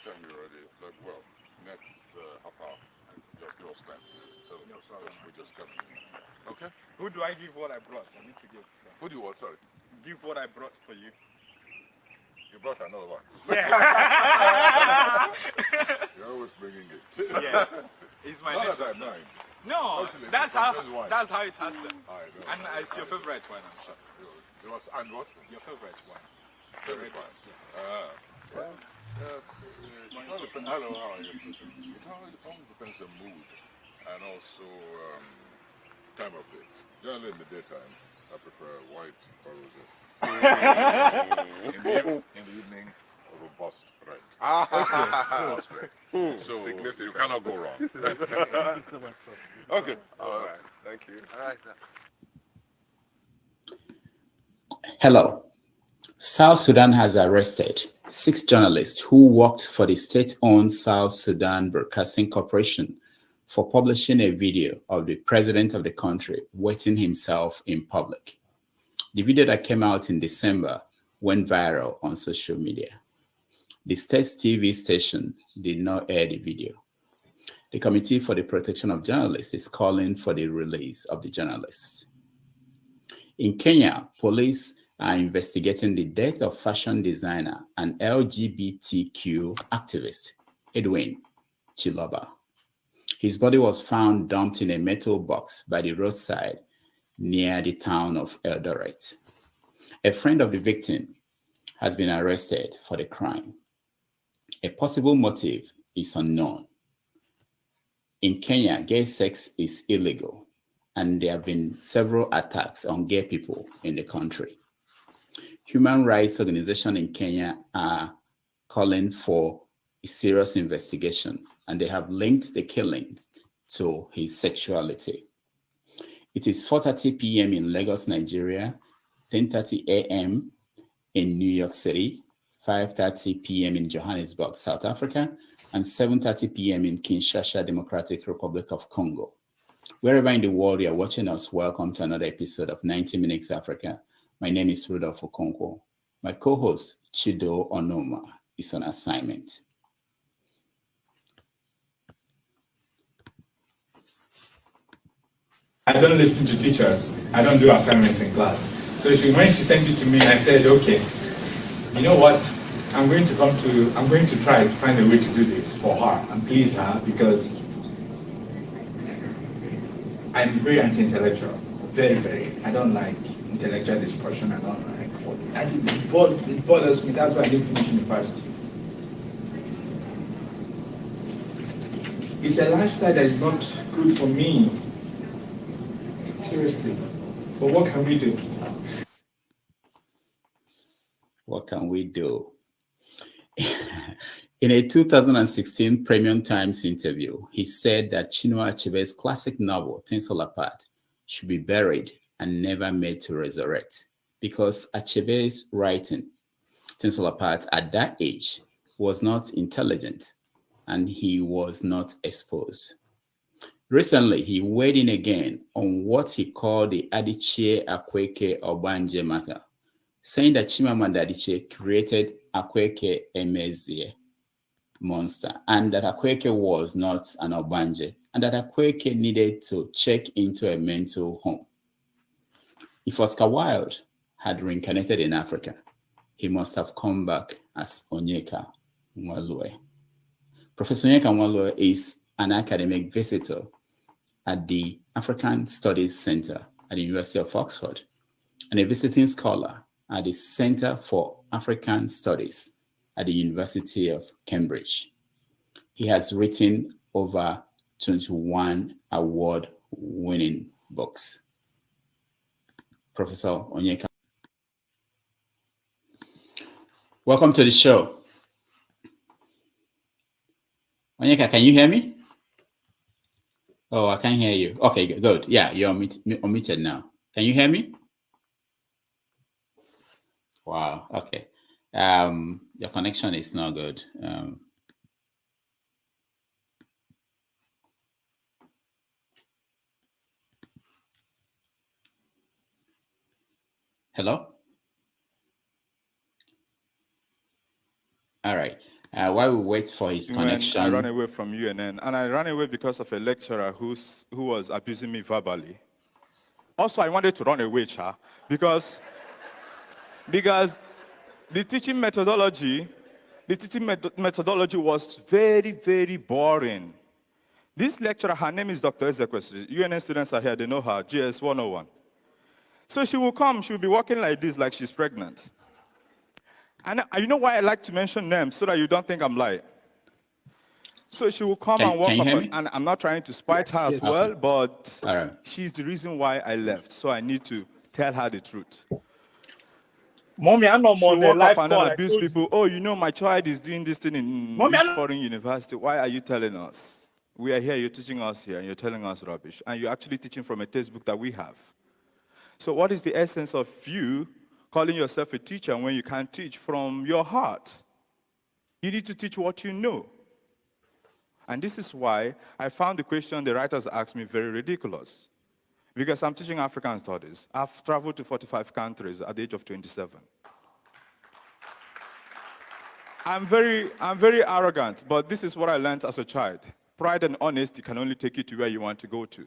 tell you already. Like, well, next half hour, just your stand. So No problem. we just come in. Okay. Who do I give what I brought? I need to give. Who do you want? Sorry. Give what I brought for you. You brought another one. Yeah. You're always bringing it. Yeah. It's my Not next that I sister. mind. No, Actually, that's that's how it has to. I know. And it's your favorite one, I'm sure. It was and what? Your favorite one. Favorite one. Well, it all depends. I don't know how you put it. It all depends on mood and also time of day. Generally in the daytime, I prefer white or rosé. In the evening, robust red. Robust red. So you cannot go wrong. Thank you so much, Prof. Okay. All right. Thank you. All right, sir. Hello. South Sudan has arrested 6 journalists who worked for the state-owned South Sudan Broadcasting Corporation for publishing a video of the president of the country wetting himself in public. The video that came out in December went viral on social media. The state's TV station did not air the video. The Committee for the Protection of Journalists is calling for the release of the journalists. In Kenya, police are investigating the death of fashion designer and LGBTQ activist Edwin Chiloba. His body was found dumped in a metal box by the roadside near the town of Eldoret. A friend of the victim has been arrested for the crime. A possible motive is unknown. In Kenya, gay sex is illegal, and there have been several attacks on gay people in the country. Human rights organizations in Kenya are calling for a serious investigation, and they have linked the killings to his sexuality. It is 4:30 p.m. in Lagos, Nigeria, 10:30 a.m. in New York City, 5:30 p.m. in Johannesburg, South Africa, and 7:30 p.m. in Kinshasa, Democratic Republic of Congo. Wherever in the world you are watching us, welcome to another episode of 90 Minutes Africa. My name is Rudolph Okonkwo. My co-host, Chido Onoma, is on assignment. I don't listen to teachers. I don't do assignments in class. So when she sent it to me, I said, okay, you know what? I'm going to try to find a way to do this for her and please her because I'm very anti-intellectual. Very, very. I don't like intellectual discussion. I don't like it bothers me. That's why I didn't finish university. It's a lifestyle that is not good for me. Seriously. But what can we do? What can we do? In a 2016 Premium Times interview, he said that Chinua Achebe's classic novel, Things Fall Apart, should be buried and never made to resurrect because Achebe's writing, Things Fall Apart, at that age was not intelligent and he was not exposed. Recently, he weighed in again on what he called the Adichie Akweke Obanje matter, saying that Chimamanda Adichie created Akweke Emezie monster and that Akweke was not an Obanje and that Akweke needed to check into a mental home. If Oscar Wilde had reincarnated in Africa, he must have come back as Onyeka Nwelue. Professor Onyeka Nwelue is an academic visitor at the African Studies Center at the University of Oxford and a visiting scholar at the Center for African Studies at the University of Cambridge. He has written over 21 award-winning books. Professor Onyeka, welcome to the show. Onyeka, can you hear me? Oh, I can't hear you. Okay, good. Yeah, you're unmuted now. Can you hear me? Wow. Okay. Your connection is not good. Hello? All right. While we wait for his when connection. I ran away from UNN, and I ran away because of a lecturer who was abusing me verbally. Also, I wanted to run away, because the teaching methodology was very, very boring. This lecturer, her name is Dr. Ezekwesili. UNN students are here, they know her, GS 101. So she will come, she will be walking like this, like she's pregnant. And you know why I like to mention names, so that you don't think I'm lying. So she will come and walk can you up, hear me? and I'm not trying to spite her as well, but All right. she's the reason why I left. So I need to tell her the truth. Mommy, I know She on the walk live up and call. then abuse people. Oh, you know, my child is doing this thing in Mommy, this foreign university. Why are you telling us? We are here, you're teaching us here, and you're telling us rubbish. And you're actually teaching from a textbook that we have. So what is the essence of you calling yourself a teacher when you can't teach from your heart? You need to teach what you know. And this is why I found the question the writers asked me very ridiculous. Because I'm teaching African studies. I've traveled to 45 countries at the age of 27. I'm very arrogant, but this is what I learned as a child. Pride and honesty can only take you to where you want to go to.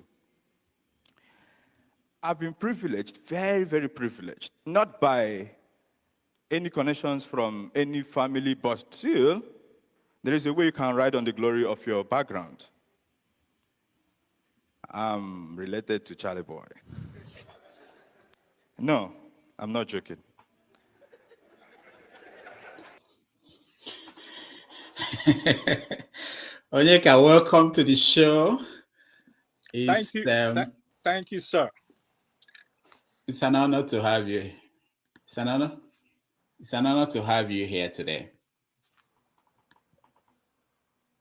I've been privileged, very, very privileged, not by any connections from any family, but still, there is a way you can ride on the glory of your background. I'm related to Charlie Boy. No, I'm not joking. Onyeka, welcome to the show. Thank you. Thank you, sir. It's an honor to have you. It's an honor to have you here today.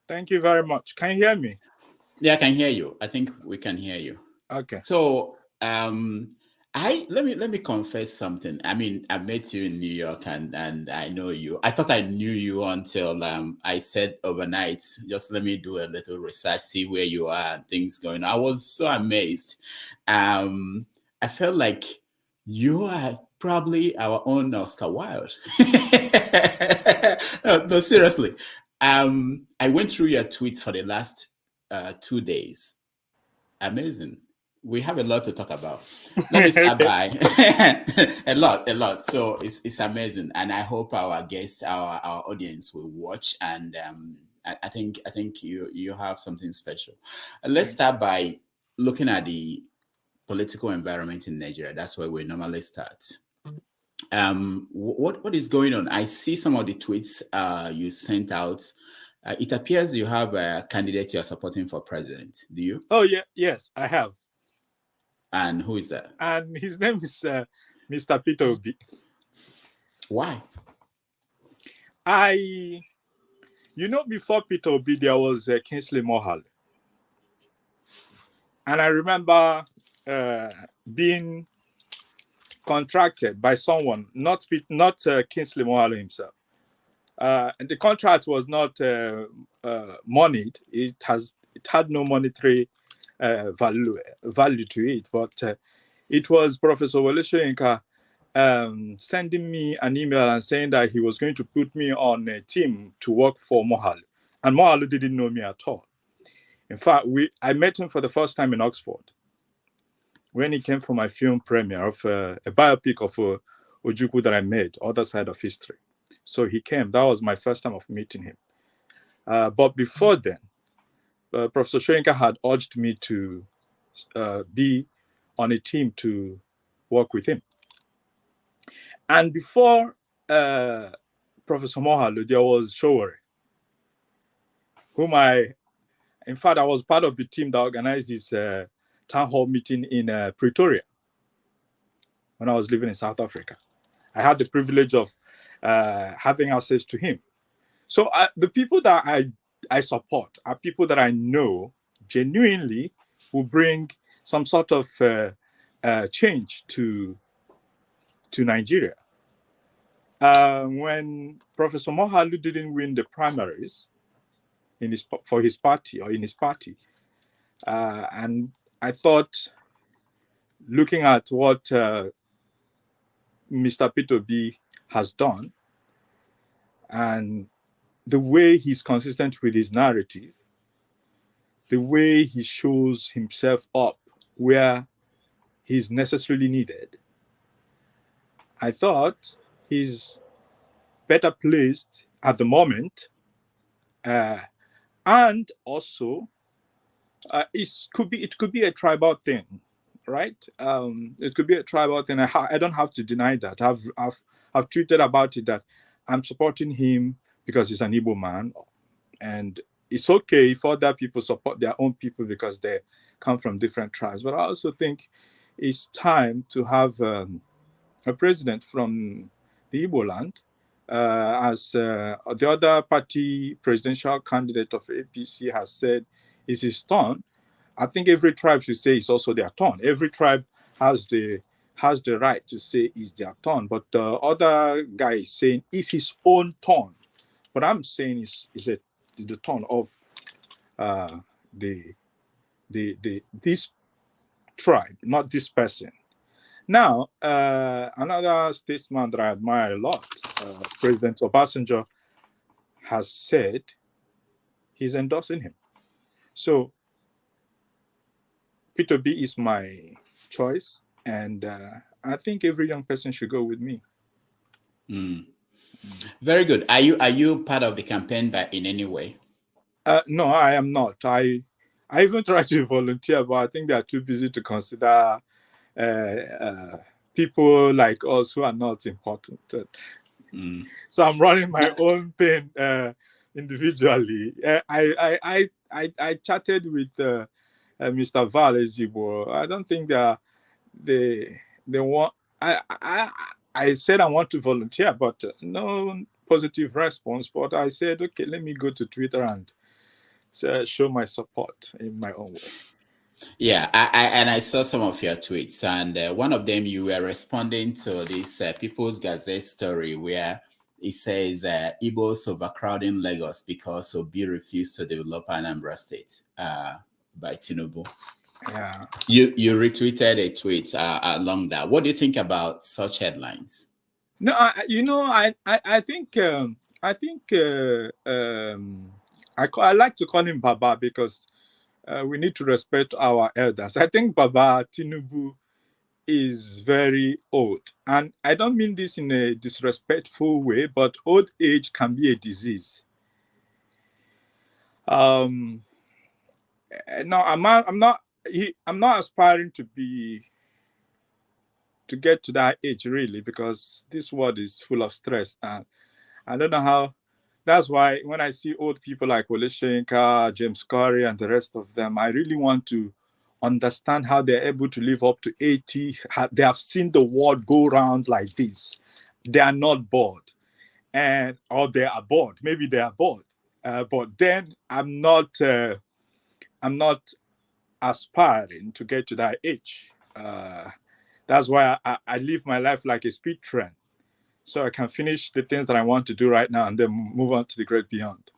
Thank you very much. Can you hear me? Yeah, I can hear you. I think we can hear you. Okay. So, let me confess something. I mean, I met you in New York, and I know you. I thought I knew you until I said overnight, just let me do a little research, see where you are and things going on. I was so amazed. I felt like you are probably our own Oscar Wilde. No, seriously. I went through your tweets for the last 2 days. Amazing. We have a lot to talk about. Let me start by a lot. So it's amazing, and I hope our guests, our audience, will watch. And I think you have something special. Let's start by looking at the political environment in Nigeria. That's where we normally start. What is going on? I see some of the tweets you sent out. It appears you have a candidate you are supporting for president. Do you? Oh, yeah. Yes, I have. And who is that? And his name is Mr. Peter Obi. Why? Before Peter Obi, there was Kingsley Mohale. And I remember being contracted by someone, not Kingsley Mohale himself. And the contract was not moneyed. It had no monetary value to it, but it was Professor Onyeka sending me an email and saying that he was going to put me on a team to work for Mohale. And Mohale didn't know me at all. In fact, I met him for the first time in Oxford when he came for my film premiere of a biopic of Ojukwu that I made, Other Side of History. So he came. That was my first time of meeting him. But before then, Professor Shoyinka had urged me to be on a team to work with him. And before Professor Mohale, there was Showore, whom I was part of the team that organized this town hall meeting in Pretoria when I was living in South Africa. I had the privilege of having access to him. So the people that I support are people that I know genuinely will bring some sort of change to Nigeria. When Professor Mohale didn't win the primaries in his party, and I thought, looking at what Mr. Peter B has done, and the way he's consistent with his narrative, the way he shows himself up where he's necessarily needed, I thought he's better placed at the moment. And also, it could be a tribal thing, right? It could be a tribal thing. I don't have to deny that. I've tweeted about it that I'm supporting him because he's an Igbo man, and it's okay if other people support their own people because they come from different tribes. But I also think it's time to have a president from the Igbo land, as the other party presidential candidate of APC has said, is his turn. I think every tribe should say it's also their turn. Every tribe has the right to say it's their turn, but the other guy is saying it's his own turn. What I'm saying is the turn of this tribe, not this person. Now, another statesman that I admire a lot, President Obasanjo, has said he's endorsing him. So, Peter B is my choice, and I think every young person should go with me. Very good. Are you part of the campaign in any way? No, I am not. I even tried to volunteer, but I think they are too busy to consider people like us who are not important. So I'm running my own thing individually. I chatted with Mr. Val Ezibo. I don't think they want. I said I want to volunteer, but no positive response. But I said, okay, let me go to Twitter and show my support in my own way. Yeah, I saw some of your tweets, and one of them you were responding to this People's Gazette story where it says Igbos overcrowding Lagos because Obi refused to develop Anambra State by Tinubu. Yeah, you retweeted a tweet along that. What do you think about such headlines? No, I think I like to call him Baba because we need to respect our elders. I think Baba Tinubu is very old, and I don't mean this in a disrespectful way, but old age can be a disease. No, I'm not aspiring to get to that age really, because this world is full of stress, and I don't know how. That's why when I see old people like Onyeka, James Curry, and the rest of them, I really want to understand how they're able to live up to 80. They have seen the world go around like this. They are not bored, or they are bored. Maybe they are bored, but then I'm not aspiring to get to that age. That's why I live my life like a speed train, so I can finish the things that I want to do right now and then move on to the great beyond.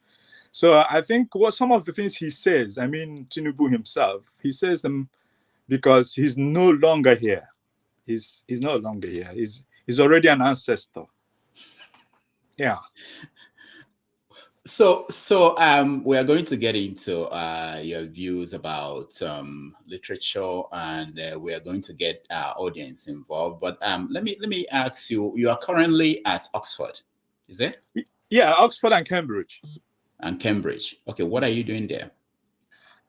So I think some of the things he says, I mean, Tinubu himself, he says them because he's no longer here. He's no longer here. He's already an ancestor. Yeah. So we are going to get into your views about literature, and we are going to get our audience involved. But let me ask you: you are currently at Oxford, is it? Yeah, Oxford and Cambridge. And Cambridge. Okay, what are you doing there?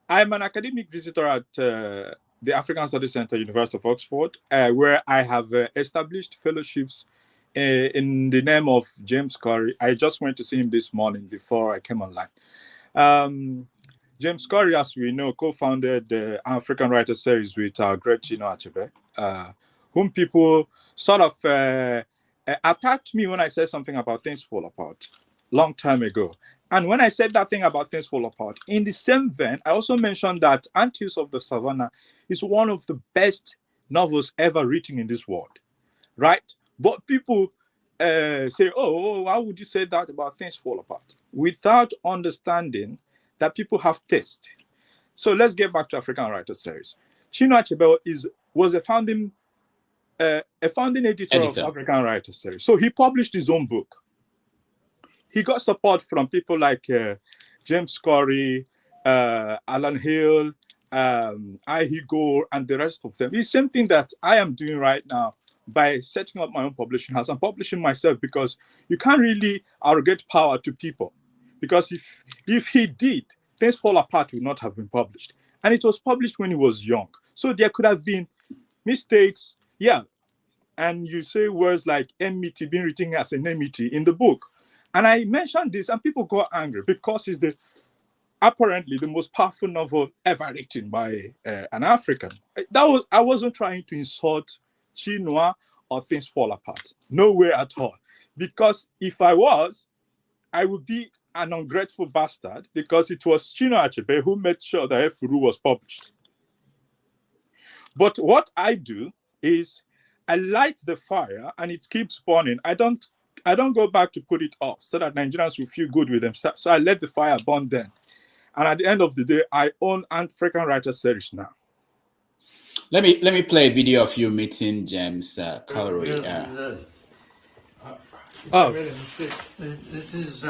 I'm an academic visitor at the African Studies Center, University of Oxford, where I have established fellowships in the name of James Curry. I just went to see him this morning before I came online. James Curry, as we know, co-founded the African Writer Series with our great Chinua Achebe, whom people sort of attacked me when I said something about Things Fall Apart long time ago. And when I said that thing about Things Fall Apart, in the same vein, I also mentioned that Antilles of the Savannah is one of the best novels ever written in this world, right? But people say, oh, why would you say that about Things Fall Apart? Without understanding that people have taste. So let's get back to African Writer Series. Chinua Achebe was a founding editor of African Writer Series. So he published his own book. he got support from people like James Corey, Alan Hill, I. Gore, and the rest of them. It's the same thing that I am doing right now by setting up my own publishing house. I'm publishing myself because you can't really arrogate power to people. Because if he did, Things Fall Apart would not have been published. And it was published when he was young. So there could have been mistakes, yeah. And you say words like enmity being written as an enmity in the book. And I mentioned this and people got angry because it's apparently the most powerful novel ever written by an African. I wasn't trying to insult Chinua or Things Fall Apart. Nowhere at all. Because if I was, I would be an ungrateful bastard because it was Chinua Achebe who made sure that Efuru was published. But what I do is I light the fire and it keeps burning. I don't go back to put it off so that Nigerians will feel good with themselves. So I let the fire burn then. And at the end of the day, I own African Writer Series now. Let me play a video of you meeting James Corey. This is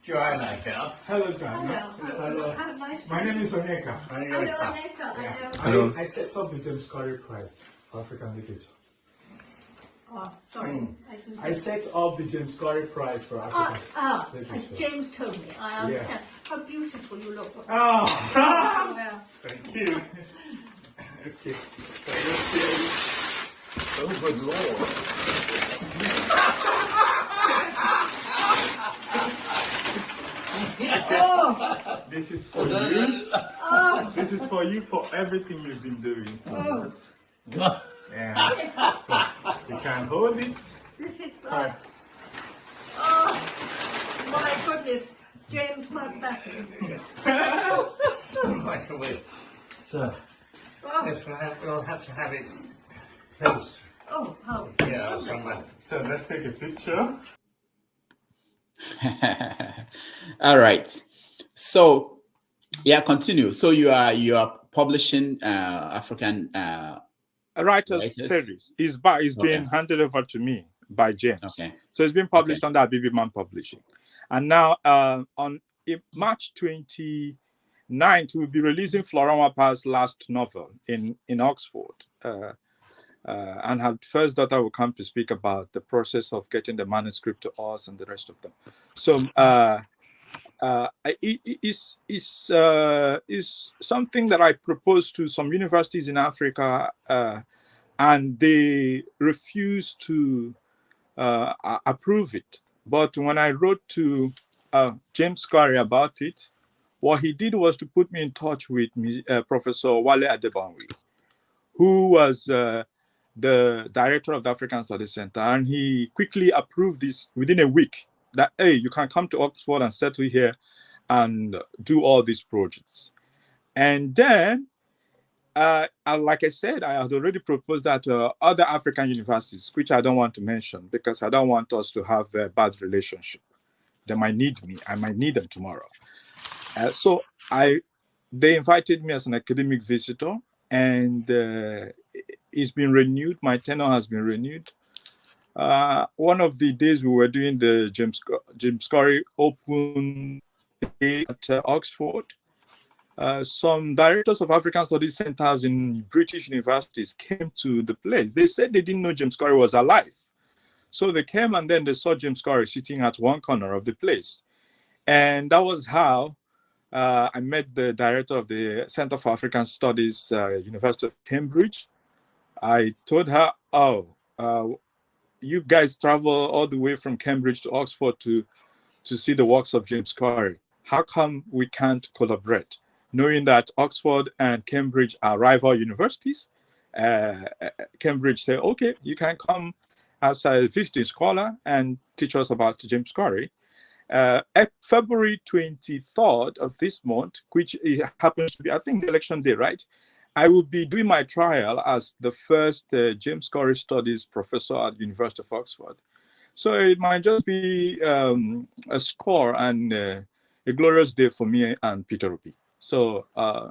Joanna here. Hello, John. Hello. Nice My name is Onyeka. Hello, Onyeka. Yeah. Hello. I set up the James Corey Prize for African Literature. Oh, sorry. I set up the James Corey Prize for African Literature. James told me. I understand. How beautiful you look. Oh, Well, thank you. Okay. So let's see. Oh, good Lord. This is for you. This is for you for everything you've been doing for us. Yeah. So you can hold it. this is oh, my goodness. James Mountbatten. Right away. So, Oh, yes, we'll have to have it close. oh, how Yeah, somewhere. So let's take a picture. All right. So yeah, continue. So you are publishing African A writer's series is being handed over to me by James. Okay. So it's been published under Abibi Man Publishing. And now on March 29th, we'll be releasing Florent Wapa's last novel in Oxford. And her first daughter will come to speak about the process of getting the manuscript to us and the rest of them. So is something that I proposed to some universities in Africa, and they refused to approve it. But when I wrote to James Corey about it, what he did was to put me in touch with Professor Wale Adebanwi, who was the director of the African Studies Center, and he quickly approved this within a week that, hey, you can come to Oxford and settle here and do all these projects. And then, like I said, I had already proposed that to other African universities, which I don't want to mention because I don't want us to have a bad relationship. They might need me. I might need them tomorrow. So they invited me as an academic visitor, and it's been renewed. My tenure has been renewed. One of the days we were doing the James Corey Open Day at Oxford, some directors of African Studies Centers in British universities came to the place. They said they didn't know James Corey was alive. So they came and then they saw James Corey sitting at one corner of the place. And that was how I met the director of the Center for African Studies, University of Cambridge. I told her, you guys travel all the way from Cambridge to Oxford to see the works of James Corey. How come we can't collaborate? Knowing that Oxford and Cambridge are rival universities, Cambridge said, okay, you can come as a visiting scholar and teach us about James Corey. At February 23rd of this month, which happens to be, I think, the election day, right? I will be doing my trial as the first James Corey Studies professor at the University of Oxford. So it might just be a score and a glorious day for me and Peter Rupi. So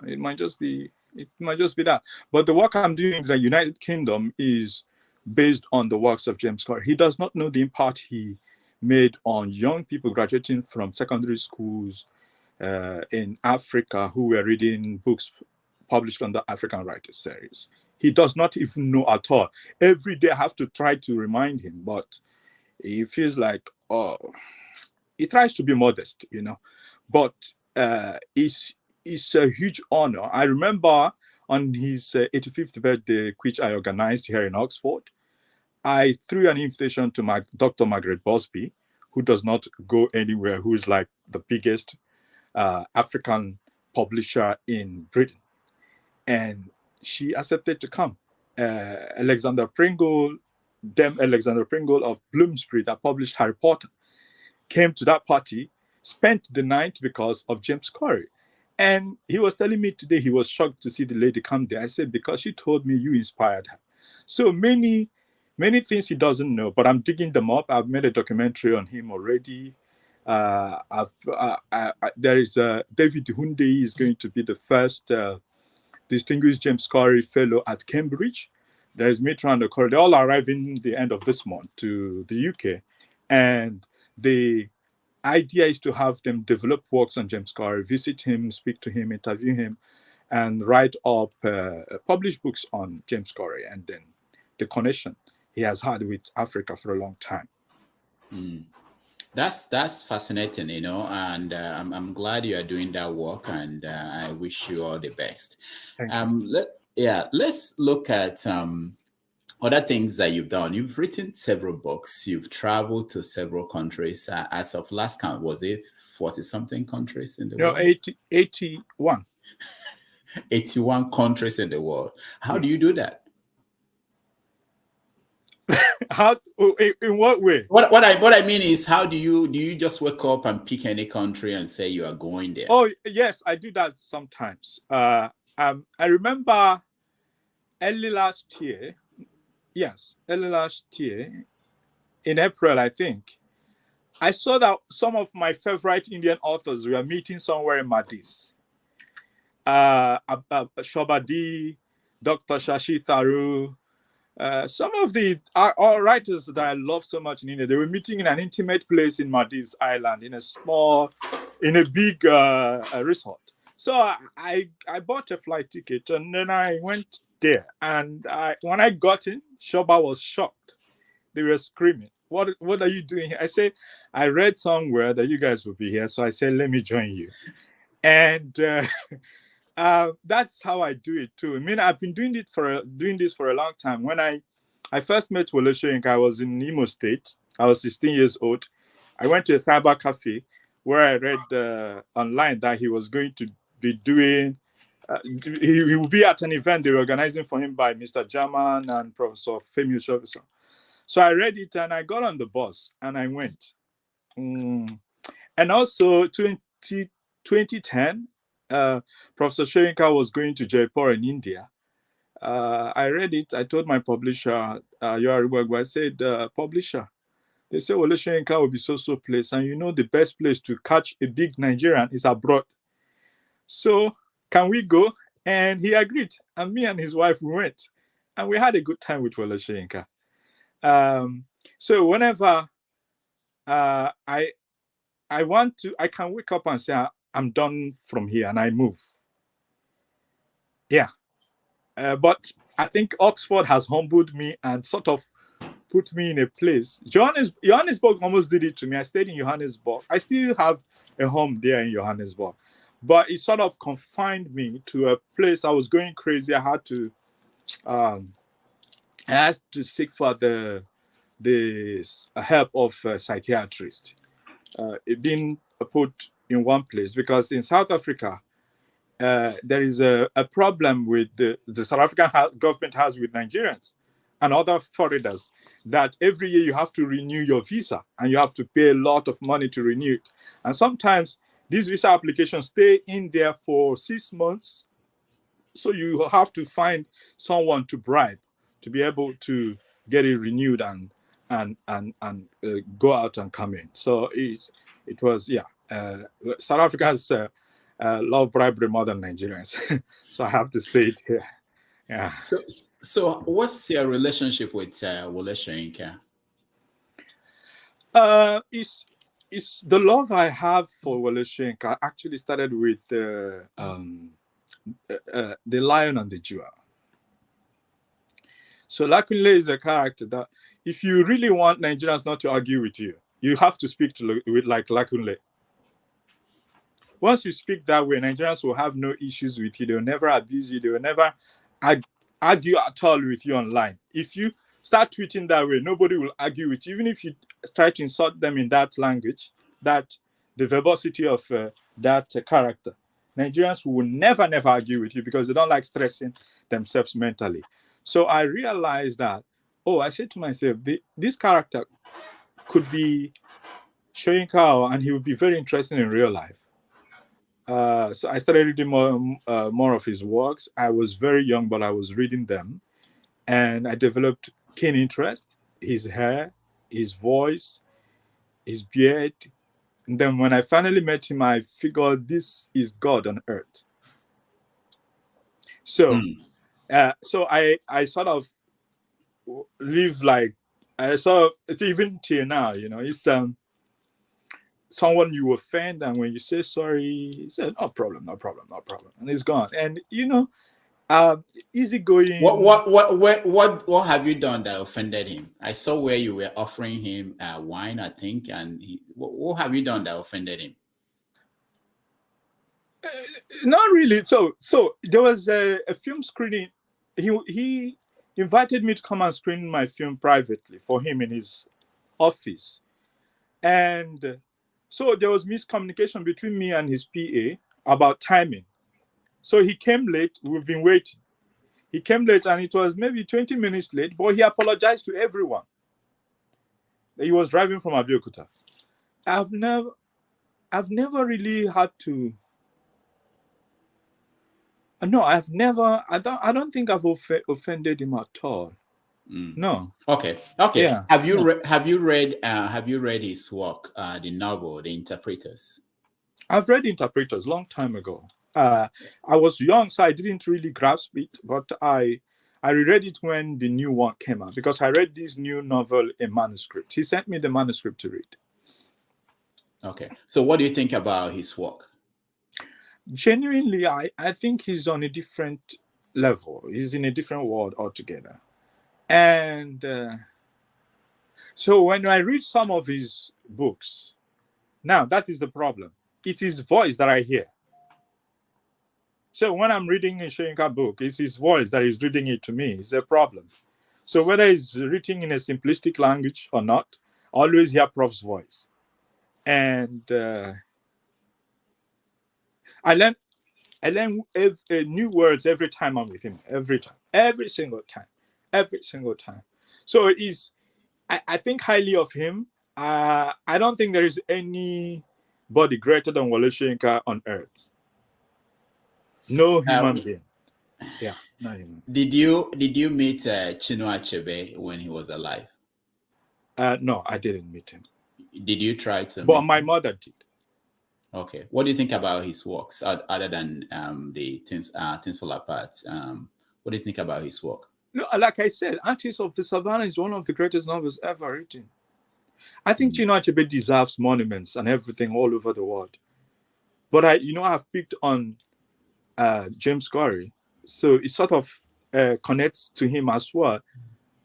it might just be that. But the work I'm doing in the United Kingdom is based on the works of James Corey. He does not know the impact he made on young people graduating from secondary schools in Africa who were reading books published on the African Writers Series. He does not even know at all. Every day I have to try to remind him, but he feels like, oh, he tries to be modest, you know. But it's a huge honor. I remember on his 85th birthday, which I organized here in Oxford, I threw an invitation to Dr. Margaret Busby, who does not go anywhere, who is like the biggest African publisher in Britain. And she accepted to come. Alexander Pringle of Bloomsbury, that published Harry Potter, came to that party, spent the night because of James Corey. And he was telling me today he was shocked to see the lady come there. I said, because she told me you inspired her. So many things he doesn't know, but I'm digging them up. I've made a documentary on him already. There is David Hunde is going to be the first Distinguished James Corey Fellow at Cambridge. There is Mitra and the Corey. They're all arriving the end of this month to the UK. And the idea is to have them develop works on James Corey, visit him, speak to him, interview him, and write up, publish books on James Corey, and then the connection he has had with Africa for a long time. That's fascinating, you know, and I'm glad you are doing that work, and I wish you all the best. Thank you. Let's look at other things that you've done. You've written several books. You've traveled to several countries. As of last count, was it 40-something countries in the world? 81. 81 countries in the world. How do you do that? How? In what way? What I mean is, how do you just wake up and pick any country and say you are going there? Oh yes, I do that sometimes. I remember early last year, in April, I think, I saw that some of my favorite Indian authors were meeting somewhere in Maldives. Shobadi, Dr. Shashi Tharu, some of the writers that I love so much in India, they were meeting in an intimate place in Maldives Island, in a big resort. So I bought a flight ticket and then I went there. And when I got in, Shoba was shocked. They were screaming, what are you doing here? I said, I read somewhere that you guys will be here. So I said, let me join you. And that's how I do it too. I mean, I've been doing this for a long time. When I first met Wole Soyinka, I was in Imo State. I was 16 years old. I went to a cyber cafe where I read online that he was going to be doing, he will be at an event they were organizing for him by Mr. German and Professor Femi Oshovisa. So I read it and I got on the bus and I went. And also 2010, Professor Soyinka was going to Jaipur in India. I read it. I told my publisher, I said, publisher, they say Wole Soyinka will be so place, and you know the best place to catch a big Nigerian is abroad. So can we go? And he agreed. And me and his wife went, and we had a good time with Wole Soyinka. So whenever I can wake up and say I'm done from here, and I move. Yeah. But I think Oxford has humbled me and sort of put me in a place. Johannesburg almost did it to me. I stayed in Johannesburg. I still have a home there in Johannesburg. But it sort of confined me to a place. I was going crazy. I had to seek for the help of a psychiatrist. It being put in one place, because in South Africa, there is a problem with the South African government has with Nigerians and other foreigners, that every year you have to renew your visa and you have to pay a lot of money to renew it. And sometimes these visa applications stay in there for 6 months. So you have to find someone to bribe to be able to get it renewed and go out and come in. So it was South Africans love bribery more than Nigerians. So I have to say it here. Yeah. So what's your relationship with Wole Soyinka? It's the love I have for Wole Soyinka actually started with The Lion and the Jewel. So Lakunle is a character that, if you really want Nigerians not to argue with you, you have to speak with like Lakunle. Once you speak that way, Nigerians will have no issues with you. They will never abuse you. They will never argue at all with you online. If you start tweeting that way, nobody will argue with you. Even if you try to insult them in that language, that the verbosity of that character, Nigerians will never argue with you because they don't like stressing themselves mentally. So I realized that, I said to myself, this character could be Soyinka, and he would be very interesting in real life. So I started reading more of his works. I was very young, but I was reading them, and I developed keen interest. His hair, his voice, his beard. And then when I finally met him, I figured this is God on earth. So, so I sort of live like, even till now, it's someone you offend, and when you say sorry, he said, no problem, and it's gone. And easygoing. What have you done that offended him? I saw where you were offering him wine, I think, and what have you done that offended him? Not really. So there was a film screening. He invited me to come and screen my film privately for him in his office, and so there was miscommunication between me and his PA about timing. So he came late. We've been waiting. He came late, and it was maybe 20 minutes late, but he apologized to everyone. He was driving from Abeokuta. I've never really had to. No, I don't think I've offended him at all. No. Okay. Yeah. Have you read his work, the novel, The Interpreters? I've read Interpreters long time ago. I was young, so I didn't really grasp it, but I reread it when the new one came out, because I read this new novel in manuscript. He sent me the manuscript to read. Okay. So what do you think about his work? Genuinely, I think he's on a different level. He's in a different world altogether. And so when I read some of his books, now that is the problem. It's his voice that I hear. So when I'm reading a Soyinka book, it's his voice that is reading it to me. It's a problem. So whether it's written in a simplistic language or not, I always hear Prof's voice. And I learn new words every time I'm with him. Every single time. So I think highly of him. I don't think there is anybody greater than Wole Soyinka on earth. No human being. Yeah, no human. Did you meet Chinua Achebe when he was alive? No, I didn't meet him. Did you try to? But my mother did. Okay. What do you think about his works other than the Tinsel Apart? What do you think about his work? No, like I said, Aunties of the Savannah is one of the greatest novels ever written. I think Chinua Achebe deserves monuments and everything all over the world. But I've picked on James Corey, so it sort of connects to him as well.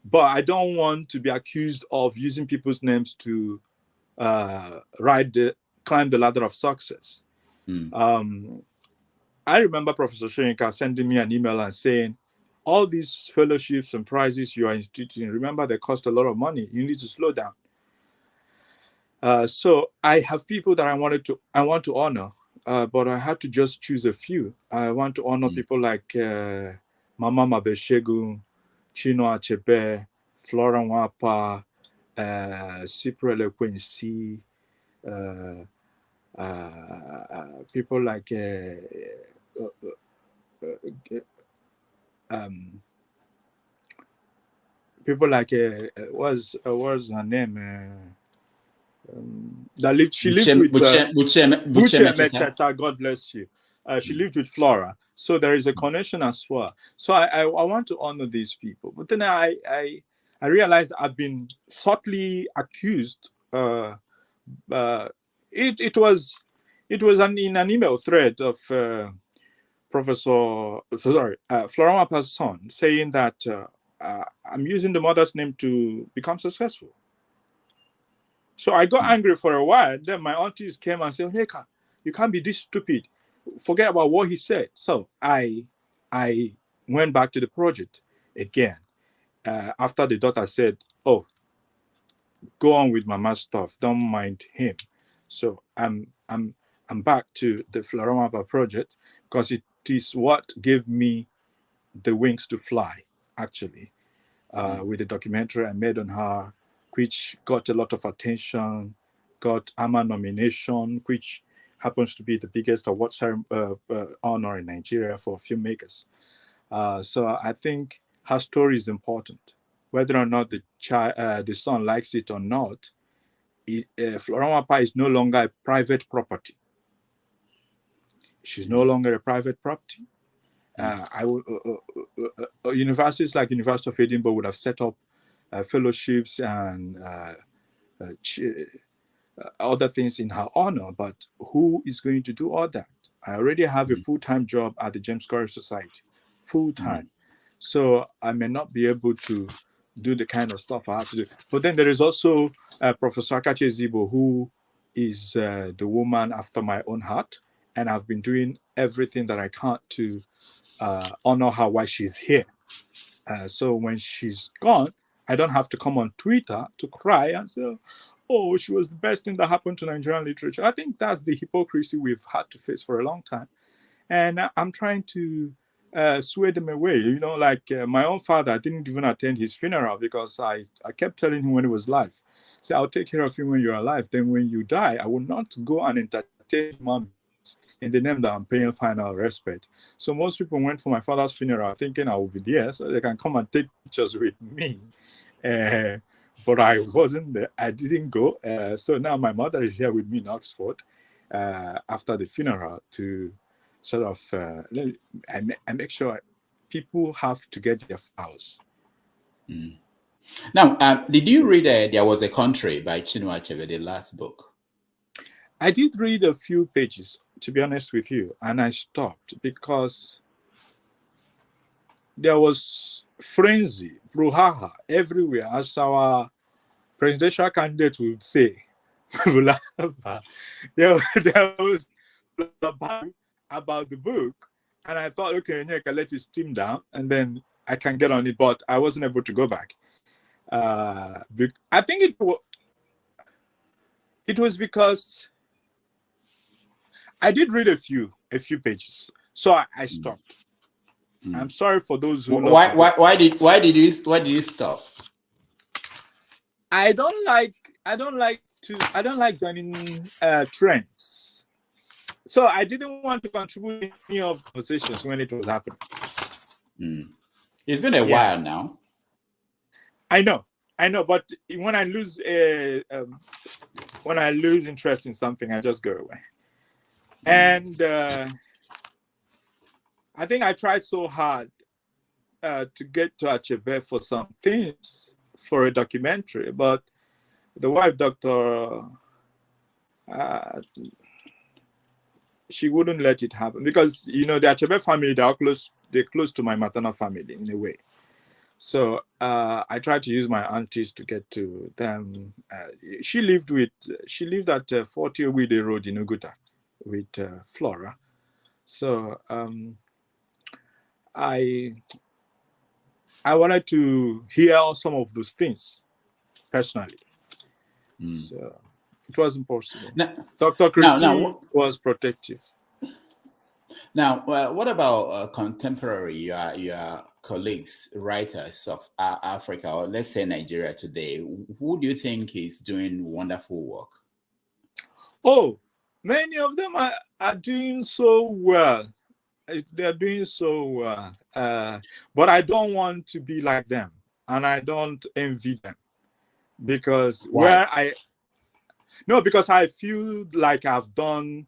But I don't want to be accused of using people's names to climb the ladder of success. I remember Professor Soyinka sending me an email and saying, all these fellowships and prizes you are instituting, remember they cost a lot of money. You need to slow down. So I have people that I want to honor, but I had to just choose a few. I want to honor people like Mama Mabeshegun, Chinua Achebe, Flora Nwapa, Cypriel Ekwensi, people like what's her name? She lived with Buche Mecheta, God bless you. She lived with Flora, so there is a connection as well. So I want to honor these people, but then I realized I've been subtly accused it was in an email thread of Floramapa's son saying that I'm using the mother's name to become successful. So I got angry for a while. Then my aunties came and said, "Onyeka, you can't be this stupid. Forget about what he said." So I went back to the project again after the daughter said, "Oh, go on with mama's stuff. Don't mind him." So I'm back to the Floramapa project because it is what gave me the wings to fly, actually, with the documentary I made on her, which got a lot of attention, got AMA nomination, which happens to be the biggest award honor in Nigeria for filmmakers. So I think her story is important. Whether or not the son likes it or not, Floramapa is no longer a private property. She's no longer a private property. Universities like University of Edinburgh would have set up fellowships and other things in her honor, but who is going to do all that? I already have a full-time job at the James Corey Society, full-time. So I may not be able to do the kind of stuff I have to do. But then there is also Professor Akache Zibo, who is the woman after my own heart. And I've been doing everything that I can to honor her while she's here. So when she's gone, I don't have to come on Twitter to cry and say, "Oh, she was the best thing that happened to Nigerian literature." I think that's the hypocrisy we've had to face for a long time. And I'm trying to sway them away. You know, like my own father, I didn't even attend his funeral because I kept telling him when he was alive, say, "I'll take care of you when you're alive. Then when you die, I will not go and entertain mom in the name that I'm paying final respect." So most people went for my father's funeral thinking I would be there so they can come and take pictures with me. But I wasn't there. I didn't go. So now my mother is here with me in Oxford after the funeral to sort of, I make sure people have to get their flowers. Now, did you read There Was a Country by Chinua Achebe, the last book? I did read a few pages, to be honest with you, and I stopped because there was frenzy, brouhaha everywhere, as our presidential candidate would say. there was about the book, and I thought, okay, Onyeka, let it steam down, and then I can get on it, but I wasn't able to go back. I think it was because I did read a few pages, so I stopped. I'm sorry for those who. Why did you stop? I don't like joining trends, so I didn't want to contribute any of the conversations when it was happening. It's been a while now. I know, but when I lose interest in something, I just go away. And I think I tried so hard to get to Achebe for some things for a documentary, but the wife, Dr. She wouldn't let it happen because, you know, the Achebe family, they're close to my maternal family in a way. So I tried to use my aunties to get to them. She lived at 40 Owide Road in Uguta with Flora. So I wanted to hear some of those things personally. So it wasn't possible. Dr. Christie was protective. Now, what about contemporary, your colleagues, writers of Africa, or let's say Nigeria today? Who do you think is doing wonderful work? Oh, many of them are doing so well. They're doing so well. But I don't want to be like them, and I don't envy them. Because because I feel like I've done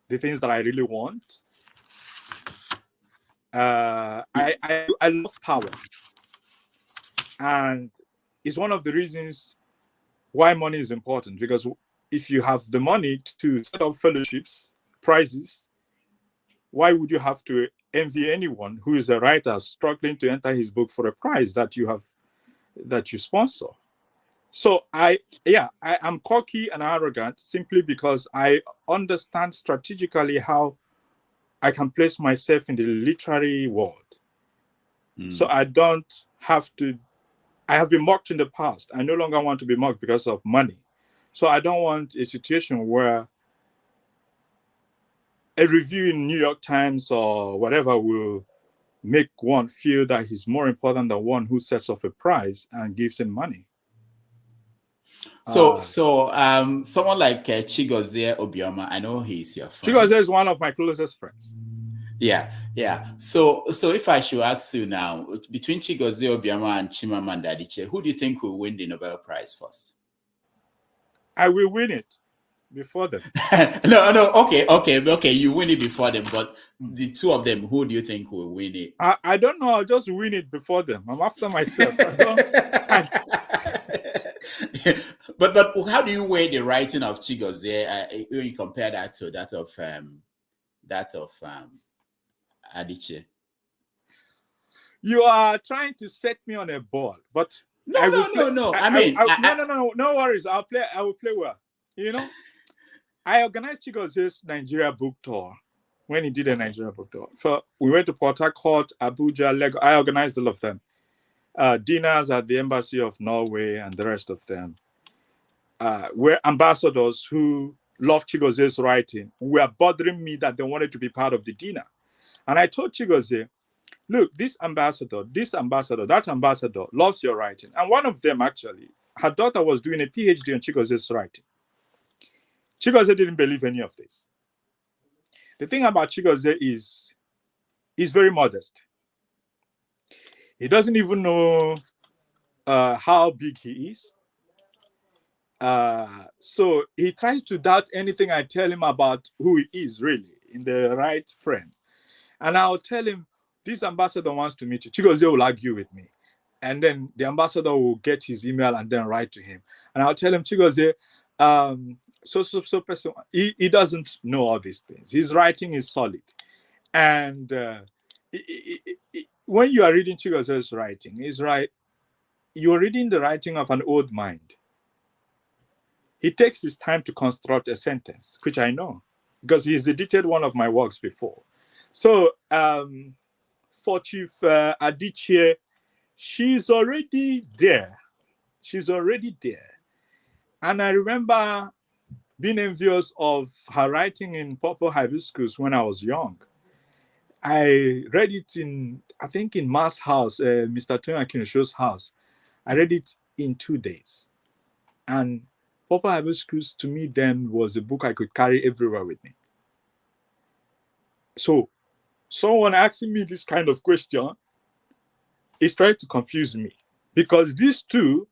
the things that I really want. I love power, and it's one of the reasons why money is important. Because if you have the money to set up fellowships, prizes, why would you have to envy anyone who is a writer struggling to enter his book for a prize that you sponsor? So I am cocky and arrogant simply because I understand strategically how I can place myself in the literary world. So I don't have to. I have been mocked in the past. I no longer want to be mocked because of money. So I don't want a situation where a review in New York Times or whatever will make one feel that he's more important than one who sets off a prize and gives him money. So someone like Chigozie Obioma, I know he's your friend. Chigozie is one of my closest friends. Yeah. So if I should ask you now, between Chigozie Obioma and Chimamanda Adichie, who do you think will win the Nobel Prize first? I will win it before them. No. Okay. You win it before them, but the two of them, who do you think will win it? I don't know. I'll just win it before them. I'm after myself. But how do you weigh the writing of Chigozie when you compare that to that of Adichie? You are trying to set me on a ball, but no. No worries. I will play well. You know, I organized Chigozie's Nigeria book tour when he did a Nigeria book tour. So we went to Port Harcourt, Abuja, Lagos. I organized all of them. Dinners at the Embassy of Norway and the rest of them. Were ambassadors who loved Chigozie's writing, were bothering me that they wanted to be part of the dinner. And I told Chigozie, look, this ambassador, that ambassador loves your writing. And one of them, actually, her daughter was doing a PhD on Chigozie's writing. Chigozie didn't believe any of this. The thing about Chigozie is he's very modest. He doesn't even know how big he is. So he tries to doubt anything I tell him about who he is, really, in the right frame. And I'll tell him, this ambassador wants to meet you. Chigozie will argue with me. And then the ambassador will get his email and then write to him. And I'll tell him, Chigozie, person, he doesn't know all these things. His writing is solid. And when you are reading Chigozie's writing, you're reading the writing of an old mind. He takes his time to construct a sentence, which I know, because he's edited one of my works before. So for Chief Adichie, she's already there. And I remember being envious of her writing in Purple Hibiscus when I was young. I read it in Ma's house, Mr. Tony Akinosho's house. I read it in 2 days. And Purple Hibiscus to me then was a book I could carry everywhere with me. So someone asking me this kind of question is trying to confuse me, because these two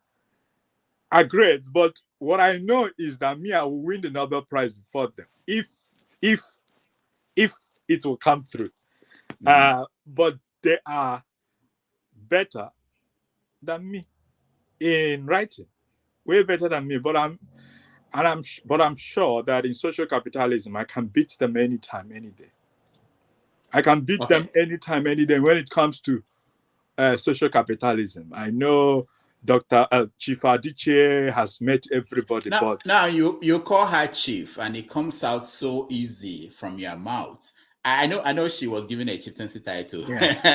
are great, but what I know is that I will win the Nobel Prize before them if it will come through. But they are better than me in writing, way better than me. But I'm sure that in social capitalism I can beat them anytime, any day. I can beat them anytime, any day when it comes to social capitalism. I know Dr. Chief Adichie has met everybody. Now you call her chief, and it comes out so easy from your mouth. I know she was given a chieftaincy title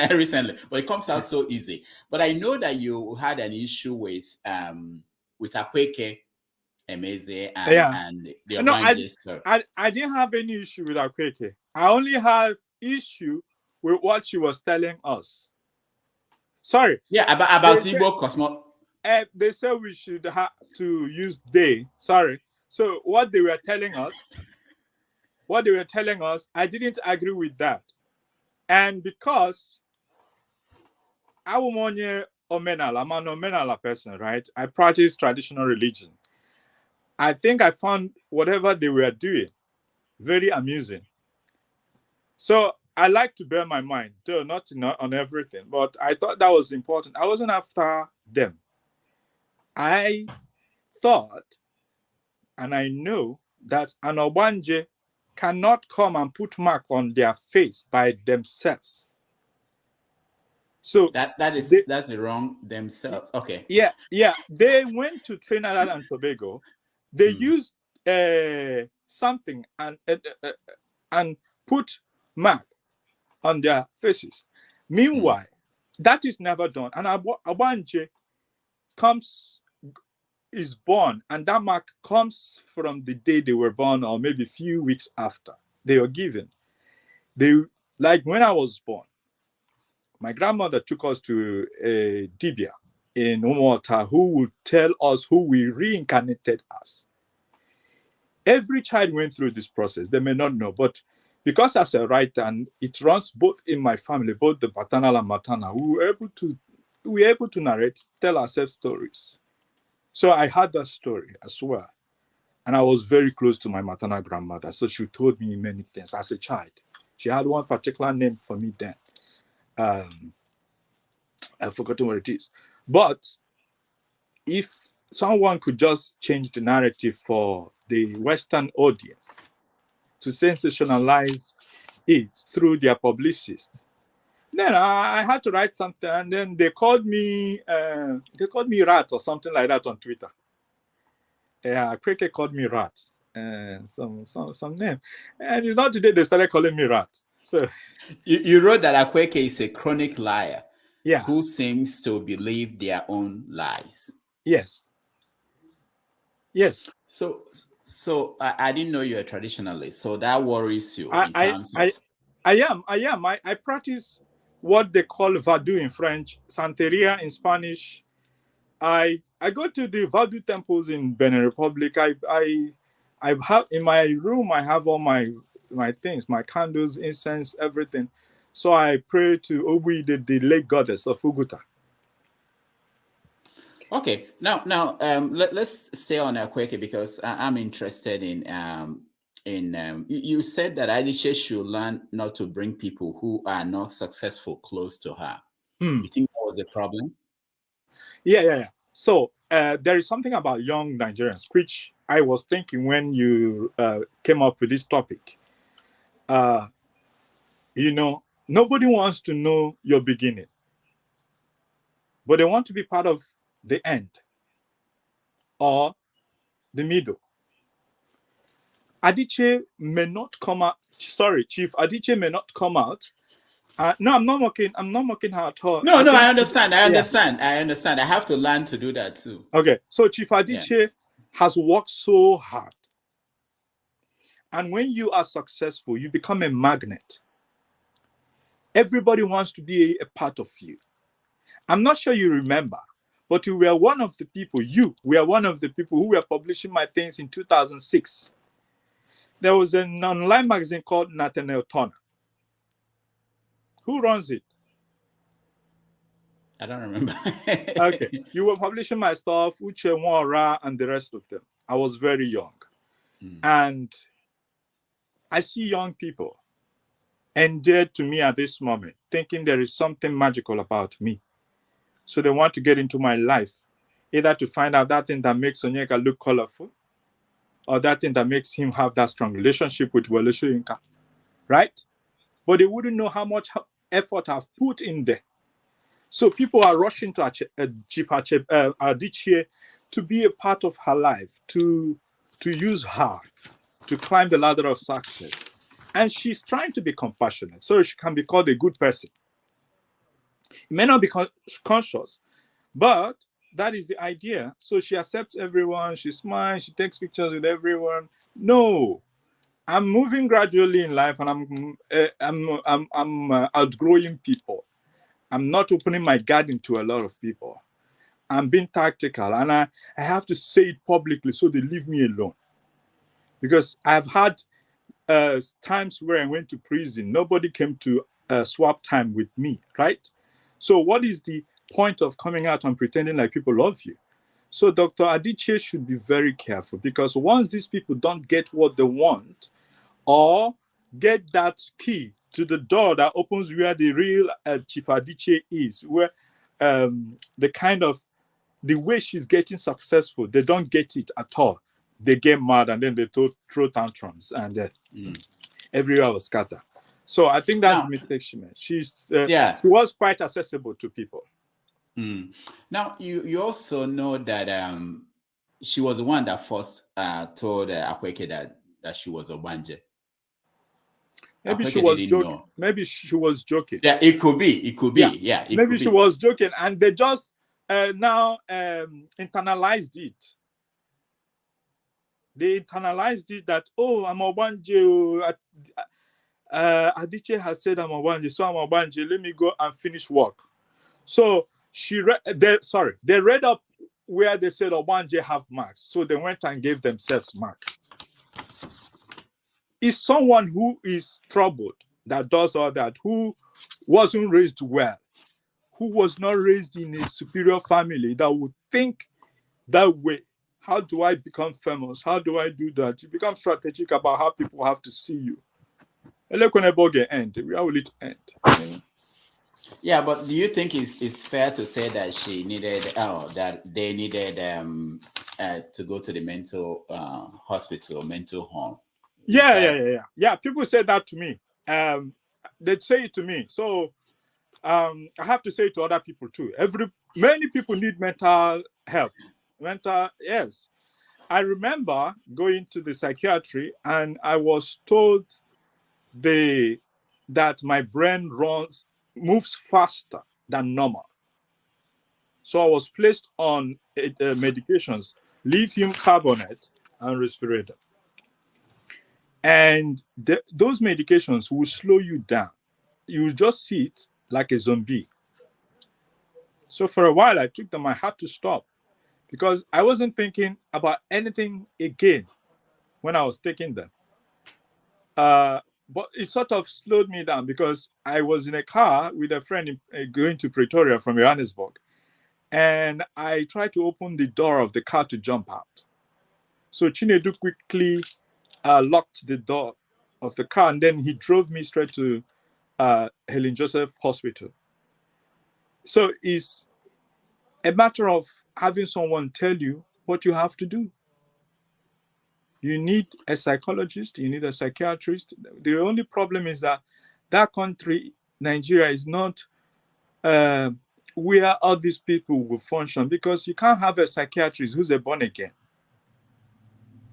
recently, but it comes out so easy. But I know that you had an issue with Akweke Emeze and the Obanjo. I didn't have any issue with Akweke. I only had issue with what she was telling us. Sorry. Yeah, about Igbo Cosmo. They said we should have to use they. Sorry. So what they were telling us, I didn't agree with that. And because I'm an Omenala person, right? I practice traditional religion. I think I found whatever they were doing very amusing. So I like to bear my mind, though not on everything, but I thought that was important. I wasn't after them. I thought, and I know that an Obanje cannot come and put mark on their face by themselves. So that's the wrong themselves. Okay. Yeah, they went to Trinidad and Tobago. They used something and put mark on their faces. Meanwhile, that is never done. And Abanje is born, and that mark comes from the day they were born, or maybe a few weeks after they were given. Like when I was born, my grandmother took us to a Dibia in Umwata who would tell us who we reincarnated as. Every child went through this process. They may not know, but because as a writer, and it runs both in my family, both the paternal and maternal, we were able to narrate, tell ourselves stories. So I had that story as well. And I was very close to my maternal grandmother. So she told me many things as a child. She had one particular name for me then. I've forgotten what it is. But if someone could just change the narrative for the Western audience to sensationalize it through their publicists, then I had to write something, and then they called me rat or something like that on Twitter. Yeah, Kweke called me rat, some name, and it's not today they started calling me rat. So you wrote that Akweke is a chronic liar, yeah, who seems to believe their own lies. Yes. So I didn't know you're a traditionalist, so that worries you in terms of. I am. I practice what they call Vadu in French, Santeria in Spanish. I go to the Vadu temples in Benin Republic. I have in my room, I have all my things, my candles, incense, everything. So I pray to Obi, the lake goddess of Uguta. Okay, now let's stay on Akweke because I'm interested in you said that Adiche should learn not to bring people who are not successful close to her. You think that was a problem? Yeah. So there is something about young Nigerians, which I was thinking when you came up with this topic. Nobody wants to know your beginning, but they want to be part of the end or the middle. Adiche may not come out. Sorry, Chief Adiche may not come out. No, I'm not mocking her at all. No, I understand. I understand. I have to learn to do that too. Okay, so Chief Adiche has worked so hard. And when you are successful, you become a magnet. Everybody wants to be a part of you. I'm not sure you remember, but we were one of the people who were publishing my things in 2006. There was an online magazine called Nathaniel Turner. Who runs it? I don't remember. Okay. You were publishing my stuff, Uche Nwora, and the rest of them. I was very young. And I see young people endeared to me at this moment, thinking there is something magical about me. So they want to get into my life, either to find out that thing that makes Onyeka look colorful, or that thing that makes him have that strong relationship with Wole Soyinka, right? But they wouldn't know how much effort I've put in there. So people are rushing to Chief Adichie to be a part of her life, to use her to climb the ladder of success. And she's trying to be compassionate so she can be called a good person. It may not be conscious, but that is the idea. So she accepts everyone, she smiles, she takes pictures with everyone. No, I'm moving gradually in life, and I'm outgrowing people. I'm not opening my garden to a lot of people. I'm being tactical, and I have to say it publicly so they leave me alone. Because I've had times where I went to prison, nobody came to swap time with me, right? So what is the point of coming out and pretending like people love you? So Dr. Adichie should be very careful, because once these people don't get what they want, or get that key to the door that opens where the real Chief Adichie is, where the kind of the way she's getting successful, they don't get it at all. They get mad and then they throw tantrums, and everywhere was scattered. So I think that's the mistake she made. She was quite accessible to people. Now you also know that she was the one that first told Akweke that she was Obanje. Maybe she was joking. Maybe she was joking. Yeah, it could be. It could be. Yeah, maybe she was joking, and they just now internalized it. They internalized it that, oh, I'm Obanje. Adichie has said I'm Obanje, so I'm Obanje. Let me go and finish work. So they read up where they said Obanje have marks, so they went and gave themselves mark. Is someone who is troubled that does all that, who wasn't raised well, who was not raised in a superior family, that would think that way. How do I become famous? How do I do that? You become strategic about how people have to see you. Look when a bogey end, where will it end? Yeah, but do you think it's fair to say that she needed, that they needed to go to the mental hospital, mental home? Yeah. People say that to me. They'd say it to me. So I have to say it to other people too. Many people need mental help. Yes. I remember going to the psychiatry and I was told that my brain moves faster than normal. So I was placed on medications, lithium carbonate and respirator. And those medications will slow you down. You just sit like a zombie. So for a while I took them. I had to stop because I wasn't thinking about anything again when I was taking them. But it sort of slowed me down because I was in a car with a friend going to Pretoria from Johannesburg. And I tried to open the door of the car to jump out. So Chinedu quickly locked the door of the car, and then he drove me straight to Helen Joseph Hospital. So it's a matter of having someone tell you what you have to do. You need a psychologist, you need a psychiatrist. The only problem is that country, Nigeria, is not where all these people will function, because you can't have a psychiatrist who's a born again.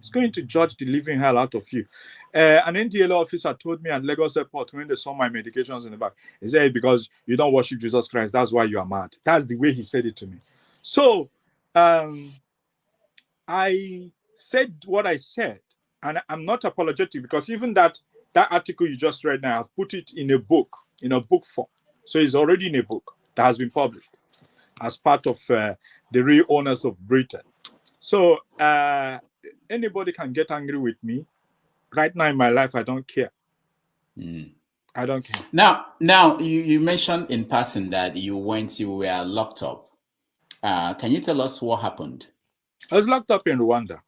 It's going to judge the living hell out of you. An NDLA officer told me at Lagos Airport when they saw my medications in the back, he said, because you don't worship Jesus Christ, that's why you are mad. That's the way he said it to me. So I said what I said, and I'm not apologetic, because even that article you just read now, I've put it in a book form. So it's already in a book that has been published as part of the real owners of Britain. So anybody can get angry with me. Right now in my life, I don't care. I don't care. Now you mentioned in passing that you were locked up. Can you tell us what happened? I was locked up in Rwanda.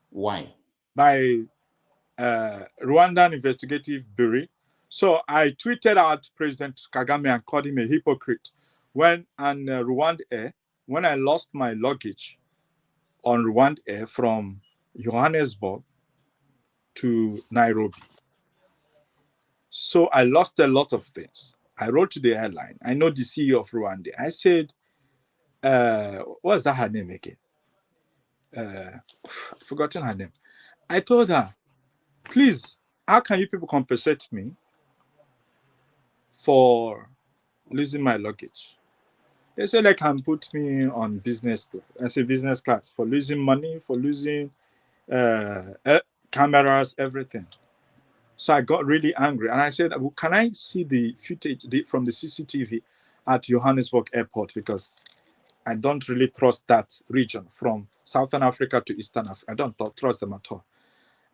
Why? By Rwandan Investigative Bureau. So I tweeted out President Kagame and called him a hypocrite when Rwanda Air, when I lost my luggage on Rwanda Air from Johannesburg to Nairobi. So I lost a lot of things. I wrote to the airline. I know the CEO of Rwanda. I said, what's that her name again? I've forgotten her name. I told her, please, how can you people compensate me for losing my luggage? They said they can put me on business class. I said business class for losing money, for losing cameras, everything. So I got really angry and I said, well, can I see the footage from the CCTV at Johannesburg Airport? Because I don't really trust that region from Southern Africa to Eastern Africa. I don't trust them at all.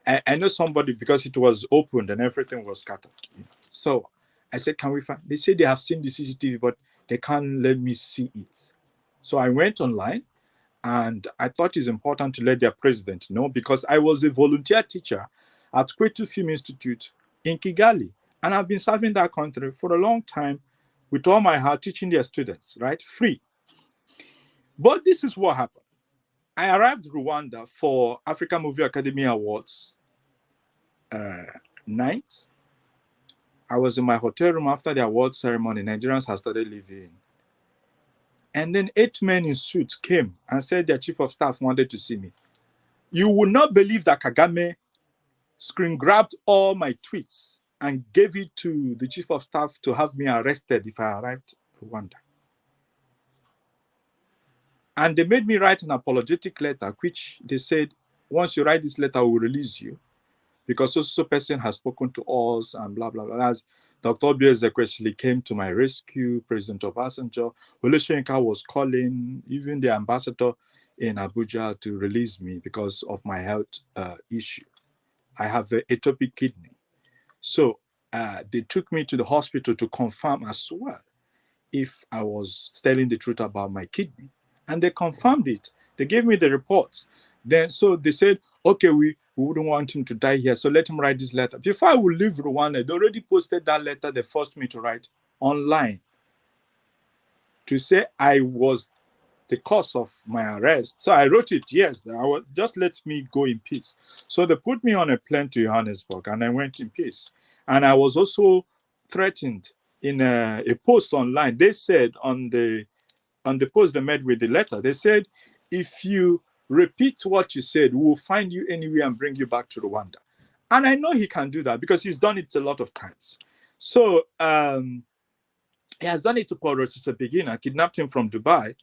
I know somebody, because it was opened and everything was scattered. So I said, can we find? They said they have seen the CCTV, but they can't let me see it. So I went online and I thought it's important to let their president know, because I was a volunteer teacher at Kwetu Film Institute in Kigali. And I've been serving that country for a long time with all my heart, teaching their students, right? Free. But this is what happened. I arrived in Rwanda for African Movie Academy Awards night. I was in my hotel room after the award ceremony. Nigerians had started leaving. And then 8 men in suits came and said their chief of staff wanted to see me. You would not believe that Kagame screen grabbed all my tweets and gave it to the chief of staff to have me arrested if I arrived in Rwanda. And they made me write an apologetic letter, which they said, once you write this letter, we'll release you, because so person has spoken to us and blah, blah, blah. As Dr. Obiezekwe came to my rescue, President Obasanjo, Onyeka was calling even the ambassador in Abuja to release me because of my health issue. I have an atopic kidney. So they took me to the hospital to confirm as well if I was telling the truth about my kidney. And they confirmed it. They gave me the reports. Then, so they said, okay, we wouldn't want him to die here, so let him write this letter. Before I would leave Rwanda, they already posted that letter they forced me to write online to say I was the cause of my arrest. So I wrote it, yes, just let me go in peace. So they put me on a plane to Johannesburg, and I went in peace. And I was also threatened in a post online. They said on the post they made with the letter, they said, if you repeat what you said, we will find you anywhere and bring you back to Rwanda. And I know he can do that because he's done it a lot of times. So he has done it to Paul Rosisabigina, kidnapped him from Dubai.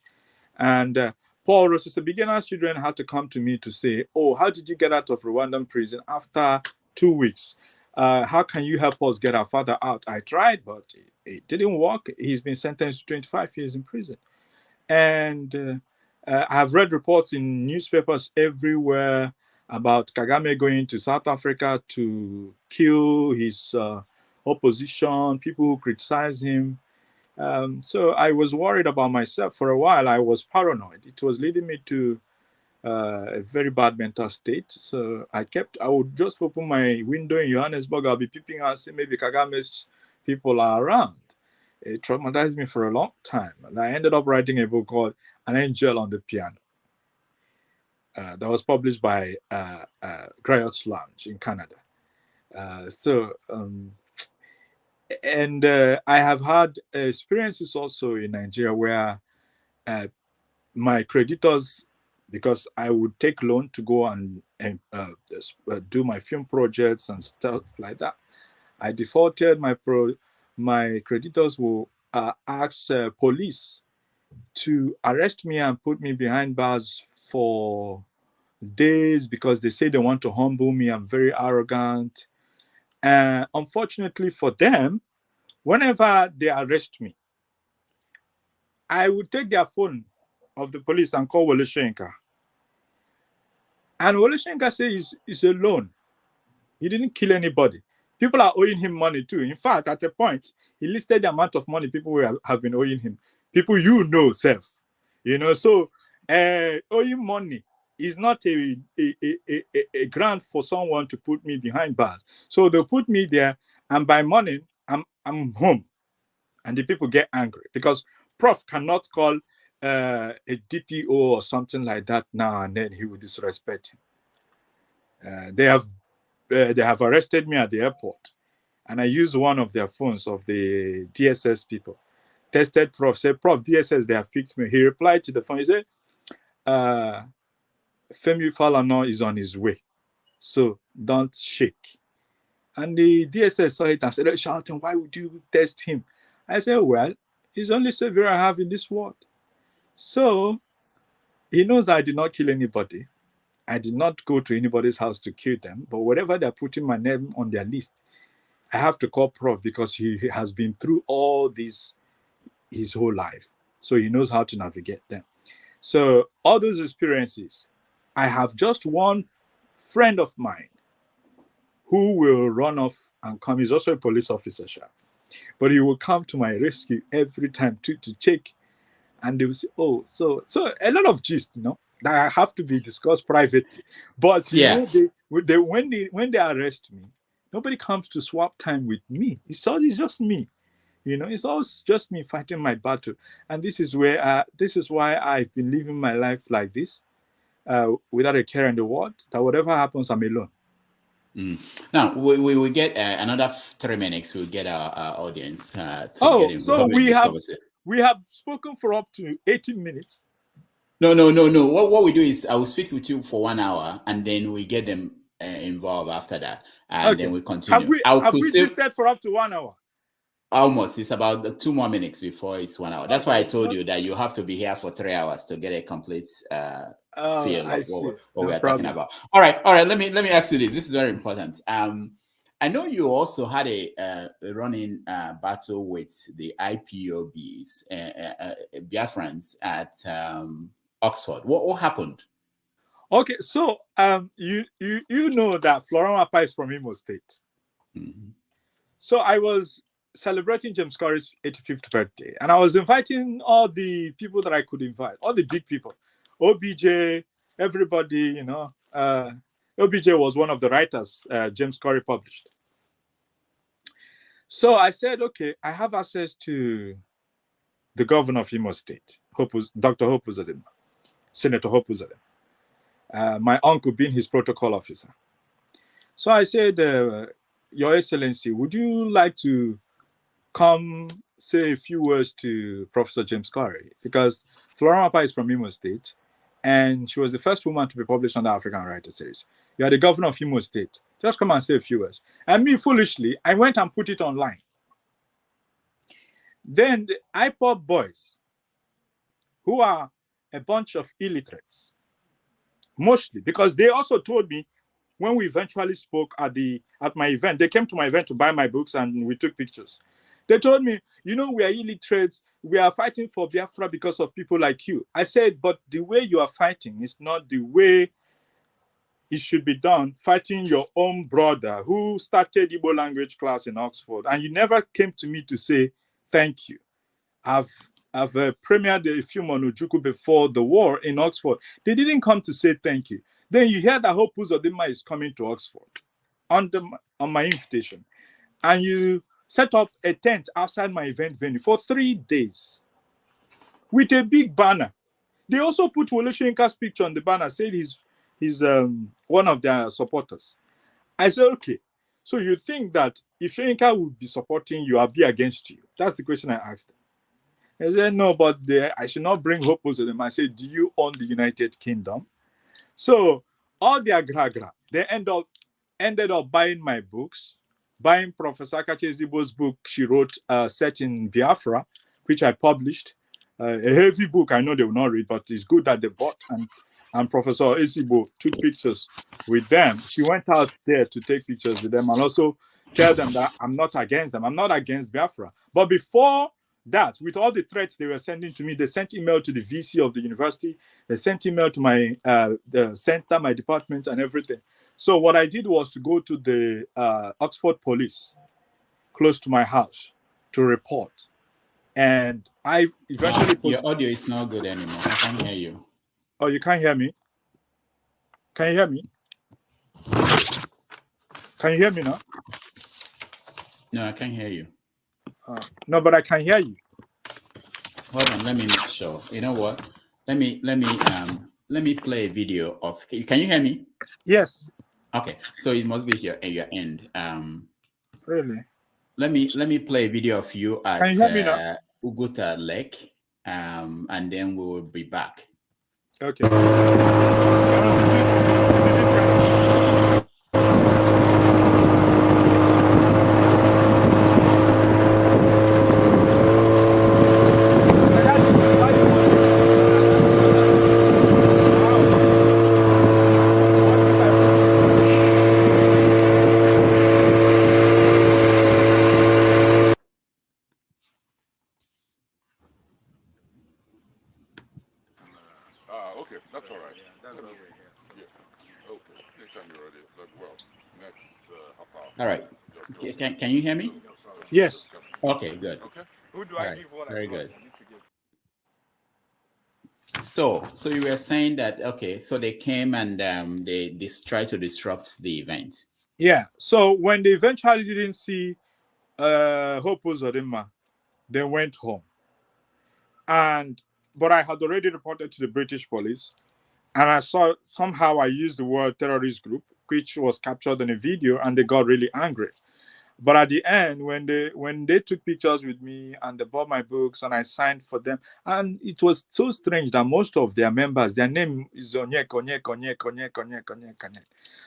And Paul Rosisabigina's children had to come to me to say, oh, how did you get out of Rwandan prison after 2 weeks? How can you help us get our father out? I tried, but it didn't work. He's been sentenced to 25 years in prison. And I've read reports in newspapers everywhere about Kagame going to South Africa to kill his opposition, people who criticize him. So I was worried about myself for a while. I was paranoid. It was leading me to a very bad mental state. So I would just open my window in Johannesburg. I'll be peeping out, see maybe Kagame's people are around. It traumatized me for a long time. And I ended up writing a book called An Angel on the Piano. That was published by Griot's Lounge in Canada. I have had experiences also in Nigeria where my creditors, because I would take loan to go and do my film projects and stuff like that, I defaulted. My creditors will ask police to arrest me and put me behind bars for days because they say they want to humble me. I'm very arrogant. Unfortunately for them, whenever they arrest me, I would take their phone of the police and call Wole Soyinka. And Wole Soyinka says it's a loan. He didn't kill anybody. People are owing him money too. In fact, at a point, he listed the amount of money people have been owing him. People self. So owing money is not a grant for someone to put me behind bars. So they'll put me there, and by morning, I'm home. And the people get angry because Prof cannot call a DPO or something like that now and then he will disrespect him. They have arrested me at the airport, and I used one of their phones of the DSS people. Tested Prof, said, Prof, DSS, they have picked me. He replied to the phone, he said, Femi Falana is on his way, so don't shake. And the DSS saw it and started shouting, why would you test him? I said, well, he's the only savior I have in this world. So he knows that I did not kill anybody. I did not go to anybody's house to kill them, but whatever they're putting my name on their list, I have to call Prof because he has been through all this his whole life. So he knows how to navigate them. So all those experiences, I have just one friend of mine who will run off and come. He's also a police officer, but he will come to my rescue every time to check. And they will say, oh, so a lot of gist, that have to be discussed privately. But when they arrest me, nobody comes to swap time with me. It's just me. You know, it's always just me fighting my battle, and this is why I've been living my life like this, without a care in the world. That whatever happens, I'm alone. Now we will get another 3 minutes. We'll get our audience to get involved So in this conversation. we have spoken for up to 18 minutes. No. What we do is I will speak with you for 1 hour, and then we get them involved after that, and then we continue. Have we listed for up to 1 hour? Almost. It's about 2 more minutes before it's 1 hour. That's why I told you that you have to be here for 3 hours to get a complete feel of what we're talking about. All right. Let me ask you this. This is very important. I know you also had a running battle with the IPOBs, Biafrans at Oxford. What happened? Okay, so you know that Florent Mapa is from Imo State. Mm-hmm. So I was celebrating James Curry's 85th birthday, and I was inviting all the people that I could invite, all the big people, OBJ, everybody. You know, OBJ was one of the writers James Curry published. So I said, okay, I have access to the governor of Imo State, Dr. Hope Uzodimma, Senator Hope Uzodimma, my uncle being his protocol officer. So I said, Your Excellency, would you like to come say a few words to Professor James Curry? Because Florent Mapa is from Imo State, and she was the first woman to be published on the African Writer Series. You are the governor of Imo State. Just come and say a few words. And me, foolishly, I went and put it online. Then the IPOB boys, who are a bunch of illiterates, mostly, because they also told me when we eventually spoke at my event, they came to my event to buy my books and we took pictures. They told me, you know, we are illiterates. We are fighting for Biafra because of people like you. I said, but the way you are fighting is not the way it should be done, fighting your own brother who started Igbo language class in Oxford. And you never came to me to say, thank you. I've premiered a film on Ojukwu before the war in Oxford. They didn't come to say thank you. Then you hear that Hope Uzodimma is coming to Oxford on my invitation. And you set up a tent outside my event venue for 3 days with a big banner. They also put Wole Soyinka's picture on the banner, said he's one of their supporters. I said, okay, so you think that if Soyinka would be supporting you, I'll be against you? That's the question I asked them. They said, no, but I should not bring Hope Uzodimma. I said, do you own the United Kingdom? So all their gra-gra, they ended up buying my books, buying Professor Akachi Ezigbo's book she wrote, set in Biafra, which I published. A heavy book, I know they will not read, but it's good that they bought. And Professor Ezigbo took pictures with them. She went out there to take pictures with them and also tell them that I'm not against them. I'm not against Biafra. But before that, with all the threats they were sending to me, they sent email to the VC of the university. They sent email to my the center, my department, and everything. So what I did was to go to the Oxford police close to my house to report. And I eventually... Your audio is not good anymore. I can't hear you. Oh, you can't hear me? Can you hear me? Can you hear me now? No, I can't hear you. No, but I can hear you. Hold on, let me make sure. You know what? Let me play a video of. Can you hear me? Yes. Okay, so it must be here at your end. Really? Let me play a video of you at Can you hear me now? Uguta Lake, and then we will be back. Okay. Okay, that's all right. Yeah. Okay. Anytime you're ready. Well, next half hour. All right. Can you hear me? Yes. Okay, good. Okay. Who do All I right, give what very I got? good. So you were saying that, okay, so they came and they tried to disrupt the event. Yeah. So when they eventually didn't see Hope Uzodimma, They went home. But I had already reported to the British police, and I saw somehow I used the word terrorist group, which was captured in a video, and they got really angry. But at the end, when they took pictures with me and they bought my books and I signed for them, and it was so strange that most of their members, their name is Onyeka.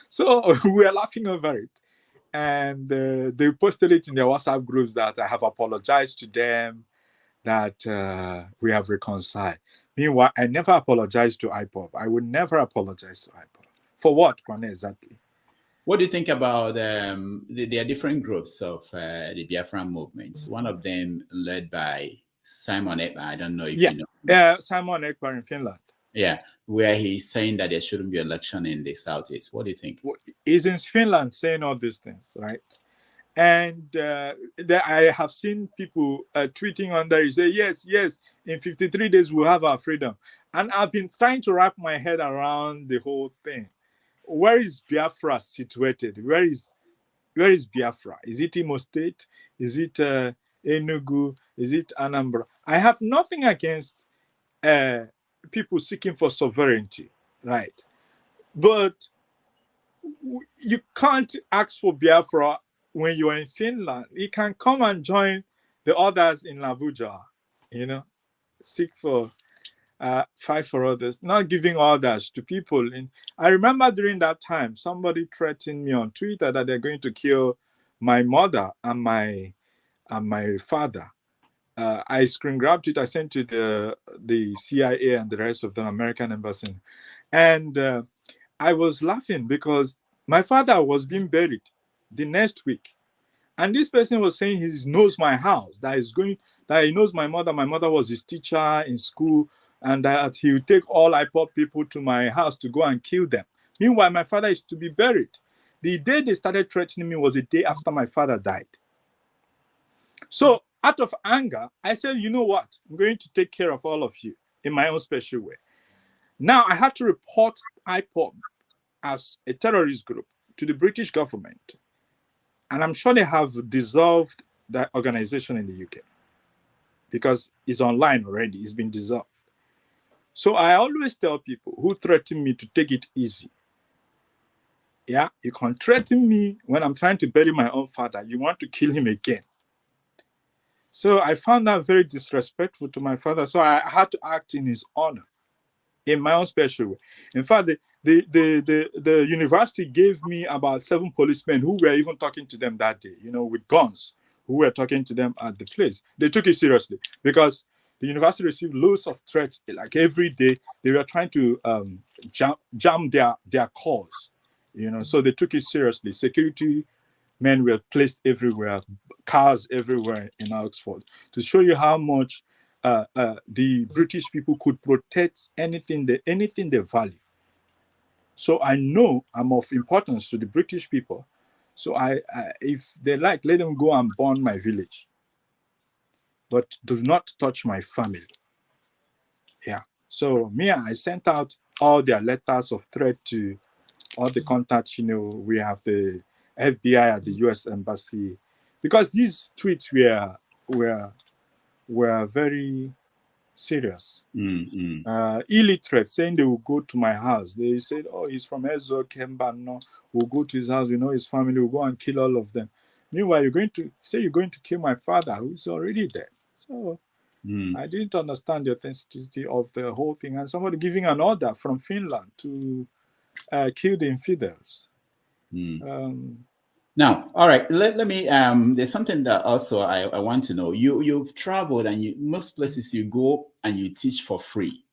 So we were laughing over it, and they posted it in their WhatsApp groups that I have apologized to them, that we have reconciled. Meanwhile, I never apologized to IPOB. I would never apologize to IPOB. For what, Kwane, exactly? What do you think about there are different groups of the Biafran movements? One of them led by Simon Ekpa. I don't know if you know. Simon Ekpa in Finland. Yeah, where he's saying that there shouldn't be election in the Southeast. What do you think? He's in Finland saying all these things, right? And I have seen people tweeting on there. You say, yes, in 53 days we'll have our freedom. And I've been trying to wrap my head around the whole thing. Where is Biafra situated? Where is Biafra? Is it Imo State? Is it Enugu? Is it Anambra? I have nothing against people seeking for sovereignty, right? But you can't ask for Biafra when you are in Finland. You can come and join the others in Abuja, seek for fight for others, not giving orders to people. I remember during that time, somebody threatened me on Twitter that they're going to kill my mother and my father. I screen grabbed it. I sent to the CIA and the rest of the American embassy, and I was laughing because my father was being buried the next week, and this person was saying he knows my house, that he knows my mother. My mother was his teacher in school, and that he would take all IPOP people to my house to go and kill them. Meanwhile, my father is to be buried. The day they started threatening me was the day after my father died. So out of anger, I said, you know what? I'm going to take care of all of you in my own special way. Now I had to report IPOP as a terrorist group to the British government. And I'm sure they have dissolved that organization in the UK because it's online already. It's been dissolved. So I always tell people who threaten me to take it easy. Yeah, you can threaten me when I'm trying to bury my own father. You want to kill him again. So I found that very disrespectful to my father. So I had to act in his honor, in my own special way. In fact, the university gave me about 7 policemen who were even talking to them that day, with guns, who were talking to them at the place. They took it seriously because the university received loads of threats. Like every day, they were trying to jam their cause, So they took it seriously. Security men were placed everywhere, cars everywhere in Oxford, to show you how much the British people could protect anything they value. So I know I'm of importance to the British people. So I if they like, let them go and burn my village, but do not touch my family. Yeah. So I sent out all their letters of threat to all the contacts. We have the FBI at the US embassy, because these tweets were very serious. Illiterate, saying they will go to my house. They said, oh, he's from Ezo Kembano. We'll go to his house. We know his family. We'll go and kill all of them. Meanwhile, you're going to kill my father, who's already dead. So I didn't understand the authenticity of the whole thing. And somebody giving an order from Finland to kill the infidels. Now, all right, let me, there's something that also I want to know. You've traveled, and most places you go and you teach for free,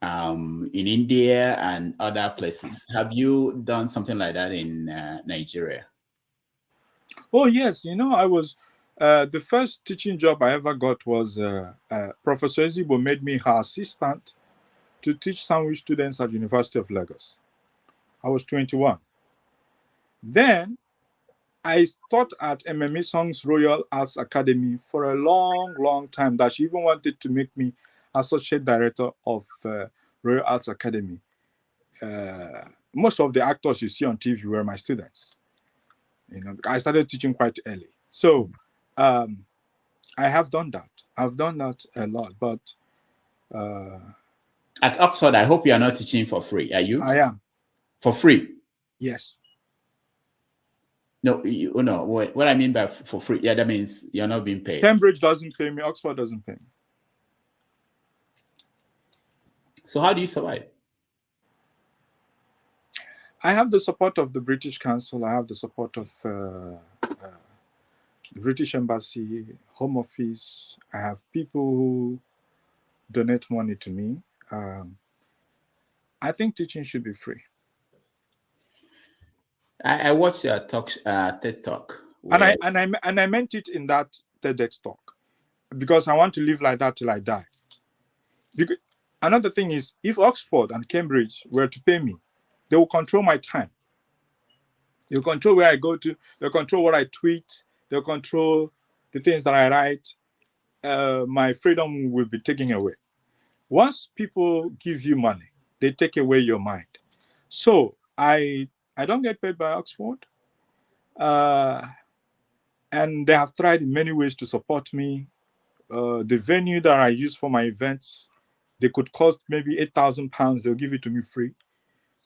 in India and other places. Have you done something like that in Nigeria? Oh, yes. I was, the first teaching job I ever got was Professor Ezigbo made me her assistant to teach sandwich students at the University of Lagos. I was 21. Then I taught at MMA Song's Royal Arts Academy for a long, long time, that she even wanted to make me associate director of Royal Arts Academy. Most of the actors you see on TV were my students. I started teaching quite early. So I have done that. I've done that a lot, but At Oxford, I hope you are not teaching for free. Are you? I am. For free? Yes. No, no. What I mean by for free, yeah, that means you're not being paid. Cambridge doesn't pay me. Oxford doesn't pay me. So how do you survive? I have the support of the British Council. I have the support of the British Embassy, Home Office. I have people who donate money to me. I think teaching should be free. I watched a TED Talk. And I meant it in that TEDx talk, because I want to live like that till I die. Because another thing is, if Oxford and Cambridge were to pay me, they will control my time. They'll control where I go to. They'll control what I tweet. They'll control the things that I write. My freedom will be taken away. Once people give you money, they take away your mind. So I don't get paid by Oxford. And they have tried in many ways to support me. The venue that I use for my events, they could cost maybe £8,000. They'll give it to me free.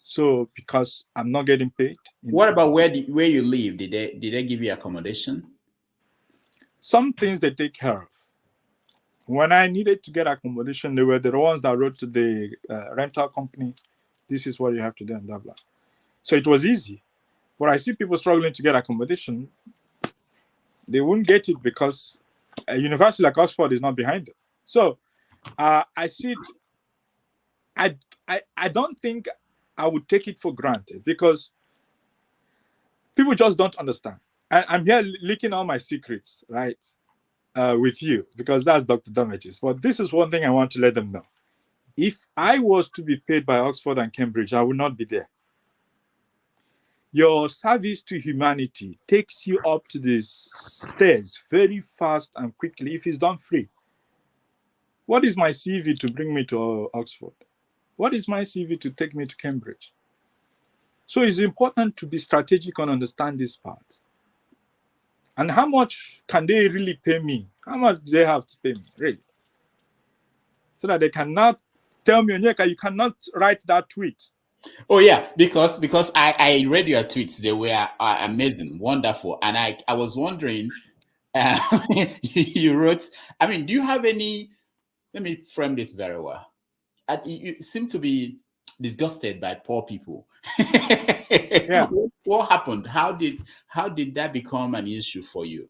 So because I'm not getting paid. What about where you live? Did they give you accommodation? Some things they take care of. When I needed to get accommodation, they were the ones that wrote to the rental company, this is what you have to do, and blah, blah. So it was easy. But I see people struggling to get accommodation. They won't get it because a university like Oxford is not behind it. So I see it. I don't think I would take it for granted, because people just don't understand. I'm here leaking all my secrets, right, with you, because that's Dr. Damages. But this is one thing I want to let them know. If I was to be paid by Oxford and Cambridge, I would not be there. Your service to humanity takes you up to these stairs very fast and quickly if it's done free. What is my CV to bring me to Oxford? What is my CV to take me to Cambridge? So it's important to be strategic and understand this part. And how much can they really pay me? How much do they have to pay me, really? So that they cannot tell me, Onyeka, you cannot write that tweet. Oh yeah, because I read your tweets. They were amazing, wonderful, and I was wondering, you wrote. I mean, do you have any? Let me frame this very well. You seem to be disgusted by poor people. Yeah. What happened? How did that become an issue for you?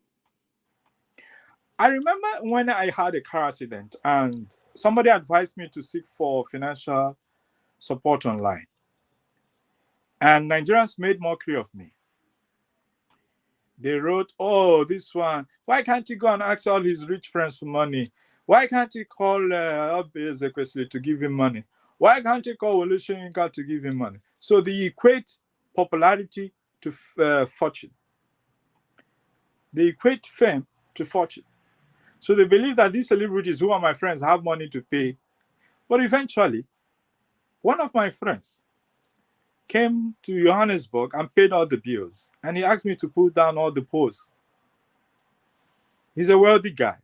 I remember when I had a car accident and somebody advised me to seek for financial support online. And Nigerians made mockery of me. They wrote, oh, this one, why can't he go and ask all his rich friends for money? Why can't he call Ezekwesili to give him money? Why can't he call Olusegun to give him money? So they equate popularity to fortune. They equate fame to fortune. So they believe that these celebrities who are my friends have money to pay. But eventually, one of my friends came to Johannesburg and paid all the bills. And he asked me to put down all the posts. He's a wealthy guy.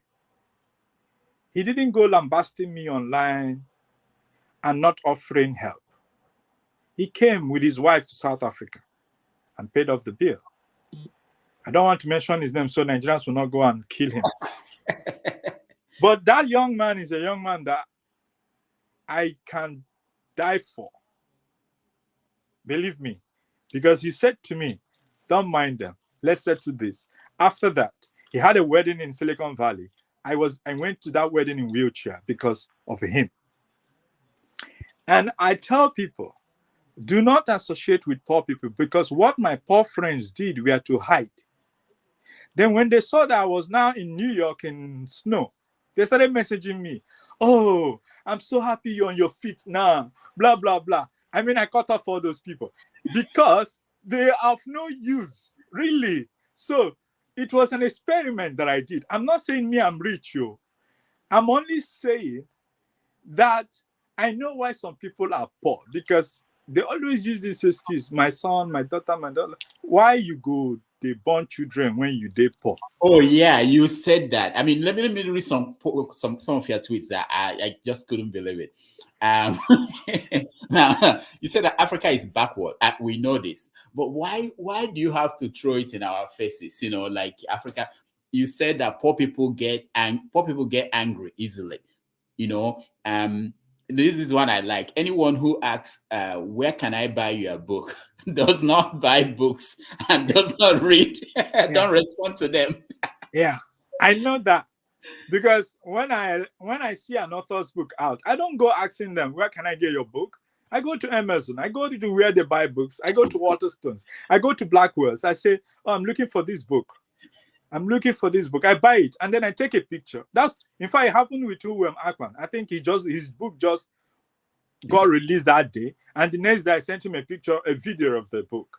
He didn't go lambasting me online and not offering help. He came with his wife to South Africa and paid off the bill. I don't want to mention his name so Nigerians will not go and kill him. But that young man is a young man that I can die for. Believe me. Because he said to me, don't mind them. Let's settle this. After that, he had a wedding in Silicon Valley. I went to that wedding in wheelchair because of him. And I tell people, do not associate with poor people, because what my poor friends did were to hide. Then when they saw that I was now in New York in snow, they started messaging me, oh, I'm so happy you're on your feet now, blah, blah, blah. I mean, I cut off all those people because they are of no use, really. So it was an experiment that I did. I'm not saying me, I'm rich, yo. I'm only saying that I know why some people are poor, because they always use this excuse, my son, my daughter, my daughter. Why you go they born children when you dey poor. Oh yeah, you said that. I mean, let me read some of your tweets that I just couldn't believe it. Now you said that Africa is backward. We know this, but why do you have to throw it in our faces? You know, like Africa. You said that poor people get angry easily. You know, this is one I like. Anyone who asks, "Where can I buy your book?" does not buy books and does not read. Don't respond to them. Yeah, I know that because when I see an author's book out, I don't go asking them, "Where can I get your book?" I go to Amazon. I go to where they buy books. I go to Waterstones. I go to Blackwells. I say, "Oh, I'm looking for this book. I'm looking for this book." I buy it and then I take a picture. That's in fact it happened with Uwem Akpan. I think his book just got released that day, and the next day I sent him a video of the book.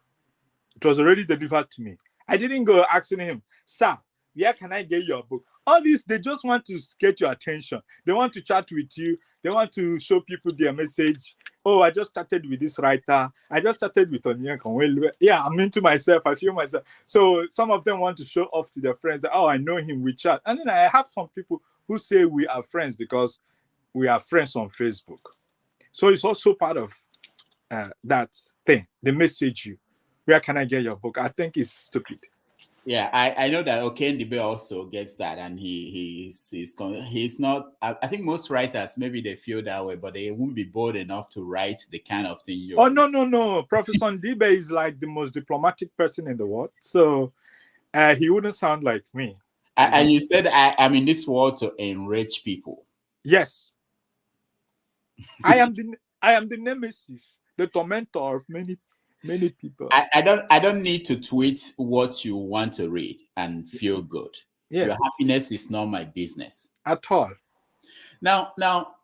It was already delivered to me. I didn't go asking him, "Sir, where can I get your book?" All this, they just want to get your attention. They want to chat with you. They want to show people their message. "Oh, I just started with this writer. I just started with Onyeka Nwelue. Yeah, I'm into myself. I feel myself." So some of them want to show off to their friends that, "Oh, I know him, we chat." And then I have some people who say we are friends because we are friends on Facebook. So it's also part of that thing. They message you, "Where can I get your book?" I think it's stupid. Yeah, I know that Okendibe also gets that, and he's not. I think most writers maybe they feel that way, but they won't be bold enough to write the kind of thing you. Oh no! Professor Ndibe is like the most diplomatic person in the world, so he wouldn't sound like me. And you said I'm in this world to enrich people. Yes, I am the nemesis, the tormentor of many people. I don't need to tweet what you want to read and feel good. Yes. Your happiness is not my business At all. Now,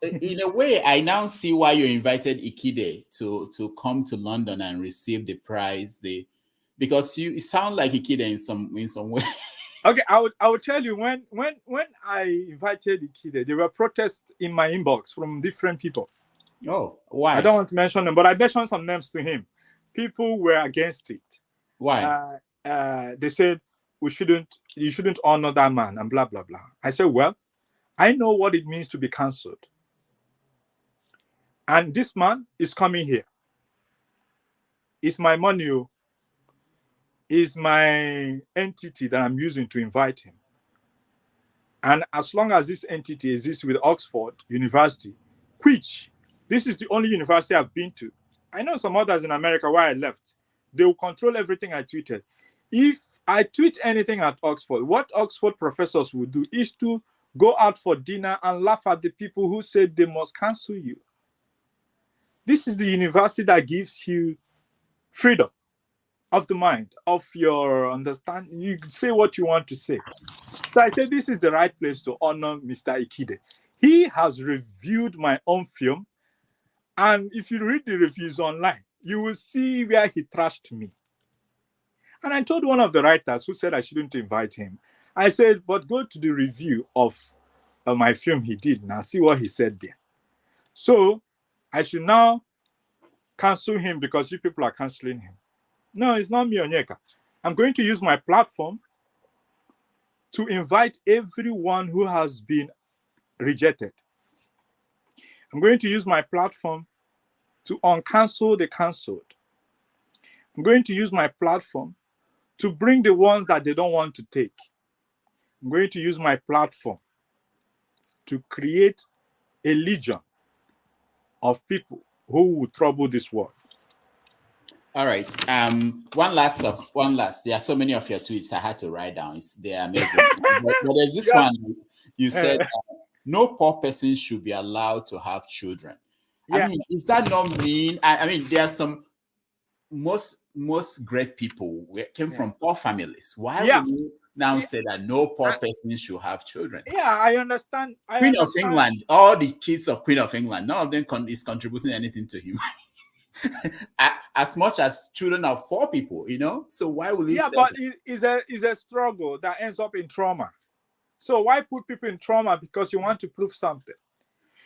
in a way, I now see why you invited Ikide to come to London and receive the prize. Because you sound like Ikide in some way. Okay, I would tell you when I invited Ikide, there were protests in my inbox from different people. Oh, why? I don't want to mention them, but I mentioned some names to him. People were against it. Why? They said you shouldn't honor that man and blah blah blah. I said, well, I know what it means to be cancelled. And this man is coming here. It's my money, is my entity that I'm using to invite him. And as long as this entity exists with Oxford University, which this is the only university I've been to. I know some others in America where I left. They will control everything I tweeted. If I tweet anything at Oxford, what Oxford professors will do is to go out for dinner and laugh at the people who said they must cancel you. This is the university that gives you freedom of the mind, of your understanding. You say what you want to say. So I said, this is the right place to honor Mr. Ikide. He has reviewed my own film. And if you read the reviews online, you will see where he trashed me. And I told one of the writers who said I shouldn't invite him, I said, but go to the review of my film he did now, see what he said there. So I should now cancel him because you people are canceling him. No, it's not me, Onyeka. I'm going to use my platform to invite everyone who has been rejected. I'm going to use my platform to uncancel the cancelled. I'm going to use my platform to bring the ones that they don't want to take. I'm going to use my platform to create a legion of people who will trouble this world. All right. One last. There are so many of your tweets I had to write down. They're amazing. but there's this one. You said no poor person should be allowed to have children. Yeah. I mean, is that not mean? I mean, there are some most great people came from poor families. Why would you now say that no poor person should have children? Yeah, I understand. Queen of England, all the kids of Queen of England, none of them is contributing anything to him. As much as children of poor people, you know. So why would you? Yeah, but it's a struggle that ends up in trauma. So why put people in trauma because you want to prove something?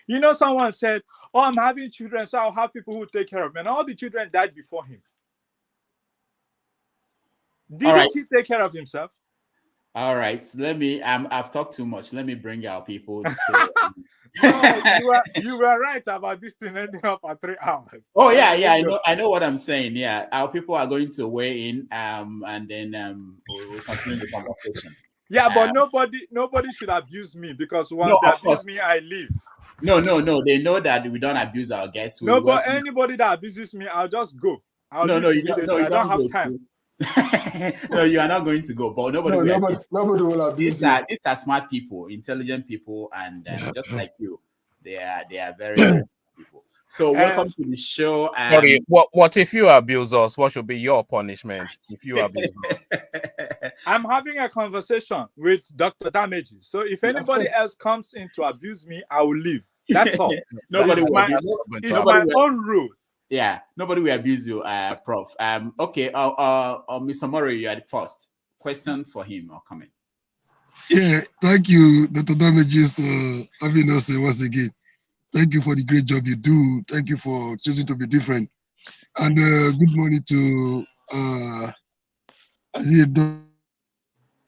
You know, someone said, "Oh, I'm having children, so I'll have people who take care of me." And all the children died before him. Didn't he take care of himself? All right. So let me. I've talked too much. Let me bring our people. To, No, you were right about this thing ending up at 3 hours. Oh yeah. I know what I'm saying. Yeah, our people are going to weigh in. And then we'll continue the conversation. Yeah, but nobody should abuse me, because once they abuse me, I leave. No. They know that we don't abuse our guests. No, but anybody that abuses me, I'll just go. I don't have time. No, you are not going to go. But nobody will abuse you. These are smart people, intelligent people, and just like you, they are very, very smart people. So welcome to the show. Sorry, what if you abuse us? What should be your punishment if you abuse us? I'm having a conversation with Dr. Damages. So if anybody else comes in to abuse me, I will leave. That's all. It's my own rule. Yeah, nobody will abuse you, Prof. Okay, Mr. Murray, you are the first. Question for him or comment? Yeah, thank you, Dr. Damages, having us once again. Thank you for the great job you do. Thank you for choosing to be different. And good morning to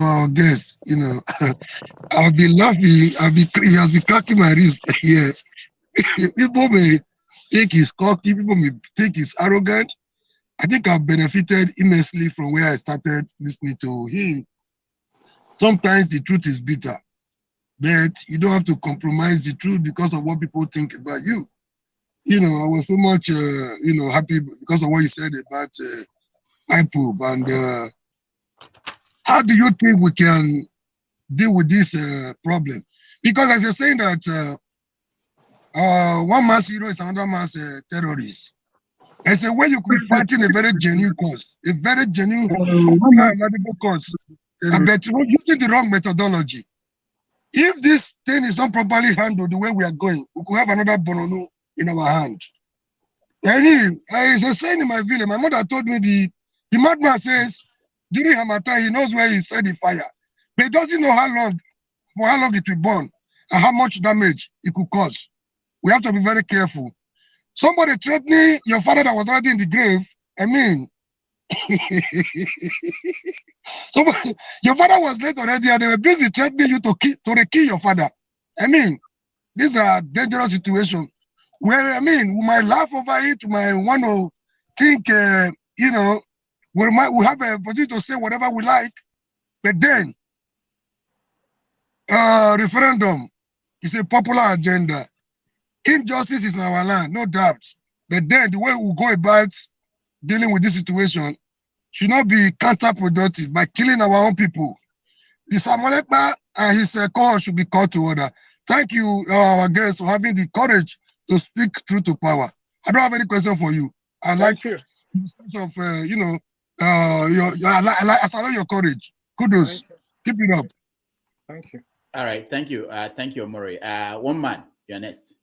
our guests. You know, I've been laughing. He has been cracking my ribs here. People may think he's cocky. People may think he's arrogant. I think I've benefited immensely from where I started listening to him. Sometimes the truth is bitter, but you don't have to compromise the truth because of what people think about you. You know, I was so much, happy because of what you said about IPOB. And how do you think we can deal with this problem? Because as you're saying that one man's hero is another man's terrorist. It's a way you could be fighting a very genuine cause, a very genuine cause, but using the wrong methodology. If this thing is not properly handled the way we are going, we could have another Bonono in our hand. And it's a saying in my village. My mother told me the madman says during Hamatan he knows where he set the fire, but he doesn't know how long it will burn and how much damage it could cause. We have to be very careful. Somebody threatening your father that was already in the grave. I mean, your father was late already and they were busy threatening you to kill your father. I mean, these are dangerous situations where, I mean, we might laugh over it, we might want to think, we have a opportunity to say whatever we like, but then referendum is a popular agenda. Injustice is in our land, no doubt. But then the way we go about dealing with this situation should not be counterproductive by killing our own people. The Samolekba and his call should be called to order. Thank you, our guests, for having the courage to speak truth to power. I don't have any question for you. I like the sense of, I salute your courage. Kudos. Keep it up. Thank you. All right. Thank you. Thank you, Omori. One man, you're next.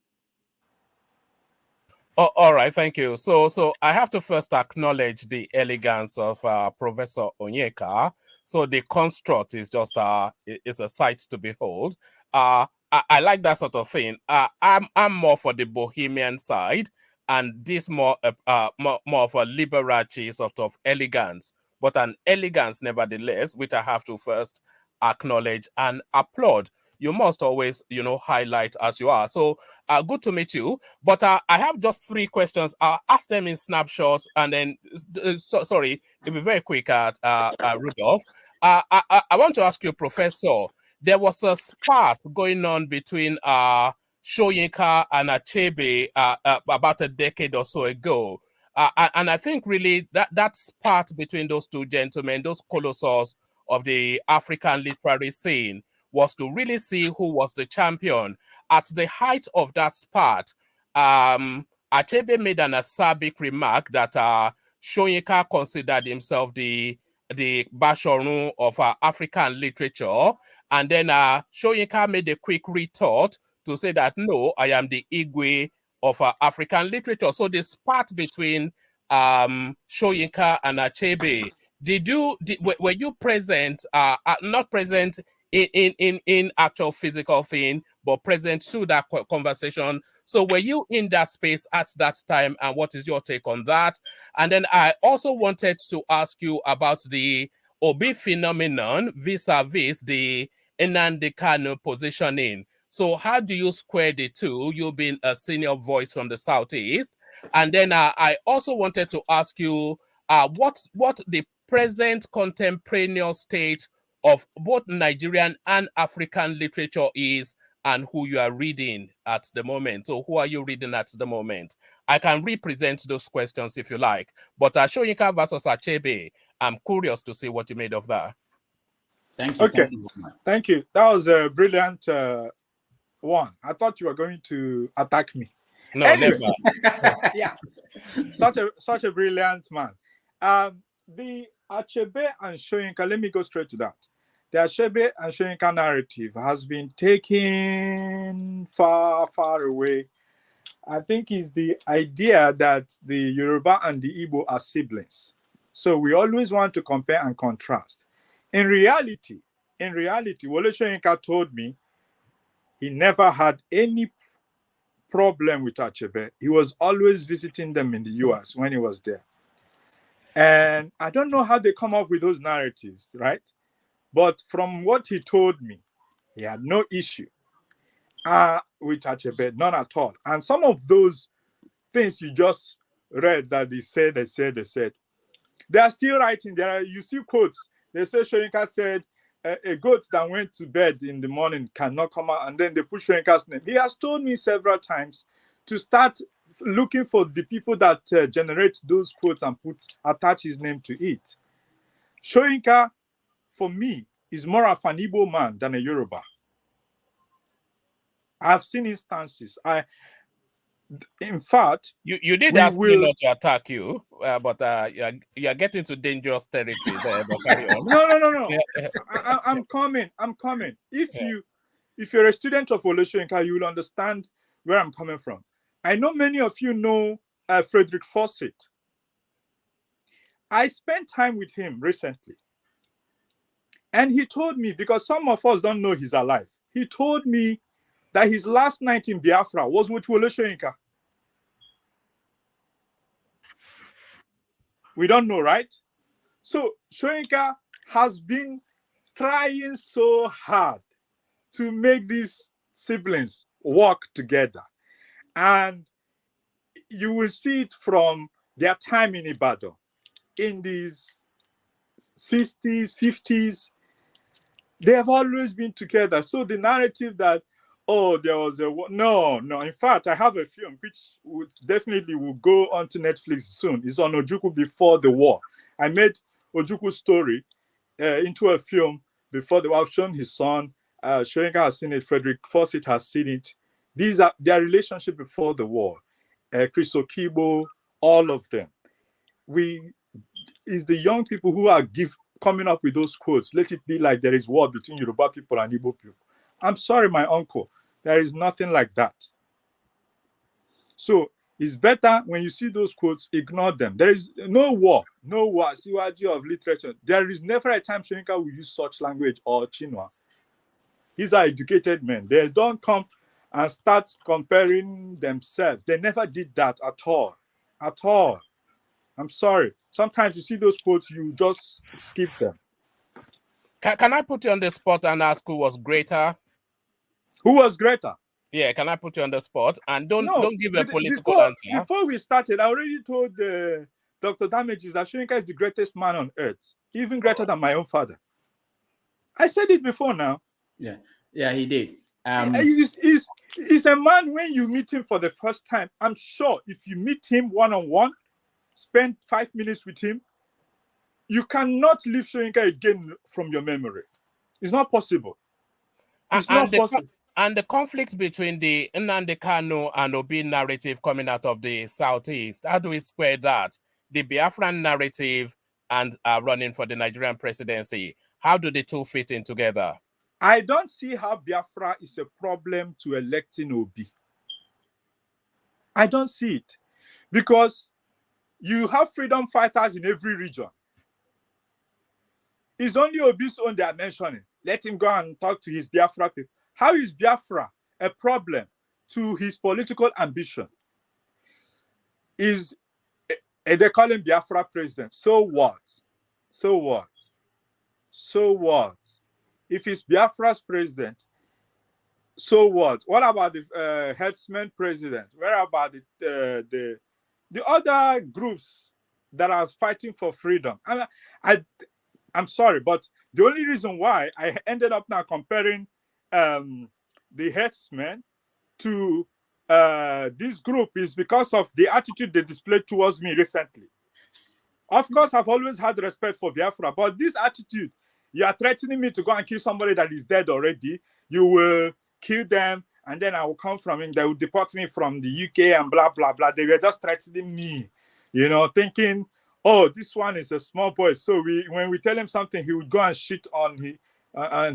Oh, all right, thank you. So I have to first acknowledge the elegance of Professor Onyeka. So the construct is just is a sight to behold. I like that sort of thing. I'm more for the bohemian side, and this more of a Liberace sort of elegance, but an elegance nevertheless, which I have to first acknowledge and applaud. You must always, highlight as you are. So good to meet you. But I have just 3 questions. I'll ask them in snapshots, and then, sorry, it'll be very quick at Rudolph. I want to ask you, Professor, there was a spark going on between Soyinka and Achebe about a decade or so ago. And I think really that spark between those two gentlemen, those colossus of the African literary scene, was to really see who was the champion. At the height of that spat, Achebe made an acerbic remark that Soyinka considered himself the Bashorun of African literature, and then Soyinka made a quick retort to say that, no, I am the Igwe of African literature. So the spat between Soyinka and Achebe, were you present, not present in actual physical thing, but present to that conversation? So were you in that space at that time, and what is your take on that? And then I also wanted to ask you about the Obi phenomenon vis-a-vis the Nnamdi Kanu positioning. So how do you square the two? You've been a senior voice from the Southeast. And then I also wanted to ask you what the present contemporaneous state of both Nigerian and African literature is, and who you are reading at the moment. So who are you reading at the moment? I can represent those questions if you like. But Soyinka versus Achebe, I'm curious to see what you made of that. Thank you. Okay. Thank you very much. Thank you. That was a brilliant one. I thought you were going to attack me. No, Anyway, never. yeah, such a brilliant man. The Achebe and Soyinka, let me go straight to that. The Achebe and Soyinka narrative has been taken far, far away. I think is the idea that the Yoruba and the Igbo are siblings. So we always want to compare and contrast. In reality, Wole Soyinka told me he never had any problem with Achebe. He was always visiting them in the US when he was there. And I don't know how they come up with those narratives, right? But from what he told me, he had no issue with Achebe, none at all. And some of those things you just read that they said, they are still writing. You see quotes. They say Soyinka said, a goat that went to bed in the morning cannot come out, and then they put Soyinka's name. He has told me several times to start looking for the people that generate those quotes and attach his name to it. Soyinka, for me, is more of an Igbo man than a Yoruba. I've seen instances. In fact, you did ask me not to attack you, but you are getting to dangerous territory there. But carry on. No. I'm coming. If you're a student of Wole Soyinka, you will understand where I'm coming from. I know many of you know Frederick Fawcett. I spent time with him recently, and he told me, because some of us don't know he's alive, he told me that his last night in Biafra was with Wole Soyinka. We don't know, right? So Soyinka has been trying so hard to make these siblings work together. And you will see it from their time in Ibadan in these 60s, 50s. They have always been together. So the narrative that, oh, there was no. In fact, I have a film which definitely will go onto Netflix soon. It's on Ojukwu before the war. I made Ojukwu story into a film before the war. I've shown his son. Soyinka has seen it. Frederick Fawcett has seen it. These are their relationship before the war. Chris Okibo, all of them. It's the young people who are coming up with those quotes. Let it be like there is war between Yoruba people and Igbo people. I'm sorry, my uncle. There is nothing like that. So it's better when you see those quotes, ignore them. There is no war. Siwaji of literature. There is never a time Soyinka will use such language or Chinua. These are educated men. They don't come and start comparing themselves. They never did that at all. At all. I'm sorry. Sometimes you see those quotes, you just skip them. Can I put you on the spot and ask who was greater? Who was greater? Yeah, can I put you on the spot? And don't give a political answer. Before we started, I already told Dr. Damages that Soyinka is the greatest man on earth, even greater than my own father. I said it before now. Yeah, he did. He's a man, when you meet him for the first time, I'm sure if you meet him one-on-one, spend 5 minutes with him, you cannot leave Soyinka again from your memory. It's not possible. It's not possible. And the conflict between the Nnamdi Kanu and Obi narrative coming out of the Southeast, how do we square that? The Biafran narrative and running for the Nigerian presidency, how do the two fit in together? I don't see how Biafra is a problem to electing Obi. I don't see it. Because you have freedom fighters in every region. It's only Obi's own they are mentioning. Let him go and talk to his Biafra people. How is Biafra a problem to his political ambition? They call him Biafra president. So what? So what? So what? If he's Biafra's president, so what? What about the headsman president? Where about the other groups that are fighting for freedom? I'm sorry, but the only reason why I ended up now comparing the headsmen to this group is because of the attitude they displayed towards me recently. Of course, I've always had respect for Biafra, but this attitude, you are threatening me to go and kill somebody that is dead already. You will kill them, and then I will come from him. They will deport me from the UK and blah, blah, blah. They were just threatening me, you know, thinking, oh, this one is a small boy. So when we tell him something, he would go and shit on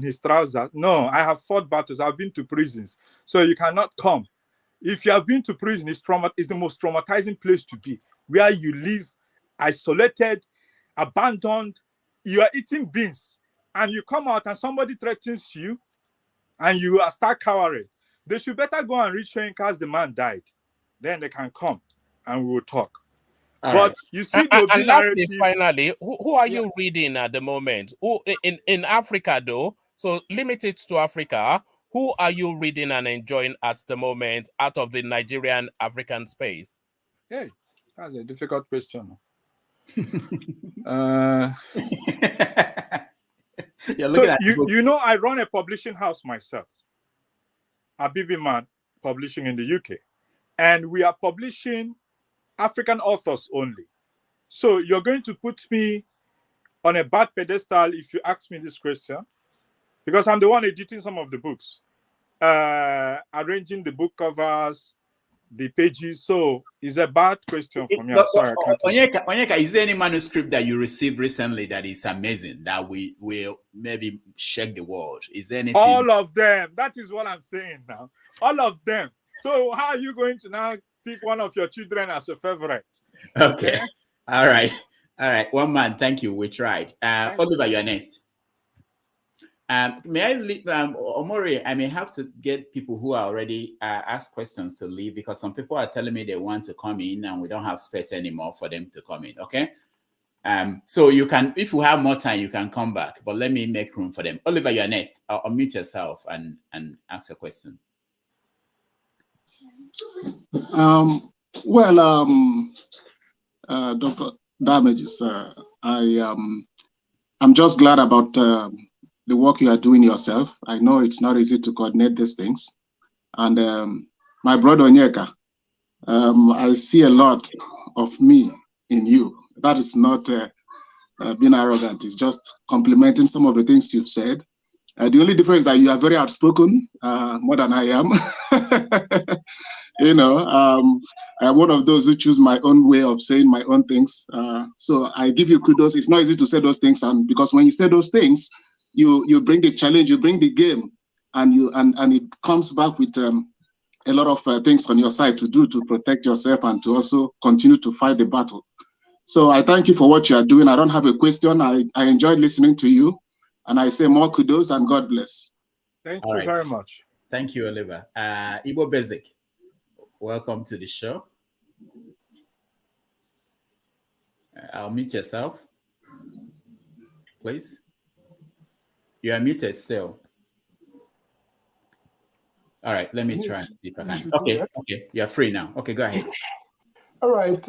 his trousers. No, I have fought battles. I've been to prisons. So you cannot come. If you have been to prison, it's the most traumatizing place to be, where you live isolated, abandoned. You are eating beans, and you come out and somebody threatens you, and you start cowering. They should better go and reach him because the man died. Then they can come and we will talk. All but right. you see the And lastly, narrative. finally, who are you reading at the moment? Who in Africa though? So limit it to Africa. Who are you reading and enjoying at the moment out of the Nigerian African space? Hey, that's a difficult question. So you know, I run a publishing house myself, Abibi Man Publishing in the UK, and we are publishing African authors only. So you're going to put me on a bad pedestal if you ask me this question, because I'm the one editing some of the books, arranging the book covers, the pages. So it's a bad question for me. I'm sorry, I can't answer. Onyeka, is there any manuscript that you received recently that is amazing that we will maybe shake the world? Is there anything? All of them. That is what I'm saying now. All of them. So how are you going to now pick one of your children as a favorite? Okay. All right. All right. One man. Thank you. We tried. Oliver, you're next. May I leave, Omori, I may have to get people who are already asked questions to leave, because some people are telling me they want to come in and we don't have space anymore for them to come in. Okay. So you can, if you have more time, you can come back, but let me make room for them. Oliver, you're next. Unmute yourself and ask a question. Dr. Damages, I'm just glad about the work you are doing yourself. I know it's not easy to coordinate these things. And my brother Onyeka, I see a lot of me in you. That is not being arrogant. It's just complimenting some of the things you've said. The only difference is that you are very outspoken, more than I am. You know, I'm one of those who choose my own way of saying my own things. So I give you kudos. It's not easy to say those things, and because when you say those things, you bring the challenge, you bring the game, and it comes back with a lot of things on your side to do to protect yourself and to also continue to fight the battle. So I thank you for what you are doing. I don't have a question. I enjoyed listening to you, and I say more kudos and God bless. Thank you very much. Thank you, Oliver. Igbo Basic, welcome to the show. I'll mute yourself, please. You are muted still. All right, let me try and see if I can. Okay, okay, you're free now. Okay, go ahead. All right,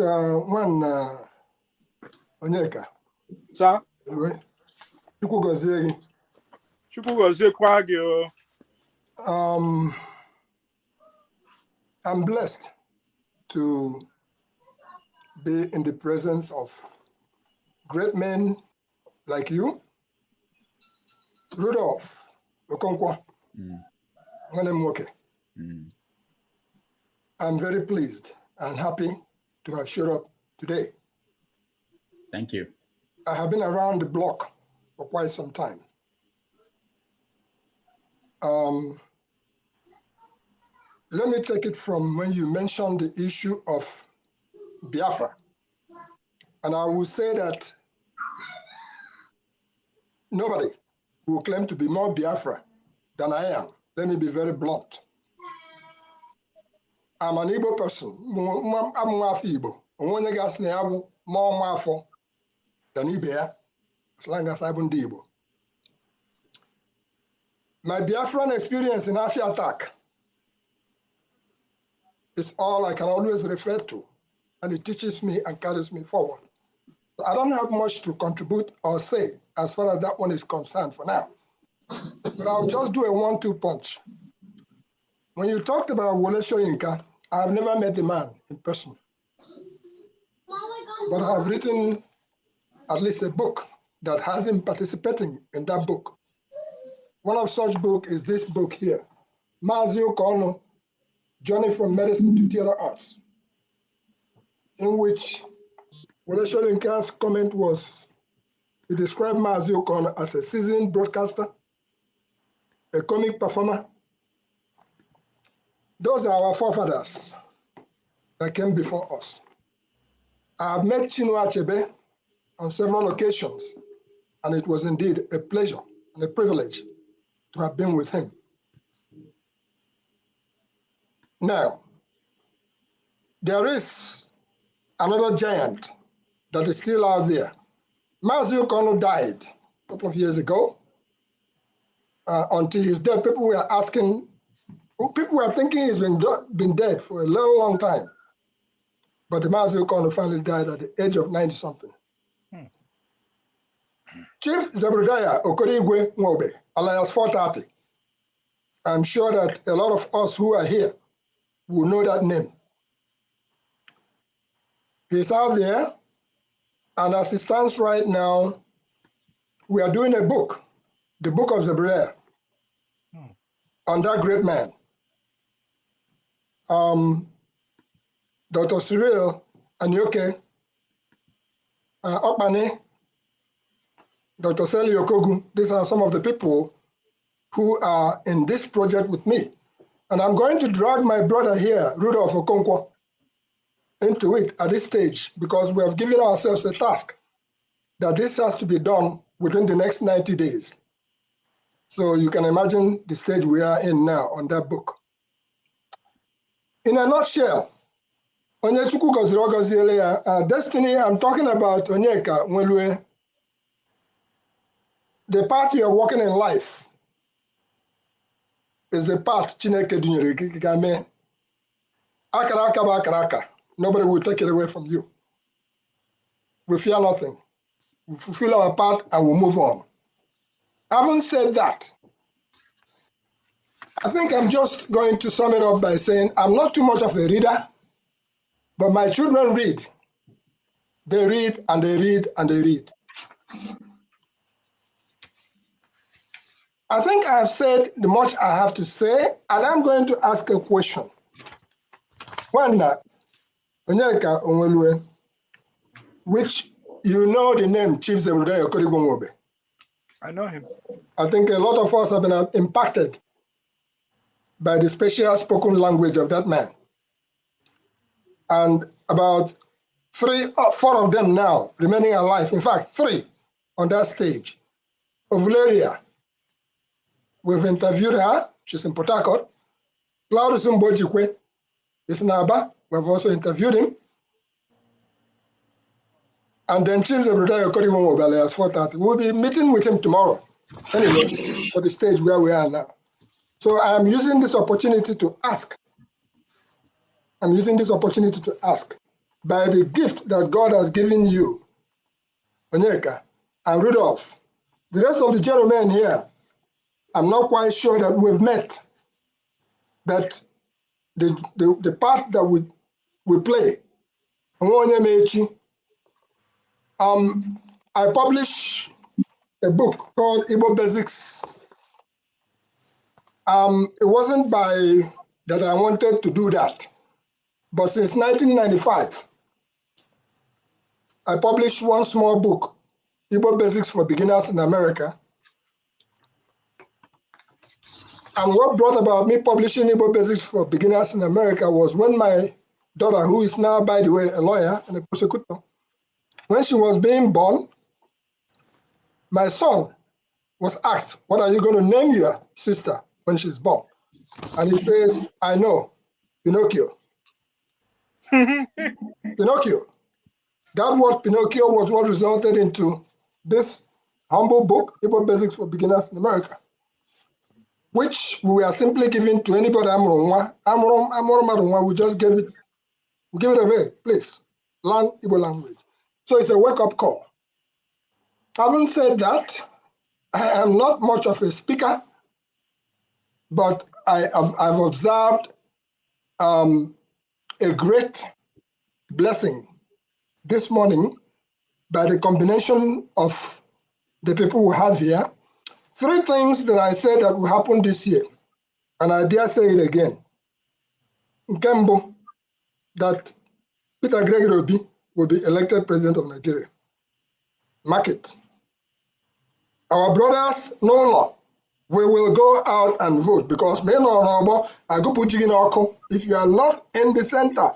Onyeka. Sir? I'm blessed to be in the presence of great men like you, Rudolph Okonkwo. I'm very pleased and happy to have showed up today. Thank you. I have been around the block for quite some time. Let me take it from when you mentioned the issue of Biafra. And I will say that nobody will claim to be more Biafra than I am. Let me be very blunt. I'm an Igbo person. I'm Igbo. Onye gas na yabu more mafo than Ibe, as long as I'm Igbo. My Biafran experience in Afia attack is all I can always refer to, and it teaches me and carries me forward. So I don't have much to contribute or say as far as that one is concerned for now. But I'll just do a 1-2 punch. When you talked about Wole Soyinka, I've never met the man in person. But I've written at least a book that has him participating in that book. One of such books is this book here, Mazi Okono, Journey from Medicine to Theater Arts, in which Wole Soyinka's comment was, he described Mazi Okono as a seasoned broadcaster, a comic performer. Those are our forefathers that came before us. I have met Chinua Achebe on several occasions, and it was indeed a pleasure and a privilege to have been with him. Now, there is another giant that is still out there. Mazi Okono died a couple of years ago. Until his death, people were asking, people were thinking he's been dead for a long, long time. But the Mazi Okono finally died at the age of 90-something. Chief Zebediah Okorigwe Nwobe, Alliance 430. I'm sure that a lot of us who are here will know that name. He's out there, and as it stands right now, we are doing a book, the Book of Zebediah, on that great man. Dr. Cyril Anyoke, Okpane, Dr. Seli Okogu, these are some of the people who are in this project with me. And I'm going to drag my brother here, Rudolph Okonkwo, into it at this stage because we have given ourselves a task that this has to be done within the next 90 days. So you can imagine the stage we are in now on that book. In a nutshell, Onyechukwu goziri ogoziele ya, destiny, I'm talking about Onyeka Nwelue. The path you are walking in life is the path Chineke dunyere gị ga-eme. Akara aka bụ akara aka. Nobody will take it away from you. We fear nothing. We fulfill our part and we move on. Having said that, I think I'm just going to sum it up by saying I'm not too much of a reader, but my children read. They read and they read and they read. I think I've said the much I have to say, and I'm going to ask a question. One, Onyeka Nwelue, which you know the name Chief Zebediah Okorigwe Nwobe. I know him. I think a lot of us have been impacted by the special spoken language of that man. And about 3 or 4 of them now remaining alive, in fact, 3 on that stage. Ovularia, we've interviewed her, she's in Port Harcourt. Claudius Mbojikwe is in Aba, we've also interviewed him. And then Chief Zebediah Okorigwe Nwobe, Alliance 430. We'll be meeting with him tomorrow, anyway, for the stage where we are now. So I'm using this opportunity to ask. I'm using this opportunity to ask, by the gift that God has given you, Onyeka and Rudolph, the rest of the gentlemen here, I'm not quite sure that we've met, but the part that we play, I published a book called Igbo Basics. It wasn't by that I wanted to do that, but since 1995, I published one small book, Igbo Basics for Beginners in America. And what brought about me publishing Igbo Basics for Beginners in America was when my daughter, who is now, by the way, a lawyer and a prosecutor, when she was being born, my son was asked, what are you going to name your sister when she's born? And he says, I know, Pinocchio. Pinocchio. That word Pinocchio was what resulted into this humble book, Igbo Basics for Beginners in America. which we are simply giving to anybody. We just give it away. Please learn Igbo language. So it's a wake-up call. Having said that, I am not much of a speaker, but I've observed a great blessing this morning by the combination of the people we have here. 3 things that I said that will happen this year, and I dare say it again. Nkembo, that Peter Gregory Obi will be elected president of Nigeria. Mark it. Our brothers, no law. We will go out and vote because if you are not in the center,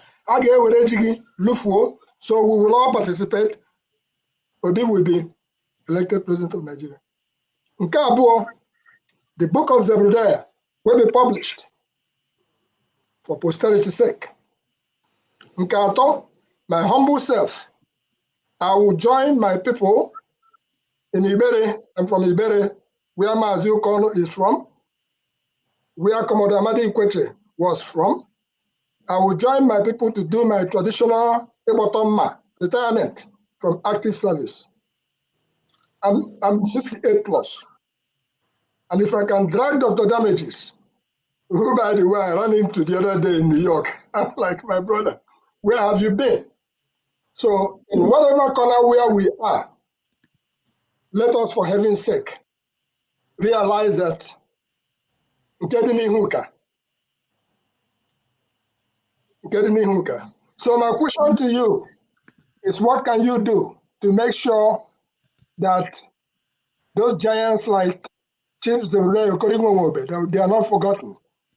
so we will all participate. Obi will be elected president of Nigeria. The book of Zerudiah will be published for posterity's sake. My humble self, I will join my people in Ibere. I'm from Ibere, where Mazi Okono is from, where Commodore Amadi Ikweche was from. I will join my people to do my traditional Ebotomma retirement from active service. I'm 68 plus. And if I can drag Dr. Damages, who, by the way, I ran into the other day in New York, I'm like, my brother, where have you been? So in whatever corner where we are, let us, for heaven's sake, realize that So my question to you is, what can you do to make sure that those giants like Chief Zerudiah Okorinwomobe, they are not forgotten?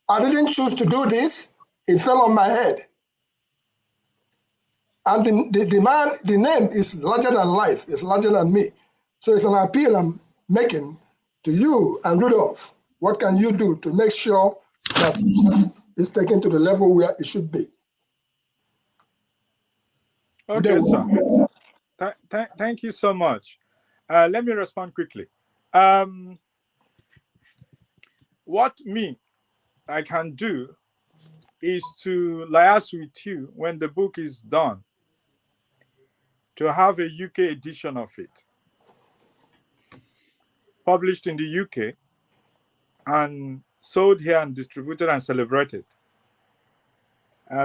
I didn't choose to do this. It fell on my head. And the name is larger than life. It's larger than me. So it's an appeal I'm making to you and Rudolph. What can you do to make sure that it's taken to the level where it should be? Okay, sir. Thank you so much. Let me respond quickly. What I can do is to liaise with you when the book is done, to have a UK edition of it, published in the UK and sold here and distributed and celebrated.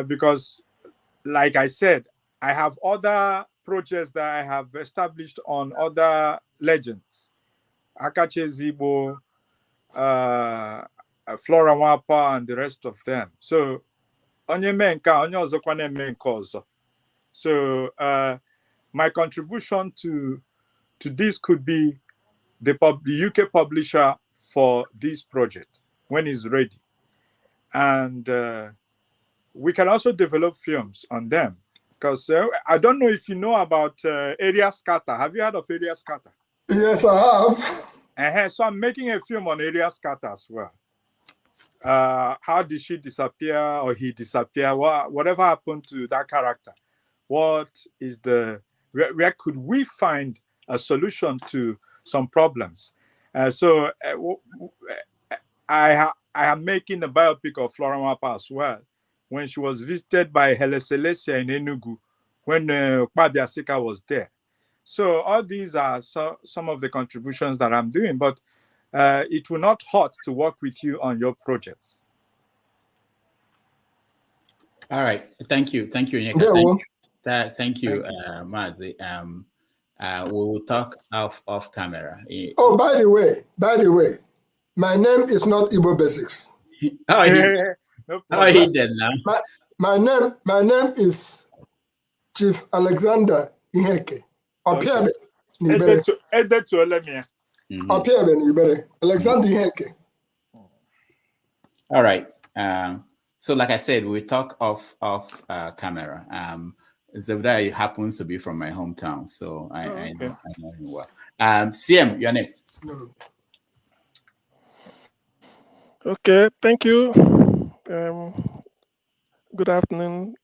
Because, like I said, I have other projects that I have established on other legends. Akache Zibo, Flora Wapa, and the rest of them. So, so my contribution to this could be the UK publisher for this project when it's ready. And we can also develop films on them. Because I don't know if you know about Area Scatter. Have you heard of Area Scatter? Yes, I have. So I'm making a film on Area Scatter as well. How did she disappear or he disappear? Whatever happened to that character? What is where could we find a solution to some problems? So I am making a biopic of Flora Mapa as well, when she was visited by Hele Celestia in Enugu, when Kwabia Sika was there. So all these are some of the contributions that I'm doing, but it will not hurt to work with you on your projects. All right. Thank you. Thank you, Onyeka. Thank you, Mazi. We will talk off camera. Oh, by the way, my name is not Igbo Basics. Oh, he did now. My name is Chief Alexander Iheke. Alexander Iheke. All right. So like I said, we talk off camera. Zerudiah happens to be from my hometown, so I know him well. CM, you're next. Okay, thank you. Good afternoon,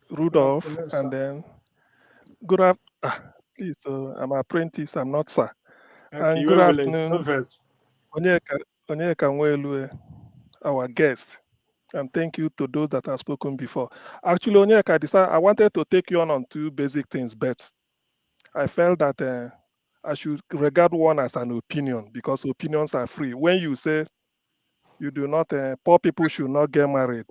Rudolph, and then good afternoon. Please, I'm an apprentice. I'm not sir. Okay, and good afternoon, Onyeka. Onyeka Nwelue, our guest. And thank you to those that have spoken before. Actually, Onyeka, I wanted to take you on 2 basic things, but I felt that I should regard one as an opinion because opinions are free. When you say you do not, poor people should not get married,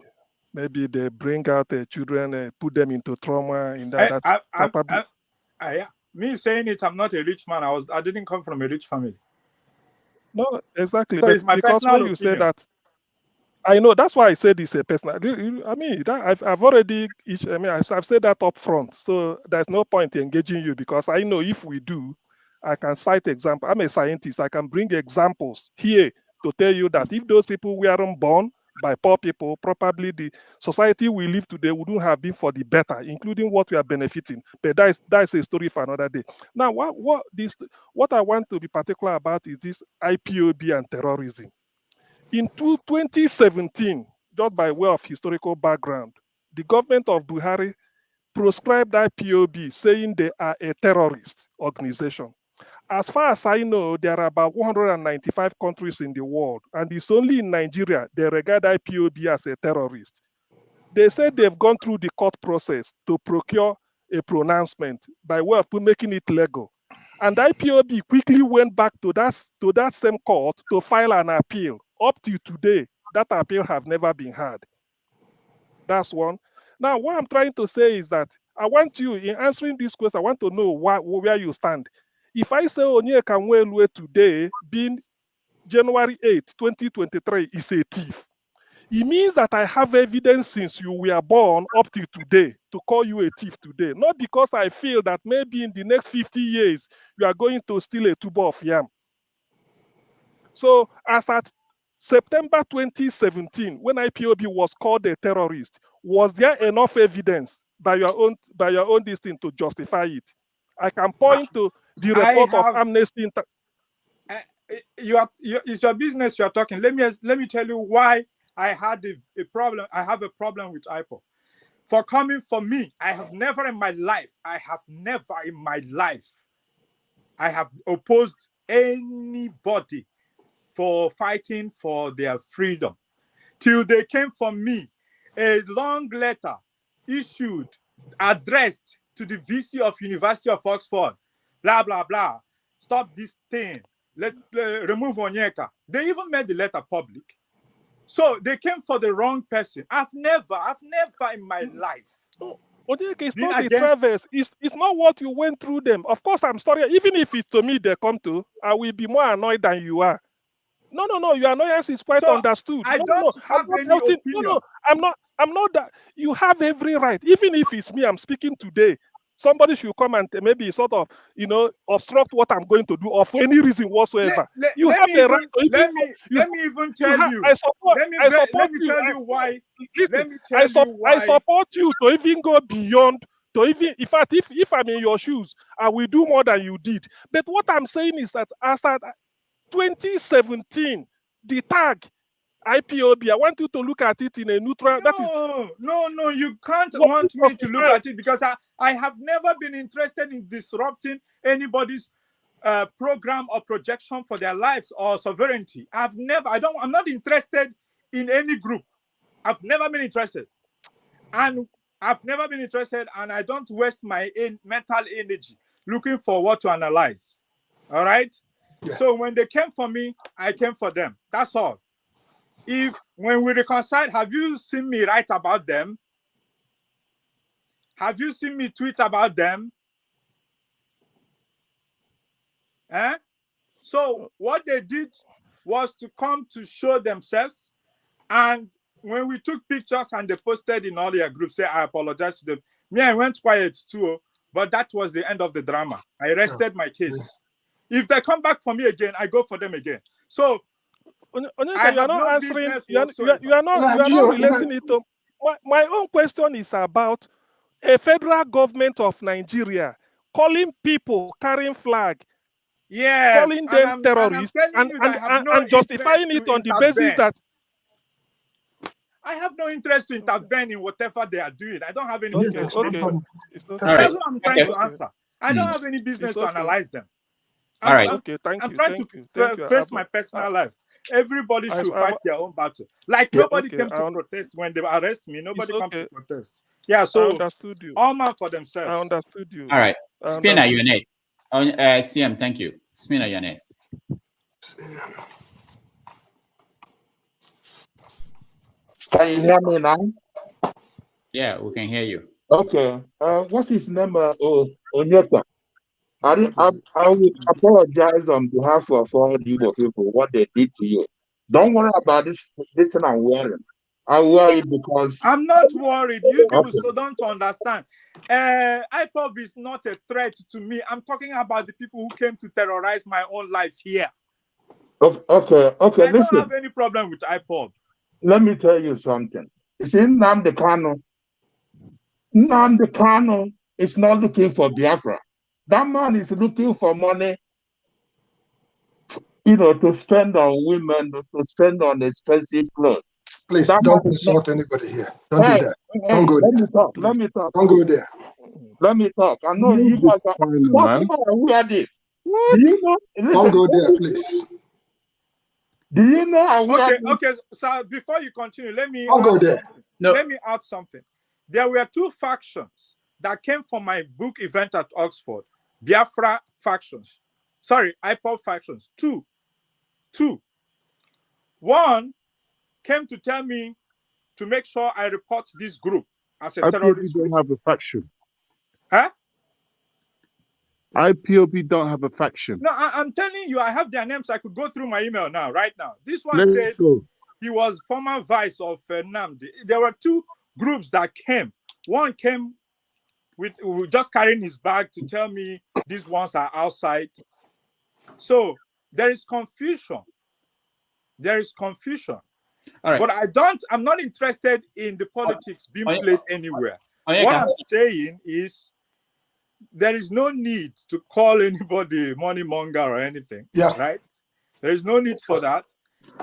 maybe they bring out children, put them into trauma in that. Probably. Me saying it, I'm not a rich man. I didn't come from a rich family. No, exactly. So But it's my because personal when you say opinion. that, I know that's why I said it's a personal. I mean, I've already. I've said that up front. So there's no point in engaging you because I know if we do, I can cite example. I'm a scientist. I can bring examples here to tell you that if those people weren't born by poor people, probably the society we live today wouldn't have been for the better, including what we are benefiting. But that's a story for another day. Now, what I want to be particular about is this IPOB and terrorism. In 2017, just by way of historical background, the government of Buhari proscribed IPOB, saying they are a terrorist organization. As far as I know, there are about 195 countries in the world, and it's only in Nigeria they regard IPOB as a terrorist. They said they've gone through the court process to procure a pronouncement by way of making it legal. And IPOB quickly went back to that same court to file an appeal. Up to today, that appeal have never been heard. That's one. Now, what I'm trying to say is that I want you, in answering this question, I want to know where you stand. If I say Onyeka Nwelue today, being January 8, 2023, is a thief, it means that I have evidence since you were born up to today to call you a thief today. Not because I feel that maybe in the next 50 years, you are going to steal a tuber of yam. So as at September 2017, when IPOB was called a terrorist, was there enough evidence by your own distinct to justify it? I can point to the report of Amnesty. It's your business you are talking. Let me tell you why I had a problem. I have a problem with IPOB. For coming for me, I have never in my life I have opposed anybody for fighting for their freedom. Till they came for me, a long letter issued, addressed to the VC of University of Oxford, blah, blah, blah. Stop this thing. Remove Onyeka. They even made the letter public. So they came for the wrong person. I've never in my life. Onyeka, it's not the traverse. It's not what you went through them. Of course, I'm sorry. Even if it's to me they come to, I will be more annoyed than you are. No. Your annoyance is quite understood. I don't have any opinion. No, I'm not that. You have every right. Even if it's me, I'm speaking today. Somebody should come and maybe sort of, obstruct what I'm going to do, or for any reason whatsoever. You have the right to even. Let me even tell you. I support you. Tell you why. Listen, I support you to even go beyond. To even, in fact, if I'm in your shoes, I will do more than you did. But what I'm saying is that as at 2017, the tag IPOB, I want you to look at it in a neutral. No, you can't want me to look at it because I have never been interested in disrupting anybody's program or projection for their lives or sovereignty. I'm not interested in any group. I've never been interested. And I don't waste my mental energy looking for what to analyze. All right? Yeah. So when they came for me, I came for them. That's all. When we reconcile, have you seen me write about them? Have you seen me tweet about them? So what they did was to come to show themselves. And when we took pictures and they posted in all their groups, say, I apologize to them. Me, I went quiet too, but that was the end of the drama. I rested my case. If they come back for me again, I go for them again. So, Onyeka, you are not answering. You are not relating it to. My own question is about a federal government of Nigeria calling people carrying flag, calling them terrorists, and justifying it on the basis that. I have no interest to intervene in whatever they are doing. I don't have any business. Okay. That's what I'm trying to answer. I don't have any business to analyze them. All right. Okay, thank I'm you, trying thank to you, thank you. face my personal life. Everybody should fight their own battle. Like nobody okay, came to protest when they arrest me. Nobody comes to okay. protest. Yeah, I so understood you. all man for I themselves. understood you. All right. I Spinner, understood you're you. next. CM, thank you. Spinner, you're next. Can you hear me now? Yeah, we can hear you. Okay. What's his name? Onyeka. I will apologize on behalf of all the Igbo people what they did to you. Don't worry about this thing I'm wearing. I wear it because I'm not worried. You people okay. so don't understand. IPOB is not a threat to me. I'm talking about the people who came to terrorize my own life here. Okay. I Listen. don't have any problem with IPOB. Let me tell you something. You see, Nnamdi Kanu is not looking for Biafra. That man is looking for money, to spend on women, to spend on expensive clothes. Please That don't insult anybody here. Don't do that. Hey, Don't go let there. me talk. Let me talk. Don't go there. Let me talk. I know you guys are. Who are this? Do you know? Don't go there, please. Do you know? Okay. So before you continue, let me Don't go add there. something. No. Let me add something. There were two factions that came from my book event at Oxford. Biafra factions. Sorry, IPOB factions. Two. One came to tell me to make sure I report this group as a terrorist group. don't have a faction. Huh? IPOB don't have a faction. No, I'm telling you, I have their names. I could go through my email now, right now. This one Let's said go. he was former vice of Nnamdi. There were two groups that came. One came with just carrying his bag to tell me these ones are outside. So there is confusion. There is confusion. All right. But I'm not interested in the politics being played anywhere. What I'm saying is there is no need to call anybody money monger or anything. Yeah. Right? There is no need for that.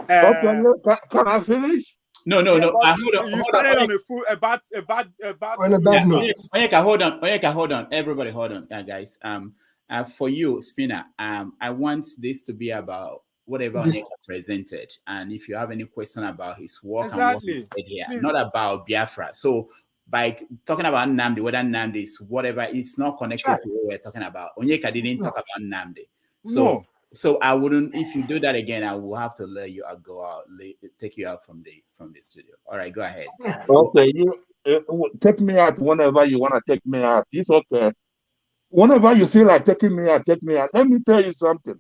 Can I finish? No. Yeah, Hold on. You started on a bad note. Onyeka, hold on. Everybody, hold on, guys. For you, Spinner, I want this to be about whatever Onyeka presented, and if you have any question about his work and what he said here, not about Biafra. So by talking about Nnamdi, whether Nnamdi is whatever, it's not connected to what we're talking about. Onyeka didn't talk about Nnamdi. So I wouldn't. If you do that again, I will have to let you go out, take you out from the studio. All right, go ahead. Okay, you take me out whenever you want to take me out. It's okay. Whenever you feel like taking me out, take me out. Let me tell you something.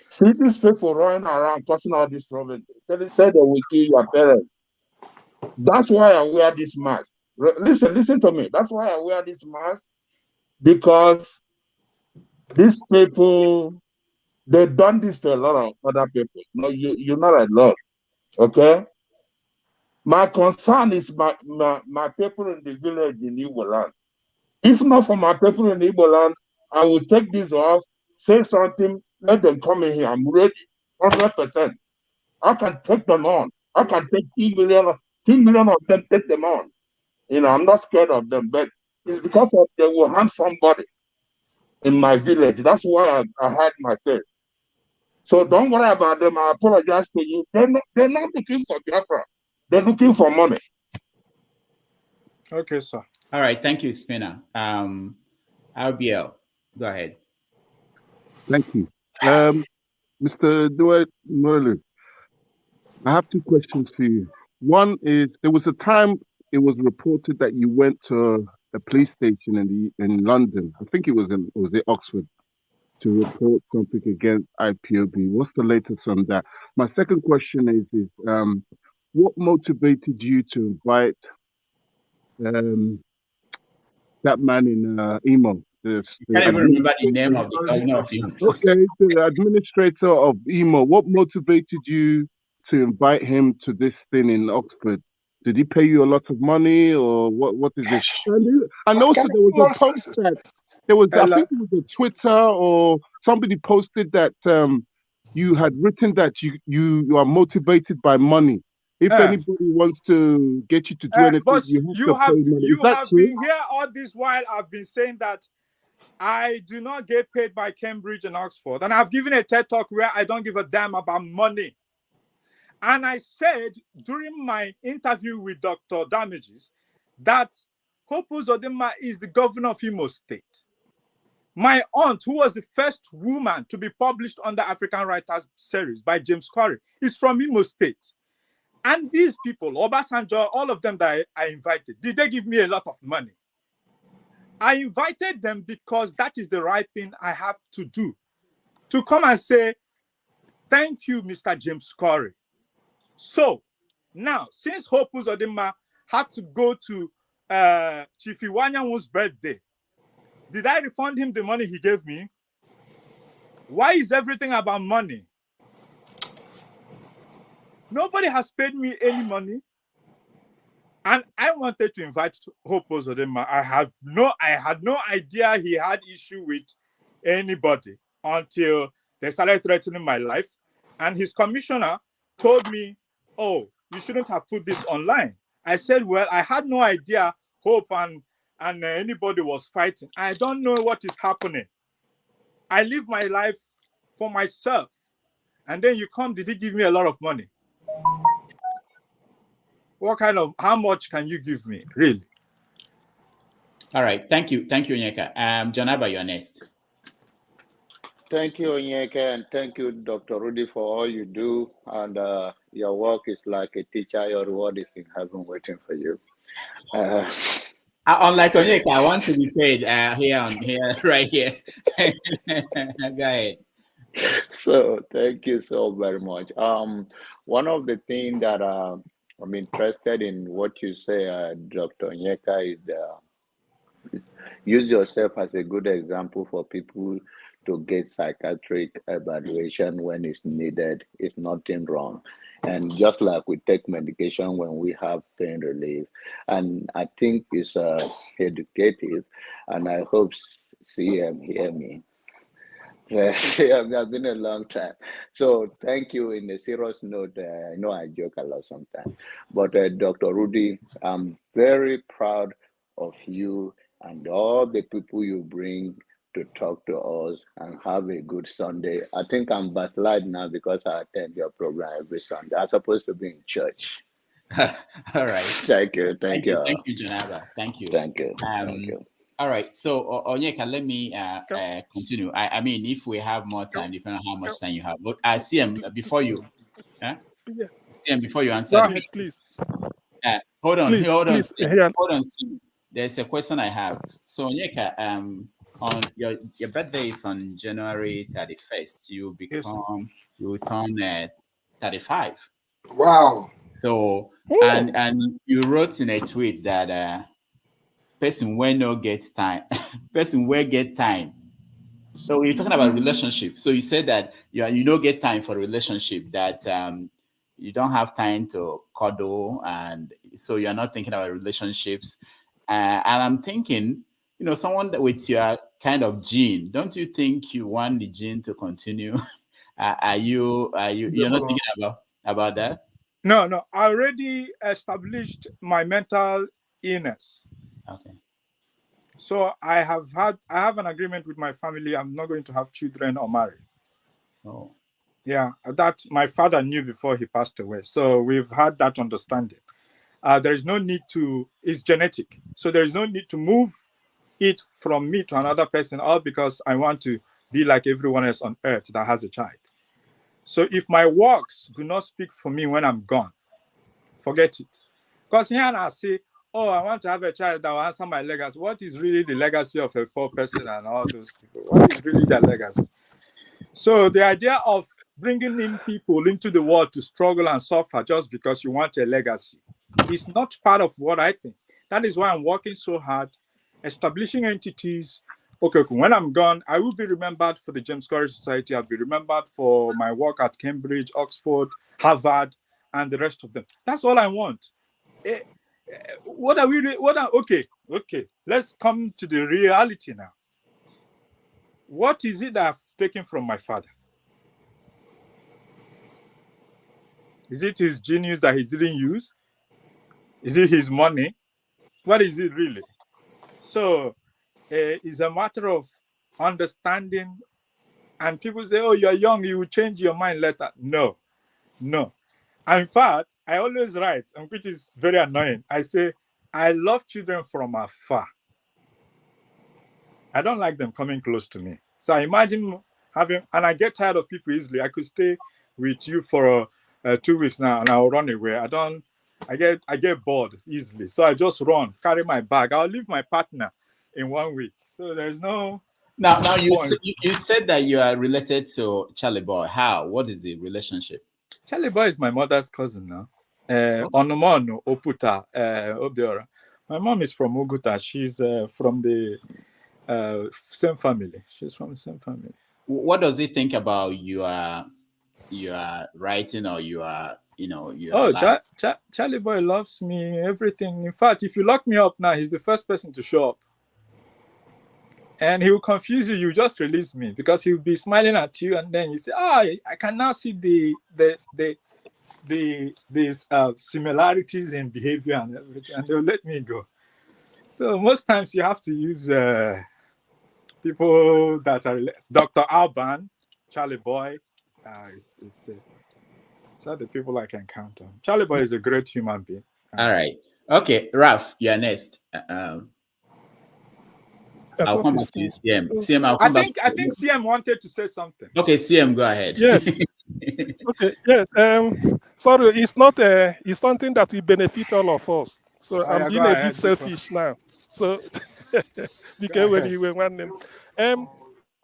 See these people running around causing all this problem. They say they will kill your parents. That's why I wear this mask. Listen to me. That's why I wear this mask, because these people, they've done this to a lot of other people. No, you're not alone. Okay? My concern is my people in the village in Igbo land. If not for my people in Igbo land, I will take this off, say something, let them come in here. I'm ready, 100%. I can take them on. I can take 2 million of them, take them on. I'm not scared of them, but it's because they will harm somebody in my village. That's why I hide myself. So don't worry about them. I apologize to you. They're not looking for Biafra. They're looking for money. Okay, sir. All right, thank you, Spinner. RBL, go ahead. Thank you. Mr. Nwelue, I have two questions for you. One is, there was a time it was reported that you went to a police station in London. I think it was in Oxford, to report something against IPOB. What's the latest on that? My second question is what motivated you to invite that man in Imo? I can't even remember the name of the governor of Imo. Okay, the administrator of Imo. What motivated you to invite him to this thing in Oxford? Did he pay you a lot of money, or what is this? And also there was a post that I think it was a Twitter or somebody posted that you had written that you are motivated by money. If anybody wants to get you to do anything, But you have to pay money. You have been here all this while. I've been saying that I do not get paid by Cambridge and Oxford. And I've given a TED talk where I don't give a damn about money. And I said during my interview with Dr. Damages that Hope Uzodinma is the governor of Imo State. My aunt, who was the first woman to be published on the African Writers series by James Corey, is from Imo State. And these people, Obasanjo, all of them that I invited, did they give me a lot of money? I invited them because that is the right thing I have to do. To come and say, thank you, Mr. James Corey. So now, since Hope Uzodinma had to go to Chief Iwanyanwu's birthday, did I refund him the money he gave me? Why is everything about money? Nobody has paid me any money. And I wanted to invite Hope Uzodinma. I had no idea he had issue with anybody until they started threatening my life. And his commissioner told me, oh, you shouldn't have put this online. I said, well, I had no idea Hope and anybody was fighting. I don't know what is happening. I live my life for myself. And then you come, did he give me a lot of money? How much can you give me, really? All right, thank you, Onyeka. Jonaba, you're next. Thank you, Onyeka, and thank you, Dr. Rudy, for all you do. And your work is like a teacher. Your reward is in heaven waiting for you. Unlike Onyeka, I want to be paid right here. Go ahead. So thank you so very much. One of the things that I'm interested in what you say, Dr. Onyeka, is use yourself as a good example for people to get psychiatric evaluation when it's needed. It's nothing wrong. And just like we take medication when we have pain relief. And I think it's educative, and I hope CM hear me. It's been a long time. So thank you. In a serious note, I know I joke a lot sometimes, but Dr. Rudy, I'm very proud of you and all the people you bring to talk to us, and have a good Sunday. I think I'm backslide now because I attend your program every Sunday. I'm supposed to be in church. All right. Thank you. Thank you. Thank you, Jonaba. Thank you. Thank you. Thank you. All right. So, Onyeka, let me continue. I mean, if we have more time, depending on how much time you have. But I see him before you. Yes. See him before you answer. Go ahead, please. Hold on. Please, Hold on. please. Hold on. There's a question I have. So, Onyeka, on your birthday is on January 31st. You turn 35. Wow. So, and you wrote in a tweet that person will not get time. Person will get time. So you're talking about relationship. So you said that you don't get time for relationship, that you don't have time to cuddle, and so you're not thinking about relationships. And I'm thinking, someone with your kind of gene, don't you think you want the gene to continue? You're not thinking about that? No. I already established my mental illness. Okay. So I have an agreement with my family. I'm not going to have children or marry. Oh. Yeah, that my father knew before he passed away. So we've had that understanding. There is no need to, it's genetic. So there is no need to move it from me to another person, all because I want to be like everyone else on earth that has a child. So if my works do not speak for me when I'm gone, forget it. Because here I say, oh, I want to have a child that will answer my legacy. What is really the legacy of a poor person and all those people? What is really their legacy? So the idea of bringing in people into the world to struggle and suffer just because you want a legacy is not part of what I think. That is why I'm working so hard, establishing entities. Okay, when I'm gone, I will be remembered for the James Corey Society. I'll be remembered for my work at Cambridge, Oxford, Harvard, and the rest of them. That's all I want. Okay, let's come to the reality now. What is it that I've taken from my father? Is it his genius that he didn't use? Is it his money? What is it really? So it's a matter of understanding, and people say, "Oh, you're young, you will change your mind later." No. In fact, I always write, and which is very annoying. I say, I love children from afar. I don't like them coming close to me. So I imagine having, and I get tired of people easily. I could stay with you for 2 weeks now, and I'll run away. I get bored easily. So I just run, carry my bag. I'll leave my partner in 1 week. So there's no. Now you said that you are related to Charlie Boy. How? What is the relationship? Charlie Boy is my mother's cousin now. Onomono Oputa Obiora. My mom is from Oguta. She's from the same family. She's from the same family. What does he think about you are writing, or Charlie Boy loves me, everything. In fact, if you lock me up now, he's the first person to show up. And he will confuse you. You just release me, because he'll be smiling at you, and then you say, I can now see these similarities in behavior and everything, and they'll let me go. So most times you have to use people that are Dr. Alban, Charlie Boy. It's the people I can count on. Charlie Boy is a great human being. All right. Okay, Ralph, you're next. I'll come back to you, CM. CM, I'll come back. I think CM wanted to say something. Okay, CM, go ahead. Yes. Okay. Yes. Sorry, it's not. It's something that will benefit all of us. So I'm being a bit selfish now. So because when you were one name,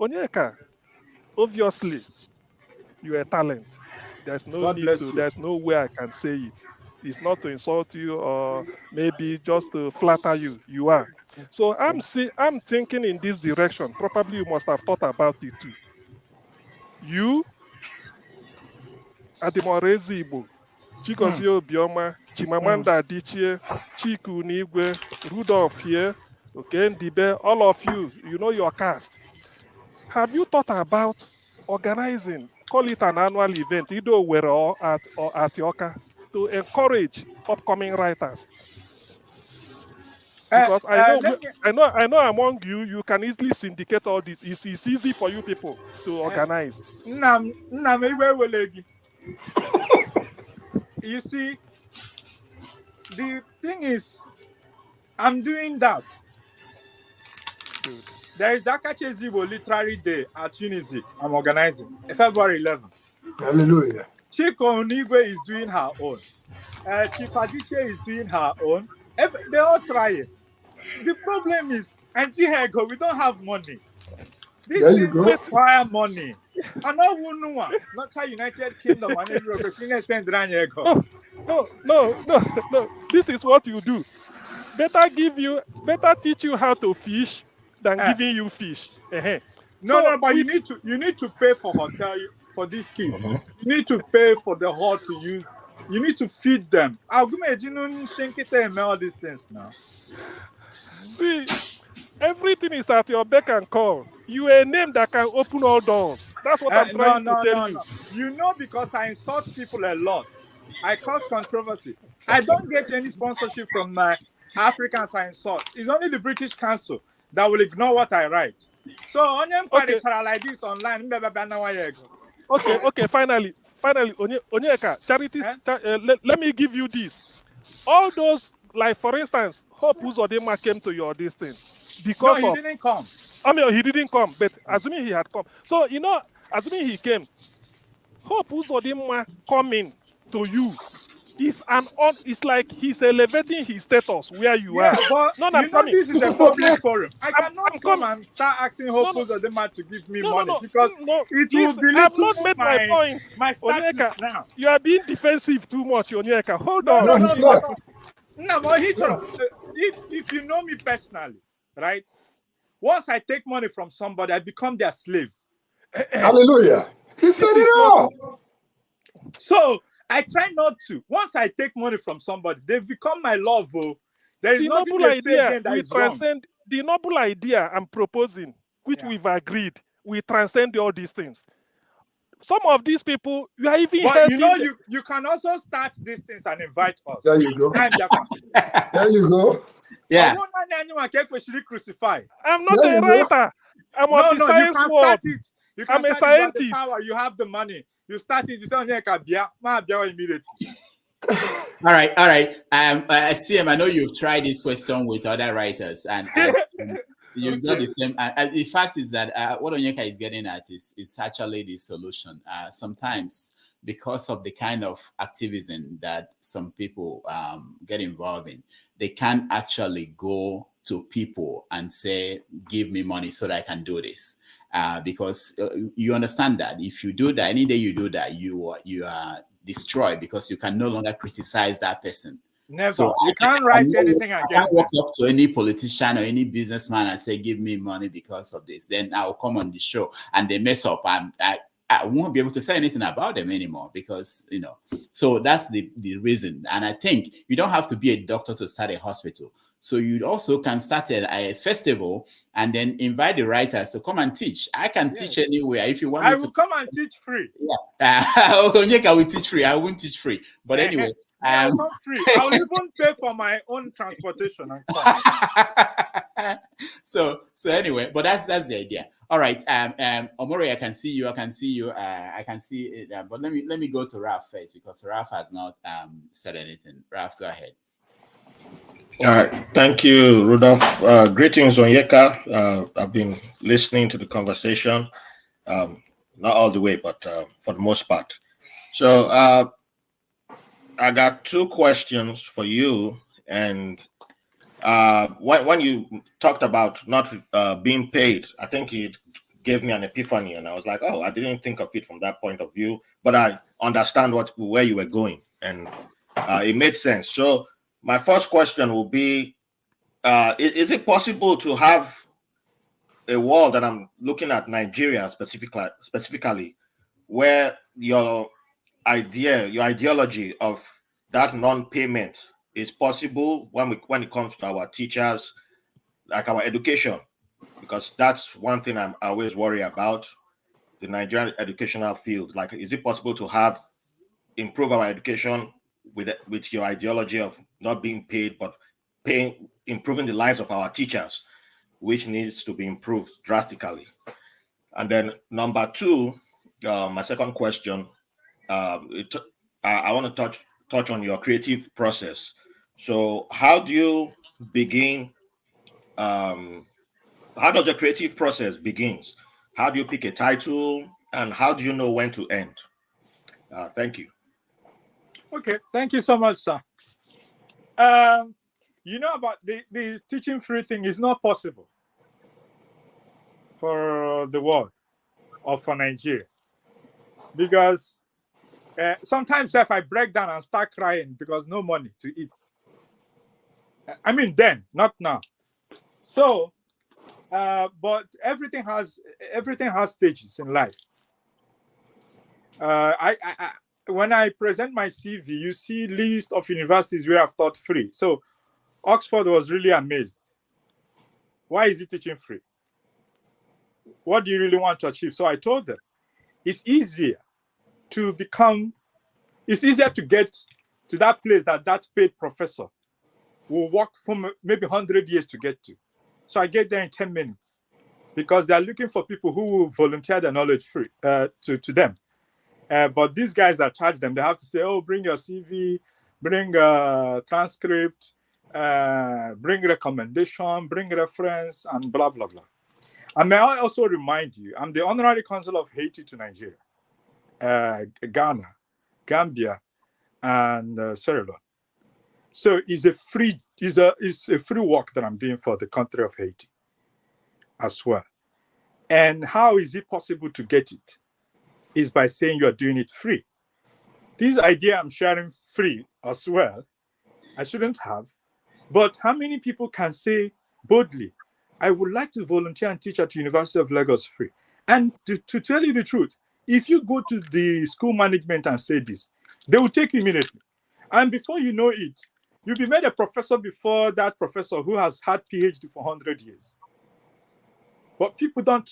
Onyeka, obviously, you're a talent. There's no need to. There's no way I can say it. It's not to insult you or maybe just to flatter you. You are. So I'm thinking in this direction. Probably you must have thought about it too. You, Adimorezi Igbo, Chigozie Obioma, Chimamanda Adichie, Chiku Nigwe, Rudolph here, okay, Ndibe, all of you, you know your cast. Have you thought about organizing, call it an annual event, either where or at Yoka, to encourage upcoming writers? Because I know among you, you can easily syndicate all this. It's easy for you people to organize. You see, the thing is, I'm doing that. Good. There is Akache Zibo Literary Day at Unizik. I'm organizing February 11th. Hallelujah. Chiko Onigwe is doing her own. Chifadiche is doing her own. They all try it. The problem is, we don't have money. These things require money. And not how United Kingdom and No. This is what you do. Better teach you how to fish than giving you fish. No, but you need to pay for hotel for these kids. You need to pay for the hall to use. You need to feed them. I'll all these things now. See, everything is at your beck and call. You are a name that can open all doors. That's what I'm trying to tell you. You know, because I insult people a lot. I cause controversy. I don't get any sponsorship from my Africans I insult. It's only the British Council that will ignore what I write. So, okay. Like this online. Okay, finally, Onyeka, charities, let me give you this. All those, like for instance, Hope Uzodinma came to your distance because he didn't come. I mean, he didn't come, but assuming he had come. So, assuming he came, Hope Uzodinma coming to you it's like he's elevating his status where you are. But this is a public forum. I cannot come and start asking Hope Uzodinma to give me money because it will be I've not made my point. My status now. You are being defensive too much, Onyeka. Hold on. No, but if you know me personally, right? Once I take money from somebody, I become their slave. Hallelujah. He said it all. So I try not to. Once I take money from somebody, they've become my love. There is nothing they say again that is wrong. The noble idea I'm proposing, which we've agreed, we transcend all these things. Some of these people, you are even helping. You can also start these things and invite us. There you go. There you go. Yeah. Crucify. I'm not a writer. I'm No, of the no, you science can world. start it. You I'm can a start it. You have the scientist. power. You have the money. You start it. You say, Onyeka, bia, ma bia immediately. All right, all right. CM, I know you've tried this question with other writers, and you got the same. The fact is that what Onyeka is getting at is actually the solution. Sometimes, because of the kind of activism that some people get involved in, they can't actually go to people and say, "Give me money so that I can do this." Because you understand that if you do that, any day you do that, you are destroyed because you can no longer criticize that person. Never. So you can't write anything I against can't walk them. up to any politician or any businessman and say, "Give me money because of this." Then I'll come on the show and they mess up. I won't be able to say anything about them anymore because, so that's the reason. And I think you don't have to be a doctor to start a hospital. So you also can start a festival and then invite the writers to come and teach. I can teach anywhere if you want me to. I will come and teach free. Yeah. Onyeka will teach free. I won't teach free. But anyway. I'll come free. I'll even pay for my own transportation and come. So anyway, but that's the idea. All right. Omori, I can see you. I can see it. But let me go to Ralph first because Ralph has not said anything. Ralph, go ahead. All right. Thank you, Rudolph. Greetings, Onyeka. I've been listening to the conversation. Not all the way, but for the most part. So I got two questions for you. And when you talked about not being paid, I think it gave me an epiphany. And I was like, oh, I didn't think of it from that point of view. But I understand where you were going. And it made sense. So my first question will be, is it possible to have a world that I'm looking at Nigeria specifically, where your ideology of that non-payment is possible when it comes to our teachers, like our education? Because that's one thing I always worry about, the Nigerian educational field. Like, is it possible to improve our education with your ideology of not being paid, but improving the lives of our teachers, which needs to be improved drastically? And then number two, my second question, I want to touch on your creative process. So how do you begin? How does the creative process begins? How do you pick a title, and how do you know when to end? Thank you. Okay, thank you so much, sir. You know about the teaching free thing is not possible for the world or for Nigeria, because sometimes if I break down and start crying because no money to eat. I mean then, not now. So, but everything has stages in life. When I present my CV, you see list of universities where I've taught free. So Oxford was really amazed. Why is it teaching free? What do you really want to achieve? So I told them, it's easier to get to that place that paid professor will work for maybe 100 years to get to. So I get there in 10 minutes because they're looking for people who will volunteer their knowledge free to them. But these guys that charge them, they have to say, oh, bring your CV, bring a transcript, bring recommendation, bring reference, and blah, blah, blah. And may I also remind you, I'm the honorary consul of Haiti to Nigeria, Ghana, Gambia, and Sierra Leone. So it's a free work that I'm doing for the country of Haiti as well. And how is it possible to get it? Is by saying you're doing it free. This idea I'm sharing free as well, I shouldn't have. But how many people can say boldly, I would like to volunteer and teach at the University of Lagos free? And to tell you the truth, if you go to the school management and say this, they will take you immediately. And before you know it, you'll be made a professor before that professor who has had PhD for 100 years. But people don't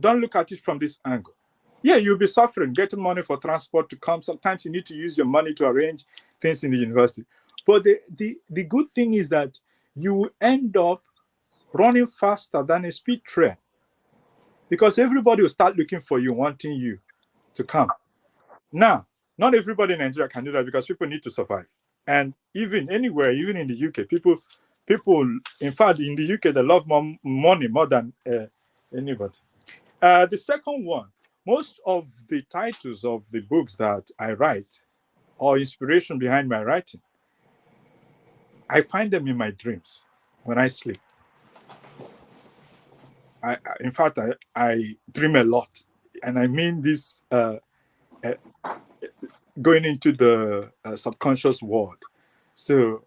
look at it from this angle. Yeah, you'll be suffering, getting money for transport to come. Sometimes you need to use your money to arrange things in the university. But the good thing is that you end up running faster than a speed train. because everybody will start looking for you, wanting you to come. Now, not everybody in Nigeria can do that because people need to survive. And even anywhere, even in the UK, people, in fact, in the UK, they love money more than anybody. The second one, most of the titles of the books that I write or inspiration behind my writing, I find them in my dreams when I sleep. In fact, I dream a lot. And I mean this going into the subconscious world. So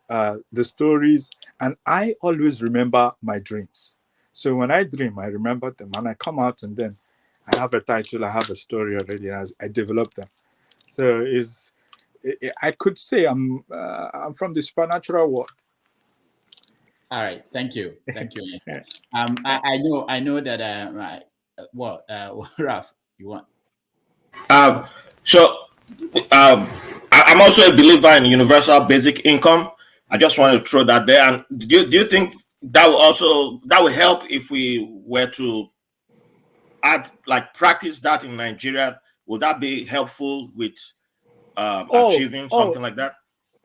the stories, and I always remember my dreams. So when I dream, I remember them, and I come out, and then I have a title, I have a story already as I develop them. So I could say I'm from the supernatural world. All right, thank you, I know that Ralph, you want? I'm also a believer in universal basic income. I just want to throw that there. And do you think that will help if we were to practice that in Nigeria? Would that be helpful with achieving something like that?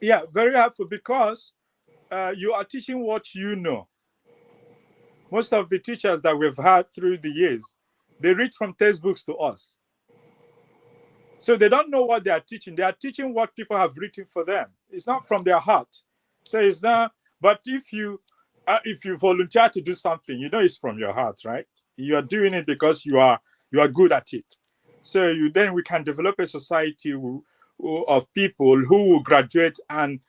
Yeah, very helpful, because you are teaching what you know. Most of the teachers that we've had through the years, they read from textbooks to us. So they don't know what they are teaching. They are teaching what people have written for them. It's not from their heart. So it's not. But if you volunteer to do something, you know it's from your heart, right? You are doing it because you are good at it. So then we can develop a society of people who will graduate and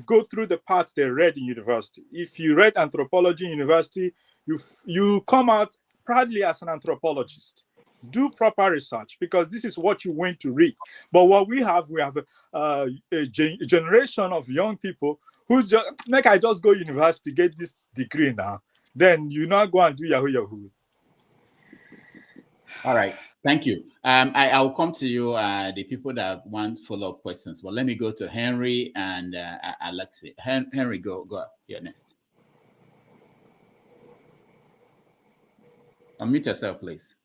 go through the paths they read in university. If you read anthropology in university, you come out proudly as an anthropologist. Do proper research, because this is what you went to read. But what we have a generation of young people who I just go university, get this degree now. Then you not go and do Yahoo. All right, thank you. I'll come to you, the people that want follow-up questions. But let me go to Henry and Alexi. Henry, go here next. Unmute yourself, please.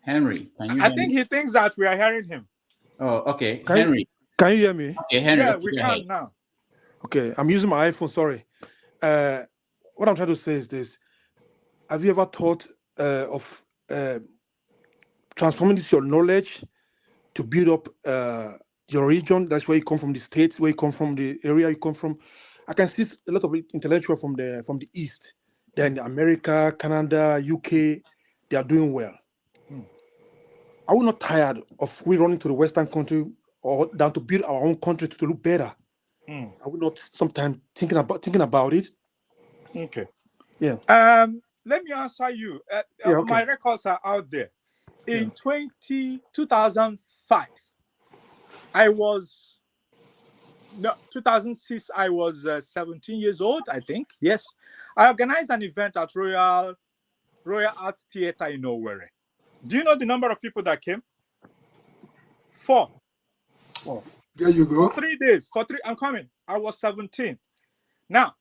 Henry, can you? I think he thinks that we are hearing him. Oh, okay. Henry. Can you hear me? Okay, Henry. Yeah, we can now. Okay, I'm using my iPhone. Sorry. What I'm trying to say is this: have you ever thought of transforming your knowledge to build up your region? That's where you come from, the states, where you come from, the area you come from. I can see a lot of intellectuals from the East. Then America, Canada, UK, they are doing well. Are we not tired of we running to the Western country or down to build our own country to look better? Are we not sometimes thinking about it? Okay. Yeah. Let me answer you. Okay. My records are out there. In 2005, 2006, I was 17 years old, I think. Yes. I organized an event at Royal Arts Theatre in Owerri. Do you know the number of people that came? 4. Oh, there you go. For 3 days. I'm coming. I was 17. Now,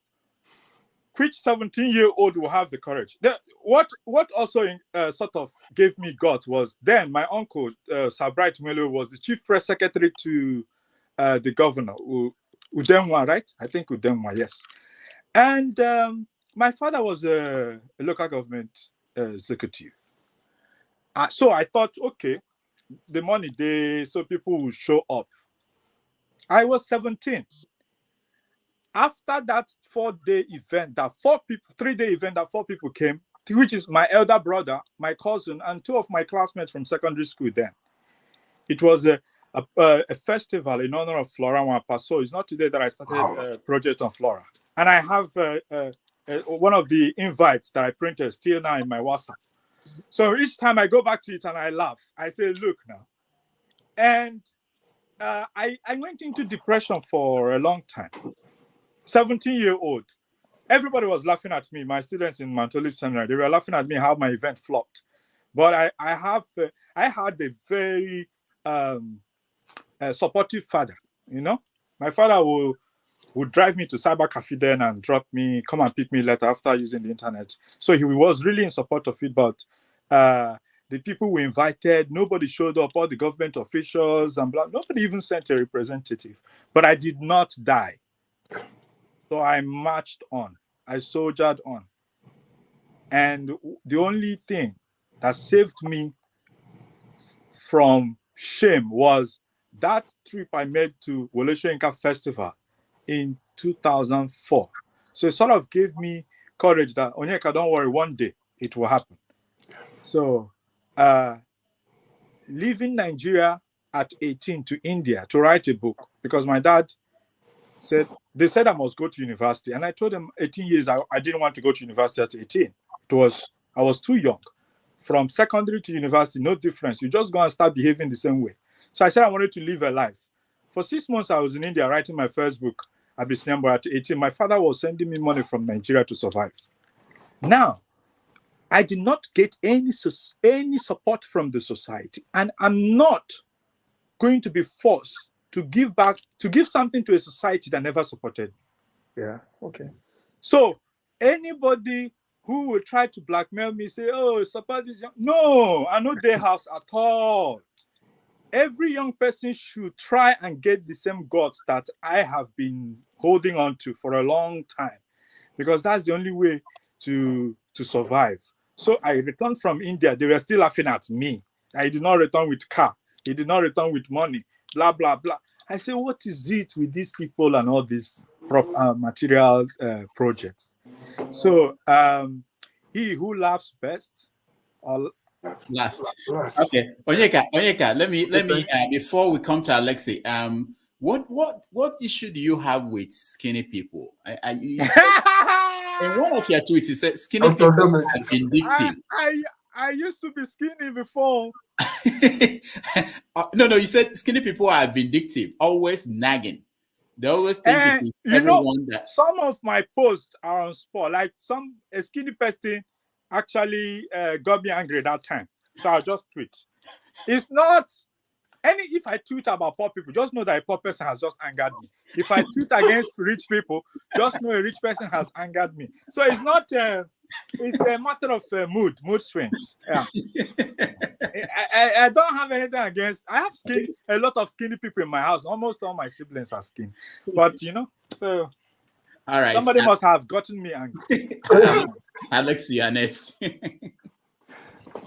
which 17-year-old will have the courage? What also sort of gave me guts was then my uncle, Sir Bright Nwelue, was the chief press secretary to the governor, Udemwa, right? I think Udemwa, yes. And my father was a local government executive. So I thought, okay, the money so people will show up. I was 17. After that 4-day event, 3-day event that 4 people came, which is my elder brother, my cousin, and 2 of my classmates from secondary school then. It was a festival in honor of Flora Wampa. So it's not today that I started a project on Flora. And I have one of the invites that I printed still now in my WhatsApp. So each time I go back to it and I laugh, I say, look now. And I went into depression for a long time. 17-year-old. Everybody was laughing at me. My students in Mount Olive Seminary, they were laughing at me how my event flopped. But I had a very supportive father. You know, my father would drive me to cyber cafe then and come and pick me later after using the internet. So he was really in support of it, but the people we invited, nobody showed up, all the government officials and blah, nobody even sent a representative. But I did not die. So I marched on. I soldiered on. And the only thing that saved me from shame was that trip I made to Wole Soyinka Festival in 2004. So it sort of gave me courage that, Onyeka, don't worry, one day it will happen. So leaving Nigeria at 18 to India to write a book, because my dad they said I must go to university. And I told them 18 years, I didn't want to go to university at 18. I was too young. From secondary to university, no difference. You just go and start behaving the same way. So I said I wanted to live a life. For 6 months, I was in India writing my first book, Abysinian at 18. My father was sending me money from Nigeria to survive. Now, I did not get any support from the society, and I'm not going to be forced to give something to a society that never supported me. Yeah, okay. So anybody who will try to blackmail me, say, oh, support this young. No, I know their house at all. Every young person should try and get the same guts that I have been holding on to for a long time, because that's the only way to survive. So I returned from India. They were still laughing at me. I did not return with car. He did not return with money, blah, blah, blah. I say, what is it with these people and all these material projects? So he who laughs best or last. Okay, Onyeka, let me before we come to Alexi, what issue do you have with skinny people? In one of your tweets, you said skinny people are vindictive. I used to be skinny before. No, you said skinny people are vindictive, always nagging. They always think everyone that some of my posts are on spot. Like a skinny person actually got me angry that time. So I'll just tweet. It's not if I tweet about poor people, just know that a poor person has just angered me. If I tweet against rich people, just know a rich person has angered me. So it's not it's a matter of mood swings. Yeah. I don't have anything against. I have a lot of skinny people in my house. Almost all my siblings are skinny. But so all right. Somebody must have gotten me angry. Alex, you are next.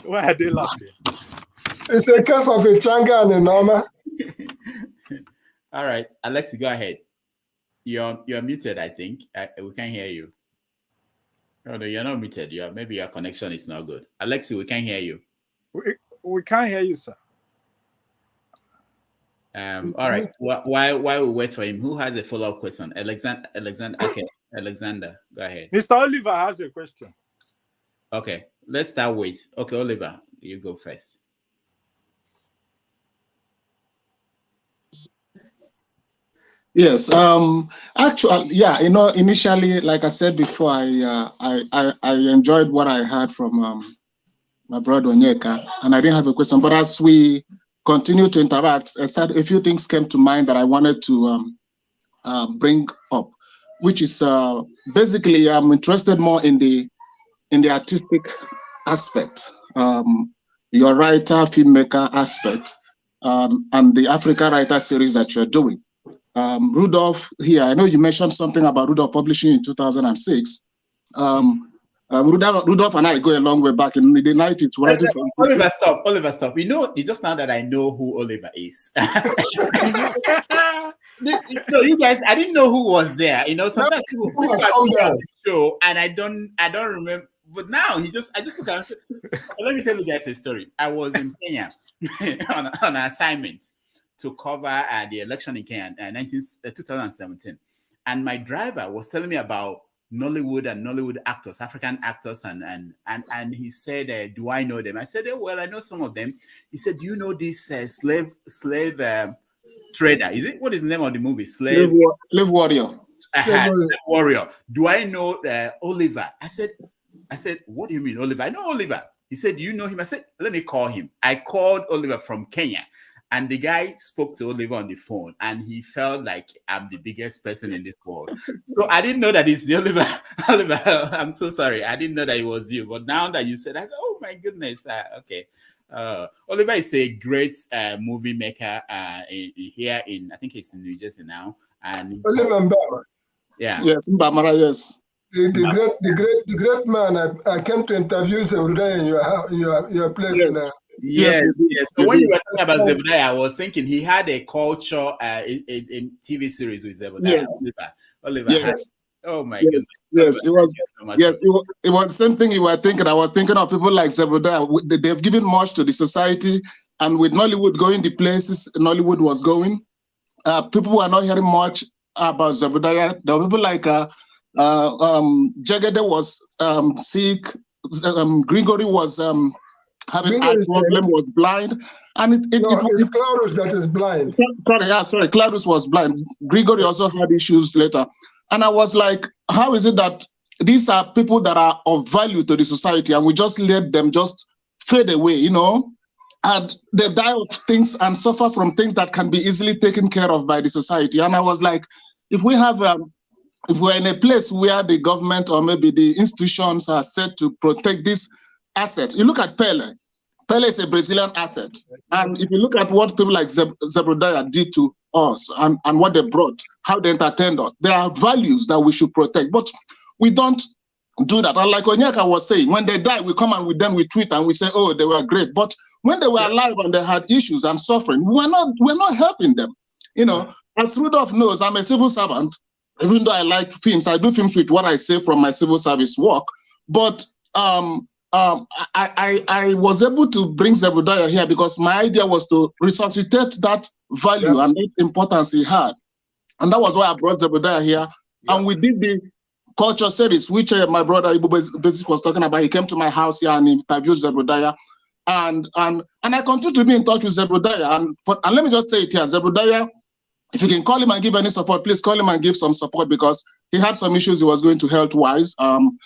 Why are they laughing? It's a case of a changa and a norma. All right, Alex, go ahead. You're muted, I think. We can't hear you. Oh, no, you're not muted. Maybe your connection is not good. Alexi, we can't hear you. We can't hear you, sir. All right. While we wait for him, who has a follow-up question? Alexander. Okay, Alexander, go ahead. Mr. Oliver has a question. Okay, let's start with. Okay, Oliver, you go first. Yes. Actually, yeah. Initially, like I said before, I enjoyed what I heard from my brother Onyeka, and I didn't have a question. But as we continue to interact, I said a few things came to mind that I wanted to bring up, which is basically I'm interested more in the artistic aspect, your writer, filmmaker aspect, and the Africa Writer series that you're doing. Rudolph here, I know you mentioned something about Rudolph publishing in 2006. Rudolph and I go a long way back in the 90s. Oliver, stop. It's just now that I know who Oliver is. No, you guys, I didn't know who was there. Sometimes people on the show and I don't remember. But now I just look at him. Let me tell you guys a story. I was in Kenya on an assignment to cover the election in Kenya in 2017. And my driver was telling me about Nollywood and Nollywood actors, African actors, and he said, do I know them? I said, well, I know some of them. He said, do you know this slave trader? What is the name of the movie? Slave Warrior. Slave Warrior. Do I know Oliver? I said, what do you mean, Oliver? I know Oliver. He said, do you know him? I said, let me call him. I called Oliver from Kenya. And the guy spoke to Oliver on the phone, and he felt like I'm the biggest person in this world. So I didn't know that it's the Oliver. Oliver, I'm so sorry. I didn't know that it was you. But now that you said, I said, oh my goodness. Okay. Oliver is a great movie maker here in, I think it's in New Jersey now. And Oliver Mbama. Yeah. Yes, Mbamara, yes. The great man. I came to interview Zebudaya in your place Yes. in Yes. So when you were talking about Zebudaya, I was thinking he had a culture in TV series with Zebudaya. Yes. Oliver Yes. had. Oh my Yes. goodness. Yes, Oliver, it was. so much Yes, it was the same thing you were thinking. I was thinking of people like Zebudaya. They've given much to the society, and with Nollywood going the places Nollywood was going, people were not hearing much about Zebudaya. There were people like Jagede was sick. Gregory was having eye problem, was blind, and it's Clarus that is blind. Sorry, Clarus was blind. Gregory also had issues later, and I was like, how is it that these are people that are of value to the society, and we just let them just fade away, you know? And they die of things and suffer from things that can be easily taken care of by the society. And I was like, if we have if we're in a place where the government or maybe the institutions are set to protect this asset, you look at Pele. Pele is a Brazilian asset. And if you look at what people like Zebudaya did to us and what they brought, how they entertained us, there are values that we should protect. But we don't do that. And like Onyeka was saying, when they die, we come and with them we tweet and we say, oh, they were great. But when they were alive and they had issues and suffering, we're not helping them. You know, as Rudolph knows, I'm a civil servant. Even though I like films, I do films with what I say from my civil service work. But I was able to bring Zebudaya here because my idea was to resuscitate that value and that importance he had. And that was why I brought Zebudaya here. And we did the culture series, which my brother Ibu Basic was talking about. He came to my house here and interviewed Zebudaya. And I continue to be in touch with Zebudaya. And let me just say it here, Zebudaya, if you can call him and give any support, please call him and give some support because he had some issues he was going to health-wise. And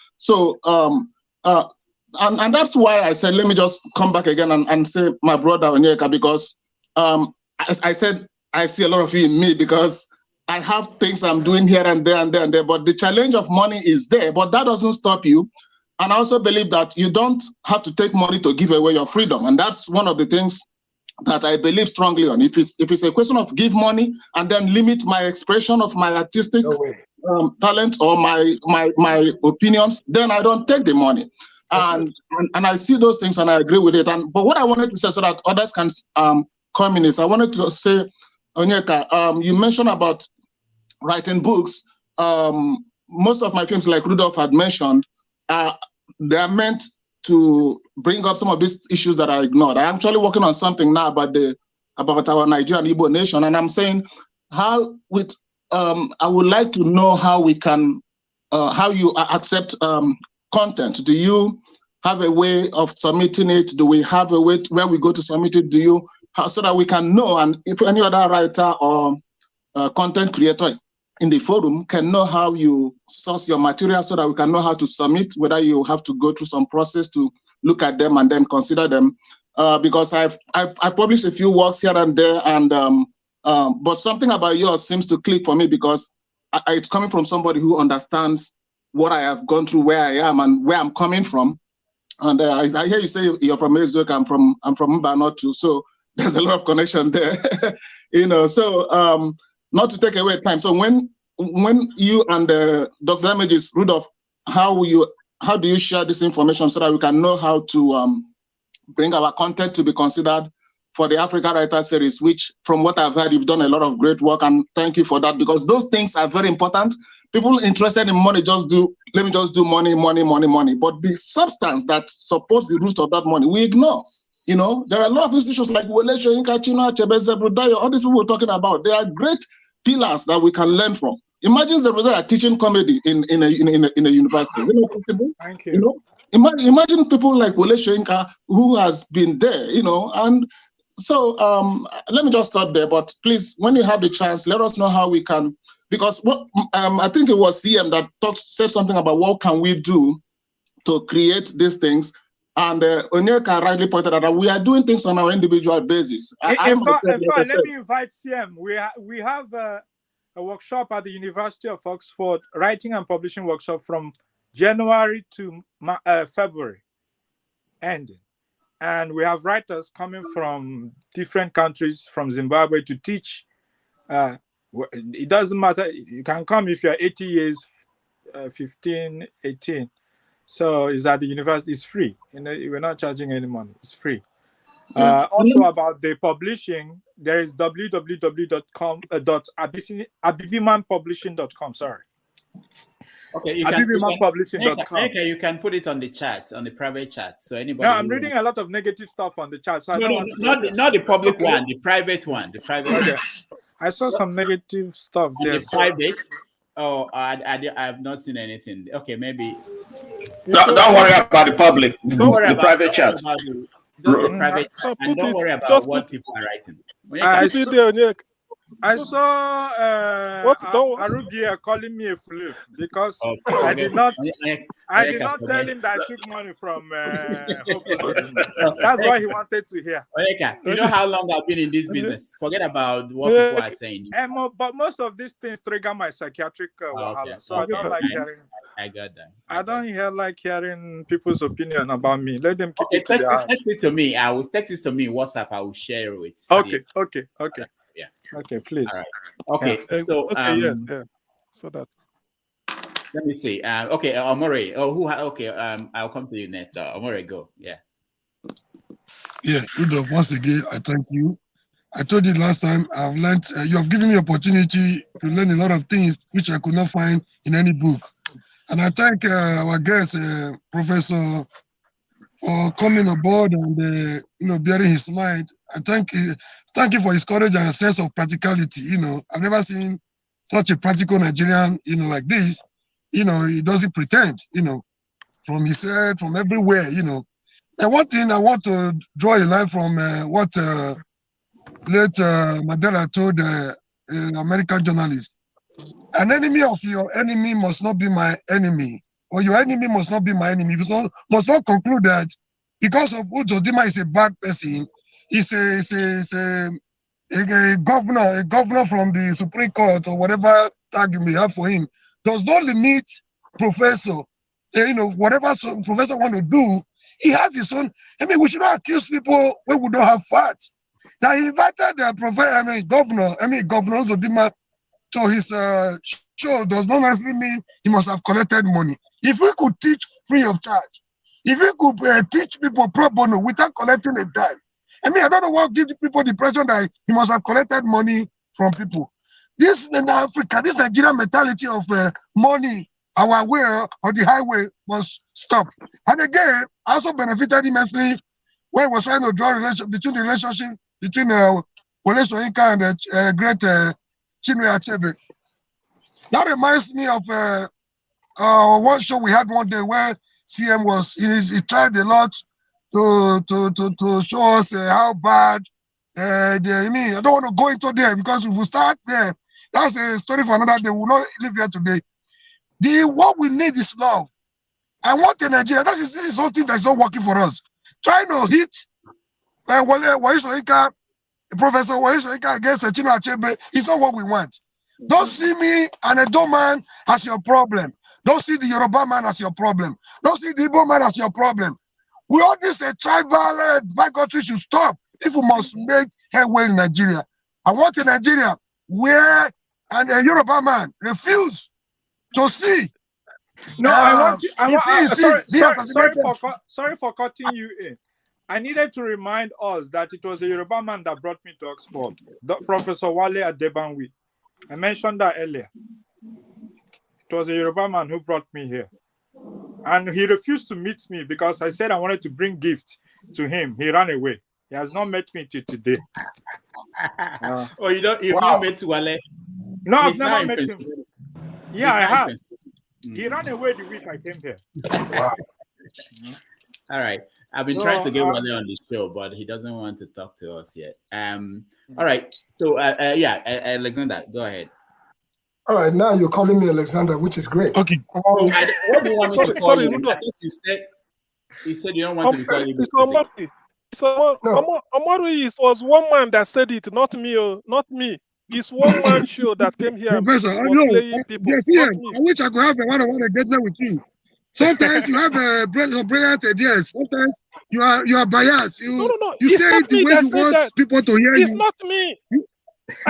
that's why I said, let me just come back again and say my brother Onyeka, because as I said, I see a lot of you in me because I have things I'm doing here and there and there and there, but the challenge of money is there, but that doesn't stop you. And I also believe that you don't have to take money to give away your freedom. And that's one of the things that I believe strongly on. If it's a question of give money and then limit my expression of my artistic talent or my opinions, then I don't take the money. And I see those things and I agree with it. But what I wanted to say so that others can come in is I wanted to say, Onyeka, you mentioned about writing books. Most of my films, like Rudolph had mentioned, they are meant to bring up some of these issues that are ignored. I'm actually working on something now about our Nigerian Igbo nation, and I'm saying I would like to know how we can, how you accept content. Do you have a way of submitting it? Do we have a way where we go to submit it? So that we can know, and if any other writer or content creator in the forum can know how you source your material so that we can know how to submit, whether you have to go through some process to look at them and then consider them. Because I've published a few works here and there, and but something about yours seems to click for me because it's coming from somebody who understands what I have gone through, where I am and where I'm coming from. And I hear you say you're from Ezok, I'm from Mbano too, so there's a lot of connection there. You know, so not to take away time. So when you and Dr. Damages, Rudolph, how do you share this information so that we can know how to bring our content to be considered for the Africa Writer Series, which from what I've heard, you've done a lot of great work, and thank you for that, because those things are very important. People interested in money let me just do money. But the substance that supports the root of that money, we ignore. You know, there are a lot of institutions like Wole Soyinka, Chinua Achebe, Zebudaya, all these people we're talking about. They are great pillars that we can learn from. Imagine Zebudaya teaching comedy in a university. Thank you. You know, imagine people like Wole Soyinka who has been there. You know, and so let me just stop there. But please, when you have the chance, let us know how we can. Because what I think it was CM that said something about what can we do to create these things. And Onyeka rightly pointed out that we are doing things on our individual basis. In fact, let me invite CM. We have a workshop at the University of Oxford, writing and publishing workshop from January to February ending. And we have writers coming from different countries, from Zimbabwe, to teach. It doesn't matter. You can come if you're 80 years, 15, 18. So it's at the university. It's free. We're not charging any money. It's free. Also about the publishing, there is www.abibimanpublishing.com. Sorry. Okay, you can put it on the chat, on the private chat. So anybody. No, I'm reading a lot of negative stuff on the chat. So not the public one, the private one. The private one. I saw some negative stuff there. The private. Oh, I have not seen anything. Okay, maybe. Don't worry about the public. Don't worry about private chat. Just the private, and don't worry about what people are writing. I saw Arugia calling me a floof because I did not tell him that I took money from That's what he wanted to hear. You know how long I've been in this business. Forget about what people are saying. But most of these things trigger my psychiatric wahala. So I don't like hearing. I got that. I don't like hearing people's opinion about me. Let them keep it to their text it to me. I will text it to me. WhatsApp. I will share it with. Okay. Yeah. Okay, please. All right. Okay. Yeah. So So that. Let me see. Okay, Omore. I'll come to you next. Omore, go. Yeah. Yeah, Rudolph, once again, I thank you. I told you last time, I've learned, you have given me opportunity to learn a lot of things which I could not find in any book. And I thank our guest, Professor, for coming aboard and bearing his mind. I thank you for his courage and sense of practicality. I've never seen such a practical Nigerian, like this. He doesn't pretend. From his head, from everywhere. And one thing I want to draw a line from what late Mandela told an American journalist. An enemy of your enemy must not be my enemy, or your enemy must not be my enemy. You must not conclude that because of Uzodimma is a bad person, he's a governor from the Supreme Court or whatever tag you may have for him, does not limit professor. Whatever professor want to do, he has his own. We should not accuse people when we don't have facts. Now he invited the governor Uzodimma to his show does not necessarily mean he must have collected money. If we could teach free of charge, if we could teach people pro bono without collecting a dime, I don't know what gives people the impression that he must have collected money from people. This in Africa, this Nigerian mentality of money, our way or the highway must stop. And again, I also benefited immensely when he was trying to draw a relationship between Wole Soyinka and the great Chinwe Achebe. That reminds me of one show we had one day where CM was, he tried a lot to show us how bad, I don't want to go into there because if we start there, that's a story for another day. We will not live here today. What we need is love. I want a Nigeria. This is something that's not working for us. Trying to hit Wole Soyinka, Professor Wole Soyinka against Chinwe Achebe is not what we want. Don't see me and a Edo man as your problem. Don't see the Yoruba man as your problem. Don't see the Igbo man as your problem. We all this tribal bigotry should stop if we must make headway in Nigeria. I want a Nigeria where a Yoruba man refuse to see. No, sorry for cutting you in. I needed to remind us that it was a Yoruba man that brought me to Oxford, Professor Wale Adebanwi. I mentioned that earlier. It was a Yoruba man who brought me here. And he refused to meet me because I said I wanted to bring gifts to him. He ran away. He has not met me till today. You've not met Wale? No, I've never met him. Yeah, I have. He ran away the week I came here. Wow. All right. I've been trying to get Wale on the show, but he doesn't want to talk to us yet. All right. So, Alexander, go ahead. All right. Now you're calling me Alexander, which is great. Okay. What do you want me to call you? He said you don't want to be called Igbo. It was one man that said it, not me. Not me. It's one man show that came here and Professor, I was know. playing people. Yes, yeah. I wish I could have a one-on-one engagement with you. Sometimes you have brilliant ideas. Sometimes you are biased. You No. you It's say not it the me way that you said want that. people to hear It's you. not me. No. I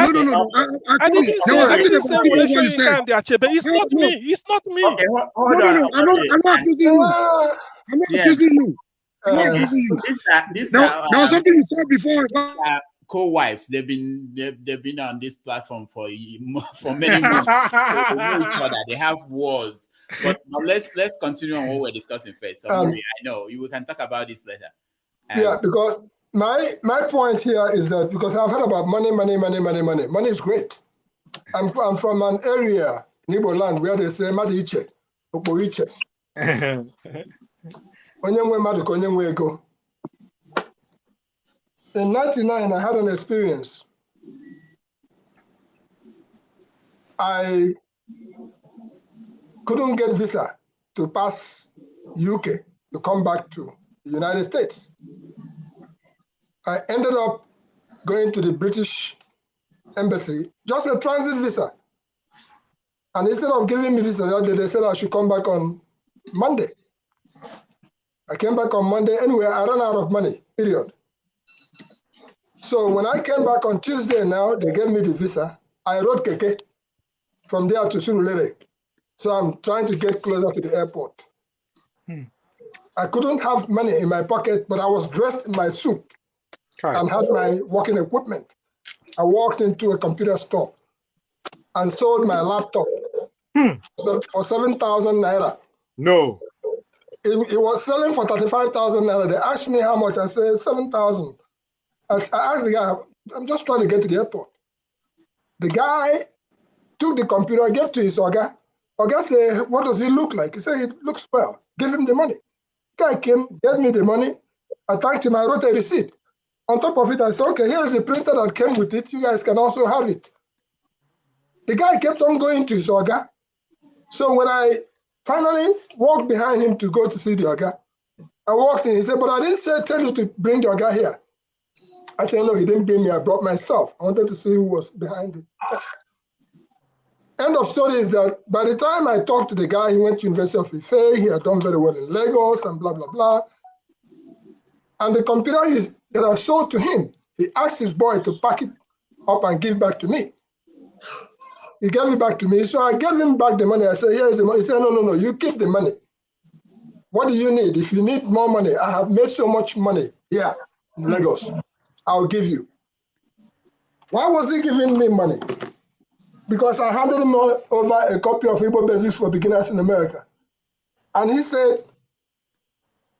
told you there was something about it what you said. It's not me. It's not me. Okay, hold No. on. I'm not accusing you. I'm not accusing you. I'm not Okay. accusing you. These There are was something you said before. co-wives. They've been on this platform for many months. So they know each other. They have wars. But now let's continue on what we're discussing first. So I know we can talk about this later. Yeah, because my point here is that because I've heard about money. Money is great. I'm from an area in Igbo land where they say Madiche, Okpoiche. Onye nwe mmadụ ka onye nwe ego. In 1999, I had an experience. I couldn't get visa to pass UK to come back to the United States. I ended up going to the British Embassy, just a transit visa. And instead of giving me visa that day, they said I should come back on Monday. I came back on Monday. Anyway, I ran out of money, period. So when I came back on Tuesday now, they gave me the visa. I rode Keke from there to Surulere. So I'm trying to get closer to the airport. I couldn't have money in my pocket, but I was dressed in my suit and had my working equipment. I walked into a computer store and sold my laptop for 7,000 naira. No. It was selling for 35,000 naira. They asked me how much. I said 7,000. I asked the guy, I'm just trying to get to the airport. The guy took the computer, gave to his Oga. Oga said, what does he look like? He said, he looks well. Give him the money. Guy came, gave me the money. I thanked him. I wrote a receipt. On top of it, I said, okay, here is the printer that came with it. You guys can also have it. The guy kept on going to his Oga. So when I finally walked behind him to go to see the Oga, I walked in. He said, but I didn't tell you to bring the Oga here. I said, no, he didn't bring me. I brought myself. I wanted to see who was behind the desk. End of story is that by the time I talked to the guy, he went to University of Ife. He had done very well in Lagos and blah, blah, blah. And the computer that I sold to him, he asked his boy to pack it up and give back to me. He gave it back to me. So I gave him back the money. I said, here is the money. He said, no, you keep the money. What do you need? If you need more money, I have made so much money here in Lagos. I'll give you. Why was he giving me money? Because I handed him over a copy of Igbo Basics for Beginners in America. And he said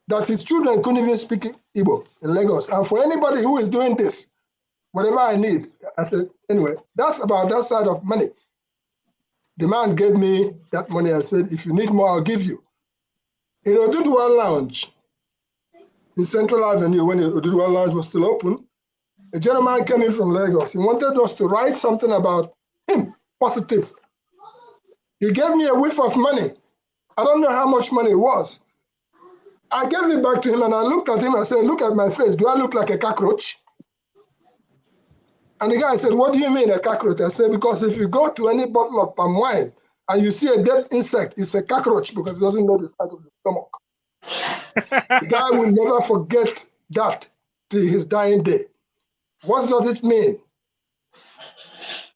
that his children couldn't even speak Igbo in Lagos. And for anybody who is doing this, whatever I need, I said, anyway, that's about that side of money. The man gave me that money. I said, if you need more, I'll give you. In Oduduwa Lounge, in Central Avenue, when Oduduwa Lounge was still open, a gentleman came in from Lagos. He wanted us to write something about him, positive. He gave me a whiff of money. I don't know how much money it was. I gave it back to him and I looked at him and said, look at my face. Do I look like a cockroach? And the guy said, what do you mean a cockroach? I said, because if you go to any bottle of palm wine and you see a dead insect, it's a cockroach because he doesn't know the size of the stomach. The guy will never forget that till his dying day. What does it mean?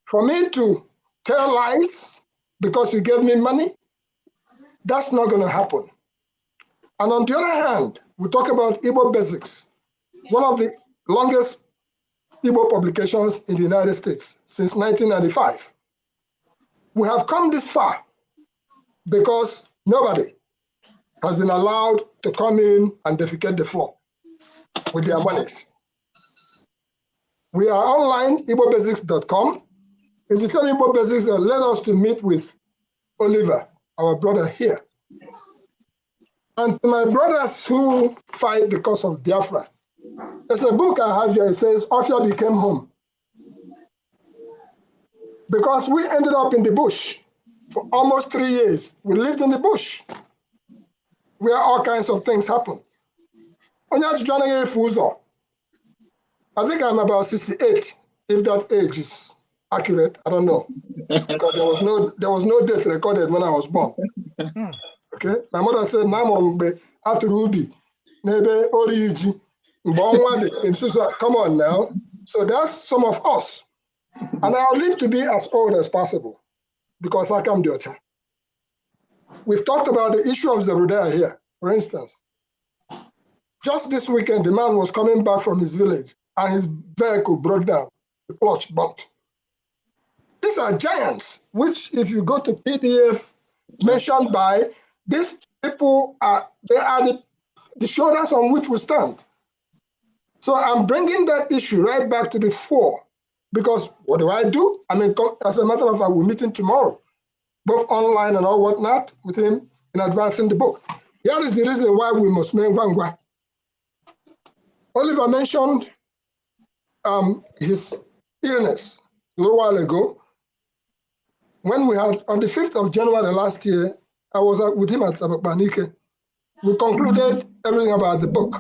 For me to tell lies because you gave me money, that's not going to happen. And on the other hand, we talk about Igbo Basics, one of the longest Igbo publications in the United States since 1995. We have come this far because nobody has been allowed to come in and defecate the floor with their monies. We are online, igbobasics.com. It's the same Igbo Basics that led us to meet with Oliver, our brother here. And to my brothers who fight the cause of Biafra, there's a book I have here. It says, Ofia became home. Because we ended up in the bush for almost 3 years. We lived in the bush where all kinds of things happen. onye ajụjụ anaghị efu ụzọ. I think I'm about 68, if that age is accurate. I don't know, because there was no date recorded when I was born. Okay, my mother said, "Na mgbe atụrụ ubi n'ebe ori ji mgbe ọnwa dị." Come on now. So that's some of us, and I'll live to be as old as possible because I come Diocha. We've talked about the issue of Zerudea here, for instance. Just this weekend, the man was coming back from his village and his vehicle broke down, the clutch bumped. These are giants, which if you go to PDF mentioned by, these people they are the shoulders on which we stand. So I'm bringing that issue right back to the fore, because what do? I mean, as a matter of fact, we're meeting tomorrow, both online and all whatnot, with him in advancing the book. Here is the reason why we must make Wangwa. Oliver mentioned his illness a little while ago. When we had, on the 5th of January last year, I was with him at Banike. We concluded everything about the book.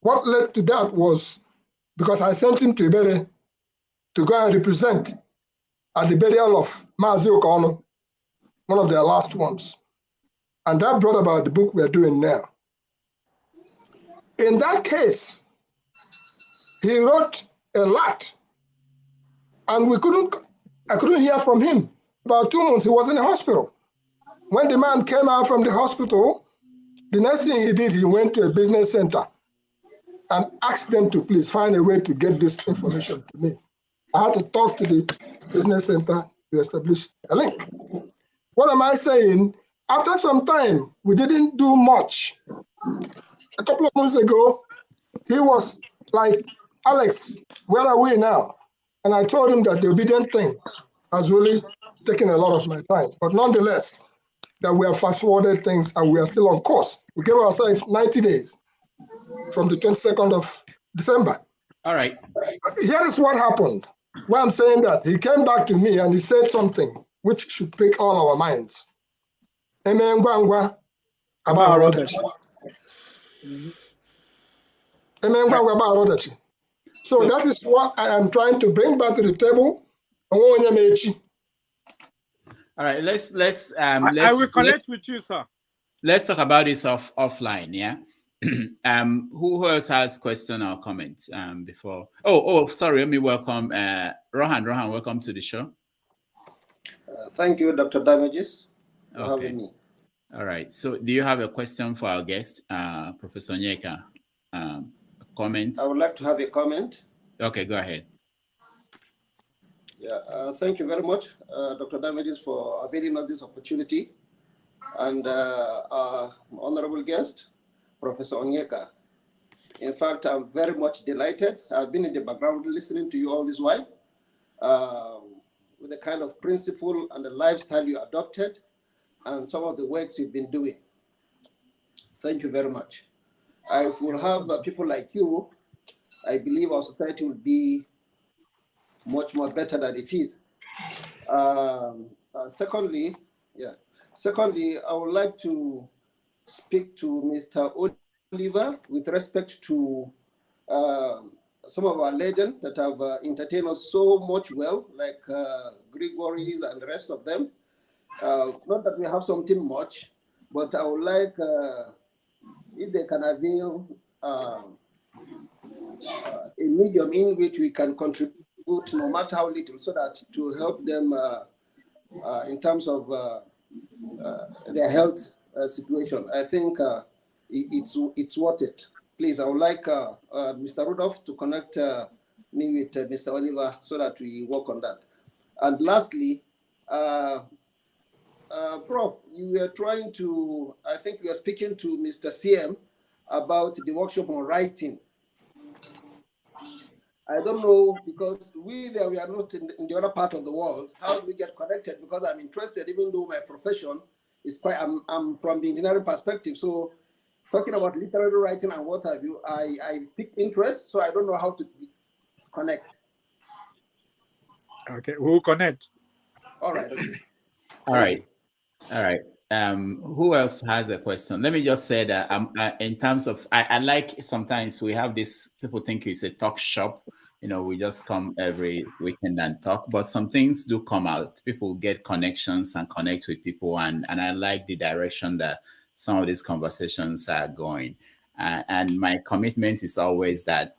What led to that was because I sent him to Ibere to go and represent at the burial of Mazi Okono, one of their last ones. And that brought about the book we're doing now. In that case, he wrote a lot, and I couldn't hear from him. About 2 months, he was in the hospital. When the man came out from the hospital, the next thing he did, he went to a business center and asked them to please find a way to get this information to me. I had to talk to the business center to establish a link. What am I saying? After some time, we didn't do much. A couple of months ago, he was like, "Alex, where are we now?" And I told him that the obedient thing has really taken a lot of my time. But nonetheless, that we have fast-forwarded things and we are still on course. We gave ourselves 90 days from the 22nd of December. All right. Here is what happened. Why I'm saying that, he came back to me and he said something which should prick all our minds. So that is what I am trying to bring back to the table. All right, let's I will connect with you, sir. Let's talk about this offline, yeah. Who else has question or comments before? Sorry, let me welcome Rohan. Rohan, welcome to the show. Thank you, Dr. Damages, for having me. All right. So, do you have a question for our guest, Professor Onyeka? A comment? I would like to have a comment. Okay, go ahead. Yeah, thank you very much, Dr. Damages, for availing us this opportunity. And our honorable guest, Professor Onyeka. In fact, I'm very much delighted. I've been in the background listening to you all this while, with the kind of principle and the lifestyle you adopted and some of the works you've been doing. Thank you very much. If we'll have people like you, I believe our society will be much more better than it is. Secondly, I would like to speak to Mr. Oliver with respect to some of our legends that have entertained us so much well, like Grigory's and the rest of them. Not that we have something much, but I would like, if they can avail a medium in which we can contribute, no matter how little, so that to help them in terms of their health situation. I think it's worth it. Please, I would like Mr. Rudolph to connect me with Mr. Oliver so that we work on that. And lastly, Prof, you were trying to, I think you were speaking to Mr. CM about the workshop on writing. I don't know, because we are not in the other part of the world. How do we get connected? Because I'm interested, even though my profession is quite, I'm from the engineering perspective. So talking about literary writing and what have you, I picked interest, so I don't know how to connect. Okay, we'll connect. All right. Okay. All right. Who else has a question? Let me just say that in terms of, I like sometimes we have this, people think it's a talk shop. We just come every weekend and talk, but some things do come out. People get connections and connect with people, and I like the direction that some of these conversations are going. And my commitment is always that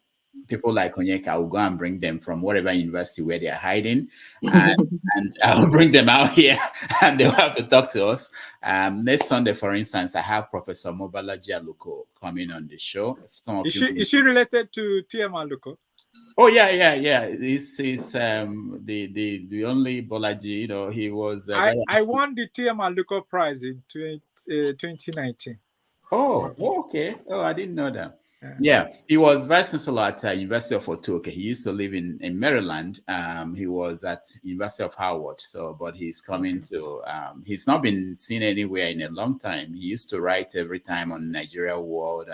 people like Onyeka will go and bring them from whatever university where they're hiding, and I'll bring them out here, and they'll have to talk to us. Next Sunday, for instance, I have Professor Mobalaji Aluko coming on the show. Is she related to TM Aluko? Oh yeah. He's the only Bolaji. He was. I won the TM Aluko Prize in 2019. Oh, okay. Oh, I didn't know that. Yeah, he was vice chancellor at University of Otuoke. He used to live in Maryland. He was at University of Howard. But he's coming to. He's not been seen anywhere in a long time. He used to write every time on Nigeria World,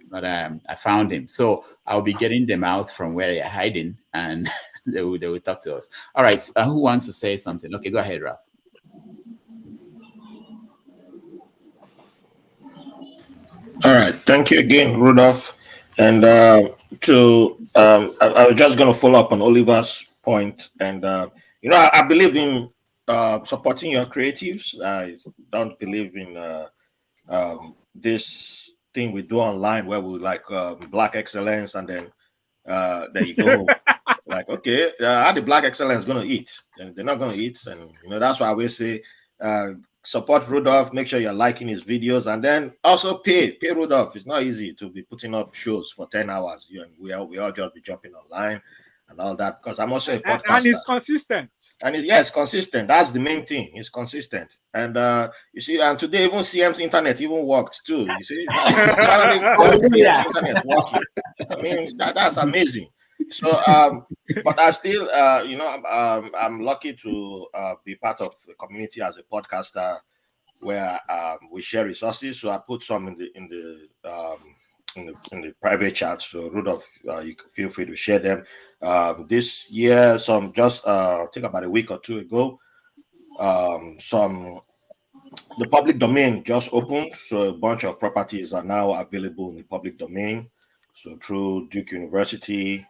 but I found him. So I'll be getting them out from where they're hiding, and they will talk to us. All right. Who wants to say something? Okay, go ahead, Ralph. All right, thank you again, Rudolph. And I was just going to follow up on Oliver's point. And I believe in supporting your creatives. I don't believe in this thing we do online where we like black excellence, and then there you go. Like, okay, how the black excellence going to eat? And they're not going to eat, and that's why I always say. Support Rudolph, make sure you're liking his videos, and then also pay Rudolph. It's not easy to be putting up shows for 10 hours. We all just be jumping online and all that, because I'm also a podcaster. And he's consistent. And it's consistent. That's the main thing. He's consistent. And you see, and today even CM's internet even worked too. You see, internet working. I mean, that's amazing. So, but I still, I'm lucky to be part of a community as a podcaster where we share resources. So I put some in the private chat. So Rudolph, you can feel free to share them. This year, some just I think about a week or two ago, the public domain just opened. So a bunch of properties are now available in the public domain. So through Duke University,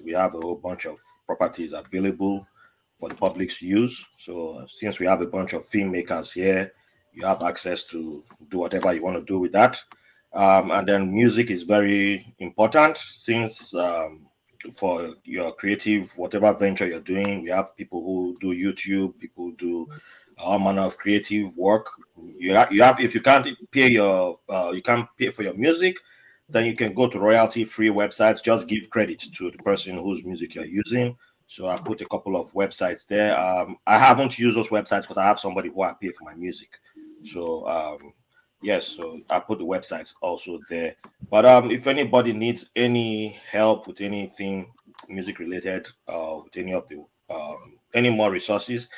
we have a whole bunch of properties available for the public's use. So since we have a bunch of filmmakers here, you have access to do whatever you want to do with that. And then music is very important, since for your creative, whatever venture you're doing, we have people who do YouTube, people who do all manner of creative work. You have if you can't pay you can't pay for your music, then you can go to royalty-free websites. Just give credit to the person whose music you're using. So I put a couple of websites there. I haven't used those websites because I have somebody who I pay for my music. So yes, so I put the websites also there. But if anybody needs any help with anything music related, with any of the any more resources,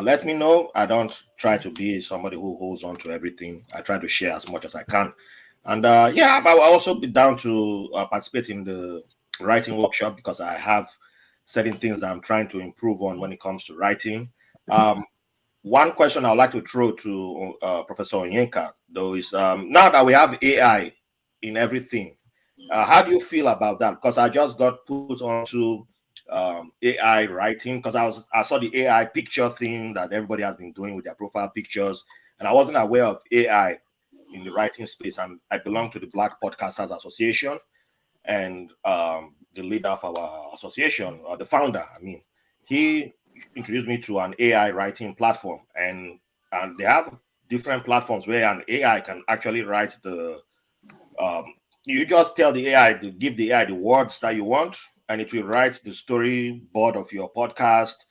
let me know. I don't try to be somebody who holds on to everything. I try to share as much as I can. And yeah, I will also be down to participate in the writing workshop, because I have certain things that I'm trying to improve on when it comes to writing. One question I would like to throw to Professor Onyeka, though, is now that we have AI in everything, how do you feel about that? Because I just got put onto AI writing, because I saw the AI picture thing that everybody has been doing with their profile pictures, and I wasn't aware of AI in the writing space. And I belong to the Black Podcasters Association, and the leader of our association, or the founder, he introduced me to an AI writing platform, and they have different platforms where an AI can actually write the you just tell the AI to give the AI the words that you want, and it will write the storyboard of your podcast.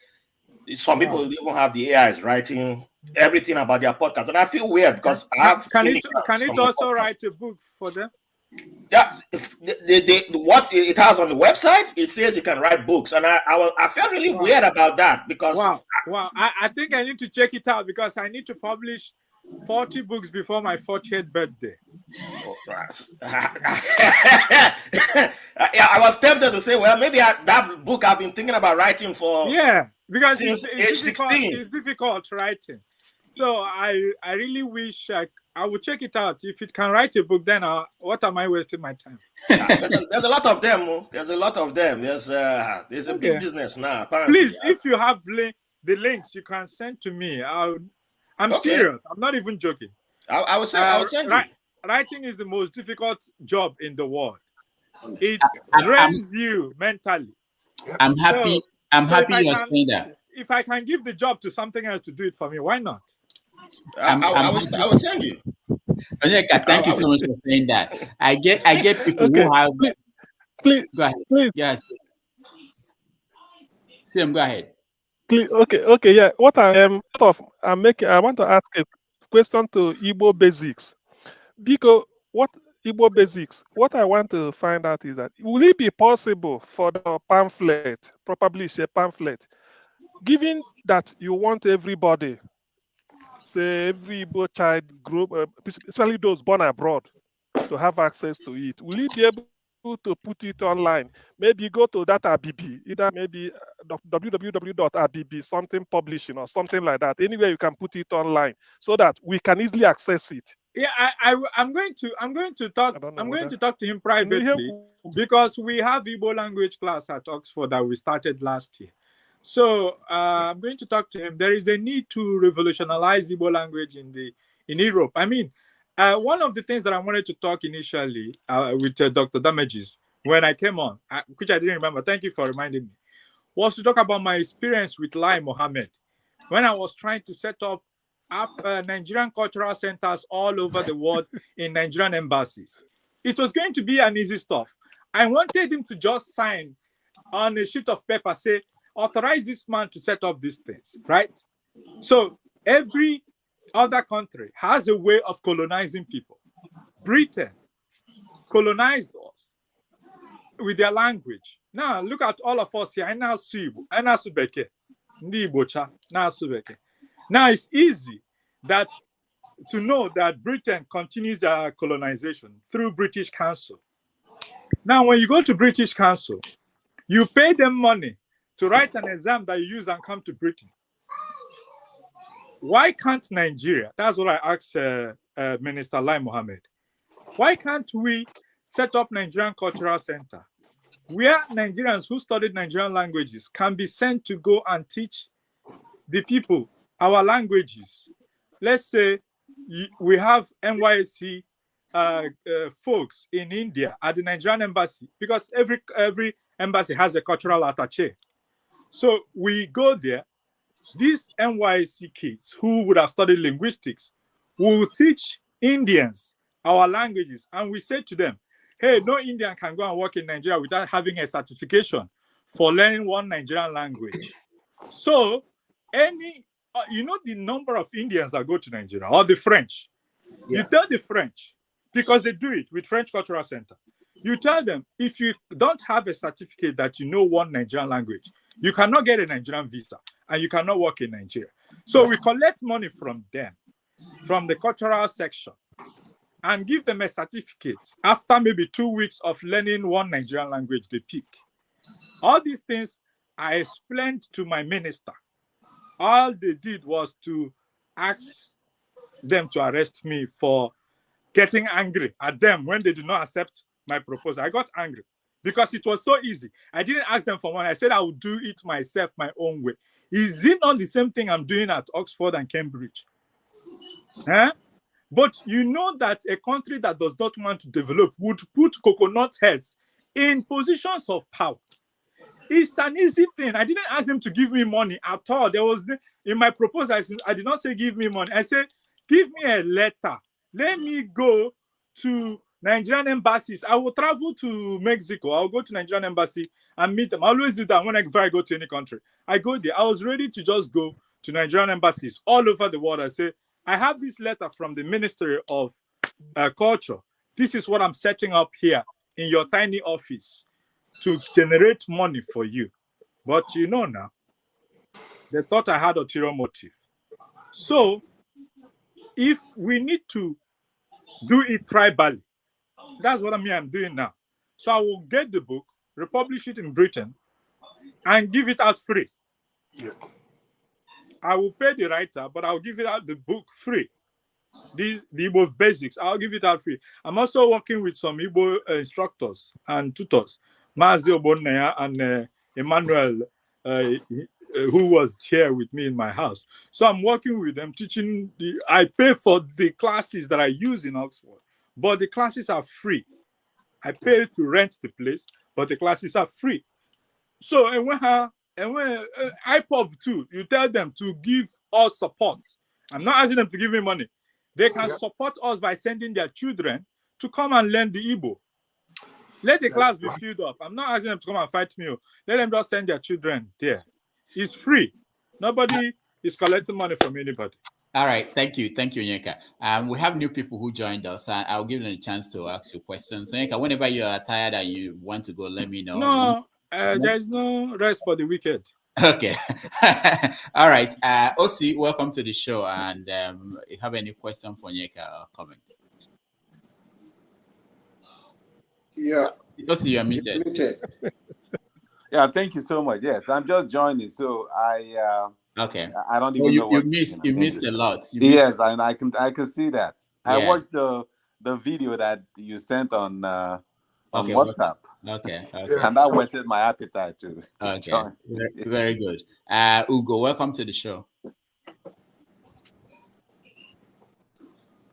Some people even have the AIs writing everything about their podcast, and I feel weird because I have. Can it also write a book for them? Yeah, if what it has on the website, it says you can write books, and I felt really weird about that, because I think I need to check it out, because I need to publish 40 books before my 40th birthday. Oh, right. Yeah, I was tempted to say, well, maybe that book I've been thinking about writing for because since it's age 16. It's difficult writing. So I really wish I would check it out. If it can write a book, then what am I wasting my time? There's a lot of them. Oh. There's a lot of them. There's a big business now. Apparently. Please, if you have the links, you can send to me. I'm serious. I'm not even joking. I will send you. Writing is the most difficult job in the world. It drains you mentally. I'm happy. I'm happy you're saying that. If I can give the job to something else to do it for me, why not? I will send you. Onyeka, thank you so much for saying that. I get people who have. Please, go ahead. Please. Yes. Sam, go ahead. Okay, yeah. What I want to ask a question to Igbo basics. Because what Igbo basics, what I want to find out is that will it be possible for the pamphlet, probably a pamphlet, given that you want everybody, say every Igbo child group, especially those born abroad, to have access to it, will you be able to put it online? Maybe go to that ABB, either maybe www.abb something publishing or something like that. Anywhere you can put it online so that we can easily access it. Yeah, I'm going to talk to him privately because we have Igbo language class at Oxford that we started last year. So I'm going to talk to him. There is a need to revolutionize Igbo language in Europe. I mean, one of the things that I wanted to talk initially with Dr. Damages when I came on, which I didn't remember, thank you for reminding me, was to talk about my experience with Lai Mohammed when I was trying to set up Nigerian cultural centers all over the world in Nigerian embassies. It was going to be an easy stuff. I wanted him to just sign on a sheet of paper, say, authorize this man to set up these things, right? So every other country has a way of colonizing people. Britain colonized us with their language. Now look at all of us here. Now it's easy to know that Britain continues their colonization through British Council. Now, when you go to British Council, you pay them money to write an exam that you use and come to Britain. Why can't Nigeria? That's what I asked Minister Lai Mohammed. Why can't we set up Nigerian Cultural Center where Nigerians who studied Nigerian languages can be sent to go and teach the people our languages? Let's say we have NYSC folks in India at the Nigerian embassy, because every embassy has a cultural attaché. So we go there. These NYSC kids who would have studied linguistics will teach Indians our languages. And we say to them, hey, no Indian can go and work in Nigeria without having a certification for learning one Nigerian language. So you know the number of Indians that go to Nigeria, or the French. Yeah. You tell the French, because they do it with French Cultural Center. You tell them, if you don't have a certificate that you know one Nigerian language, you cannot get a Nigerian visa and you cannot work in Nigeria. So we collect money from them, from the cultural section, and give them a certificate. After maybe 2 weeks of learning one Nigerian language, they pick. All these things I explained to my minister. All they did was to ask them to arrest me for getting angry at them when they did not accept my proposal. I got angry because it was so easy. I didn't ask them for money. I said I would do it myself, my own way. Is it not the same thing I'm doing at Oxford and Cambridge? Huh? But you know that a country that does not want to develop would put coconut heads in positions of power. It's an easy thing. I didn't ask them to give me money at all. There was, in my proposal, I did not say give me money. I said, give me a letter. Let me go to Nigerian embassies. I will travel to Mexico. I'll go to Nigerian embassy and meet them. I always do that whenever I go to any country. I go there. I was ready to just go to Nigerian embassies all over the world. I say, I have this letter from the Ministry of Culture. This is what I'm setting up here in your tiny office to generate money for you. But you know now, they thought I had ulterior motive. So if we need to do it tribally, that's what I'm doing now. So I will get the book, republish it in Britain, and give it out free. Yeah. I will pay the writer, but I'll give it out the book free. The Igbo basics, I'll give it out free. I'm also working with some Igbo instructors and tutors, Mazi Obonneya and Emmanuel, who was here with me in my house. So I'm working with them, teaching. I pay for the classes that I use in Oxford, but the classes are free. I pay to rent the place, but the classes are free. So and when IPOB too, you tell them to give us support. I'm not asking them to give me money. They can support us by sending their children to come and learn the Igbo. Let the class be filled up. I'm not asking them to come and fight me. Let them just send their children there. It's free. Nobody is collecting money from anybody. All right, thank you, Onyeka. We have new people who joined us, and I'll give them a chance to ask you questions. Onyeka, whenever you are tired and you want to go, let me know. No, there's no rest for the wicked. Okay. All right. Osi, welcome to the show. And if you have any question for Onyeka or comment? Yeah. Osi, you're muted. Yeah, thank you so much. Yes, I'm just joining, so okay. I don't even know what you missed a lot. Yes, and I can see that. Yeah. I watched the video that you sent on WhatsApp. Okay. And that whetted my appetite to join. Very good. Ugo, welcome to the show.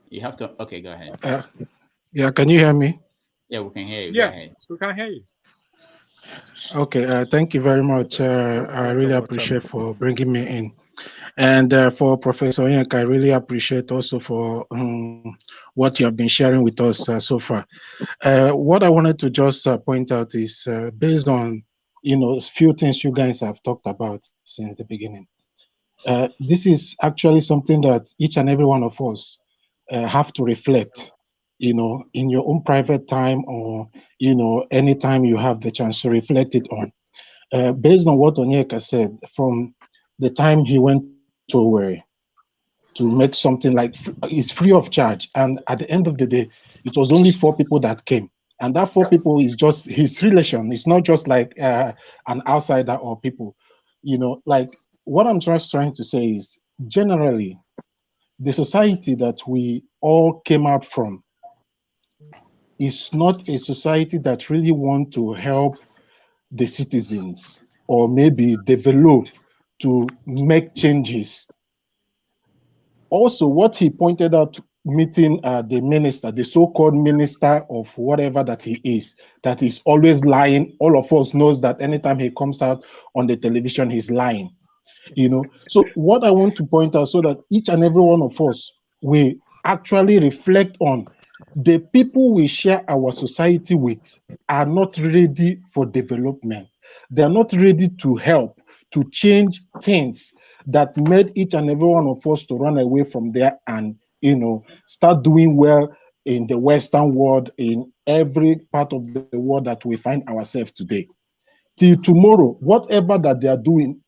You have to. Okay, go ahead. Yeah, can you hear me? Yeah, we can hear you. Yeah, go ahead. We can hear you. Okay, thank you very much. I really appreciate for bringing me in. And for Professor Onyeka, I really appreciate also for what you have been sharing with us so far. What I wanted to just point out is based on, a few things you guys have talked about since the beginning. This is actually something that each and every one of us have to reflect, in your own private time or, anytime you have the chance to reflect it on. Based on what Onyeka said, from the time he went to Owerri to make something like it's free of charge, and at the end of the day, it was only 4 people that came, and that 4 people is just his relation. It's not just like an outsider or people, like what I'm just trying to say is generally the society that we all came out from is not a society that really want to help the citizens or maybe develop to make changes. Also, what he pointed out meeting the minister, the so-called minister of whatever that he is, that he's always lying. All of us knows that anytime he comes out on the television, he's lying. So what I want to point out so that each and every one of us, we actually reflect on the people we share our society with are not ready for development. They're not ready to help, to change things that made each and every one of us to run away from there and, start doing well in the Western world, in every part of the world that we find ourselves today. Till tomorrow, whatever that they are doing,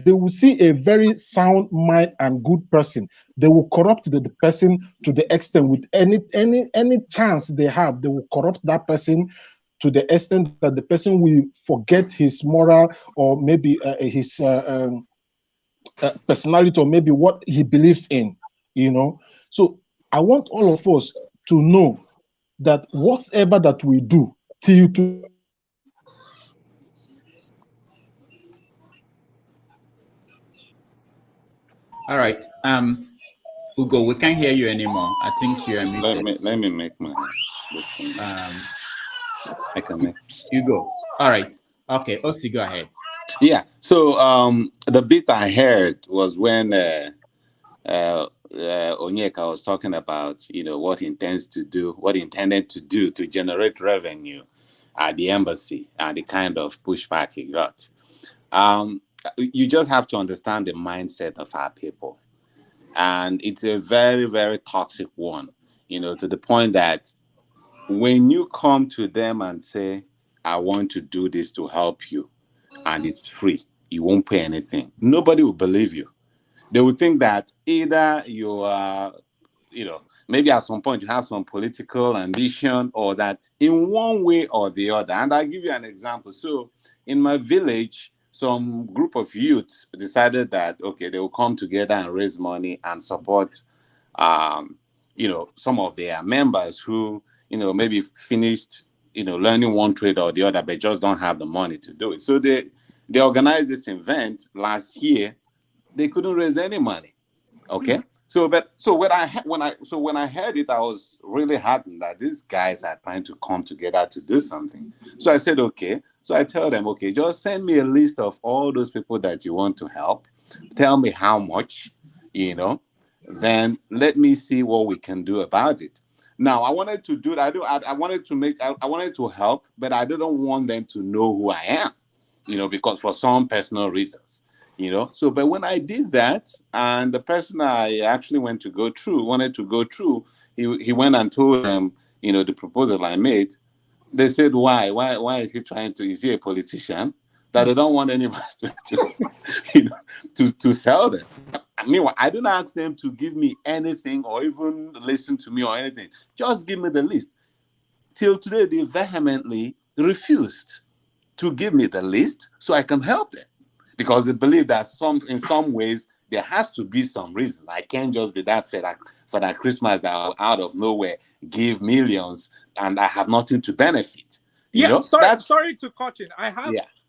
they will see a very sound mind and good person. They will corrupt the person to the extent with any chance they have, they will corrupt that person to the extent that the person will forget his moral or maybe his personality or maybe what he believes in, So I want all of us to know that whatever that we do till to All right. Ugo, we can't hear you anymore. I think you are muted. Let me make my I can make Ugo. All right. Okay, Osi, go ahead. Yeah. So the bit I heard was when Onyeka was talking about what he intended to do to generate revenue at the embassy and the kind of pushback he got. You just have to understand the mindset of our people. And it's a very, very toxic one, to the point that when you come to them and say, I want to do this to help you, and it's free, you won't pay anything, nobody will believe you. They will think that either you are, maybe at some point you have some political ambition or that in one way or the other. And I'll give you an example. So in my village, some group of youths decided that, okay, they will come together and raise money and support, some of their members who, maybe finished, learning one trade or the other, but just don't have the money to do it. So they organized this event last year. They couldn't raise any money. Okay. So when I heard it, I was really happy that these guys are trying to come together to do something. So I said, okay. So I tell them, okay, just send me a list of all those people that you want to help. Tell me how much, then let me see what we can do about it. Now, I wanted to do that. I wanted to help, but I didn't want them to know who I am, because for some personal reasons. So, but when I did that, and the person I actually wanted to go through, he went and told them, the proposal I made. They said, why is he trying to? Is he a politician? That they don't want anybody to sell them. I mean, I didn't ask them to give me anything or even listen to me or anything. Just give me the list. Till today, they vehemently refused to give me the list so I can help them. Because they believe that in some ways there has to be some reason. I can't just be that for that Christmas that I'll out of nowhere give millions and I have nothing to benefit. Sorry to cut in. I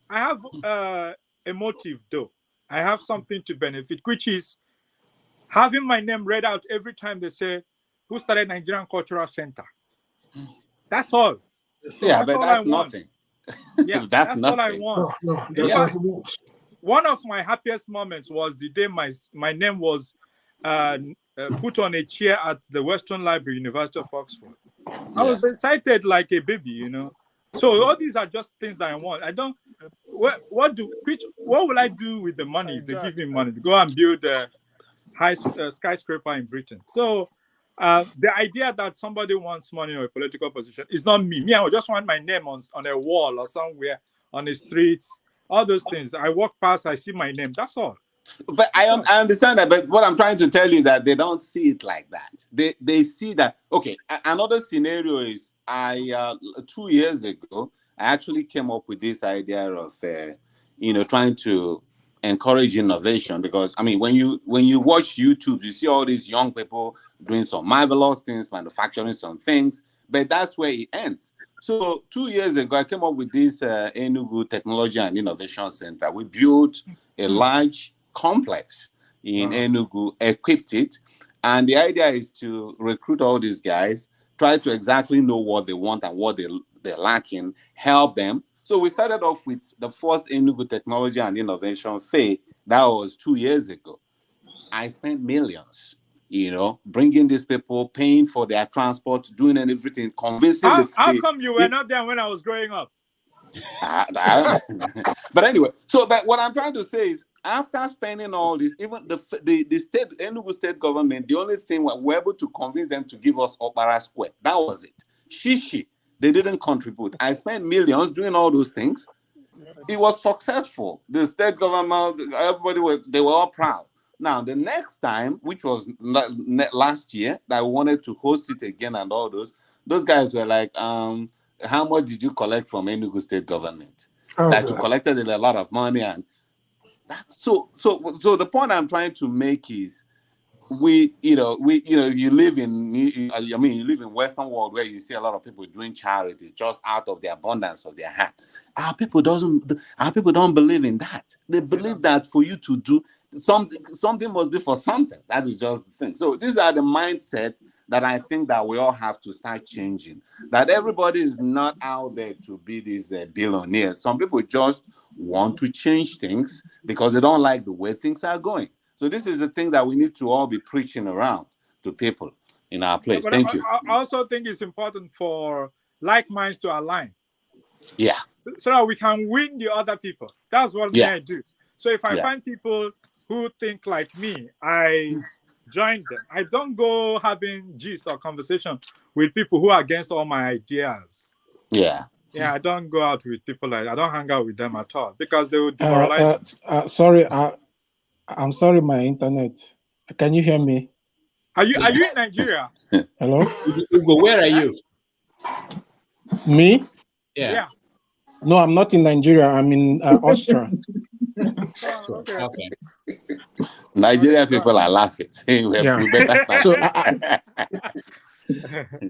have a motive though. I have something to benefit, which is having my name read out every time they say, "Who started Nigerian Cultural Center?" That's all. But that's nothing. Yeah, that's nothing. All I want. No, that's not it. One of my happiest moments was the day my name was put on a chair at the Western Library, University of Oxford. I was excited like a baby, So all these are just things that I want. I don't. What will I do with the money if they give me money to go and build a high skyscraper in Britain? So the idea that somebody wants money or a political position is not me. Me, I just want my name on a wall or somewhere on the streets. All those things. I walk past, I see my name. That's all. But I understand that. But what I'm trying to tell you is that they don't see it like that. They see that. Okay. Another scenario is 2 years ago, I actually came up with this idea of trying to encourage innovation, because I mean, when you watch YouTube, you see all these young people doing some marvelous things, manufacturing some things, but that's where it ends. So 2 years ago, I came up with this Enugu Technology and Innovation Center. We built a large complex in Enugu, equipped it, and the idea is to recruit all these guys, try to exactly know what they want and what they're lacking, help them. So we started off with the first Enugu Technology and Innovation Fair. That was 2 years ago. I spent millions, bringing these people, paying for their transport, doing everything, convincing How come you were not there when I was growing up? But anyway, but what I'm trying to say is, after spending all this, even the state, Enugu state government, the only thing we were able to convince them to give us Opera Square. That was it. Shishi. They didn't contribute. I spent millions doing all those things. It was successful. The state government, they were all proud. Now, the next time, which was last year, that I wanted to host it again and all those guys were like, how much did you collect from Enugu state government? That you collected a lot of money. And so the point I'm trying to make is, you live in Western world where you see a lot of people doing charity just out of the abundance of their heart. Our people don't believe in that. They believe that for you to do something must be for something. That is just the thing. So these are the mindset that I think that we all have to start changing. That everybody is not out there to be this billionaire. Some people just want to change things because they don't like the way things are going. So this is the thing that we need to all be preaching around to people in our place. Thank you. I also think it's important for like minds to align. Yeah. So that we can win the other people. That's what I do. So if I find people who think like me, I join them. I don't go having gist or conversation with people who are against all my ideas. Yeah. Yeah, I don't go out with people like I don't hang out with them at all because they will demoralize me. Sorry, I'm sorry, my internet. Can you hear me? Are you in Nigeria? Hello? Ugo, where are you? Me? Yeah. No, I'm not in Nigeria. I'm in Austria. Okay. Okay. Nigerian people are laughing. Yeah. We better start. So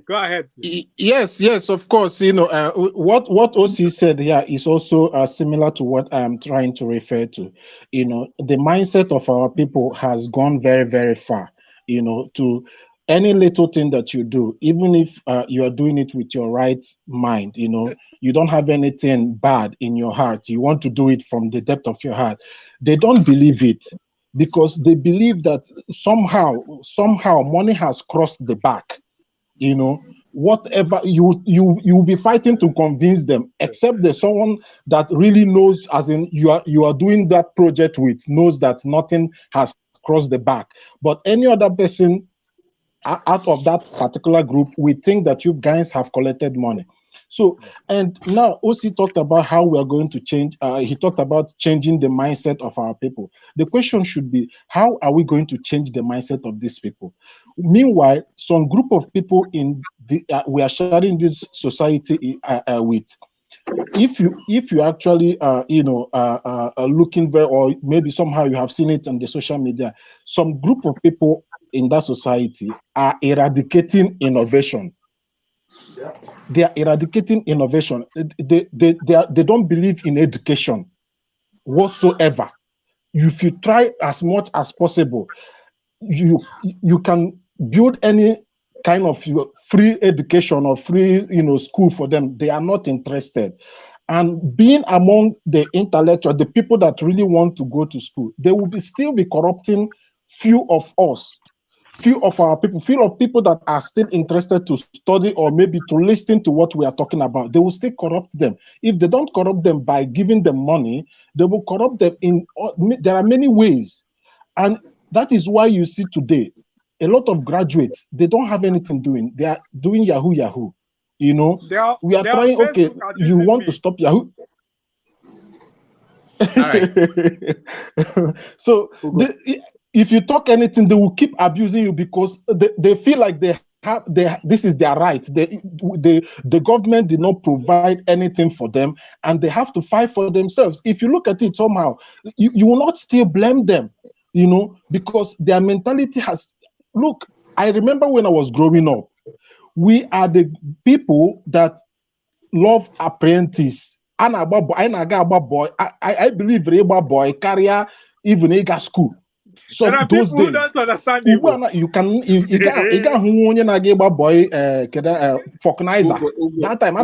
Go ahead. yes, of course. What OC said here is also similar to what I am trying to refer to. The mindset of our people has gone very, very far. To any little thing that you do, even if you are doing it with your right mind, you don't have anything bad in your heart. You want to do it from the depth of your heart. They don't believe it because they believe that somehow money has crossed the back. Whatever you'll be fighting to convince them, except there's someone that really knows, as in you are doing that project with, knows that nothing has crossed the back. But any other person out of that particular group, we think that you guys have collected money. So, and now OC talked about how we are going to change. He talked about changing the mindset of our people. The question should be, how are we going to change the mindset of these people? Meanwhile, some group of people in the we are sharing this society with. If you actually looking very, or maybe somehow you have seen it on the social media, some group of people in that society are eradicating innovation. They are eradicating innovation. They don't believe in education whatsoever. If you try as much as possible, you can build any kind of free education or free school for them. They are not interested. And being among the intellectual, the people that really want to go to school, they will still be corrupting few of us, few of our people, few of people that are still interested to study or maybe to listen to what we are talking about. They will still corrupt them. If they don't corrupt them by giving them money, they will corrupt them there are many ways. And that is why you see today a lot of graduates, they don't have anything doing. They are doing Yahoo. We are trying, okay, you want to stop Yahoo. All right. So if you talk anything, they will keep abusing you because they feel like this is their right. The government did not provide anything for them, and they have to fight for themselves. If you look at it somehow, you will not still blame them, because their mentality has. Look, I remember when I was growing up, we are the people that love apprentice. I believe boy career even a school. So There are those people days, who don't understand Igbo. you can boy Falconizer. That time,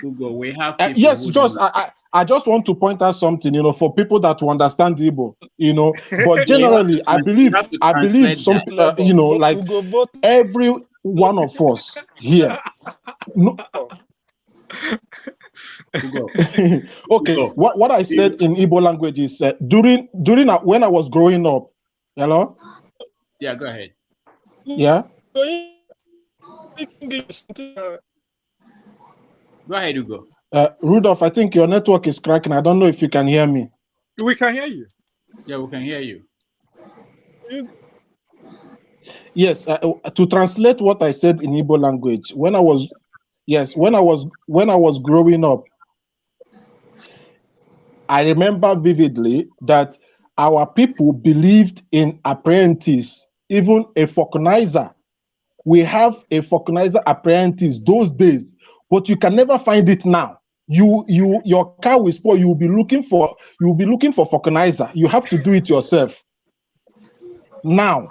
Ugo, we have people yes, who just don't. I just want to point out something, for people that will understand Igbo, but We have generally, to I believe some, that. like Ugo vote. every one of us here. No, okay, Ugo. what I said in Igbo language is during when I was growing up. Hello? Yeah, go ahead. Yeah? English. Go ahead, Ugo. Rudolph, I think your network is cracking. I don't know if you can hear me. We can hear you. Yeah, we can hear you. Yes, to translate what I said in Igbo language, when I was growing up, I remember vividly that our people believed in apprentice, even a vulcanizer. We have a vulcanizer apprentice those days, but you can never find it now. Your car will spoil. You'll be looking for vulcanizer. You have to do it yourself now.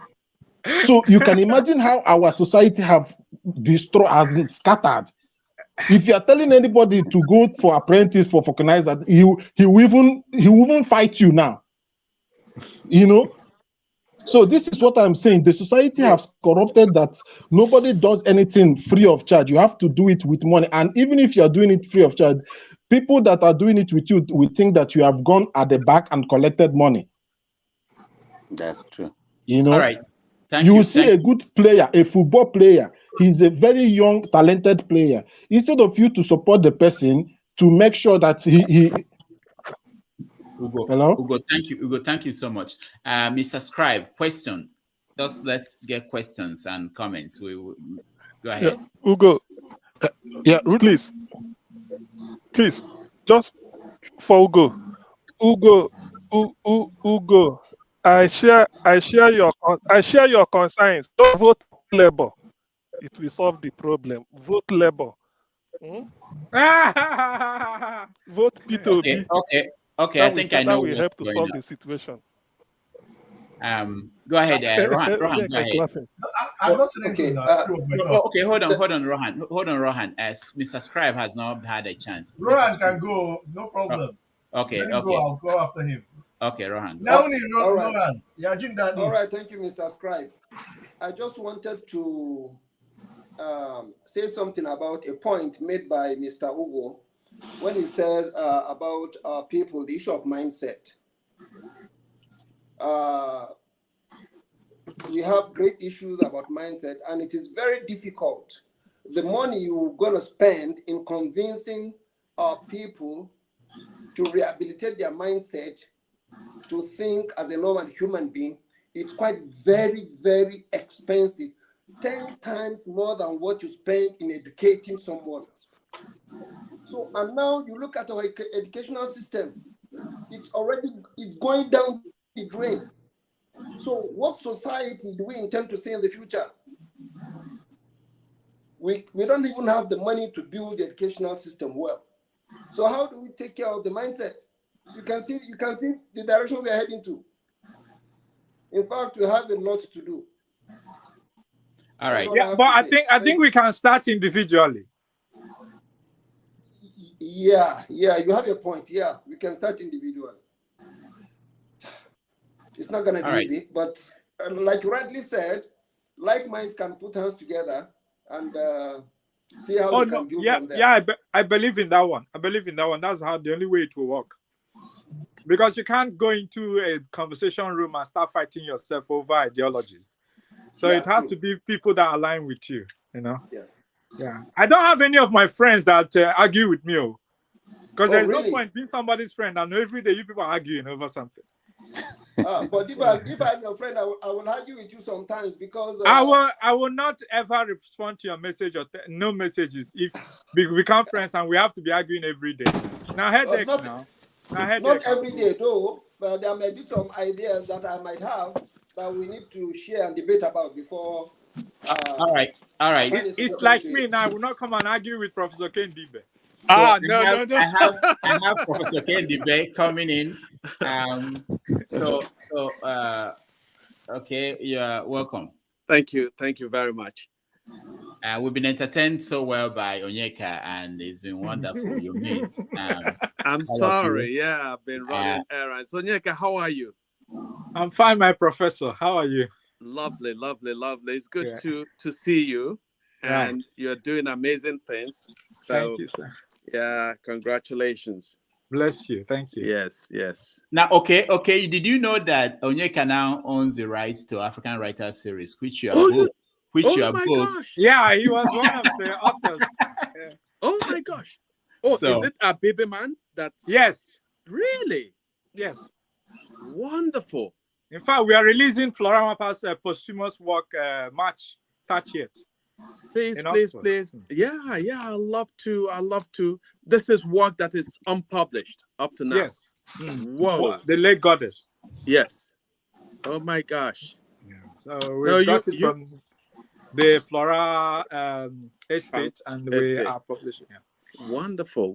So you can imagine how our society have destroyed, has scattered. If you are telling anybody to go for apprentice for vulcanizer, he will even fight you now. So this is what I'm saying. The society has corrupted that nobody does anything free of charge. You have to do it with money. And even if you are doing it free of charge, people that are doing it with you will think that you have gone at the back and collected money. That's true. All right. You will see a good player, a football player. He's a very young, talented player. Instead of you to support the person, to make sure that he Ugo, hello? Ugo, thank you. Ugo, thank you so much. Mr. Scribe, question. Let's get questions and comments. We will go ahead. Yeah. Ugo, please, just for Ugo, Ugo, I share your concerns. Don't vote Labour. It will solve the problem. Vote Labour. Vote P2B. Okay. I think I That know will what's help to going solve on. the situation. Go ahead, Rohan. Go Onyeka is ahead. laughing. I'm not saying Okay. Okay, hold on, Rohan. As Mr. Scribe has not had a chance. Rohan can go, no problem. Okay. Let him go, I'll go after him. Okay, Rohan. Now, All right. Rohan. Yeah, Jim Daddy. All right, thank you, Mr. Scribe. I just wanted to say something about a point made by Mr. Ugo when he said about people, the issue of mindset. We have great issues about mindset, and it is very difficult. The money you're going to spend in convincing our people to rehabilitate their mindset to think as a normal human being, it's quite very, very expensive. 10 times more than what you spend in educating someone. So, and now you look at our educational system, it's going down the drain. So what society do we intend to see in the future? We don't even have the money to build the educational system well. So how do we take care of the mindset? You can see the direction we are heading to. In fact, we have a lot to do. All right. Yeah, but I think we can start individually. Yeah, you have a point. Yeah, we can start individually. It's not going to be easy, but like you rightly said, like minds can put hands together and see how we can build from there. Yeah, I believe in that one. That's how the only way it will work. Because you can't go into a conversation room and start fighting yourself over ideologies. So it has to be people that align with you, you know? Yeah. I don't have any of my friends that argue with me. Because there's no point being somebody's friend and every day you people are arguing over something. But if I'm your friend, I will argue with you sometimes because I will not ever respond to your message or no messages if we become friends and we have to be arguing every day. Now headache now. Not every day though, but there may be some ideas that I might have that we need to share and debate about before. All right. It's like me now. I will not come and argue with Professor Ken Dibe. No. I have Professor Ken Dibe coming in. Okay, you're welcome. Thank you very much. We've been entertained so well by Onyeka, and it's been wonderful. You missed. I'm sorry. Yeah, I've been running errands. Onyeka, how are you? I'm fine, my professor. How are you? Lovely. It's good to see you, and you're doing amazing things. So, thank you, sir. Yeah, congratulations. Bless you. Thank you. Yes. Now, okay. Did you know that Onyeka now owns the rights to African Writers Series, which you are both? Gosh. Yeah, he was one of the authors. Yeah. Oh my gosh. Oh, is it a baby man? Yes. Really? Yes. Wonderful. In fact, we are releasing Flora Mapa's posthumous work March 30th. Please. Yeah. I love to. This is work that is unpublished up to now. Yes. Whoa. The late goddess. Yes. Oh my gosh. Yeah. So we got it from the Flora estate, and we are publishing it. Wonderful.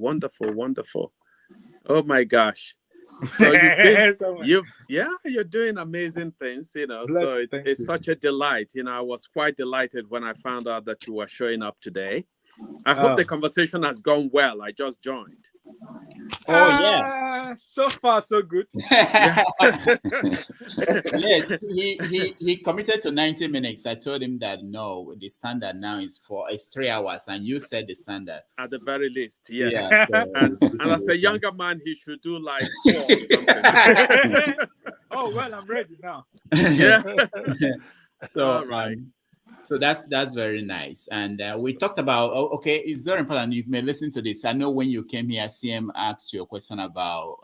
Oh my gosh. So you're doing amazing things, you know. So it's such a delight. You know, I was quite delighted when I found out that you were showing up today. I hope the conversation has gone well. I just joined. So far so good. Yes, he committed to 90 minutes. I told him that no, the standard now is 3 hours, and you set the standard at the very least. Yes. Yeah. And as a younger man, he should do like 4 or something. Oh well, I'm ready now. Yeah. So all right. So that's very nice. And we talked about, it's very important. You may listen to this. I know when you came here, CM asked you a question about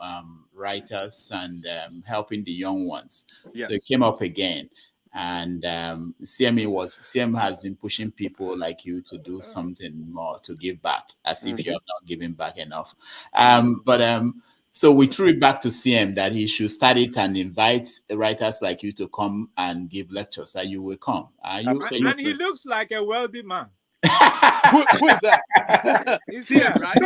writers and helping the young ones. Yes. So it came up again. And CM has been pushing people like you to do something more, to give back, as if you have not given back enough. But So we threw it back to CM that he should start it and invite writers like you to come and give lectures. And you will come. And he looks like a wealthy man. Who is that? CM, right?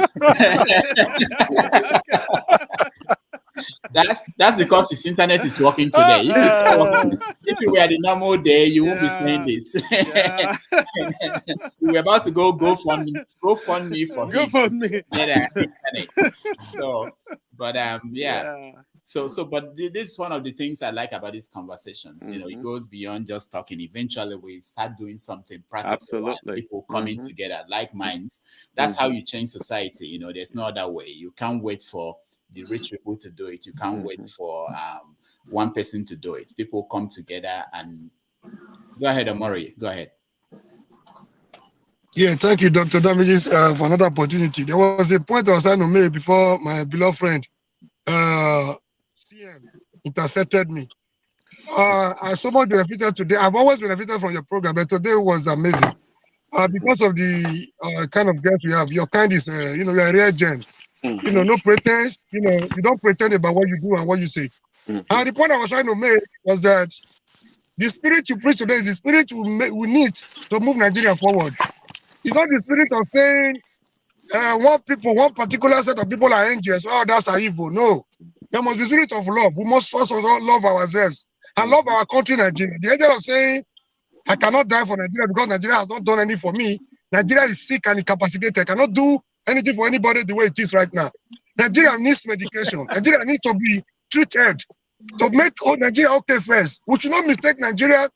That's because his internet is working today. If it's not working, if it were the normal day, you won't be saying this. We were about to go fund me for me. Internet. So, but but this is one of the things I like about these conversations. You know, it goes beyond just talking. Eventually, we start doing something practical. Absolutely. People coming together, like minds. That's how you change society. You know, there's no other way. You can't wait for the rich people to do it. You can't wait for one person to do it. People come together and go ahead, Omori. Go ahead. Yeah, thank you, Dr. Damages, for another opportunity. There was a point I was trying to make before my beloved friend CM intercepted me. I so much benefited today. I've always benefited from your program, but today was amazing. Because of the kind of guest we have. Your kind is, you're a rare gem. You know, no pretense. You know, you don't pretend about what you do and what you say. And the point I was trying to make was that the spirit you preach today is the spirit we need to move Nigeria forward. It's not the spirit of saying one particular set of people are angels, others are evil. No. There must be spirit of love. We must first of all love ourselves and love our country, Nigeria. The angel of saying, I cannot die for Nigeria because Nigeria has not done anything for me. Nigeria is sick and incapacitated. I cannot do anything for anybody the way it is right now. Nigeria needs medication. Nigeria needs to be treated to make Nigeria okay first. We should not mistake Nigeria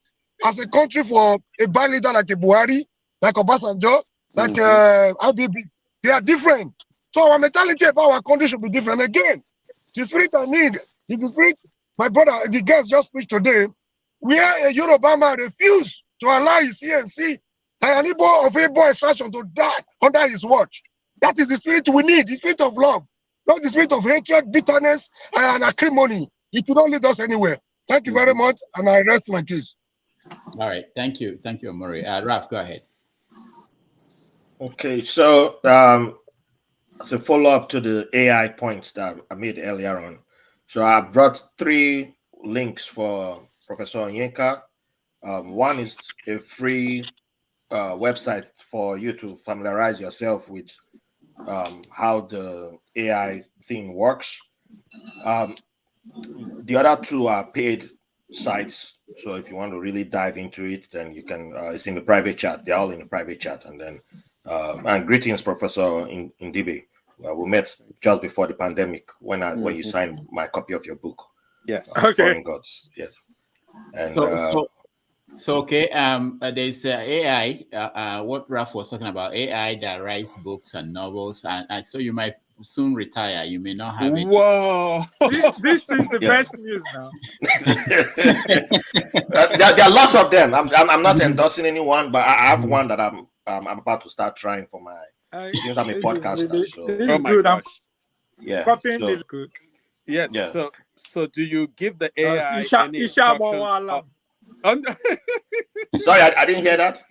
as a country for a bad leader like a Buhari, like Obasanjo, like IBB. They are different. So our mentality about our country should be different. Again, the spirit I need is the spirit my brother, the guest just preached today, where a Yoruba man refused to allow his CNC and an Igbo of Igbo extraction to die under his watch. That is the spirit we need, the spirit of love, not the spirit of hatred, bitterness, and acrimony. It will not lead us anywhere. Thank you very much, and I rest my case. All right, thank you, Omori. Ralph, go ahead. Okay, so as a follow-up to the AI points that I made earlier on, so I brought 3 links for Professor Onyeka. One is a free website for you to familiarize yourself with how the AI thing works. The other 2 are paid sites. So if you want to really dive into it, then you can, it's in the private chat. They're all in the private chat. And then, and greetings, Professor Ndibe. We met just before the pandemic when you signed my copy of your book. Yes. Foreign Gods. Yes. And so okay. There's AI. What Ralph was talking about, AI that writes books and novels, and so you might soon retire. You may not have it. Whoa! This is the best news now. There are lots of them. I'm not endorsing anyone, but I have one that I'm about to start trying for my. Since I'm a podcaster, so this is good. gosh. Yeah. Copying so, is good. Yes. Yeah. So do you give the AI any instructions? Sorry, I didn't hear that.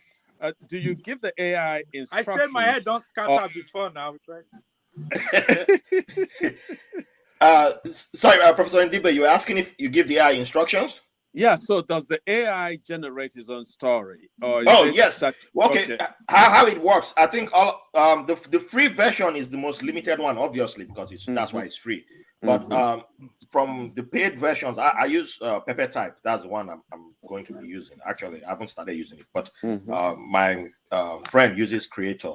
Do you give the AI instructions? I said my head don't scatter before now. Sorry, Professor Ndibe, you were asking if you give the AI instructions? Yeah, so does the AI generate its own story? Or yes. Okay. How it works? I think all the free version is the most limited one, obviously, because that's why it's free. But from the paid versions, I use Pepper Type. That's the one I'm going to be using. Actually, I haven't started using it, but my friend uses Creator,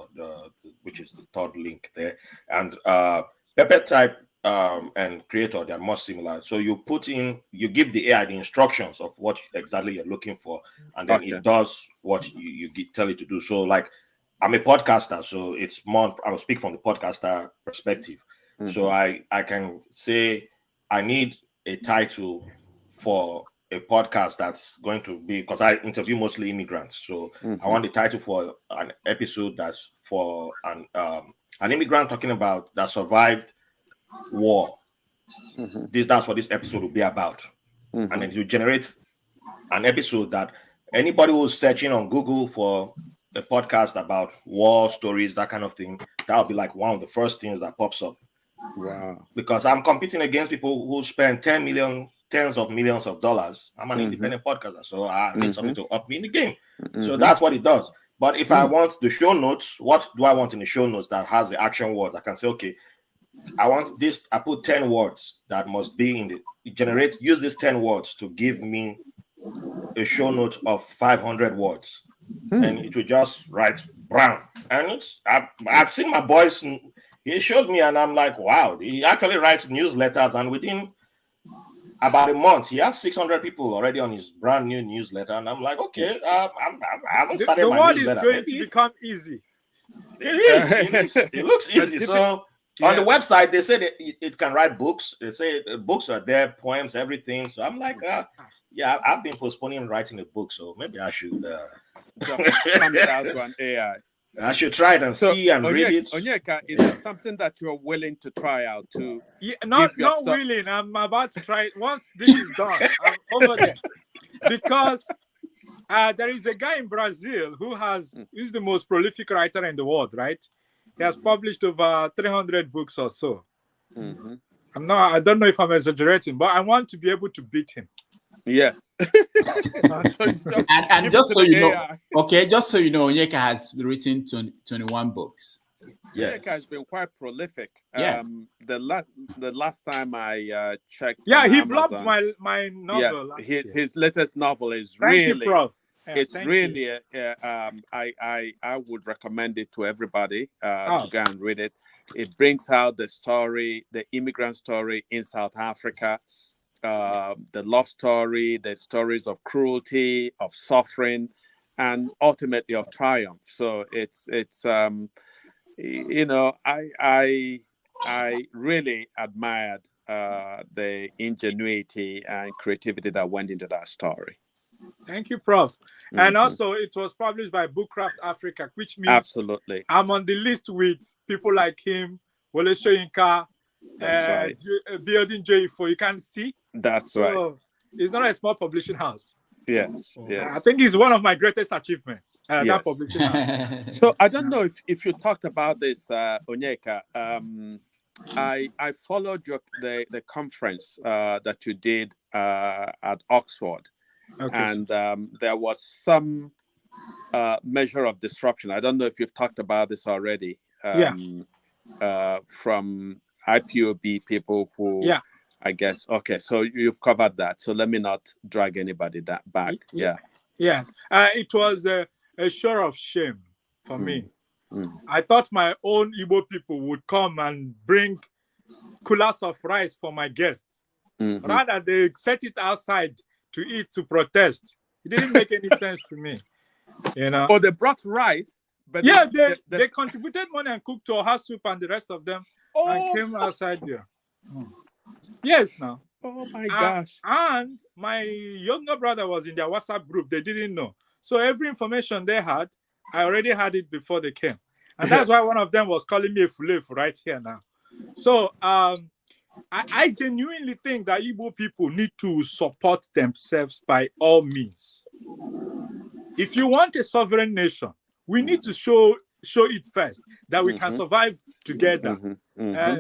which is the 3rd link there, and Pepper Type. And Creator, they're more similar. So you give the AI the instructions of what exactly you're looking for, and then it does what you tell it to do. So, like, I'm a podcaster, so it's more. I'll speak from the podcaster perspective. So I can say I need a title for a podcast that's going to be, because I interview mostly immigrants. So I want the title for an episode that's for an immigrant talking about that survived war. That's what this episode will be about. And then you generate an episode that anybody who's searching on Google for a podcast about war stories, that kind of thing, that'll be like one of the first things that pops up. Wow. Because I'm competing against people who spend tens of millions of dollars. I'm an independent podcaster, so I need something to up me in the game. So that's what it does. But if I want the show notes, what do I want in the show notes that has the action words? I can say, okay, I want this. I put 10 words that must be in the use these 10 words to give me a show note of 500 words. And it will just write brown. And I've seen my boys, he showed me, and I'm like, wow, he actually writes newsletters, and within about a month, he has 600 people already on his brand new newsletter. And I'm like, okay, I haven't started my newsletter. The word is going to become easy. It is. It looks easy. So on the website, they say that it can write books. They say books are there, poems, everything. So I'm like, yeah, I've been postponing writing a book, so maybe I should send it out to an AI. I should try it and see and read it. Onyeka, is it something that you're willing to try out to? Yeah, not willing. I'm about to try it. Once this is done, I'm over there. Because there is a guy in Brazil who is the most prolific writer in the world, right? He has published over 300 books or so. I don't know if I'm exaggerating, but I want to be able to beat him. Yes. and just so you know, just so you know, Onyeka has written 21 books. Onyeka has been quite prolific. Yeah. The last time I checked. Yeah, he Amazon, blogged my novel. Yes, his latest novel is Thank you, Prof. It's really I would recommend it to everybody to go and read it. It brings out the story, the immigrant story in South Africa. The love story, the stories of cruelty, of suffering, and ultimately of triumph. So it's I really admired the ingenuity and creativity that went into that story. Thank you, Prof. And also, it was published by Bookcraft Africa, which means absolutely I'm on the list with people like him, Wole Soyinka, Building J4. You can see. That's right. It's not a small publishing house. Yes. I think it's one of my greatest achievements. That publishing house. So I don't know if you talked about this, Onyeka. I followed the conference that you did at Oxford, and there was some measure of disruption. I don't know if you've talked about this already. From IPOB people who. I guess. Okay, so you've covered that. So let me not drag anybody back. It was a show of shame for me. I thought my own Igbo people would come and bring coolers of rice for my guests. Rather, they set it outside to eat, to protest. It didn't make any sense to me. Oh, they brought rice? But they contributed money and cooked Oha soup and the rest of them and came outside there. Yes, now. Oh my gosh. And my younger brother was in their WhatsApp group. They didn't know. So every information they had, I already had it before they came. And that's why one of them was calling me a fulefu right here now. So I genuinely think that Igbo people need to support themselves by all means. If you want a sovereign nation, we need to show it first that we can survive together.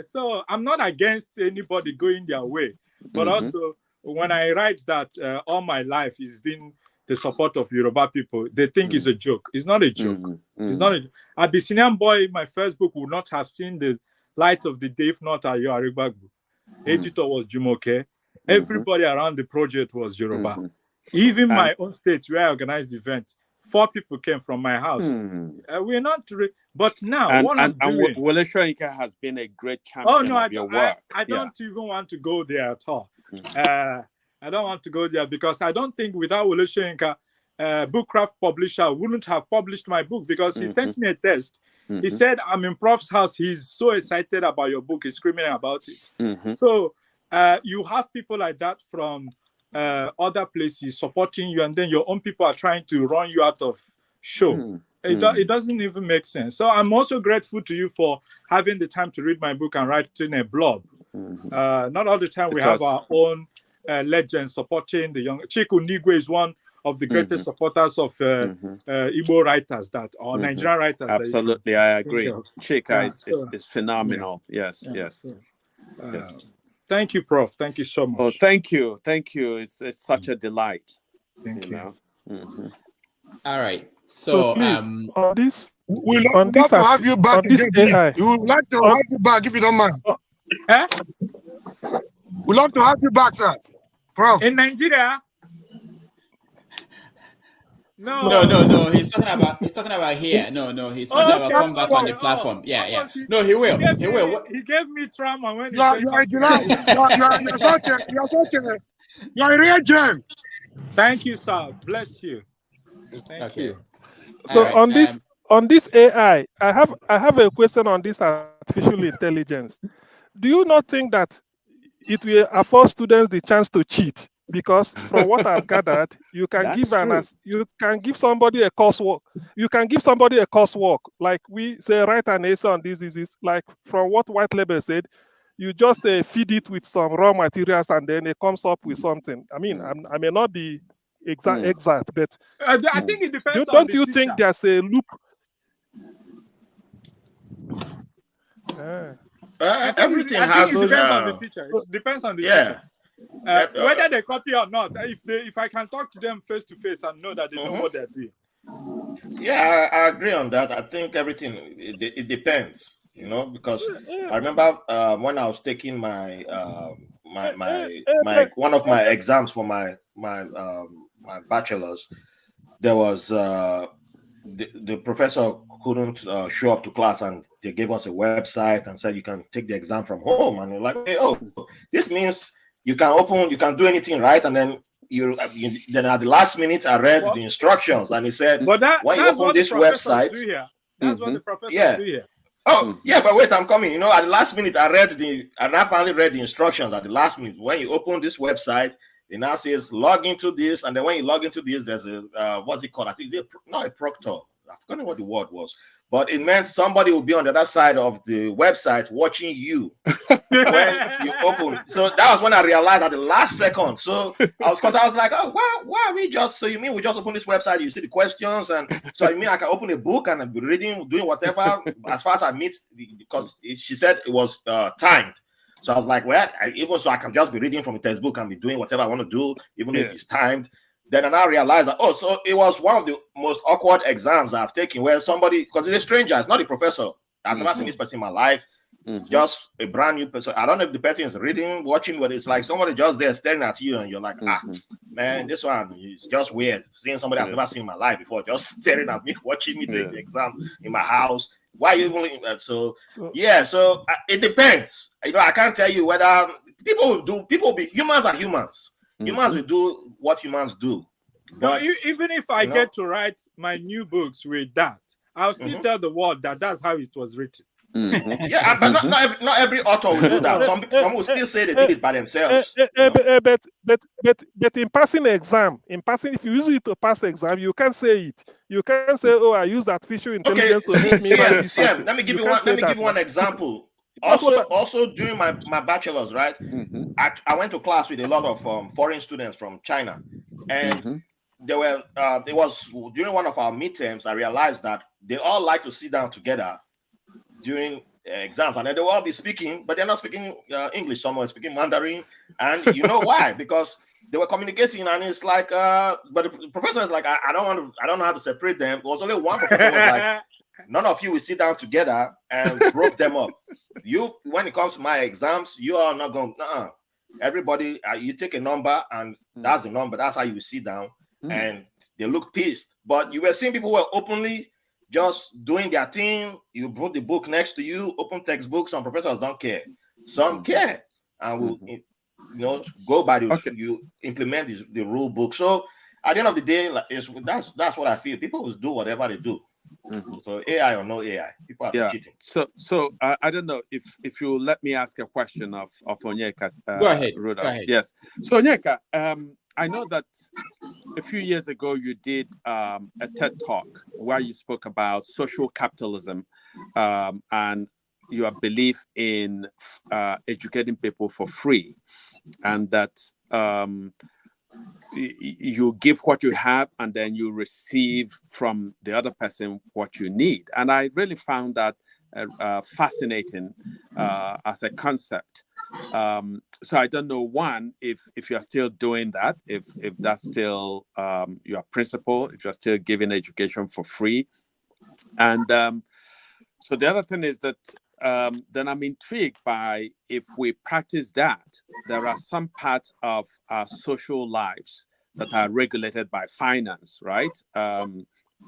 So I'm not against anybody going their way, but also when I write that all my life has been the support of Yoruba people, they think it's a joke. It's not a joke. It's not a joke. Abyssinian boy, my first book would not have seen the light of the day if not Ayo Aregbagbu. Editor was Jumoke. Everybody around the project was Yoruba. Even my own state where I organized the event, 4 people came from my house. We're not, but now and Wole Soyinka has been a great champion of your work. I don't even want to go there at all. I don't want to go there because I don't think without Wole Soyinka, Bookcraft publisher wouldn't have published my book because he sent me a test. He said, I'm in Prof's house. He's so excited about your book. He's screaming about it. So you have people like that from other places supporting you, and then your own people are trying to run you out of show. It doesn't even make sense. So I'm also grateful to you for having the time to read my book and writing a blog. Not all the time we have our own legends supporting the young. Chiku Nigwe is one of the greatest supporters of Igbo writers or Nigerian writers. Absolutely, I agree. Of. Chika So, is phenomenal. Yes, yeah, yes, so, yes. Thank you, Prof. Thank you so much. Oh, thank you. It's such a delight. Thank you. All right. So So, please, on this, We love, on this, to have you back on this again, please. AI, We would like to have you back if you don't mind. Eh? We'd love to have you back, sir. Prof. In Nigeria? No. No. He's talking about here. No. He's talking about come back on the platform. Yeah. No, he will. He will. He gave me trauma when he You are said a delight. You're a real gem. Thank you, sir. Bless you. Thank you. So right, on this AI, I have a question on this artificial intelligence. Do you not think that it will afford students the chance to cheat? Because from what I've gathered, you can give somebody a coursework. You can give somebody a coursework, like we say, write an essay on this. Like from what White Label said, you just feed it with some raw materials and then it comes up with something. I mean, I may not be exact, but I think it depends on don't the you teacher. think there's a loop? Everything I think has. it depends on the teacher. It depends on the teacher. Whether they copy or not, if I can talk to them face to face and know that they know what they're doing. Yeah, I agree on that. I think everything it depends, because I remember when I was taking my one of my exams for my bachelor's, there was the professor couldn't show up to class, and they gave us a website and said you can take the exam from home, and we're like, hey, this means you can do anything, right? And then then at the last minute I read the instructions, and he said, but when you open this website, that's what the professors do here. Oh, yeah, but wait, I'm coming. At the last minute I finally read the instructions at the last minute. When you open this website, it now says log into this, and then when you log into this, there's a what's it called? I think not a proctor. I've forgotten what the word was, but it meant somebody will be on the other side of the website watching you when you open. So that was when I realized at the last second. So I was like, oh, why are we just? So you mean we just open this website? You see the questions, and so you mean I can open a book and be reading, doing whatever as far as I meet, because she said it was timed. So I was like, well, even so I can just be reading from a textbook and be doing whatever I want to do, even if it's timed. Then I now realized that, so it was one of the most awkward exams I've taken, where somebody, because it's a stranger, it's not a professor. I've never seen this person in my life. Just a brand new person. I don't know if the person is reading, watching, but it's like somebody just there staring at you, and you're like, man, this one is just weird. Seeing somebody I've never seen in my life before, just staring at me, watching me take the exam in my house. Why you even so it depends. I can't tell you whether humans are humans. Humans will do what humans do. But even if I get to write my new books with that, I'll still tell the world that that's how it was written. Yeah, but not every author will do that. Some will still say they did it by themselves. But in passing exam, if you use it to pass the exam, you can't say it. You can't say, "Oh, I use artificial intelligence to make me write this." Let me give you one example. Also during my bachelor's, right? I went to class with a lot of foreign students from China, and there was during one of our midterms, I realized that they all like to sit down together during exams, and then they will all be speaking, but they're not speaking English. Some were speaking Mandarin, and you know why? Because they were communicating, and it's like, but the professor is like, I don't know how to separate them. There was only one professor who was like, none of you will sit down together, and broke them up. When it comes to my exams, you are not going. Everybody, you take a number, and that's the number. That's how you sit down, and they look pissed. But you were seeing people who were openly just doing their thing. You put the book next to you, open textbooks. Some professors don't care. Some care, and will go by the you implement the rule book. So at the end of the day, that's what I feel. People will do whatever they do. So AI or no AI, people are cheating. So I don't know if you let me ask a question of Onyeka. Go ahead. Rudolph. Go ahead. Yes. So Onyeka, I know that a few years ago you did a TED talk where you spoke about social capitalism and your belief in educating people for free, and that you give what you have, and then you receive from the other person what you need. And I really found that fascinating as a concept. So I don't know, one, if you're still doing that, if that's still your principle, if you're still giving education for free. And so the other thing is that then I'm intrigued by, if we practice that, there are some parts of our social lives that are regulated by finance, right?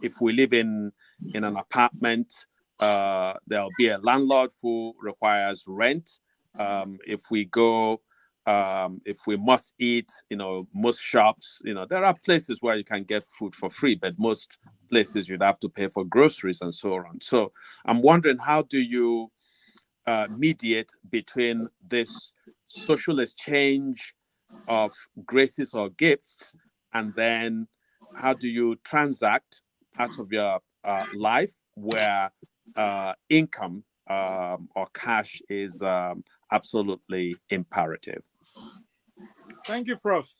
If we live in an apartment, there'll be a landlord who requires rent. If we go, if we must eat, most shops, there are places where you can get food for free, but most places you'd have to pay for groceries and so on. So I'm wondering, how do you mediate between this social exchange of graces or gifts, and then how do you transact parts of your life where income or cash is absolutely imperative? Thank you, Prof.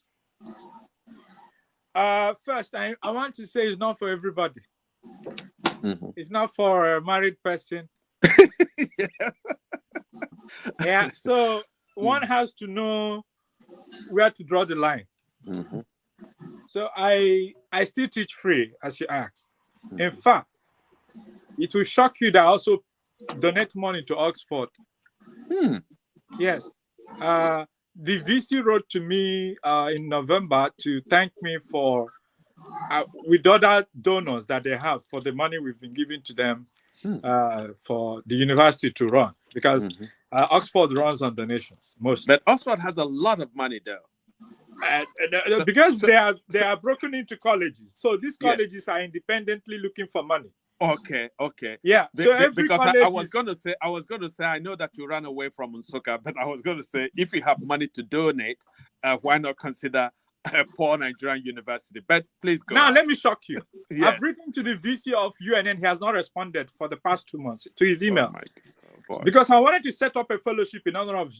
First, I want to say it's not for everybody. Mm-hmm. It's not for a married person. Yeah, so one has to know where to draw the line. Mm-hmm. So I still teach free, as you asked. In fact, it will shock you that I also donate money to Oxford. Yes. The VC wrote to me in November to thank me for, with other donors that they have, for the money we've been giving to them for the university to run, because Oxford runs on donations mostly. But Oxford has a lot of money, though. Because they are broken into colleges, so these colleges are independently looking for money. Okay. Yeah. So every because college I was going to say, I know that you ran away from Nsukka, but I was going to say, if you have money to donate, why not consider a poor Nigerian university? But please go. Now, on. let me shock you. Yes. I've written to the VC of UNN. He has not responded for the past 2 months to his email. Boy. Because I wanted to set up a fellowship in honor of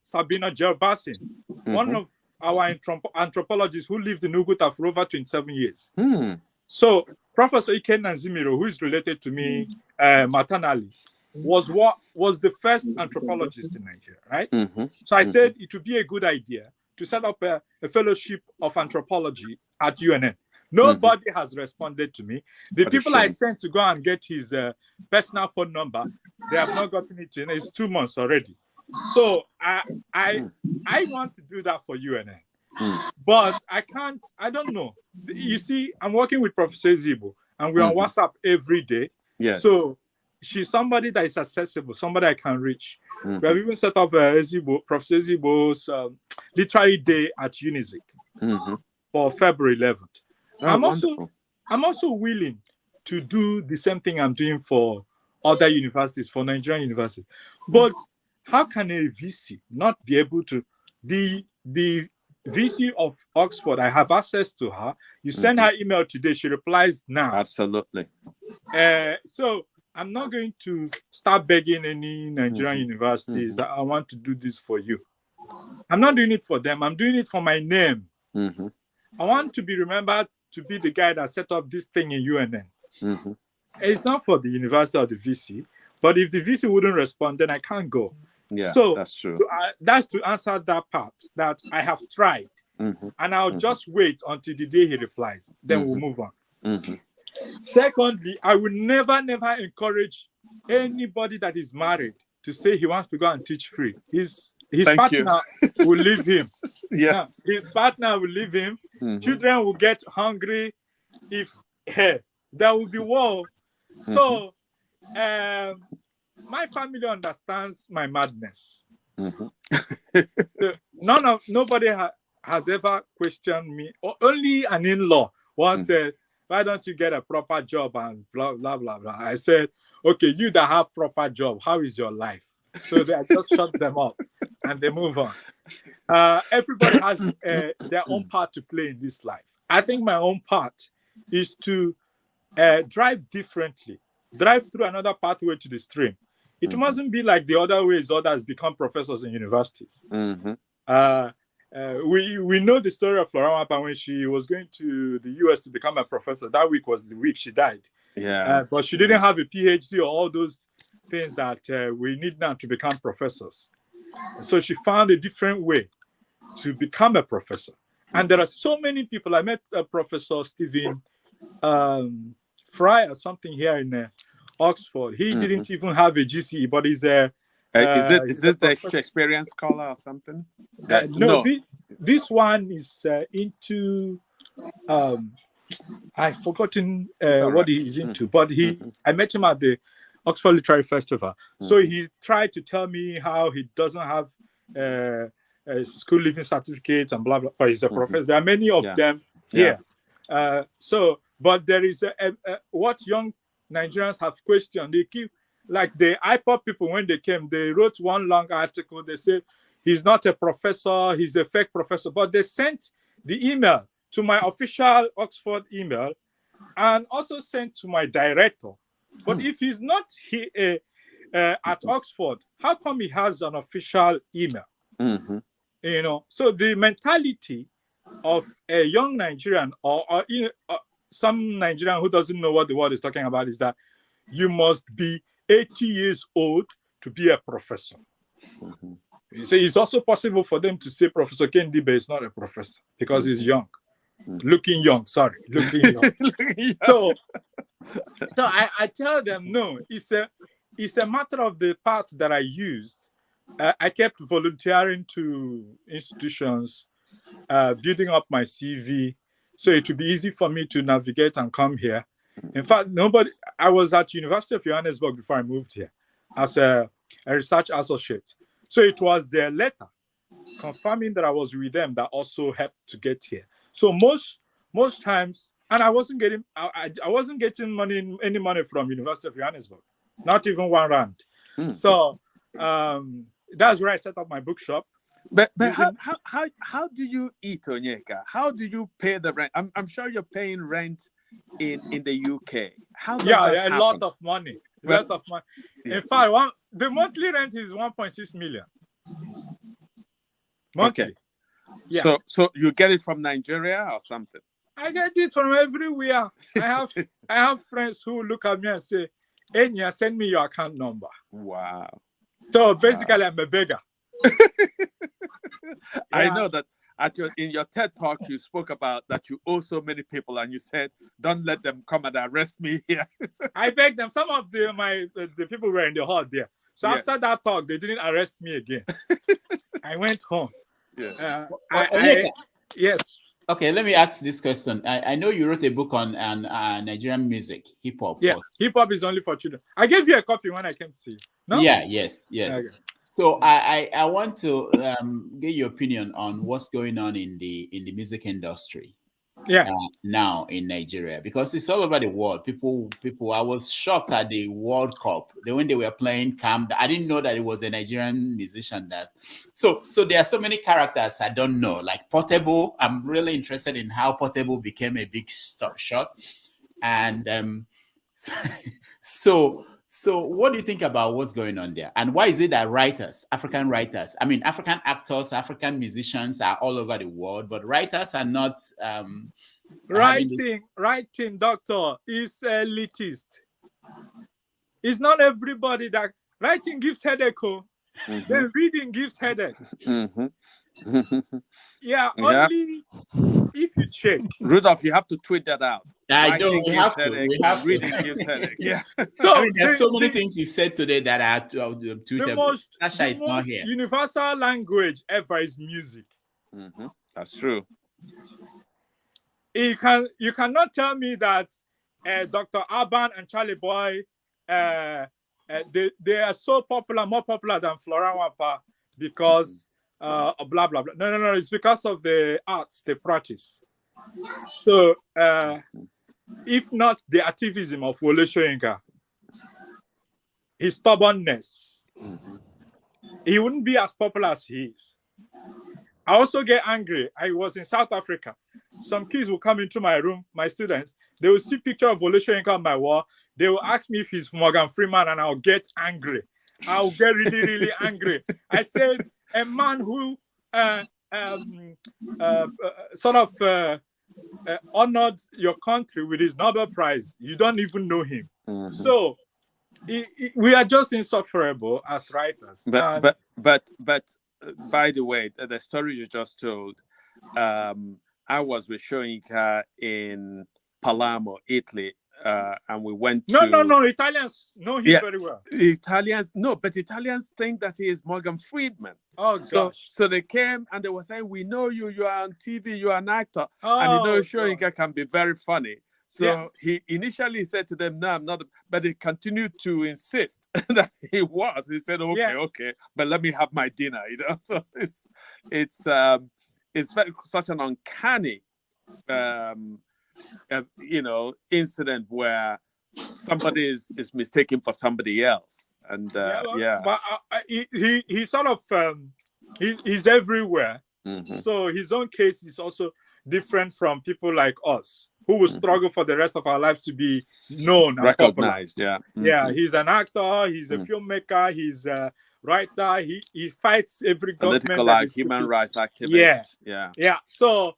Sabina Jelbasin, one of our anthropologists who lived in Uguta for over 27 years. So Professor Iken Nanzimiro, who is related to me maternally, was the first anthropologist in Nigeria, right? So I said it would be a good idea to set up a fellowship of anthropology at UNN. Nobody has responded to me. The people I sent to go and get his personal phone number, they have not gotten it in. It's 2 months already. So I want to do that for UNN. But I can't, I don't know. You see, I'm working with Professor Zibo, and we're on WhatsApp every day. Yes. So she's somebody that is accessible, somebody I can reach. We have even set up Professor Zibo's literary day at Unizik for February 11th. I'm also willing to do the same thing I'm doing for other universities, for Nigerian universities. But how can a VC not be able to, the VC of Oxford, I have access to her. You send her email today, she replies now. Absolutely. So I'm not going to start begging any Nigerian universities that I want to do this for you. I'm not doing it for them. I'm doing it for my name. I want to be remembered to be the guy that set up this thing in UNN. It's not for the university or the VC, but if the VC wouldn't respond, then I can't go. Yeah, so that's true. That's to answer that part, that I have tried. And I'll just wait until the day he replies. Then we'll move on. Secondly, I will never encourage anybody that is married to say he wants to go and teach free. His partner will leave him. Yes. His partner will leave him. Children will get hungry. If there will be war. So my family understands my madness. Nobody has ever questioned me. Only an in-law once said, why don't you get a proper job and blah, blah, blah, blah. I said, okay, you that have proper job, how is your life? So they just shut them up and they move on. Everybody has their own part to play in this life. I think my own part is to drive differently, drive through another pathway to the stream. It mustn't be like the other ways others become professors in universities. we know the story of Florence Wapa when she was going to the US to become a professor. That week was the week she died. Yeah. But she didn't have a PhD or all those things that we need now to become professors. So she found a different way to become a professor. And there are so many people. I met Professor Stephen Fry or something here in Oxford. He didn't even have a GCE, but he's a is this the Shakespearean scholar or something? No. This one is into I've forgotten what he's into, but I met him at the Oxford Literary Festival. So he tried to tell me how he doesn't have a school leaving certificate and blah blah, but he's a professor. There are many of them here. But there is what young Nigerians have questioned. They keep, like the IPOP people, when they came, they wrote one long article. They said he's not a professor, he's a fake professor. But they sent the email to my official Oxford email and also sent to my director. But if he's not at Oxford, how come he has an official email? You know, so the mentality of a young Nigerian or some Nigerian who doesn't know what the word is talking about is that you must be 80 years old to be a professor. So it's also possible for them to say Professor Kendibe is not a professor because he's young. Looking young. So I tell them, no, it's a matter of the path that I used. I kept volunteering to institutions, building up my CV, so it would be easy for me to navigate and come here. In fact, I was at University of Johannesburg before I moved here as a research associate. So it was their letter confirming that I was with them that also helped to get here. So most times, and I wasn't getting any money from University of Johannesburg, not even 1 rand. So that's where I set up my bookshop. But how do you eat, Onyeka? How do you pay the rent? I'm sure you're paying rent in the UK. How does that happen? A lot of money. Yes. In fact, the monthly rent is 1.6 million. Monthly. Okay. Yeah. So you get it from Nigeria or something? I get it from everywhere. I have friends who look at me and say, Enya, send me your account number. Wow. So basically, I'm a beggar. I know that in your TED talk, you spoke about that you owe so many people, and you said, "Don't let them come and arrest me here." I begged them. Some of the people were in the hall there. So after that talk, they didn't arrest me again. I went home. Yes. Okay, let me ask this question. I know you wrote a book on Nigerian music, hip hop. Yeah, hip hop is only for children. I gave you a copy when I came to see you. No? Yeah. Yes. Okay. So I want to get your opinion on what's going on in the music industry. Now in Nigeria, because it's all over the world. People. I was shocked at the World Cup. When they were playing Camp, I didn't know that it was a Nigerian musician. So there are so many characters I don't know. Like Portable, I'm really interested in how Portable became a big shot. And so what do you think about what's going on there? And why is it that African actors, African musicians are all over the world, but writers are not writing, doctor, is elitist. It's not everybody that writing gives headache. Then reading gives headache. Only if you check. Rudolph, you have to tweet that out. I know we have to. Reading gives headache. Yeah. So there's so many things he said today that I had to tweet. The most universal language ever is music. That's true. You cannot tell me that Dr. Alban and Charlie Boy they are so popular, more popular than Florence Wapa because blah blah blah. No. It's because of the arts they practice. So if not the activism of Wole Soyinka, his stubbornness, he wouldn't be as popular as he is. I also get angry. I was in South Africa. Some kids will come into my room, my students, they will see picture of Wole Soyinka on my wall. They will ask me if he's Morgan Freeman, and I'll get angry. I'll get really, really angry. I said, a man who sort of honored your country with his Nobel Prize. You don't even know him. So we are just insufferable as writers. But by the way, the story you just told, I was with Shoyinka in Palermo, Italy, and we went to... No, Italians know him very well. But Italians think that he is Morgan Freeman. Oh, gosh. So they came and they were saying, we know you, you are on TV, you are an actor. And you know, Shoyinka can be very funny. So he initially said to them, no, I'm not, but he continued to insist that he was. He said, okay, but let me have my dinner, you know. So it's such an uncanny, incident where somebody is mistaken for somebody else. And but he sort of, he's everywhere. So his own case is also different from people like us, who will struggle for the rest of our lives to be known and recognized. Yeah, he's an actor, he's a filmmaker, he's a writer, he fights every political government. Human rights activist. Yeah. So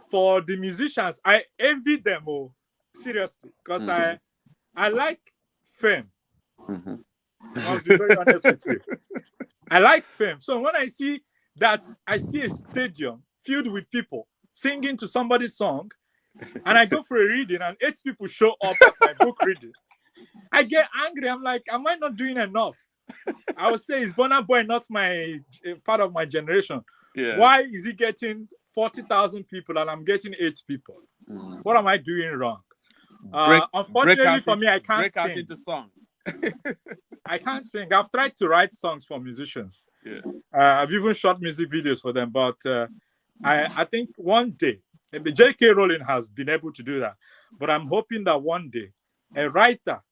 for the musicians, I envy them all, seriously, because I like fame. I must be very honest with you. I like fame. So when I see a stadium filled with people singing to somebody's song, and I go for a reading and 8 people show up at my book reading, I get angry. I'm like, am I not doing enough? I would say, is Burna Boy not my part of my generation? Why is he getting 40,000 people and I'm getting 8 people? What am I doing wrong? Unfortunately for me, I can't break out sing. into song. I can't sing. I've tried to write songs for musicians. I've even shot music videos for them, but I think one day, maybe J.K. Rowling has been able to do that, but I'm hoping that one day a writer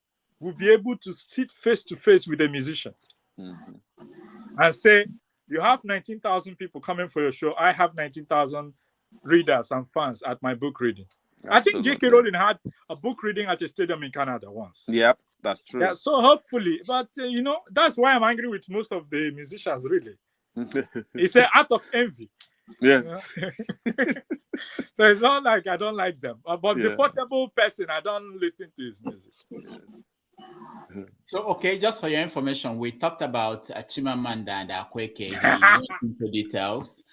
will be able to sit face to face with a musician and say, you have 19,000 people coming for your show. I have 19,000 readers and fans at my book reading. I think J.K. Rowling had a book reading at a stadium in Canada once. Yep, that's true. Yeah, so hopefully, but that's why I'm angry with most of the musicians, really. It's an act of envy. Yes. So it's not like I don't like them. But the portable person, I don't listen to his music. So, okay, just for your information, we talked about Chimamanda and Akweke. He went into details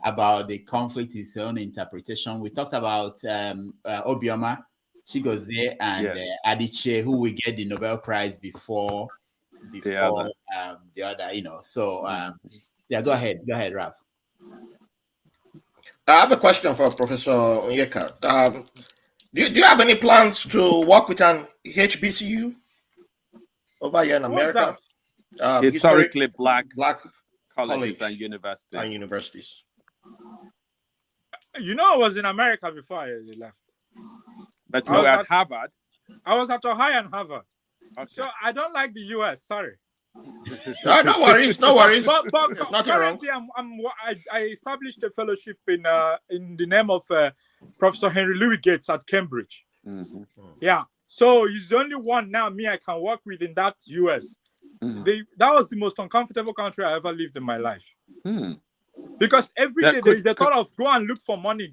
about the conflict, his own interpretation. We talked about Obioma, Chigozie, and Adichie, who will get the Nobel Prize before the other. So, go ahead, Ralph. I have a question for Professor Onyeka. Do you have any plans to work with an HBCU over here in America? Historically black colleges and universities. I was in America before I left. But you were at Harvard? I was at Ohio and Harvard. Okay. So I don't like the US, sorry. No worries. But There's nothing wrong. I established a fellowship in the name of Professor Henry Louis Gates at Cambridge. Yeah, so he's the only one now I can work with in that US. That was the most uncomfortable country I ever lived in my life. Because every day there is the thought of go and look for money.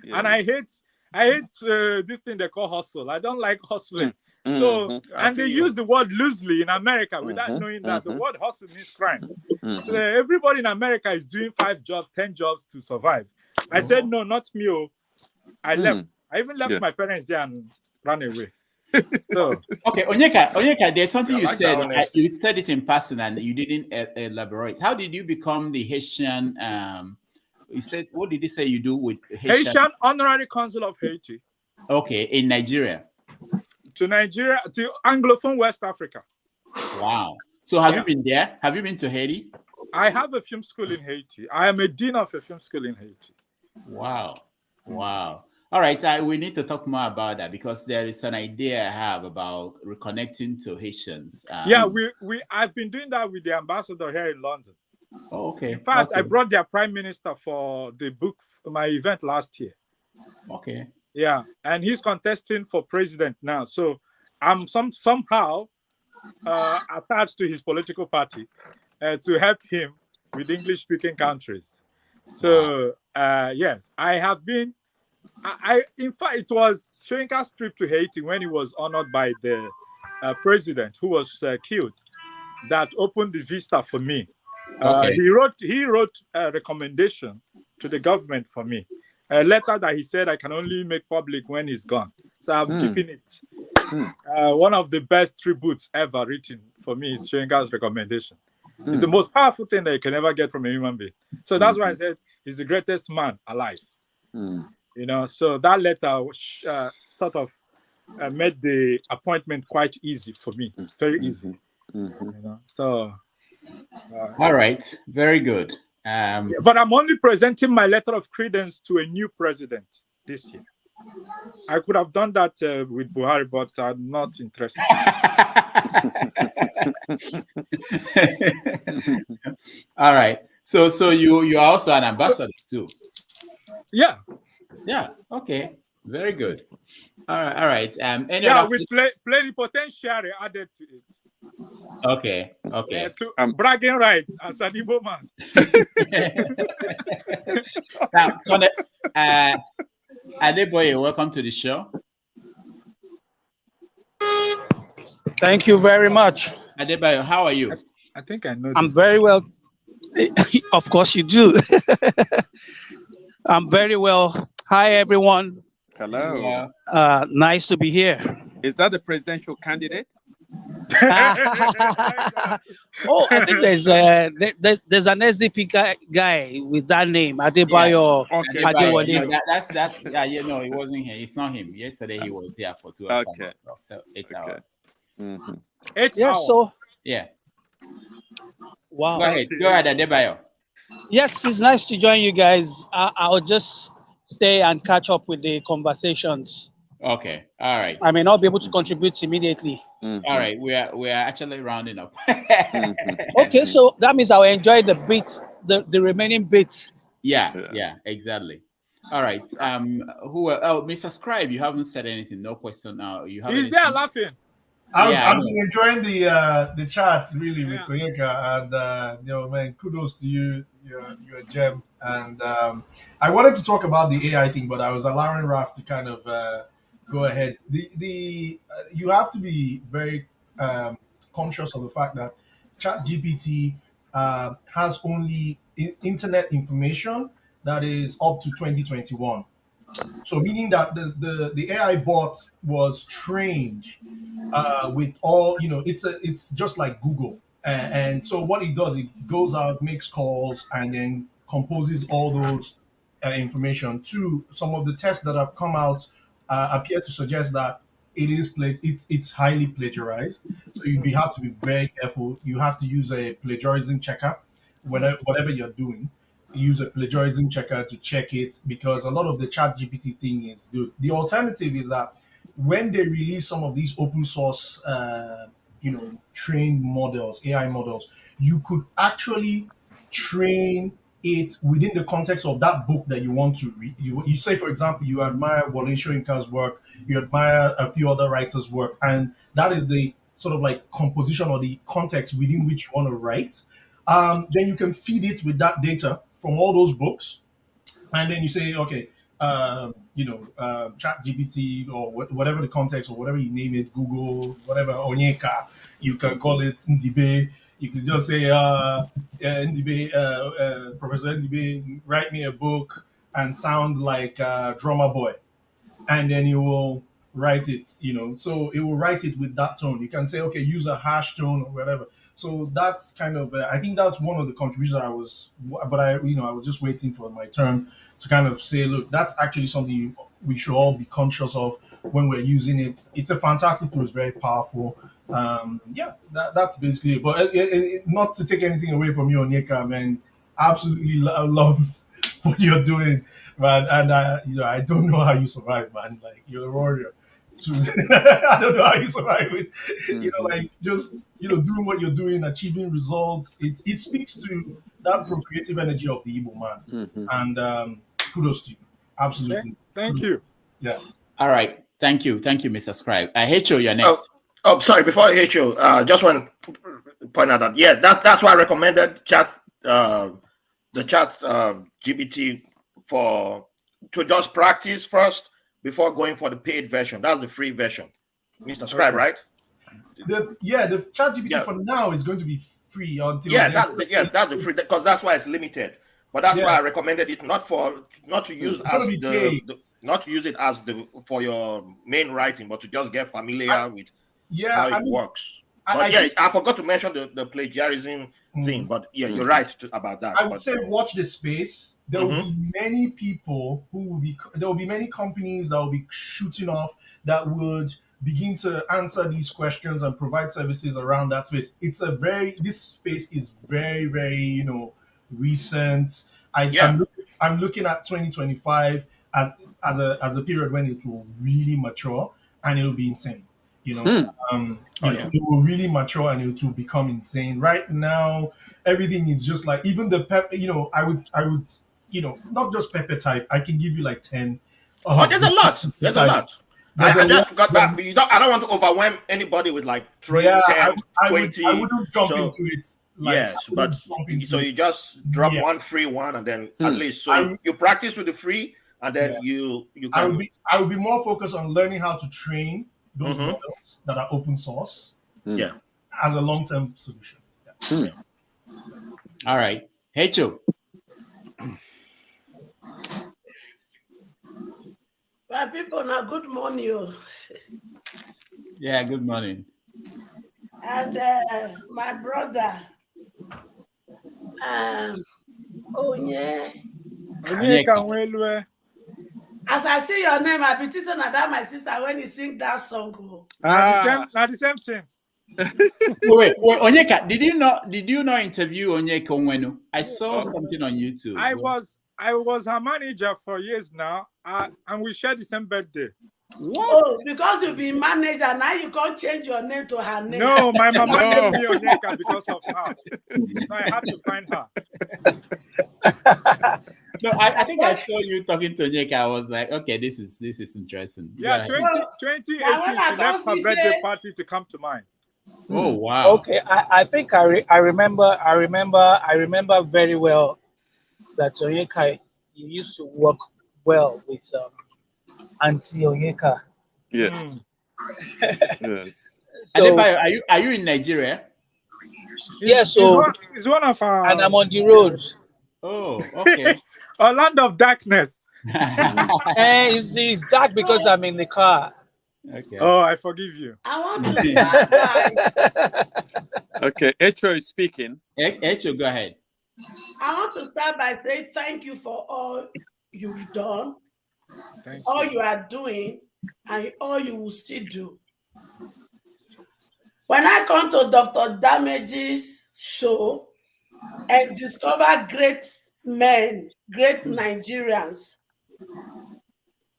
Yes. And I hate this thing they call hustle. I don't like hustling. So, and they use the word loosely in America without knowing that the word hustle means crime. So everybody in America is doing 5 jobs, 10 jobs to survive. I said, no, not me. I left. I even left my parents there and ran away. So, okay, Onyeka, there's something you said. You said it in passing and you didn't elaborate. How did you become the Haitian? You said, what did you say you do with Haitian Honorary Consul of Haiti? Okay, in Nigeria. To Nigeria, to Anglophone West Africa. Wow. So have you been there? Have you been to Haiti? I have a film school in Haiti. I am a dean of a film school in Haiti. Wow. All right, we need to talk more about that because there is an idea I have about reconnecting to Haitians. I've been doing that with the ambassador here in London. Oh, okay. In fact, I brought their prime minister for the book, my event last year. Okay. Yeah, and he's contesting for president now. So I'm somehow attached to his political party to help him with English-speaking countries. So yes, I have been. In fact, it was Soyinka's trip to Haiti when he was honored by the president who was killed that opened the vista for me. Okay. He wrote a recommendation to the government for me, a letter that he said I can only make public when he's gone. So I'm keeping it. One of the best tributes ever written for me is Soyinka's recommendation. It's the most powerful thing that you can ever get from a human being. So that's why I said he's the greatest man alive. You know, so that letter sort of made the appointment quite easy for me, very easy. You know, so. All right, very good. But I'm only presenting my letter of credence to a new president this year. I could have done that with Buhari, but I'm not interested. All right. So you're also an ambassador too. Yeah. Yeah. Okay. Very good. All right. Any Yeah, other with plenipotentiary added to it. Okay. Okay. Bragging rights as an Igbo man. Now, Adeboye, welcome to the show. Thank you very much. Adebayo, how are you? I think I know. I'm very well. Of course you do. I'm very well. Hi, everyone. Hello. Nice to be here. Is that the presidential candidate? Oh, I think there's an SDP guy with that name, Adebayo. Okay. Adewale. That's yeah. You know, it wasn't him. It's not him. Yesterday he was here for 2 hours. Okay. So 8 hours. 8 yeah, hours. So yeah. Wow. Go ahead, Adebayo. Yes, it's nice to join you guys. I'll just stay and catch up with the conversations. Okay. All right. I may not be able to contribute immediately. All right. We are actually rounding up. Okay, so that means I'll enjoy the bit, the remaining bit. Yeah, exactly. All right. Mr. Scribe, you haven't said anything. No question now. You have. He's there laughing. I've been enjoying the chat really with Onyeka, and you know, man, kudos to you. You're a gem. And I wanted to talk about the AI thing, but I was allowing Raf to kind of go ahead. You have to be very conscious of the fact that ChatGPT has only internet information that is up to 2021. So meaning that the AI bot was trained with all, you know, it's just like Google. And so what it does, it goes out, makes calls, and then composes all those information. To some of the tests that have come out appear to suggest that it's highly plagiarized. So you have to be very careful. You have to use a plagiarism checker whatever you're doing. Use a plagiarism checker to check it, because a lot of the ChatGPT thing is good. The alternative is that when they release some of these open source trained models, AI models, you could actually train it within the context of that book that you want to read. You say, for example, you admire Wole Soyinka's work, you admire a few other writers' work, and that is the sort of like composition or the context within which you want to write. Then you can feed it with that data from all those books, and then you say, okay, ChatGPT or whatever the context or whatever you name it, Google, whatever, Onyeka, you can call it Ndibe. You can just say, Ndibe, Professor Ndibe, write me a book and sound like Drummer Boy, and then you will write it. So it will write it with that tone. You can say, okay, use a harsh tone or whatever. So that's kind of, I think that's one of the contributions I was just waiting for my turn to kind of say, look, that's actually something we should all be conscious of when we're using it. It's a fantastic tool. It's very powerful. That's basically it. But not to take anything away from you, Onyeka, man, absolutely love what you're doing, man. And I don't know how you survive, man. Like, you're a warrior. I don't know how you survive with, doing what you're doing, achieving results. It speaks to that procreative energy of the Igbo man. And kudos to you. Absolutely. Thank you. Yeah. All right. Thank you, Mr. Scribe. Hecho, you're next. Sorry. Before Hecho, just want to point out that that's why I recommended the chat GPT to just practice first before going for the paid version. That's the free version. Mr. Scribe, right? The chat GPT for now is going to be free until that's the free, because that's why it's limited. But that's why I recommended it not to use not to use it as for your main writing, but to just get familiar with how it works. I forgot to mention the plagiarism thing, but you're right about that. I would say watch the space. There will be many people there will be many companies that will be shooting off that would begin to answer these questions and provide services around that space. This space is very, very, recent. I'm looking at 2025 as a period when it will really mature and it will be insane. It will really mature and it will become insane. Right now, everything is just like, even the pepper. I would not just pepper type. I can give you like 10. There's a lot. There's a lot. I don't want to overwhelm anybody with like 10, 20. I wouldn't jump into it. So you just drop one free one, and then at least you practice with the free, and then you can. I would be more focused on learning how to train those models that are open source. As a long-term solution. All right, Hecho. My people, now good morning. Yeah, good morning. And my brother, Onyeka Nwelue. As I see your name, I be teaching that my sister when you sing that song. Not the same thing. wait, Onyeka, did you not interview Onyeka Nwelue? I saw something on YouTube. I was her manager for years now, and we share the same birthday. What? Oh, because you be manager, now you can't change your name to her name. No, my mama named me Onyeka because of her. So I had to find her. No, I think I saw you talking to Onyeka. I was like, okay, this is interesting. Yeah, 2018, she left her birthday party to come to mine. Oh wow. Okay, I think I remember very well that Onyeka, you used to work well with Auntie Onyeka. Yeah. Yes. So, are you in Nigeria? Yes, so it's one of our, and I'm on the road. Oh, okay. A land of darkness. It's dark because I'm in the car. Okay. Oh, I forgive you. I want to start by. Okay, Echo is speaking. Echo, go ahead. I want to start by saying thank you for all you've done, all you are doing, and all you will still do. When I come to Dr. Damage's show and discover great men, great Nigerians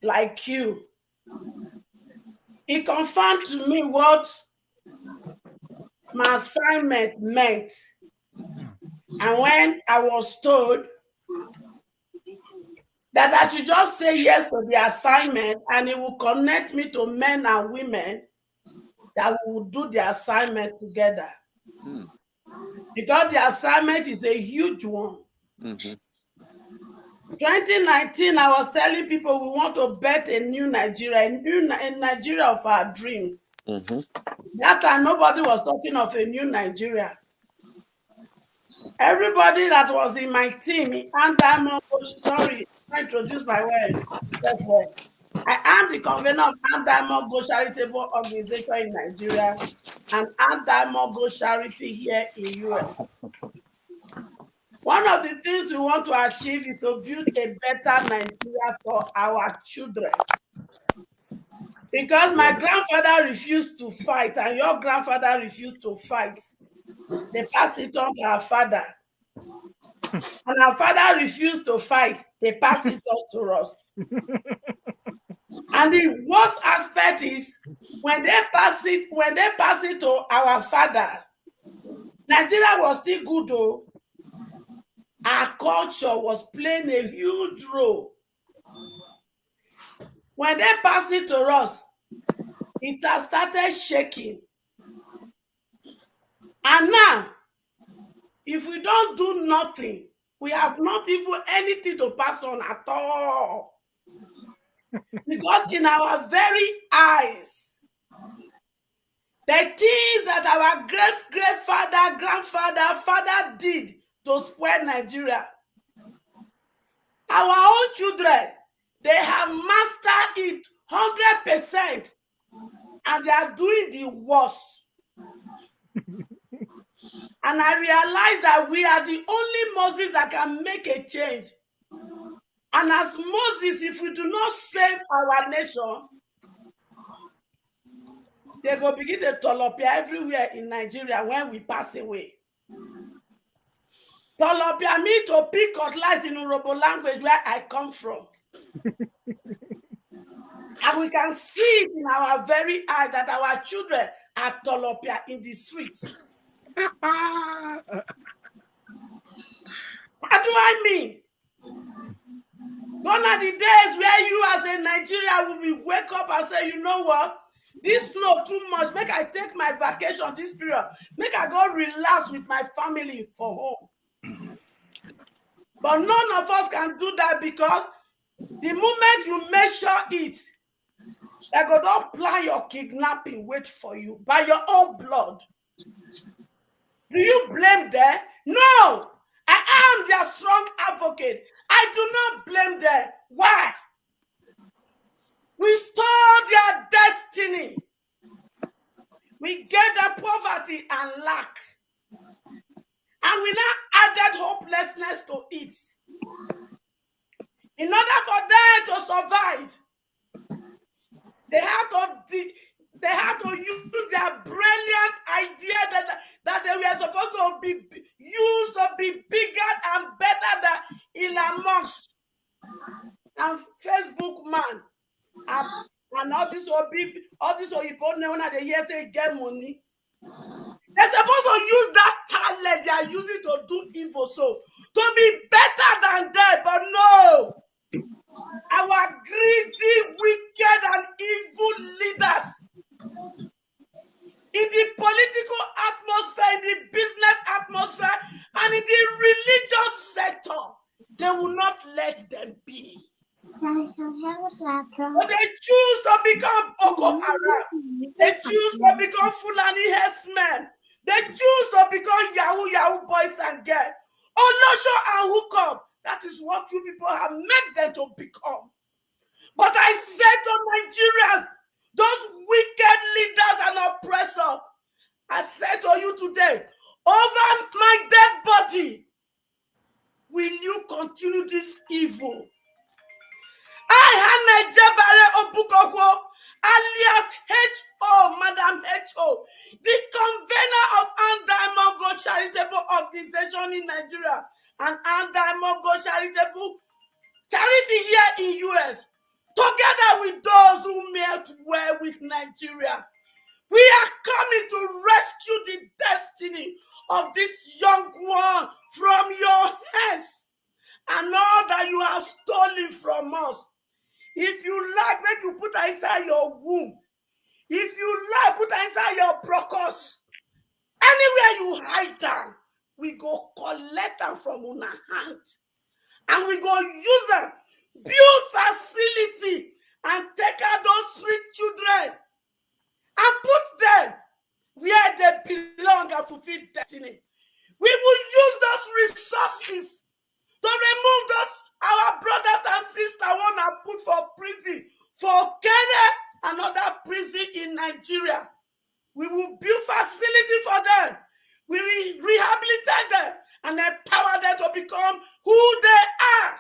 like you, it confirmed to me what my assignment meant. And when I was told that I should just say yes to the assignment and it will connect me to men and women that will do the assignment together. Because the assignment is a huge one. 2019, I was telling people we want to bet a new Nigeria, a Nigeria of our dream. That time, nobody was talking of a new Nigeria. Everybody that was in my team, sorry, I introduced my word. That's why I am the convener of Diamond Go Charitable Organization in Nigeria and Diamond Go Charity here in US. One of the things we want to achieve is to build a better Nigeria for our children. Because my grandfather refused to fight and your grandfather refused to fight, they passed it on to our father. And our father refused to fight, they passed it on to us. And the worst aspect is when they pass it to our father, Nigeria was still good though. Our culture was playing a huge role. When they pass it to us, it has started shaking. And now, If we don't do nothing, we have not even anything to pass on at all. Because in our very eyes, the things that our great-grandfather, grandfather, father did to spoil Nigeria, our own children, they have mastered it 100%, and they are doing the worst. And I realize that we are the only Moses that can make a change. And as Moses, if we do not save our nation, they go begin to tolopia everywhere in Nigeria when we pass away. Tolopia means to pick cutlass in Urhobo language where I come from. And we can see it in our very eye that our children are tolopia in the streets. What do I mean? Gone are the days where you as a Nigerian will be wake up and say, you know what? This snow too much. Make I take my vacation this period. Make I go relax with my family for home. But none of us can do that because the moment you measure it, they go don't plan your kidnapping, wait for you by your own blood. Do you blame them? No. I am their strong advocate. I do not blame them. Why? We stole their destiny. We gave them poverty and lack. And we now added hopelessness to it. In order for them to survive, they have to use their brilliant idea that they were supposed to be used to be bigger and better than Elon Musk and Facebook man and all this Oyibo when they hear say get money. They're supposed to use that talent they are using to do evil so to be better than them, but no. Our greedy, wicked, and evil leaders in the political atmosphere, in the business atmosphere, and in the religious sector, they will not let them be. But they choose to become Boko Haram. They choose to become Fulani herdsmen. They choose to become Yahoo boys and girls. Olosho and hookup. That is what you people have made them to become. But I said to Nigerians, those wicked leaders and oppressors, I said to you today, over my dead body, will you continue this evil? I, Hannah Jebare Obukokwo, alias H.O., Madam H.O., the convener of Andaimogo Charitable Organization in Nigeria and Andaimogo Charitable Charity here in U.S., together with those who met well with Nigeria, we are coming to rescue the destiny of this young one from your hands and all that you have stolen from us. If you like, make you put inside your womb. If you like, put inside your brocos. Anywhere you hide them, we go collect them from una hand. And we go use them, build facility, and take out those street children and put them where they belong and fulfill destiny. We will use those resources to remove those our brothers and sisters want to put for prison, for Kenya and other prison in Nigeria. We will build facility for them. We will rehabilitate them and empower them to become who they are.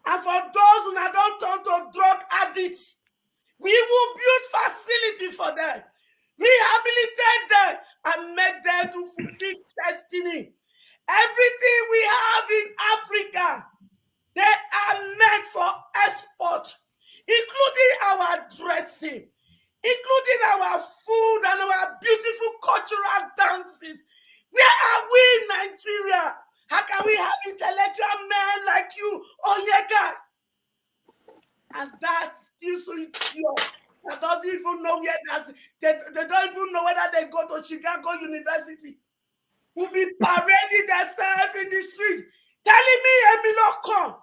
And for those who don't turn to drug addicts, we will build facility for them, rehabilitate them, and make them to fulfill destiny. Everything we have in Africa, they are meant for export, including our dressing, including our food and our beautiful cultural dances. Where are we in Nigeria? How can we have intellectual men like you, Onyeka? And that is so idiot that doesn't even know where they don't even know whether they go to Chicago University. will be parading themselves in the street, telling me, Emiloko,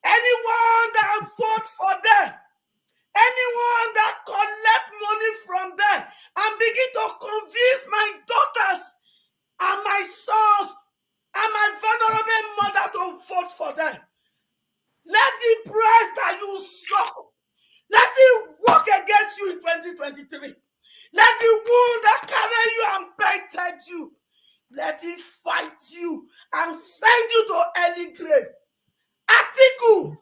anyone that vote for them, anyone that collect money from them, and begin to convince my daughters and my sons and my vulnerable mother to vote for them. Let the breast that you suck, let it work against you in 2023. Let the wound that carry you and baited you, let it fight you and send you to early grave. Atiku,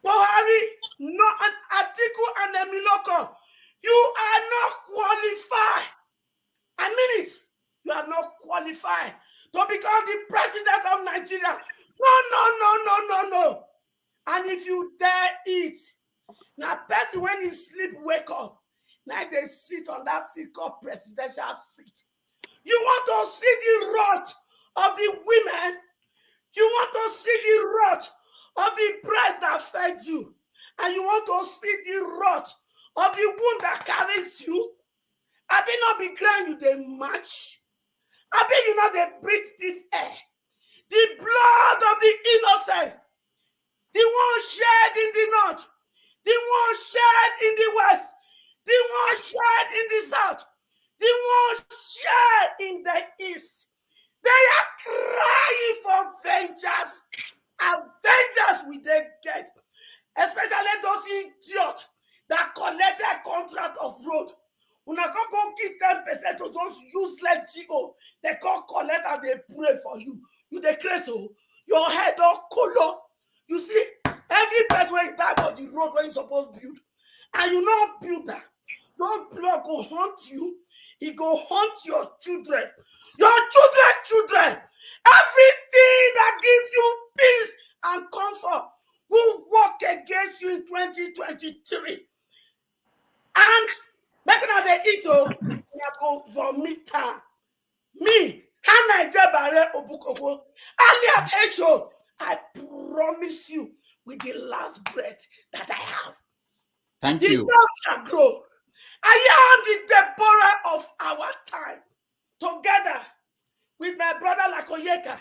Buhari, no, an Atiku and Emiloko, you are not qualified. I mean it. You are not qualified to become the president of Nigeria. No. And if you dare it, now person when he sleep, wake up. Now they sit on that seat called presidential seat. You want to see the wrath of the women. You want to see the wrath of the breast that fed you. And you want to see the wrath of the womb that carries you. I be not be grand you they match. I be you know they breathe this air. The blood of the innocent. The one shed in the north. The one shed in the west. The one shed in the south. The one shed in the east. They are crying for vengeance. And vengeance will they get. Especially those idiots that collected contract of road. Una go give 10% to those useless GO. They come collect and they pray for you. You the crazy. Your head all color. You see, every person when die for the road when you supposed to build. And you not build that. Don't blood go haunt you. It go haunt your children. Your children. Everything that gives you peace and comfort will work against you in 2023. And make sure they eat go vomit. Me, Hannah Jabare Obukoko, alias Esho, I promise you with the last breath that I have. Thank the you. young shall grow. I am the Deborah of our time. Together with my brother Onyeka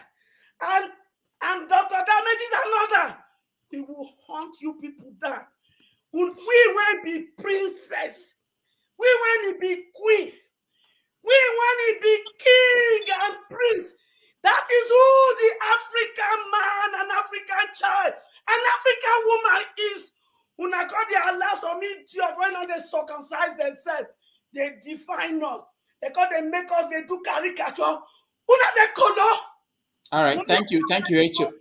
and Dr. Damages and another, we will hunt you people down. We will be princess. We want to be queen. We want to be king and prince. That is who the African man and African child and African woman is. When I got their allow some idiot when they circumcise themselves, they define us. They call they make us, they do caricature. Una they color. All right, thank you, Echo.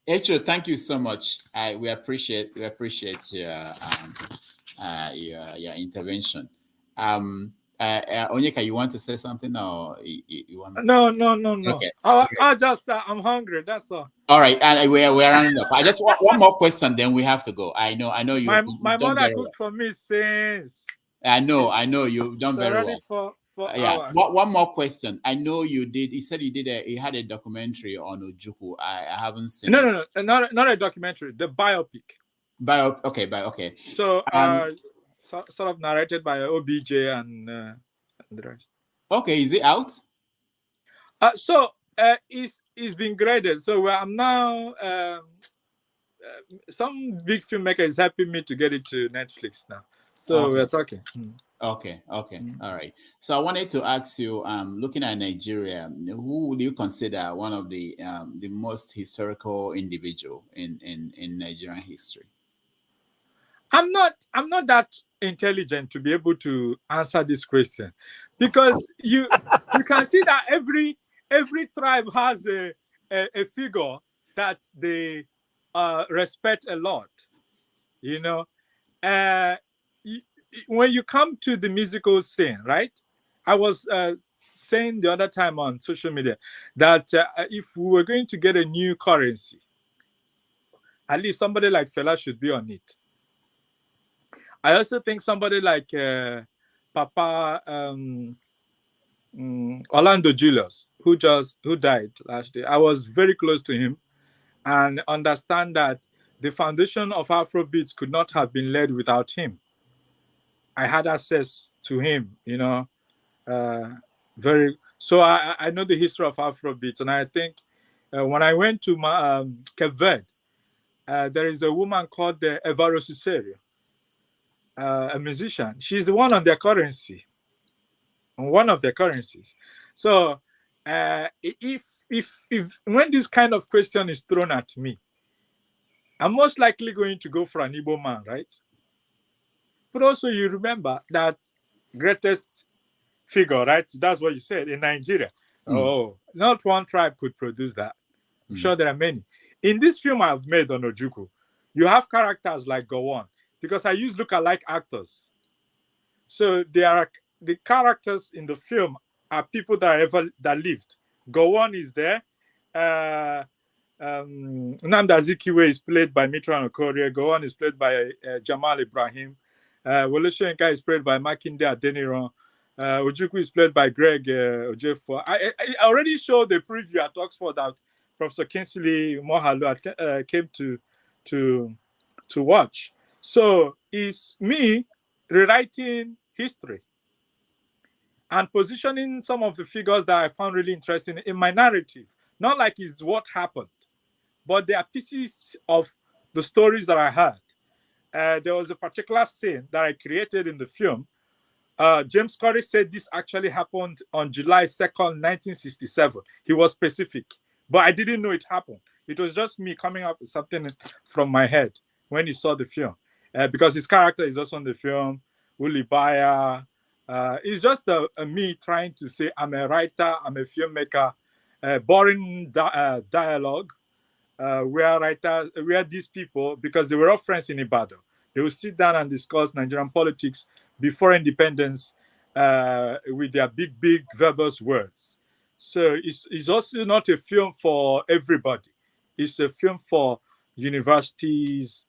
Echo, thank you so much. We appreciate your intervention. Onyeka, you want to say something, or you want? No. Okay. I just I'm hungry. That's all. All right, and we're running up. I just want one more question, then we have to go. I know you. My mother cooked for me since. I know you've done very well. For yeah. hours. One more question. I know you did. You said you had a documentary on Ojukwu. I haven't seen. No, not a documentary. The biopic. Okay. So, sort of narrated by OBJ and the rest. Okay, is it out? It's been graded. So I'm now. Some big filmmaker is helping me to get it to Netflix now. So we're talking. Okay. All right. So I wanted to ask you, looking at Nigeria, who would you consider one of the most historical individual in Nigerian history? I'm not that intelligent to be able to answer this question, because you can see that every tribe has a figure that they respect a lot, you know. When you come to the musical scene, right? I was saying the other time on social media that if we were going to get a new currency, at least somebody like Fela should be on it. I also think somebody like Papa Orlando Julius, who died last day. I was very close to him and understand that the foundation of Afrobeats could not have been led without him. I had access to him, you know, So I know the history of Afrobeats, and I think when I went to Cape Verde, there is a woman called Eva Rosuserio, a musician. She's the one on their currency, on one of their currencies. So if when this kind of question is thrown at me, I'm most likely going to go for an Igbo man, right? But also you remember that greatest figure, right? That's what you said in Nigeria. Oh, not one tribe could produce that. I'm sure there are many. In this film I've made on Ojukwu, you have characters like Gowon, because I use lookalike actors. So the characters in the film are people that lived. Gowon is there. Nnamdi Azikiwe is played by Mitran Okorie. Gowon is played by Jamal Ibrahim. Wole Soyinka is played by Makinde Adeniran. Ojukwu is played by Greg Ojefo. I already showed the preview at Oxford that Professor Kingsley Moghalu came to watch. So it's me rewriting history and positioning some of the figures that I found really interesting in my narrative. Not like it's what happened, but they are pieces of the stories that I heard. There was a particular scene that I created in the film. James Corey said this actually happened on July 2nd, 1967. He was specific, but I didn't know it happened. It was just me coming up with something from my head when he saw the film. Because his character is also in the film, Uli Baya. It's just me trying to say, I'm a writer, I'm a filmmaker, boring dialogue, where these people, because they were all friends in Ibadan, they would sit down and discuss Nigerian politics before independence with their big verbose words. So it's also not a film for everybody. It's a film for universities,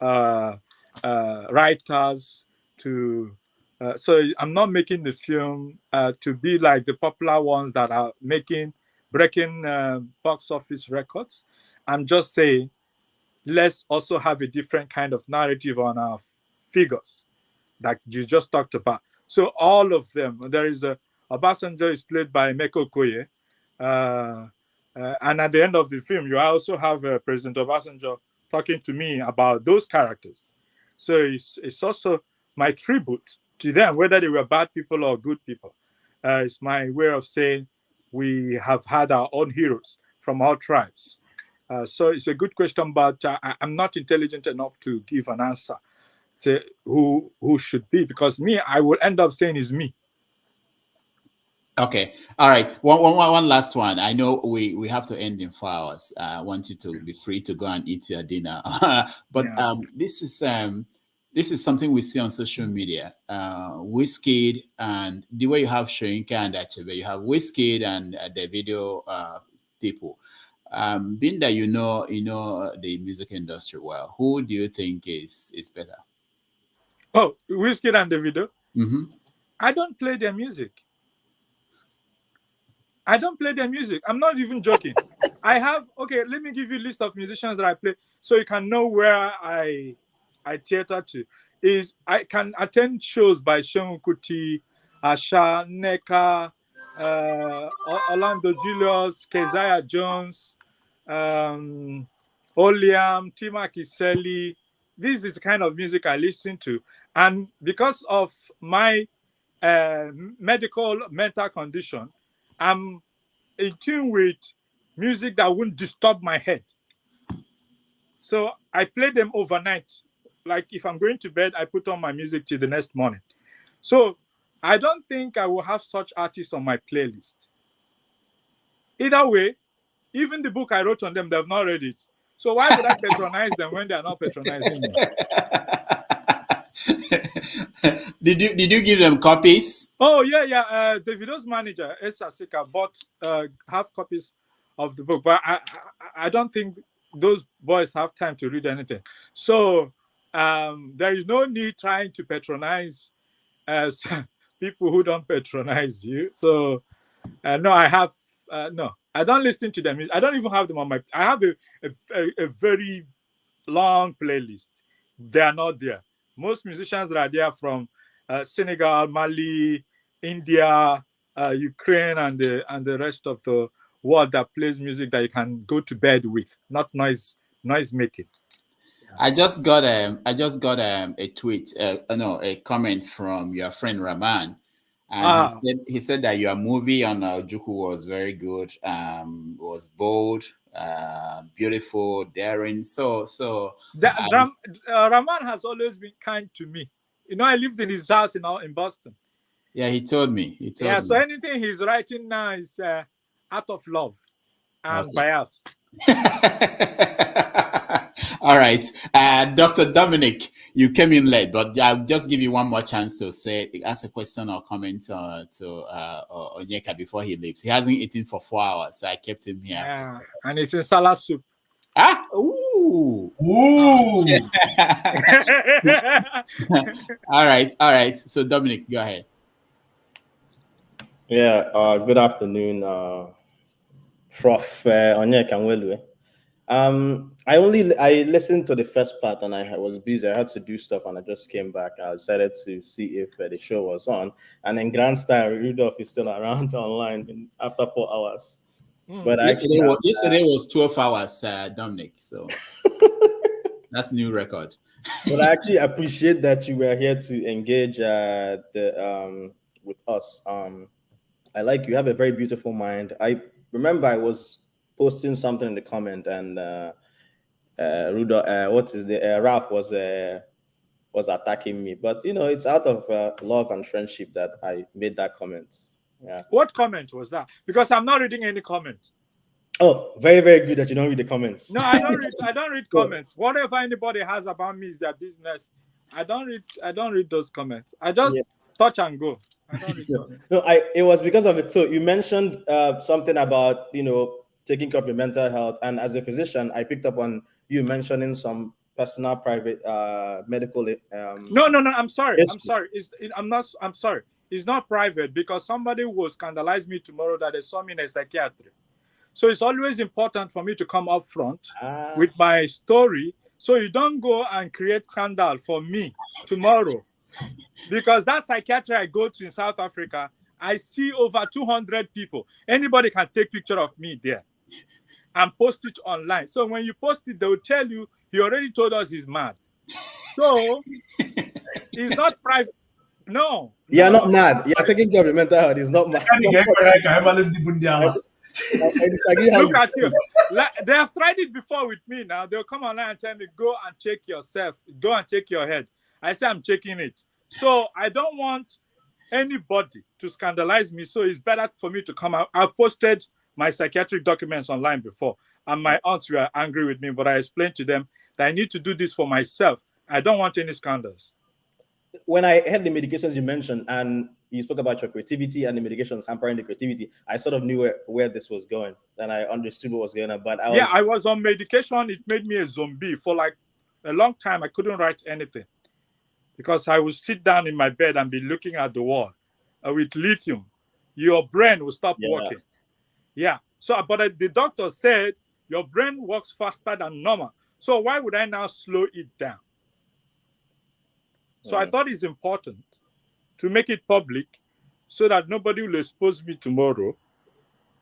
writers. So I'm not making the film to be like the popular ones that are breaking box office records. I'm just saying, let's also have a different kind of narrative on our figures that you just talked about. So all of them, there is Obasanjo is played by Emeka Okoye. And at the end of the film, you also have President Obasanjo talking to me about those characters. So it's also my tribute to them, whether they were bad people or good people. It's my way of saying we have had our own heroes from all tribes. So it's a good question, but I'm not intelligent enough to give an answer. Say who should be, because me, I will end up saying is me. Okay. All right. One last one. I know we have to end in 4 hours. I want you to be free to go and eat your dinner. But yeah. This is something we see on social media. Wizkid, and the way you have Soyinka and Achebe, you have Wizkid and the video people. Being that you know the music industry well, who do you think is better? Oh, Wizkid and Davido? Mm-hmm. I don't play their music. I'm not even joking. Let me give you a list of musicians that I play so you can know where I theater to. I can attend shows by Seun Kuti, Asha, Neka, Orlando Julius, Keziah Jones, Oliam, Tima Kiseli. This is the kind of music I listen to. And because of my mental condition, I'm in tune with music that wouldn't disturb my head. So I play them overnight. Like if I'm going to bed, I put on my music till the next morning. So I don't think I will have such artists on my playlist. Either way, even the book I wrote on them, they've not read it. So why would I patronize them when they are not patronizing me? Did you give them copies? Oh yeah. Davido's manager, Esa Sika, bought half copies of the book, but I don't think those boys have time to read anything. So there is no need trying to patronize people who don't patronize you. So no, I don't listen to them. I don't even have them on my. I have a very long playlist. They are not there. Most musicians that are there from Senegal, Mali, India, Ukraine and the rest of the world that plays music that you can go to bed with, not noise making. I just got a tweet, a comment from your friend Rahman, and he said that your movie on Juku was very good, was bold, beautiful, daring. Rahman has always been kind to me. You know, I lived in his house in Boston. Yeah, he told me. So anything he's writing now is out of love and bias. All right, Dr. Dominic, you came in late, but I'll just give you one more chance to ask a question or comment to Onyeka before he leaves. He hasn't eaten for 4 hours, so I kept him here. Yeah, and it's in salad soup. Ooh. Ooh. All right. So Dominic, go ahead. Yeah. Good afternoon, Prof. Onyeka Nwelue. I listened to the first part and I was busy. I had to do stuff and I just came back. I decided to see if the show was on. And then grand style, Rudolph is still around online after 4 hours. But yesterday was 12 hours, Dominic. So that's new record. But I actually appreciate that you were here to engage with us. I like you have a very beautiful mind. I remember I was posting something in the comment and Rudolph, Ralph was attacking me, but you know it's out of love and friendship that I made that comment. Yeah. What comment was that? Because I'm not reading any comment. Oh, very, very good that you don't read the comments. No, I don't read comments. Whatever anybody has about me is their business. I don't read those comments. I just touch and go. I don't read comments. No, it was because of it. So you mentioned something about taking care of your mental health, and as a physician, I picked up on you mentioning some personal, private, medical. No. I'm sorry. I'm sorry. It's not private because somebody will scandalize me tomorrow that they saw me in a psychiatry. So it's always important for me to come up front with my story, so you don't go and create scandal for me tomorrow. Because that psychiatry I go to in South Africa, I see over 200 people. Anybody can take picture of me there and post it online. So when you post it, they will tell you, he already told us he's mad. So it's not private. No. You're not mad. You're taking care of your mental health. It's not mad. Look at you. They have tried it before with me now. They'll come online and tell me, go and check yourself. Go and check your head. I say, I'm checking it. So I don't want anybody to scandalize me. So it's better for me to come out. I've posted my psychiatric documents online before, and my aunts were angry with me, but I explained to them that I need to do this for myself. I don't want any scandals. When I heard the medications you mentioned, and you spoke about your creativity and the medications hampering the creativity, I sort of knew where this was going, and I understood what was going on. But I was on medication. It made me a zombie for like a long time. I couldn't write anything because I would sit down in my bed and be looking at the wall. With lithium, your brain will stop working. Yeah. So, but the doctor said your brain works faster than normal. So why would I now slow it down? So I thought it's important to make it public so that nobody will expose me tomorrow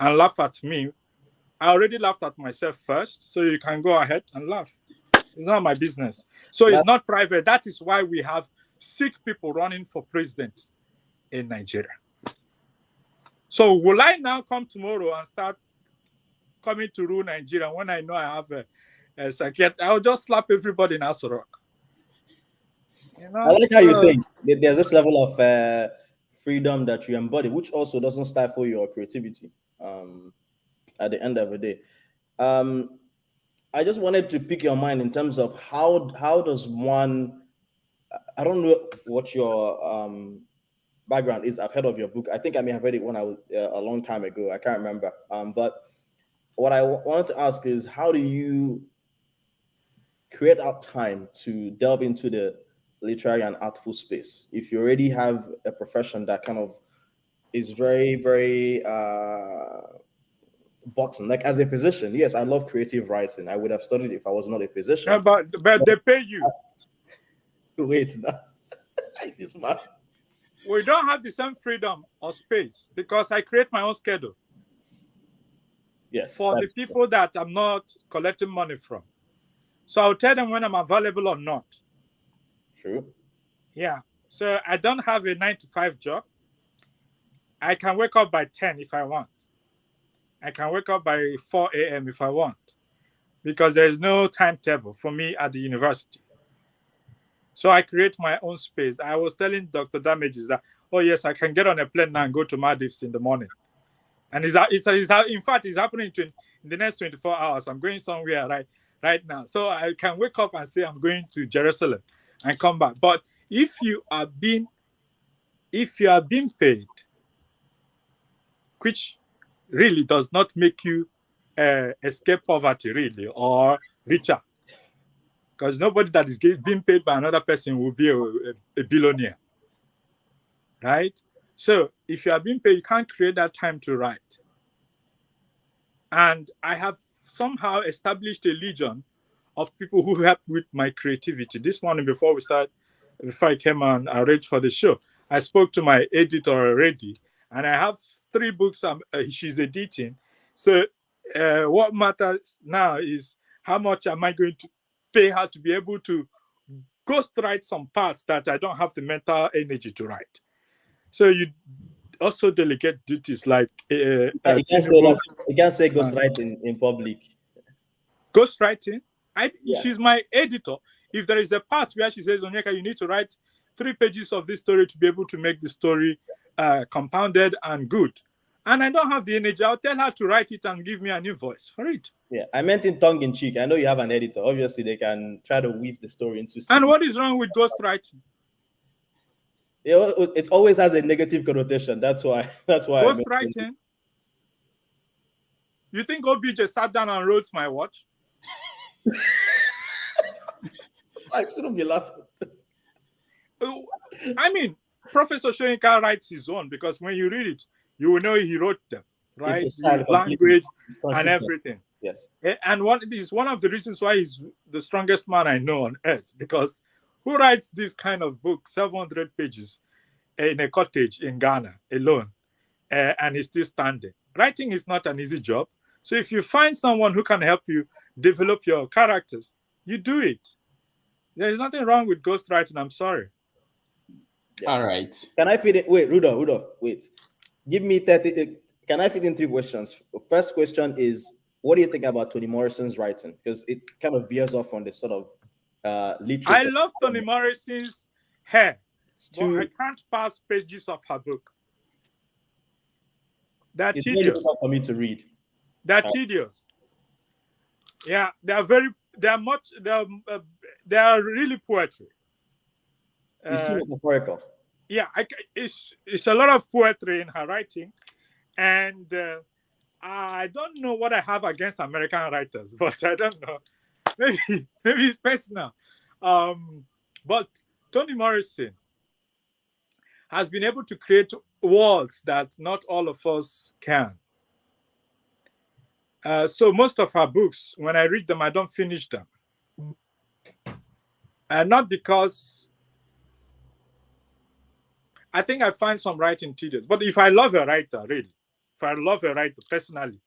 and laugh at me. I already laughed at myself first, so you can go ahead and laugh. It's not my business. So it's not private. That is why we have sick people running for president in Nigeria. So will I now come tomorrow and start coming to rule Nigeria when I know I have a psychiatrist? I'll just slap everybody in Aso Rock. You know, I like how you think. There's this level of freedom that you embody, which also doesn't stifle your creativity at the end of the day. I just wanted to pick your mind in terms of how does one, I don't know what your background is. I've heard of your book. I think I may have read it when I was a long time ago. I can't remember. But what I wanted to ask is, how do you create out time to delve into the literary and artful space if you already have a profession that kind of is very, very boxing? Like as a physician, yes, I love creative writing. I would have studied if I was not a physician. Yeah, but they pay you. Wait, now. This man. we don't have the same freedom or space because I create my own schedule. Yes. For the people that I'm not collecting money from. So I'll tell them when I'm available or not. True. Yeah. So I don't have a 9-to-5 job. I can wake up by 10 if I want. I can wake up by 4 a.m. if I want. Because there's no timetable for me at the university. So I create my own space. I was telling Dr. Damages that, oh yes, I can get on a plane now and go to Maldives in the morning. And in fact, it's happening in the next 24 hours. I'm going somewhere right now. So I can wake up and say I'm going to Jerusalem and come back. But if you are being paid, which really does not make you escape poverty, really, or richer, because nobody that is being paid by another person will be a billionaire, right? So if you are being paid, you can't create that time to write. And I have somehow established a legion of people who help with my creativity. This morning, before I came on, I arranged for the show, I spoke to my editor already, and I have 3 books she's editing. So what matters now is how much am I going to pay her to be able to ghostwrite some parts that I don't have the mental energy to write. So you also delegate duties like you can't say ghostwriting in public. Ghostwriting? She's my editor. If there is a part where she says, Onyeka, you need to write 3 pages of this story to be able to make the story compounded and good, and I don't have the energy, I'll tell her to write it and give me an invoice for it. Yeah, I meant in tongue in cheek. I know you have an editor. Obviously, they can try to weave the story into. And what is wrong with ghostwriting? It always has a negative connotation. That's why. Ghostwriting. You think OBJ sat down and wrote my watch? I shouldn't be laughing. I mean, Professor Shoyinka writes his own, because when you read it, you will know he wrote them, right? His language and everything. Yes. And is one of the reasons why he's the strongest man I know on earth, because who writes this kind of book, 700 pages in a cottage in Ghana alone, and he's still standing? Writing is not an easy job. So if you find someone who can help you develop your characters, you do it. There is nothing wrong with ghostwriting. I'm sorry. Yeah. All right. Can I fit it? Wait, Rudolph, wait. Give me 30. Can I fit in 3 questions? First question is, what do you think about Toni Morrison's writing? Because it kind of veers off on the sort of literature. I love Toni Morrison's hair, but I can't pass pages of her book. They're tedious. It's for me to read. They're tedious. Yeah, they are really poetry. It's too metaphorical. Yeah, it's a lot of poetry in her writing, and I don't know what I have against American writers, but I don't know. Maybe it's personal. But Toni Morrison has been able to create worlds that not all of us can. So most of her books, when I read them, I don't finish them. And not because I think I find some writing tedious. But if I love a writer, really, if I love a writer personally,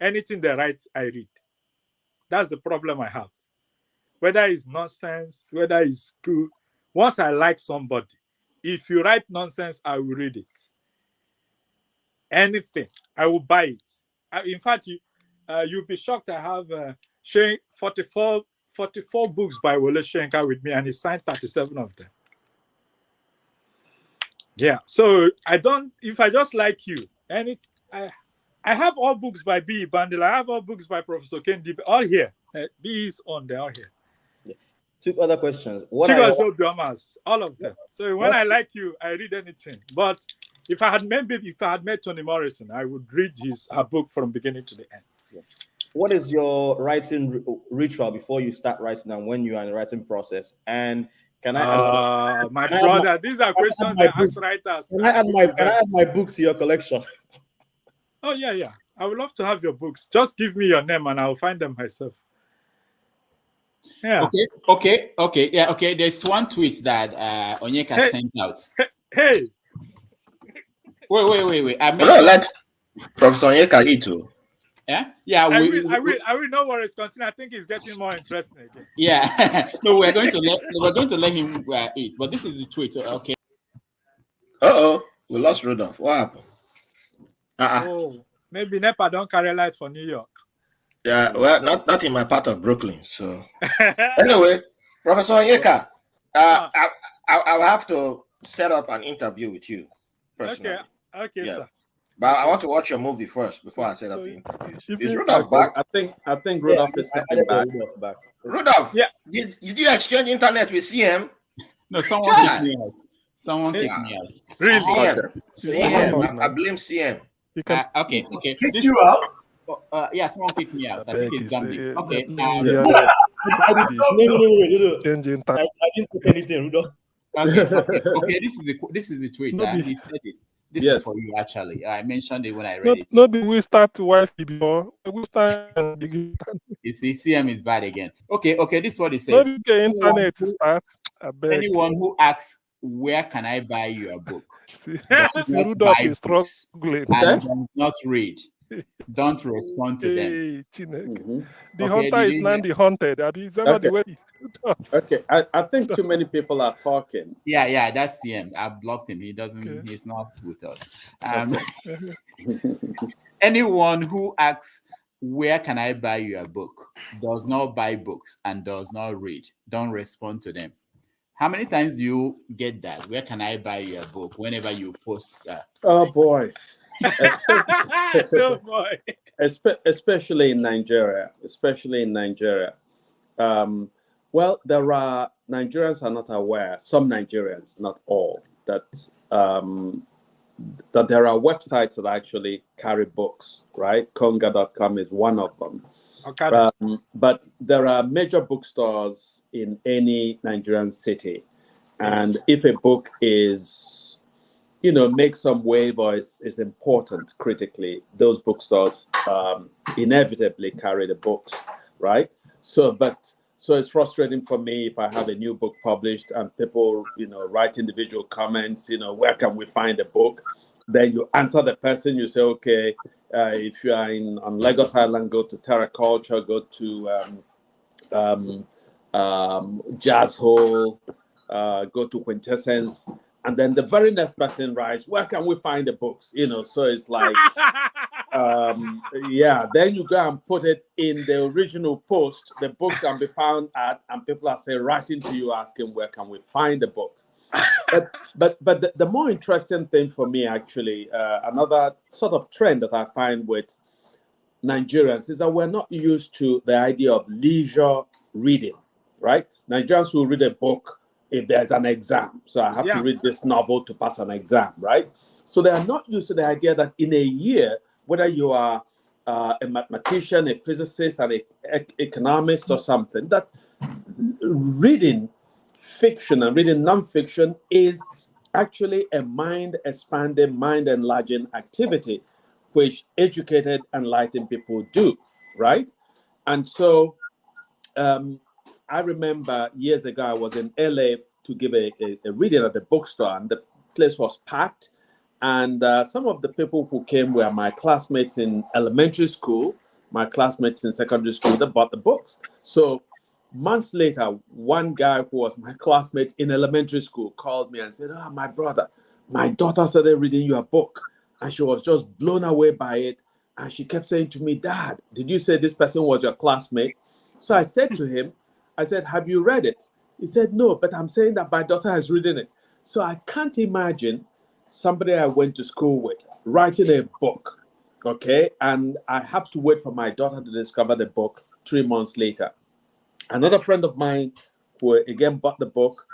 anything they write, I read. That's the problem I have. Whether it's nonsense, whether it's good, once I like somebody, if you write nonsense, I will read it. Anything, I will buy it. In fact, you'll be shocked. I have 44 books by Wole Soyinka with me, and he signed 37 of them. Yeah, so if I just like you, and I have all books by B. Bandel, I have all books by Professor Kendi, all here. B is on, they're all here. Yeah. 2 other questions. All of them. So when I like you, I read anything. But if I had met Toni Morrison, I would read her book from beginning to the end. Yeah. What is your writing ritual before you start writing and when you are in the writing process? And can I my brother, these are questions that ask writers. Can I add my book to your collection? Oh, yeah. I would love to have your books. Just give me your name and I'll find them myself. Yeah. Okay. Yeah, okay. There's one tweet that Onyeka sent out. Hey, Wait. I No, let Professor Onyeka eat too. Yeah, yeah. I will know where it's continuing. I think it's getting more interesting again. Yeah. No, we're going to let him eat. But this is the tweet. Okay. We lost Rudolph. What happened? Oh, maybe NEPA don't carry light for New York. Yeah, well, not in my part of Brooklyn. So anyway, Professor Onyeka, I'll have to set up an interview with you personally. Okay, yeah. Sir. But I want to watch your movie first before I set up the interview. Is Rudolph Okay, back? I think Rudolph is coming back. Rudolph, yeah. Did you exchange internet with CM? No, someone kicked me out. Someone kicked me out. Really? CM. I blame CM. Okay. Kicked you out? Yeah, someone kicked me out. I think it's Gambit. Okay. No. Changing I didn't put anything, Rudolph. Okay. This is the tweet. He said this. This is for you actually. I mentioned it when I read it. Not we start wife before. We start. You see, CM is bad again. Okay. This is what it says. Not the internet start. Anyone who asks, "Where can I buy your book?" See, Rudolph is struggling and does not read. Don't respond to them. The hunter is not the hunted. Is that not the way? Okay, I think too many people are talking. Yeah, that's CM. I blocked him. He doesn't. He's not with us. Anyone who asks, "Where can I buy your book?" does not buy books and does not read. Don't respond to them. How many times do you get that? Where can I buy your book? Whenever you post that. Oh boy. So boy. Especially in Nigeria. Well, there are Nigerians are not aware. Some Nigerians, not all, that there are websites that actually carry books. Right, Conga.com is one of them. Okay. But there are major bookstores in any Nigerian city, and if a book is, makes some wave or is important critically, those bookstores inevitably carry the books, right? So it's frustrating for me if I have a new book published and people, write individual comments, where can we find a book? Then you answer the person, you say, okay, if you are on Lagos Island, go to Terra Culture, go to Jazz Hole, go to Quintessence, and then the very next person writes, where can we find the books? So it's like, then you go and put it in the original post. The books can be found at, and people are still writing to you asking, where can we find the books? But the more interesting thing for me, actually, another sort of trend that I find with Nigerians is that we're not used to the idea of leisure reading, right? Nigerians will read a book if there's an exam. So I have to read this novel to pass an exam, right? So they are not used to the idea that in a year, whether you are a mathematician, a physicist, an economist or something, that reading fiction and reading nonfiction is actually a mind-expanding, mind-enlarging activity, which educated, enlightened people do, right? And so I remember years ago, I was in LA to give a reading at the bookstore, and the place was packed. And some of the people who came were my classmates in elementary school, my classmates in secondary school that bought the books. So months later, one guy who was my classmate in elementary school called me and said, my brother, my daughter started reading your book, and she was just blown away by it. And she kept saying to me, Dad, did you say this person was your classmate? So I said to him, have you read it? He said, no, but I'm saying that my daughter has written it. So I can't imagine somebody I went to school with writing a book, okay? And I have to wait for my daughter to discover the book 3 months later. Another friend of mine who again bought the book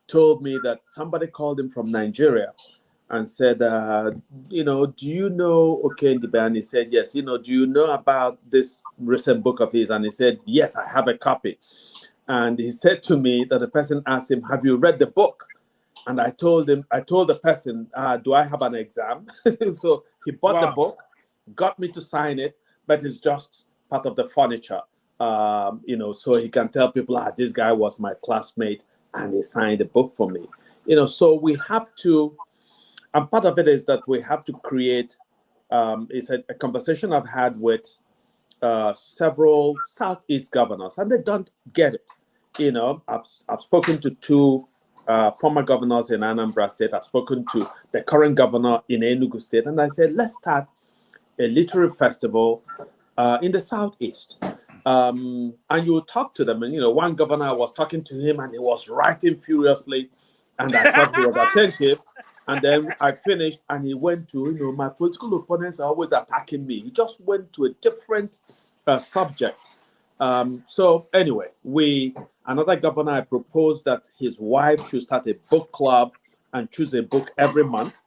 told me that somebody called him from Nigeria and said, do you know Okende? And he said, yes. Do you know about this recent book of his? And he said, yes, I have a copy. And he said to me that the person asked him, have you read the book? And I told the person, do I have an exam? So he bought the book, got me to sign it, but it's just part of the furniture. So he can tell people, this guy was my classmate and he signed the book for me. So we have to And part of it is that we have to create, it's a conversation I've had with several Southeast governors, and they don't get it. You know, I've spoken to two former governors in Anambra State. I've spoken to the current governor in Enugu State, and I said, let's start a literary festival in the Southeast. And you talk to them, and you know, one governor, I was talking to him, and he was writing furiously, and I thought he was attentive. And then I finished, and he went to, you know, my political opponents are always attacking me. He just went to a different subject. So anyway, another governor, I proposed that his wife should start a book club and choose a book every month.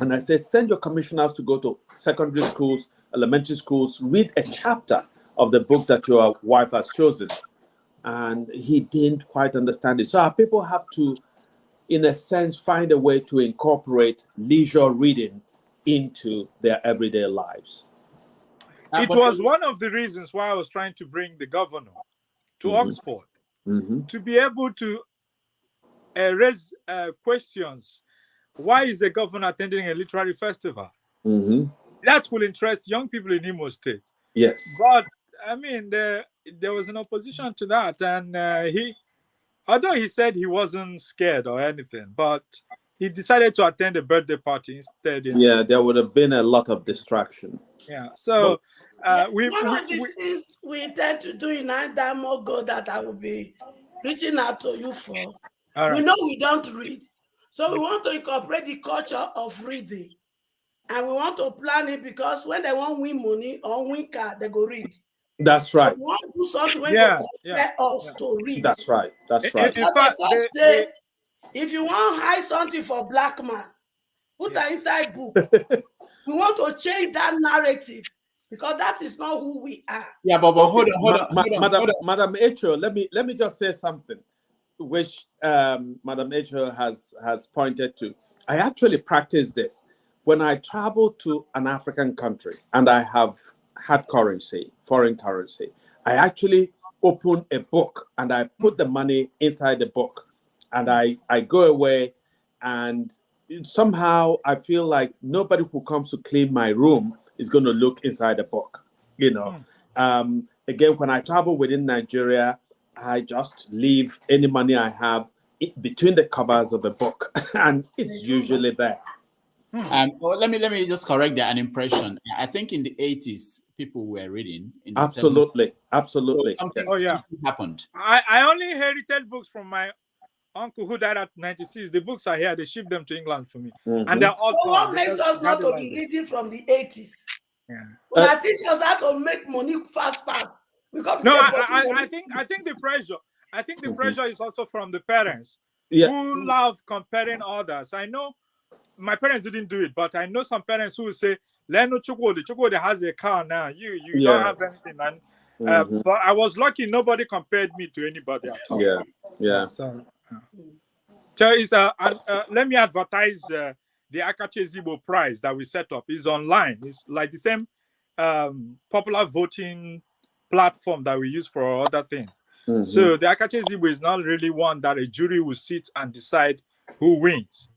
And I said, send your commissioners to go to secondary schools, elementary schools, read a chapter of the book that your wife has chosen. And he didn't quite understand it. So our people have to, in a sense, find a way to incorporate leisure reading into their everyday lives. It was one of the reasons why I was trying to bring the governor to Oxford, to be able to raise questions. Why is the governor attending a literary festival? That will interest young people in Imo State. Yes. But, I mean, there was an opposition to that. And although he said he wasn't scared or anything, but he decided to attend a birthday party instead. Yeah, there would have been a lot of distraction. Yeah, so one of the things we intend to do in Andamogo that I will be reaching out to you for, we know we don't read. So we want to incorporate the culture of reading. And we want to plan it because when they want win money or win car, they go read. That's right. So we want to do something when they compare us to read. That's right. That's right. In fact, if you want to hide something for black man, put that inside book. We want to change that narrative because that is not who we are. Yeah, but hold on. Madam Echo, let me just say something, which Madam Echo has pointed to. I actually practice this when I travel to an African country and I have hard currency, foreign currency. I actually open a book and I put the money inside the book, and I go away, and somehow I feel like nobody who comes to clean my room is going to look inside the book. You know, again, when I travel within Nigeria, I just leave any money I have between the covers of the book, and it's usually there. Well, let me just correct that, an impression. I think in the 80s, people were reading. In the Absolutely. 70s. So something happened. I only inherited books from my uncle who died at 96. The books are here. They shipped them to England for me. And they're all So what makes us not to be reading from the 80s? When our teachers had to make money fast. I think the pressure. I think the pressure is also from the parents who love comparing others. I know my parents didn't do it, but I know some parents who will say, "Leno Chukwudi has a car now. You don't have anything." And but I was lucky; nobody compared me to anybody at all. Yeah. So it's let me advertise the Akache Zibo Prize that we set up. It's online. It's like the same popular voting platform that we use for other things. So the Akache Zibo is not really one that a jury will sit and decide who wins.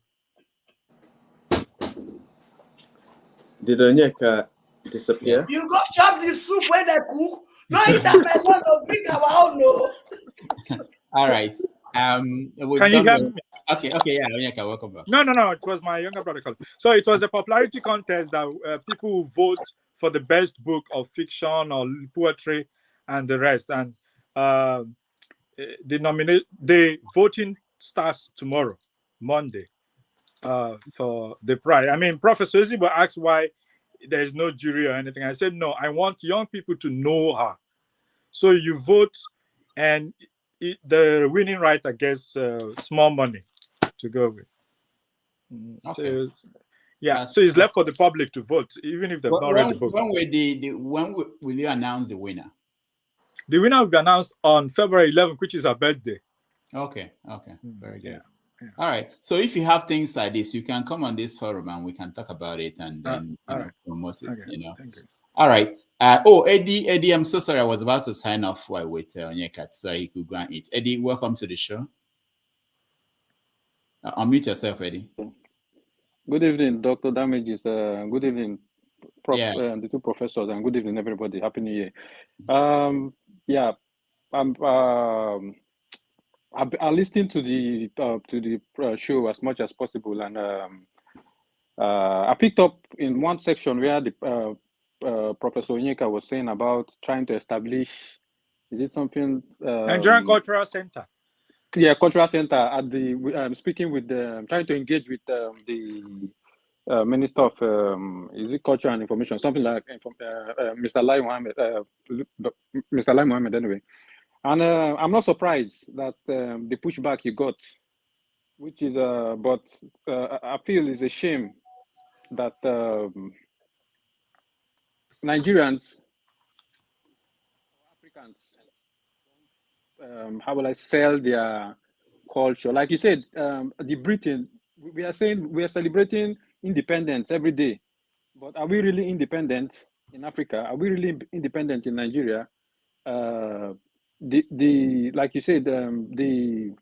Did Onyeka disappear? You go chop the soup when they cook. No, eat that melon or drink our own. No. All right. Can you hear me? Okay, yeah, Onyeka, welcome back. No, it was my younger brother. So it was a popularity contest that people vote for the best book of fiction or poetry and the rest. And the voting starts tomorrow, Monday, for the prize. I mean, Professor Zibo asked why there is no jury or anything. I said, no, I want young people to know her. So you vote, and the winning writer gets small money to go with. Okay. So it's left for the public to vote, even if they've not read the book. When will you announce the winner? The winner will be announced on February 11th, which is her birthday. Okay. Very good. Yeah. All right. So if you have things like this, you can come on this forum and we can talk about it and then promote it. Okay. Thank you. All right. Eddie, I'm so sorry. I was about to sign off with Onyeka so he could go and eat. Eddie, welcome to the show. Unmute yourself, Eddie. Good evening, Dr. Damages. Good evening, Prof, Yeah. the two professors, and good evening, everybody. Happy New Year. Yeah, I listened to the show as much as possible, and I picked up in one section where the Professor Onyeka was saying about trying to establish, is it something? Nigerian Cultural Center. Yeah, cultural center at the speaking with the trying to engage with the Minister of is it Culture and Information, something like Mr. Lai Mohammed, Mr. Lai Mohammed anyway. And I'm not surprised that the pushback you got, which is but I feel it's a shame that Nigerians, Africans, how will I sell their culture? Like you said, the Britain, we are saying we are celebrating independence every day, but are we really independent in Africa? Are we really independent in Nigeria? The like you said, the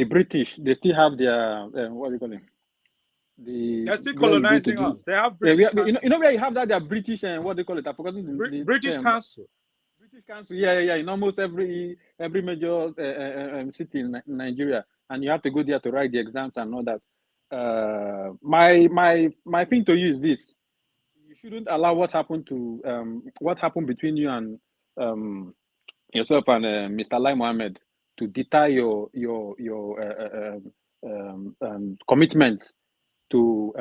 British, they still have their what do you call it? They're still Where you go to colonizing do, us. They have British Council. you know where you have that, they're British and what they call it. I've forgotten the British term. Council. British Council, yeah. In almost every major city in Nigeria, and you have to go there to write the exams and all that. My thing to you is this: you shouldn't allow what happened between you and yourself and Mr. Lai Mohammed to deter your commitment to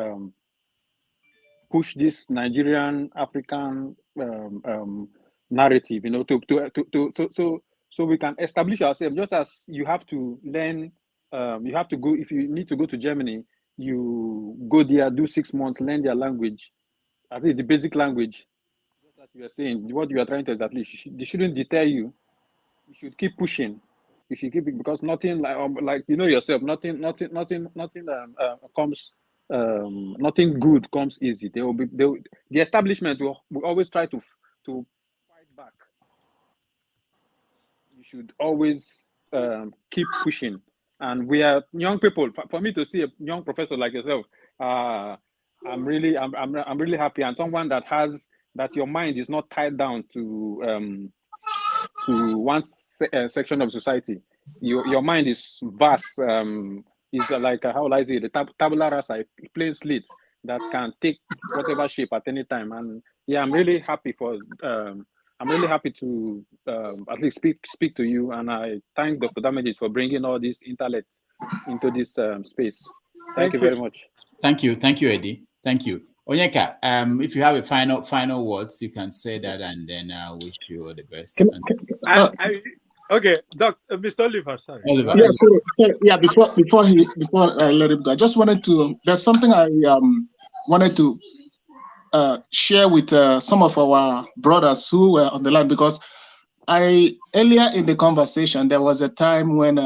push this Nigerian African narrative, so we can establish ourselves. Just as you have to learn, you have to go, if you need to go to Germany, you go there, do 6 months, learn their language, at least the basic language. Just as you are saying, what you are trying to establish, they shouldn't deter you. You should keep pushing. You should keep it, because nothing like you know yourself, nothing comes. Nothing good comes easy. The establishment will always try to fight back. You should always keep pushing. And we are young people. For me to see a young professor like yourself, I'm really happy, and someone that your mind is not tied down to one section of society. Your mind is vast. Is like how will I say, the tabula rasa, plain slate that can take whatever shape at any time. And yeah, I'm really happy to at least speak to you, and I thank Dr. Damages for bringing all this intellect into this space. Thank you very much. Thank you, Eddie. Thank you, Onyeka. If you have a final words, you can say that, and then I wish you all the best. Okay, Mr. Oliver, sorry. Oliver. Yeah, before I let him go, I just wanted to. There's something I wanted to share with some of our brothers who were on the line, because earlier in the conversation there was a time when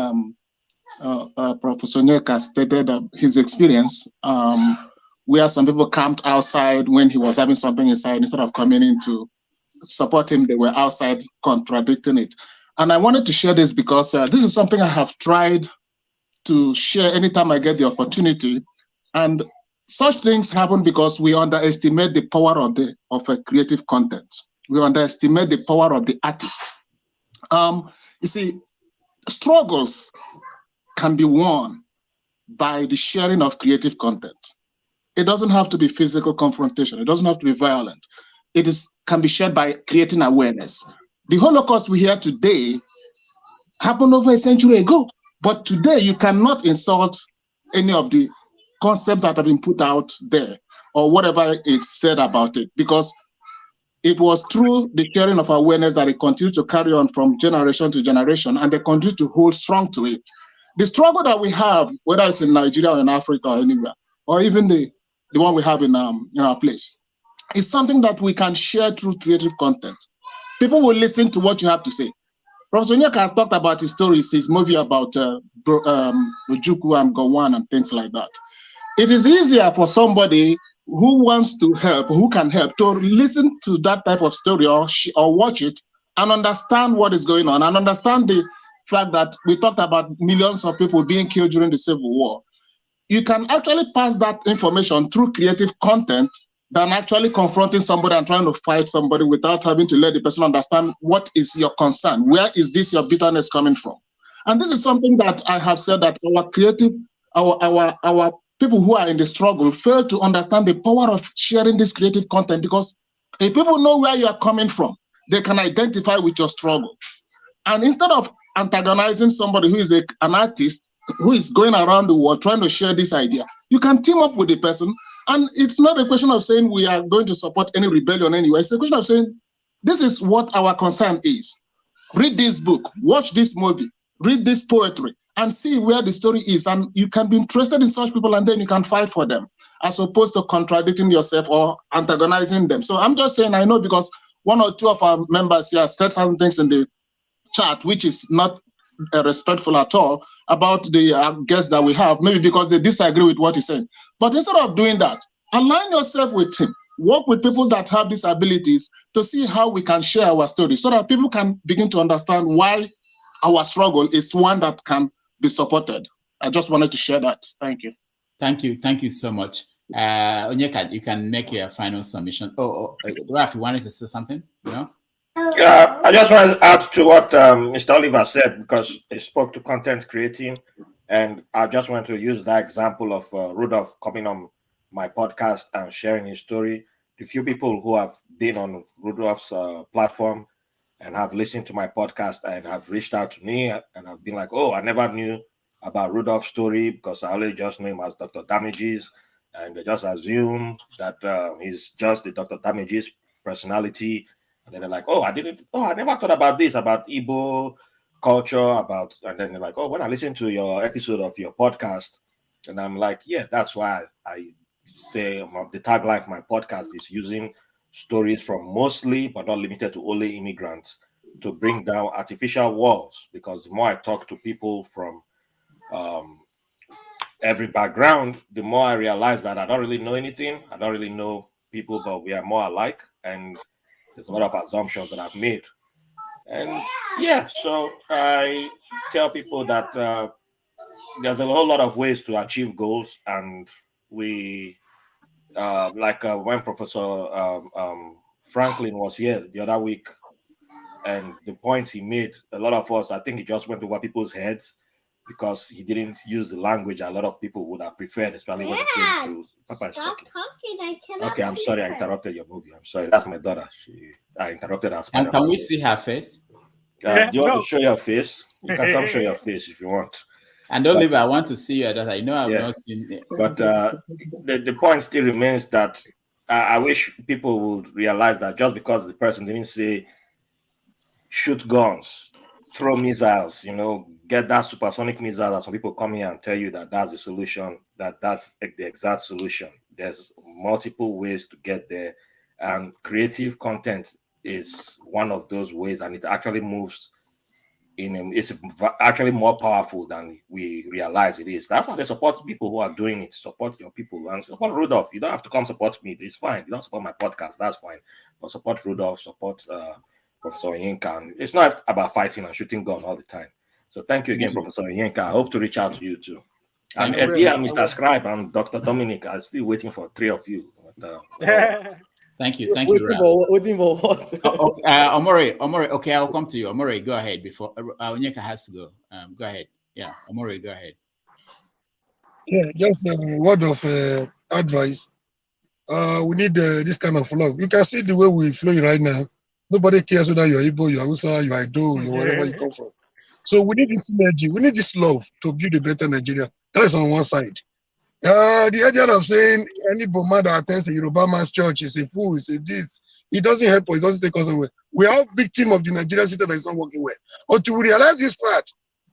Professor Onyeka stated his experience where some people camped outside when he was having something inside. Instead of coming in to support him, they were outside contradicting it. And I wanted to share this because this is something I have tried to share anytime I get the opportunity. And such things happen because we underestimate the power of a creative content. We underestimate the power of the artist. You see, struggles can be won by the sharing of creative content. It doesn't have to be physical confrontation. It doesn't have to be violent. It can be shared by creating awareness. The Holocaust we hear today happened over a century ago, but today you cannot insult any of the concepts that have been put out there or whatever is said about it, because it was through the sharing of awareness that it continued to carry on from generation to generation, and they continue to hold strong to it. The struggle that we have, whether it's in Nigeria or in Africa or anywhere, or even the one we have in our place, is something that we can share through creative content. People will listen to what you have to say. Professor Onyeka has talked about his stories, his movie about Ojukwu and Gowon and things like that. It is easier for somebody who wants to help, who can help, to listen to that type of story or watch it and understand what is going on, and understand the fact that we talked about millions of people being killed during the Civil War. you can actually pass that information through creative content than actually confronting somebody and trying to fight somebody without having to let the person understand what is your concern. Where is this your bitterness coming from? And this is something that I have said that our creative, our people who are in the struggle fail to understand the power of sharing this creative content, because if people know where you are coming from, they can identify with your struggle. And instead of antagonizing somebody who is an artist who is going around the world trying to share this idea, you can team up with the person. And it's not a question of saying we are going to support any rebellion anyway. It's a question of saying this is what our concern is. Read this book, watch this movie, read this poetry, and see where the story is. And you can be interested in such people, and then you can fight for them, as opposed to contradicting yourself or antagonizing them. So I'm just saying, I know because one or two of our members here said some things in the chat, which is not respectful at all about the guests that we have, maybe because they disagree with what he's saying. But instead of doing that, align yourself with him. Work with people that have these abilities to see how we can share our story so that people can begin to understand why our struggle is one that can be supported. I just wanted to share that. Thank you. Thank you. Thank you so much. Onyeka, you can make your final submission. Raf, you wanted to say something? No? Yeah, I just want to add to what Mr. Oliver said, because he spoke to content creating, and I just want to use that example of Rudolph coming on my podcast and sharing his story. The few people who have been on Rudolph's platform and have listened to my podcast and have reached out to me and have been like, oh, I never knew about Rudolph's story because I only just knew him as Dr. Damages, and they just assume that he's just the Dr. Damages personality. And then they're like, I never thought about this, about Igbo culture, and then they're like, when I listen to your episode of your podcast, and I'm like, yeah, that's why I say the tagline for my podcast is using stories from mostly, but not limited to, only immigrants to bring down artificial walls, because the more I talk to people from every background, the more I realize that I don't really know anything. I don't really know people, but we are more alike. And there's a lot of assumptions that I've made. And yeah, so I tell people that there's a whole lot of ways to achieve goals. And we, when Professor Franklin was here the other week, and the points he made, a lot of us, I think he just went over people's heads because he didn't use the language a lot of people would have preferred, especially when it came to Papa. Stop talking. I cannot. Okay, I'm sorry, I interrupted your movie. I'm sorry. That's my daughter. I interrupted her. And can we see her face? Do you want to show your face? You can come show your face if you want. And don't leave. I want to see your daughter. I know I've not seen it. But the point still remains that I wish people would realize that just because the person didn't say shoot guns, throw missiles, get that supersonic missile that some people come here and tell you that that's the solution, that's the exact solution. There's multiple ways to get there, and creative content is one of those ways, and it actually moves it's actually more powerful than we realize it is. That's why they support people who are doing it. Support your people and support Rudolph. You don't have to come support me. It's fine. You don't support my podcast. That's fine. But support Rudolph, support Professor Onyeka. And it's not about fighting and shooting guns all the time. So thank you again, Professor Onyeka. I hope to reach out to you too. And dear Mr. Scribe and Dr. Dominic, I'm still waiting for 3 of you. Thank you. Thank you. Waiting for what? Omori, okay, I'll come to you. Omori, go ahead before Onyeka has to go. Go ahead. Yeah, Omori, go ahead. Yeah, just a word of advice. We need this kind of love. You can see the way we're flowing right now. Nobody cares whether you're Igbo, you're Hausa, you're Edo, you're wherever you come from. So we need this energy. We need this love to build a better Nigeria. That is on one side. The idea of saying any Boma that attends a Yoruba man's church is a fool, is a this, it doesn't help us, it doesn't take us anywhere. We are victim of the Nigerian system that is not working well. Until we realize this part,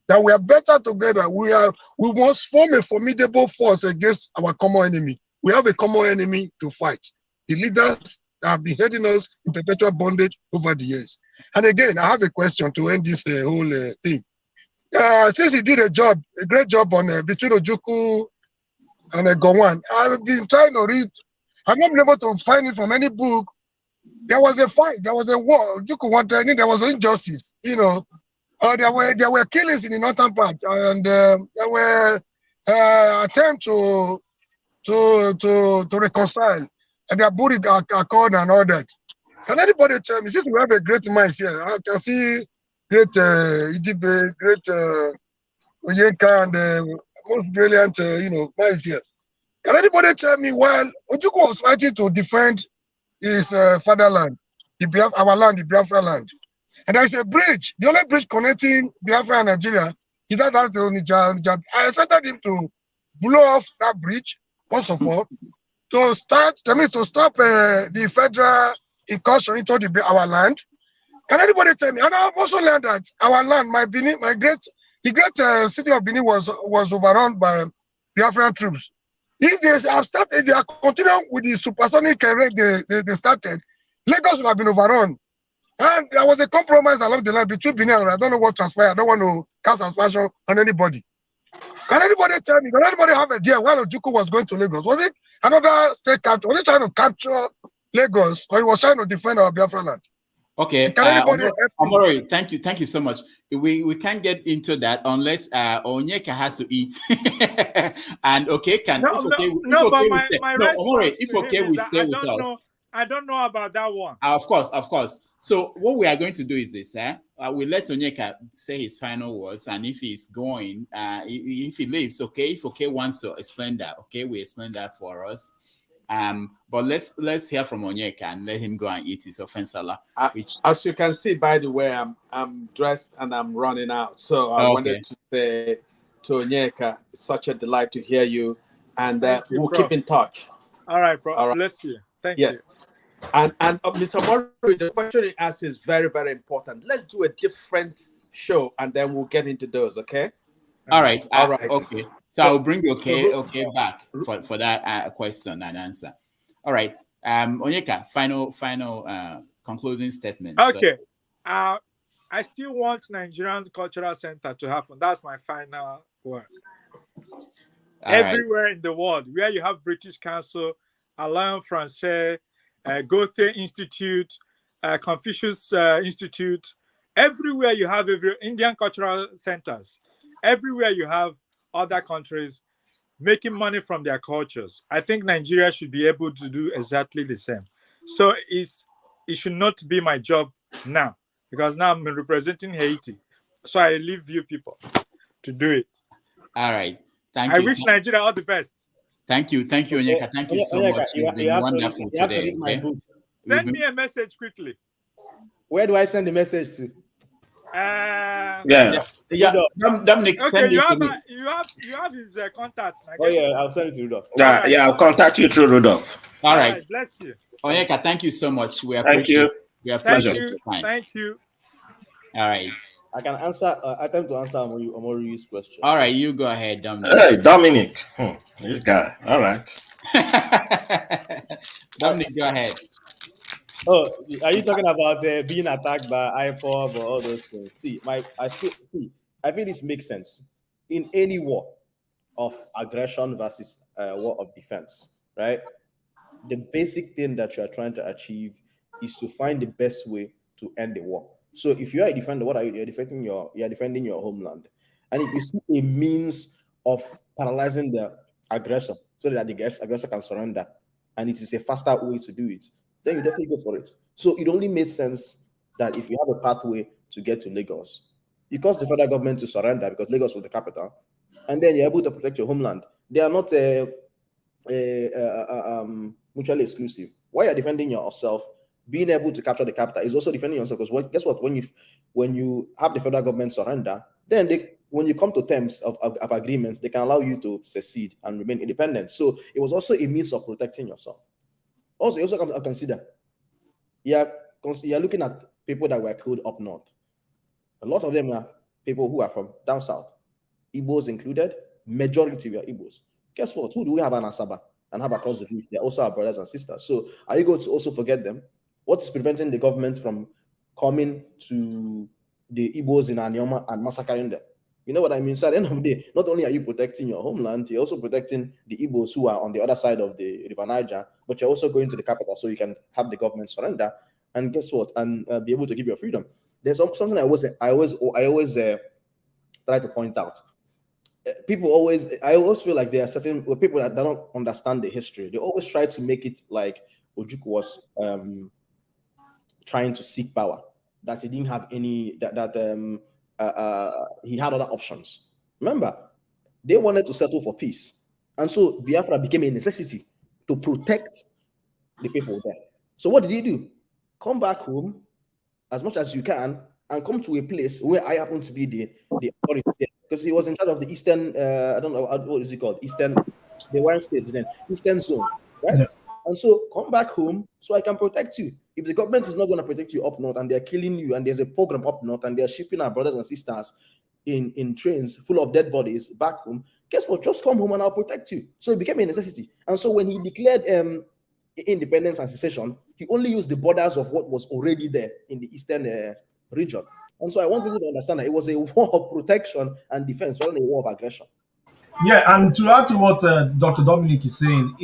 that we are better together, we must form a formidable force against our common enemy. We have a common enemy to fight. The leaders that have been heading us in perpetual bondage over the years. And again, I have a question to end this whole thing. Since he did a great job on between Ojukwu and Gowon, I've been trying to read. I've not been able to find it from any book. There was a fight. There was a war. Ojukwu wanted. There was injustice. There were killings in the northern part, and there were attempt to reconcile and their booty accord and all that. Can anybody tell me, since we have a great minds here, I can see great Idibe, great Onyeka, and most brilliant, minds here. Can anybody tell me while Ojukwu was fighting to defend his fatherland, our land, the Biafra land, and there is a bridge, the only bridge connecting Biafra and Nigeria is that the Onitsha. I expected him to blow off that bridge, first of all, to stop the federal incursion into our land. Can anybody tell me? And I've also learned that our land, the great city of Benin was overrun by Biafran troops. If they are continuing with the supersonic rate they started, Lagos would have been overrun. And there was a compromise along the line between Benin and I don't know what transpired. I don't want to cast aspersion on anybody. Can anybody tell me? Can anybody have a idea why Ojukwu was going to Lagos? Was it another state capture? Was he trying to capture Lagos, or he was trying to defend our Biafra land? Okay, Omori, thank you so much. We can't get into that unless Onyeka has to eat. And okay, Omori, if okay, we stay with us. I don't know about that one. Of course. So what we are going to do is this: we'll let Onyeka say his final words, and if he's going, if he leaves, okay. If okay wants to explain that, okay, we explain that for us. But let's hear from Onyeka and let him go and eat his offensala. As you can see, by the way, I'm dressed and I'm running out. So I wanted to say to Onyeka, it's such a delight to hear you, and we'll keep in touch. All right, Prof. All right. Bless you. Thank you. And Mr. Murray, the question he asked is very, very important. Let's do a different show, and then we'll get into those. Okay. All right. Okay. So I'll bring you okay back for that question and answer. All right. Onyeka, final concluding statement. Okay. So. I still want Nigerian Cultural Center to happen. That's my final word. Everywhere in the world where you have British Council, Alliance Française, Goethe Institute, Confucius Institute, everywhere you have Indian cultural centers, everywhere you have other countries making money from their cultures. I think Nigeria should be able to do exactly the same. So it should not be my job now, because now I'm representing Haiti. So I leave you people to do it. All right. Thank you. I wish Nigeria all the best. Thank you, Onyeka. Thank you so much. You've been wonderful today. Send me a message quickly. Where do I send the message to? Dominic. Okay, you have his contact. I'll send it to Rudolph. I'll contact you through Rudolph. All right. Bless you. Onyeka, thank you so much. We appreciate it. We appreciate it. Thank you. All right. I can attempt to answer Omori's question. All right, you go ahead, Dominic. Hey, Dominic. This guy. All right. Dominic, go ahead. Oh, are you talking about being attacked by IPOB or all those things? I feel this makes sense in any war of aggression versus war of defense, right? The basic thing that you are trying to achieve is to find the best way to end the war. So if you are a defender, what are you? You're defending your homeland. And if you see a means of paralyzing the aggressor so that the aggressor can surrender, and it is a faster way to do it, then you definitely go for it. So it only made sense that if you have a pathway to get to Lagos, you cause the federal government to surrender because Lagos was the capital, and then you're able to protect your homeland. They are not mutually exclusive. While you're defending yourself, being able to capture the capital is also defending yourself, because guess what? When you have the federal government surrender, then when you come to terms of agreements, they can allow you to secede and remain independent. So it was also a means of protecting yourself. Also, you also come to consider, you're looking at people that were killed up north. A lot of them are people who are from down south, Igbos included. Majority were Igbos. Guess what? Who do we have in Asaba and have across the bridge? They're also our brothers and sisters. So are you going to also forget them? What's preventing the government from coming to the Igbos in Anioma and massacring them? You know what I mean? So at the end of the day, not only are you protecting your homeland, you're also protecting the Igbos who are on the other side of the River Niger, but you're also going to the capital so you can have the government surrender and guess what? And be able to give your freedom. There's something I always try to point out. people always, I always feel like there are certain people that don't understand the history. They always try to make it like Ojukwu was trying to seek power, that he didn't have any, he had other options. Remember, they wanted to settle for peace, and so Biafra became a necessity to protect the people there. So what did he do? Come back home as much as you can and come to a place where I happen to be the authority there, because he was in charge of the eastern, I don't know what is it called, eastern, they weren't states then, eastern zone, right? Yeah. And so come back home so I can protect you. If the government is not going to protect you up north and they're killing you, and there's a program up north and they're shipping our brothers and sisters in trains full of dead bodies back home, guess what? Just come home and I'll protect you. So it became a necessity. And so when he declared independence and secession, he only used the borders of what was already there in the eastern region. And so I want people to understand that it was a war of protection and defense rather than a war of aggression. Yeah, and to add to what Dr. Dominic is saying,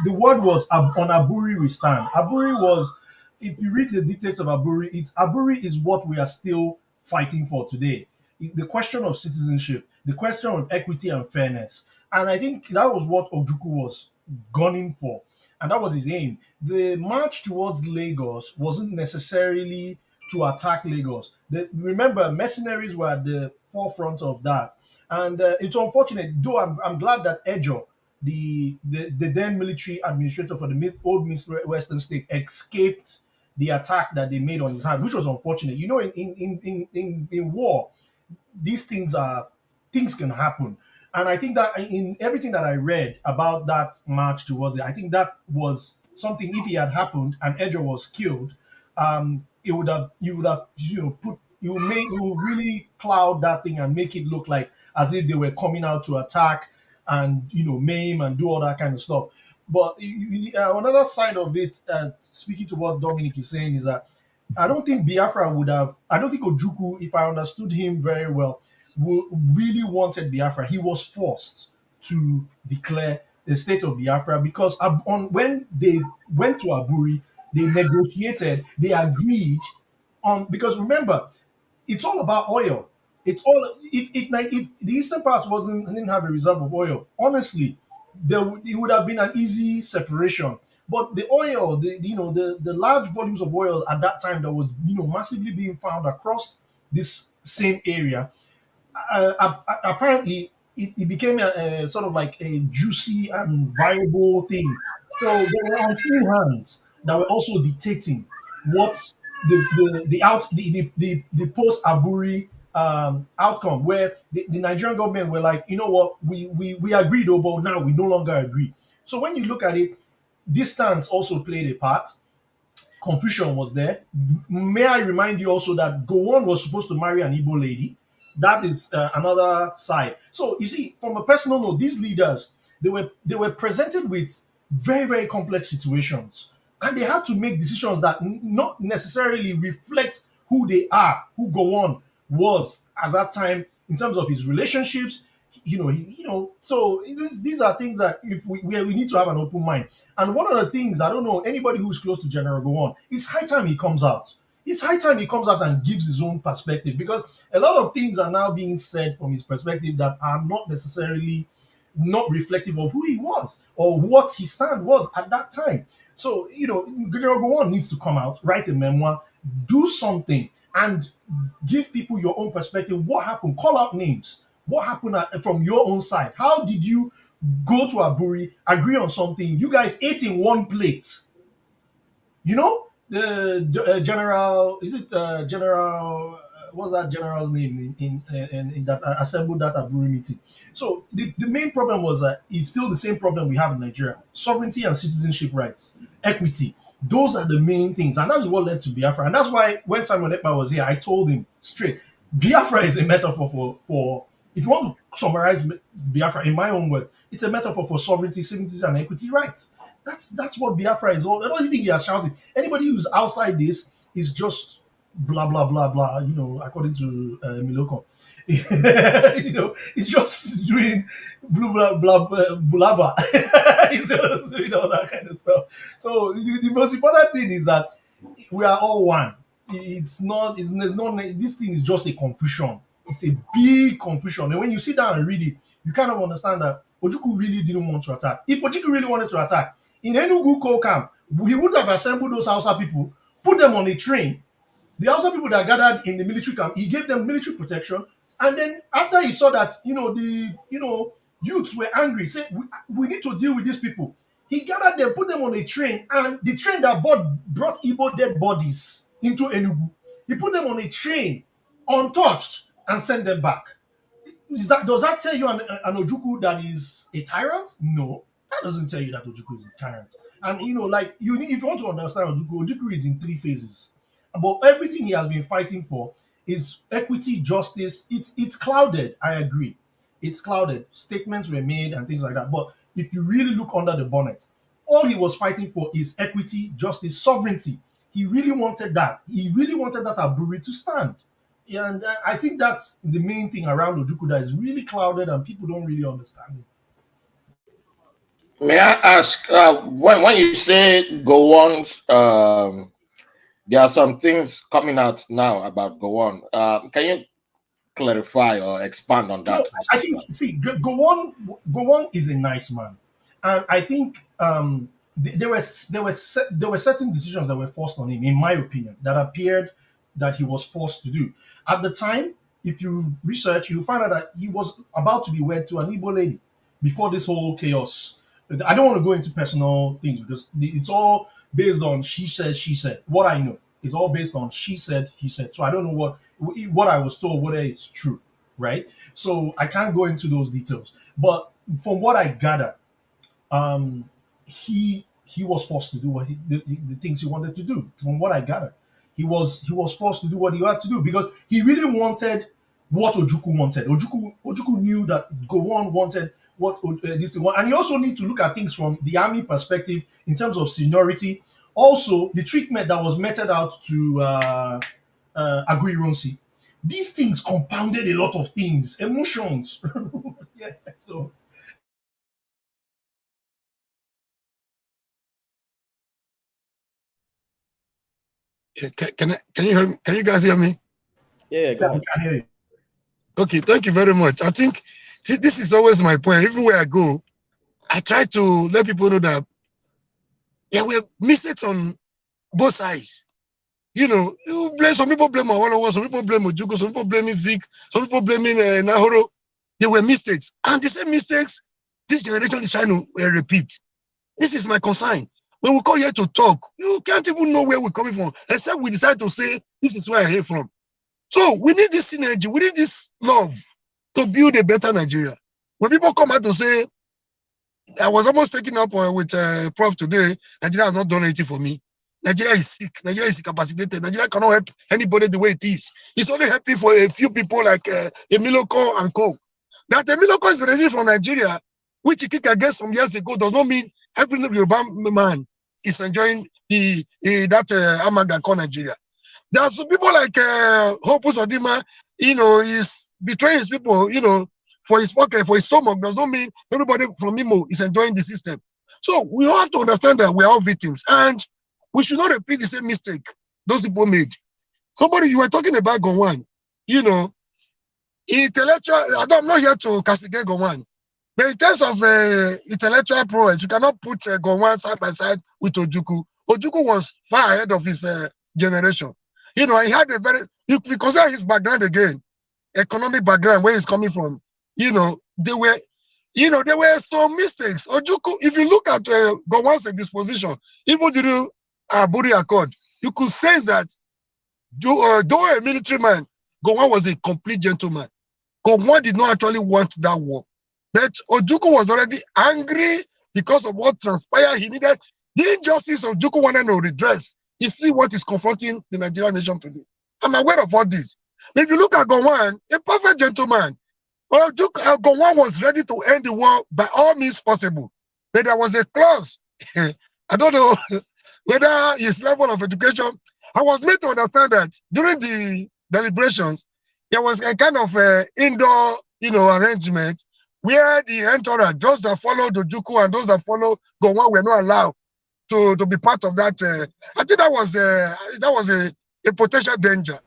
the word was on Aburi we stand. Aburi was, if you read the details of Aburi, Aburi is what we are still fighting for today. The question of citizenship, the question of equity and fairness. And I think that was what Ojukwu was gunning for. And that was his aim. The march towards Lagos wasn't necessarily to attack Lagos. Remember, mercenaries were at the forefront of that. And it's unfortunate, though I'm glad that Ejo, the then military administrator for the old Western state, escaped the attack that they made on his hand, which was unfortunate. You know, in war, these things can happen. And I think that in everything that I read about that march towards it, I think that was something, if it had happened and Ejo was killed, it would have, you really cloud that thing and make it look like as if they were coming out to attack and maim and do all that kind of stuff. But another side of it, speaking to what Dominic is saying, is that I don't think Biafra would have. I don't think Ojukwu, if I understood him very well, really wanted Biafra. He was forced to declare the state of Biafra because when they went to Aburi, they negotiated, they agreed on, because remember, it's all about oil. It's all, if the eastern part didn't have a reserve of oil, honestly, it would have been an easy separation. But the oil, the large volumes of oil at that time that was massively being found across this same area, apparently it became a sort of like a juicy and viable thing. So there were unseen hands that were also dictating what the post Aburi outcome, where the Nigerian government were like, you know what, we agreed, but now we no longer agree. So when you look at it, distance also played a part. Confusion was there. May I remind you also that Gowon was supposed to marry an Igbo lady. That is another side. So you see, from a personal note, these leaders, they were presented with very, very complex situations, and they had to make decisions that not necessarily reflect who they are, who Gowon was at that time in terms of his relationships. So these are things that if we need to have an open mind. And one of the things, I don't know, anybody who's close to General Gowon, it's high time he comes out. It's high time he comes out and gives his own perspective, because a lot of things are now being said from his perspective that are not necessarily not reflective of who he was or what his stand was at that time. So, General Gowon needs to come out, write a memoir, do something, and give people your own perspective. What happened? Call out names. What happened from your own side? How did you go to Aburi, agree on something? You guys ate in one plate. The general, is it general? What's that general's name in that assembled that Aburi meeting? So the main problem was that it's still the same problem we have in Nigeria: sovereignty and citizenship rights, equity. Those are the main things, and that's what led to Biafra. And that's why when Simon Ekpa was here, I told him straight: Biafra is a metaphor for if you want to summarize Biafra in my own words, it's a metaphor for sovereignty, citizenship, and equity rights. That's what Biafra is all. I don't think he has shouted. Anybody who's outside this is just blah blah blah blah. According to Miloko, it's just doing blah blah blah blah blah. It's just doing all that kind of stuff. So the most important thing is that we are all one. It's not. It's not. This thing is just a confusion. It's a big confusion. And when you sit down and read it, you kind of understand that Ojukwu really didn't want to attack. If Ojukwu really wanted to attack, in Enugu coal camp, he would have assembled those Hausa people, put them on a train. The Hausa people that gathered in the military camp, he gave them military protection. And then after he saw that, the youths were angry, said, we need to deal with these people. He gathered them, put them on a train, and the train that brought Igbo dead bodies into Enugu, he put them on a train, untouched, and sent them back. Does that tell you an Ojukwu that is a tyrant? No, that doesn't tell you that Ojukwu is a tyrant. And if you want to understand Ojukwu is in 3 phases. But everything he has been fighting for is equity, justice. It's clouded. I agree. It's clouded. Statements were made and things like that. But if you really look under the bonnet, all he was fighting for is equity, justice, sovereignty. He really wanted that. He really wanted that Aburi to stand. Yeah, and I think that's the main thing around Ojukwu that is really clouded and people don't really understand it. May I ask, when you say go on, there are some things coming out now about go on. Can you clarify or expand on that? I think, Gowon is a nice man, and I think there were certain decisions that were forced on him, in my opinion, that appeared that he was forced to do. At the time, if you research, you find out that he was about to be wed to an Igbo lady before this whole chaos. I don't want to go into personal things because it's all based on she said. What I know is all based on she said, he said. So I don't know what I was told, whether it's true, right? So I can't go into those details. But from what I gather, he was forced to do the things he wanted to do. From what I gather, he was forced to do what he had to do because he really wanted what Ojukwu wanted. Ojukwu knew that Gowon wanted what this thing wanted, and you also need to look at things from the army perspective in terms of seniority. Also, the treatment that was meted out to Aguiyi. These things compounded a lot of things, emotions. Yeah, so. Can you hear me? Can you guys hear me? Yeah, go on. I hear you. Okay, thank you very much. I think this is always my point. Everywhere I go, I try to let people know that there were mistakes on both sides. Some people blame Awolowo, some people blame Ojukwu, some people blame Zik, some people blaming Nahoro. There were mistakes, and the same mistakes this generation is trying to repeat. This is my concern. When we come here to talk, you can't even know where we're coming from, except we decide to say, this is where I came from. So we need this synergy, we need this love to build a better Nigeria. When people come out to say, I was almost taken up with Prof today, Nigeria has not done anything for me. Nigeria is sick, Nigeria is incapacitated, Nigeria cannot help anybody the way it is. It's only helping for a few people like Emiloko and co. That Emiloko is benefiting from Nigeria, which he kicked against some years ago, does not mean every Yoruba man is enjoying that Amaga called Nigeria. There are some people like Hope Uzodinma, is betraying his people, for his pocket, for his stomach, does not mean everybody from Imo is enjoying the system. So we all have to understand that we are all victims, and we should not repeat the same mistake those people made. Somebody, you were talking about Gowon, intellectual, I'm not here to castigate Gowon, but in terms of intellectual prowess, you cannot put Gowon side by side with Ojukwu. Ojukwu was far ahead of his generation. He had a very, if we consider his background again, economic background, where he's coming from, there were some mistakes. Ojukwu, if you look at Gowon's disposition, even during Aburi Accord, you could say that though a military man, Gowon was a complete gentleman. Gowon did not actually want that war. But Ojukwu was already angry because of what transpired. He needed the injustice of Ojukwu wanted to redress. You see what is confronting the Nigerian nation today. I'm aware of all this. If you look at Gowon, a perfect gentleman, Gowon was ready to end the war by all means possible. But there was a clause. I don't know whether his level of education. I was made to understand that during the deliberations, there was a kind of indoor, arrangement where the entourage, those that followed Ojukwu and those that followed Gowon were not allowed to be part of that. I think that was a potential danger.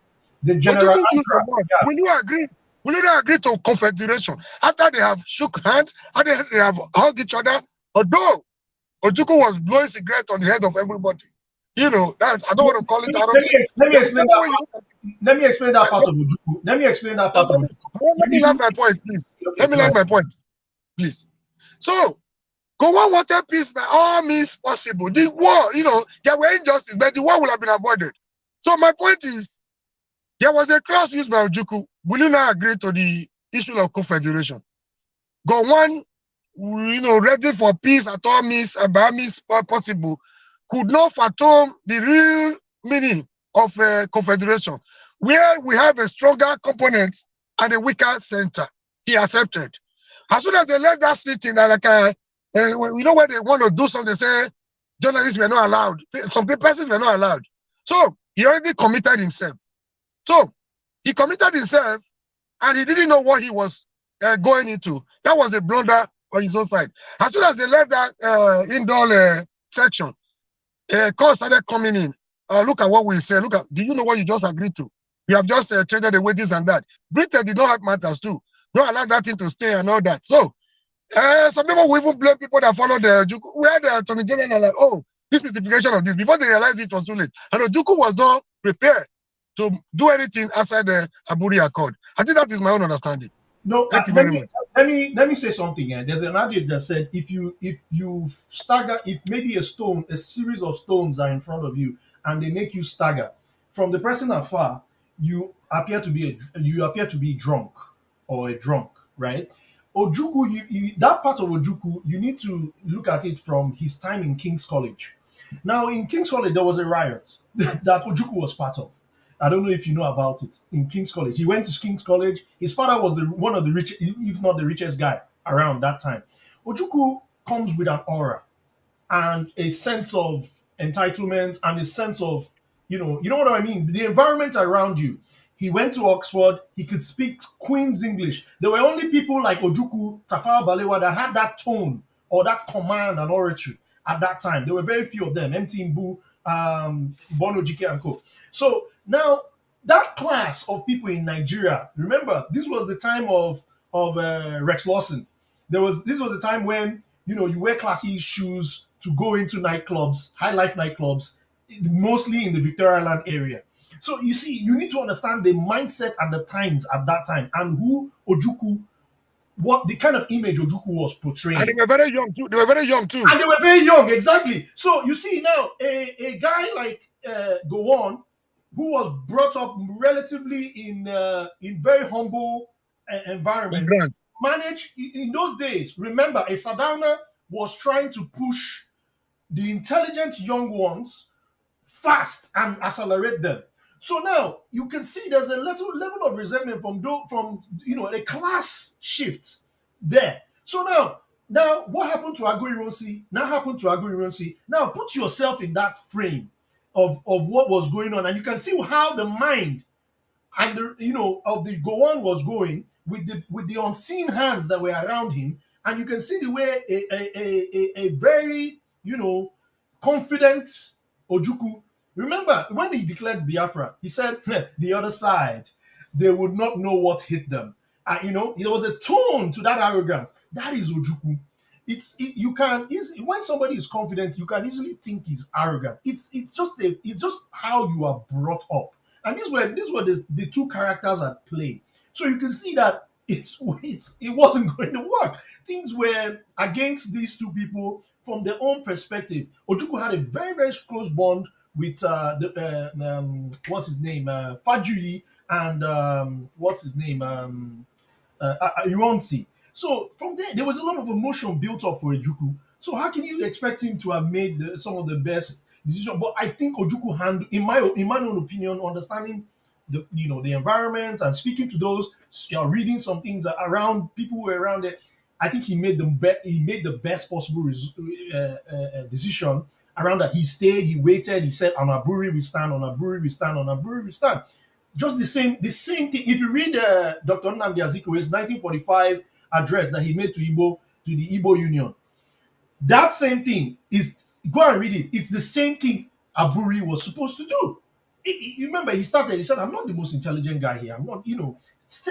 The general Ojukwu used the word. Will you not agree to confederation after they have shook hands, after they have hugged each other? Although Ojukwu was blowing cigarette on the head of everybody. You know, that I don't want to call it arrogance. Let me explain that part. Let me explain that part of Ojukwu. Let me explain that part of Ojukwu. Let me land my point, please. Okay, Let me land my point, please. So, Gowon wanted peace by all means possible. The war, you know, there were injustice, but the war would have been avoided. So my point is, there was a clause used by Ojukwu. Will you not agree to the issue of confederation? Gowon, you know, ready for peace at all means, by all means possible, could not fathom the real meaning of confederation, where we have a stronger component and a weaker center. He accepted. As soon as they left that sitting, like you know, when they want to do something, they say journalists were not allowed. Some persons were not allowed. So he already committed himself. So he committed himself, and he didn't know what he was going into. That was a blunder on his own side. As soon as they left that indoor section, calls started coming in. Look at what we say. Look at, do you know what you just agreed to? You have just traded away this and that. Britain did not have matters too. Don't allow that thing to stay and all that. So some people will even blame people that followed the Ojukwu. We had the Attorney General and like, oh, this is the implication of this. Before they realized it was too late. And Ojukwu was not prepared to do anything outside the Aburi Accord. I think that is my own understanding. No, thank you very much. Let me say something. There's an adage that said if you stagger, if maybe a series of stones are in front of you and they make you stagger, from the person afar, you appear to be drunk or a drunk, right? Ojukwu, that part of Ojukwu, you need to look at it from his time in King's College. Now, in King's College, there was a riot that Ojukwu was part of. I don't know if you know about it. In King's College, he went to King's College. His father was one of the richest, if not the richest guy around that time. Ojukwu comes with an aura and a sense of entitlement and a sense of, you know what I mean? The environment around you. He went to Oxford. He could speak Queen's English. There were only people like Ojukwu, Tafawa Balewa that had that tone or that command and oratory at that time. There were very few of them. MT Mbu, Bono Jike and co. So now that class of people in Nigeria, remember, this was the time of Rex Lawson. This was the time when, you know, you wear classy shoes to go into nightclubs, high life nightclubs, mostly in the Victoria Land area. So you see, you need to understand the mindset and the times at that time and who Ojukwu, what the kind of image Ojukwu was portraying. And they were very young too. And they were very young, exactly. So you see now, a guy like Gowon, who was brought up relatively in very humble environment, managed in those days. Remember, a Sardauna was trying to push the intelligent young ones fast and accelerate them. So now you can see there's a little level of resentment from you know, a class shift there. So now what happened to Agurironsi? Now put yourself in that frame of what was going on, and you can see how the mind and of the Gowon was going with the unseen hands that were around him, and you can see the way a very confident Ojukwu. Remember when he declared Biafra, he said the other side, they would not know what hit them. There was a tone to that arrogance. That is Ojukwu. When somebody is confident, you can easily think he's arrogant. It's just how you are brought up. And these were the two characters at play. So you can see that it wasn't going to work. Things were against these two people from their own perspective. Ojukwu had a very, very close bond with what's his name, Fajuyi, and what's his name, Ironsi. So from there was a lot of emotion built up for Ojukwu. So how can you expect him to have made some of the best decisions? But I think Ojukwu handled, in my own opinion, understanding the environment and speaking to those, reading some things around people who were around there. I think he made the best possible decision around that. He stayed, he waited, he said, on Aburi we stand, on Aburi we stand, on Aburi we stand. Just the same thing. If you read Dr. Nnamdi Azikiwe's 1945 address that he made to the Igbo Union, that same thing is, go and read it. It's the same thing Aburi was supposed to do. You remember, he said, I'm not the most intelligent guy here. I'm not,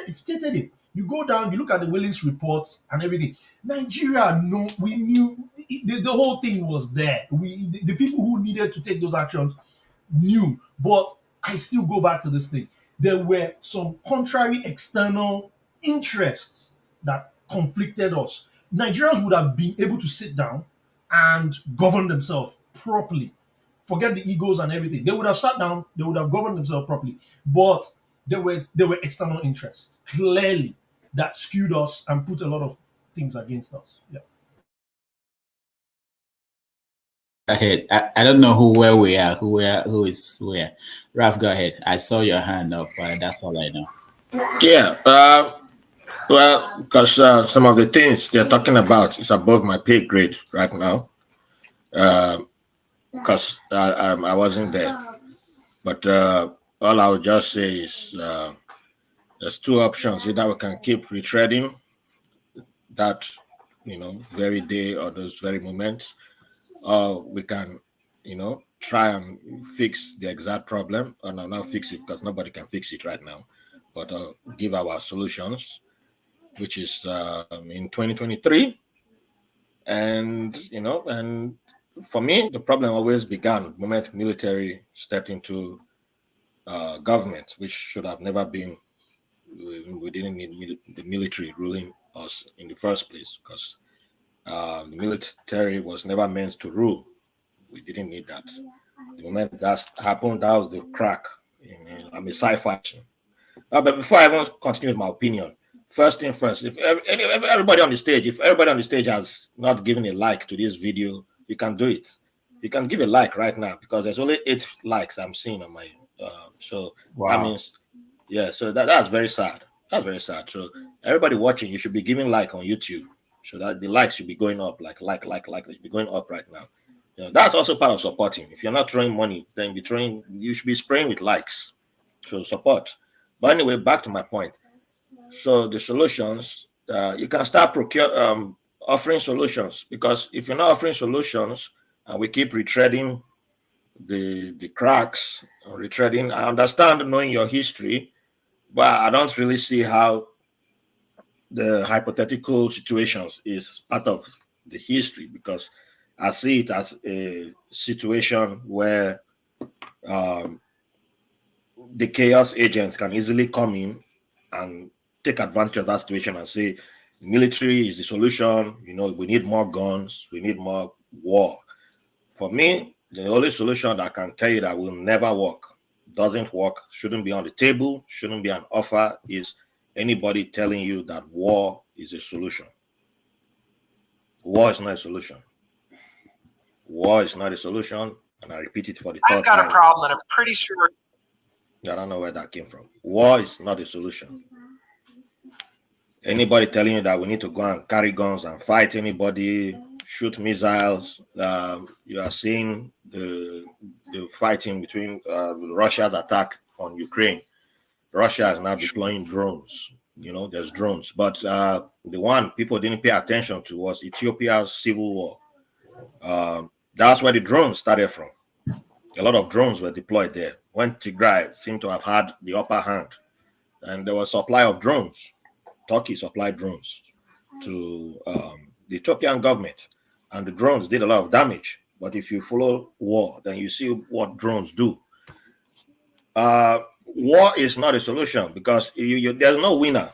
it stated it. You go down, you look at the Willis report and everything. Nigeria, no, we knew the whole thing was there. The people who needed to take those actions knew. But I still go back to this thing. There were some contrary external interests that conflicted us. Nigerians would have been able to sit down and govern themselves properly. Forget the egos and everything. They would have sat down, they would have governed themselves properly. But there were external interests, clearly, that skewed us and put a lot of things against us. Yeah. Ahead. I don't know where we are, who is where. Ralph, go ahead. I saw your hand up, but that's all I know. Yeah. Well, because some of the things they're talking about is above my pay grade right now. Because I wasn't there. But all I would just say is there's two options. Either we can keep retreading that, very day or those very moments, or we can, try and fix the exact problem. Or no, not fix it because nobody can fix it right now, but give our solutions, which is in 2023. And, and for me, the problem always began the moment military stepped into government, which should have never been. We didn't need the military ruling us in the first place because the military was never meant to rule. We didn't need that. The moment that happened, that was the crack. I'm a sci-fi. But before I even continue with my opinion, first thing first, if everybody on the stage has not given a like to this video, you can do it. You can give a like right now because there's only 8 likes I'm seeing on my. So wow. That means, yeah. So that's very sad. That's very sad. So everybody watching, you should be giving like on YouTube, so that the likes should be going up. Like it should be going up right now. That's also part of supporting. If you're not throwing money, then you should be spraying with likes. So support. But anyway, back to my point. So the solutions, you can start offering solutions, because if you're not offering solutions and we keep retreading the cracks, retreading, I understand knowing your history, but I don't really see how the hypothetical situations is part of the history, because I see it as a situation where the chaos agents can easily come in and take advantage of that situation and say, military is the solution. We need more guns. We need more war. For me, the only solution that I can tell you that will never work, doesn't work, shouldn't be on the table, shouldn't be an offer, is anybody telling you that war is a solution. War is not a solution. War is not a solution. And I repeat it for the third time. I've got a problem, and I'm pretty sure. I don't know where that came from. War is not a solution. Anybody telling you that we need to go and carry guns and fight anybody, shoot missiles, you are seeing the fighting between Russia's attack on Ukraine. Russia is now deploying drones. There's drones. But the one people didn't pay attention to was Ethiopia's civil war. That's where the drones started from. A lot of drones were deployed there. When Tigray seemed to have had the upper hand, and there was supply of drones. Turkey supplied drones to the Ethiopian government, and the drones did a lot of damage. But if you follow war, then you see what drones do. War is not a solution, because there's no winner.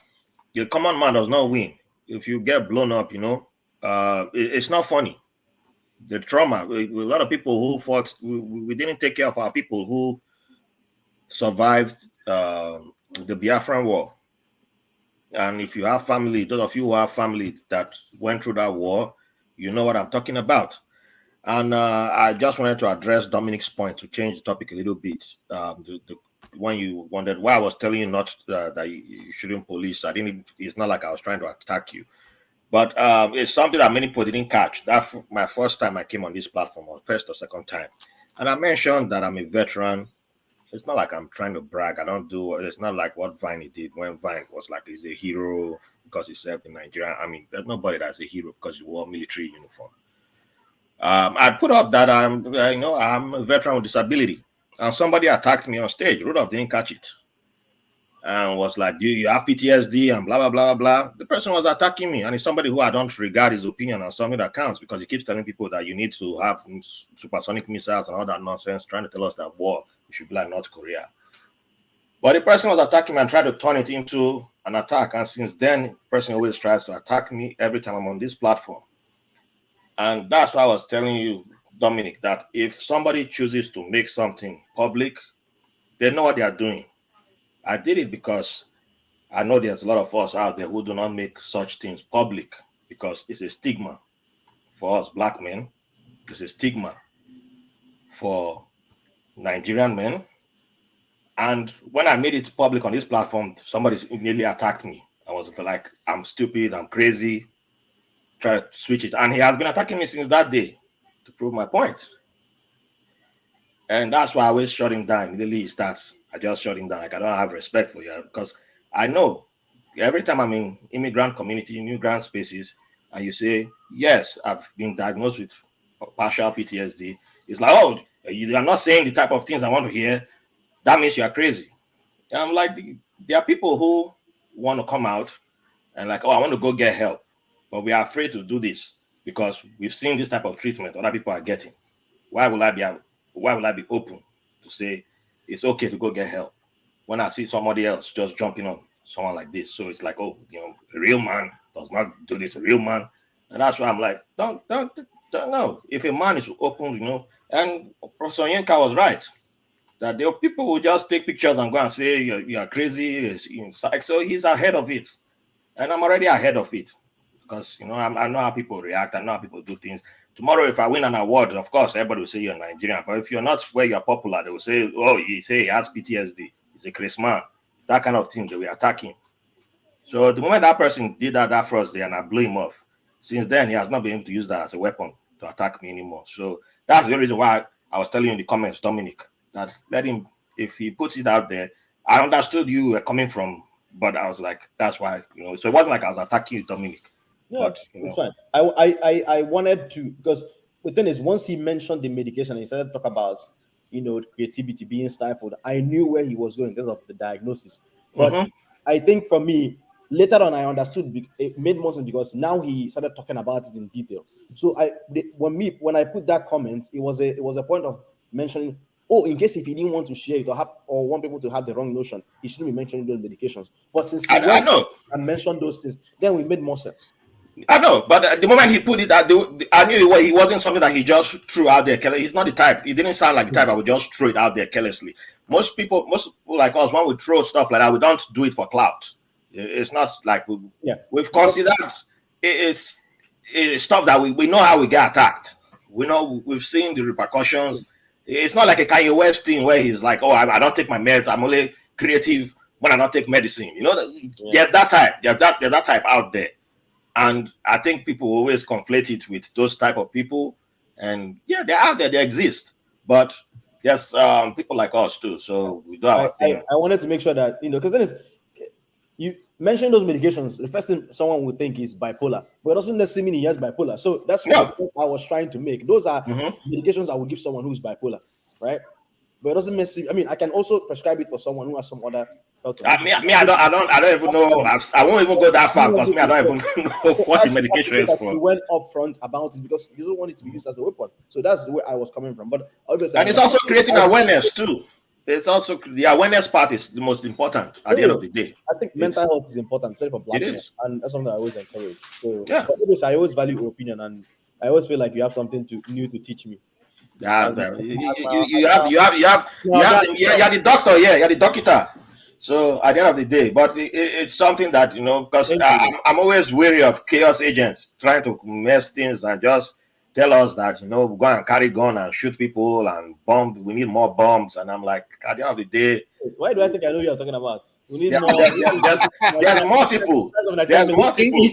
The common man does not win. If you get blown up, it's not funny. The trauma, a lot of people who fought, we didn't take care of our people who survived the Biafran war. And if you have family, those of you who have family that went through that war, you know what I'm talking about. And I just wanted to address Dominic's point, to change the topic a little bit. When you wondered why I was telling you not that you shouldn't police, it's not like I was trying to attack you. But it's something that many people didn't catch. That's my first time I came on this platform, or first or second time. And I mentioned that I'm a veteran. It's not like I'm trying to brag. It's not like what Vine did, when Vine was like, he's a hero because he served in Nigeria. I mean, there's nobody that's a hero because you wore military uniform. I put up that I'm a veteran with disability. And somebody attacked me on stage. Rudolph didn't catch it. and was like, do you have PTSD and blah, blah, blah, blah. The person was attacking me, and it's somebody who I don't regard his opinion as something that counts, because he keeps telling people that you need to have supersonic missiles and all that nonsense, trying to tell us that war, we should be like North Korea. But the person was attacking me and tried to turn it into an attack. And since then, the person always tries to attack me every time I'm on this platform. And that's why I was telling you, Dominic, that if somebody chooses to make something public, they know what they are doing. I did it because I know there's a lot of us out there who do not make such things public, because it's a stigma for us black men. It's a stigma for Nigerian men. And when I made it public on this platform, somebody immediately attacked me. I was like, I'm stupid, I'm crazy, try to switch it. And he has been attacking me since that day to prove my point. And that's why I always shut him down. Immediately he starts, I just shut him down. Like, I don't have respect for you, because I know every time I'm in immigrant community, immigrant spaces, and you say, yes, I've been diagnosed with partial PTSD, it's like, oh, you are not saying the type of things I want to hear. That means you are crazy. And I'm like, there are people who want to come out and like, oh, I want to go get help, but we are afraid to do this because we've seen this type of treatment other people are getting. Why will I be open to say it's okay to go get help when I see somebody else just jumping on someone like this? So it's like, oh, a real man does not do this. A real man, and that's why I'm like, don't know. If a man is open, and Professor Onyeka was right that there are people who just take pictures and go and say you're crazy. So he's ahead of it, and I'm already ahead of it because I know how people react. I know how people do things. Tomorrow, if I win an award, of course, everybody will say you're Nigerian. But if you're not where you're popular, they will say, oh, he has PTSD. He's a Chris man. That kind of thing, they will attack him. So the moment that person did that first day and I blew him off, since then, he has not been able to use that as a weapon to attack me anymore. So that's the reason why I was telling you in the comments, Dominic, that let him, if he puts it out there, I understood you were coming from, but I was like, that's why, so it wasn't like I was attacking you, Dominic. Yeah, but, it's fine. I wanted to, because the thing is, once he mentioned the medication and he started to talk about, creativity being stifled, I knew where he was going in terms of the diagnosis. But I think for me, later on, I understood it made more sense because now he started talking about it in detail. So when I put that comment, it was a point of mentioning, in case if he didn't want to share it or want people to have the wrong notion, he shouldn't be mentioning those medications. But since he went and mentioned those things, then we made more sense. I know, but the moment he put it out, I knew he wasn't something that he just threw out there. He's not the type. He didn't sound like the type that would just throw it out there carelessly. Most people like us, when we throw stuff like that, we don't do it for clout. It's not like we've considered it's stuff that we know how we get attacked. We know we've seen the repercussions. It's not like a Kanye West thing where he's like, oh, I don't take my meds. I'm only creative when I don't take medicine. There's that type. There's that type out there. And I think people always conflate it with those type of people. And yeah, they're out there, they exist. But there's people like us too. So we do our thing. I wanted to make sure that, because then you mention those medications, the first thing someone would think is bipolar, but it doesn't necessarily mean he has bipolar. So that's what I was trying to make. Those are medications I would give someone who's bipolar, right? But it doesn't necessarily, I can also prescribe it for someone who has some other health. I don't even know. I won't even go that far because I don't even know what the medication is for. You went upfront about it because you don't want it to be used as a weapon. So that's where I was coming from. But obviously, and it's also creating awareness too. It's also the awareness part is the most important at the end of the day. I think mental health is important, especially for black people, and that's something I always encourage. So yeah, but I always value your opinion, and I always feel like you have something new to teach me. Yeah, you have the doctor, you're the doctor. So at the end of the day, but it's something that because I'm always wary of chaos agents trying to mess things and just tell us that we go and carry gun and shoot people and bomb. We need more bombs, and I'm like, at the end of the day, why do I think I know what you're talking about? We need more. There's multiple. There's multiple.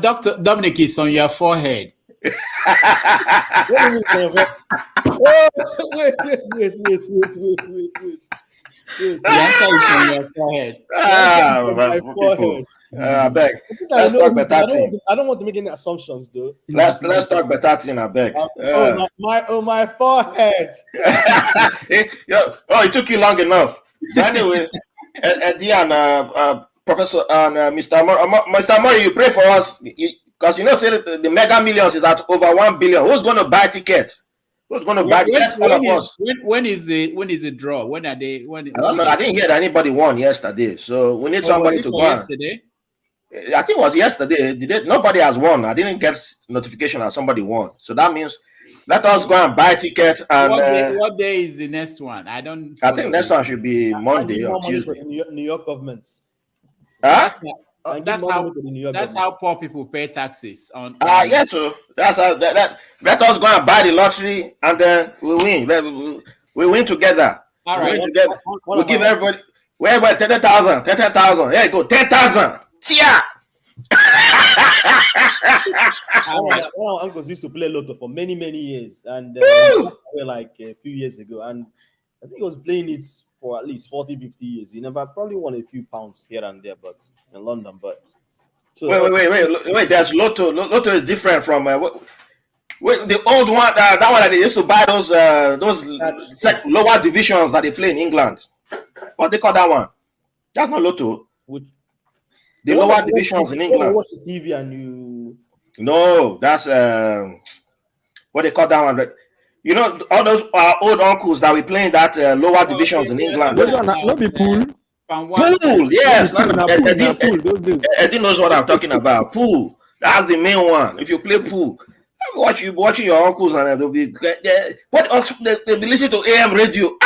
Dr. Dominic is on your forehead. Wait. The answer is on your forehead. I beg. Let's talk better thing. I don't want to make any assumptions, though. Let's talk better thing. I beg. My forehead. It took you long enough. But anyway, Eddie and Professor and Mr. Mr. Mori, you pray for us because you know, say that the Mega Millions is at over 1 billion. Who's going to buy tickets? Who's going to buy tickets? All of us. When is the draw? When are they? I don't know. I didn't hear that anybody won yesterday, so we need somebody to go. Yesterday. I think it was yesterday. Nobody has won. I didn't get notification that somebody won. So that means let us go and buy tickets. And what day is the next one? I don't. I think next one should be Monday or Tuesday. New York government. Huh? That's how poor people pay taxes on. Yes, so that's how that. Let us go and buy the lottery, and then we win. We win together. All right. We give everybody. Wherever 30,000. There you go, 10,000. Yeah. One of our uncles used to play Lotto for many years, and like a few years ago, and I think he was playing it for at least 40-50 years. He never probably won a few pounds here and there, but in London. But so wait. There's Lotto. Lotto is different from the old one. That one that they used to buy those lower divisions that they play in England. What they call that one? That's not Lotto. The lower divisions in England. You watch the TV and you. No, that's what they call that one. You know, all those old uncles that we playing that lower divisions in England. Those are not be pool. Pool, yes. Eddie knows what I'm talking about. Pool. That's the main one. If you play pool, watching your uncles and they'll be what else? They'll be listening to AM radio.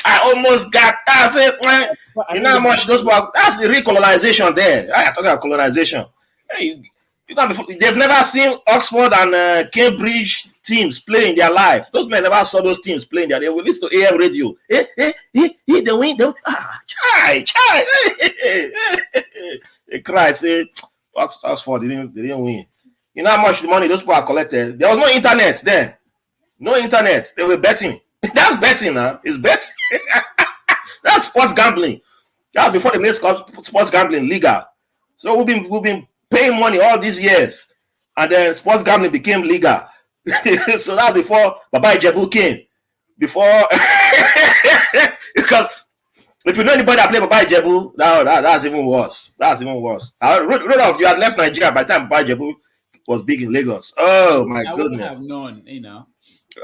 I almost got. I said, man, you know how much those people. That's the recolonization there. I talking about colonization. Hey, they've never seen Oxford and Cambridge teams play in their life. Those men never saw those teams playing there. They will listen to AM radio. They win. Chai. They cry. Say Oxford they didn't win. You know how much money those people have collected? There was no internet then. No internet. They were betting. That's betting now. It's betting. That's sports gambling. That was before they made sports gambling legal. So we've been paying money all these years, and then sports gambling became legal. So that was before Baba Ijebu came. Before because if you know anybody that played Baba Ijebu, that's even worse. That's even worse. Rudolph, you had left Nigeria by the time Baba Ijebu was big in Lagos. Oh my goodness! I wouldn't have known, you know.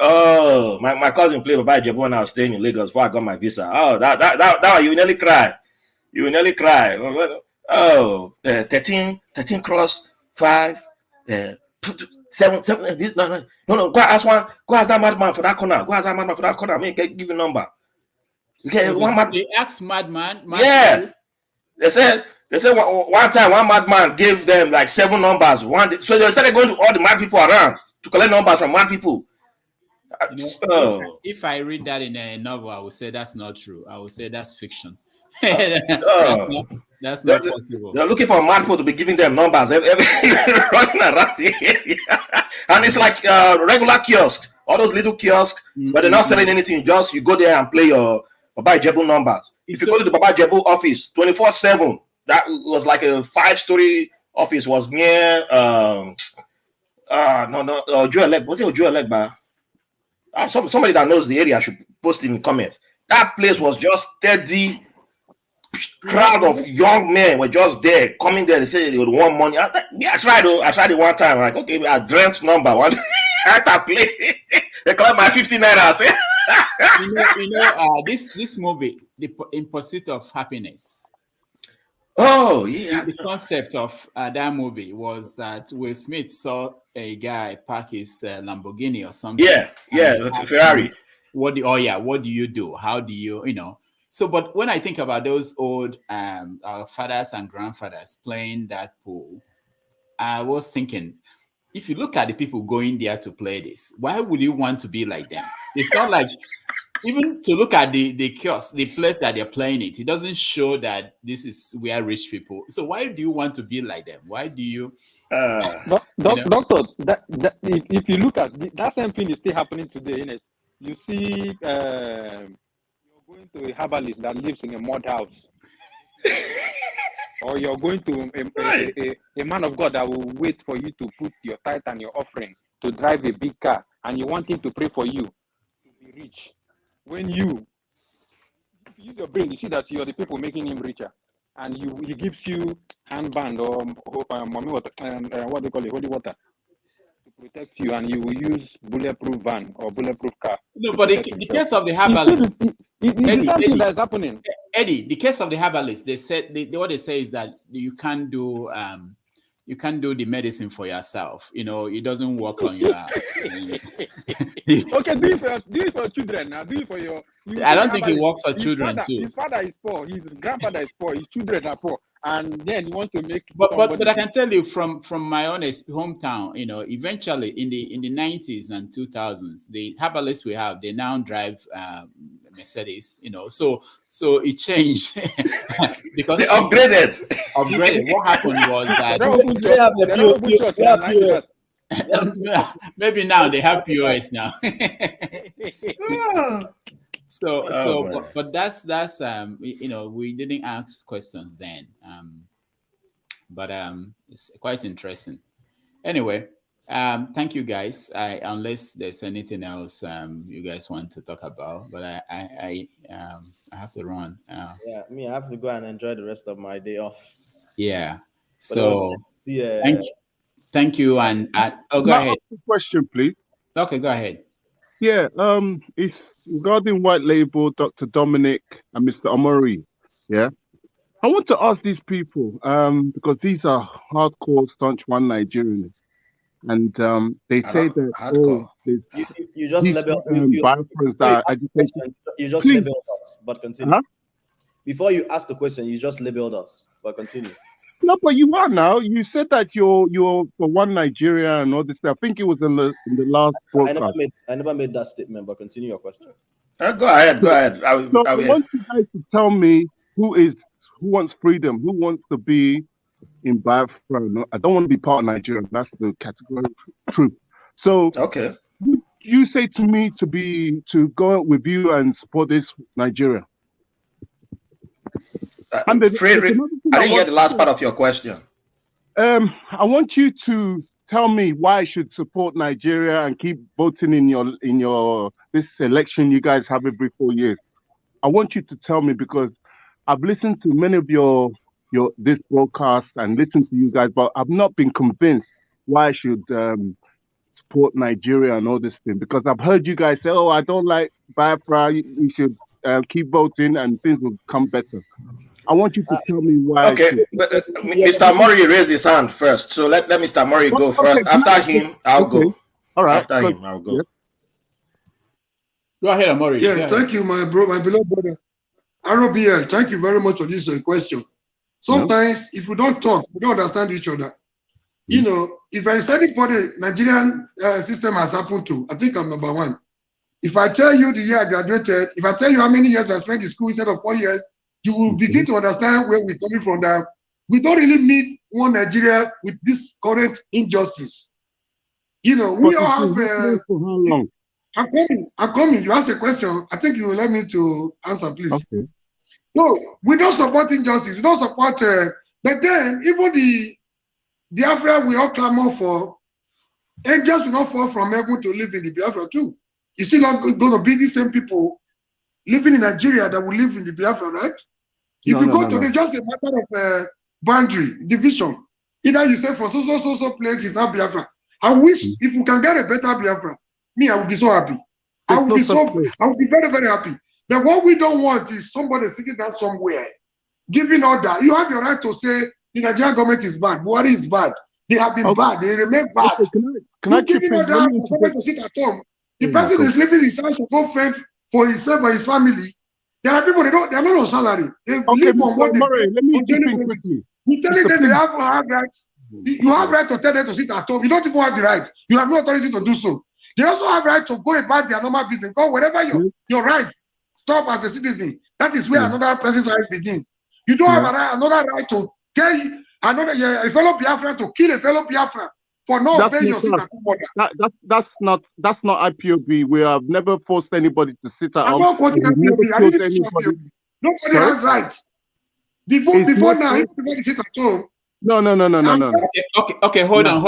Oh, my cousin played Baba Ijebu when I was staying in Lagos before I got my visa. Oh, that one, you will nearly cry. You will nearly cry. Oh, 13 cross 5, 7. This no. Go ask that madman for that corner. Go ask that madman for that corner. I mean, give a number. Okay, They asked madman. Yeah, they said one time one madman gave them like 7 numbers. So they started going to all the mad people around to collect numbers from mad people. If I read that in a novel, I would say that's not true. I would say that's fiction. That's not possible. They're looking for mad people to be giving them numbers running around the area. And it's like regular kiosks, all those little kiosks, but they're not selling anything. Just you go there and play your Baba Ijebu numbers. If you go to the Baba Ijebu office 24/7, that was like a 5-story office, was near Joe Elect. Was it Joe Elect? Somebody that knows the area should post in the comments. That place was just steady. Crowd of young men were just there, coming there. They said they would want money. I tried it one time. Like, okay, I dreamt number one. I had to play. They called my 50 naira. This movie, In Pursuit of Happiness. Oh yeah. The concept of that movie was that Will Smith saw a guy park his Lamborghini or something. Yeah, the Ferrari. What do you do? How do you, So, but when I think about those old our fathers and grandfathers playing that pool, I was thinking, if you look at the people going there to play this, why would you want to be like them? It's not like, even to look at the kiosk, the place that they're playing it doesn't show that this is where rich people. So why do you want to be like them? Why do you? Doctor, if you look at that same thing is still happening today, innit? You see, you're going to a herbalist that lives in a mud house, or you're going to a man of God that will wait for you to put your tithe and your offering to drive a big car, and you want him to pray for you to be rich. When you if you use your brain, you see that you're the people making him richer, and he gives you handband or mommy water, what they call it, holy water, to protect you, and you will use bulletproof van or bulletproof car. No, but the case of the herbalist, it's the same thing that's happening. Eddie, the case of the herbalist, they said what they say is that you can't do the medicine for yourself. You know, it doesn't work on your. Okay, do it for children now. Do it for your. I don't think it works for children too. His father is poor. His grandfather is poor. His children are poor, and then he wants to make. But I can tell you from my own hometown, you know, eventually in the 90s and 2000s, the herbalists we have, they now drive Mercedes, you know, so it changed because they upgraded. What happened was that maybe now they have POS now. But that's you know, we didn't ask questions then, but it's quite interesting. Anyway, thank you guys. Unless there's anything else you guys want to talk about, but I have to run. Yeah, I have to go and enjoy the rest of my day off. Yeah. But so thank you, and go ahead. Ask a question, please. Okay, go ahead. Yeah, it's regarding white label, Dr. Dominic and Mr. Omori. Yeah, I want to ask these people because these are hardcore staunch one Nigerians, and they say that you just labeled you just labeled us, but continue. Before you ask the question, you just labeled us, but continue. No, but you are now. You said that you're for one Nigeria and all this stuff. I think it was in the last broadcast. I never made that statement, but continue your question. Go ahead. I want you guys to tell me who wants freedom, who wants to be in Biafra. No, I don't want to be part of Nigeria. That's the categorical truth. So, okay, you say to me to go out with you and support this Nigeria. Frederick, I didn't hear the last part of your question. I want you to tell me why I should support Nigeria and keep voting in your this election you guys have every 4 years. I want you to tell me because I've listened to many of your this broadcast and listened to you guys, but I've not been convinced why I should support Nigeria and all this thing, because I've heard you guys say, "Oh, I don't like Biafra. You should keep voting and things will come better." I want you to tell me why. Okay, Mr. Mori raised his hand first, so let Mr. Mori go first. After him, I'll go. All right. After him, I'll go. Yeah. Go ahead, Mori. Yeah, thank you, my beloved brother. ROBL, thank you very much for this question. Sometimes, if we don't talk, we don't understand each other. You know, if I study for the Nigerian system has happened to, I think I'm number one. If I tell you the year I graduated, if I tell you how many years I spent in school instead of 4 years, you will begin to understand where we're coming from. That we don't really need one Nigeria with this current injustice. You know, we all have. For how long? I'm coming. You asked a question. I think you will let me to answer, please. Okay. No, we don't support injustice. We don't support. But then, even the Biafra we all clamor for, angels will not fall from heaven to live in the Biafra too. It's still not going to be the same people living in Nigeria that will live in the Biafra, right? If you go to the just a matter of boundary, division, either you say for so place is not Biafra. I wish if we can get a better Biafra, me, I would be so happy. I would be very, very happy. But what we don't want is somebody sitting down somewhere, giving order. You have your right to say the Nigerian government is bad, Buhari is bad. They have been bad, they remain bad. Can I giving order for somebody to sit at home. The person is leaving his house to go fend for himself or his family. There are people, they're not on salary. They live on what let me jump in quickly. You telling them they have rights. You have right to tell them to sit at home. You don't even have the right. You have no authority to do so. They also have right to go about their normal business. Go wherever your rights stop as a citizen. That is where another person's right begins. You don't have another right to tell a fellow Biafran to kill a fellow Biafran for not obeying your sit at home order. That's not IPOB. We have never forced anybody to sit at home. I'm not quoting IPOB. Nobody has right. Before now, everybody sit at home. No. Okay. Hold on.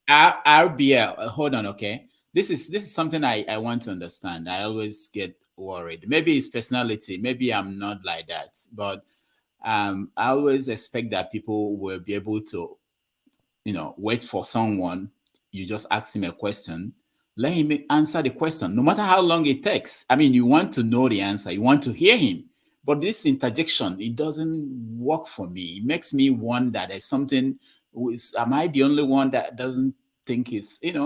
RBL, hold on. Okay, this is something I want to understand. I always get worried. Maybe it's personality. Maybe I'm not like that. But I always expect that people will be able to, wait for someone. You just ask him a question. Let him answer the question, no matter how long it takes. I mean, you want to know the answer. You want to hear him. But this interjection, it doesn't work for me. It makes me wonder there's something. Am I the only one that doesn't think it's, this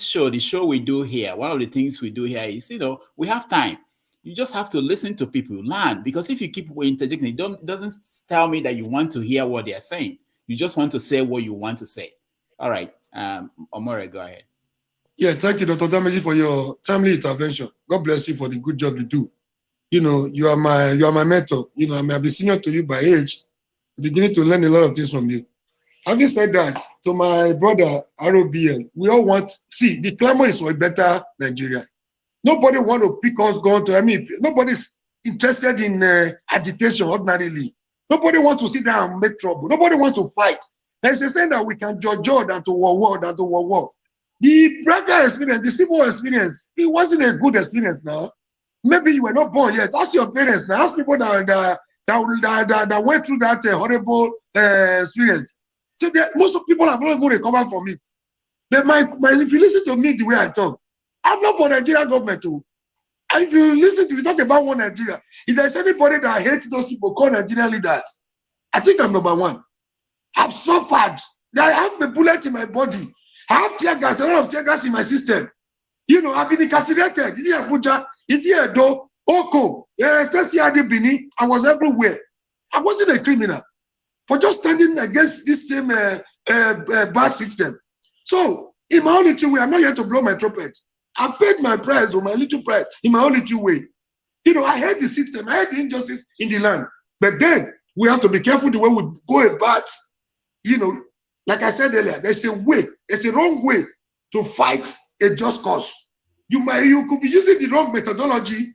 show, the show we do here, one of the things we do here is, we have time. You just have to listen to people, learn. Because if you keep interjecting, it doesn't tell me that you want to hear what they're saying. You just want to say what you want to say. All right. Omore, go ahead. Yeah, thank you, Dr. Damaji, for your timely intervention. God bless you for the good job you do. You are my mentor. I may be senior to you by age, beginning to learn a lot of things from you. Having said that, to my brother ROBL, we all the clamor is for a better Nigeria. Nobody want to pick us going to, nobody's interested in agitation ordinarily. Nobody wants to sit down and make trouble. Nobody wants to fight. There's a saying that we can judge than to war. The private experience, the civil experience, it wasn't a good experience now. Maybe you were not born yet. Ask your parents now. Ask people that went through that horrible experience. So most of people have not even recovered from it. But if you listen to me the way I talk, I'm not for Nigerian government too. And if you talk about one Nigeria, if there's anybody that hates those people called Nigerian leaders, I think I'm number one. I've suffered. I have a bullet in my body. I have tear gas, a lot of tear gas in my system. I've been incarcerated. Is it Abuja? Is it Edo? Oko? Bini? I was everywhere. I wasn't a criminal for just standing against this same bad system. So, in my own little way, I'm not here to blow my trumpet. I paid my price or my little price in my own little way. I hate the system. I hate the injustice in the land. But then, we have to be careful the way we go about, like I said earlier, there's a wrong way to fight a just cause. You could be using the wrong methodology.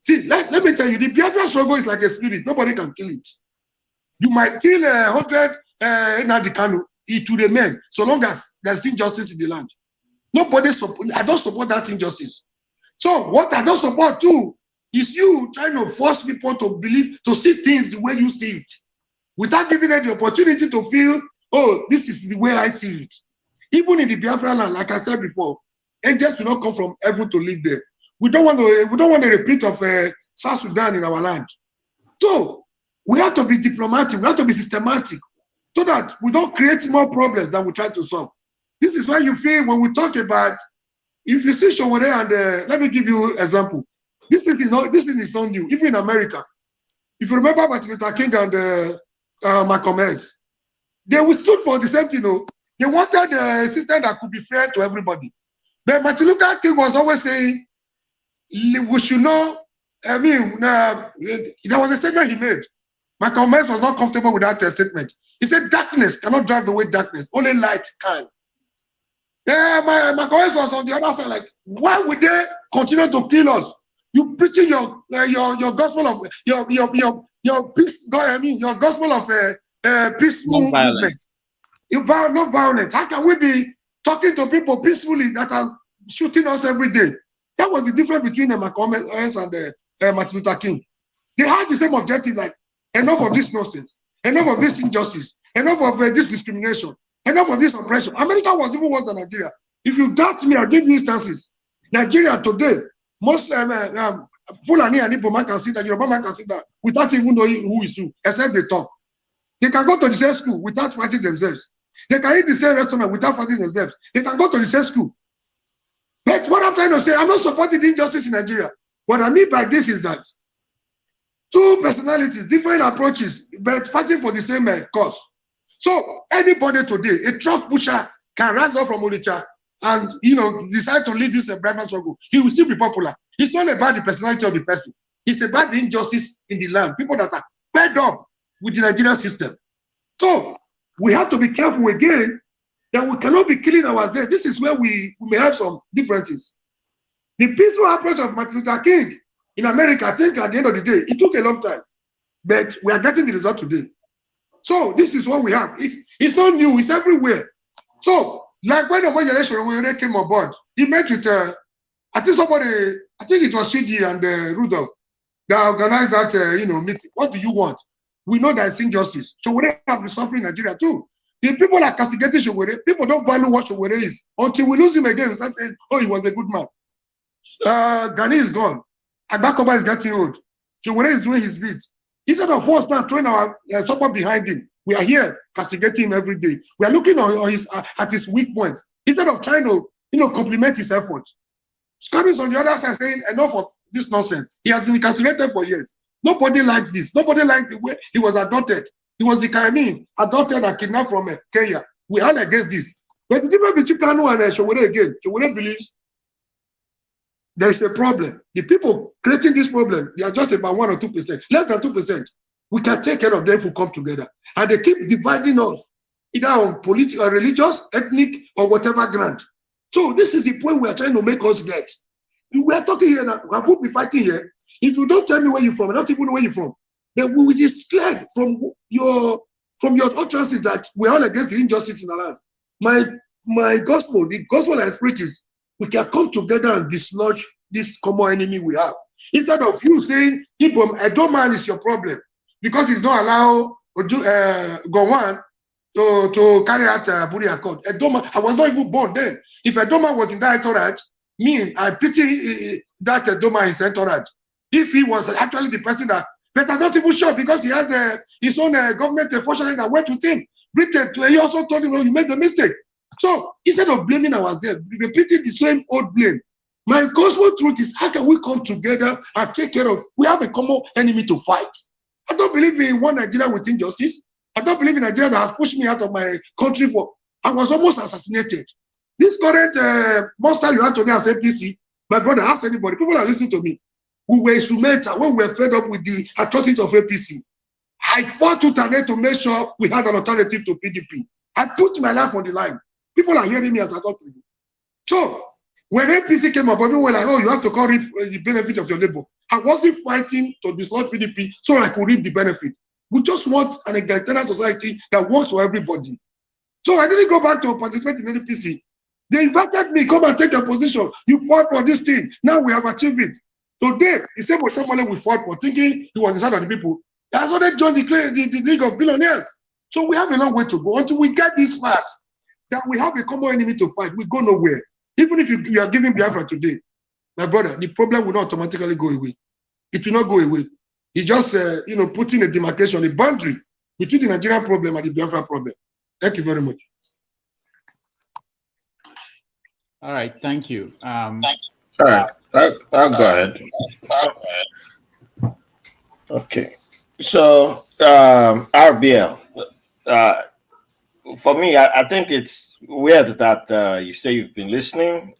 See, let me tell you, the Biafra struggle is like a spirit. Nobody can kill it. You might kill 100 Nnamdi Kanu. It will remain so long as there's injustice in the land. I don't support that injustice. So what I don't support too is you trying to force people to believe, to see things the way you see it, without giving them the opportunity to feel, oh, this is the way I see it. Even in the Biafra land, like I said before, angels do not come from heaven to live there. We don't want a repeat of South Sudan in our land. So we have to be diplomatic, we have to be systematic, so that we don't create more problems than we try to solve. This is why you feel when we talk about, if you see Showore and let me give you an example. This is not new. Even in America, if you remember Martin Luther King and Malcolm X, they stood for the same thing. They wanted a system that could be fair to everybody. But Martin Luther King was always saying, we should know, there was a statement he made. Malcolm X was not comfortable with that statement. He said, darkness cannot drive away darkness, only light can. Malcolm X was on the other side, like, why would they continue to kill us? You preaching your gospel of your peace, your gospel of peace movement. No violence. How can we be talking to people peacefully that are shooting us every day? That was the difference between Malcolm X and Martin Luther King. They had the same objective, like, enough of this nonsense, enough of this injustice, enough of this discrimination, enough of this oppression. America was even worse than Nigeria. If you doubt me, I'll give you instances. Nigeria today, most Fulani and Igbo man can sit down, Yoruba man can sit down without even knowing who is who, except they talk. They can go to the same school without fighting themselves. They can eat the same restaurant without fighting themselves. They can go to the same school. But what I'm trying to say, I'm not supporting the injustice in Nigeria. What I mean by this is that two personalities, different approaches, but fighting for the same cause. So anybody today, a truck pusher, can rise up from Onitsha and decide to lead this Biafra struggle. He will still be popular. It's not about the personality of the person. It's about the injustice in the land. People that are fed up with the Nigerian system. So we have to be careful again that we cannot be killing ourselves. This is where we may have some differences. The peaceful approach of Martin Luther King in America, I think at the end of the day, it took a long time, but we are getting the result today. So this is what we have. It's not new, it's everywhere. So, like when the generation came on board, he met with I think it was Shidi and Rudolph that organized that, meeting. What do you want? We know that it's injustice. Showore has been suffering in Nigeria too. The people are castigating Showore. People don't value what Showore is. Until we lose him again, we start saying, oh, he was a good man. Gani is gone. Agbakoba is getting old. Showore is doing his bit. Instead of us now throwing our support behind him, we are here castigating him every day. We are looking at his weak points instead of trying to, compliment his efforts. Scott is on the other side saying enough of this nonsense. He has been incarcerated for years. Nobody likes this. Nobody liked the way he was adopted. He was the Kayamin, adopted and kidnapped from Kenya. We are against this. But the difference between Kanu and Showore again, Showore believes there is a problem. The people creating this problem, they are just about 1 or 2%, less than 2%. We can take care of them if we come together. And they keep dividing us, either on political, religious, ethnic, or whatever ground. So this is the point we are trying to make us get. We are talking here now, we will be fighting here. If you don't tell me where you're from, I don't even know where you're from, then we will declare from your utterances that we're all against the injustice in our land. My gospel, the gospel I preach is we can come together and dislodge this common enemy we have. Instead of you saying, Edoman is your problem, because it's not allow Gowon to carry out Buri Accord. Edoman, I was not even born then. If Edoman was in that entourage, I pity that Edoman is entourage. If he was actually the person that, but I'm not even sure because he has his own government functionary that went with him. Britain, he also told him, you made the mistake. So instead of blaming ourselves, repeating the same old blame, my gospel truth is how can we come together and take care of, we have a common enemy to fight. I don't believe in one Nigeria with injustice. I don't believe in Nigeria that has pushed me out of my country I was almost assassinated. This current monster you have today as APC, my brother, ask anybody, people are listening to me. We were instrumental when we were fed up with the atrocities of APC. I fought to make sure we had an alternative to PDP. I put my life on the line. People are hearing me as I talk to you. So, when APC came up, people were like, oh, you have to call reap the benefit of your labor. I wasn't fighting to dislodge PDP so I could reap the benefit. We just want an egalitarian society that works for everybody. So I didn't go back to participate in APC. They invited me, come and take a position. You fought for this thing. Now we have achieved it. Today, the same Oshomole we fought for, thinking he was the side of the people. He has already joined the League of Billionaires. So we have a long way to go until we get this fact that we have a common enemy to fight. We go nowhere. Even if you are giving Biafra today, my brother, the problem will not automatically go away. It will not go away. It's just, putting a demarcation, a boundary between the Nigerian problem and the Biafra problem. Thank you very much. All right, thank you. All right, I'll go ahead. Okay, so RBL, for me, I think it's weird that you say you've been listening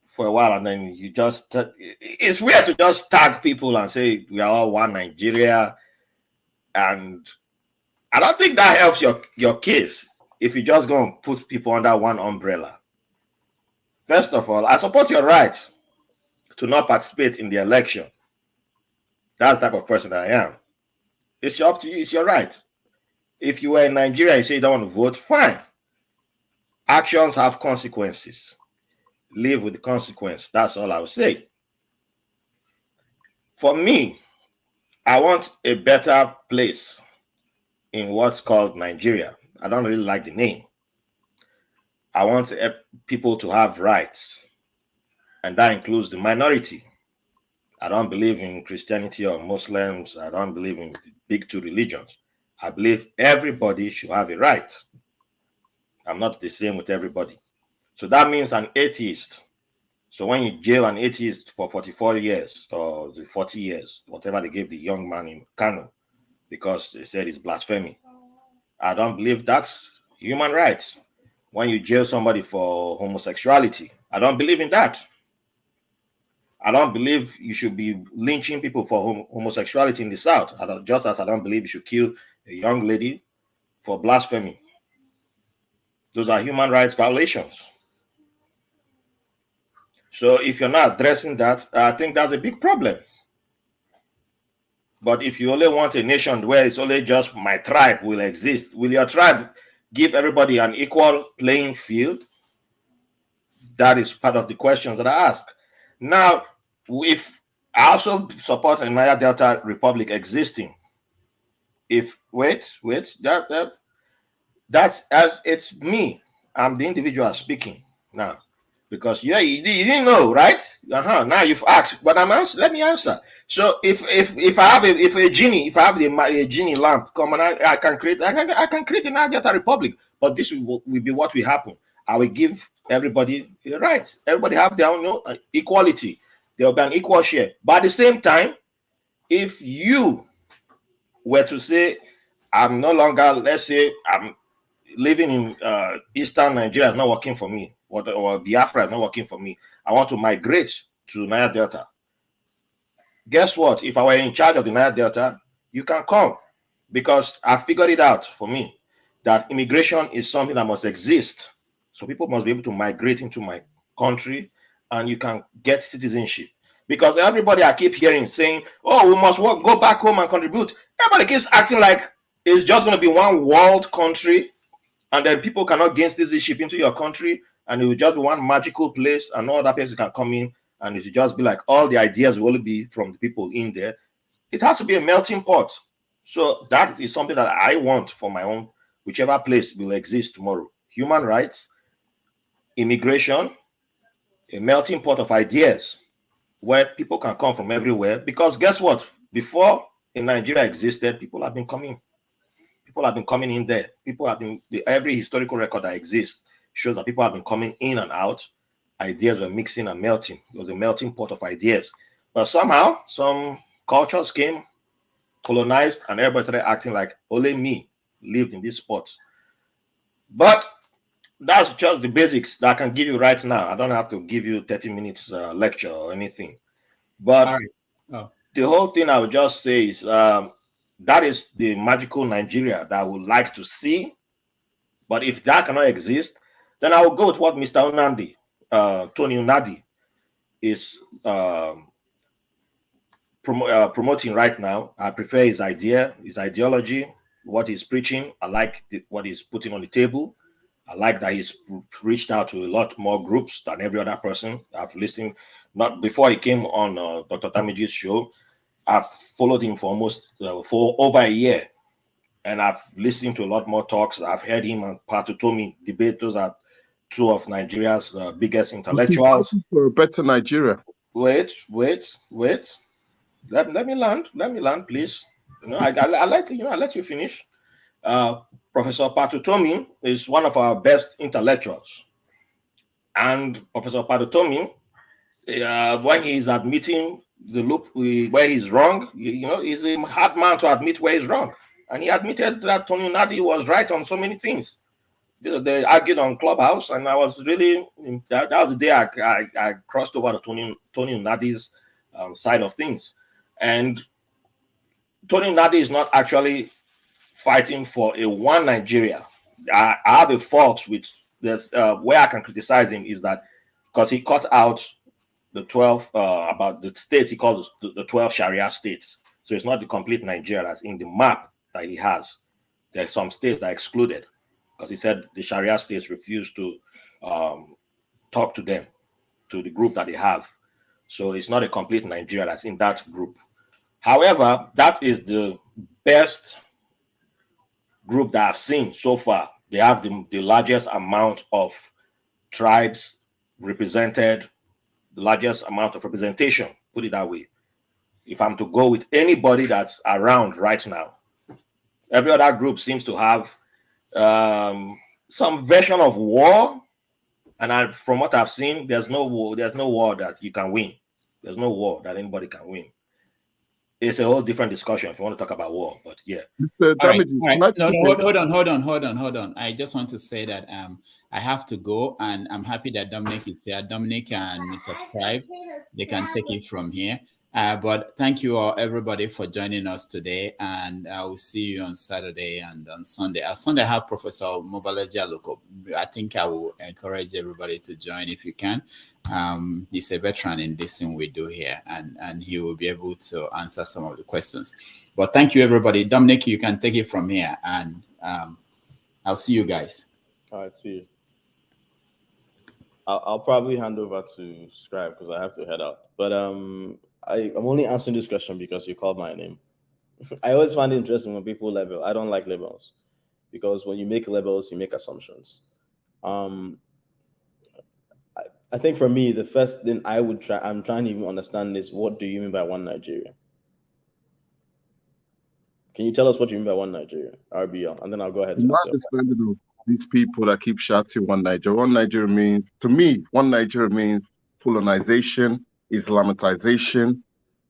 for a while and then you just, it's weird to just tag people and say we are all one Nigeria, and I don't think that helps your case if you just go and put people under one umbrella. First of all, I support your right to not participate in the election. That's the type of person that I am. It's up to you. It's your right. If you were in Nigeria and you say you don't want to vote, fine. Actions have consequences. Live with the consequence. That's all I would say. For me, I want a better place in what's called Nigeria. I don't really like the name. I want people to have rights, and that includes the minority. I don't believe in Christianity or Muslims. I don't believe in the big two religions. I believe everybody should have a right. I'm not the same with everybody. So that means an atheist. So when you jail an atheist for 44 years or the 40 years, whatever they gave the young man in Kano, because they said it's blasphemy, I don't believe that's human rights. When you jail somebody for homosexuality, I don't believe in that. I don't believe you should be lynching people for homosexuality in the South. Just as I don't believe you should kill a young lady for blasphemy. Those are human rights violations. So if you're not addressing that, I think that's a big problem. But if you only want a nation where it's only just my tribe will exist, will your tribe give everybody an equal playing field? That is part of the questions that I ask. Now, if I also support a Niger Delta Republic existing, if that's as it's me. I'm the individual speaking now, because yeah, you didn't know, right? Now you've asked, but let me answer. So if I have a genie, if I have a genie lamp, come on, I can create I can create a Niger Delta Republic, but this will be what will happen. I will give everybody the rights. Everybody have their own equality. There will be an equal share. But at the same time, if you were to say, I'm no longer, let's say, I'm living in Eastern Nigeria is not working for me, or Biafra is not working for me, I want to migrate to Niger Delta. Guess what? If I were in charge of the Niger Delta, you can come, because I figured it out for me that immigration is something that must exist. So people must be able to migrate into my country, and you can get citizenship. Because everybody I keep hearing saying, oh, we must work, go back home and contribute. Everybody keeps acting like it's just going to be one world country, and then people cannot gain citizenship into your country, and it will just be one magical place, and no other person can come in, and it will just be like all the ideas will only be from the people in there. It has to be a melting pot. So that is something that I want for my own, whichever place will exist tomorrow. Human rights, immigration, a melting pot of ideas where people can come from everywhere. Because guess what? Before in Nigeria existed, people have been coming. People have been coming in there. People have been, every historical record that exists shows that people have been coming in and out. Ideas were mixing and melting. It was a melting pot of ideas. But somehow, some cultures came, colonized, and everybody started acting like only me lived in this spot. But that's just the basics that I can give you right now. I don't have to give you 30 minutes lecture or anything. But the whole thing I would just say is that is the magical Nigeria that I would like to see. But if that cannot exist, then I will go with what Mr. Unandi, Tony Unadi, is promoting right now. I prefer his idea, his ideology, what he's preaching. I like what he's putting on the table. I like that he's reached out to a lot more groups than every other person. I've listened, not before he came on Dr. Tamiji's show. I've followed him for almost for over a year, and I've listened to a lot more talks. I've heard him and Patutomi debate. Those are two of Nigeria's biggest intellectuals. For a better Nigeria. Wait. Let me land, please. I like to, I let you finish. Professor Patutomi is one of our best intellectuals, and Professor Patutomi, when he's admitting the loop where he's wrong, he's a hard man to admit where he's wrong, and he admitted that Tony Nadi was right on so many things. They argued on Clubhouse, and I was really that was the day I crossed over to Tony Nadi's side of things, and Tony Nadi is not actually fighting for a one Nigeria. I have a fault with this. Where I can criticize him is that because he cut out the 12 about the states he calls the 12 Sharia states. So it's not the complete Nigeria that's in the map that he has. There are some states that are excluded because he said the Sharia states refuse to talk to them, to the group that they have. So it's not a complete Nigeria that's in that group. However, that is the best group that I've seen so far. They have the largest amount of tribes represented, the largest amount of representation, put it that way. If I'm to go with anybody that's around right now, every other group seems to have some version of war, and from what I've seen, there's no war that you can win. There's no war that anybody can win. It's a whole different discussion if you want to talk about war, but yeah. All right. No, hold on. I just want to say that I have to go, and I'm happy that Dominic is here. Dominic and Mr. Scribe, they can take it from here. But thank you all, everybody, for joining us today, and I will see you on Saturday and on Sunday. On Sunday, I have Professor Mobalaji Aloko. I think I will encourage everybody to join if you can. He's a veteran in this thing we do here, and he will be able to answer some of the questions. But thank you, everybody. Dominic, you can take it from here, and I'll see you guys. All right, see you. I'll probably hand over to Scribe because I have to head out. But I'm only answering this question because you called my name. I always find it interesting when people label. I don't like labels because when you make labels, you make assumptions. Um, I think for me, the first thing I'm trying to even understand is, what do you mean by one Nigeria? Can you tell us what you mean by one Nigeria, RBL? And then I'll go ahead to My answer. understanding of these people that keep shouting one Nigeria. One Nigeria means, to me, one Nigeria means colonization, Islamatization.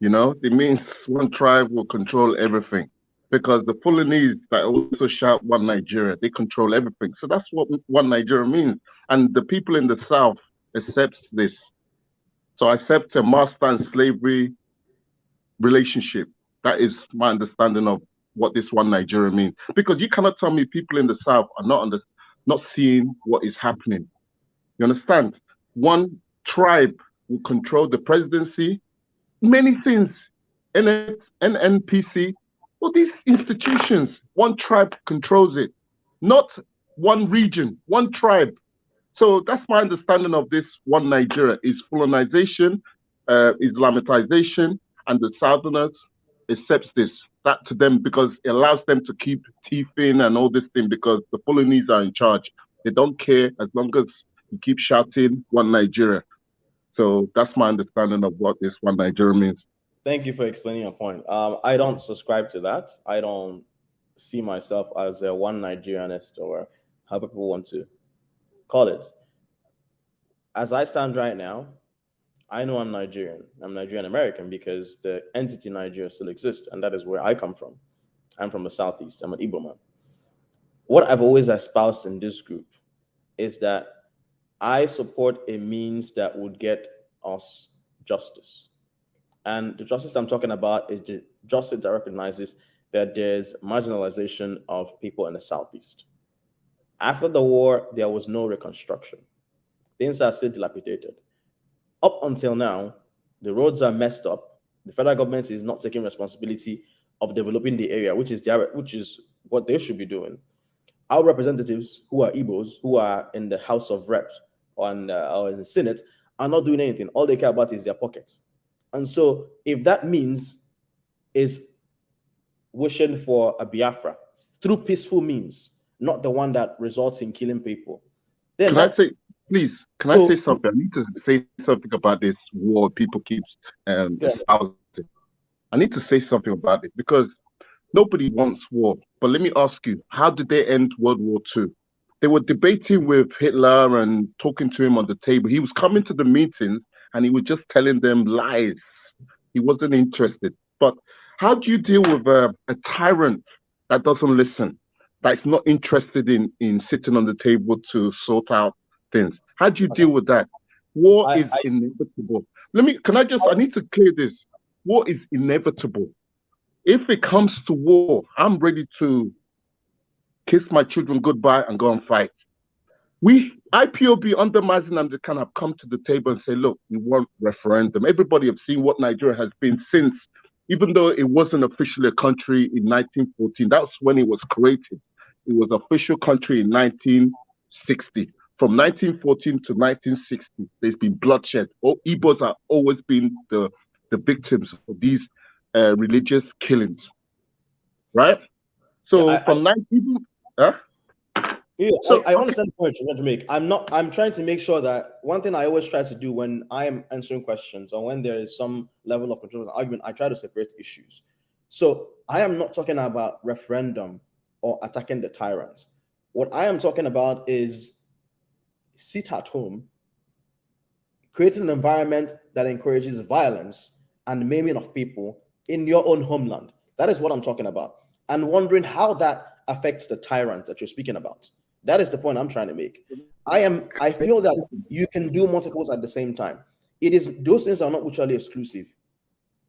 You know, it means one tribe will control everything. Because the Fulanese that also shout one Nigeria, they control everything. So that's what one Nigeria means. And the people in the South accept this. So accept a master and slavery relationship. That is my understanding of what this one Nigeria means. Because you cannot tell me people in the South are not seeing what is happening. You understand? One tribe will control the presidency, many things, NNPC, all these institutions, one tribe controls it, not one region, one tribe. So that's my understanding of this one Nigeria is colonization, Islamatization, and the Southerners accepts this. That to them because it allows them to keep teeth in and all this thing because the Fulanese are in charge. They don't care as long as you keep shouting one Nigeria. So that's my understanding of what this one Nigeria means. Thank you for explaining your point. I don't subscribe to that. I don't see myself as a one Nigerianist or how people want to call it. As I stand right now, I know I'm Nigerian. I'm Nigerian American because the entity Nigeria still exists, and that is where I come from. I'm from the Southeast. I'm an Igbo man. What I've always espoused in this group is that I support a means that would get us justice. And the justice I'm talking about is the justice that recognizes that there's marginalization of people in the Southeast. After the war, there was no reconstruction. Things are still dilapidated. Up until now, the roads are messed up. The federal government is not taking responsibility of developing the area, which is what they should be doing. Our representatives, who are Igbos, who are in the House of Reps or in the Senate, are not doing anything. All they care about is their pockets. And so, if that means is wishing for a Biafra through peaceful means, not the one that results in killing people, then I say something? I need to say something about this war people keep espousing. I need to say something about it because nobody wants war. But let me ask you, how did they end World War II? They were debating with Hitler and talking to him on the table. He was coming to the meetings and he was just telling them lies. He wasn't interested. But how do you deal with a tyrant that doesn't listen, that's not interested in sitting on the table to sort out things? How do you deal with that? War is inevitable. I need to clear this. War is inevitable. If it comes to war, I'm ready to kiss my children goodbye and go and fight. IPOB under Mazi Nnamdi Kanu have come to the table and say, look, we want referendum. Everybody have seen what Nigeria has been since, even though it wasn't officially a country in 1914. That's when it was created. It was official country in 1960. From 1914 to 1960, there's been bloodshed. Igbos have always been the victims of these religious killings, right? So I understand the point you're trying to make. I'm trying to make sure that one thing I always try to do when I am answering questions or when there is some level of controversial argument, I try to separate issues. So I am not talking about referendum or attacking the tyrants. What I am talking about is sit at home, creating an environment that encourages violence and maiming of people in your own homeland. That is what I'm talking about. And wondering how that affects the tyrant that you're speaking about. That is the point I'm trying to make. I feel that you can do multiples at the same time. Those things are not mutually exclusive.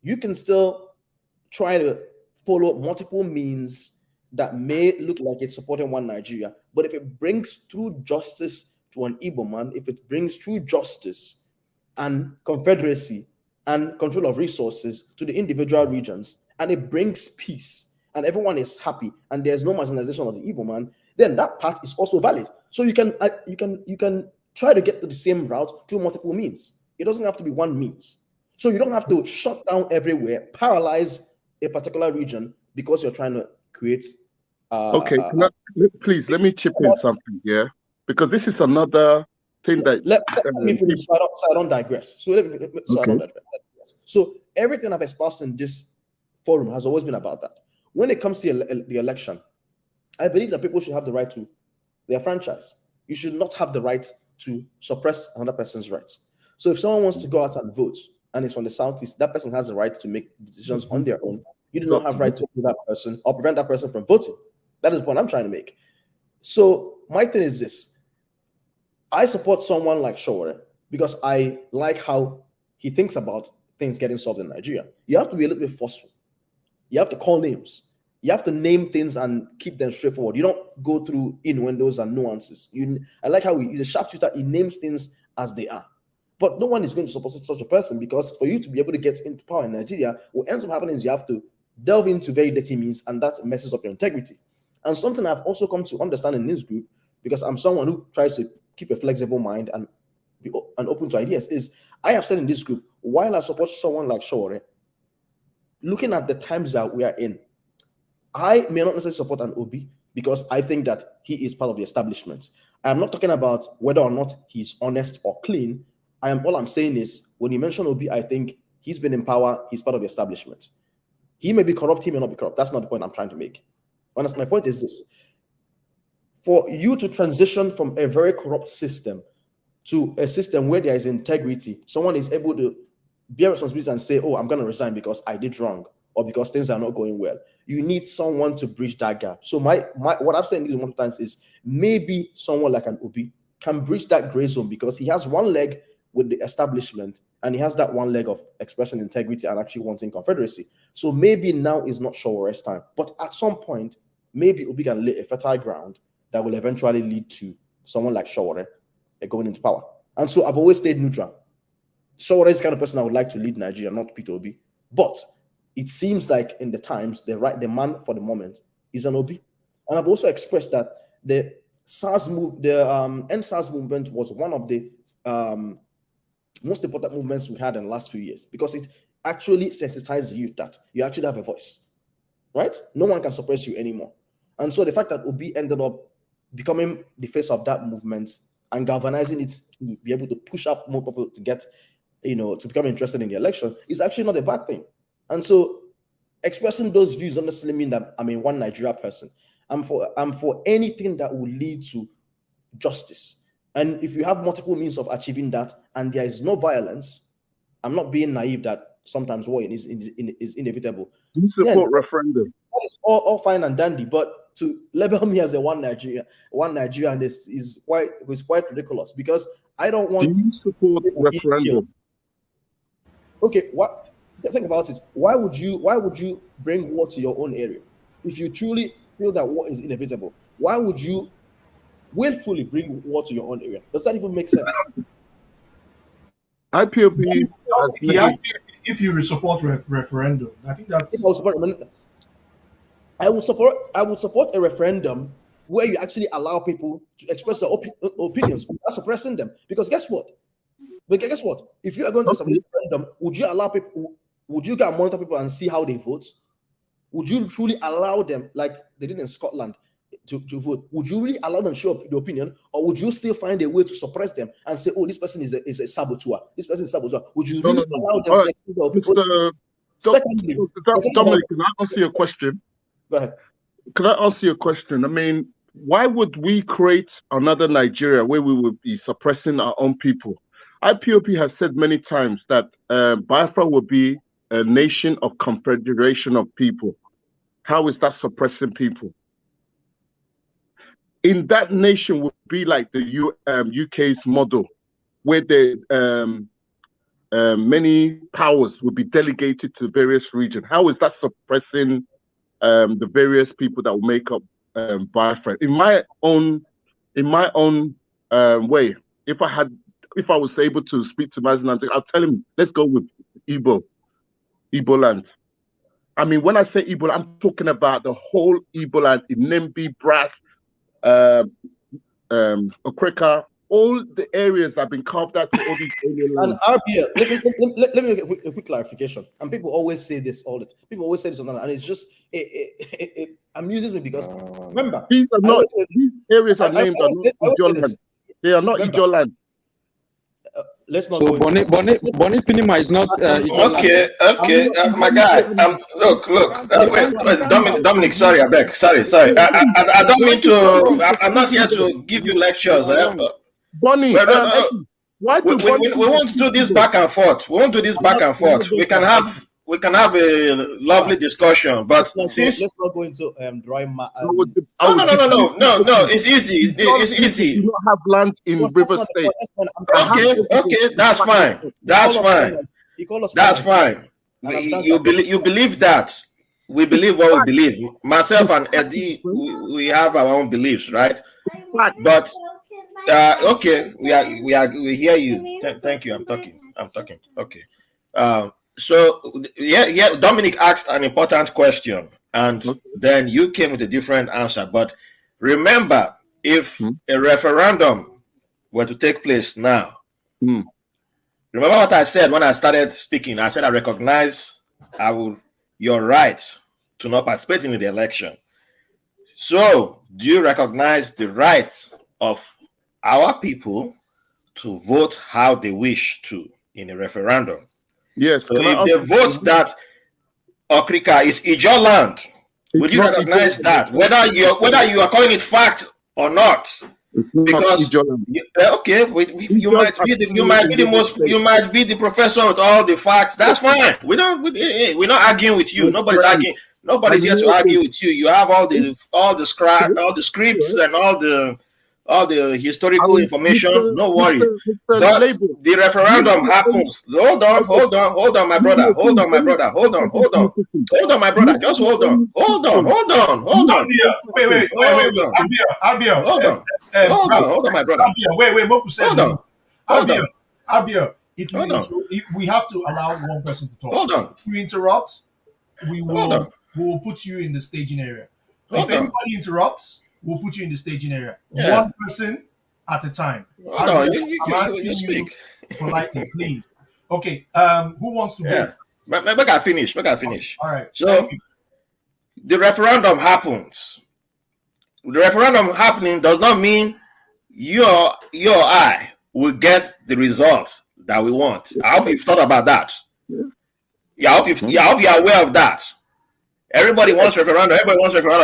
You can still try to follow multiple means that may look like it's supporting one Nigeria, but if it brings true justice to an Igbo man, if it brings true justice and confederacy and control of resources to the individual regions, and it brings peace, and everyone is happy, and there's no marginalization of the Igbo man, then that part is also valid. So you can try to get to the same route through multiple means. It doesn't have to be one means. So you don't have to shut down everywhere, paralyze a particular region because you're trying to create. Okay, please let me chip in something here, because this is another thing that let me finish so I don't digress. So I don't digress. So everything I've espoused in this forum has always been about that. When it comes to the election, I believe that people should have the right to their franchise. You should not have the right to suppress another person's rights. So if someone wants to go out and vote and it's from the Southeast, that person has the right to make decisions on their own. You do not have right to that person or prevent that person from voting. That is what I'm trying to make. So my thing is this. I support someone like Showore because I like how he thinks about things getting solved in Nigeria. You have to be a little bit forceful. You have to call names. You have to name things and keep them straightforward. You don't go through innuendos and nuances. I like how he's a sharpshooter. He names things as they are. But no one is going to support such a person, because for you to be able to get into power in Nigeria, what ends up happening is you have to delve into very dirty means, and that messes up your integrity. And something I've also come to understand in this group, because I'm someone who tries to keep a flexible mind and be open to ideas, is I have said in this group, while I support someone like Showore, looking at the times that we are in, I may not necessarily support an Obi because I think that he is part of the establishment. I'm not talking about whether or not he's honest or clean. All I'm saying is, when you mention Obi, I think he's been in power, he's part of the establishment. He may be corrupt, he may not be corrupt. That's not the point I'm trying to make. Honestly, my point is this. For you to transition from a very corrupt system to a system where there is integrity, someone is able to bear responsibility and say, oh, I'm going to resign because I did wrong or because things are not going well. You need someone to bridge that gap. So what I've said in these multiple times is maybe someone like an Obi can bridge that gray zone, because he has one leg with the establishment and he has that one leg of expressing integrity and actually wanting confederacy. So maybe now is not Showore's time, but at some point, maybe Obi can lay a fertile ground that will eventually lead to someone like Showore going into power. And so I've always stayed neutral. Showore is the kind of person I would like to lead Nigeria, not Peter Obi. But it seems like in the times, the man for the moment is an Obi. And I've also expressed that the end-SARS movement was one of the most important movements we had in the last few years, because it actually sensitized the youth that you actually have a voice, right? No one can suppress you anymore. And so the fact that Obi ended up becoming the face of that movement and galvanizing it to be able to push up more people to get, to become interested in the election is actually not a bad thing. And so expressing those views doesn't necessarily mean that I'm a one Nigeria person. I'm for anything that will lead to justice. And if you have multiple means of achieving that and there is no violence, I'm not being naive that sometimes war is inevitable. You support referendum. That is all fine and dandy, but to label me as a one Nigeria is quite ridiculous, because I don't want. Do you support referendum? Okay, think about it. Why would you bring war to your own area if you truly feel that war is inevitable? Why would you willfully bring war to your own area? Does that even make sense? IPOB. He asked you if you support referendum. I think that's. I would support a referendum where you actually allow people to express their opinions without suppressing them. Because guess what? If you are going to establish a referendum, would you allow people? Would you monitor people and see how they vote? Would you truly allow them, like they did in Scotland, to vote? Would you really allow them to show up the opinion, or would you still find a way to suppress them and say, "Oh, this person is a saboteur. This person is a saboteur"? Would you really allow them to express their opinion? Secondly, Dominic, can I ask you a question? Go ahead. Can I ask you a question? I mean, why would we create another Nigeria where we would be suppressing our own people? IPOP has said many times that Biafra will be a nation of confederation of people. How is that suppressing people? In that nation would be like the UK's model, where the many powers would be delegated to various regions. How is that suppressing the various people that will make up Biafra? In my own way, if I was able to speak to Mazen, I'll tell him, let's go with Igbo land. I mean, when I say Igbo, I'm talking about the whole Igbo land, Inembi, Brass, Okreka, all the areas have been carved out to all these alien And lands. RBL, let me make a quick clarification. And people always say this all the time. People always say this online, and it's just it amuses me because remember, These are I not always say this. these areas are I named are not always say Ijo this. land. They are not Remember, Ijo land. let's not So go into Bonnie Pinima is not Okay, my guy. Look. Wait, Dominic. Sorry, I beg. Sorry. I don't mean to. I'm not here to give you lectures. Bonnie, no. why do We want to do this back and forth. We won't do this back and forth. We can have a lovely discussion. But since let's not go into dry no, it's easy. It's easy. Do not have land in River State. Okay, that's fine. That's fine. That's fine. You believe that. We believe what we believe. Myself and Eddie, we have our own beliefs, right? But okay, we hear you. Thank you. I'm talking. Okay. So Dominic asked an important question, and then you came with a different answer. But remember, if a referendum were to take place now, remember what I said when I started speaking? I said I recognize your right to not participate in the election. So, do you recognize the right of our people to vote how they wish to in a referendum? Yes. So if they vote that Okrika is Ijo land, would you recognize that? Whether you are calling it fact or not? Because okay, you might be the professor with all the facts. That's fine. We're not arguing with you. Nobody's arguing. Nobody's here to argue with you. You have all the scripts and all the historical information. No worry. But the referendum happens. Hold on, my brother. Hold on, my brother. Hold on, my brother. Just hold on. Wait. Abia. Hold on, my brother. Wait, Moku said Hold on. Abia, if we have to allow one person to talk. Hold on. If you interrupt, we will put you in the staging area. If anybody interrupts, we'll put you in the staging area. Yeah. One person at a time. I'm asking you politely, please. Okay. Who wants to go? Make I finish. All right. So the referendum happens. The referendum happening does not mean you or I will get the results that we want. I hope you've thought about that. Yeah, I hope you're aware of that. Everybody wants referendum. It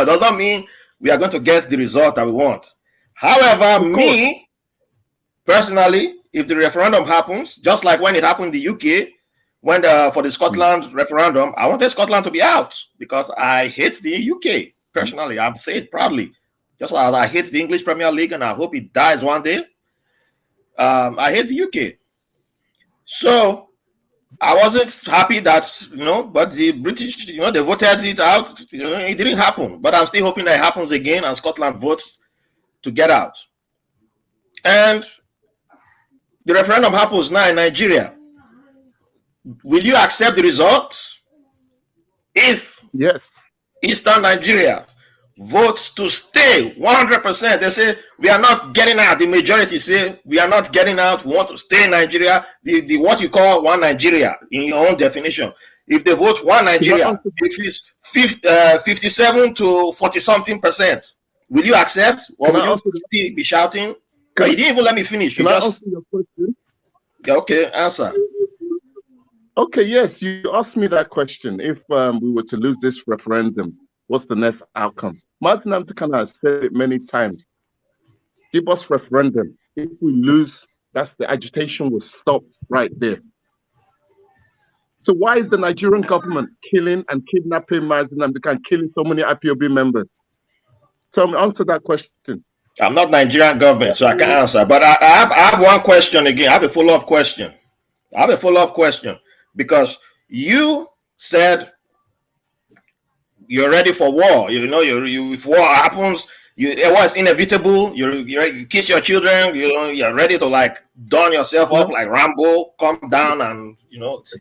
does not mean we are going to get the result that we want. However, me personally, if the referendum happens, just like when it happened in the UK, when for the Scotland referendum, I wanted Scotland to be out because I hate the UK personally. I'm saying it proudly, just as I hate the English Premier League, and I hope it dies one day. I hate the UK, so I wasn't happy that, but the British, they voted it out. It didn't happen. But I'm still hoping that it happens again and Scotland votes to get out. And the referendum happens now in Nigeria. Will you accept the result? If Eastern Nigeria votes to stay 100%, they say we are not getting out. The majority say we are not getting out. We want to stay in Nigeria. The what you call one Nigeria in your own definition. If they vote one Nigeria, it is 57 to 40 something %. Will you accept, or will you still be shouting? You didn't even let me finish. Can I answer your question? Yeah, okay, answer. Okay, yes, you asked me that question. If we were to lose this referendum, what's the next outcome? Martin Amtekana has said it many times. Give us referendum. If we lose, that's the agitation will stop right there. So why is the Nigerian government killing and kidnapping Martin Amtekana, killing so many IPOB members? So answer that question. I'm not Nigerian government, so I can't answer. But I have one question again. I have a follow-up question. Because you said you're ready for war. If war happens, war is inevitable. You kiss your children. You're ready to dawn yourself up like Rambo, come down, and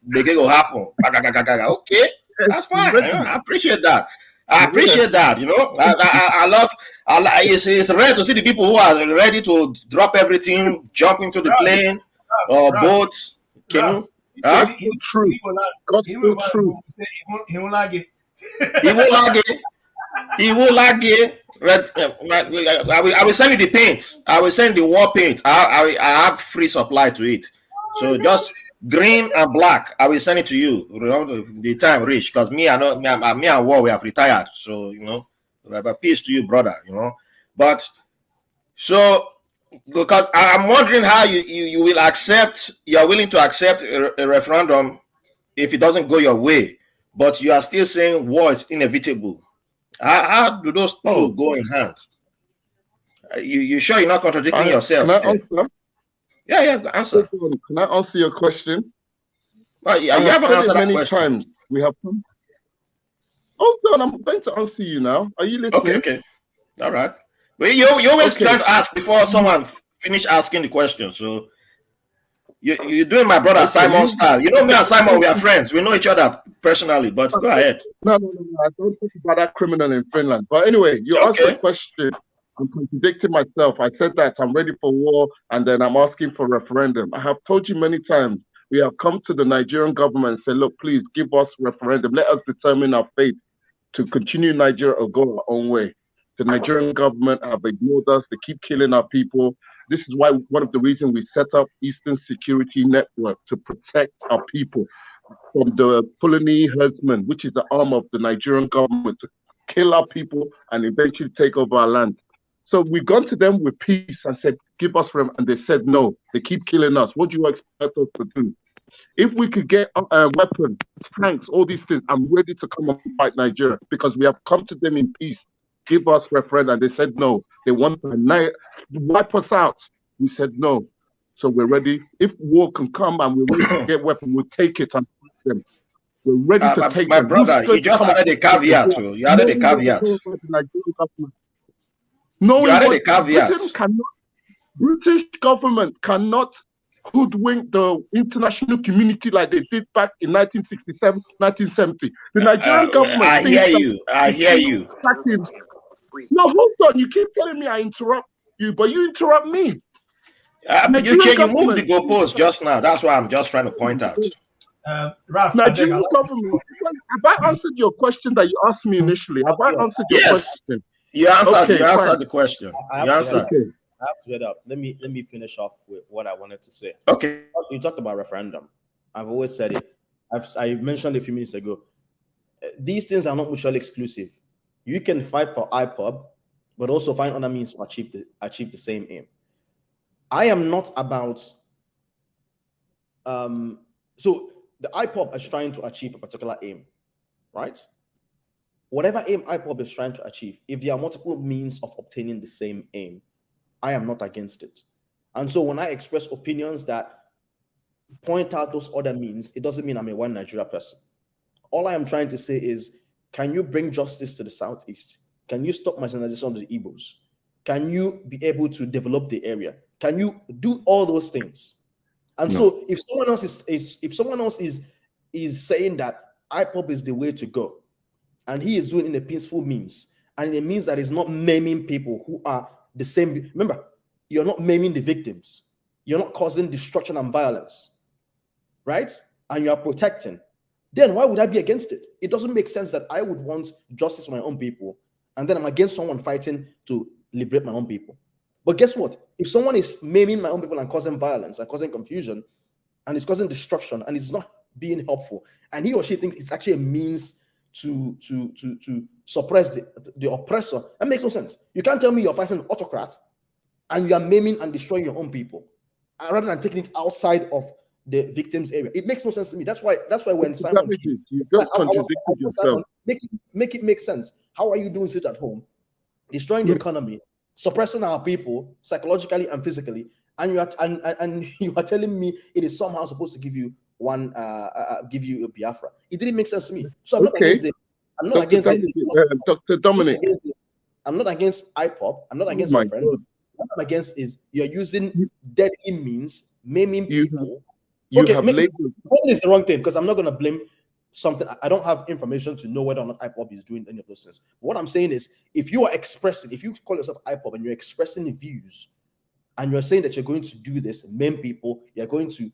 make it go happen. Okay, that's fine. I appreciate that. I appreciate that. You know, I love. It's rare to see the people who are ready to drop everything, jump into the plane or boat, canoe. Huh? He will not. He will say he won't like it. He won't like it. He will like it. I will send you the paint. I will send the wall paint. I have free supply to it. So just green and black. I will send it to you. The time reach, because me and War, we have retired. So you know, peace to you, brother. You know, but so because I'm wondering how you will accept. You are willing to accept a referendum if it doesn't go your way, but you are still saying war is inevitable. How do those two go in hand? You sure you're not contradicting yourself? Can I answer? Yeah, answer. Can I answer your question? Well, you haven't answered that many question. times. We have come. Hold on, I'm going to answer you now. Are you listening? Okay. All right. Well, you always try to ask before someone finish asking the question. So you're doing my brother Simon style. You know me and Simon, we are friends. We know each other personally, but go ahead. No. I don't think about that criminal in Finland. But anyway, you asked the question. I'm contradicting myself. I said that I'm ready for war, and then I'm asking for referendum. I have told you many times, we have come to the Nigerian government and said, look, please give us referendum. Let us determine our fate to continue Nigeria or go our own way. The Nigerian government have ignored us. They keep killing our people. This is why one of the reasons we set up Eastern Security Network to protect our people from the Fulani herdsmen, which is the arm of the Nigerian government, to kill our people and eventually take over our land. So we've gone to them with peace and said, give us freedom, and they said no. They keep killing us. What do you expect us to do? If we could get weapons, tanks, all these things, I'm ready to come and fight Nigeria, because we have come to them in peace. Give us referendum. They said no. They want to wipe us out. We said no. So we're ready. If war can come and we're ready to get weapons, we'll take it and fight them. We're ready to take my them. brother, you just added a caveat. You added a caveat. No, you added a caveat. British government cannot hoodwink the international community like they did back in 1967, 1970. The Nigerian government. I hear you. No, hold on. You keep telling me I interrupt you, but you interrupt me. You moved the goalpost just now. That's why I'm just trying to point out. Ralph, Nigerian government. Have I answered your question that you asked me initially? Have I answered your question? You answered. Okay, you answered the question. I have to head up. Let me finish off with what I wanted to say. Okay. You talked about referendum. I've always said it. I mentioned a few minutes ago. These things are not mutually exclusive. You can fight for IPOB, but also find other means to achieve the same aim. I am not about. So the IPOB is trying to achieve a particular aim, right? Whatever aim IPOB is trying to achieve, if there are multiple means of obtaining the same aim, I am not against it. And so when I express opinions that point out those other means, it doesn't mean I'm a one Nigeria person. All I am trying to say is, can you bring justice to the Southeast? Can you stop marginalization of the Igbos? Can you be able to develop the area? Can you do all those things? And so if someone else is saying that IPOB is the way to go, and he is doing it in a peaceful means, and it means that it's not maiming people who are the same. Remember, you're not maiming the victims. You're not causing destruction and violence, right? And you are protecting. Then why would I be against it? It doesn't make sense that I would want justice for my own people, and then I'm against someone fighting to liberate my own people. But guess what? If someone is maiming my own people and causing violence and causing confusion, and it's causing destruction, and it's not being helpful, and he or she thinks it's actually a means to suppress the oppressor, that makes no sense. You can't tell me you're fighting an autocrat and you are maiming and destroying your own people rather than taking it outside of the victim's area. It makes no sense to me. That's why when Simon came, make it make sense. How are you doing it at home, destroying the economy, suppressing our people psychologically and physically, and you are telling me it is somehow supposed to give you give you a Biafra? It didn't make sense to me. So I'm not against it. I'm not against it. Dr. Dominic. I'm not against IPOB. I'm not against my friend. What I'm against is you're using deadly means, maiming people. Maiming is the wrong thing, because I'm not going to blame something. I don't have information to know whether or not IPOB is doing any of those things. But what I'm saying is, if you call yourself IPOB and you're expressing views, and you're saying that you're going to do this, maim people, you're going to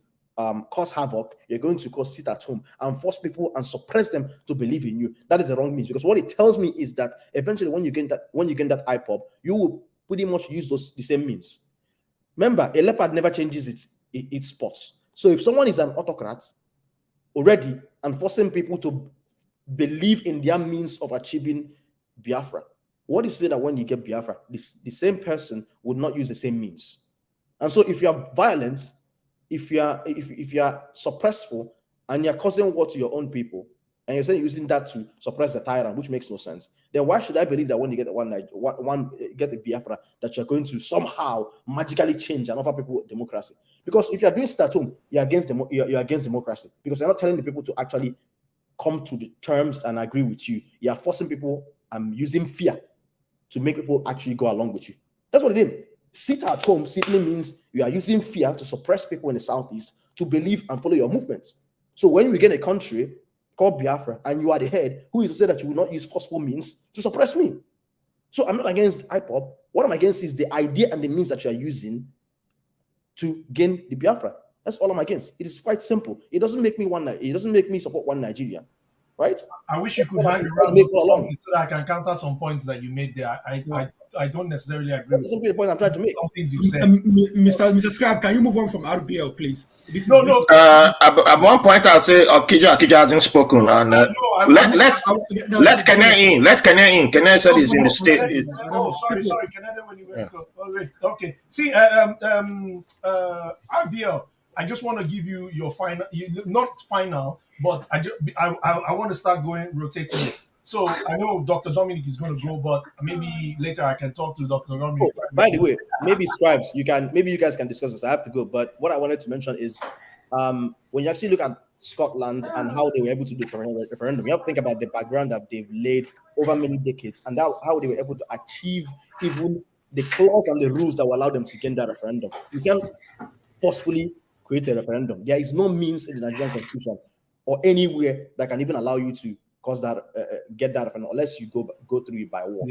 cause havoc, you're going to cause sit at home and force people and suppress them to believe in you, that is the wrong means. Because what it tells me is that eventually when you get that IPOB, you will pretty much use the same means. Remember, a leopard never changes its spots. So if someone is an autocrat already and forcing people to believe in their means of achieving Biafra, what is it that when you get Biafra, the same person would not use the same means? And so if you are violent, if you are suppressful and you're causing war to your own people, and you're saying using that to suppress the tyrant, which makes no sense, then why should I believe that when you get get a Biafra, that you're going to somehow magically change and offer people democracy? Because if you're doing sit at home, you're against democracy, because you're not telling the people to actually come to the terms and agree with you. You're forcing people and using fear to make people actually go along with you. That's what it is. Sit at home simply means you are using fear to suppress people in the Southeast to believe and follow your movements. So when we get a country called Biafra and you are the head, who is to say that you will not use forceful means to suppress me? So I'm not against IPOB. What I'm against is the idea and the means that you are using to gain the Biafra. That's all I'm against. It is quite simple. It doesn't make me support one Nigeria. Right? I wish you could hang around so that I can counter some points that you made there. I don't necessarily agree with the point I'm trying to make. Some things you said. Mr. Scrap, can you move on from RBL, please? At one point, I'll say Akija hasn't spoken, and let's Kenya in. Let Kenya in. Kenya said he's in the state. Sorry, Canada. When you went okay. See, RBL. I just want to give you your final, not final, but I want to start rotating it. So I know Dr. Dominic is going to go, but maybe later I can talk to Dr. Dominic. Oh, by the way, maybe Scribes, maybe you guys can discuss this. I have to go, but what I wanted to mention is when you actually look at Scotland and how they were able to do referendum, you have to think about the background that they've laid over many decades and how they were able to achieve even the clause and the rules that will allow them to gain that referendum. You can't forcefully create a referendum. There is no means in the Nigerian constitution or anywhere that can even allow you to cause that get that referendum unless you go through it by war.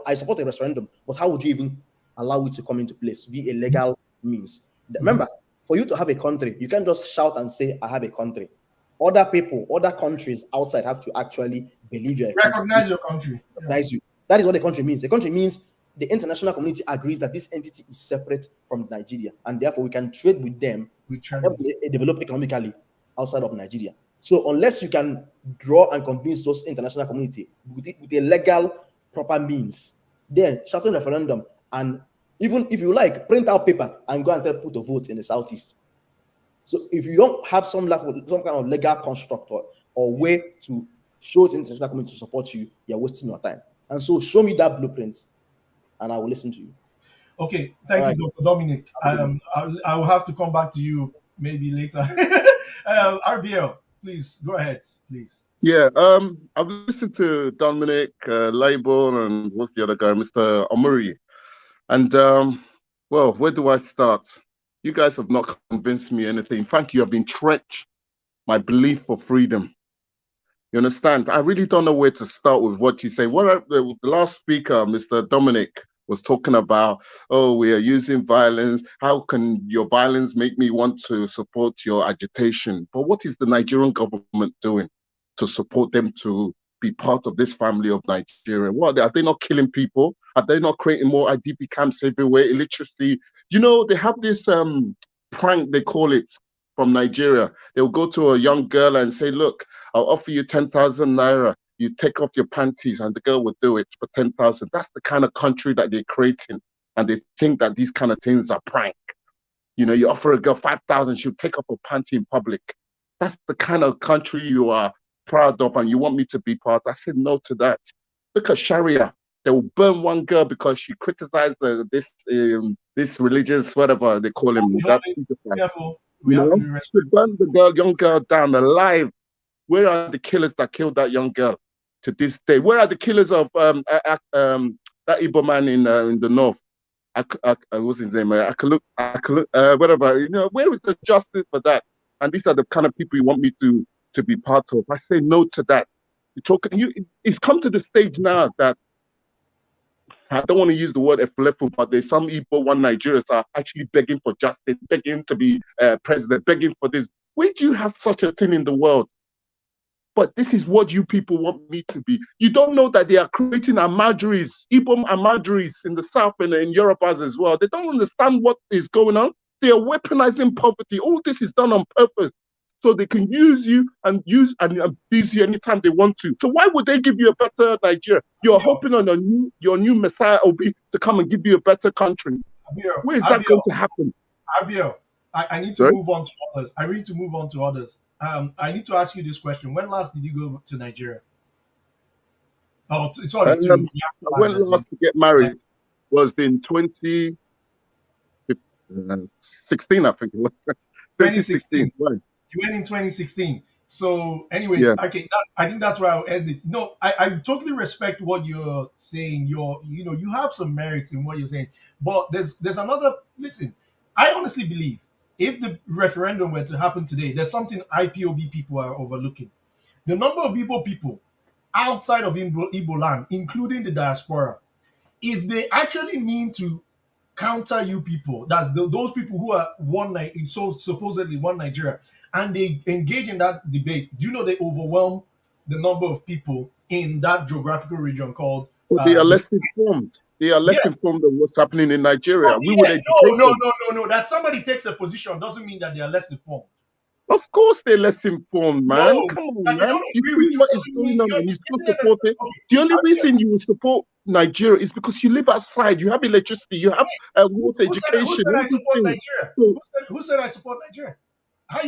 I support a referendum, but how would you even allow it to come into place to be a legal means? Remember, for you to have a country, you can't just shout and say I have a country. Other people, other countries outside have to actually believe you recognize your country. Recognize you. That is what a country means. A country means the international community agrees that this entity is separate from Nigeria, and therefore we can trade with them, develop economically outside of Nigeria. So unless you can draw and convince those international community with a legal, proper means, then shouting referendum, and even if you like, print out paper and go and put a vote in the Southeast. So if you don't have some kind of legal construct or way to show the international community to support you, you're wasting your time. And so show me that blueprint, and I will listen to you. Okay, thank you, Dr. Dominic. I will have to come back to you maybe later. RBL, please go ahead, please. Yeah, I've listened to Dominic, Label, and what's the other guy, Mr. Omuri. And well, where do I start? You guys have not convinced me anything. Thank you. I've entrenched my belief for freedom. You understand? I really don't know where to start with what you say. The last speaker, Mr. Dominic, was talking about, oh, we are using violence. How can your violence make me want to support your agitation? But what is the Nigerian government doing to support them to be part of this family of Nigeria? What, are they not killing people? Are they not creating more IDP camps everywhere? Illiteracy. You know, they have this prank, they call it, from Nigeria. They'll go to a young girl and say, look, I'll offer you 10,000 naira. You take off your panties, and the girl will do it for 10,000. That's the kind of country that they're creating. And they think that these kind of things are prank. You know, you offer a girl 5,000, she'll take off her panty in public. That's the kind of country you are proud of, and you want me to be part. I said no to that. Look at Sharia. They will burn one girl because she criticized this religious, whatever they call him. Careful. To burn the young girl down alive. Where are the killers that killed that young girl to this day? Where are the killers of that Igbo man in the north? What's his name? Whatever. You know, where is the justice for that? And these are the kind of people you want me to to be part of. I say no to that. It's come to the stage now that I don't want to use the word epileptic, but there's some Igbo one Nigerians are actually begging for justice, begging to be president, begging for this. Where do you have such a thing in the world? But this is what you people want me to be. You don't know that they are creating Amadris, Igbo Amadris in the South and in Europe as well. They don't understand what is going on. They are weaponizing poverty. All this is done on purpose, so they can use you and abuse you anytime they want to. So why would they give you a better Nigeria? You're hoping on your new Messiah Obi to come and give you a better country. Where is that going to happen? Abiel, I need to move on to others. I need to move on to others. I need to ask you this question. When last did you go to Nigeria? Oh, sorry. I went last to get married was in 2016, I think it was. 2016. Right. You went in 2016. So, anyways, okay, I think that's where I'll end it. No, I totally respect what you're saying. You have some merits in what you're saying, but there's another. Listen, I honestly believe if the referendum were to happen today, there's something IPOB people are overlooking. The number of Igbo people outside of Igbo land, including the diaspora, if they actually mean to counter you people, that's those people who are supposedly one Nigeria, and they engage in that debate, do you know they overwhelm the number of people in that geographical region called... they are less informed. They are less informed of what's happening in Nigeria. No, that somebody takes a position doesn't mean that they are less informed. Of course they're less informed, man. No, come on, man. You see what is going on and you still support it. The only reason you will support Nigeria is because you live outside, you have electricity, you have water, education. Who said I support Nigeria? Who said I support Nigeria? How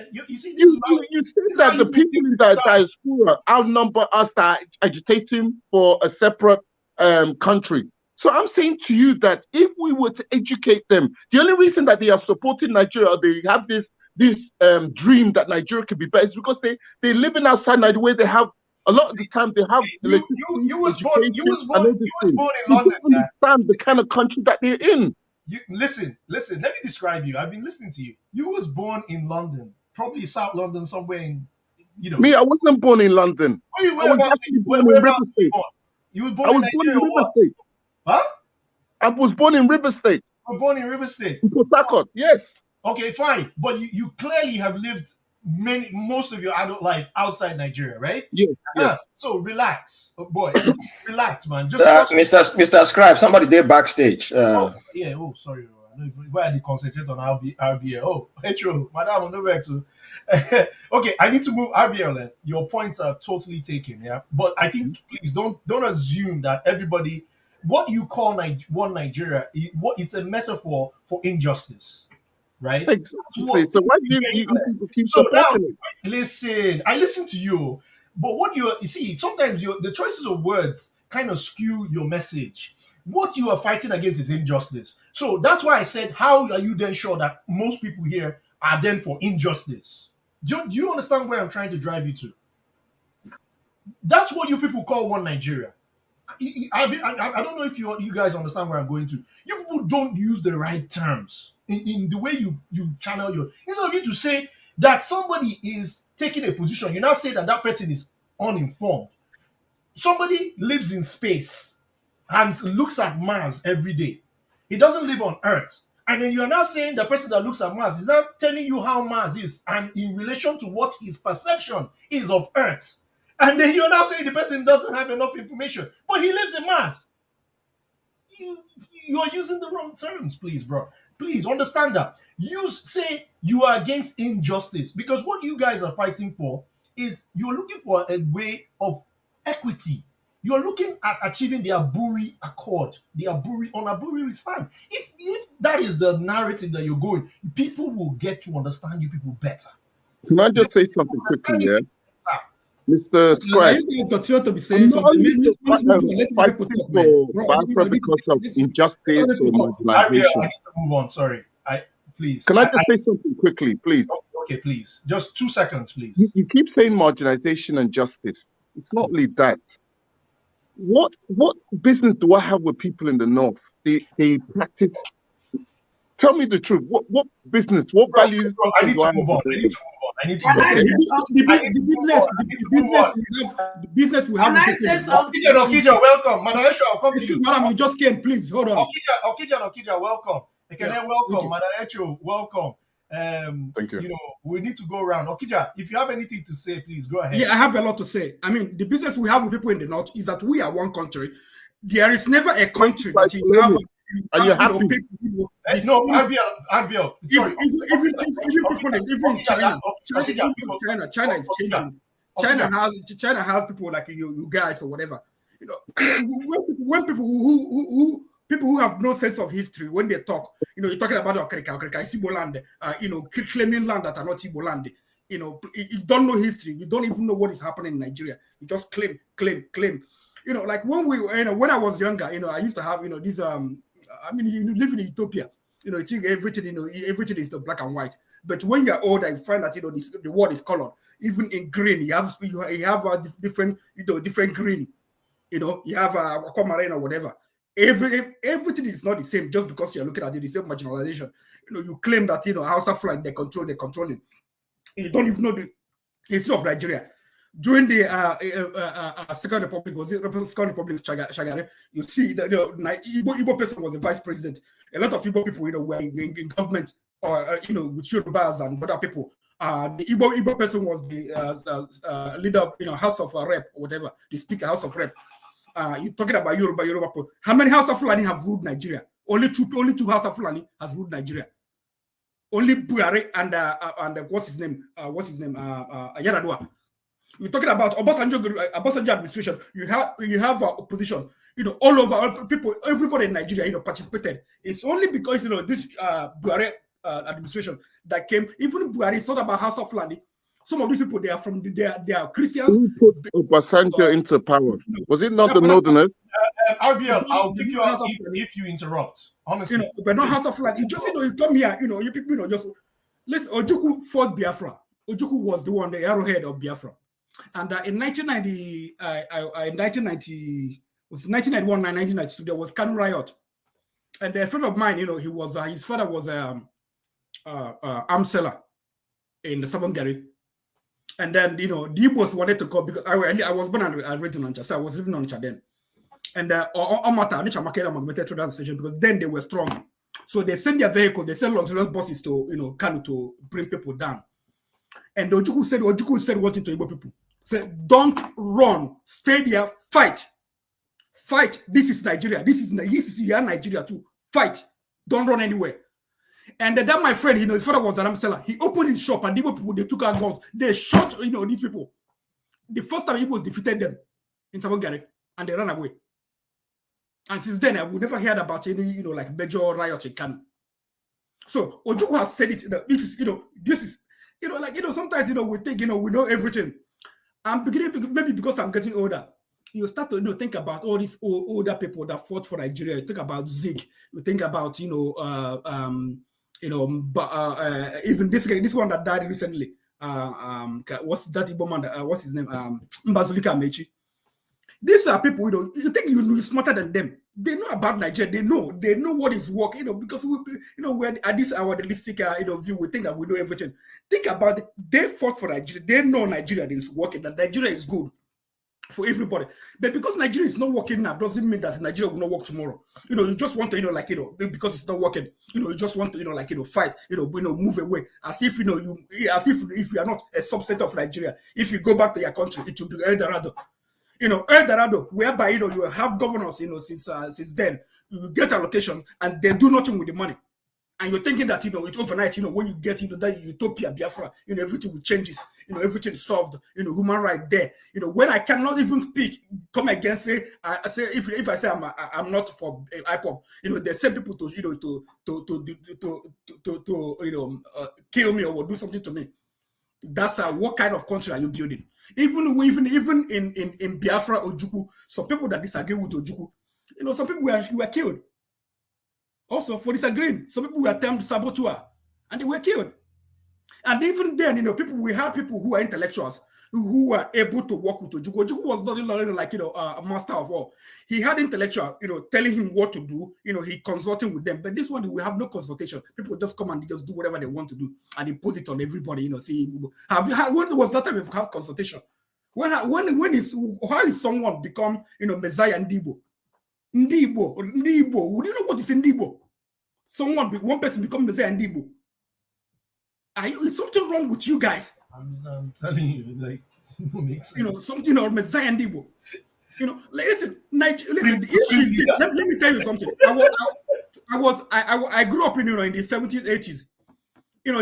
you see, you say that the people in the diaspora outnumber us that are agitating for a separate country. So I'm saying to you that if we were to educate them, the only reason that they are supporting Nigeria, or they have this dream that Nigeria could be better, is because they living outside Nigeria, where they have a lot of the time they have you was born in London. You don't understand the kind of country that they're in. Listen. Let me describe you. I've been listening to you. You was born in London, probably South London, somewhere in, Me, I wasn't born in London. I was actually born in River State. You were born in Nigeria, River State. Huh? I was born in River State. You were born in River State. In Port Harcourt, yes. Okay, fine. But you clearly have lived most of your adult life outside Nigeria, right? Yeah. So relax, boy. Relax, man. Just Mr. Scribe, somebody there backstage. Oh, sorry. Why they concentrate on RBL? Oh, Petro, madam, on the way to. Okay, I need to move RBL. Your points are totally taken, yeah. But I think please don't assume that everybody, what you call one Nigeria, it's a metaphor for injustice. Right? Exactly. So why do you people keep supporting it? Listen, I listen to you, but what you see, sometimes the choices of words kind of skew your message. What you are fighting against is injustice. So that's why I said, how are you then sure that most people here are then for injustice? Do you understand where I'm trying to drive you to? That's what you people call one Nigeria. I don't know if you guys understand where I'm going to. You people don't use the right terms in the way you channel your. Instead of you to say that somebody is taking a position, you now say that person is uninformed. Somebody lives in space and looks at Mars every day. He doesn't live on Earth. And then you are now saying the person that looks at Mars is now telling you how Mars is and in relation to what his perception is of Earth. And then you're now saying the person doesn't have enough information, but he lives in Mars. You are using the wrong terms, please, bro. Please understand that. You say you are against injustice because what you guys are fighting for is you're looking for a way of equity. You're looking at achieving the Aburi Accord, the Aburi on Aburi stand. If that is the narrative that you're going, people will get to understand you people better. Can I just say something quickly, yeah? Mr. Scribe, continue to be saying something. Because of injustice or marginalization. I need to move on. Sorry, please. Can I just say something quickly, please? Okay, please. Just 2 seconds, please. You keep saying marginalization and justice. It's not only that. What business do I have with people in the north? They practice. Tell me the truth. What business? What values? I need to move on. I need to Can know. I say something? The business we have. Can I say something? Okija, welcome. Madaesho, I'll come to you. Madam, you just came. Please hold on. Okija, welcome. Ekene, welcome. Madaesho, welcome. Thank you. You know, we need to go around. Okija, if you have anything to say, please go ahead. Yeah, I have a lot to say. I mean, the business we have with people in the north is that we are one country. There is never a country that you have. Are you happy? No, Arbiel. Even people in China is changing. China has people like you guys or whatever. You know, when people who have no sense of history, when they talk, you know, you're talking about Okrika is Igbo land, you know, claiming land that are not Igbo land. You know, you don't know history. You don't even know what is happening in Nigeria. You just claim. You know, like when I was younger, you know, I used to have, you know, these I mean, you live in Utopia, you know, you think everything, you know, everything is the black and white. But when you're older, you find that, you know, the world is colored. Even in green, you have different, you know, different green. You know, you have aquamarine or whatever. Everything is not the same just because you're looking at it, the same marginalization. You know, you claim that, you know, Hausa flag, they're controlling. You don't even know the history of Nigeria. During the Second Republic, was it Second Republic Shagari? You see that, you know, Igbo person was the vice president. A lot of Igbo people, you know, were in government or you know, with Yorubas and other people. The Igbo person was the leader of, you know, House of Rep or whatever, the Speaker House of Rep. You're talking about Yoruba people. How many House of Fulani have ruled Nigeria? Only two House of Fulani has ruled Nigeria. Only Buhari and what's his name? Yaradua. You're talking about Obasanjo administration. You have opposition. You know, all over people, everybody in Nigeria, you know, participated. It's only because, you know, this Buhari administration that came. Even Buhari, it's not about House of Fulani. Some of these people, they are Christians. Who put Obasanjo into power? Was it not the Northerners? RBL, I'll give you out if you interrupt. Honestly, you know, but not House of Fulani. You just, you know, you come here, you know, you people, you know, just listen. Ojukwu fought Biafra. Ojukwu was the one, the arrowhead of Biafra. And in 1991, 1992, there was Kanu riot. And a friend of mine, you know, he was his father was arms seller in the Southern Gary. And then, you know, the Igbos wanted to come because I was born and raised in Onitsha, so I was living on Onitsha then. And to that station because then they were strong. So they send their vehicle, they send luxurious buses to, you know, Kanu to bring people down. And Ojukwu said one thing to Igbo people. Said, don't run, stay there, fight. Fight. This is Nigeria. This is Nigeria too. Fight. Don't run anywhere. And then my friend, you know, his father was an arms seller. He opened his shop and Igbo people, they took out guns. They shot, you know, these people. The first time Igbos defeated them in Sabongari and they ran away. And since then, I've never heard about any, you know, like major riots in Kanu. So Ojukwu has said it. This is, you know, like, you know, sometimes, you know, we think, you know, we know everything. I'm beginning, maybe because I'm getting older, you start to, you know, think about all these older people that fought for Nigeria. You think about Zeke. You think about, you know, even this one that died recently. What's that Igbo man? What's his name? Mbazulika Amechi. These are people, you know, you think you're smarter than them. They know about Nigeria. They know what is working, you know, because we, you know, we're at this our realistic, you know, view. We think that we know everything. Think about it. They fought for Nigeria. They know Nigeria is working. That Nigeria is good for everybody. But because Nigeria is not working now, doesn't mean that Nigeria will not work tomorrow. You know, you just want to, you know, like, you know, because it's not working. You know, you just want to, you know, like, you know, fight. You know, move away as if, you know, if you are not a subset of Nigeria. If you go back to your country, it will be El Dorado. You know, El Dorado, whereby, you know, you have governors, you know, since then, you get allocation and they do nothing with the money. And you're thinking that, you know, it's overnight, you know, when you get into that utopia, Biafra, you know, everything will changes, you know, everything is solved, you know, human right there. You know, when I cannot even speak, come against, say, I say, if I say I'm not for IPOP, you know, there's some people to, you know, to you know, kill me or do something to me. That's what kind of country are you building? Even in Biafra, Ojukwu, some people that disagree with Ojukwu, you know, some people were killed. Also, for disagreeing, some people were termed saboteur, and they were killed. And even then, you know, we had people who are intellectuals, who were able to work with Ojukwu. Ojukwu was not like, a master of all. He had intellectual, telling him what to do. He consulting with them. But this one, we have no consultation. People just come and they just do whatever they want to do and impose it on everybody. See, when was that time we've had consultation? How is someone become, Messiah Ndibo? Ndibo. Would you know what is Ndibo? One person become Messiah Ndibo. Is something wrong with you guys? I'm telling you, like, it makes sense. Something or Messiah Ndibo. Listen, the issue is this. Let me tell you something. I grew up in the 70s, 80s.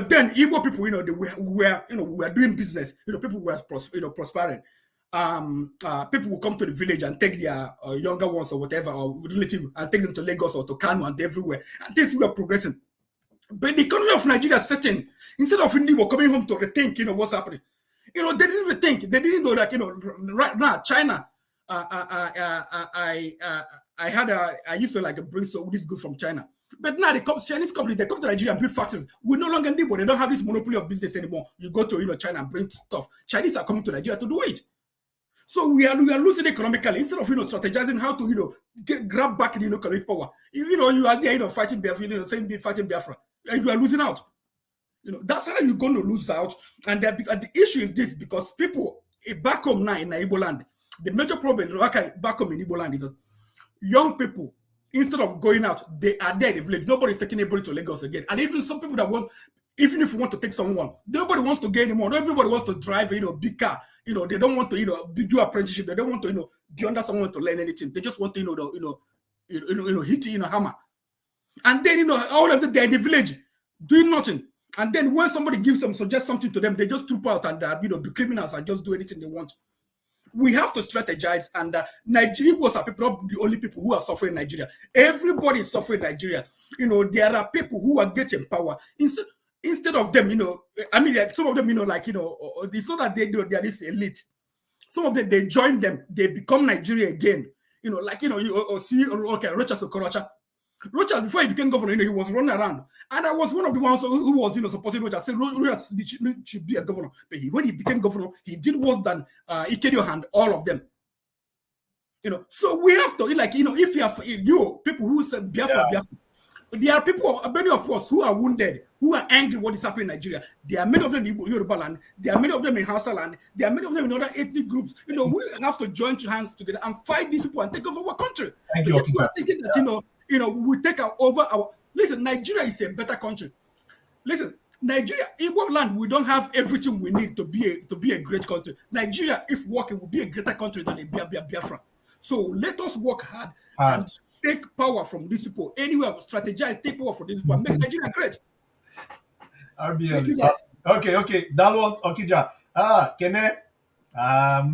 Then Igbo people, we were doing business. People were prospering. People will come to the village and take their younger ones or whatever, or relative, and take them to Lagos or to Kano and everywhere. And things were progressing. But the economy of Nigeria is certain. Instead of Indigo coming home to rethink, what's happening. They didn't rethink. They didn't know that, right now, China. I used to bring some this goods from China. But now the Chinese companies, they come to Nigeria and build factories. We no longer need, but they don't have this monopoly of business anymore. You go to China and bring stuff. Chinese are coming to Nigeria to do it. So we are losing economically instead of strategizing how to grab back the economic power. You are there fighting Biafra, saying fighting Biafra. You are losing out. That's how you're going to lose out. And the issue is this, because people back home now in Igbo land, the major problem back home in Igbo land is that young people, instead of going out, they are there in the village. Nobody's taking anybody to Lagos again. And even some people that want, even if you want to take someone, nobody wants to get anymore. Not everybody wants to drive, big car. They don't want to, do apprenticeship. They don't want to, be under someone to learn anything. They just want to, hit, hammer. And then, all of them, they're in the village doing nothing. And then when somebody gives them, suggest something to them, they just troop out and, be criminals and just do anything they want. We have to strategize, and Nigerians are people, not the only people who are suffering in Nigeria. Everybody is suffering in Nigeria. There are people who are getting power. Instead of them, some of them, it's not that they are this elite. Some of them, they join them, they become Nigeria again. You see, okay, Rocha Sokorocha. Rocha, before he became governor, he was running around. And I was one of the ones who was, supporting Rocha. I said, Rocha should be a governor. But when he became governor, he did worse than Ikedio and all of them. So we have to, if you have, people who said Biafra, there are people, many of us who are wounded, who are angry what is happening in Nigeria. There are many of them in Yoruba land. There are many of them in Hausa land. There are many of them in other ethnic groups. We have to join hands together and fight these people and take over our country. Thank you. If we are thinking that, we take over our... Listen, Nigeria is a better country. Listen, Nigeria, Igbo land, we don't have everything we need to be a great country. Nigeria, if working, will be a greater country than a Biafra. So let us work hard and take power from these people. Anyway, strategize, take power from these people, and make Nigeria great. Okay. Dalwan Okija. Kene.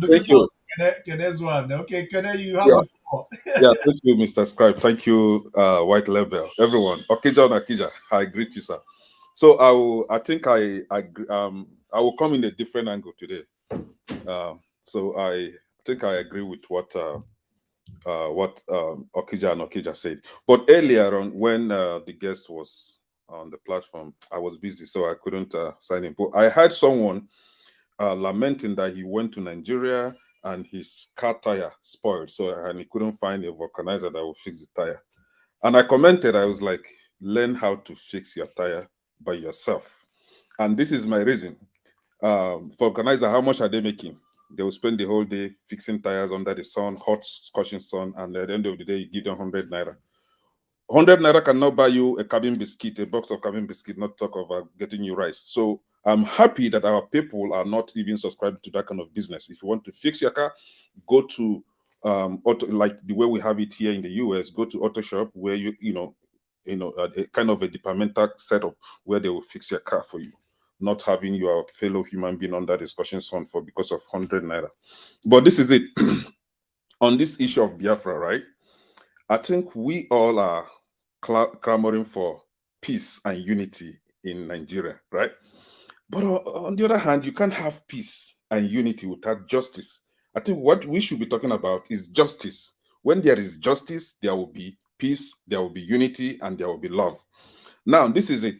Thank you. Kene's one. Okay, Kene, you have Yeah. the floor. Yeah, thank you, Mr. Scribe. Thank you, White Label, everyone. Okija and Akija, I greet you, sir. So I think I will come in a different angle today. So I think I agree with what Okija and Okija said. But earlier on, when the guest was on the platform, I was busy, so I couldn't sign in. But I heard someone lamenting that he went to Nigeria and his car tire spoiled, and he couldn't find a vulcanizer that would fix the tire. And I commented, I was like, learn how to fix your tire by yourself. And this is my reason. Vulcanizer, how much are they making? They will spend the whole day fixing tires under the sun, hot, scorching sun, and at the end of the day, you give them 100 naira. 100 naira cannot buy you a cabin biscuit, a box of cabin biscuit, not talk about getting you rice. So I'm happy that our people are not even subscribing to that kind of business. If you want to fix your car, go to auto, like the way we have it here in the US, go to auto shop where a kind of a departmental setup where they will fix your car for you, not having your fellow human being under discussion on for because of 100 naira. But this is it. On this issue of Biafra, right? I think we all are clamoring for peace and unity in Nigeria, right? But on the other hand, you can't have peace and unity without justice. I think what we should be talking about is justice. When there is justice, there will be peace, there will be unity, and there will be love. Now, this is it.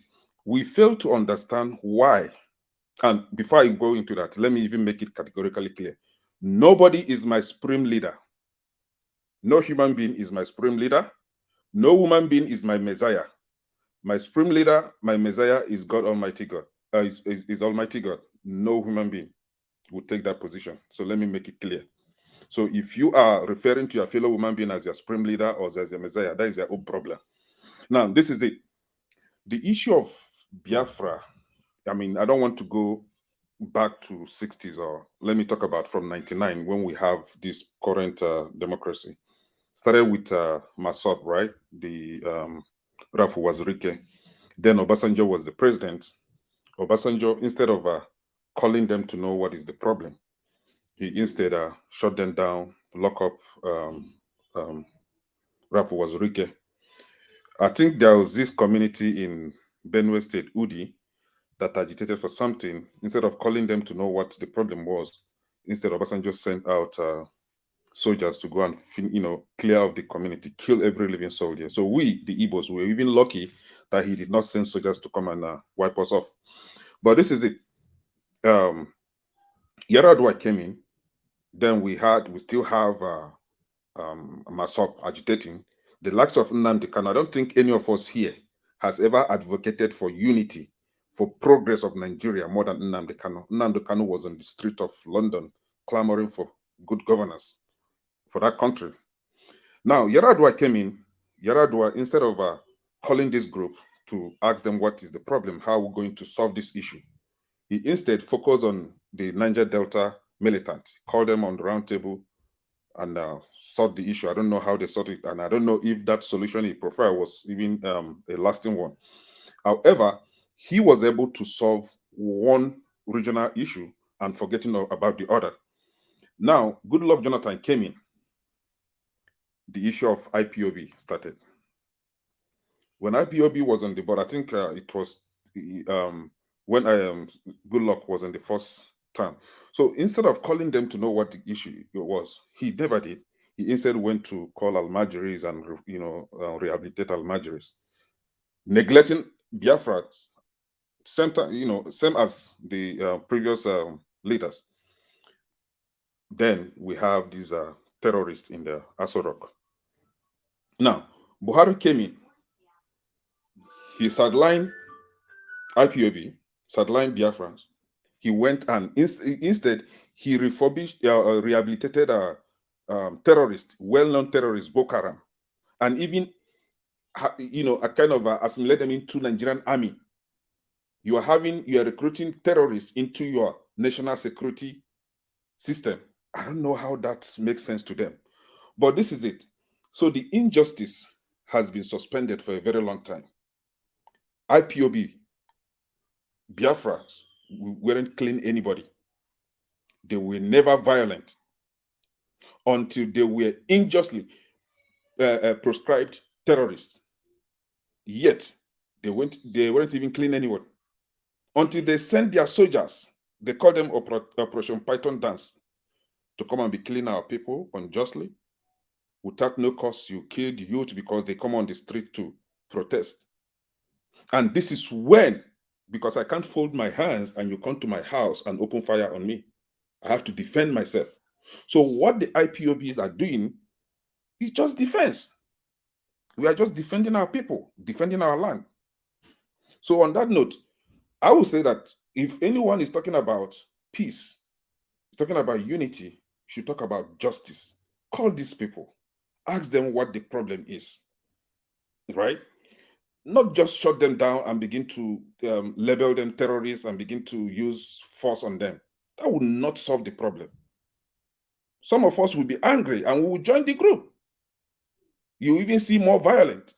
We fail to understand why And before I go into that, let me even make it categorically clear. Nobody is my supreme leader. No human being is my supreme leader. No human being is my Messiah. My supreme leader, my Messiah is God Almighty God. Is Almighty God. No human being would take that position. So let me make it clear. So if you are referring to your fellow human being as your supreme leader or as your Messiah, that is your own problem. Now, this is it. The issue of Biafra, I mean, I don't want to go back to 60s, or let me talk about from 99 when we have this current democracy. Started with Masop, right? The Rafu was Rike. Then Obasanjo was the president. Obasanjo, instead of calling them to know what is the problem, he instead shut them down, lock up Rafu was Rike. I think there was this community in Benue State, Udi, that agitated for something. Instead of calling them to know what the problem was, instead Obasanjo sent out soldiers to go and clear out the community, kill every living soldier. So we, the Igbos, were even lucky that he did not send soldiers to come and wipe us off. But this is it. Yaradua came in. Then we still have Masop agitating. The likes of Nnamdi Kanu, I don't think any of us here has ever advocated for unity, for progress of Nigeria more than Nnamdi Kanu. Nnamdi Kanu was on the street of London clamoring for good governance for that country. Now, Yaradua came in. Yaradua, instead of calling this group to ask them what is the problem, how we're going to solve this issue, he instead focused on the Niger Delta militant, called them on the round table and solved the issue. I don't know how they solved it, and I don't know if that solution he preferred was even a lasting one. However, he was able to solve one regional issue and forgetting about the other. Now, Goodluck Jonathan came in. The issue of IPOB started. When IPOB was on the board, I think it was when Goodluck was in the first term. So instead of calling them to know what the issue was, he never did. He instead went to call Almajiris and rehabilitate Almajiris, neglecting Biafra. Same time, same as the previous leaders. Then we have these terrorists in the Aso Rock. Now, Buhari came in. He sidelined IPOB, sidelined Biafrans. He went and instead he refurbished, rehabilitated terrorists, well-known terrorists, Boko Haram, and even a kind of assimilate them into Nigerian army. You are recruiting terrorists into your national security system. I don't know how that makes sense to them, but this is it. So the injustice has been suspended for a very long time. IPOB, Biafrans weren't killing anybody. They were never violent until they were unjustly proscribed terrorists. Yet they weren't even killing anyone until they sent their soldiers. They call them Operation Python Dance, to come and be killing our people unjustly without no cause. You kill the youth because they come on the street to protest. And this is when, because I can't fold my hands and you come to my house and open fire on me, I have to defend myself. So what the IPOBs are doing is just defense. We are just defending our people, defending our land. So on that note, I will say that if anyone is talking about peace, is talking about unity, should talk about justice. Call these people, ask them what the problem is, right? Not just shut them down and begin to label them terrorists and begin to use force on them. That will not solve the problem. Some of us will be angry and we will join the group. You even see more violent.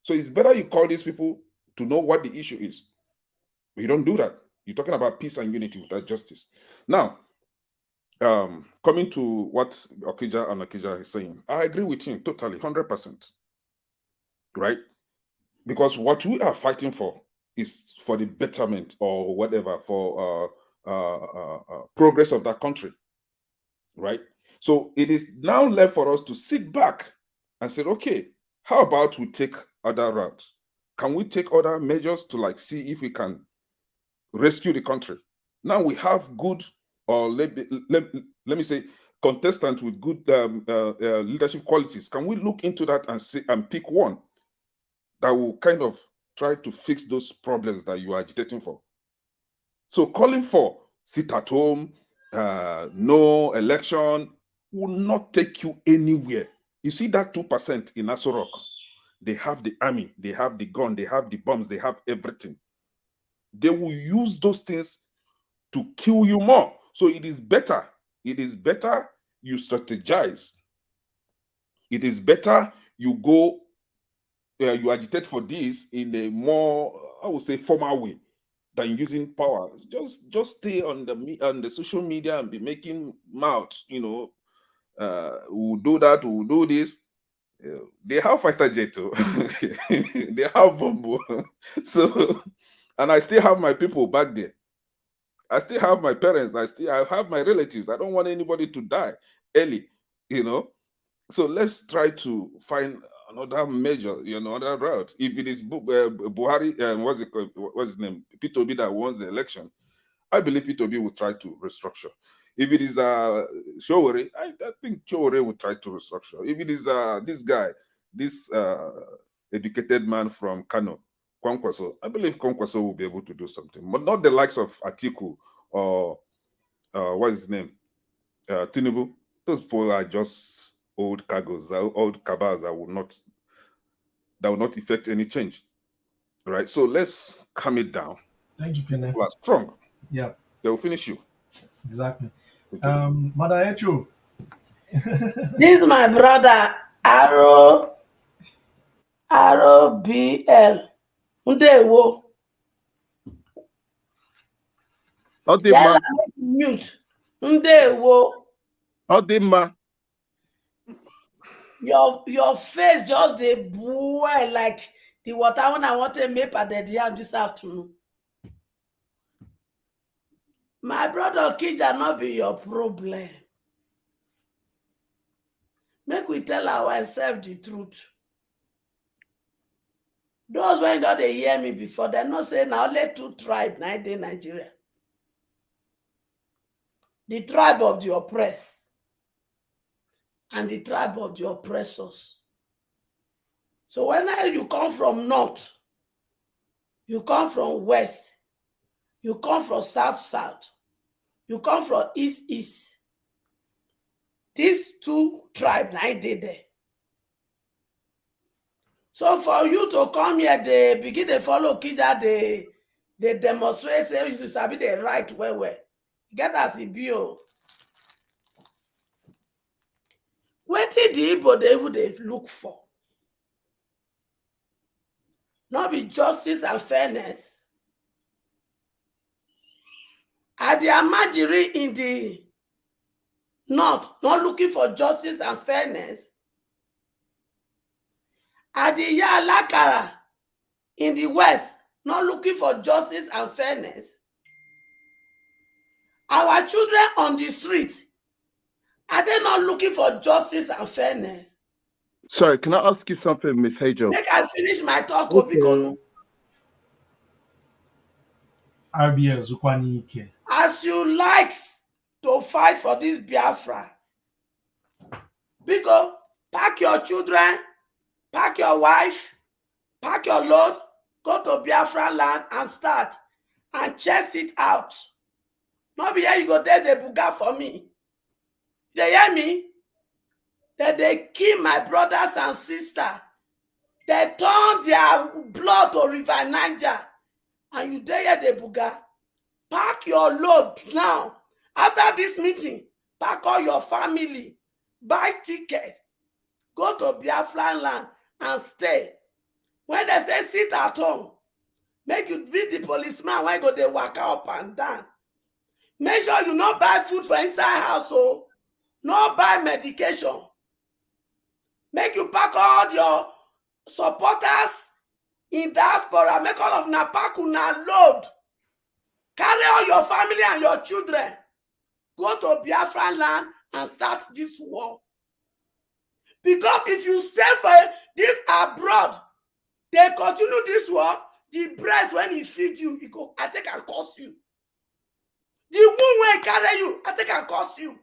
So it's better you call these people to know what the issue is. But you don't do that. You're talking about peace and unity without justice. Now, coming to what Okija is saying, I agree with him totally, 100%. Right? Because what we are fighting for is for the betterment or whatever, for progress of that country. Right? So it is now left for us to sit back and say, okay, how about we take other routes? Can we take other measures to see if we can rescue the country? Now we have good, or let me say, contestants with good leadership qualities. Can we look into that and see and pick one that will kind of try to fix those problems that you are agitating for? So calling for sit at home, no election will not take you anywhere. You see that 2% in Aso Rock, they have the army, they have the gun, they have the bombs, they have everything. They will use those things to kill you more. So it is better you strategize. It is better you go, you agitate for this in a more, I would say, formal way than using power. Just stay on the social media and be making mouth, we'll do that, we'll do this. They have fighter jet too. They have bomb. So, and I still have my people back there. I still have my parents. I have my relatives. I don't want anybody to die early, So let's try to find another measure, another route. If it is Buhari, what's his name? Peter Obi that wants the election, I believe Peter Obi will try to restructure. If it is Showore, I think Showore will try to restructure. If it is this guy, this educated man from Kano, Kwankwaso, I believe Kwankwaso will be able to do something, but not the likes of Atiku or what's his name, Tinubu. Those people are just old cargoes, old cabals that will not effect any change. Right? So let's calm it down. Thank you, Kenneth. People are strong. Yeah. They will finish you. Exactly. Mother Echo. This is my brother, ROBL. Ndewo. Tell her mute. Ndewo. Your face just dey boil like the water when I want to make at the yam this afternoon. My brother Kija not be your problem. Make we tell ourselves the truth. Those when don't they hear me before, they're not saying now only 2 tribes now in Nigeria. The tribe of the oppressed and the tribe of the oppressors. So when you come from north, you come from west, you come from south, you come from east. These 2 tribes now they there. So for you to come here, they begin to follow Kida, they demonstrate, say you should sabi the right way. Get as it be. What did the Igbo they look for? Not be justice and fairness. Are the Amajiri in the north not looking for justice and fairness? Are the Yalakara in the west not looking for justice and fairness? Our children on the street, are they not looking for justice and fairness? Sorry, can I ask you something, Miss Hajo? Make I finish my talk, Okay. As you like to fight for this Biafra, because pack your children, pack your wife, pack your load, go to Biafra land and start and chase it out. Not be here you go there, they buga for me. They hear me? That they kill my brothers and sisters. They turn their blood to River Niger. And you there the buga. Pack your load now. After this meeting, pack all your family. Buy ticket. Go to Biafra land and stay. When they say sit at home, make you beat the policeman when you go they walk up and down. Make sure you not buy food for inside house, so not buy medication. Make you pack all your supporters in diaspora. Make all of na pack una load. Carry all your family and your children. Go to Biafra land and start this war. Because if you stay for this abroad, they continue this war, the breast when he feed you, he go, I think I curse you. The wound wey carry you, I think I curse you.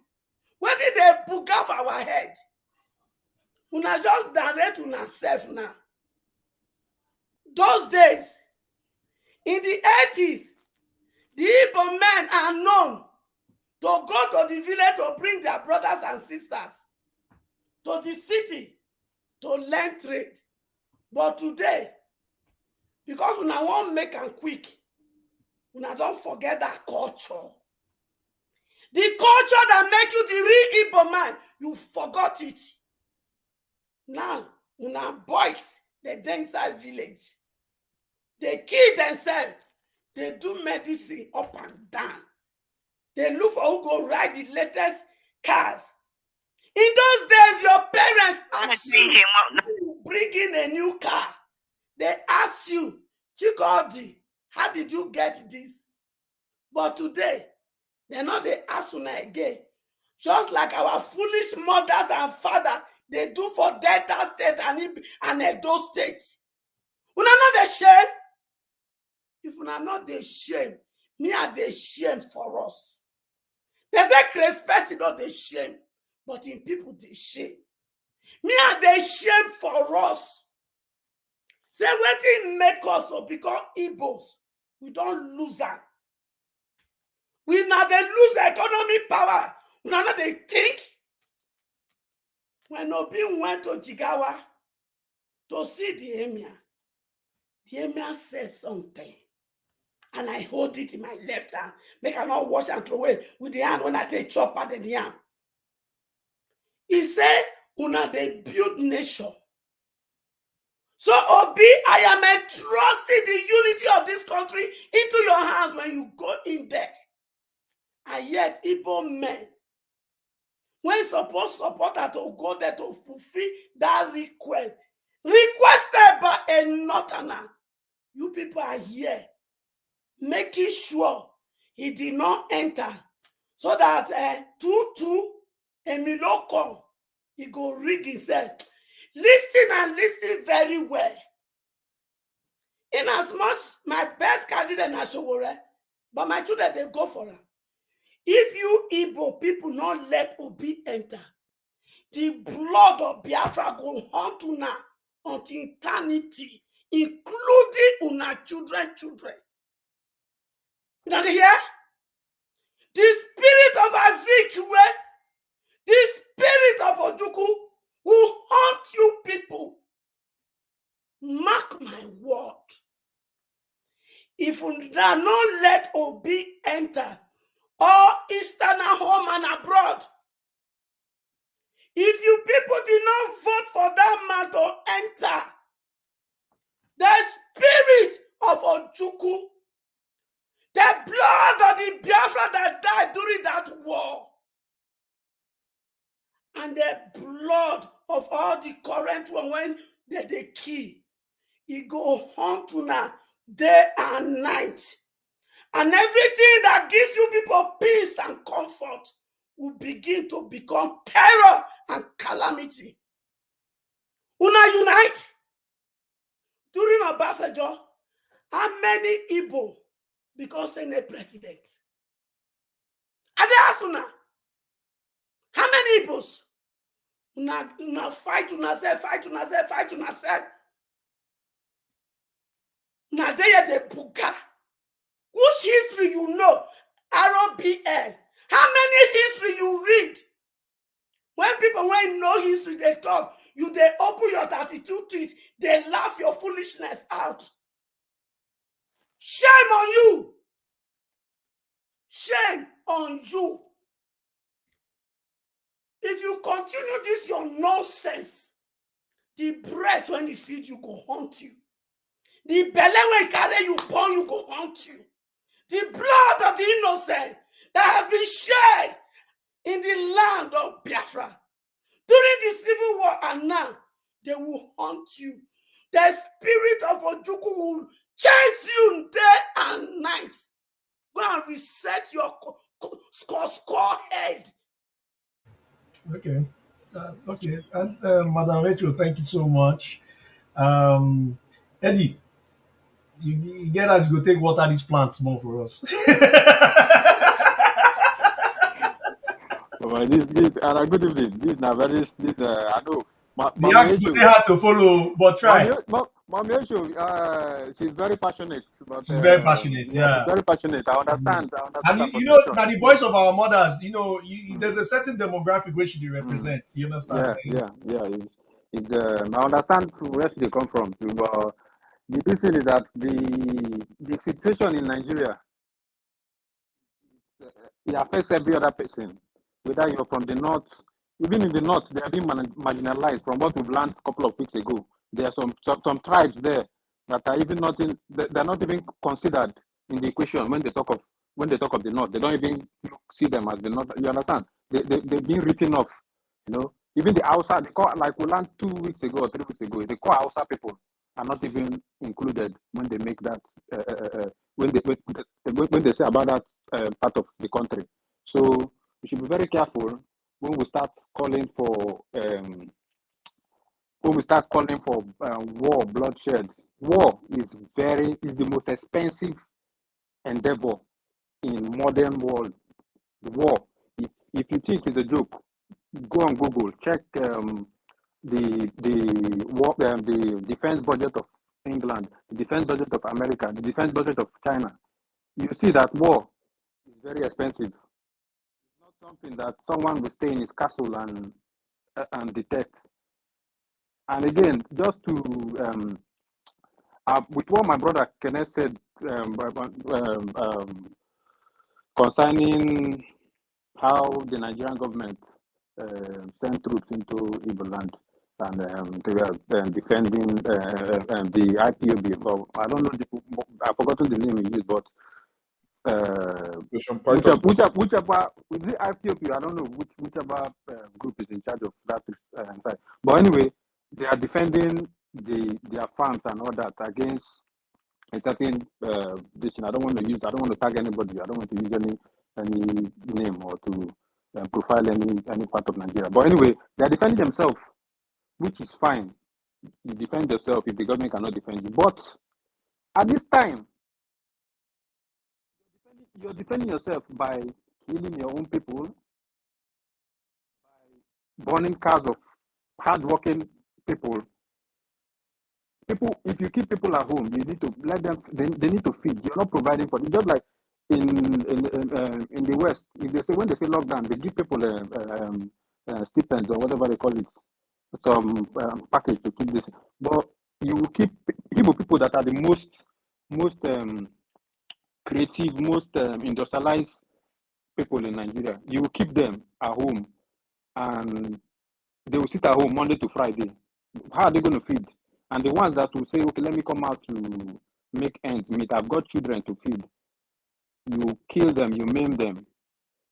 When did they book off our head? Una just direct una self now. Those days, in the 80s, the Igbo men are known to go to the village to bring their brothers and sisters to the city to learn trade. But today, because una wan make am quick, una don't forget that culture. The culture that make you the real Igbo man, you forgot it. Now, una boys, they dey inside village. They kill themselves. They do medicine up and down. They look for who go ride the latest cars. In those days, your parents ask you to bring in a new car. They ask you, Chikodi, how did you get this? But today, they know they ask una again. Just like our foolish mothers and fathers, they do for Delta State and Edo State. Una not the shame? If una not the shame, me are the shame for us. They say crazy person not the shame, but in people they shame. Me are the shame for us. Say wetin make us to become Igbos, we don't lose am. We now they lose economic power. We now they think. When Obi went to Jigawa to see the emir said something. And I hold it in my left hand. Make I not wash and throw away with the hand when I take chop at the hand. He said, una they build nation. So Obi, I am entrusting the unity of this country into your hands when you go in there. And yet, Igbo men, when supposed supporter to go there to fulfill that request, requested by a northerner, you people are here making sure he did not enter, so that Tutu Emiloko, he go rig himself. Listen and listen very well. In as much my best candidate na Showore, but my children they go for her. If you Igbo people not let Obi enter, the blood of Biafra go hunt una until eternity, including una children. Now hear? The spirit of Azikiwe, the spirit of Ojuku will haunt you people. Mark my word. If you do not let Obi enter, or Eastern home and abroad, if you people did not vote for that man to enter, the spirit of Ojuku, the blood of the Biafra that died during that war, and the blood of all the current one when they kill, it go hunt now day and night. And everything that gives you people peace and comfort will begin to become terror and calamity. Una unite. During Obasanjo, how many Igbo because Senate president? And they ask una, how many Igbos? Una fight una self. Now they the buga. Which history you know? ROBL. How many history you read? When people when know history, they talk. You they open your 32 teeth. They laugh your foolishness out. Shame on you. Shame on you. If you continue this your nonsense, the breast when it feed you go haunt you. The belly when carry you born you go haunt you. The blood of the innocent that has been shed in the land of Biafra during the civil war and now, they will haunt you. The spirit of Ojuku will chase you day and night. Go and reset your score head. Okay. Okay. And Madam Rachel, thank you so much. Eddie, you get us, you go take water these plants more for us. Well, this, good evening. This now very, this, I know. The act they had to follow, but try. Mommy, she's very passionate, but She's very passionate, yeah, she's yeah. very passionate. I understand. I understand And her you know, frustration. now the voice of our mothers, you know, there's a certain demographic where she represent. You understand? Yeah. I understand where they come from too, but the reason is that the situation in Nigeria, it affects every other person, whether you're from the north. Even in the north, they are being marginalized. From what we've learned a couple of weeks ago, there are some tribes there that are even not in. They're not even considered in the equation when they talk of the north. They don't even see them as the north. You understand? They've been written off. You know, even the Hausa, they call, like we learned 2 weeks ago or 3 weeks ago, they call Hausa people are not even included when they make that when they say about that part of the country. So we should be very careful when we start calling for war, bloodshed. War is the most expensive endeavor in modern world. War. If you think it's a joke, go on Google, check the defense budget of England, the defense budget of America, the defense budget of China. You see that war is very expensive. It's not something that someone will stay in his castle and detect. And again, just to with what my brother Kenneth said concerning how the Nigerian government sent troops into Igbo land and they were defending the IPOB. Well, I don't know, I've forgotten the name he used, but whichever with the IPOB, I don't know whichever group is in charge of that side. But anyway, they are defending their farms and all that against a certain this. I don't want to tag anybody. I don't want to use any name or to profile any part of Nigeria. But anyway, they are defending themselves, which is fine. You defend yourself if the government cannot defend you. But at this time, you're defending yourself by killing your own people, burning cars of hardworking people. If you keep people at home, you need to let them. They need to feed. You're not providing for them. Just like in the West, if they say when they say lockdown, they give people stipends or whatever they call it, some package to keep this. But you keep people that are the most creative, most industrialized people in Nigeria. You will keep them at home, and they will sit at home Monday to Friday. How are they going to feed? And the ones that will say, okay, let me come out to make ends meet. I've got children to feed. You kill them, you maim them.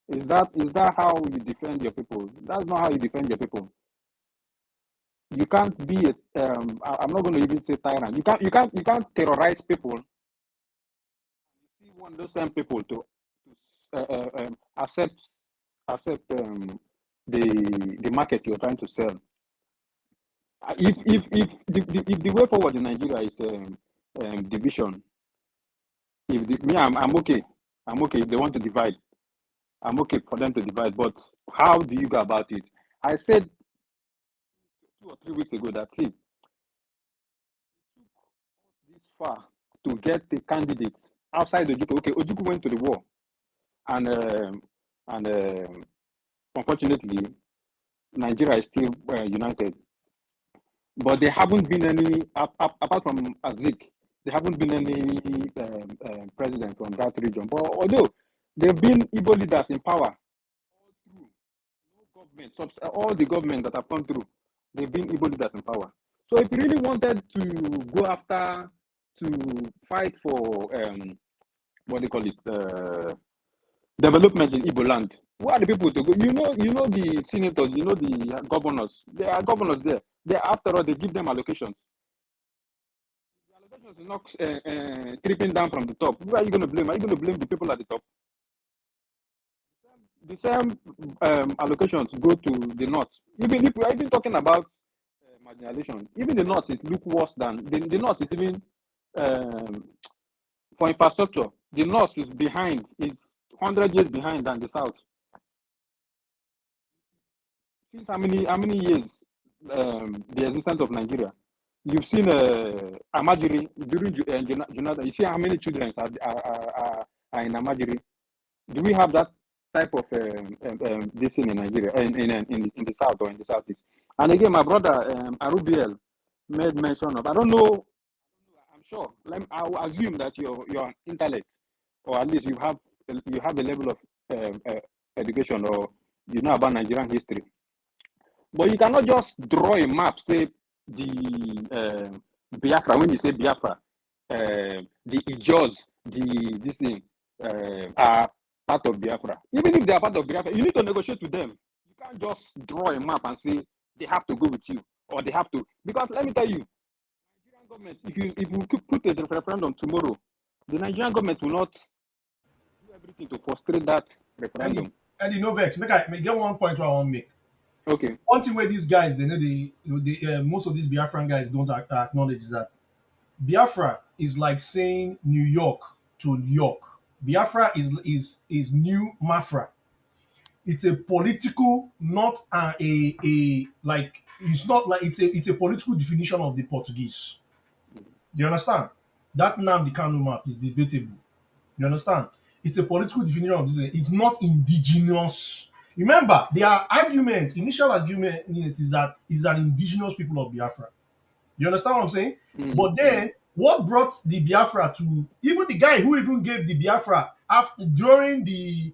Is that how you defend your people? That's not how you defend your people. You can't be I'm not going to even say tyrant. You can't terrorize people. You want those same people to accept the market you're trying to sell. If the way forward in Nigeria is division, I'm okay. I'm okay if they want to divide. I'm okay for them to divide. But how do you go about it? I said 2 or 3 weeks ago that see, this far to get the candidates outside Ojukwu. Okay, Ojukwu went to the war, and unfortunately, Nigeria is still united. But there haven't been any, apart from Azik, there haven't been any president from that region. But although there have been Igbo leaders in power, all the government that have come through, they've been Igbo leaders in power. So if you really wanted to go after, to fight for, what they call it, development in Igbo land, who are the people to go? You know the senators, you know the governors. There are governors there. After all, they give them allocations. The allocations is not tripping down from the top. Who are you going to blame? Are you going to blame the people at the top? The same allocations go to the north. Even if we are even talking about marginalization, even the north is look worse than the north is even for infrastructure. The north is behind, is 100 years behind than the south. since how many years the existence of Nigeria? You've seen Amajiri during Jonathan. You see how many children are in Amajiri. Do we have that type of this in Nigeria, in the south or in the southeast? And again, my brother Arubiel made mention of. I don't know. I'm sure. I will assume that you're an intellect, or at least you have a level of education, or you know about Nigerian history. But you cannot just draw a map, say the Biafra. When you say Biafra, the Ijos, this thing are part of Biafra. Even if they are part of Biafra, you need to negotiate with them. You can't just draw a map and say they have to go with you, or they have to. Because let me tell you, Nigerian government, if you put a referendum tomorrow, the Nigerian government will not do everything to frustrate that referendum. And Vex, make I get one point where I want to make. Okay. One thing where these guys, they know most of these Biafran guys don't acknowledge is that Biafra is like saying New York to New York. Biafra is New Mafra. It's a political, not a like. It's not like it's a political definition of the Portuguese. Do you understand? That Nnamdi Kanu map is debatable. You understand? It's a political definition of this. It's not indigenous. Remember, initial argument is that it's an indigenous people of Biafra. You understand what I'm saying? Mm-hmm. But then, what brought the Biafra to, even the guy who even gave the Biafra during the,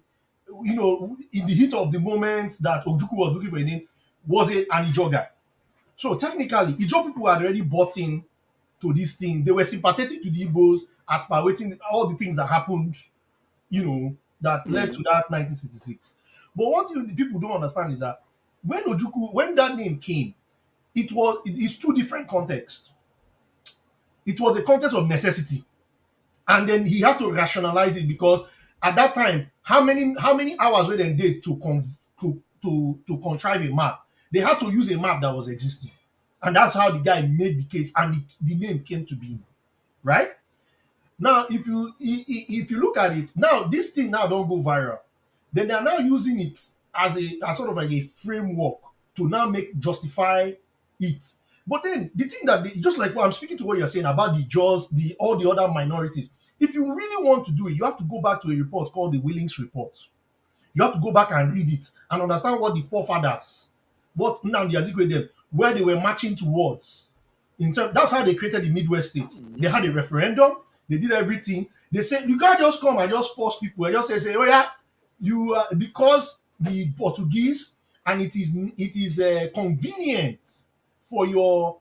in the heat of the moment that Ojukwu was looking for a name, was an Ijo guy. So technically, Ijo people had already bought in to this thing. They were sympathetic to the Igbos, aspirating all the things that happened, that led to that 1966. But one thing the people don't understand is that when that name came, it's two different contexts. It was a context of necessity, and then he had to rationalize it because at that time, how many hours were they did to contrive a map? They had to use a map that was existing, and that's how the guy made the case, and the name came to be, right? Now, if you look at it now, this thing now don't go viral. Then they are now using it as sort of like a framework to now justify it. But then the thing that just like what I'm speaking to what you're saying about the Jaws, all the other minorities, if you really want to do it, you have to go back to a report called the Willings Report. You have to go back and read it and understand what the forefathers, what Nnamdi Azikiwe them, where they were marching towards. That's how they created the Midwest state. They had a referendum. They did everything. They said you can't just come and just force people and just say, oh yeah, you because the Portuguese, and it is convenient for your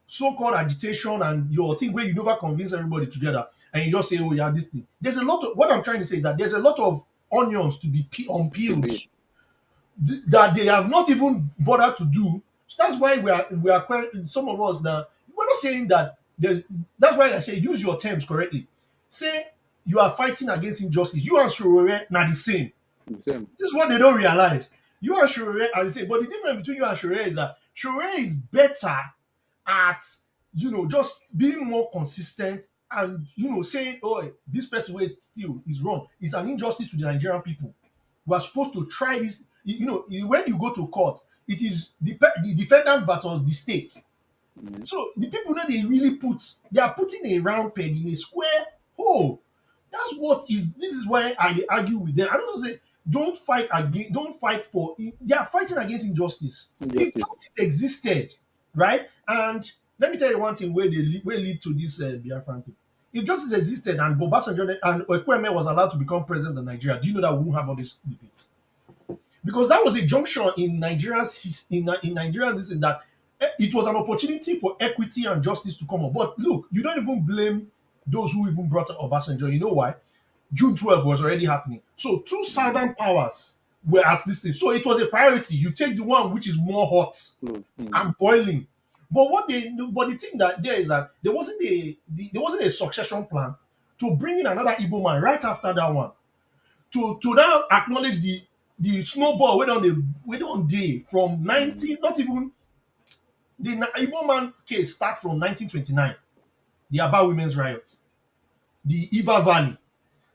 so-called agitation and your thing where you never convince everybody together and you just say, oh yeah, this thing. There's a lot of what I'm trying to say is that there's a lot of onions to be unpeeled that they have not even bothered to do. So that's why we are some of us now. We're not saying that that's why I say use your terms correctly. Say you are fighting against injustice. You and Shorore not the same. This is what they don't realize. You and Shorore are the same. But the difference between you and Shorore is that Shorore is better at just being more consistent and saying, oh, this person way still is wrong. It's an injustice to the Nigerian people. We are supposed to try this. When you go to court, it is the defendant versus the state. So the people that they are putting a round peg in a square hole. That's this is why I argue with them. I don't say don't fight for they are fighting against injustice. If justice existed, right? And let me tell you one thing where lead to this Biafran thing. If justice existed and Obasanjo and Ekweme was allowed to become president of Nigeria, do you know that we won't have all this debate? Because that was a junction in Nigeria's this and that. It was an opportunity for equity and justice to come up. But look, you don't even blame those who even brought Obasanjo. You know why? June 12 was already happening. So two southern powers were at this thing. So it was a priority. You take the one which is more hot and boiling. But the thing that there is that there wasn't a succession plan to bring in another Igbo man right after that one. To now acknowledge the snowball went on day from 19, not even the Igbo man case start from 1929. The Aba Women's Riot, the Iva Valley.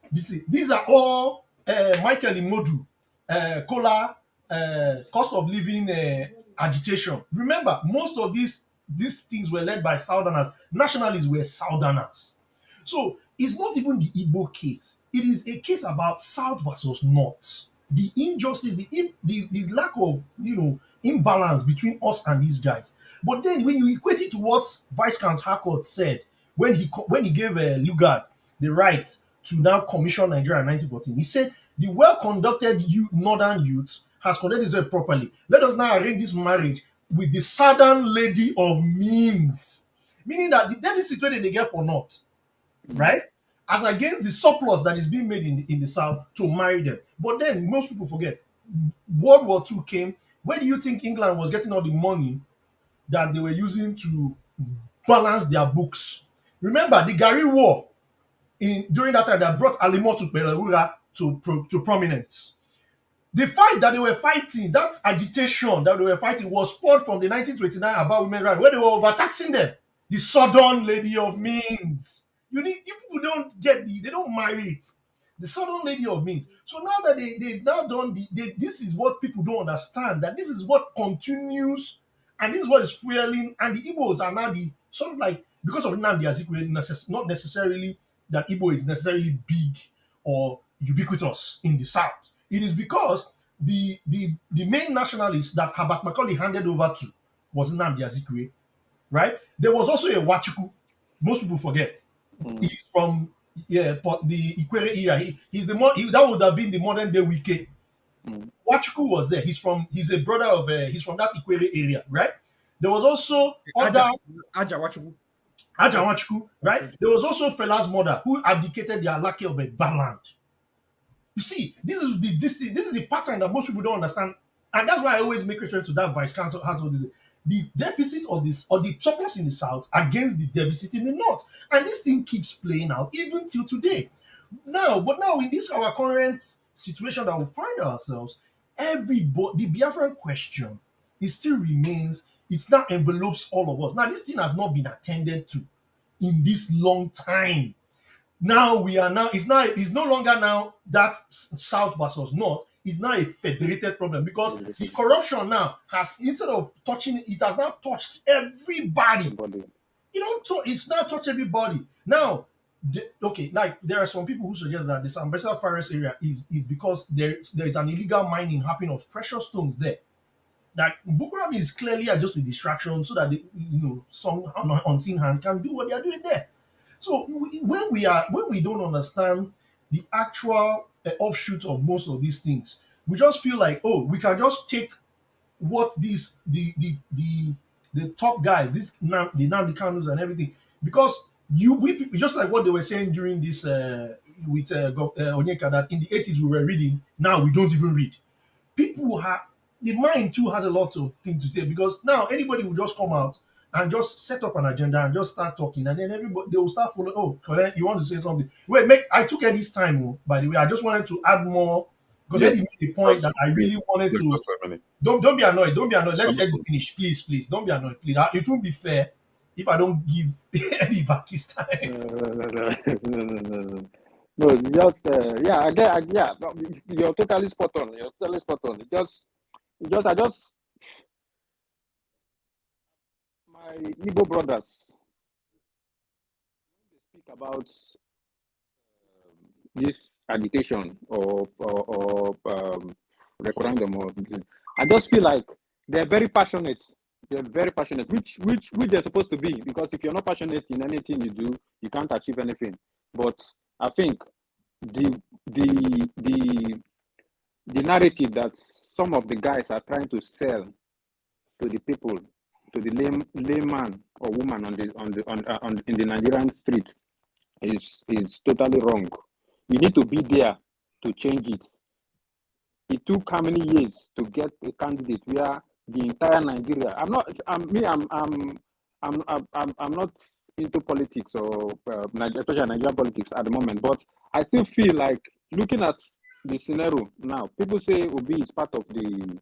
These are all Michael Imodu, Kola, cost of living agitation. Remember, most of these things were led by Southerners. Nationalists were Southerners. So it's not even the Igbo case. It is a case about South versus North. The injustice, the lack of imbalance between us and these guys. But then when you equate it to what Vice Chancellor Harcourt said when he gave Lugard the right to now commission Nigeria in 1914, he said the well-conducted northern youth has conducted itself properly. Let us now arrange this marriage with the southern lady of means, meaning that the deficit where they get for North, right, as against the surplus that is being made in the South to marry them. But then most people forget, World War II came. Where do you think England was getting all the money that they were using to balance their books? Remember the Gary War during that time that brought Alimo to Pelawura to prominence. The fight that they were fighting, that agitation that they were fighting, was spawned from the 1929 about women rights, where they were overtaxing them. The Southern lady of means. You people don't get they don't marry it. The Southern lady of means. So now that they've now done this is what people don't understand, that this is what continues, and this is what is fueling, and the Igbos are now the sort of like, because of Nnamdi Azikiwe, not necessarily that Igbo is necessarily big or ubiquitous in the South. It is because the main nationalist that Herbert Macaulay handed over to was Nnamdi Azikiwe, right? There was also a Wachuku. Most people forget. He's from the Ikwere era. That would have been the modern day Wike. Wachuku was there. He's a brother of he's from that Ikwere area, right? There was also other Aja Wachuku. Right? There was also Fela's mother who abdicated the Alake of a land. You see, this is the pattern that most people don't understand, and that's why I always make reference to that Vice Chancellor Harcourt. The deficit of this, or the surplus in the South against the deficit in the North, and this thing keeps playing out even till today. Now in this our current situation that we find ourselves, the Biafran question, it still remains. It now envelopes all of us. Now this thing has not been attended to in this long time. Now it's no longer now that South versus North. It's now a federated problem because the corruption now has, instead of touching it, has now touched everybody. It's now touched everybody. Now, like there are some people who suggest that this Ambassador Forest area is because there is an illegal mining happening of precious stones there. That Boko Haram is clearly just a distraction so that some unseen hand can do what they are doing there. So when we don't understand the actual offshoot of most of these things, we just feel like, we can just take what the top guys, the Nnamdi Kanus and everything, because we just like what they were saying during this with Onyeka, that in the 80s we were reading, now we don't even read. People the mind too has a lot of things to say, because now anybody will just come out and just set up an agenda and just start talking, and then everybody, they will start following. Oh, correct, you want to say something? Wait, I took this time, by the way. I just wanted to add more, because I made the point that I really wanted to. Don't be annoyed. Don't be annoyed. Let me finish, please. Don't be annoyed, please. It won't be fair if I don't give Eddie back his time. No, just I get. You're totally spot on. My Igbo brothers, they speak about this agitation or referendum, I just feel like they're very passionate. They're very passionate, which they're supposed to be, because if you're not passionate in anything you do, you can't achieve anything. But I think the narrative that some of the guys are trying to sell to the people, to the layman or woman in the Nigerian street is totally wrong. You need to be there to change it. It took how many years to get a candidate where the entire Nigeria. I'm not into politics or especially Nigerian politics at the moment, but I still feel like looking at the scenario now. People say Obi is part of the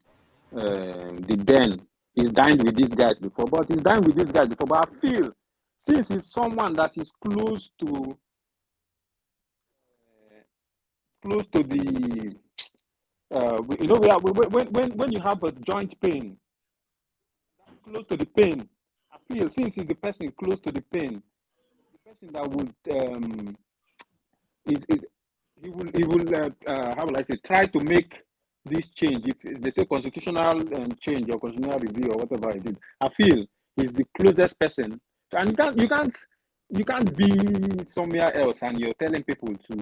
den. He's dined with these guys before, but he's dined with these guys before. But I feel since he's someone that is close to the you know, when you have a joint pain, close to the pain, I feel since it's the person close to the pain, the person that would is he will how will I say, try to make this change. If they say constitutional change or constitutional review or whatever it is, I feel he's the closest person. And you can't be somewhere else and you're telling people to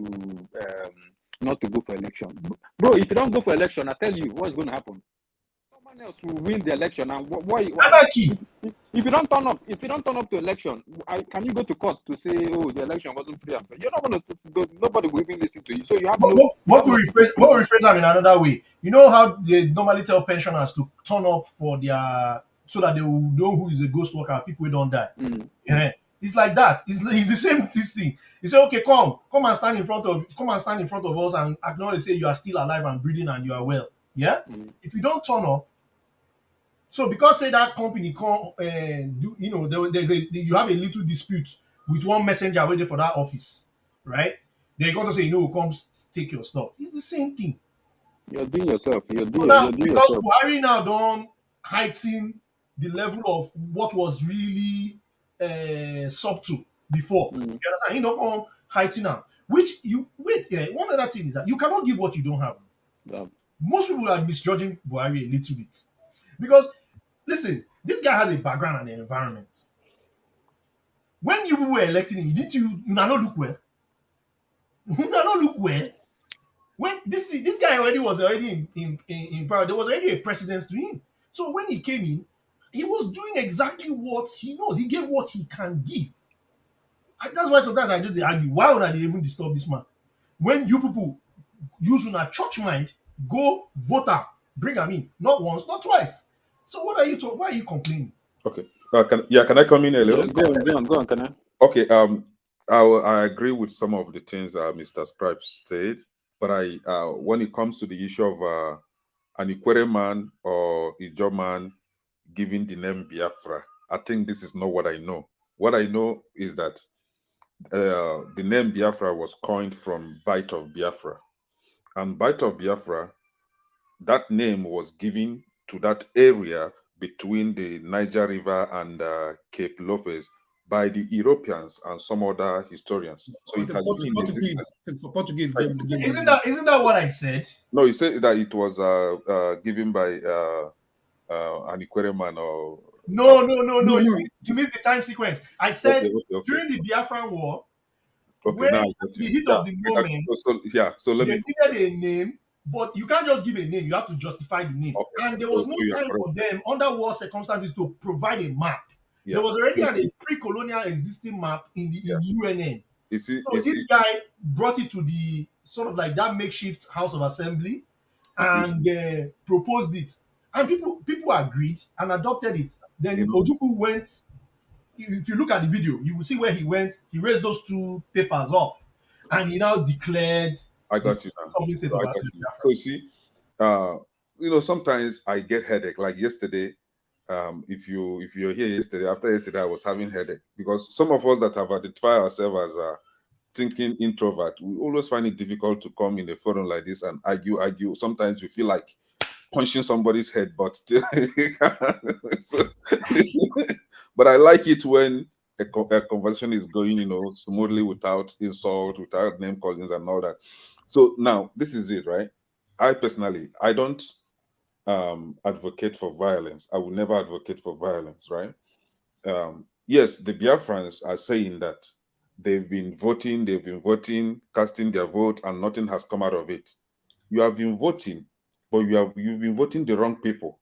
not to go for election, bro. If you don't go for election, I tell you what's going to happen. Someone else will win the election, and why? If you don't turn up, to election, can you go to court to say, oh, the election wasn't free and fair? You're not going to go. Nobody will even listen to you. So you have no. What we rephrase them in another way. You know how they normally tell pensioners to turn up for their so that they will know who is a ghost worker, people who don't die. Yeah. It's like that. It's the same thing. He say, okay, come and stand in front of us and acknowledge, say you are still alive and breathing and you are well. Yeah. If you don't turn up, so because say that company come do, you know, you have a little dispute with one messenger waiting for that office, right? They're going to say, you know, come take your stuff. It's the same thing. You're doing yourself. You're doing because yourself. Buhari now don't heighten the level of what was really subtle before. You understand? He don't come heighten now. Which you wait. Yeah, one other thing is that you cannot give what you don't have. Yeah. Most people are misjudging Buhari a little bit because listen, this guy has a background and an environment. When you were electing him, you not look well? You not look well? When this guy was already in power, there was already a precedence to him. So when he came in, he was doing exactly what he knows. He gave what he can give. And that's why sometimes I just argue, why would I even disturb this man? When you people use a church mind, go voter, bring him in, not once, not twice. So what are you talking? Why are you complaining? Okay. Can I come in a little? Yeah, go on, can I? Okay. I agree with some of the things Mr. Scribes said, but when it comes to the issue of an Ikwere man or Ijo man giving the name Biafra, I think this is not what I know. What I know is that the name Biafra was coined from Bite of Biafra, and Bite of Biafra, that name was given to that area between the Niger River and Cape Lopez by the Europeans and some other historians. So it has been Portuguese. Isn't that what I said? No, he said that it was given by an Ikwere man or. No. You missed the time sequence. I said okay. during the Biafran War, Okay, when now I got the you. heat of the moment, so let they me. needed a name, but you can't just give a name. You have to justify the name. Okay. And there was no time for them under war circumstances to provide a map. Yeah. There was already a pre-colonial existing map in the UNN. So this guy brought it to the sort of like that makeshift House of Assembly and proposed it. And people agreed and adopted it. Then Ojukwu went. If you look at the video, you will see where he went. He raised those two papers up, and he now declared. I got you now. So you see, sometimes I get headache. Like yesterday, if you're here yesterday, after yesterday, I was having headache because some of us that have identified ourselves as thinking introvert, we always find it difficult to come in a forum like this and argue. Sometimes we feel like punching somebody's head, but still. But I like it when a conversation is going, smoothly without insult, without name callings and all that. So now this is it, right? I personally, I don't advocate for violence. I will never advocate for violence, right? Yes, the Biafrans are saying that they've been voting, casting their vote, and nothing has come out of it. You have been voting, but you've been voting the wrong people.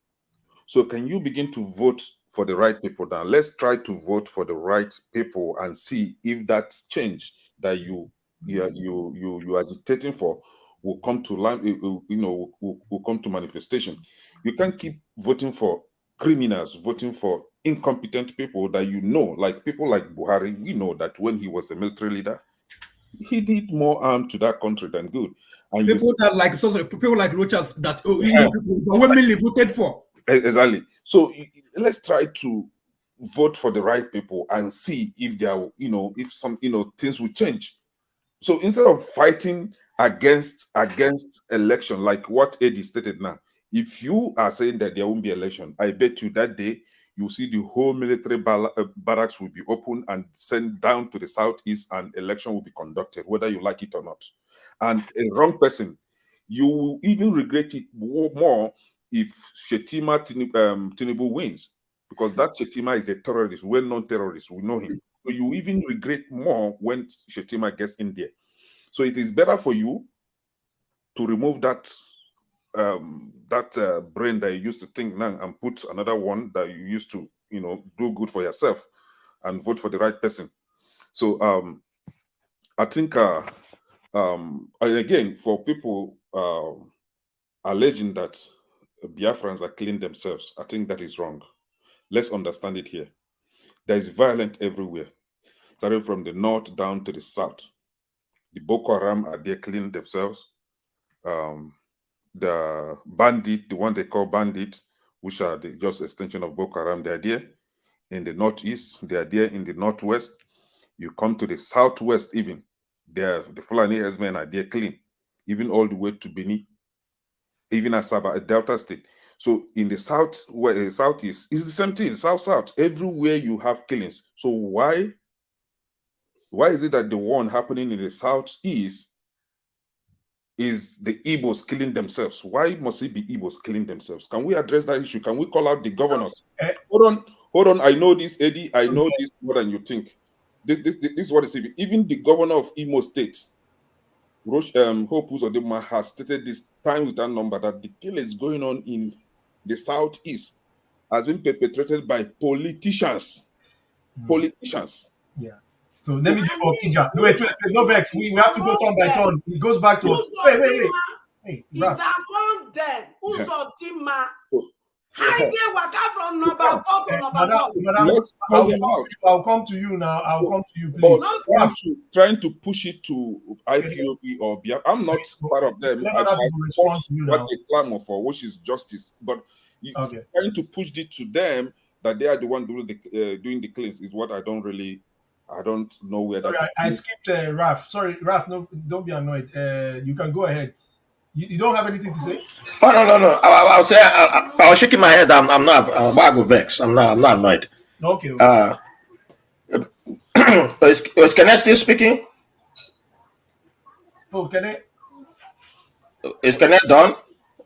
So can you begin to vote for the right people now? Let's try to vote for the right people and see if that change that you are agitating for will come to life, will come to manifestation. You can't keep voting for criminals, voting for incompetent people that like people like Buhari. We know that when he was a military leader, he did more harm to that country than good. And people like Rochas that women voted for. Exactly. So let's try to vote for the right people and see if there are, if some, things will change. So instead of fighting against election, like what Eddie stated now. If you are saying that there won't be election, I bet you that day you see the whole military barracks will be open and sent down to the southeast, and election will be conducted, whether you like it or not. And a wrong person, you will even regret it more if Shetima Tinubu wins, because that Shetima is a terrorist, well-known terrorist. We know him. So you even regret more when Shetima gets in there. So it is better for you to remove that brain that you used to think now and put another one that you used to, do good for yourself and vote for the right person. So I think, and again, for people alleging that Biafrans are killing themselves, I think that is wrong. Let's understand it here. There is violence everywhere, starting from the north down to the south. The Boko Haram are there killing themselves. The bandit, the one they call bandit, which are the just extension of Boko Haram, they are there in the northeast, they are there in the northwest. You come to the southwest, even there, the Fulani herdsmen are there killing, even all the way to Benin, even Asaba, Delta State. So in the south, southeast, it's the same thing. South, everywhere you have killings. So why is it that the one happening in the southeast is the Igbos killing themselves? Why must it be Igbos killing themselves? Can we address that issue? Can we call out the governors? Hold on. I know this, Eddie. I know this more than you think. This is what is even. Even the governor of Imo State, Hope Uzodinma, has stated this times with that number that the killings going on in the southeast has been perpetrated by politicians. Politicians. Yeah. So let me give Okija. Wait, no vex. We have to go turn by turn. It goes back to wait. Hey, he's among them. Uzodinma. Hiding waka from number 4 to number 1. I'll come to you now. I'll come to you, please. But trying to push it to IPOB or BIA, I'm not part of them. I support what they clamor for, which is justice. But trying to push it to them that they are the one doing the claims is what I don't know where that is. I skipped Raf. Sorry, Raf, no, don't be annoyed. You can go ahead. You don't have anything to say? Oh no. I'll say I was shaking my head. I'm not. I go vex. I'm not annoyed. Okay. Is Kenneth still speaking? Oh, Kenneth. Is Kenneth done?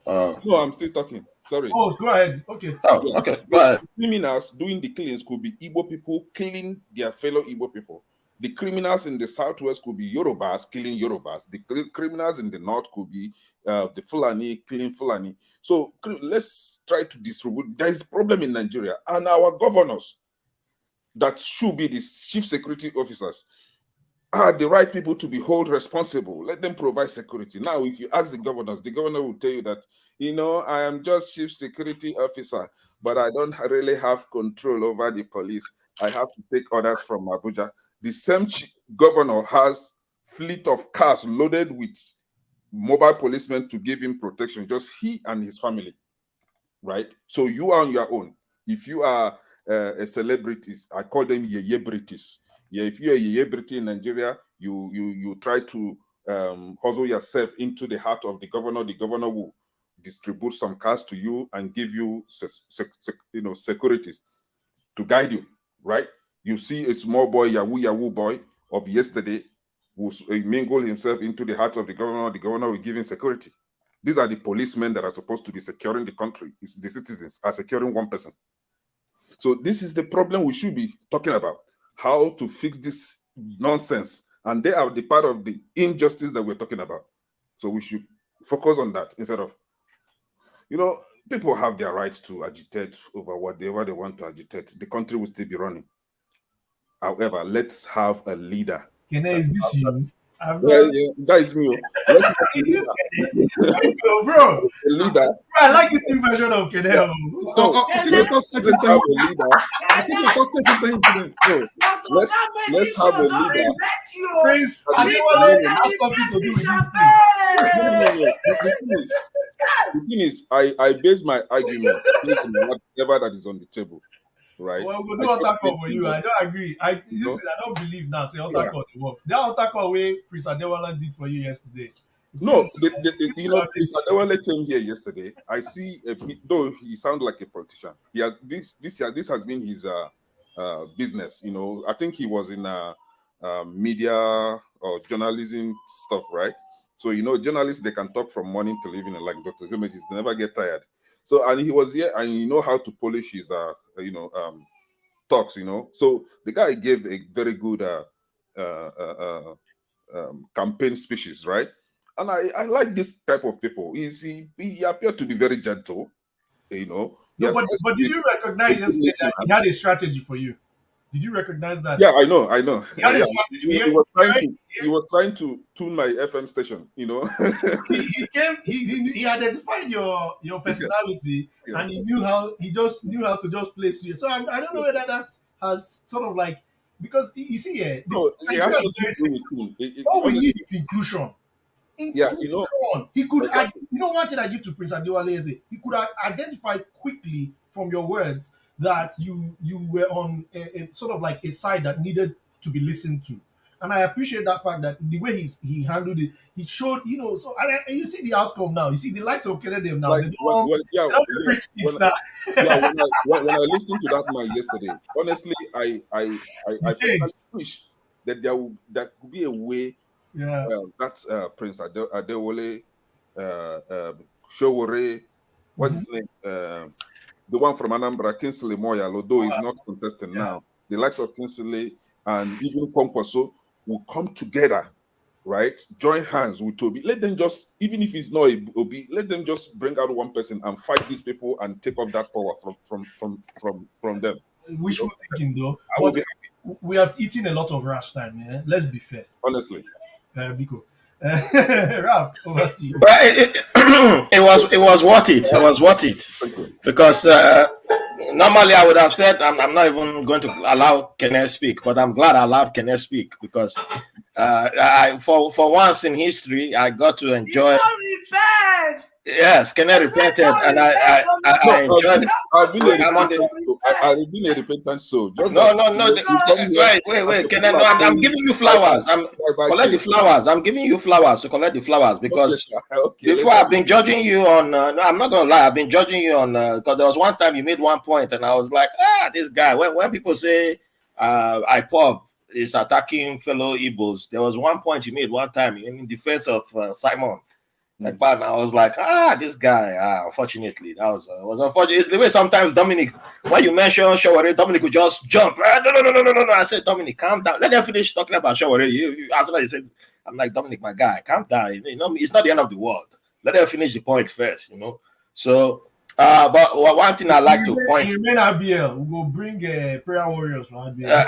No, I'm still talking. Sorry. Oh, go ahead. Okay. Oh, okay. Go ahead. Criminals doing the killings could be Igbo people killing their fellow Igbo people. The criminals in the southwest could be Yorubas killing Yorubas. The criminals in the north could be the Fulani killing Fulani. So let's try to distribute. There is a problem in Nigeria, and our governors that should be the chief security officers are the right people to be held responsible. Let them provide security. Now, if you ask the governors, the governor will tell you that, I am just chief security officer, but I don't really have control over the police. I have to take orders from Abuja. The same governor has fleet of cars loaded with mobile policemen to give him protection, just he and his family, right? So you are on your own. If you are a celebrity, I call them yeyebritis. Yeah, if you're a yeyebrity in Nigeria, you try to hustle yourself into the heart of the governor. The governor will distribute some cars to you and give you securities to guide you, right? You see a small boy, Yahoo boy of yesterday, will mingle himself into the heart of the governor will give him security. These are the policemen that are supposed to be securing the country. The citizens are securing one person. So this is the problem we should be talking about, how to fix this nonsense. And they are the part of the injustice that we're talking about. So we should focus on that instead of, people have their right to agitate over whatever they want to agitate. The country will still be running. However, let's have a leader. Is this you? That is me. Let's have a leader. Bro. A leader. I like this new version of Kenel. Let's have a leader. Prince, I have something to do with this. The thing is, I base my argument based on whatever that is on the table. Right. Well, we'll do altar call for you. I don't agree. I don't believe now. Say altar call to work. That altar call way Prince Adewale did for you yesterday. No, you know, Prince Adewale came here yesterday. I see, though he sounds like a politician. He has this has been his business. You know, I think he was in media or journalism stuff, right? So you know, journalists, they can talk from morning till evening, like Dr. Zemegis. They never get tired. So, and he was here, and you know how to polish his talks. You know, so the guy gave a very good campaign speeches, right? And I like this type of people. He appeared to be very gentle, you know. No, but did you recognize yesterday that he had a strategy for you? Did you recognize that? Yeah, I know. He had a Yeah, strategy. he was trying to tune my FM station, you know. he identified your personality, Yeah. and he just knew how to just place you. So I don't know whether that has sort of like, because you see, No, it has Nigeria is nothing very to do simple. with him. All we Honestly, need is inclusion. yeah, you know, He could, exactly. you know, one thing I give to Prince Adewale is he could identify quickly from your words that you were on a sort of like a side that needed to be listened to, and I appreciate that fact that the way he handled it, he showed, you know. So and you see the outcome now. You see the likes of Kennedy now. Like They don't preach peace now. when I listened to that man yesterday, honestly, I personally wish that there could be a way that Prince Adewale, Showore, what's his name, the one from Anambra, Kingsley Moyal, although he's not contesting now, the likes of Kingsley and even Kwankwaso will come together, right? Join hands with Toby. Let them just, even if it's not Obi, let them just bring out one person and fight these people and take off that power from them. Wishful thinking, though. I will be happy. We have eaten a lot of rash time. Yeah? Let's be fair. Honestly. Biko. Ralph, over to you. But it was worth it. It was worth it because normally I would have said I'm not even going to allow Kenneth speak, but I'm glad I allowed Kenneth speak because for once in history I got to enjoy. Yes, Kenneth repented, and I enjoyed it. I've been a repentant soul. Wait, Kenneth, no, I'm giving you flowers. Collect the flowers. I'm giving you flowers to collect the flowers because before I've been judging you on. No, I'm not gonna lie. I've been judging you on because there was one time you made one point, and I was like, this guy. When people say IPOB is attacking fellow Igbos, there was one point you made one time in defense of Simon. Like, but I was like, this guy. Unfortunately, that was unfortunate. It's the way sometimes Dominic, when you mention Shawari, Dominic would just jump. No. I said, Dominic, calm down. Let them finish talking about Shawari. As soon as he said, I'm like, Dominic, my guy, calm down. You know, it's not the end of the world. Let them finish the point first. You know. So, but one thing I like to point. You mean RBL? We will bring prayer warriors from RBL.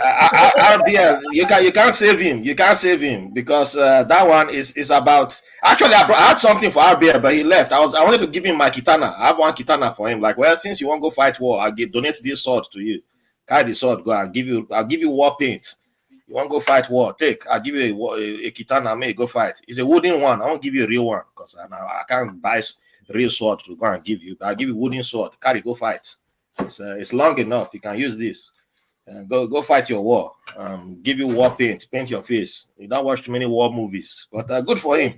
RBL, you can't save him. You can't save him because that one is about. Actually, I had something for RBL, but he left. I wanted to give him my kitana. I have one kitana for him. Like, well, since you won't go fight war, I'll donate this sword to you. Carry the sword. Go. I'll give you war paint. You won't go fight war? Take. I'll give you a kitana. May go fight. It's a wooden one. I won't give you a real one because I can't buy real sword to go and give you. I'll give you wooden sword. Carry. Go fight. It's long enough. You can use this. Go fight your war. Give you war paint. Paint your face. You don't watch too many war movies, but good for him.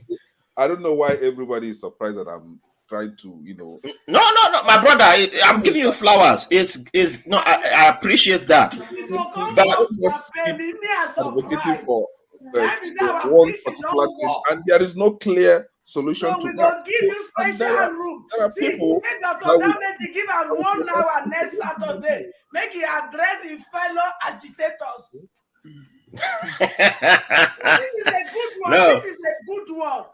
I don't know why everybody is surprised that I'm trying to, you know. No, my brother. I'm giving you flowers. It's no. I appreciate that. But advocating for one particular thing, and there is no clear solution to we that. gonna give you special room. See, people Dr. Damage give am 1 hour next Saturday. Make he address his fellow agitators. This is a good one. No. This is a good one.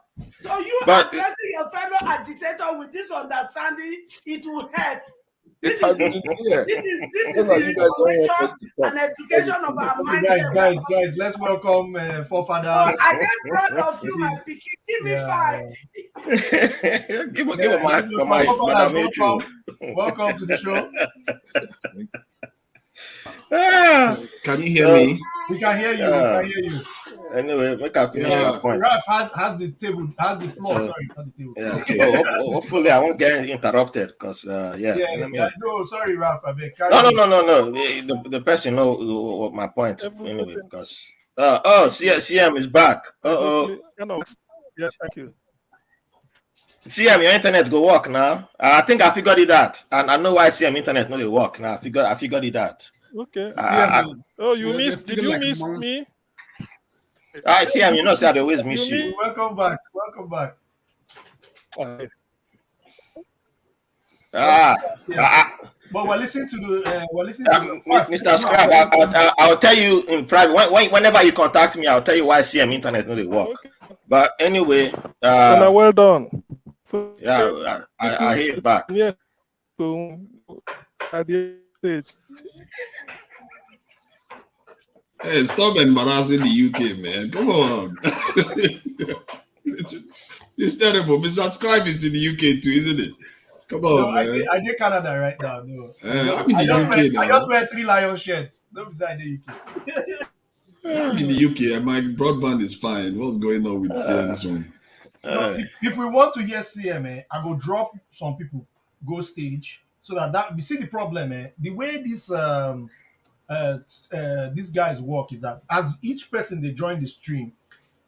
So you addressing your fellow agitator with this understanding, it will help. This is the information and education of our mindset. Guys, let's welcome forefathers. I get proud of you, my pikin. Give me 5. give my welcome to the show. Can you hear me? We can hear you. We can hear you. Anyway, make a finish my point. Ralph has the table, has the floor. Sorry, not the table. Yeah. Okay. Hopefully, I won't get interrupted because No, sorry, Ralph. I beg. No. The person know my point anyway because CM is back. Yeah, thank you. CM, your internet go work now. I think I figured it out, and I know why CM internet no dey work now. I figured it out. Okay. CM, you missed? Did you miss me? CM, you know, say I always miss you. Welcome back. Welcome back. But we're listening to the Mr. Scrap. I'll tell you in private. Whenever you contact me, I'll tell you why CM internet no dey work. Okay. But anyway, well done. So yeah, I hear it back. Yeah, at the stage. Hey, stop embarrassing the UK, man. Come on. It's terrible. Mr. Scribe is in the UK too, isn't it? Come on, man. I did Canada right now. No. I'm in the UK now. I just wear 3 lion shirts. No, beside the UK. I'm in the UK and my broadband is fine. What's going on with CM's one? No, if we want to hear CM, I go drop some people, go stage, so that we see the problem. The way these guys work is that as each person they join the stream,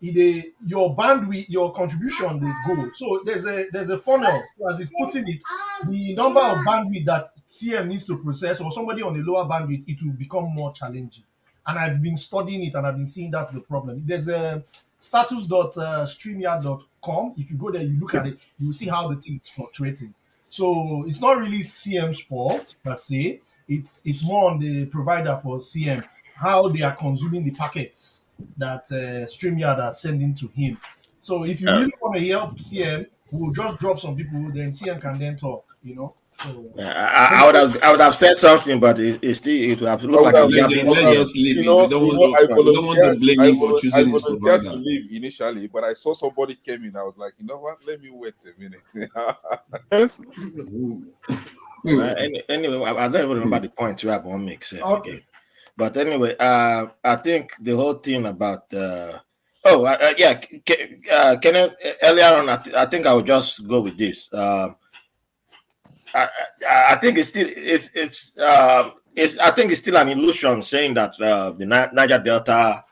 your bandwidth, your contribution will go. So there's a funnel. So as it's putting it, the number of bandwidth that CM needs to process, or somebody on a lower bandwidth, it will become more challenging. And I've been studying it, and I've been seeing that's the problem. There's a status.streamyard.com. If you go there, you look at it, you will see how the thing is fluctuating. So it's not really CM's fault per se. It's more on the provider for CM, how they are consuming the packets that StreamYard are sending to him. So if you really want to help CM, we'll just drop some people, then CM can then talk, you know. So I would have said something, but it would have looked like let's just leave it. We don't want to blame you for choosing this provider. To leave initially, but I saw somebody came in. I was like, you know what? Let me wait a minute. Anyway, I don't even remember the point you have on mix. Okay. But anyway, I think the whole thing about Kenneth, earlier on, I think I will just go with this. I think it's still an illusion saying that the Niger Delta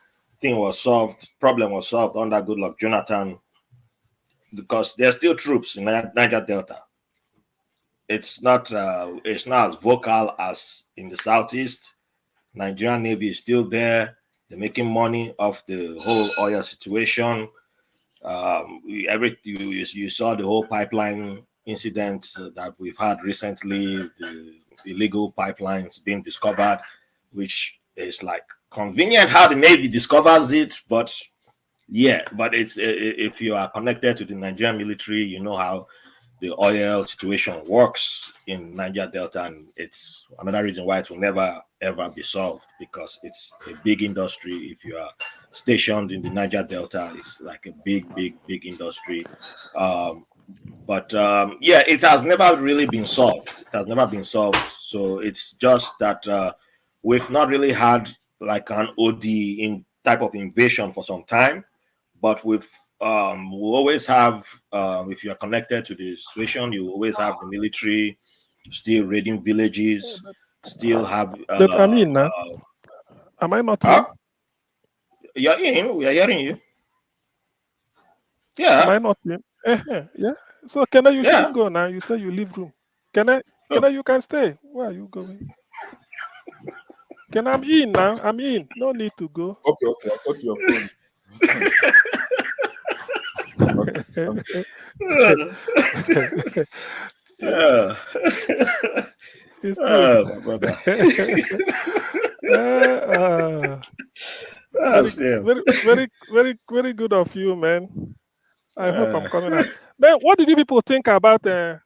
problem was solved under Goodluck Jonathan, because there's still troops in Niger Delta. It's not as vocal as in the southeast. Nigerian Navy is still there. They're making money off the whole oil situation. You saw the whole pipeline incident that we've had recently, the illegal pipelines being discovered, which is like convenient how the Navy discovers it, but it's if you are connected to the Nigerian military, you know how the oil situation works in Niger Delta, and it's another reason why it will never ever be solved, because it's a big industry. If you are stationed in the Niger Delta, it's like a big industry. It has never really been solved. It has never been solved. So it's just that we've not really had like an OD in type of invasion for some time, but we always have, if you are connected to the situation, you always have the military still raiding villages, still have. Am I not in? You're in. We are hearing you. Yeah. Am I not in? Yeah. So Kenna, you shouldn't go now. You say you leave room. Kenna, you can stay. Where are you going? Kenna, I'm in now. I'm in. No need to go. Okay. I thought you were going. It's my brother. Very good of you, man. I hope I'm coming out. Man, what did you people think about the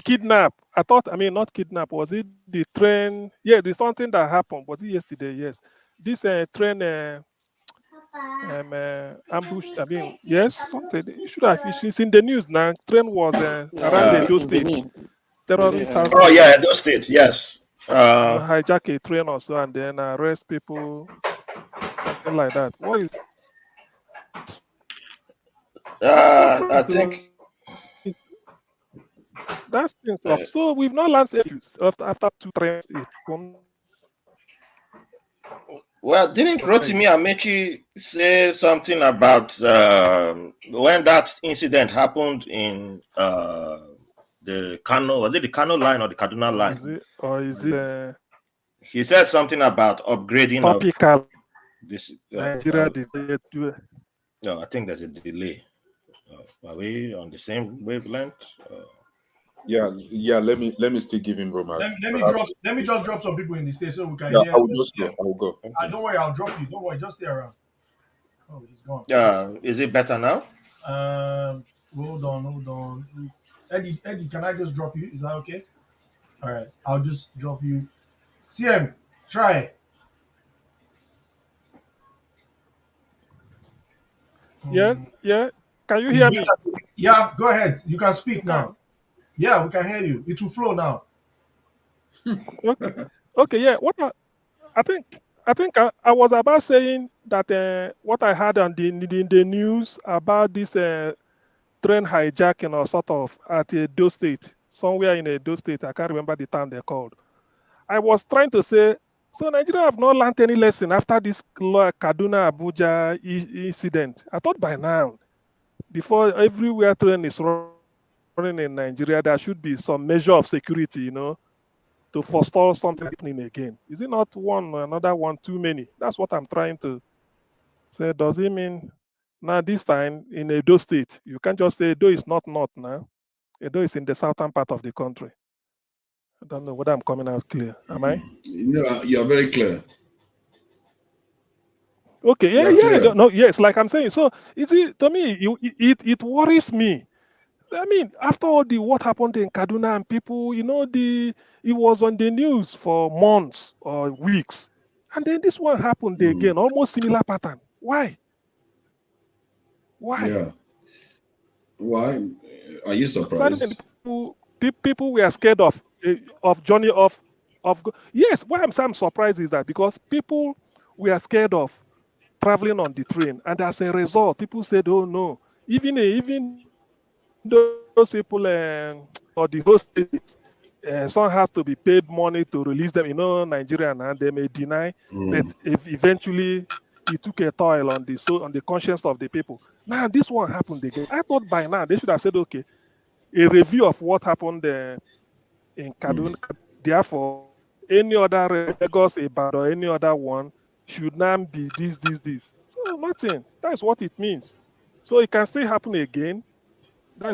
kidnap? Not kidnap. Was it the train? Yeah, there's something that happened. Was it yesterday? Yes. This train ambushed. Yes, something. You should have. It's in the news now. Train was around Edo State. Terrorists has. Oh yeah, Edo State. Yes. Hijack a train or so and then arrest people. Something like that. What is? I think that's things up. So we've not learned issues after 2 trains. Well, didn't Rotimi Amechi say something about when that incident happened in the Kano? Was it the Kano line or the Kaduna line? Is it? He said something about upgrading Topical. Of this. Nigeria. No, I think there's a delay. Are we on the same wavelength? Yeah. Let me still give him room. Let me just drop some people in the stage so we can Yeah, hear. I will just go. I will go. Don't worry, I'll drop you. Don't worry, just stay around. Oh, he's gone. Is it better now? Hold on. Eddie, can I just drop you? Is that okay? All right, I'll just drop you. CM, try it. Yeah. Can you hear me? Yeah, go ahead. You can speak now. Yeah, we can hear you. It will flow now. Okay. Yeah. I think I was about saying that what I heard on the news about this train hijacking or sort of at Edo State, somewhere in Edo State. I can't remember the town they're called. I was trying to say, so Nigeria have not learned any lesson after this Kaduna Abuja incident. I thought by now, before everywhere train is running in Nigeria, there should be some measure of security, to forestall something happening again. Is it not another one too many? That's what I'm trying to say. Does it mean now this time in Edo State, you can't just say Edo is not north now. Edo is in the southern part of the country. I don't know whether I'm coming out clear. Am I? No, you're very clear. Okay, yeah. No, yes, like I'm saying. So to me, it worries me. I mean, after all what happened in Kaduna and people, it was on the news for months or weeks, and then this one happened again, almost similar pattern. Why? Yeah. Why? Are you surprised? People were scared of journey of. Yes, why I'm surprised is that because people were scared of traveling on the train, and as a result, people said, "Oh no!" Even those people or the host, some has to be paid money to release them. Nigeria, and they may deny, but if eventually it took a toll on the conscience of the people. Now this one happened again. I thought by now they should have said, okay, a review of what happened in Kaduna. Therefore, any other Lagos, or any other one should now be this. So nothing. That's what it means. So it can still happen again. That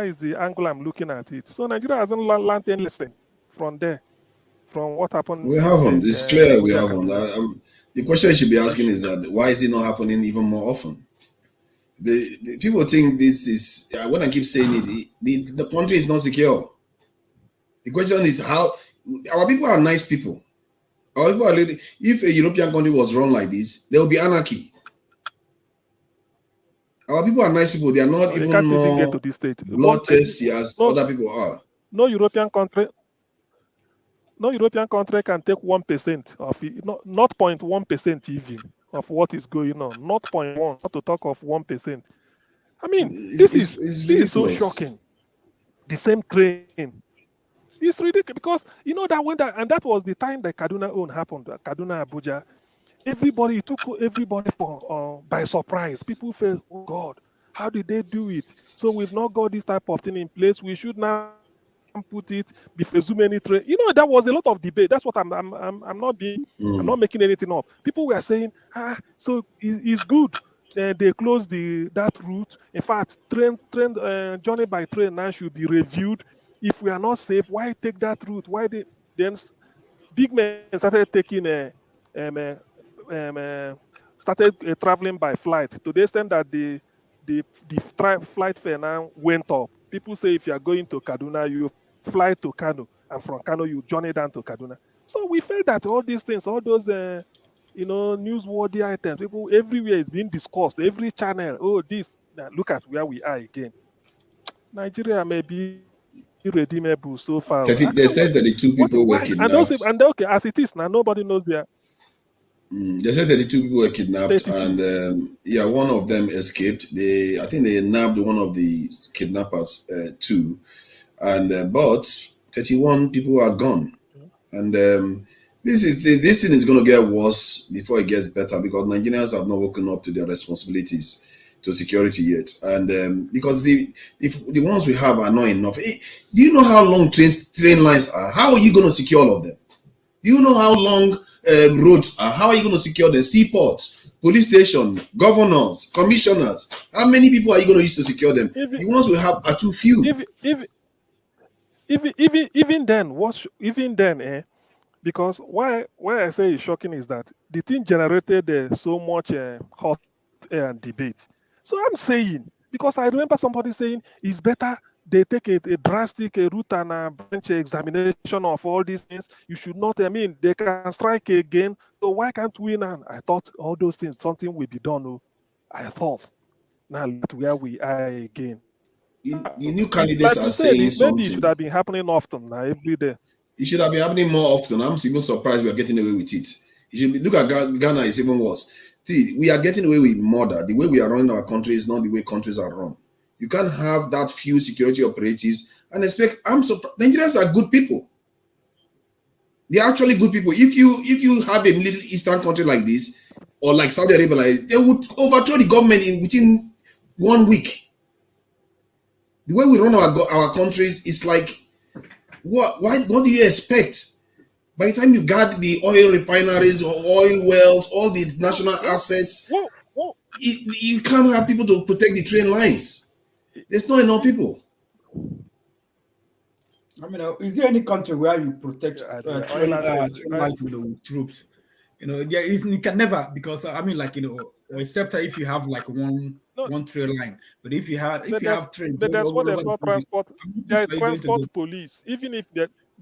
is the angle I'm looking at it. So Nigeria hasn't learned any lesson from there, from what happened. We haven't. It's clear we haven't. The question you should be asking is that why is it not happening even more often? The people think this is when I keep saying it, the country is not secure. The question is how our people are nice people. Our people are if a European country was run like this, there will be anarchy. Our people are nice people. They are not even more get to this state. bloodthirsty as other people are. No European country can take 1% of it, not 0.1% even of what is going on. Not 0.1, not to talk of 1%. I mean, this is so shocking. The same train. It's ridiculous because that was the time that Kaduna own happened. Kaduna Abuja. It took everybody by surprise. People felt, oh God, how did they do it? So we've not got this type of thing in place. We should now put it before so many trains. There was a lot of debate. That's what I'm not making anything up. People were saying, so it's good. They closed that route. In fact, train journey by train now should be reviewed. If we are not safe, why take that route? Why then big men started taking started traveling by flight to the extent that the flight fare now went up. People say if you are going to Kaduna, you fly to Kano, and from Kano you journey down to Kaduna. So we felt that all these things, all those newsworthy items, people everywhere is being discussed. Every channel, look at where we are again. Nigeria may be irredeemable so far. They said that the two people were kidnapped. Okay, as it is now, nobody knows their. They said that the two people were kidnapped, and one of them escaped. I think they nabbed one of the kidnappers too, and but 31 people are gone, and This thing is going to get worse before it gets better because Nigerians have not woken up to their responsibilities to security yet, and because the ones we have are not enough. Do you know how long train lines are? How are you going to secure all of them? Do you know how long roads are? How are you going to secure the seaports, police station, governors, commissioners? How many people are you going to use to secure them? The ones we have are too few. Even then, because why I say it's shocking is that the thing generated so much hot air and debate. So I'm saying, because I remember somebody saying it's better they take a drastic route and a branch examination of all these things. You should not, they can strike again. So why can't we now? I thought all those things, something will be done. Oh, I thought. Now look where we are again. The new candidates Like are you said, saying maybe it should something. have been happening often now, every day. It should have been happening more often. I'm even surprised we are getting away with it. Look at Ghana, is even worse. See, we are getting away with murder. The way we are running our country is not the way countries are run. You can't have that few security operatives and expect. I'm surprised. Nigerians are good people. They are actually good people. If you have a Middle Eastern country like this, or like Saudi Arabia, they would overthrow the government within 1 week. The way we run our countries is like, what do you expect? By the time you guard the oil refineries or oil wells, all the national assets, you can't have people to protect the train lines. There's not enough people. I mean, is there any country where you protect train lines with troops? You can never, because except if you have like one train line. But if you have trains, but that's what they call transport. There is transport police. Even if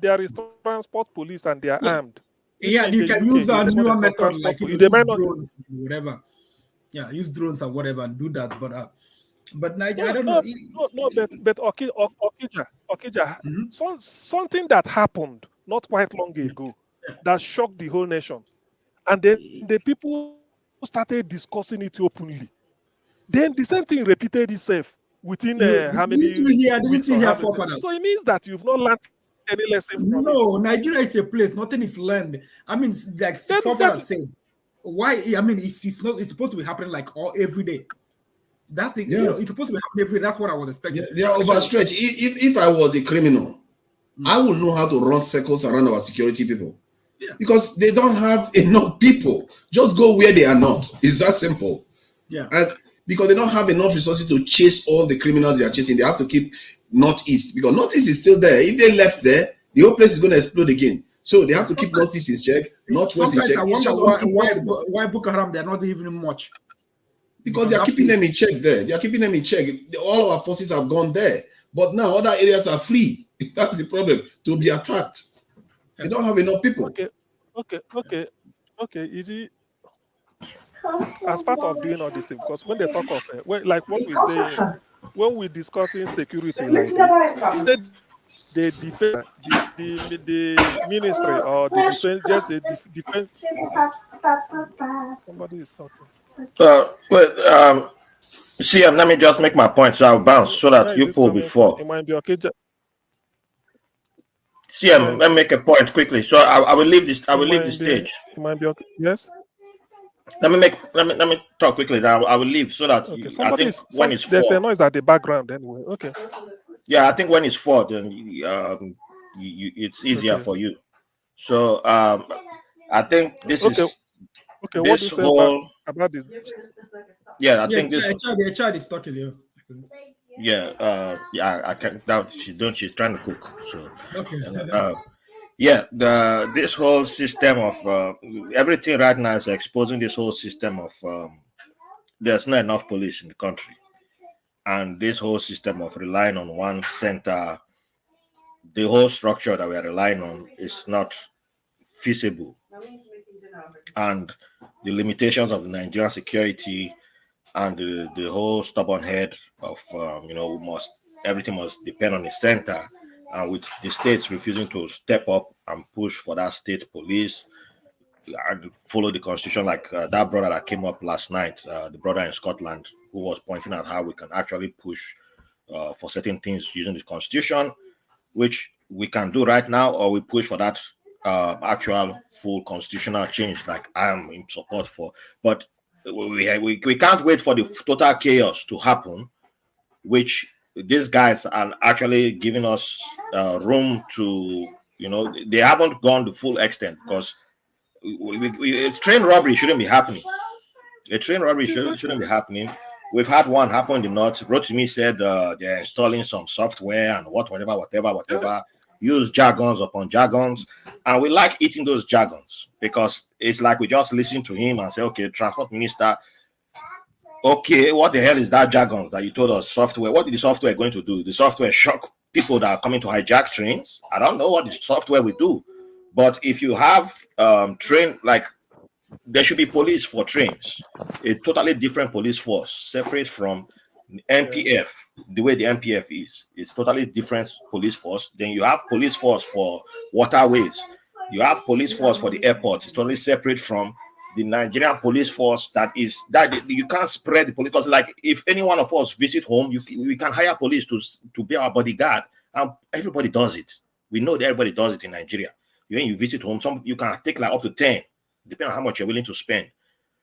there is transport police and they are armed. Yeah, you can use a newer method like use drones, whatever. Yeah, use drones or whatever and do that. But I don't know. But Okija, something that happened not quite long ago that shocked the whole nation, and then the people started discussing it openly. Then the same thing repeated itself within how many weeks? So it means that you've not learned any lesson from it. No, Nigeria is a place. Nothing is learned. I mean, like forefathers said, why? I mean, it's not. It's supposed to be happening like every day. That's the it's supposed to be happening every day. That's what I was expecting. They are overstretched. If I was a criminal, I would know how to run circles around our security people. Yeah. Because they don't have enough people. Just go where they are not. It's that simple. Yeah. And because they don't have enough resources to chase all the criminals they are chasing, they have to keep Northeast, because Northeast is still there. If they left there, the whole place is going to explode again. So they have to keep Northeast in check, Northwest in check. It's just why Boko Haram, they're not even much. Because they are keeping them in check there. They are keeping them in check. All our forces have gone there. But now other areas are free. That's the problem, to be attacked. They don't have enough people. Okay. Easy. As part of doing all this thing, because when they talk of like what we say, when we're discussing security like this, the ministry or the defense, just the defense. Somebody is talking. CM, let me just make my point so I'll bounce so that you pull before. It might be okay. CM, let me make a point quickly. So I will leave this. I will leave the stage. It might be okay. Yes. Let me talk quickly. Now I will leave so that I think when it's there's 4, a noise at the background anyway. Okay. Yeah, I think when it's 4, then it's easier for you. So I think this is okay. What do you say about this? Yeah, I think this. The child is talking here. Yeah, I can. Now she's trying to cook. So okay. This whole system of everything right now is exposing this whole system of there's not enough police in the country, and this whole system of relying on one center, the whole structure that we are relying on is not feasible, and the limitations of the Nigerian security and the whole stubborn head of everything must depend on the center, and with the states refusing to step up and push for that state police and follow the constitution, like that brother that came up last night, the brother in Scotland, who was pointing out how we can actually push for certain things using the constitution, which we can do right now, or we push for that actual full constitutional change like I am in support for. But we can't wait for the total chaos to happen, which these guys are actually giving us room to, they haven't gone the full extent, because train robbery shouldn't be happening. A train robbery shouldn't be happening. We've had one happen in the north. Rotimi said they're installing some software and whatever. Use jargons upon jargons. And we like eating those jargons because it's like we just listen to him and say, okay, transport minister, okay, what the hell is that jargons that you told us? Software. What is the software going to do? The software shock people that are coming to hijack trains? I don't know what the software will do. But if you have train, like, there should be police for trains, a totally different police force, separate from NPF. The way the NPF is, it's totally different police force. Then you have police force for waterways. You have police force for the airport. It's totally separate from the Nigerian police force. That you can't spread the police. Because like, if any one of us visit home, we can hire police to be our bodyguard, and everybody does it. We know that everybody does it in Nigeria. When you visit home, you can take like up to 10. Depending on how much you're willing to spend.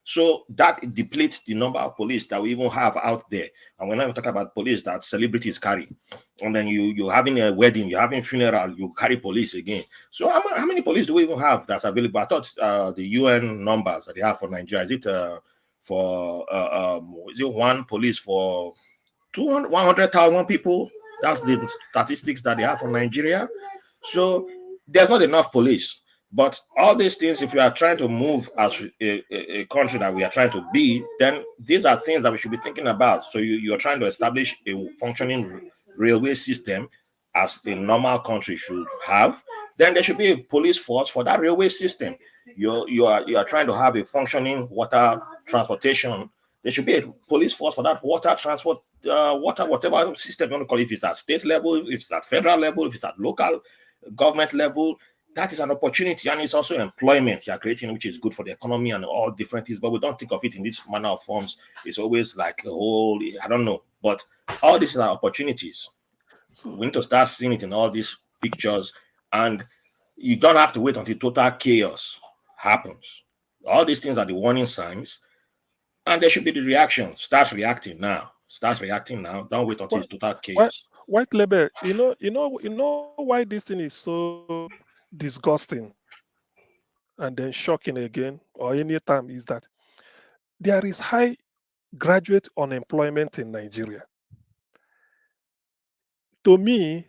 So that depletes the number of police that we even have out there. And we're not even talking about police that celebrities carry. And then you're having a wedding, you're having a funeral, you carry police again. So how many police do we even have that's available? I thought the UN numbers that they have for Nigeria, is it one police for 100,000 people? That's the statistics that they have for Nigeria. So there's not enough police. But all these things, if we are trying to move as a country that we are trying to be, then these are things that we should be thinking about. So you're trying to establish a functioning railway system as a normal country should have. Then there should be a police force for that railway system. You are trying to have a functioning water transportation. There should be a police force for that water transport, whatever system you want to call it. If it's at state level, if it's at federal level, if it's at local government level. That is an opportunity, and it's also employment you're creating, which is good for the economy and all different things. But we don't think of it in this manner of forms. It's always like a whole, I don't know. But all these are opportunities. So we need to start seeing it in all these pictures, and you don't have to wait until total chaos happens. All these things are the warning signs, and there should be the reaction. Start reacting now. Don't wait until it's total chaos. White label, you know why this thing is so disgusting and then shocking again, or any time, is that there is high graduate unemployment in Nigeria. To me,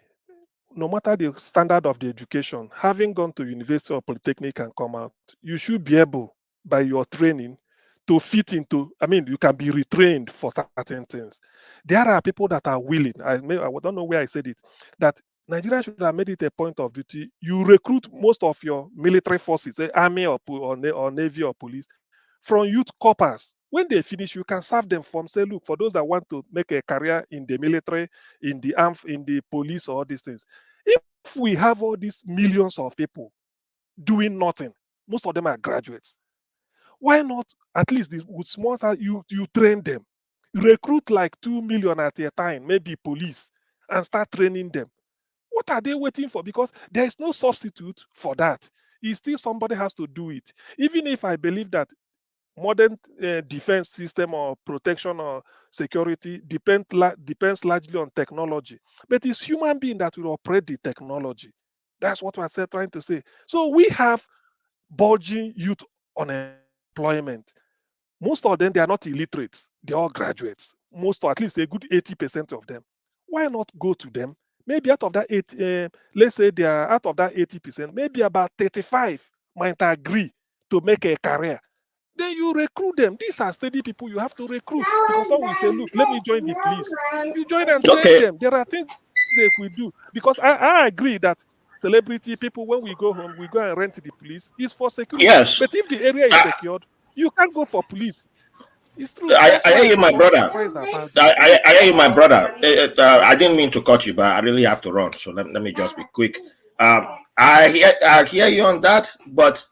no matter the standard of the education, having gone to university or polytechnic and come out, you should be able, by your training, to fit into, you can be retrained for certain things. There are people that are willing, I don't know where I said it, that Nigeria should have made it a point of duty. You recruit most of your military forces, army or navy or police, from youth corps. When they finish, you can serve them from, say, look, for those that want to make a career in the military, in the army, in the police, or all these things. If we have all these millions of people doing nothing, most of them are graduates. Why not at least with small, you train them, recruit like 2 million at a time, maybe police, and start training them. What are they waiting for? Because there is no substitute for that. It's still somebody has to do it. Even if I believe that modern defense system or protection or security depends largely on technology, but it's human being that will operate the technology. That's what we're trying to say. So we have bulging youth unemployment. Most of them, they are not illiterates. They're all graduates. Most, or at least a good 80% of them. Why not go to them? Maybe out of that let's say they are out of that 80%, maybe about 35 might agree to make a career. Then you recruit them. These are steady people you have to recruit, because some will say, look, let me join the police. You join and train them. There are things they could do. Because I agree that celebrity people, when we go home, we go and rent the police. It's for security. Yes. But if the area is secured, you can't go for police. It's true. I hear you, my brother. I hear you, my brother. I didn't mean to cut you, but I really have to run. So let me just be quick. I hear you on that, but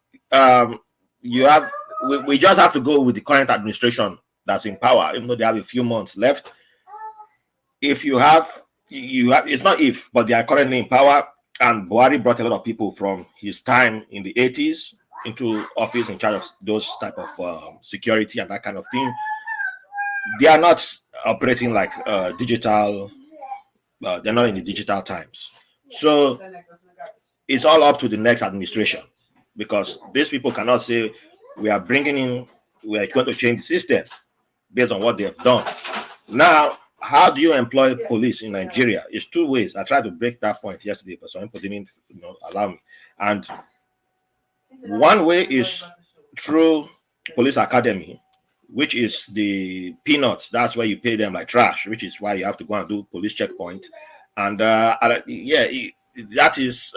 we just have to go with the current administration that's in power, even though they have a few months left. If you have, it's not if, but they are currently in power. And Buhari brought a lot of people from his time in the 80s into office in charge of those type of security and that kind of thing. They are not operating like digital. They're not in the digital times. So it's all up to the next administration, because these people cannot say we are bringing in, we are going to change the system based on what they have done. Now, how do you employ police in Nigeria? It's two ways. I tried to break that point yesterday, but some people didn't allow me. And one way is through police academy, which is the peanuts. That's where you pay them like trash, which is why you have to go and do police checkpoint. And yeah, that is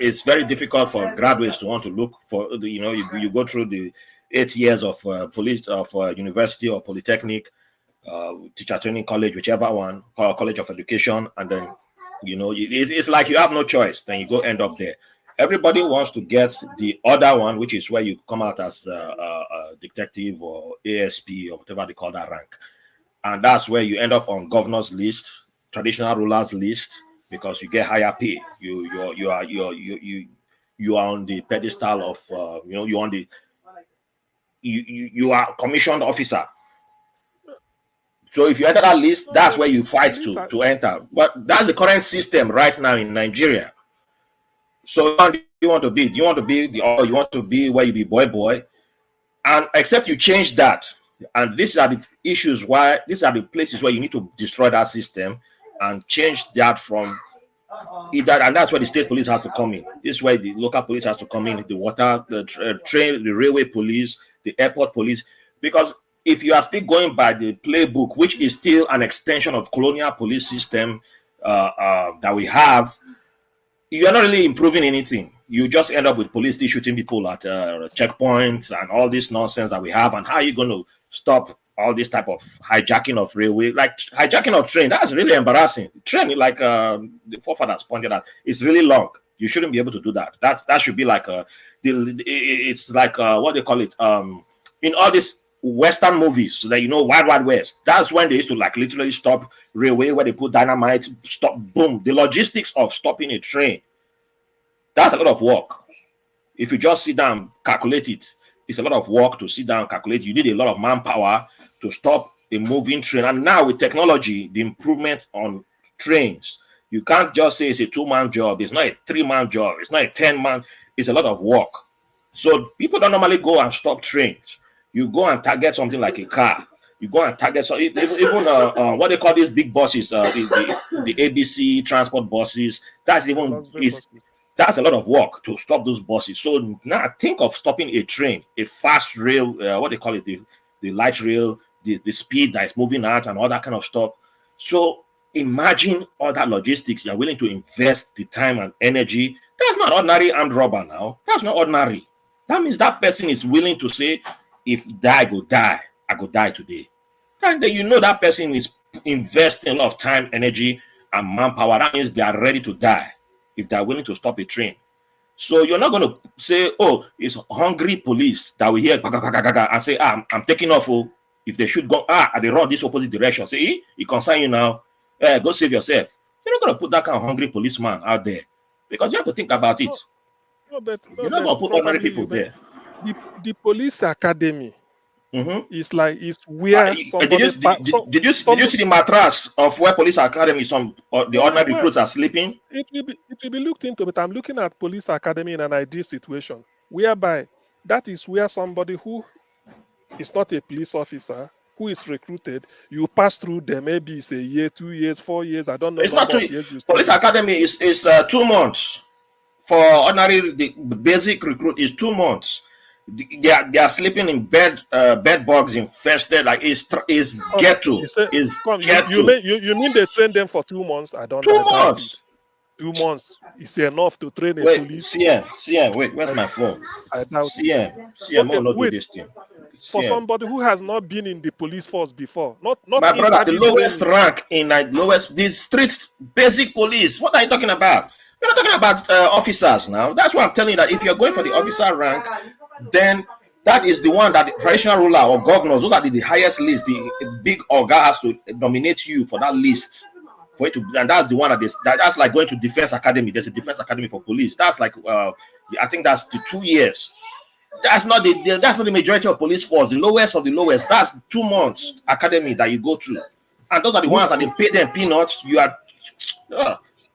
it's very difficult for graduates to want to look for. You go through the 8 years of police of university or polytechnic, teacher training college, whichever one, or college of education, and then it's like you have no choice. Then you go end up there. Everybody wants to get the other one, which is where you come out as a detective or ASP or whatever they call that rank, and that's where you end up on governor's list, traditional rulers list, because you get higher pay. You are on the pedestal of you're on the you are commissioned officer. So if you enter that list, that's where you fight to enter. But that's the current system right now in Nigeria. So you want to be? Do you want to be or you want to be where you be boy? And except you change that, and these are the issues why these are the places where you need to destroy that system and change that from either, and that's where the state police has to come in. This is where the local police has to come in, the water, the train, the railway police, the airport police, because if you are still going by the playbook, which is still an extension of colonial police system that we have, you are not really improving anything. You just end up with police still shooting people at checkpoints and all this nonsense that we have. And how are you going to stop all this type of hijacking of railway, like hijacking of train? That's really embarrassing. Train, like the forefathers pointed out, is really long. You shouldn't be able to do that. That should be like it's like what they call it in all these Western movies, so that Wild Wild West. That's when they used to like literally stop railway, where they put dynamite, stop, boom. The logistics of stopping a train, that's a lot of work. If you just sit down, calculate it, it's a lot of work to sit down, calculate. You need a lot of manpower to stop a moving train. And now with technology, the improvement on trains, you can't just say it's a 2-man job. It's not a 3-man job. It's not a 10-man. It's a lot of work. So people don't normally go and stop trains. You go and target something like a car. You go and target even what they call these big buses, the ABC transport buses. That's that's a lot of work to stop those buses. So now think of stopping a train, a fast rail, what they call it, the light rail, the speed that is moving out and all that kind of stuff. So imagine all that logistics. You're willing to invest the time and energy. That's not ordinary armed robber now. That's not ordinary. That means that person is willing to say, if die, go die. I go die today. And then that person is investing a lot of time, energy, and manpower. That means they are ready to die if they are willing to stop a train. So you're not going to say, oh, it's hungry police that we hear and say, I'm taking off. Oh, if they should go, they run this opposite direction. Say, it concerns you now. Go save yourself. You're not going to put that kind of hungry policeman out there, because you have to think about it. You're not going to put ordinary people there. The police academy is where somebody. Did you see the mattress of where police academy the ordinary recruits are sleeping? It will be looked into, but I'm looking at police academy in an ideal situation whereby that is where somebody who is not a police officer, who is recruited, you pass through them. Maybe it's a year, 2 years, 4 years. I don't know. It's not 2 years. Police academy is 2 months. For ordinary, the basic recruit is 2 months. They are sleeping in bed bugs infested. Like is ghetto. You mean they train them for 2 months? I don't know. 2 months. 2 months is enough to train a police. CM, wait, where's my phone? I doubt CM will not do this thing. For somebody who has not been in the police force before, not my brother, the lowest rank in the street basic police. What are you talking about? We're not talking about officers now. That's why I'm telling you that if you're going for the officer rank, then that is the one that the traditional ruler or governors, those are the highest list. The big organ has to nominate you for that list for it to, and that's the one that's like going to defense academy. There's a defense academy for police. That's like I think that's the 2 years. That's not the majority of police force. The lowest of the lowest. That's 2 months academy that you go through, and those are the ones that they pay them peanuts. You are.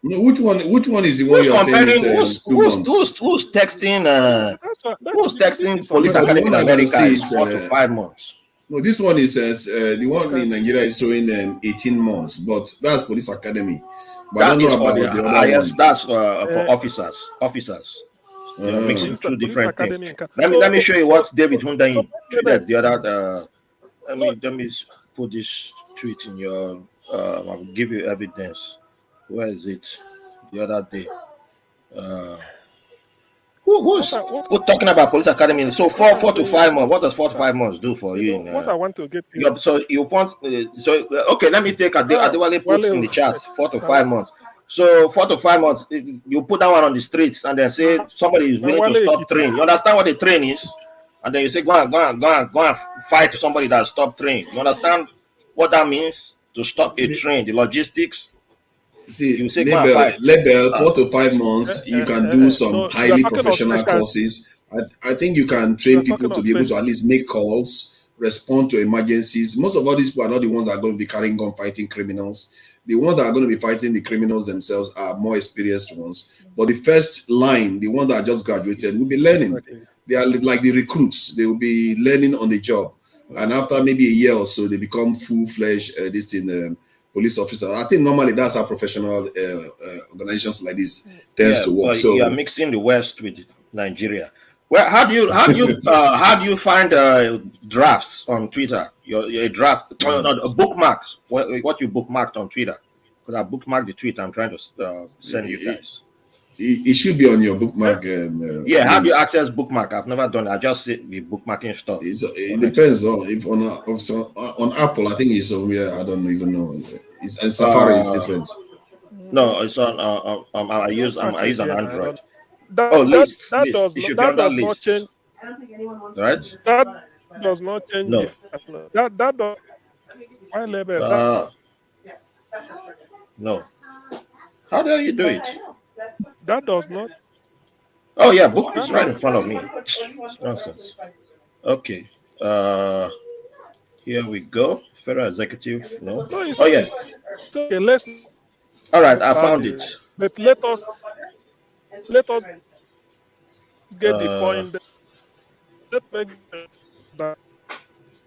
Which one is the one you're saying is who's texting police academy in America is 4 to 5 months. No, this one is the one in Nigeria is showing 18 months, but that's police academy. But I don't know about the other one. That's for officers. Mixing two different things. Let me show you what David Hundain tweeted the other. Let me put this tweet in your. I'll give you evidence. Where is it? The other day. Who's talking about police academy? So 4 to 5 months. What does 4 to 5 months do for you? What I want to get. So you want? Okay. Let me take Adewale put in the chat 4 to 5 months. So 4 to 5 months, you put that one on the streets and then say somebody is willing to stop train. You understand what a train is? And then you say go and fight somebody that stopped train. You understand what that means to stop a train? The logistics. See, label 4 to 5 months. You can do some highly professional courses. I think you can train people to be able to at least make calls, respond to emergencies. Most of all these people are not the ones that are going to be carrying gun fighting criminals. The ones that are going to be fighting the criminals themselves are more experienced ones. But the first line, the ones that are just graduated, will be learning. They are like the recruits. They will be learning on the job. And after maybe a year or so, they become full-fledged police officer. I think normally that's how professional organizations like this tends to work. So you are mixing the West with Nigeria. Well, how do you find drafts on Twitter? Your draft, bookmarks. What you bookmarked on Twitter? Because I bookmarked the tweet I'm trying to send you guys. It should be on your bookmark. How do you access bookmark? I've never done it. I just see the bookmarking stuff. It depends on if on Apple. I think it's somewhere. I don't even know. It's Safari is different. No, it's on. I use an Android. That does not change. Right? That does not change. No. That does. Why label? No. How do you do it? That does not. Oh yeah, book is right in front of me. Nonsense. Okay. Here we go. Federal executive. No. It's okay. It's okay. Let's. All right, I found it. But let us get the point. Let's make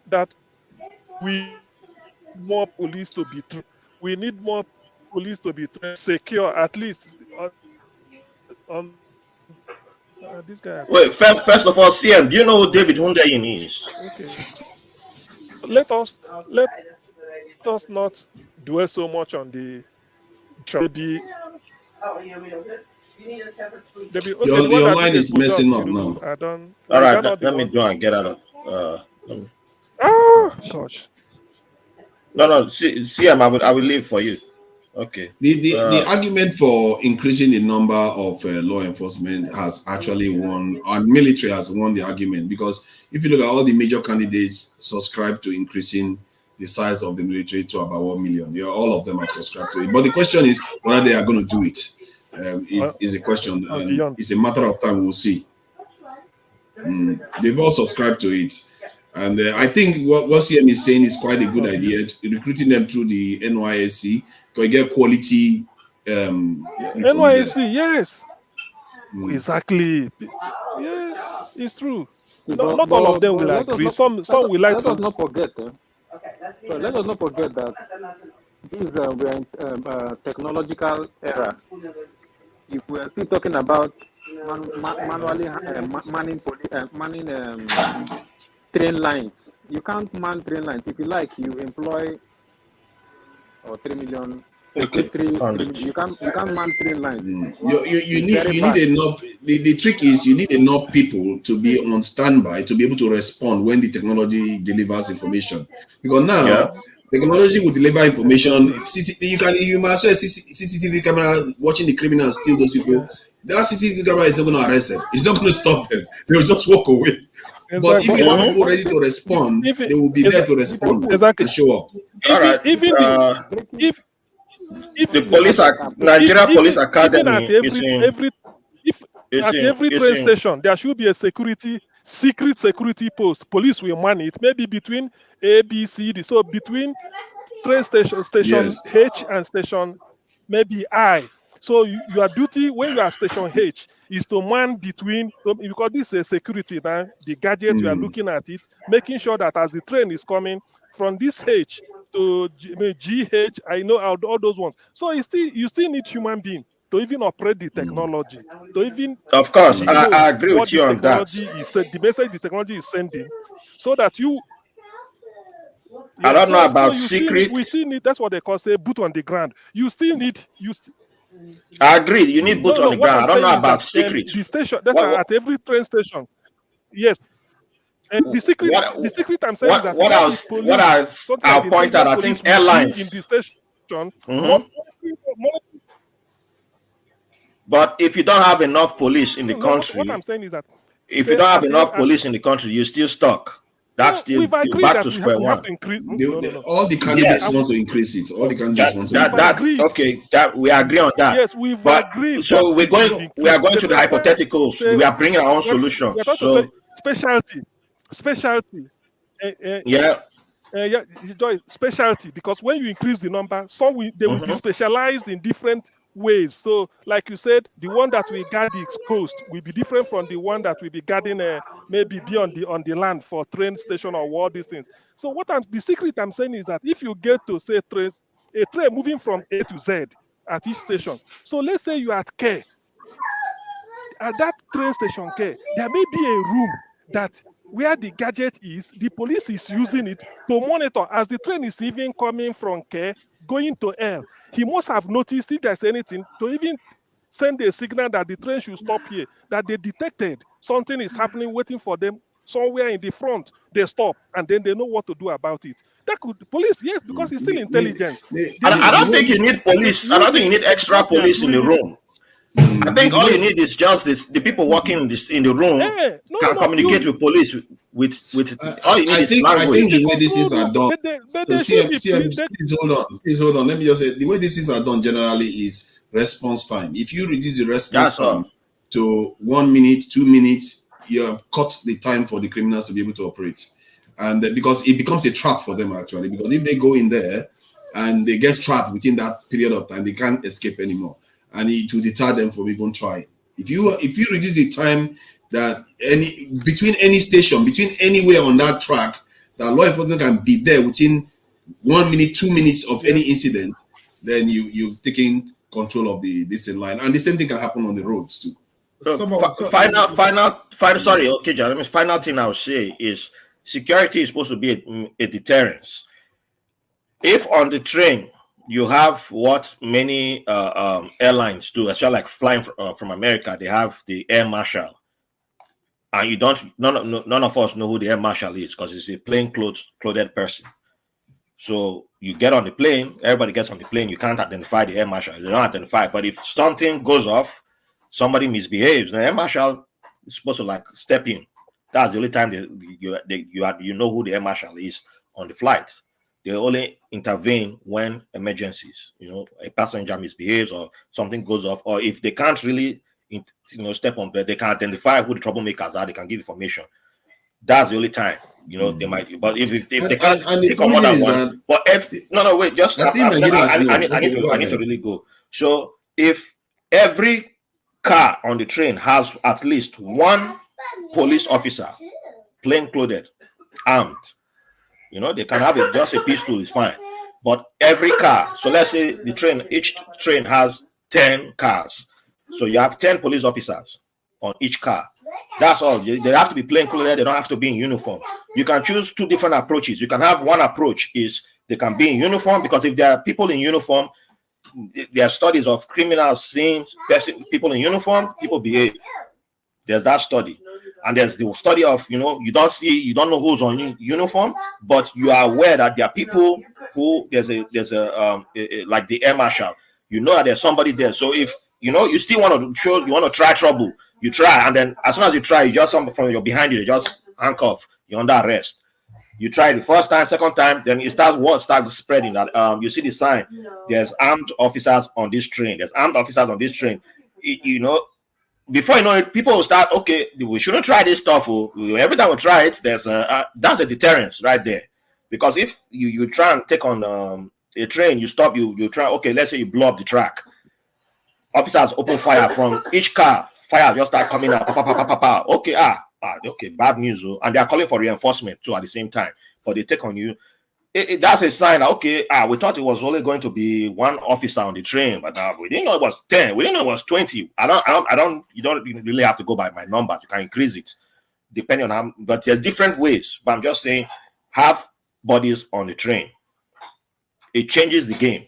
that we need more police to be trained. We need more police to be trained, secure at least. This guy. Wait, first of all, CM, do you know who David Hundayin is? Okay. Let us not dwell so much on the maybe. Your line is messing up now. I don't. All right, let me go and get out of. Gosh. No. CM, I will leave for you. Okay. The argument for increasing the number of law enforcement has actually won, and military has won the argument, because if you look at all the major candidates subscribe to increasing the size of the military to about 1 million. All of them have subscribed to it. But the question is whether they are going to do it. Is a question. It's a matter of time. We'll see. They've all subscribed to it. And I think what CM is saying is quite a good idea. Recruiting them through the NYSC, can you get quality? NYSC, yes, exactly. Yeah, it's true. Not all of them will agree. Some will like. Let us not forget. Let us not forget that this we're in technological era. If we are still talking about manually manning train lines, you can't man train lines. If you like, you employ 3 million. You can't man train lines. You need enough. The trick is you need enough people to be on standby to be able to respond when the technology delivers information. Because now technology will deliver information. You might as well CCTV camera watching the criminals steal those people. That CCTV camera is not going to arrest them. It's not going to stop them. They will just walk away. But if you have people ready to respond, they will be there to respond and show up. the police Nigeria Police Academy even at every train station, there should be a secret security post. Police will man it, maybe between A, B, C, D. So between train station Yes. H and station maybe I. So your duty when you are station H is to man between, because this is security now, the gadget you are looking at it, making sure that as the train is coming from this H to GH, I know all those ones. So you still need human being to even operate the technology, to even of course, decode I agree what with the you on that. technology is, the message the technology is sending, so that you. I don't know about you secret. we still need, that's what they call say boot on the ground. You still need I agree. You need boot on the what ground. I'm I don't saying know is that about secret. the station, that's at every train station. Yes. And the secret I'm saying is that what where else? the police, What else? something I'll like the point out. intelligence I think police will airlines. be in the station. But if you don't have enough police in the country, what I'm saying is that if you don't have enough police in the country, you're still stuck. That's still we've agreed back that to square we one. have to increase. All the candidates want to increase it. All the candidates want to increase it. Okay, that we agree on that. Yes, we've but agreed. So we are going to the Say, hypotheticals. We are bringing our own solutions. We're trying to So say specialty. yeah. Joy, specialty, because when you increase the number, they will be specialized in different ways. So, like you said, the one that we guard the coast will be different from the one that will be guarding maybe be on the land for train station or all these things. So, the secret I'm saying is that if you get to say a train moving from A to Z at each station. So, let's say you are at K. At that train station K, there may be a room that where the gadget is, the police is using it to monitor as the train is even coming from K going to L. He must have noticed if there's anything to even send a signal that the train should stop here, that they detected something is happening waiting for them somewhere in the front. They stop and then they know what to do about it. That could police, yes, because it's still intelligence. I don't think you need police. I don't think you need extra police in the room. I think all you need is just the people working in the room can communicate with police with all you need is language. I think the way these things are done. Please hold on. Let me just say the way these things are done generally is response time. If you reduce the response time to 1 minute, 2 minutes, you have cut the time for the criminals to be able to operate. And because it becomes a trap for them actually, because if they go in there and they get trapped within that period of time, they can't escape anymore. And it will deter them from even trying. If you reduce the time that between any station, between anywhere on that track, that law enforcement can be there within 1 minute, 2 minutes of any incident, then you've taken control of this in line. And the same thing can happen on the roads too. Final thing I'll say is security is supposed to be a deterrence. If on the train you have what many airlines do, especially like flying from America, they have the air marshal, and none of us know who the air marshal is because it's a plainclothed person. So you get on the plane, everybody gets on the plane, you can't identify the air marshal, you don't identify. But if something goes off, somebody misbehaves, the air marshal is supposed to like step in. That's the only time you know who the air marshal is on the flight. They only intervene when emergencies, a passenger misbehaves or something goes off, or if they can't really, step on bed, they can identify who the troublemakers are. They can give information. That's the only time, they might. But if they can't take on more than one, but wait, just I need to really go. So if every car on the train has at least one police officer, plainclothed, armed. They can have just a pistol, is fine. But every car, so let's say each train has 10 cars. So you have 10 police officers on each car. That's all. They have to be plainclothed. They don't have to be in uniform. You can choose two different approaches. You can have one approach is they can be in uniform, because if there are people in uniform, there are studies of criminal scenes, people in uniform, people behave. There's that study. And there's the study of, you don't know who's on uniform, but you are aware that there are people who there's a like the air marshal, that there's somebody there. So if, you still want to show, you want to try trouble, you try. And then as soon as you try, you just something from your behind you, they just handcuff, you're under arrest. You try the first time, second time, then it starts spreading. That you see the sign. There's armed officers on this train. There's armed officers on this train. Before you know it, people will start. Okay, we shouldn't try this stuff. Every time we try it, that's a deterrence right there. Because if you try and take on a train, you stop. You try. Okay, let's say you blow up the track. Officers open fire from each car. Fire just start coming out. Okay, okay, bad news. And they are calling for reinforcement too at the same time. But they take on you. That's a sign that, okay, we thought it was only going to be one officer on the train, but we didn't know it was 10. We didn't know it was 20. You don't really have to go by my numbers. You can increase it depending on how, but there's different ways. But I'm just saying, have bodies on the train. It changes the game.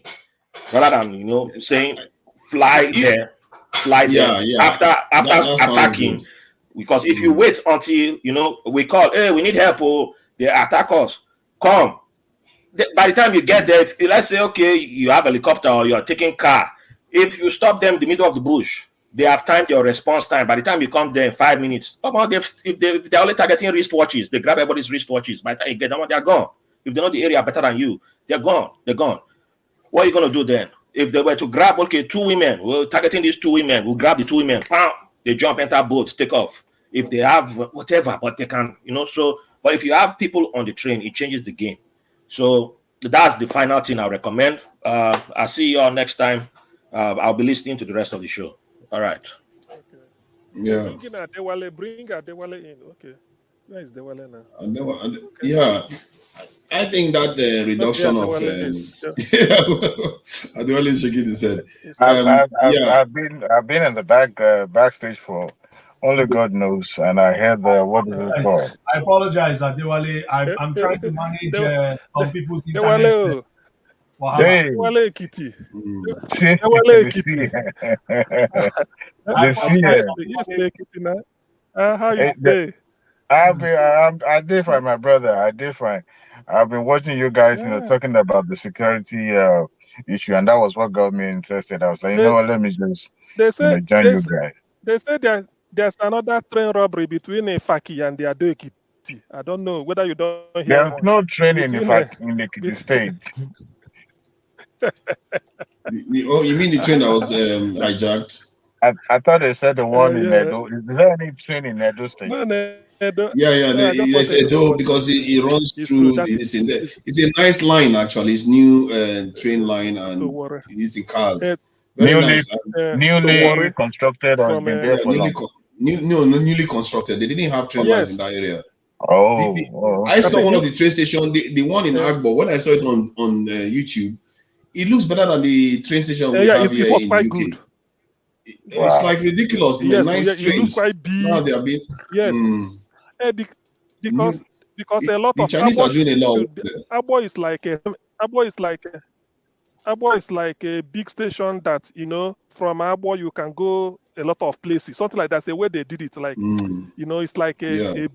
Rather than, saying fly there. After attacking. Because if you wait until, we call, hey, we need help, they attack us. Come. By the time you get there, let's say, okay, you have a helicopter or you're taking car. If you stop them in the middle of the bush, they have timed your response time. By the time you come there in 5 minutes, if they're only targeting wristwatches, they grab everybody's wristwatches. By the time you get them, they're gone. If they know the area better than you, they're gone. They're gone. What are you going to do then? If they were to grab, okay, 2 women, we're targeting these 2 women, we'll grab the 2 women, they jump, enter boats, take off. If they have whatever, but they can, but if you have people on the train, it changes the game. So that's the final thing I recommend. I'll see you all next time. I'll be listening to the rest of the show. All right. Okay. Yeah. Bring Adewale in. Okay. Where is Adewale now? Yeah. I think that the reduction of Adewale is shaking his head. I've been in the backstage for only God knows, and I heard what is it called? I apologize, Adewale. I'm trying to manage some people's internet. Adewale Kitty. See, how you doing? I did fine, my brother. I did fine. I've been watching you guys, talking about the security issue, and that was what got me interested. I was like, let me just join you guys. They say there's another train robbery between a Faki and the Ado Ekiti. I don't know whether you don't hear. There's no train in the Ekiti state. You mean the train that was hijacked? I thought they said the one in Edo. Is there any train in Edo state? No, Edo. They say Edo because it runs through this in there. It's a nice line actually. It's new train line and it's in cars. Very nice. Newly constructed or been there for long? Newly constructed. They didn't have train lines in that area. I saw one of the train stations, the one in Agbo. When I saw it on YouTube, it looks better than the train station we have here in the UK. Good. It's like ridiculous. Yes, nice trains. It looks quite big. Now they are being because a lot the of Chinese are doing a lot. Agbo is like a big station that from Agbo you can go a lot of places. Something like that's the way they did it. Like it's like a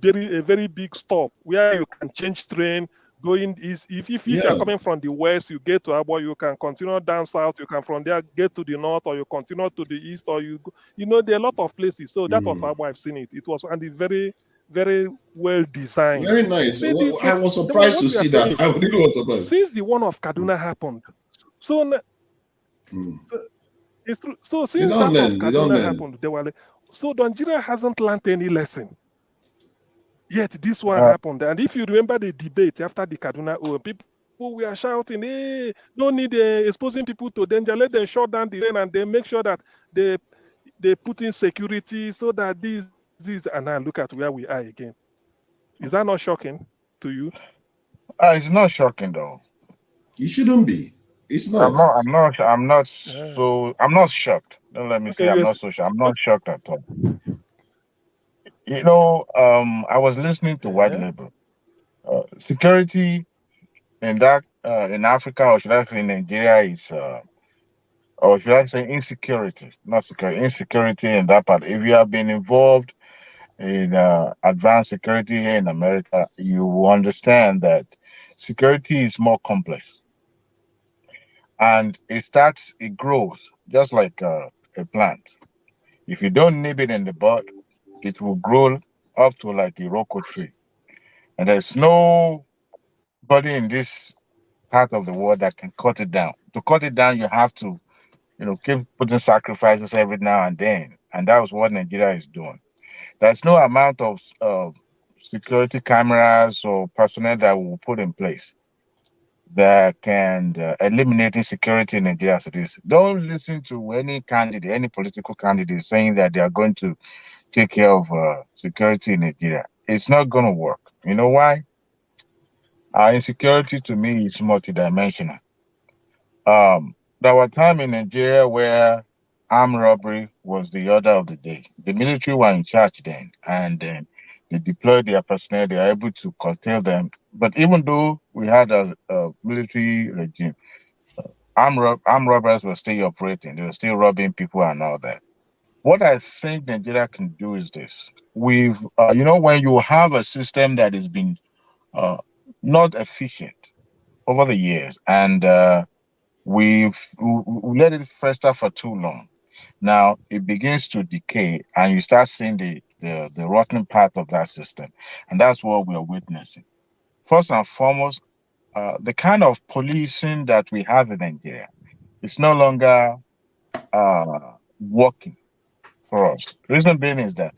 very big stop where you can change train. Going is if you are coming from the west, you get to Agbo, you can continue down south, you can from there get to the north, or you continue to the east, or there are a lot of places. So that of Agbo, I've seen it. It was and it's very, very well designed. Very nice. I was surprised to see that. I really was surprised. Since the one of Kaduna happened, so it's true. So since that of Kaduna happened, so Nigeria hasn't learned any lesson. Yet this one happened, and if you remember the debate after the Kaduna, people were shouting, "Hey, no need exposing people to danger. Let them shut down the rain, and they make sure that they put in security so that this, and now look at where we are again." Is that not shocking to you? It's not shocking though. It shouldn't be. It's not. I'm not shocked. Don't let me say I'm not so shocked. I'm not shocked at all. I was listening to White Label. Security in Africa, or should I say in Nigeria, is or should I say insecurity, not security, insecurity in that part. If you have been involved in advanced security here in America, you will understand that security is more complex. And it grows just like a plant. If you don't nip it in the bud, it will grow up to like a Iroko tree. And there's no anybody in this part of the world that can cut it down. To cut it down, you have to, keep putting sacrifices every now and then, and that was what Nigeria is doing. There's no amount of security cameras or personnel that we will put in place that can eliminate insecurity in Nigeria as it is. Don't listen to any candidate, any political candidate saying that they are going to take care of security in Nigeria. It's not going to work. You know why? Insecurity to me is multidimensional. There were time in Nigeria where armed robbery was the order of the day. The military were in charge then, and then they deployed their personnel. They are able to curtail them. But even though we had a military regime, armed robbers were still operating. They were still robbing people and all that. What I think Nigeria can do is this: when you have a system that has been uh, not efficient over the years, and we let it fester for too long. Now it begins to decay, and you start seeing the rotten part of that system, and that's what we are witnessing. First and foremost, the kind of policing that we have in Nigeria is no longer working for us. Reason being is that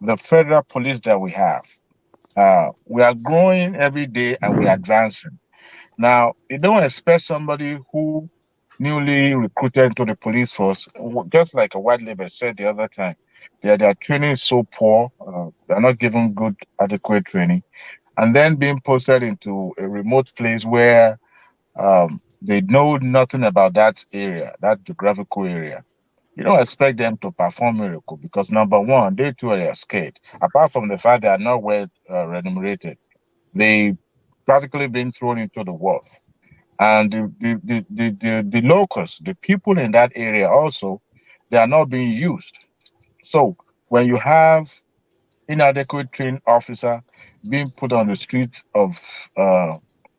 the federal police that we are growing every day and we are advancing. Now, you don't expect somebody who newly recruited into the police force, just like a white labor said the other time, their training is so poor, they're not given good, adequate training, and then being posted into a remote place where they know nothing about that area, that geographical area. You don't expect them to perform miracle because number one, they too are scared. Apart from the fact they are not well remunerated, they practically been thrown into the wolf. And the locals, the people in that area also, they are not being used. So when you have inadequate trained officer being put on the streets of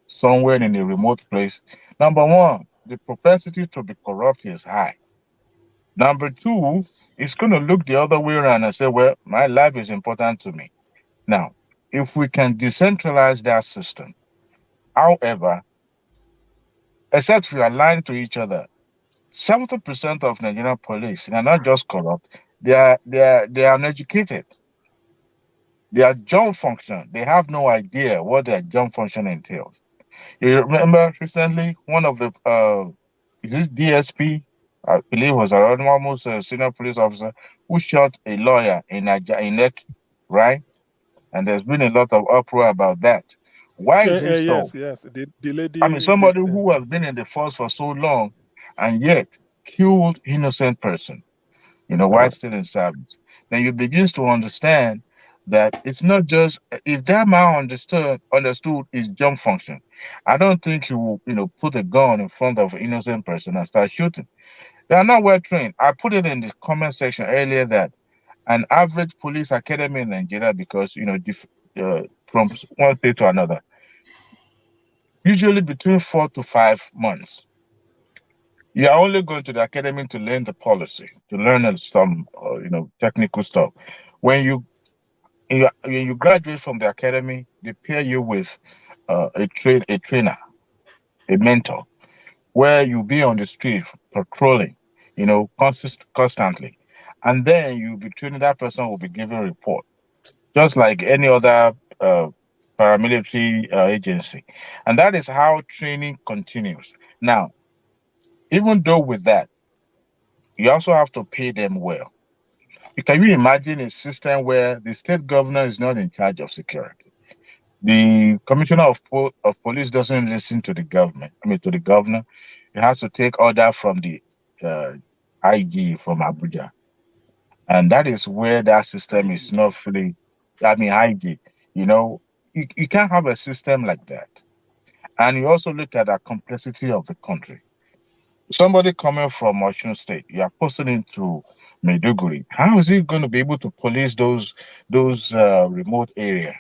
somewhere in a remote place, number one, the propensity to be corrupt is high. Number two, it's going to look the other way around and say, well, my life is important to me. Now, if we can decentralize that system, however, except we align to each other, 70% of Nigerian police, they are not just corrupt, they are uneducated. Their job function, they have no idea what their job function entails. You remember recently one of the is it DSP? I believe was around almost a senior police officer who shot a lawyer in Lekki, right? And there's been a lot of uproar about that. Why is it so? Yes, yes. The I mean, lady, this somebody thing. who has been in the force for so long and yet killed innocent person, why still in service? Then you begin to understand that it's not just if that man understood his jump function. I don't think he will, put a gun in front of an innocent person and start shooting. They are not well trained. I put it in the comment section earlier that an average police academy in Nigeria, because from one state to another, usually between 4 to 5 months. You are only going to the academy to learn the policy, to learn some, technical stuff. When you graduate from the academy, they pair you with a trainer, a mentor, where you be on the street patrolling, constantly, and then you'll be training. That person will be giving a report, just like any other paramilitary agency, and that is how training continues. Now, even though with that, you also have to pay them well. Can you imagine a system where the state governor is not in charge of security? The commissioner of police doesn't listen to the government. I mean, to the governor, he has to take order from the uh, IG from Abuja, and that is where that system is not fully. I mean, IG. You know, you can't have a system like that. And you also look at the complexity of the country. Somebody coming from Osun State, you are posted into Maiduguri. How is he going to be able to police those remote area?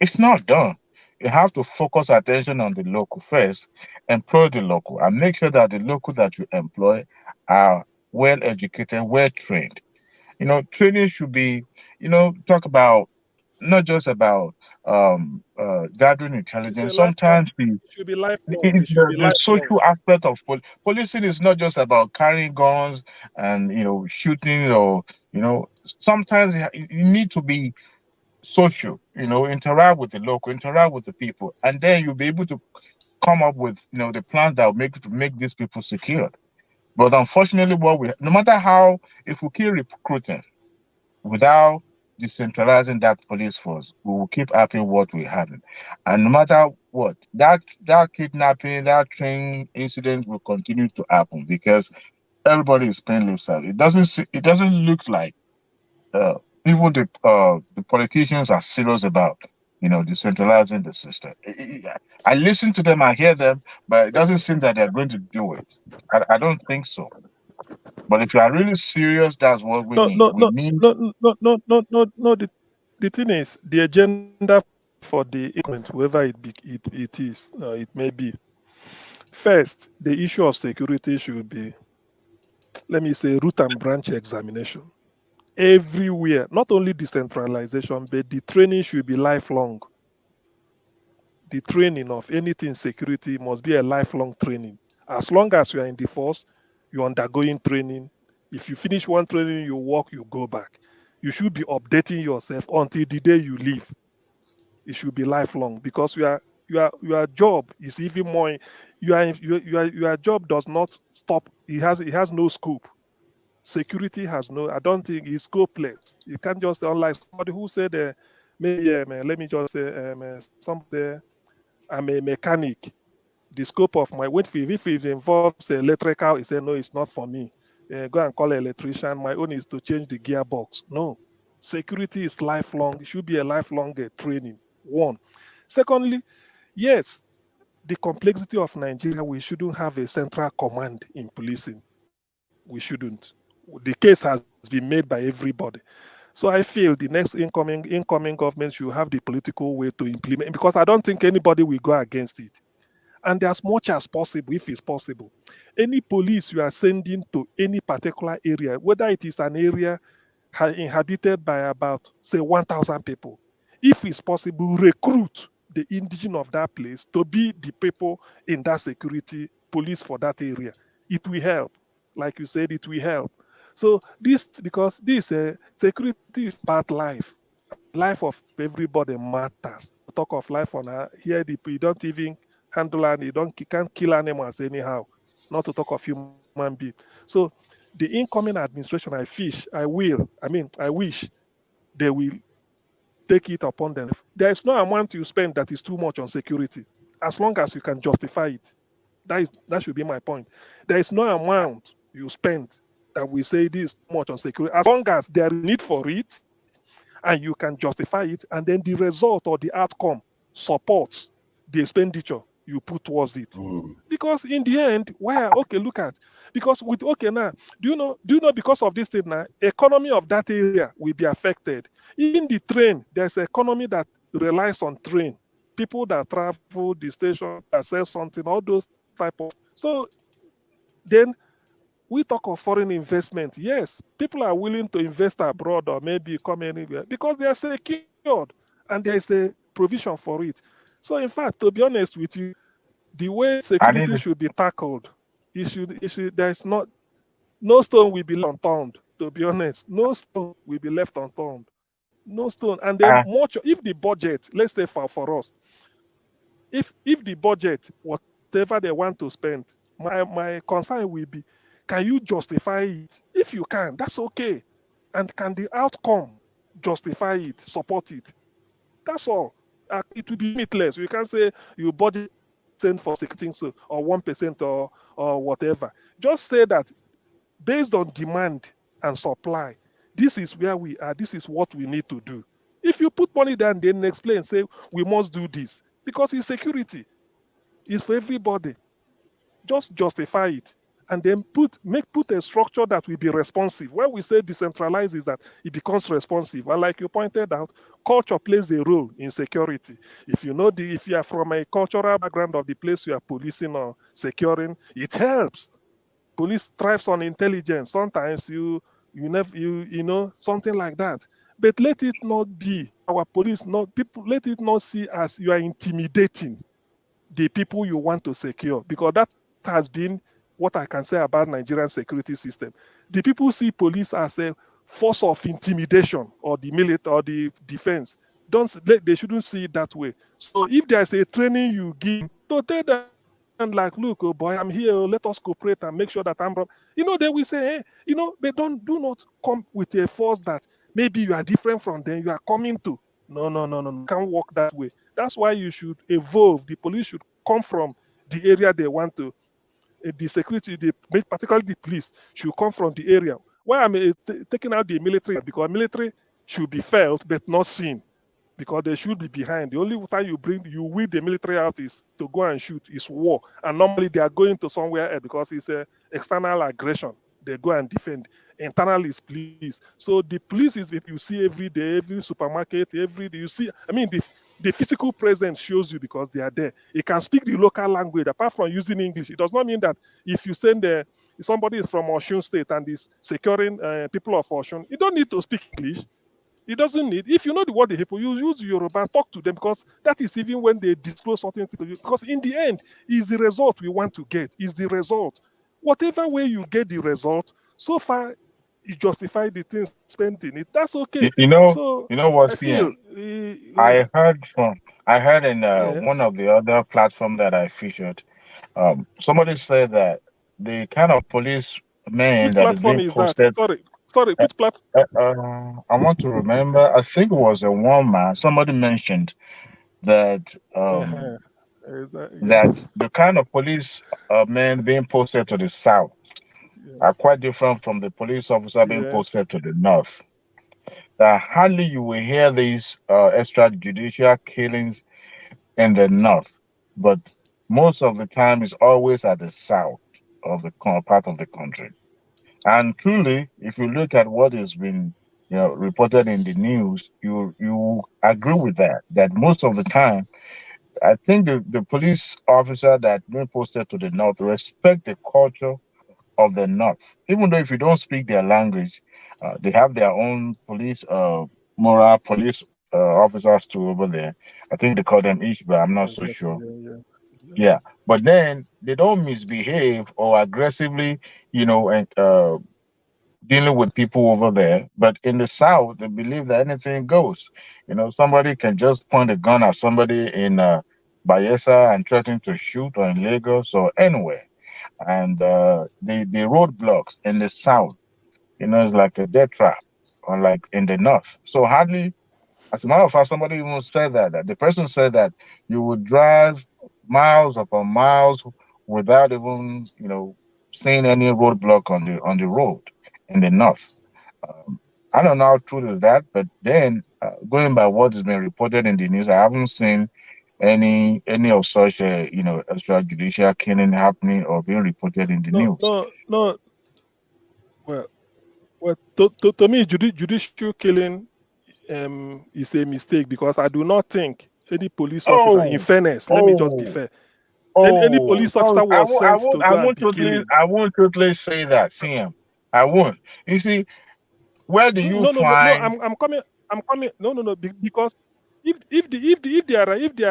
It's not done. You have to focus attention on the local first, employ the local, and make sure that the local that you employ are well educated, well trained. Training should be, talk about not just about gathering intelligence. Sometimes should be lifelong. It should be the lifelong. social aspect of policing is not just about carrying guns and shooting, or sometimes you need to be social, interact with the local, interact with the people, and then you'll be able to come up with the plans that will make these people secure. But unfortunately, no matter how, if we keep recruiting without decentralizing that police force, we will keep having what we have. And no matter what, that kidnapping, that train incident will continue to happen because everybody is paying lip service. It doesn't look like people, the politicians are serious about decentralizing the system. I listen to them, I hear them, but it doesn't seem that they're going to do it. I don't think so. But if you are really serious, that's what we No, need. no, We no, need. no, no, no, no, no, no. The thing is, the agenda for the increment, whoever it is, it may be. First, the issue of security should be, let me say, root and branch examination everywhere. Not only decentralization, but the training should be lifelong. The training of anything security must be a lifelong training. As long as you are in the force, you're undergoing training. If you finish one training, you walk, you go back. You should be updating yourself until the day you leave. It should be lifelong because your job is even more. Your job does not stop. It has no scope. Security has no. I don't think it's scopeless. You can't just, unlike somebody who said, maybe let me just say something. I'm a mechanic. The scope of my work, if it involves electrical, he said, no, it's not for me. Go and call an electrician. My own is to change the gearbox. No. Security is lifelong. It should be a lifelong training. One. Secondly, yes, the complexity of Nigeria, we shouldn't have a central command in policing. We shouldn't. The case has been made by everybody. So I feel the next incoming government should have the political way to implement, because I don't think anybody will go against it. And as much as possible, if it's possible, any police you are sending to any particular area, whether it is an area inhabited by about, say, 1,000 people, if it's possible, recruit the indigenous of that place to be the people in that security police for that area. It will help. Like you said, it will help. So because this security is about life. Life of everybody matters. Talk of life on here, you don't even handle and you can't kill animals anyhow. Not to talk of human being. So the incoming administration, I wish they will take it upon them. There is no amount you spend that is too much on security, as long as you can justify it. That should be my point. There is no amount you spend that we say this is too much on security, as long as there is need for it and you can justify it, and then the result or the outcome supports the expenditure you put towards it. Because in the end, because with now, do you know because of this thing now, economy of that area will be affected. In the train, there's economy that relies on train. People that travel the station, that sell something, all those type of. So then we talk of foreign investment. Yes, people are willing to invest abroad or maybe come anywhere because they are secured and there is a provision for it. So in fact, to be honest with you, the way security should be tackled, there's no stone will be left unturned. To be honest, no stone will be left unturned. No stone. And then if the budget, let's say for us, if the budget, whatever they want to spend, my concern will be, can you justify it? If you can, that's okay. And can the outcome justify it, support it? That's all. It will be limitless. You can't say you budget for security so or 1% or whatever. Just say that based on demand and supply, this is where we are. This is what we need to do. If you put money down, then explain, say we must do this because it's security. It's for everybody. Just justify it and then put a structure that will be responsive. When we say decentralize is that it becomes responsive. And like you pointed out, culture plays a role in security. If you are from a cultural background of the place you are policing or securing, it helps. Police thrives on intelligence. Sometimes you know something like that. But let it not be our police, not people. Let it not see as you are intimidating the people you want to secure, because that has been what I can say about Nigerian security system. The people see police as a force of intimidation, or the military or the defense. They shouldn't see it that way. So if there's a training you give to tell them, like, look, oh boy, I'm here, let us cooperate and make sure that they will say, hey, but do not come with a force that maybe you are different from them, you are coming to. No, can't work that way. That's why you should evolve. The police should come from the area they want to. The security, particularly the police, should come from the area. Why I'm taking out the military, because military should be felt but not seen, because they should be behind. The only time you wheel the military out is to go and shoot, is war. And normally they are going to somewhere else because it's an external aggression. They go and defend. Internal is police. So the police is what you see every day, every supermarket, every day. You see, the physical presence shows you because they are there. It can speak the local language apart from using English. It does not mean that if you send somebody is from Osun State and is securing people of Osun, you don't need to speak English. It doesn't need. If you know the word the people, you use Yoruba, talk to them, because that is even when they disclose something to you. Because in the end, is the result we want to get. Is the result. Whatever way you get the result, so far you justify the thing spending it. That's okay. You know, So you know what, I CM? feel I heard in yeah. one of the other platform that I featured, somebody said that the kind of police man Which that is platform being is that? posted. Sorry. Which platform? I want to remember. I think it was a Walmart. Somebody mentioned that Yeah. the kind of police men being posted to the south are quite different from the police officer being Yes. posted to the north. That hardly you will hear these extrajudicial killings in the north, but most of the time it's always at the south of the part of the country. And truly, if you look at what has been reported in the news, you agree with that. That most of the time, I think the police officer that been posted to the north respect the culture of the north, even though if you don't speak their language, they have their own police, moral police officers too over there. I think they call them Ishba. I'm not so Exactly. sure. Yes. Yeah, but then they don't misbehave or aggressively, and dealing with people over there. But in the South, they believe that anything goes. Somebody can just point a gun at somebody in Bayelsa and threaten to shoot, or in Lagos or anywhere. And the roadblocks in the South, it's like a death trap, unlike in the North. So hardly, as a matter of fact, somebody even said that the person said that you would drive miles upon miles without even, seeing any roadblock on the road in the North. Um, I don't know how true is that, but then going by what has been reported in the news, I haven't seen any of such extrajudicial killing happening or being reported in the news. No. Well, to me, judicial killing is a mistake, because I do not think any police officer, in Oh, fairness, let me just be oh, fair, any oh, police sorry. officer was sent to go and be killing. I won't totally say that, CM. I won't. You see, where do you No. find? I'm coming. No. Because if there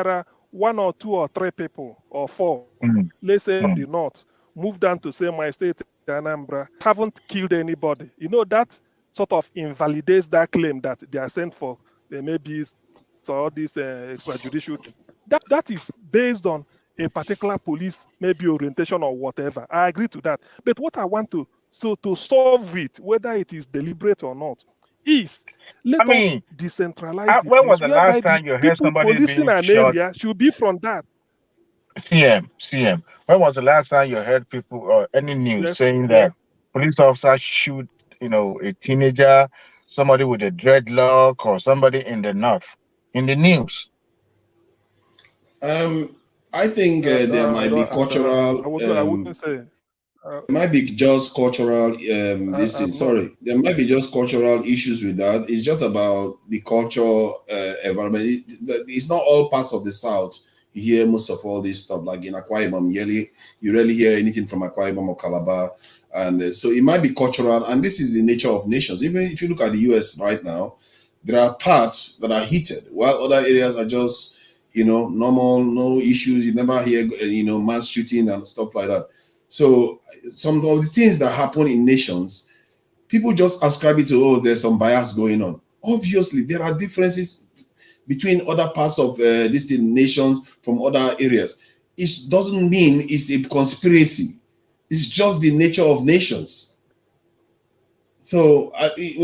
are one or two or three people or four, Mm, let's say mm. the north, move down to say my state, Anambra, haven't killed anybody. That sort of invalidates that claim that they are sent for maybe all this extrajudicial. That is based on a particular police maybe orientation or whatever. I agree to that. But what I want to solve it, whether it is deliberate or not, is I let us mean, decentralize the when was police, the last whereby the time you heard people somebody policing being an shot? area should be from that. CM. When was the last time you heard people or any news Yes, saying yeah. that police officers shoot, a teenager, somebody with a dreadlock, or somebody in the north in the news? I think there I might be don't. cultural. I wouldn't say. It might be just cultural. This thing. I'm not. Sorry, there might be just cultural issues with that. It's just about the culture environment. It's not all parts of the South. You hear most of all this stuff, like in Akwa Ibom. You rarely hear anything from Akwa Ibom or Calabar, and so it might be cultural. And this is the nature of nations. Even if you look at the U.S. right now, There are parts that are heated, while other areas are just, normal, no issues. You never hear, mass shooting and stuff like that. So some of the things that happen in nations, people just ascribe it to, oh, there's some bias going on. Obviously, there are differences between other parts of these nations from other areas. It doesn't mean it's a conspiracy. It's just the nature of nations. So,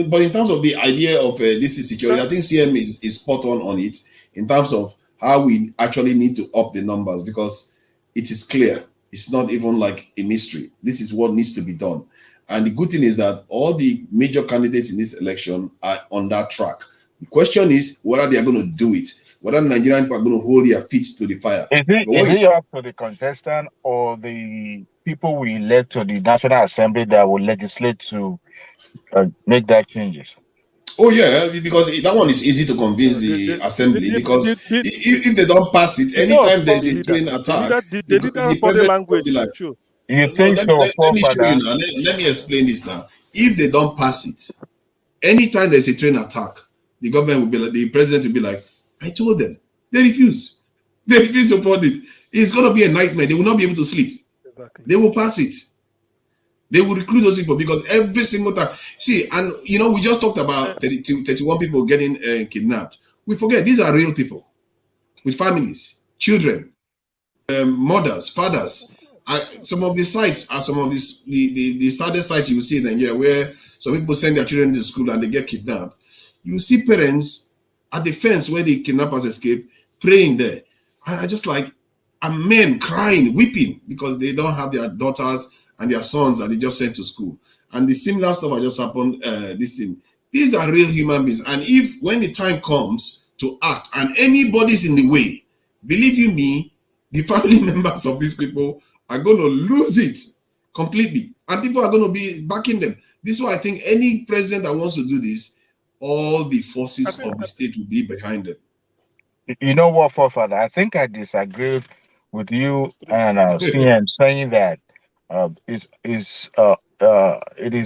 but in terms of the idea of this is security, I think CM is spot on it in terms of how we actually need to up the numbers, because it is clear. It's not even like a mystery. This is what needs to be done. And the good thing is that all the major candidates in this election are on that track. The question is whether they are going to do it, whether Nigerian people are going to hold their feet to the fire. Is it up to the contestant or the people we elect to the National Assembly that will legislate to make that changes? Oh yeah, because that one is easy to convince the assembly, because if they don't pass it, anytime there's a train attack, the body president will language be like, You no, think so, let me show you Father? now. Let me explain this now. If they don't pass it, anytime there's a train attack, the government will be like, the president will be like, I told them. They refuse. They refuse to support it. It's going to be a nightmare. They will not be able to sleep. Exactly. They will pass it. They will recruit those people, because every single time. See, and we just talked about 31 people getting kidnapped. We forget these are real people with families, children, mothers, fathers. Some of the sites are some of the saddest sites you will see in Nigeria, where some people send their children to school and they get kidnapped. You see parents at the fence where the kidnappers escape, praying there. I just like, and men crying, weeping, because they don't have their daughters and their sons that they just sent to school. And the similar stuff that just happened, this thing. These are real human beings. And if, when the time comes to act and anybody's in the way, believe you me, the family members of these people are going to lose it completely. And people are going to be backing them. This is why I think any president that wants to do this, all the forces of the state will be behind them. You know what, Father? I think I disagree with you and CM saying that it is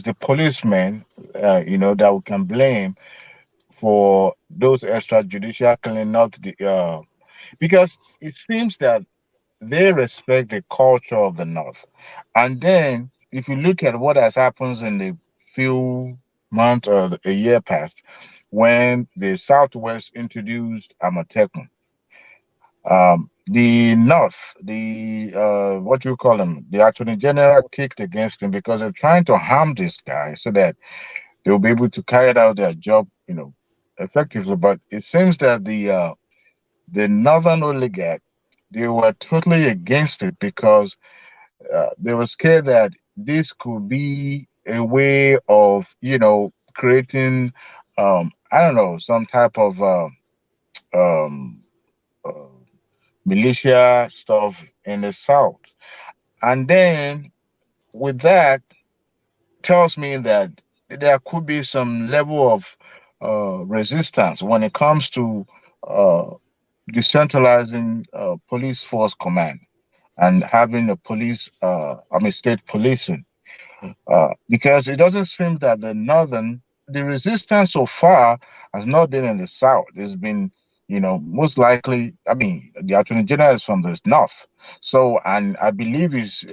the policemen, that we can blame for those extrajudicial killing, not the because it seems that they respect the culture of the North. And then if you look at what has happened in the few months or a year past, when the Southwest introduced Amatekun, the North, the what you call them, the Attorney General kicked against him because they're trying to harm this guy so that they'll be able to carry out their job, effectively. But it seems that the Northern oligarch, they were totally against it because they were scared that this could be a way of, creating, I don't know, some type of um, uh, militia stuff in the South. And then with that, tells me that there could be some level of resistance when it comes to uh, decentralizing police force command and having a state policing. Because it doesn't seem that the resistance so far has not been in the South. It's been, most likely, the Attorney General is from the North. So, and I believe he's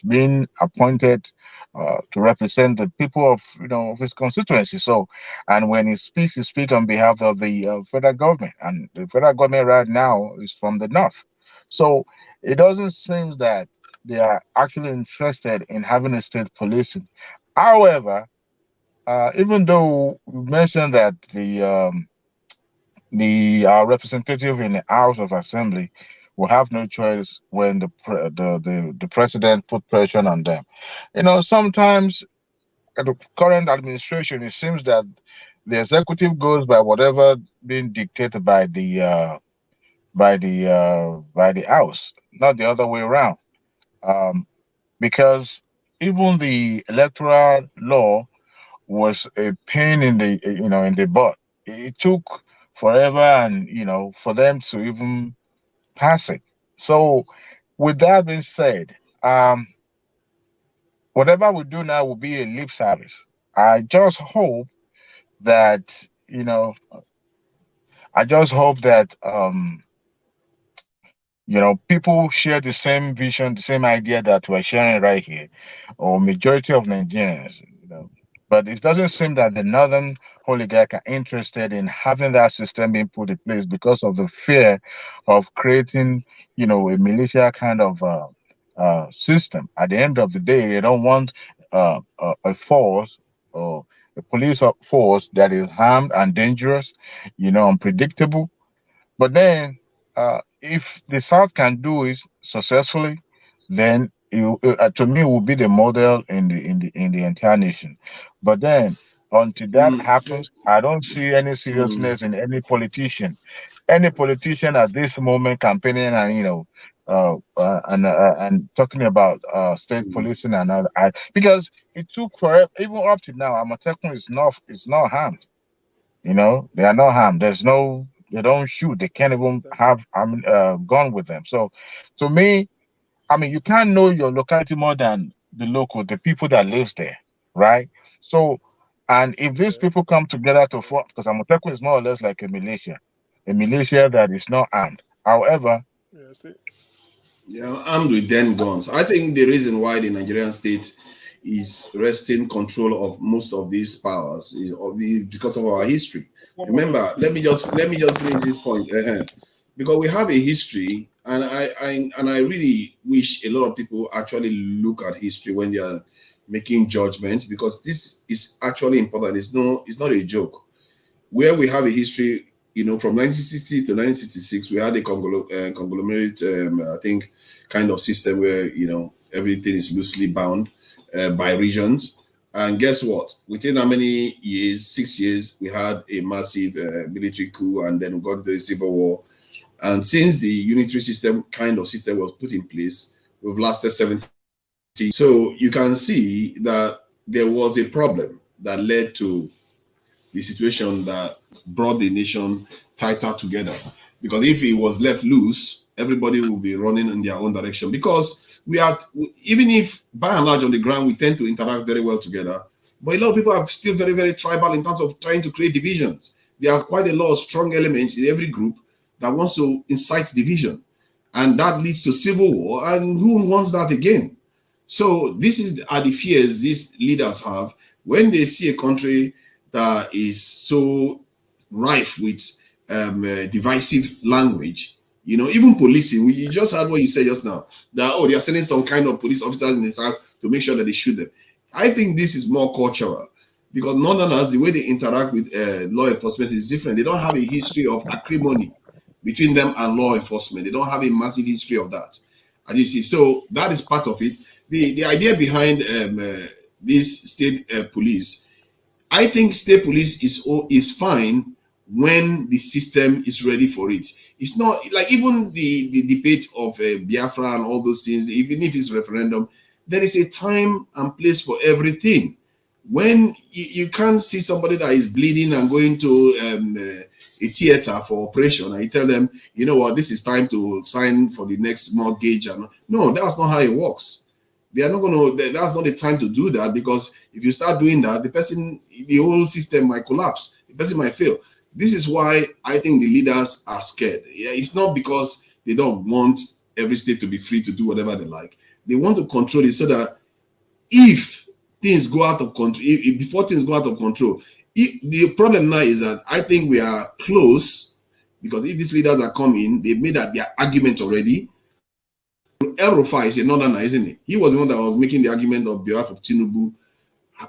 been appointed to represent the people of his constituency. So, and when he speaks on behalf of the federal government. And the federal government right now is from the North. So, it doesn't seem that they are actually interested in having a state policing. However, even though we mentioned that the representative in the House of Assembly will have no choice when the president put pressure on them. Sometimes at the current administration, it seems that the executive goes by whatever being dictated by the House, not the other way around. Because even the electoral law was a pain in the butt. It took forever, and for them to even pass it. So, with that being said, whatever we do now will be a lip service. I just hope that you know, I just hope that people share the same vision, the same idea that we're sharing right here, or majority of Nigerians, But it doesn't seem that the northern oligarch are interested in having that system being put in place because of the fear of creating, a militia kind of system. At the end of the day, they don't want a force or a police force that is armed and dangerous, unpredictable. But then, if the South can do it successfully, then to me, it will be the model in the entire nation. But then, until that happens, I don't see any seriousness in any politician. Any politician at this moment campaigning and and talking about state policing and all that, because it took forever. Even up to now, Amatekun is not harmed. They are not harmed. They don't shoot. They can't even have gun with them. So, to me, you can't know your locality more than the people that lives there, right? So, and if these people come together to form, because Amotekun is more or less like a militia that is not armed. However, yeah, armed with den guns. I think the reason why the Nigerian state is wresting control of most of these powers is because of our history. Remember, let me just finish this point. Because we have a history, and I really wish a lot of people actually look at history when they are making judgments, because this is actually important. It's not a joke. Where we have a history, from 1960 to 1966, we had a conglomerate, I think, kind of system where everything is loosely bound by regions. And guess what? Within how many years? 6 years, we had a massive military coup, and then we got the civil war. And since the unitary system was put in place, we've lasted 70. So you can see that there was a problem that led to the situation that brought the nation tighter together. Because if it was left loose, everybody will be running in their own direction. Because even if by and large on the ground we tend to interact very well together, but a lot of people are still very, very tribal in terms of trying to create divisions. There are quite a lot of strong elements in every group that wants to incite division, and that leads to civil war. And who wants that again? So these are the fears these leaders have when they see a country that is so rife with divisive language. Even policing. You just heard what you said just now, that they are sending some kind of police officers in the south to make sure that they shoot them. I think this is more cultural, because Northerners, the way they interact with law enforcement is different. They don't have a history of acrimony between them and law enforcement. They don't have a massive history of that. And you see, so that is part of it. The idea behind this state police, I think state police is fine when the system is ready for it. It's not like even the debate of Biafra and all those things, even if it's referendum, there is a time and place for everything. When you can't see somebody that is bleeding and going to a theater for operation, and you tell them, you know what, this is time to sign for the next mortgage. And no, that's not how it works. They are not going to, that's not the time to do that, because if you start doing that, the whole system might collapse. The person might fail. This is why I think the leaders are scared. Yeah, it's not because they don't want every state to be free to do whatever they like. They want to control it so that if things go out of control, before things go out of control, the problem now is that I think we are close, because if these leaders are coming, they've made that their argument already. El Rufai is a northerner, isn't he? He was the one that was making the argument on behalf of Tinubu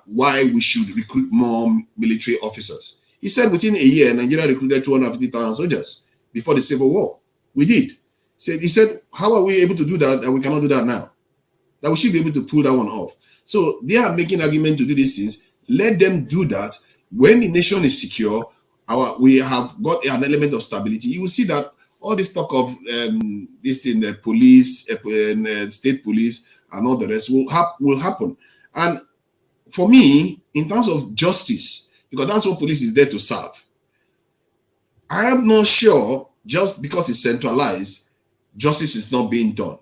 why we should recruit more military officers. He said within a year, Nigeria recruited 250,000 soldiers before the Civil War. We did. He said, how are we able to do that and we cannot do that now? That we should be able to pull that one off. So they are making argument to do these things. Let them do that. When the nation is secure, we have got an element of stability. You will see that all this talk of this in the police, state police, and all the rest will happen. And for me, in terms of justice, because that's what police is there to serve, I am not sure just because it's centralized, justice is not being done.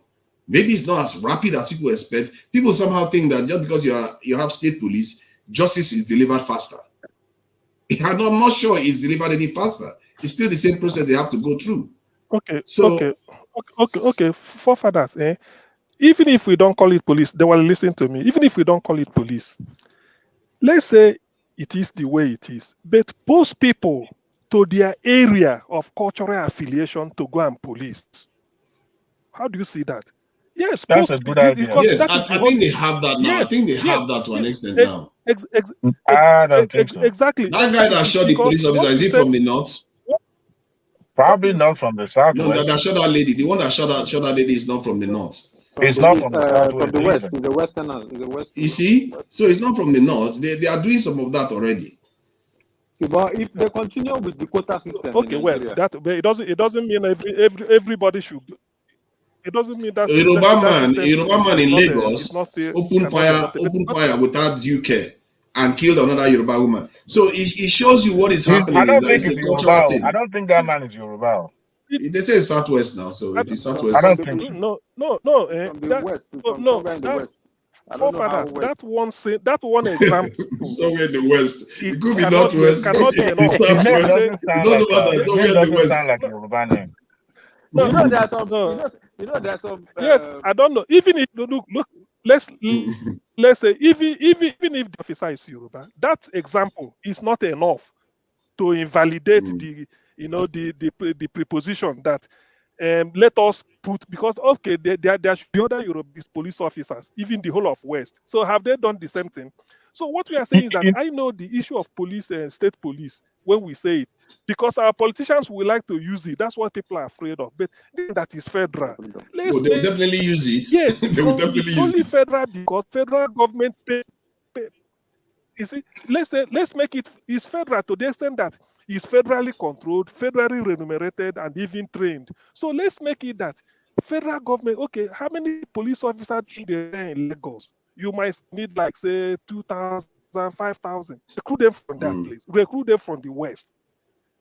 Maybe it's not as rapid as people expect. People somehow think that just because you have state police, justice is delivered faster. I'm not sure it's delivered any faster. It's still the same process they have to go through. Okay. Forefathers, even if we don't call it police, they will listen to me. Even if we don't call it police, let's say it is the way it is, but post people to their area of cultural affiliation to go and police. How do you see that? Yes, that's a good idea. Yes, I think they have that now. I think they have that to an extent now. I don't think so. Exactly. That guy that shot the police officer, is he from the north? Probably not from the southwest. No, that shot that lady. The one that shot that lady is not from the north. It's not from the southwest. From the west. It's the western. The west. You see, so it's not from the north. They are doing some of that already. See, but if they continue with the quota system, okay, well, that it doesn't mean everybody should. It doesn't mean that Yoruba man in Lagos open fire without due care and killed another Yoruba woman. So it shows you what is happening. I don't think it's a cultural thing. I don't think that man is Yoruba. They say it's Southwest now, so if it's Southwest, I don't think no. From the west, somewhere in the west. Forefathers, that one example. Somewhere in the west. It could be Northwest. It could be Southwest. It doesn't matter. Somewhere in the west. Sound like Yoruba name. No, there are some. There are some. Yes, I don't know. Even if look, let's say even if the officer is Yoruba, that example is not enough to invalidate the preposition that let us put, because okay, there should be other Yoruba police officers, even the whole of West. So have they done the same thing? So what we are saying is that I know the issue of police and state police when we say it, because our politicians will like to use it. That's what people are afraid of. But that is federal. They will definitely use it. Yes, they will definitely use it. Federal because federal government pay. You see, let's make it is federal to the extent that it's federally controlled, federally remunerated, and even trained. So let's make it that federal government. Okay, how many police officers in Lagos? You might need like say 2,000, 5,000. Recruit them from that place. Recruit them from the west.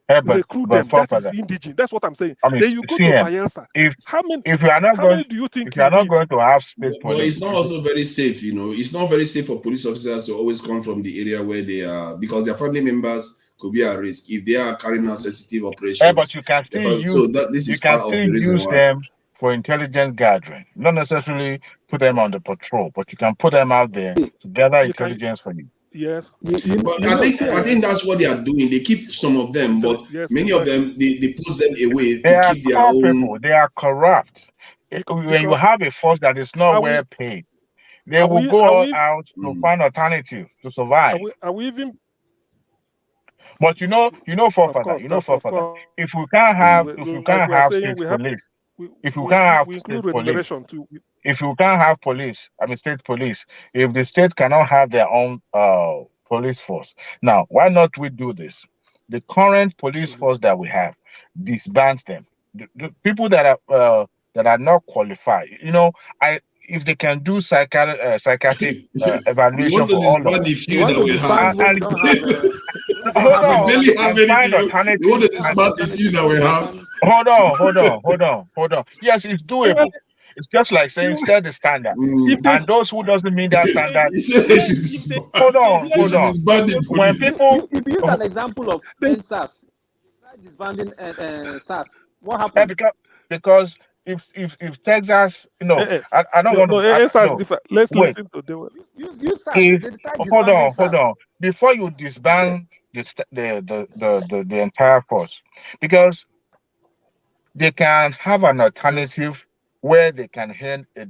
Recruit them. That is indigenous. That's what I'm saying. I mean, then you go to Bayelsa. If you are not going, do you think if you are not going to have state police, but it's not also very safe. It's not very safe for police officers to always come from the area where they are, because their family members could be at risk if they are carrying out sensitive operations. But you can still use. So this is part of the reason why. Them for intelligence gathering, not necessarily put them on the patrol, but you can put them out there to gather intelligence for you. Yes, but I think that's what they are doing. They keep some of them, but many of them they push them away to keep their own. People. They are corrupt. When you have a force that is not well paid, they will go out to find alternative to survive. Are we even? But forefather, if we can't have state police, if we can't have state police, if you can't have police, state police, if the state cannot have their own police force, now why not we do this? The current police force that we have, disband them. The people that are not qualified, if they can do psychiatric evaluation for all of them. Hold on. Yes, it's doable. It's just like saying set the standard. And those who doesn't meet that standard, hold on. When people, if you use an example of SARS, disbanding SARS, what happened? Because if Texas, I don't want to. Let's listen to them. Hold on. Before you disband the entire force, because they can have an alternative where they can earn a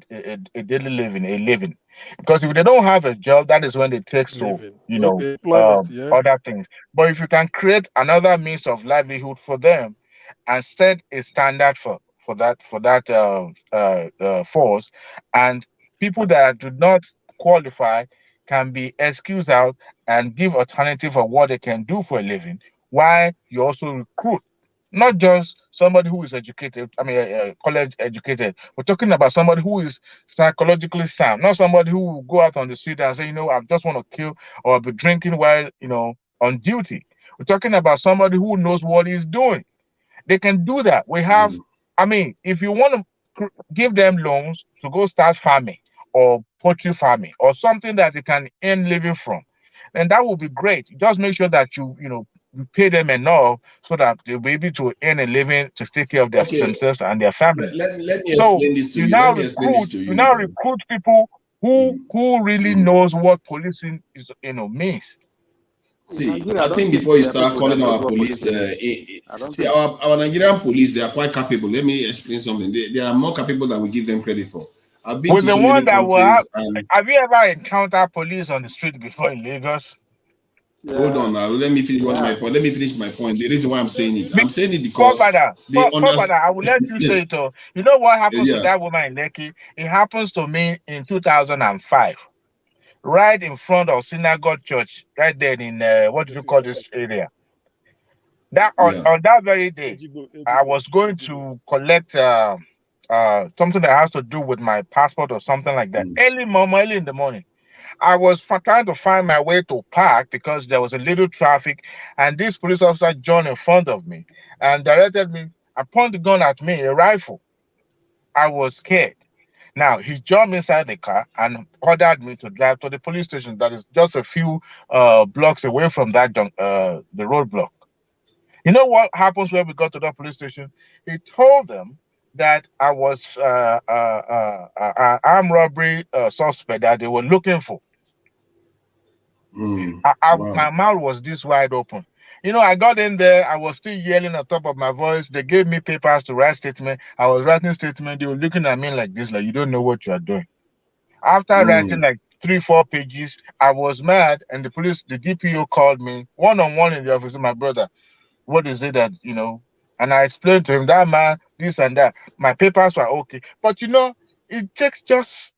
daily living. Because if they don't have a job, that is when they take to other things. But if you can create another means of livelihood for them and set a standard for that force, and people that do not qualify can be excused out and give alternative of what they can do for a living, while you also recruit not just somebody who is educated, college educated. We're talking about somebody who is psychologically sound, not somebody who will go out on the street and say, I just want to kill or be drinking while, on duty. We're talking about somebody who knows what he's doing. They can do that. We have, if you want to give them loans to go start farming or poultry farming or something that they can earn living from, then that would be great. Just make sure that you pay them enough so that they'll be able to earn a living to take care of themselves and their family. Let me So explain this to you you. now Let me explain this to you you. now recruit people who really knows what policing is, means. See, I think before you start calling our police, see, our Nigerian police, they are quite capable. Let me explain something. They are more capable than we give them credit for. I've been With to the so one many that will countries, and have you ever encountered police on the street before in Lagos? hold on now. Let me finish my point. Let me finish my point. The reason why I'm saying it because they Father, I will let you say it. You know what happens to Yeah. that woman in Lekki? It happens to me in 2005, right in front of Synagogue Church, right there in what do you call this area? That on that very day, I was going to collect something that has to do with my passport or something like that. Early in the morning. I was trying to find my way to park because there was a little traffic, and this police officer joined in front of me and directed me and pointed the gun at me, a rifle. I was scared. Now he jumped inside the car and ordered me to drive to the police station that is just a few blocks away from that the roadblock. You know what happens when we got to that police station? He told them that I was armed robbery suspect that they were looking for. My mouth was this wide open. I got in there. I was still yelling at the top of my voice. They gave me papers to write statement. I was writing statement. They were looking at me like this, like you don't know what you are doing. After writing like 3-4 pages, I was mad, and the DPO called me one-on-one in the office. My brother, what is it that And I explained to him that man, this and that. My papers were okay, but it takes just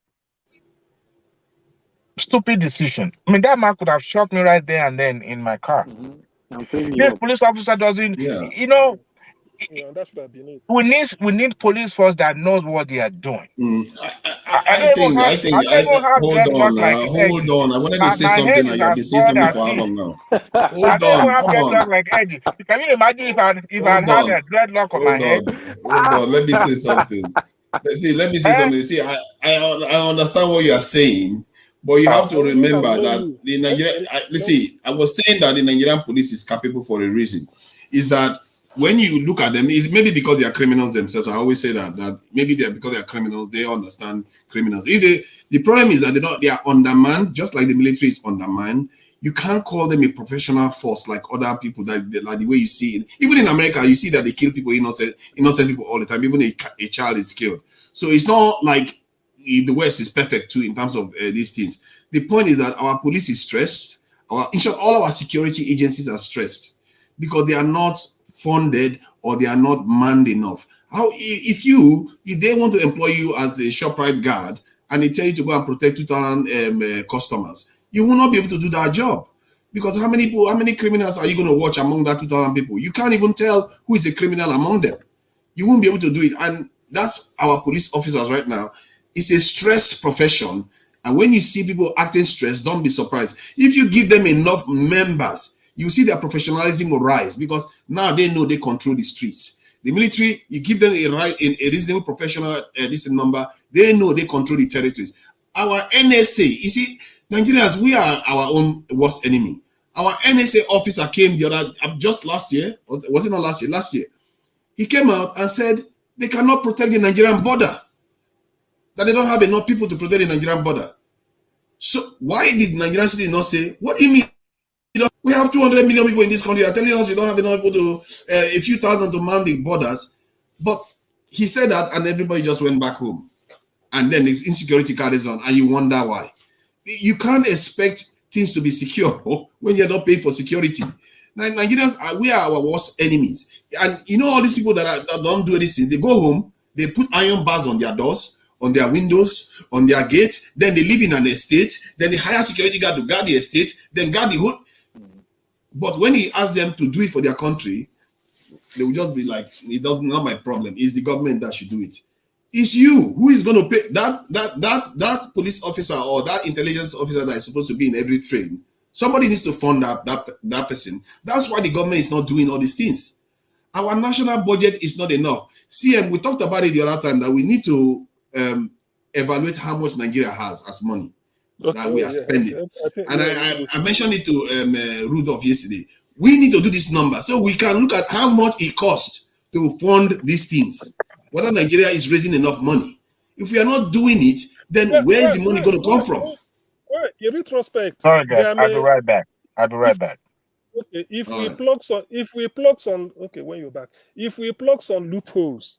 stupid decision. I mean, that man could have shot me right there and then in my car. This police officer doesn't, that's what I believe. we need police force that knows what they are doing. I think hold on now. Hold on. I wanted to say something and you've been saying something for how long now? Hold on, come on. Like Eddie. Can you imagine if I had a dreadlock on my head? Hold on. Let me say something. Let me say something. See, I understand what you are saying, but you have to remember that the Nigerian. I was saying that the Nigerian police is capable for a reason. Is that when you look at them, it's maybe because they are criminals themselves. I always say that maybe because they are criminals, they understand criminals. The problem is that they are undermined, just like the military is undermined. You can't call them a professional force like other people like the way you see it. Even in America, you see that they kill people, innocent people all the time. Even a child is killed. So it's not like the West is perfect too in terms of these things. The point is that our police is stressed. In short, all our security agencies are stressed because they are not funded or they are not manned enough. If they want to employ you as a ShopRite guard and they tell you to go and protect 2,000 customers, you will not be able to do that job because how many criminals are you going to watch among that 2,000 people? You can't even tell who is a criminal among them. You won't be able to do it, and that's our police officers right now. It's a stressed profession, and when you see people acting stressed, don't be surprised. If you give them enough members, you see their professionalism will rise because now they know they control the streets. The military, you give them a reasonable professional number, they know they control the territories. Our NSA, you see, Nigerians, we are our own worst enemy. Our NSA officer came just last year, was it not last year? Last year. He came out and said they cannot protect the Nigerian border, that they don't have enough people to protect the Nigerian border. So why did Nigerian citizens not say, what do you mean? We have 200 million people in this country. You're telling us you don't have enough people a few thousand to man the borders. But he said that and everybody just went back home. And then the insecurity carries on and you wonder why. You can't expect things to be secure when you're not paid for security. Now, Nigerians, we are our worst enemies. And all these people that don't do anything, they go home, they put iron bars on their doors, on their windows, on their gate, then they live in an estate, then they hire security guard to guard the estate, then guard the hood. But when he asks them to do it for their country, they will just be like, not my problem. It's the government that should do it. It's you who is going to pay that police officer or that intelligence officer that is supposed to be in every train. Somebody needs to fund that person. That's why the government is not doing all these things. Our national budget is not enough. See, we talked about it the other time that we need to evaluate how much Nigeria has as money that we are spending. I mentioned it to Rudolph yesterday. we need to do this number so we can look at how much it costs to fund these things. Whether Nigeria is raising enough money. If we are not doing it, then where is the money going to come from? Well, in retrospect, sorry guys, I'll be right back. Okay, if we plug some, okay, when you're back, if we plug some loopholes,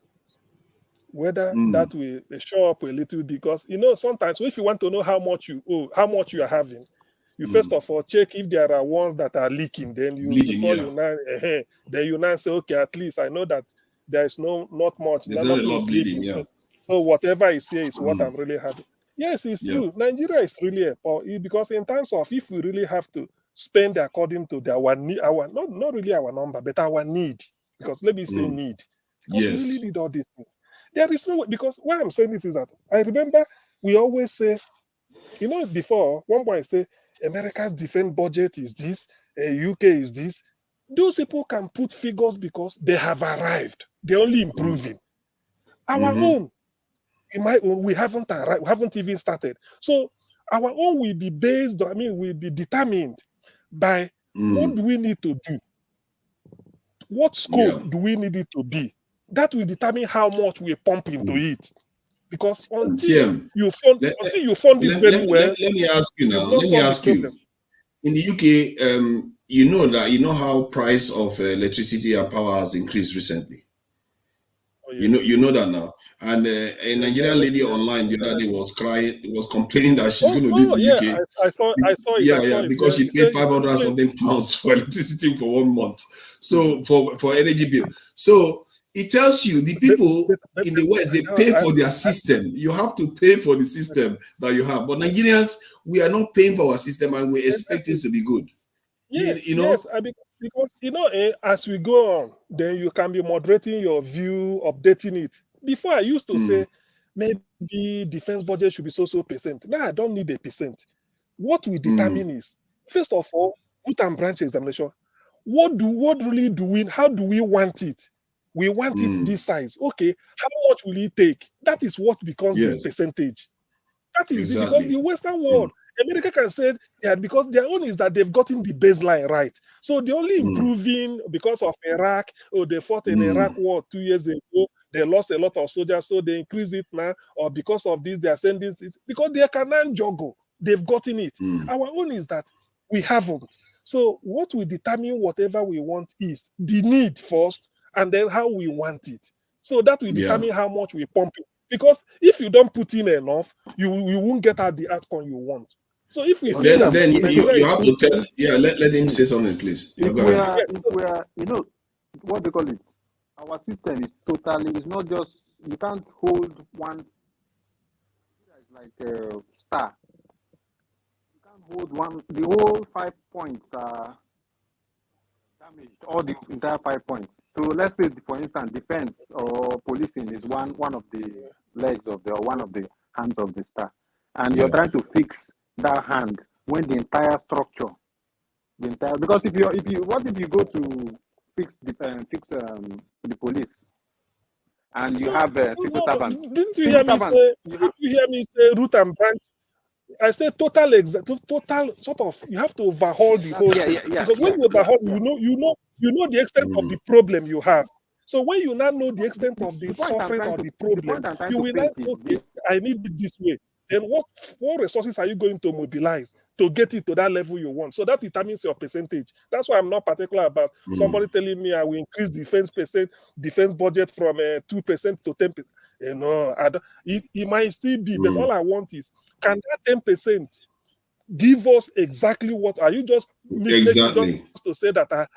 whether that will show up a little, because sometimes if you want to know how much you owe, how much you are having, you first of all check if there are ones that are leaking. Then you then you now say, okay, at least I know that there is not much, nothing is leaking. So whatever is here is what I'm really having. Yes, it's true. Nigeria is really because in terms of if we really have to spend according to our need, not really our number, but our need. Because let me say need. Because we really need all these things. There is no way, because why I'm saying this is that I remember we always say, before one point say America's defense budget is this, UK is this. Those people can put figures because they have arrived. They're only improving. Our own, in my own, we haven't arrived, we haven't even started. So our own will be based, will be determined by what do we need to do? What scope do we need it to be? That will determine how much we pump into it. Because until you fund it very well, let me ask you now. Let me ask you. In the UK, you know how price of electricity and power has increased recently. You know that now. And a Nigerian lady online the other day was complaining that she's going to leave the UK. I saw it. Because she paid 500 and something pounds for electricity for 1 month. So for energy bill. So it tells you the people in the West, they pay for their system. You have to pay for the system that you have. But Nigerians, we are not paying for our system and we expect it to be good. Yes, because as we go on, then you can be moderating your view, updating it. Before I used to say maybe defense budget should be so percent. Now I don't need a percent. What we determine is, first of all, root and branch examination. How do we want it? We want it this size. Okay, how much will it take? That is what becomes the percentage. That is because the Western world, America can say that because their own is that they've gotten the baseline right. So they're only improving because of Iraq. They fought in Iraq war 2 years ago. They lost a lot of soldiers, so they increase it now. Or because of this, they are sending this. Because they can juggle. They've gotten it. Our own is that we haven't. So what we determine whatever we want is the need first, and then how we want it. So that will determine how much we pump it. Because if you don't put in enough, you won't get out the outcome you want. So if we then you have to tell, let him say something, please. If we are, what they call it, our system is it's not just, you can't hold one, it's like a star. You can't hold the whole 5 points are damaged, all the entire 5 points. So let's say, for instance, defense or policing is one of the legs of one of the hands of the star, and you're trying to fix that hand when the entire structure, because if you go to fix the police and you have civil servants? Didn't you hear me say root and branch? I say total sort of, you have to overhaul the whole thing. Because when you overhaul, you know the extent of the problem you have. So when you now know the extent of the suffering or the problem, you will now say, okay, I need it this way. Then what resources are you going to mobilize to get it to that level you want? So that determines your percentage. That's why I'm not particular about somebody telling me I will increase defense budget from 2% to 10%. No, it might still be, but all I want is, can that 10% give us exactly what? Are you just to say that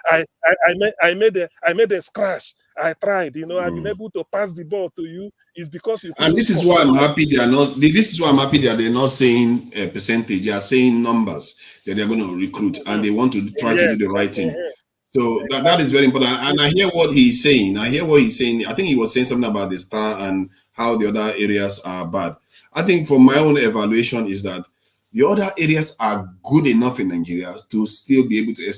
I made a scratch? I tried, I've been able to pass the ball to you. Is because you. And this is why I'm happy they are not. This is why I'm happy that they're not saying a percentage. They are saying numbers that they're going to recruit, and they want to try to do the right thing. So that is very important. And I hear what he's saying. I think he was saying something about the star and how the other areas are bad. I think from my own evaluation is that the other areas are good enough in Nigeria to still be able to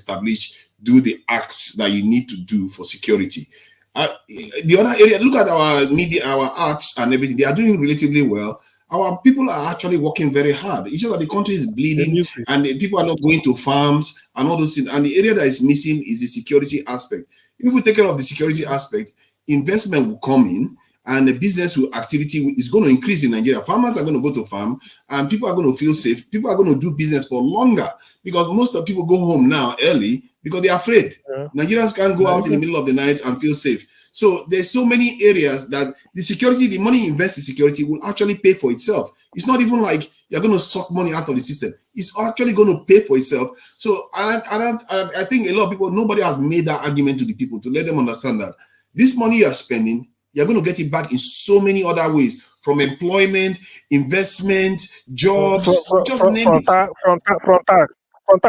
do the acts that you need to do for security. The other area, look at our media, our arts and everything. They are doing relatively well. our people are actually working very hard. It's just that the country is bleeding and the people are not going to farms and all those things. And the area that is missing is the security aspect. If we take care of the security aspect, investment will come in and the business activity is going to increase in Nigeria. Farmers are going to go to farm and people are going to feel safe. People are going to do business for longer because most of people go home now early because they're afraid. Nigerians can't go out in the middle of the night and feel safe. So there's so many areas that the security, the money you invest in security will actually pay for itself. It's not even like you're going to suck money out of the system. It's actually going to pay for itself. So I think a lot of people, nobody has made that argument to the people to let them understand that this money you are spending, you're going to get it back in so many other ways, from employment, investment, jobs, just name it. From tax.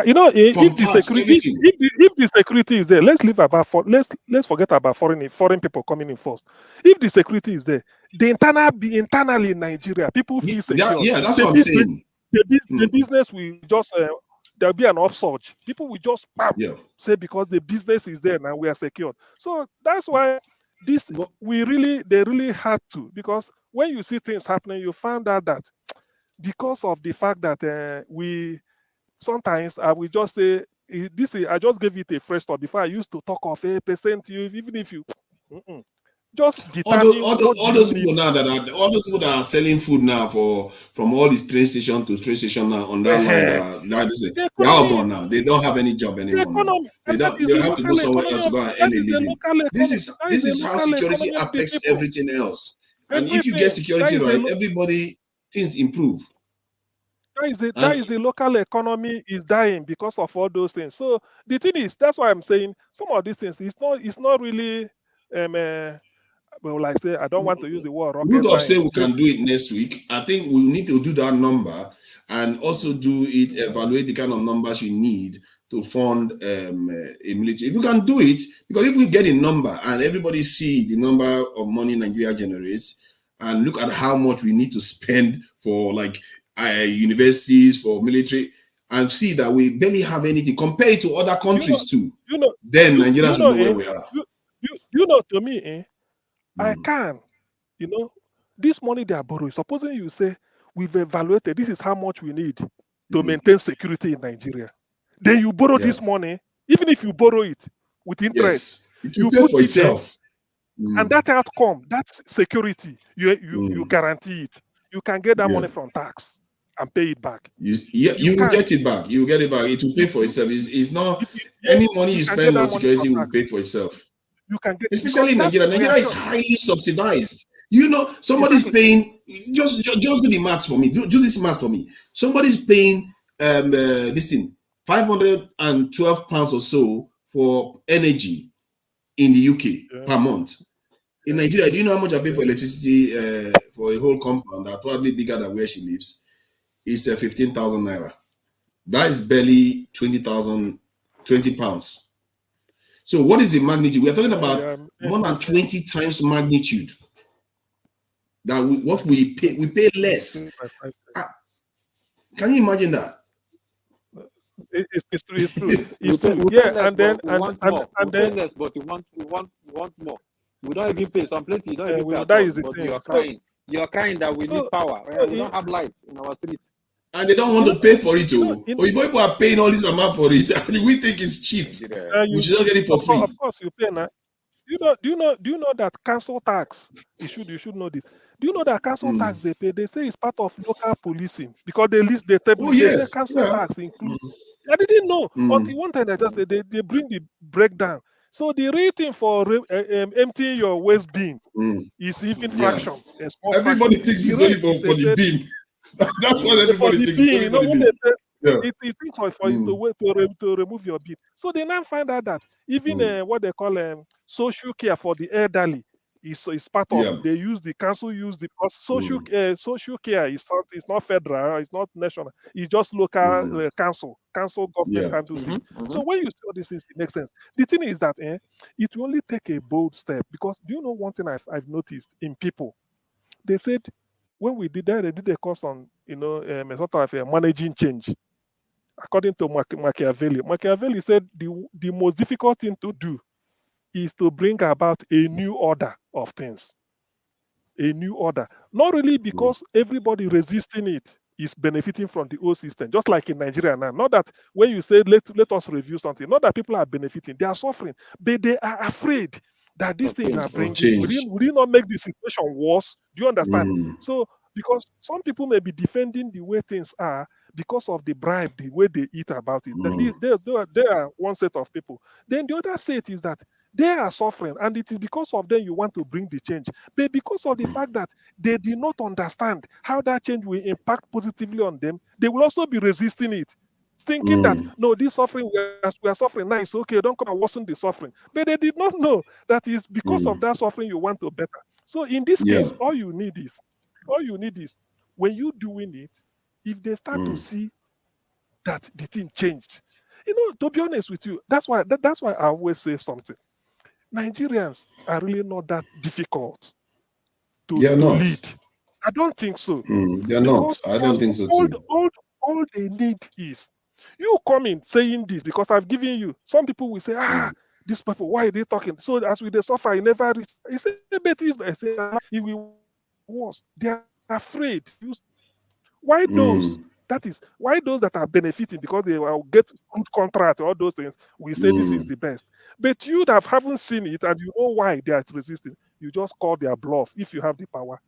You know, if the security is there, let's forget about foreign people coming in first. If the security is there, internally in Nigeria, people feel secure. That's what I'm saying. The business will just there'll be an upsurge. People will just say because the business is there now we are secured. So that's why they really had to, because when you see things happening, you find out that because of the fact that sometimes I will just say I just gave it a fresh thought. Before I used to talk of a percent you, even if you just determine all those people now that are selling food now from all these train station to train station now on that line they're all gone now. They don't have any job anymore. They have to go somewhere else to go and earn a living. This is how security affects everything else. And if you get security right, everybody things improve. That is the local economy is dying because of all those things. So the thing is, that's why I'm saying some of these things it's not really well, like say I don't want to use the word rocket Rudolph science. say we can do it next week. I think we need to do that number and also evaluate the kind of numbers you need to fund a military. If we can do it, because if we get a number and everybody see the number of money Nigeria generates and look at how much we need to spend for like universities, for military, and see that we barely have anything compared to other countries too. Then Nigerians will know where we are. To me, I can, this money they are borrowing. Supposing you say we've evaluated this is how much we need to maintain security in Nigeria. Then you borrow this money, even if you borrow it with interest, you pay for itself. And that outcome, that's security. You guarantee it. You can get that money from tax and pay it back. You will get it back. You will get it back. It will pay for itself. It's not any money you spend on security will pay for itself. You can get, especially in Nigeria. Nigeria is highly subsidized. Somebody's paying. Just do the maths for me. Do this maths for me. Somebody's paying this thing £512 or so for energy in the UK per month. In Nigeria, do you know how much I pay for electricity for a whole compound that's probably bigger than where she lives? It's 15,000 naira. That is barely 20 pounds. So what is the magnitude? We are talking about more than 20 times magnitude. That what we pay less. Can you imagine that? It's true. And then less, but we want more. We don't even pay. Some places you don't even pay. That is the but thing. You're crying that we need power. We don't have light in our street. And they don't want to pay for it too. People are paying all this amount for it, and we think it's cheap. We should not get it for free. Of course, you pay now. Do you know that council tax? You should know this. Do you know that council tax they pay? They say it's part of local policing because they list the table. They say council tax includes. I didn't know until one time they bring the breakdown. So the rating for emptying your waste bin is even fraction. Everybody thinks it's only for the bin. That's what everybody thinks. It's only for the bin. It thinks for you to remove your bin. So they now find out that even what they call social care for the elderly is part of. They use the council because social care is not federal, it's not national, it's just local council government handles it. So when you see all these things, it makes sense. The thing is that it will only take a bold step, because do you know one thing I've noticed in people? They said when we did that, they did a course on a sort of managing change. According to Machiavelli said the most difficult thing to do is to bring about a new order of things. a new order. Not really because everybody resisting it is benefiting from the old system, just like in Nigeria now. Not that when you say let us review something, not that people are benefiting, they are suffering, but they are afraid that this thing you are bringing will it not make the situation worse? Do you understand? So because some people may be defending the way things are because of the bribe, the way they eat about it. They are one set of people. Then the other set is that they are suffering, and it is because of them you want to bring the change. But because of the fact that they did not understand how that change will impact positively on them, they will also be resisting it, thinking that no, this suffering we are suffering now, it's okay, don't come and worsen the suffering. But they did not know that it's because of that suffering you want to better. So in this case, all you need is when you doing it, if they start to see that the thing changed, to be honest with you, that's why I always say something. Nigerians are really not that difficult to lead. I don't think so. They're not. I don't think so too. All they need is you come in saying this because I've given you. Some people will say, these people, why are they talking? So as we they suffer, he never reach. He said, but I say, it will worse. They are afraid. Why those? That is why those that are benefiting because they will get good contract, all those things, we say this is the best. But you that haven't seen it and you know why they are resisting, you just call their bluff if you have the power.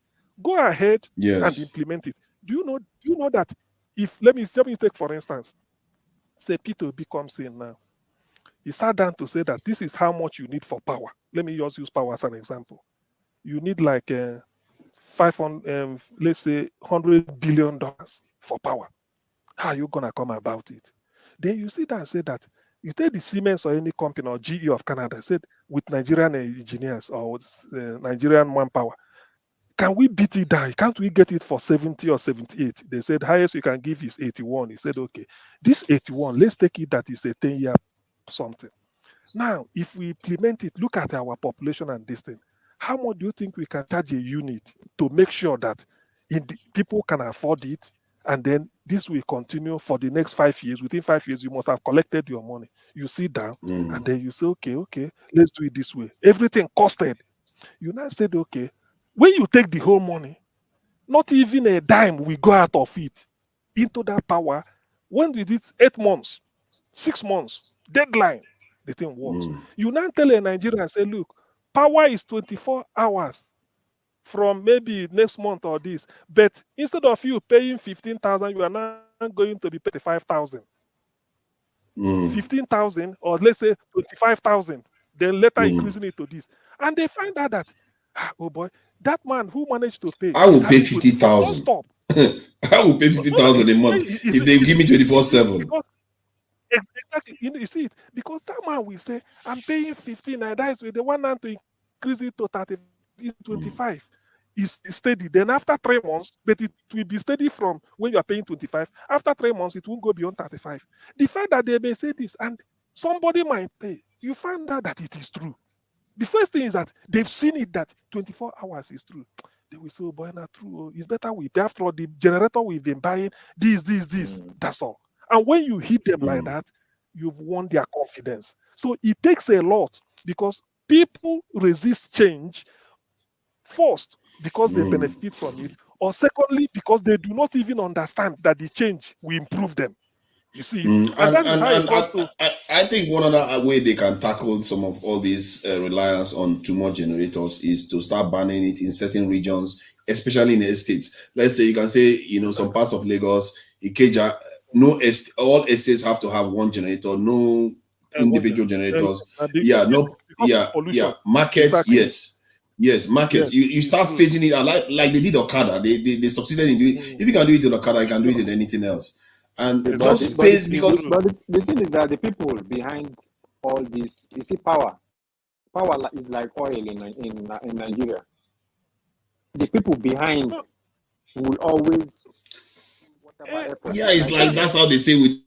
Go ahead and implement it. Do you know that if let me take for instance, say P2B comes in now. He sat down to say that this is how much you need for power. Let me just use power as an example. You need like 500, let's say $100 billion for power. How are you gonna come about it? Then you sit down and say that you take the Siemens or any company or GE of Canada, said with Nigerian engineers or Nigerian manpower, can we beat it down? Can't we get it for 70 or 78? They said highest you can give is 81. He said, okay, this 81, let's take it that is a 10-year something. Now, if we implement it, look at our population and this thing. How much do you think we can charge a unit to make sure that people can afford it? And then this will continue for the next 5 years. Within 5 years, you must have collected your money. You sit down and then you say, okay, let's do it this way. Everything costed. You now said, okay, when you take the whole money, not even a dime will go out of it into that power. When we did 8 months, 6 months, deadline, the thing works. You now tell a Nigerian, say, look, power is 24 hours from maybe next month or this, but instead of you paying 15,000, you are now going to be paid 5,000. 15,000, or let's say 25,000, then later increasing it to this. And they find out that, oh boy, that man who managed to pay, I will pay 50,000. Stop. I will pay 50,000 a month if they give me 24/7. Exactly, you see it, because that man will say, I'm paying 15, and that is with the one hand to increase it to 30, 25. Is steady. Then after 3 months, but it will be steady from when you are paying 25. After 3 months, it won't go beyond 35. The fact that they may say this and somebody might pay, you find out that it is true. The first thing is that they've seen it that 24 hours is true. They will say, oh boy, not true. It's better we pay. After all, the generator we've been buying, this. That's all. And when you hit them like that, you've won their confidence. So it takes a lot because people resist change first because they benefit from it, or secondly because they do not even understand that the change will improve them. You see, and that is how it comes to. I think one other way they can tackle some of all this reliance on too much generators is to start banning it in certain regions, especially in the estates. Let's say you can say, some parts of Lagos, Ikeja, all estates have to have one generator, no individual generators. Markets, exactly. Yes, markets. You start phasing it like they did Okada. They succeeded in doing it. If you can do it in Okada, you can do it in anything else. And just phase because. But the thing is that the people behind all this, you see, power is like oil in Nigeria. The people behind will always. Yeah, it's like that's how they say with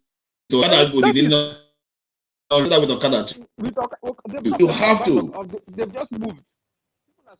Okada. With Okada too. You have to. They've just moved.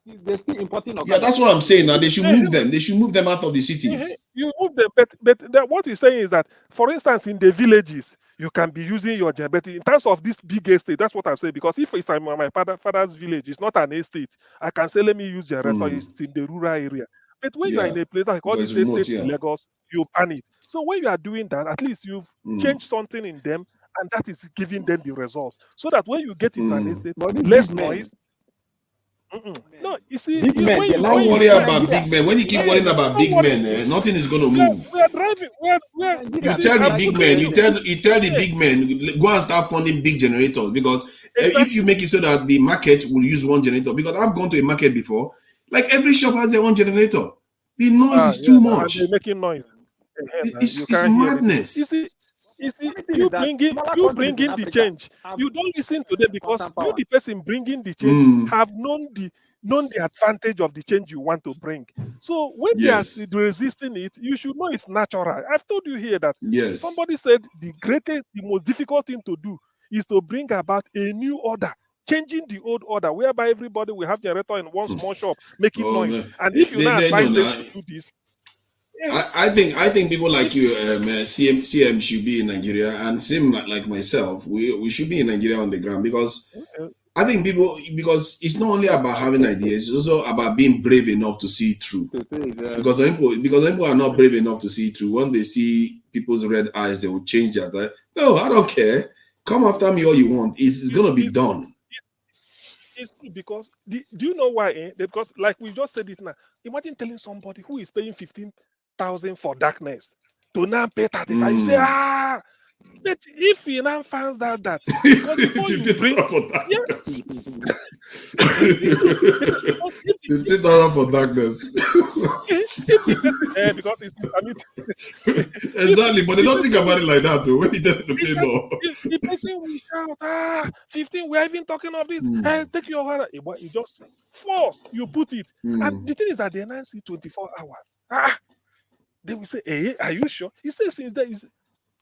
they're still importing Yeah, that's what I'm saying. Now they should move them. They should move them out of the cities. You move them, but what you're saying is that, for instance, in the villages, you can be using your generator. But in terms of this big estate, that's what I'm saying. Because if it's my father's village, it's not an estate. I can say, let me use generator. It's in the rural area. But when you are Yeah, in a place like all because these remote. estates in Yeah. Lagos, you ban it. So when you are doing that, at least you've changed something in them, and that is giving them the result. So that when you get into an estate, But these less big men, noise. No, you see, big men, when they you like Don't when worry you when about big men. When you keep hey, worrying about don't big worry. men, nothing is going to We are, move. we are driving. We are. You See, tell the I'm big putting men, you. you tell the big men, go and start funding big generators, because if you Exactly. make it so that the market will use one generator, because I've gone to a market before, like every shop has their own generator. The noise is Yeah, too and much. they're making noise. You It's can't hear anything. madness. You see, funny thing is that smaller you countries in bringing the Africa change. have You don't listen to them because constant you, power. the person bringing the change, Mm, have known the advantage of the change you want to bring. So when they are yes, resisting it, you should know it's natural. I've told you here that yes. somebody said the most difficult thing to do is to bring about a new order, changing the old order, whereby everybody will have generator in one small shop making Oh noise. man, And if you now they know advise them now. to do this, I think people like you, CM should be in Nigeria, and same like myself. We should be in Nigeria on the ground, because I think people, because it's not only about having ideas, it's also about being brave enough to see it through. Because some people are not brave enough to see it through. When they see people's red eyes, they will change their mind. No, I don't care. Come after me all you want. It's gonna be done. it's because do you know why? Because like we just said it now. Imagine telling somebody who is paying 15,000 for darkness to now pay 35. You say, but if you now finds out that because before you bring, $50 for darkness. yes, it's true. Because $50 for darkness. if the person because it's intermittent, Exactly, but they the don't think person about will, it like that too. When you tell them to pay exactly, more. the person will shout, 15, we are even talking of this. Take your order. You just force, you put it. And the thing is that they now see 24 hours. They will say, hey, are you sure? He says, since there is.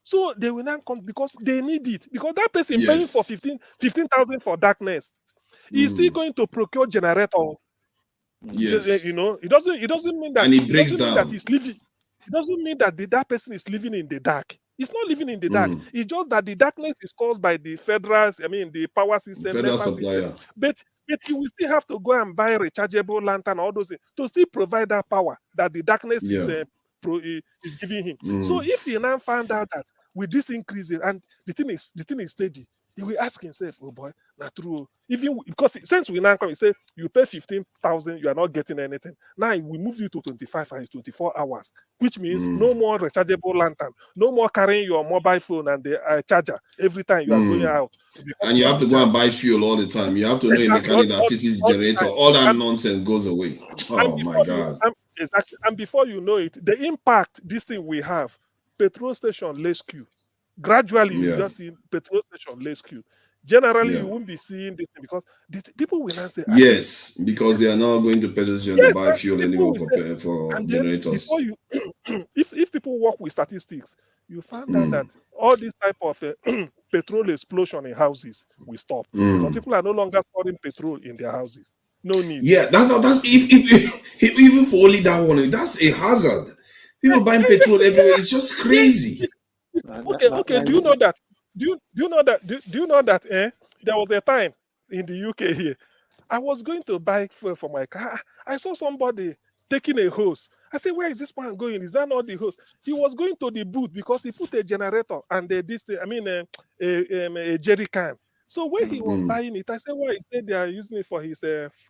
So they will now come because they need it. Because that person paying for Yes. 15,000 for darkness is still going to procure generator. Yes. You know, it doesn't mean that And it breaks down. he's living. It doesn't mean that that person is living in the dark. It's not living in the dark. It's just that the darkness is caused by the the power system, Federal NEPA system. supplier. But you will still have to go and buy rechargeable lantern, all those things, to still provide that power that the darkness Yeah. is giving him. So if he now find out that with this increase and the thing is steady, he will ask himself, oh boy, not true. Even because since we now come, he say you pay 15,000, you are not getting anything. Now we move you to 25 and it's 24 hours, which means no more rechargeable lantern, no more carrying your mobile phone and the charger every time you are going out. Because And you you want have to to go and charge. buy fuel all the time. You have to know a Exactly. mechanic that fixes the All the generator. time. All that And nonsense goes away. and Oh my before you God. exactly, and before you know it, the impact this thing will have, petrol station less queue. Gradually, you Yeah. just see petrol station less queue. Generally, Yeah. you won't be seeing this thing because people will not say, Yes, because they are not going to petrol station to yes, buy fuel people anymore will say, for and then before generators. you, if people work with statistics, you find out that all this type of petrol explosion in houses will stop because people are no longer storing petrol in their houses. No need. Yeah, that's if even for only that one, that's a hazard. People buying petrol everywhere. It's just crazy. Okay. Do you know that? Do you know that? Do you know that? There was a time in the UK here. I was going to buy fuel for my car. I saw somebody taking a hose. I said, "Where is this man going? Is that not the hose?" He was going to the booth because he put a generator and a jerry can. So when he was buying it, I said, "Why?" He said they are using it for his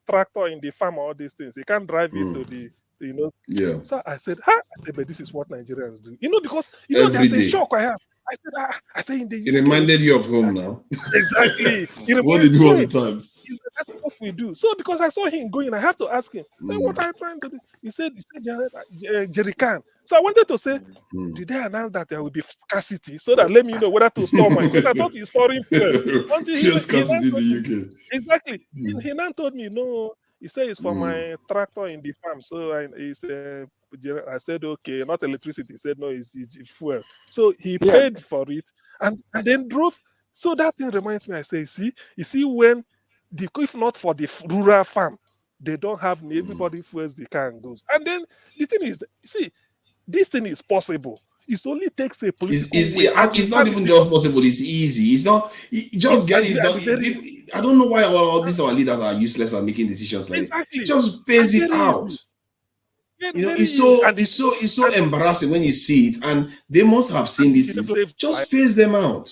tractor in the farm. All these things. He can't drive it to the you know. Yeah. So I said, "Ha!" I said, "But this is what Nigerians do." Because Every there's a day. shock I have. I said, I say in the It UK. reminded you of home now. Exactly. What they do all the Yes, time. that's what we do. So because I saw him going, I have to ask him, "Hey, what are you trying to do?" He said jerry can. So I wanted to say, did they announce that there will be scarcity so that let me know whether to store mine? Because I thought he's storing fuel. Until Pure he now scarcity in told me, the exactly. He now told me, no, he said it's for UK. my tractor in the farm. So I said, okay, not electricity. He said, no, it's fuel. So he Yeah. paid for it and then drove. So that thing reminds me, I say, you see when if not for the rural farm, They don't have everybody fuels the car and goes. And then the thing is, see, this thing is possible. It only takes a political will. It's not even just possible. It's easy. It's not. Just get it done. I don't know why all these our leaders are useless at making decisions like exactly. This. Just phase it out. It's so embarrassing when you see it, and they must have seen this. Just phase them out.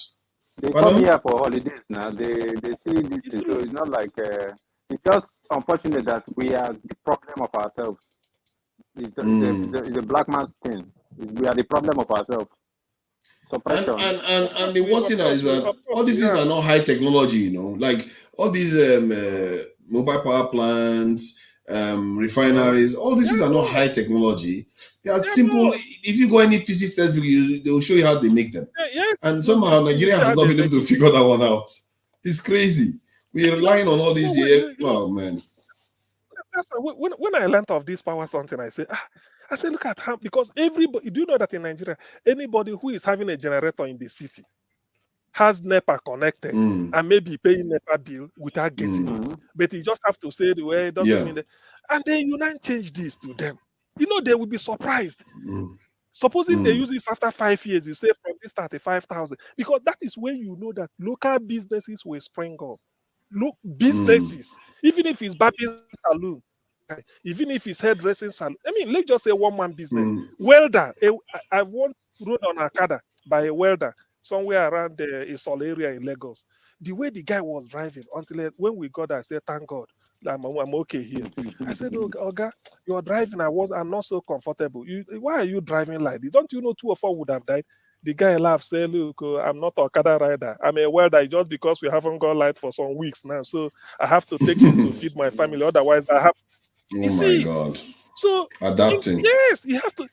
They come here for holidays now. They see this thing, so it's not like it's just unfortunate that we are the problem of ourselves. It's a black man's thing. We are the problem of ourselves. Suppression. And the worst thing is that all these things are not high technology, you know, like all these mobile power plants, refineries, all these things are not high technology. They are simple. If you go any physics textbook, they will show you how they make them. And somehow Nigeria has not been able to figure that one out. It's crazy. We are relying on all these here. Oh man. That's why when I learned of this power something, I said, look at how, because everybody, do you know that in Nigeria, anybody who is having a generator in the city has NEPA connected and maybe paying NEPA bill without getting it. But you just have to say the way it doesn't mean that. And then you now change this to them. You know, they will be surprised. Supposing they use it after 5 years, you say from this 35,000, because that is when you know that local businesses will spring up. Look, businesses, even if it's barbering salon, even if it's hairdressing salon. I mean, let's just say one-man business. Welder. I once rode on Akada by a welder somewhere around the Isol area in Lagos. The way the guy was driving, until when we got there, I said, thank God, I'm okay here. I said, oh, Oga, you're driving. I'm not so comfortable. Why are you driving like this? Don't you know 2 of us would have died? The guy laughed, said, look, I'm not an Okada rider. I'm a welder just because we haven't got light for some weeks now. So I have to take this to feed my family. Otherwise, I have. Oh my God. So adapting. Yes, you have to.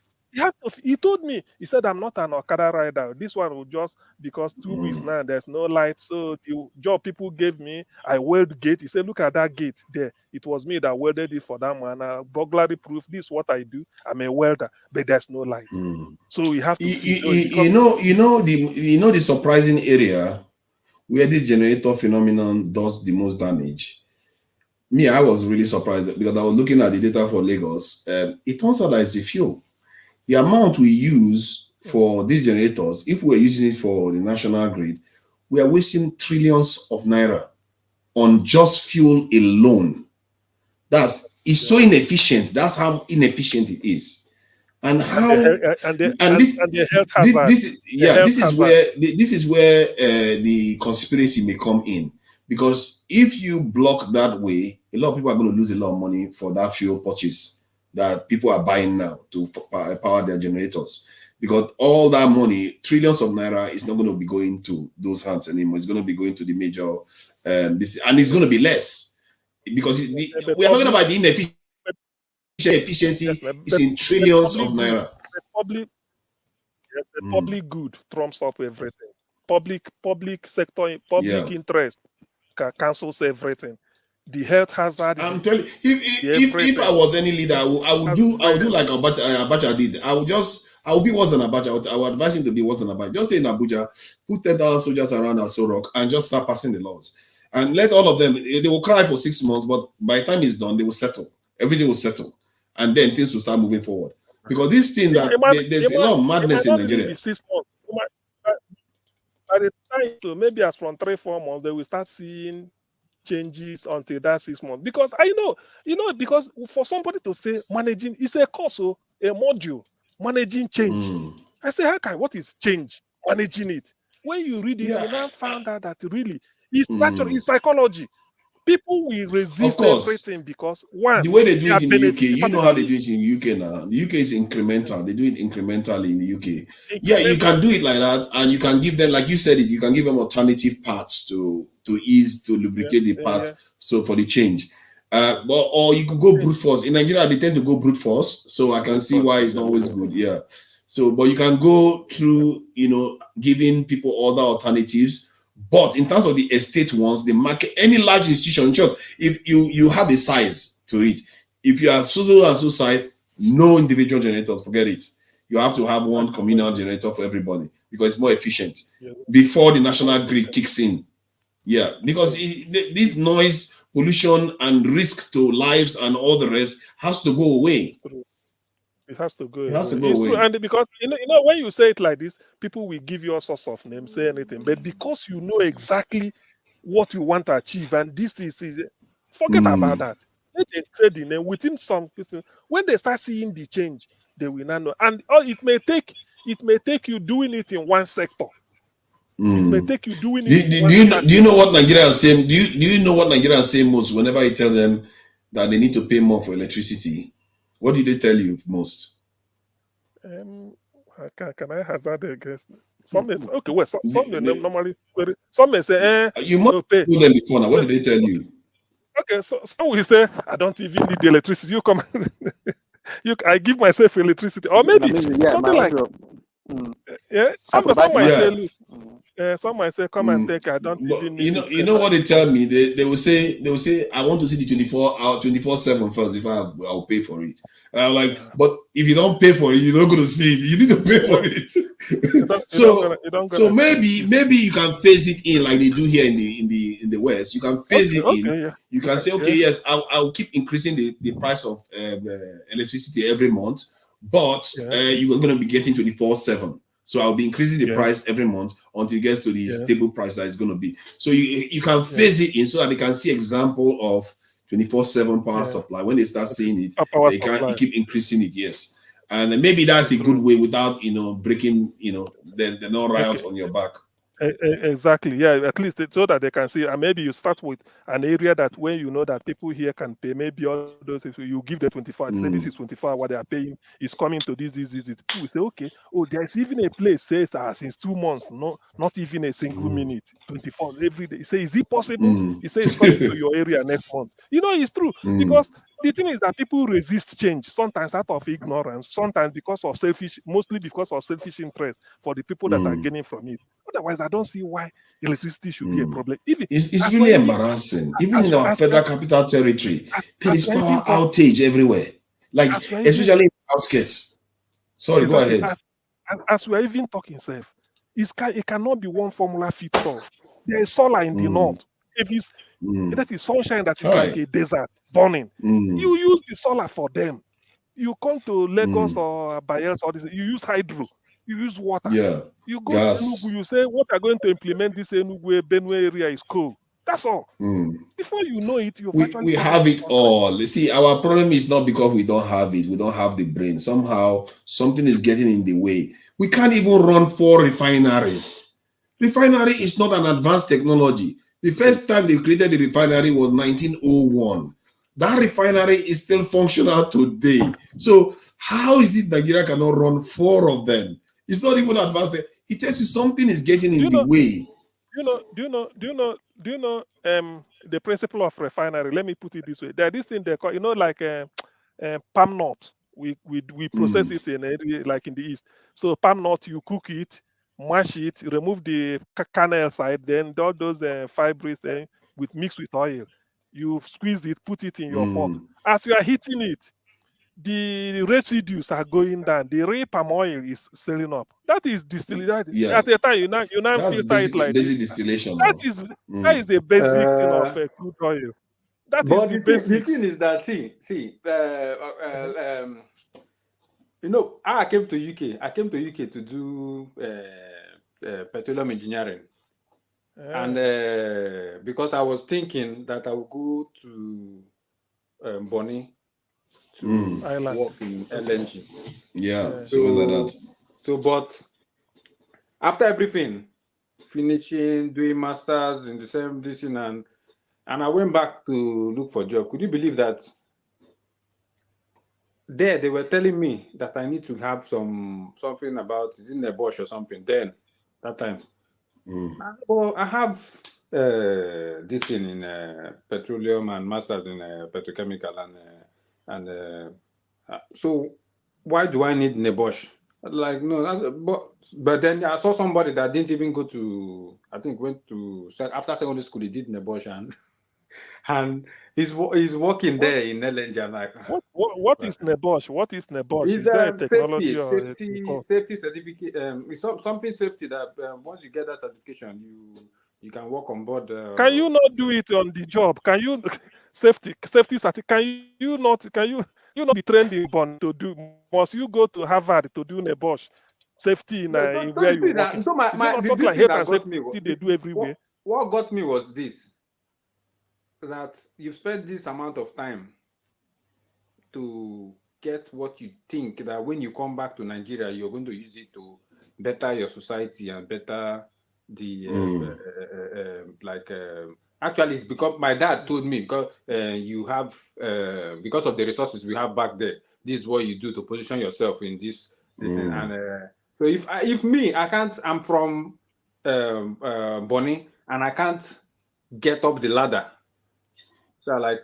He told me, he said, I'm not an Okada rider. This one will just, because 2 weeks now, there's no light. So the job people gave me, I weld gate. He said, look at that gate there. It was me that welded it for that man. Burglary proof. This is what I do. I'm a welder, but there's no light. So you have to you know the surprising area where this generator phenomenon does the most damage. Me, I was really surprised because I was looking at the data for Lagos. It turns out that it's the fuel. The amount we use for these generators, if we're using it for the national grid, we are wasting trillions of naira on just fuel alone. It's so inefficient. That's how inefficient it is. And how the health hazard. This is where the conspiracy may come in, because if you block that way, a lot of people are going to lose a lot of money for that fuel purchase that people are buying now to power their generators, because all that money, trillions of naira, is not going to be going to those hands anymore. It's going to be going to the major and it's going to be less, because we are talking about the inefficiency is in trillions of naira. The public good trumps up everything. Public sector, public interest cancels everything. The health hazard. I'm telling you, if I was any leader, I would do like Abacha did. I would be worse than Abacha. I would advise him to be worse than Abacha. Just stay in Abuja, put 10,000 soldiers around Aso Rock, and just start passing the laws. And let all of them, they will cry for 6 months, but by the time it's done, they will settle. Everything will settle. And then things will start moving forward. Because this thing that there's a lot of madness in Nigeria. 6 months. By the time, so maybe as from 3-4 months, they will start seeing changes until that 6 months. Because I know, because for somebody to say managing, it's a course, a module, managing change. I say, what is change? Managing it. When you read it, you now found out that really it's natural, it's psychology. People will resist everything because one, the way they do it in the UK, you know how they do it in the UK now. The UK is incremental. They do it incrementally in the UK. Yeah, you can do it like that, and you can give them, like you said it, you can give them alternative paths to lubricate the path. So for the change. Or you could go brute force. In Nigeria, they tend to go brute force, so I can see why it's not always good. Yeah. So, but you can go through, giving people other alternatives. But in terms of the estate ones, the market, any large institution, if you have a size to it, if you are so and so size, no individual generators, forget it. You have to have one communal generator for everybody because it's more efficient before the national grid kicks in. Yeah, because this noise pollution and risk to lives and all the rest has to go away. It has to go It away. has to go It's true, away. and because when you say it like this, people will give you all sorts of names, say anything, but because you know exactly what you want to achieve, and this is forget about that. Let them say the name within some person. When they start seeing the change, they will not know. And it may take you doing it in one sector. It may take you doing it in one sector. Do you know what Nigerians say? Do you know what Nigerians say most whenever you tell them that they need to pay more for electricity? What do they tell you most? Can I hazard a guess? Some may say, okay, well, some may normally, some may say, you must pay. know them before now. What did they tell you? Okay, so some will say, I don't even need the electricity. You come, I give myself electricity, or maybe something like, some might say, look, some might say, come and take. I don't even need it. You know what they tell me? They will say, I want to see the 24/7 first before I'll pay for it. And I'm like, but if you don't pay for it, you're not going to see it. You need to pay for it. So maybe you can phase it in like they do here in the West. You can phase it in. Yeah. You can say, okay, yes, I'll keep increasing the price of electricity every month, but you're going to be getting 24/7. So I'll be increasing the price every month until it gets to the stable price that it's going to be. So you can phase it in so that they can see example of 24/7 power supply. When they start seeing it, they can keep increasing it. Yes, and maybe that's a good way without breaking the no riot on your back. Exactly. Yeah, at least so that they can see. And maybe you start with an area that when you know that people here can pay, maybe all those, if you give them 24, say this is 24, what they are paying is coming to this. People will say, okay, there's even a place says since 2 months, not even a single minute, 24 every day. You say, is it possible? You say it's coming to your area next month. It's true because the thing is that people resist change, sometimes out of ignorance, sometimes mostly because of selfish interest for the people that are gaining from it. Otherwise, I don't see why electricity should be a problem. It's really embarrassing. Even in our federal capital territory, there is power outage everywhere. Like, especially in the outskirts. Sorry, exactly. Go ahead. As we are even talking, it cannot be one formula fits all. There is solar in the north. If that is sunshine that is like a desert burning, you use the solar for them. You come to Lagos or Bayelsa, or this, you use hydro, you use water. You go to Enugu, you say, what are going to implement this Enugu Benue area is coal. That's all. Before you know it, we have it all. You see, our problem is not because we don't have it. We don't have the brain. Somehow, something is getting in the way. We can't even run 4 refineries. Refinery is not an advanced technology. The first time they created the refinery was 1901. That refinery is still functional today. So how is it Nigeria cannot run 4 of them? It's not even advanced. It tells you something is getting in the way. Do you know the principle of refinery? Let me put it this way. There this thing they call, like palm nut. We process it in area like in the east. So palm nut, you cook it, mash it, remove the kernel side, then all those fibers mix with oil. You squeeze it, put it in your pot. As you are heating it, the residues are going down. The real palm oil is selling up. That is distillation. At the time, you now filter it like basic this. distillation. That is the basic thing of crude oil. That is the basics. The thing is that I came to UK. I came to UK to do petroleum engineering, and because I was thinking that I would go to Bonny to work in LNG. But after everything, finishing, doing masters in the same thing, and I went back to look for a job. Could you believe that? There, they were telling me that I need to have something about is in the bush or something. Then that time, well, I have this thing in petroleum and masters in petrochemical and so why do I need Nebosh? Like no, but then I saw somebody that didn't even go to. I think went to after secondary school. He did Nebosh and he's working there in LNG. I'm like, what is Nebosh? What is Nebosh? Is there a technology safety certificate? It's something safety that once you get that certification, You can work on board. Can you not do it on the job? Can you safety certificate? Can you not be trained in Bonn to do? Must you go to Harvard to do Bosch safety in, No, in don't where you you're see that? working? So Is it not something this like thing health that and got me safety they do everywhere? what got me was this, that you've spent this amount of time to get what you think that when you come back to Nigeria, you're going to use it to better your society and better the actually it's because my dad told me, because you have because of the resources we have back there, this is what you do to position yourself in this thing. And so if me, I can't, I'm from Bonny, and I can't get up the ladder, so like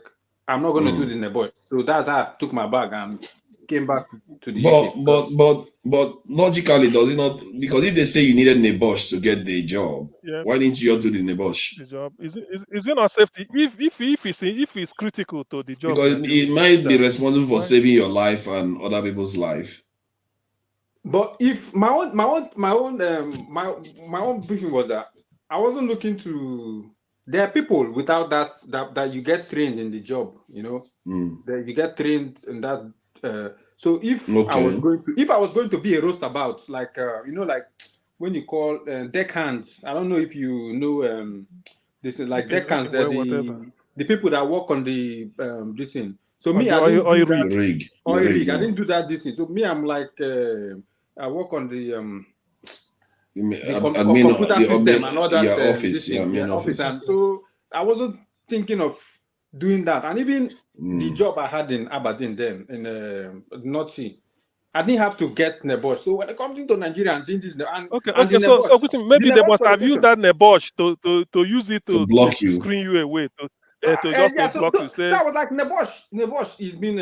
I'm not going to do the Nebosh. So that's how I took my bag and came back to the UK. But logically, does it not? Because if they say you needed Nebosh to get the job, Yeah. why didn't you do the Nebosh? The job is it not safety? If it's critical to the job, Because it might be responsible for saving your life and other people's life. But if my own briefing was that I wasn't looking to. There are people without that you get trained in the job, you know, that you get trained in that. So if I was going to be a roastabout, like you know, like when you call deckhands, I don't know if you know this is like deckhands. They're the people that work on the this thing. So me, I didn't do that oil rig. I didn't do that this thing. So me, I'm like I work on the computer system and all that. Office. And so I wasn't thinking of doing that. And even the job I had in Aberdeen then in North Sea, I didn't have to get Nebosh. So when it comes into Nigeria and seeing this, okay, so maybe they must have used that Nebosh to use it to block you, screen you away, to block you. So I was like, Nebosh is been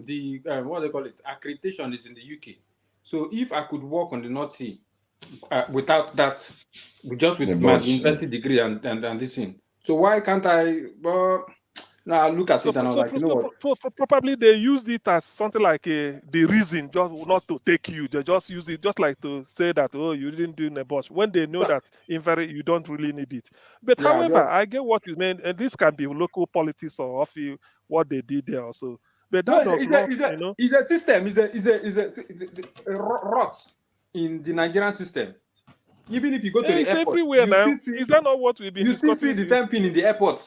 the what they call it, accreditation is in the UK. So if I could work on the North Sea without that, just with my university degree and this thing, so why can't I? Well, now I look at it and I was like, you know what? Probably they used it as something like the reason just not to take you. They just use it just like to say that, oh, you didn't do Nebosh, when they know that in fact you don't really need it. But however, I get what you mean, and this can be local politics or what they did there also. But that does not, you know, it's a system, is a rot in the Nigerian system. Even if you go to the airport, everywhere now. Is that not what we've been discussing? You still see the same thing in the airport.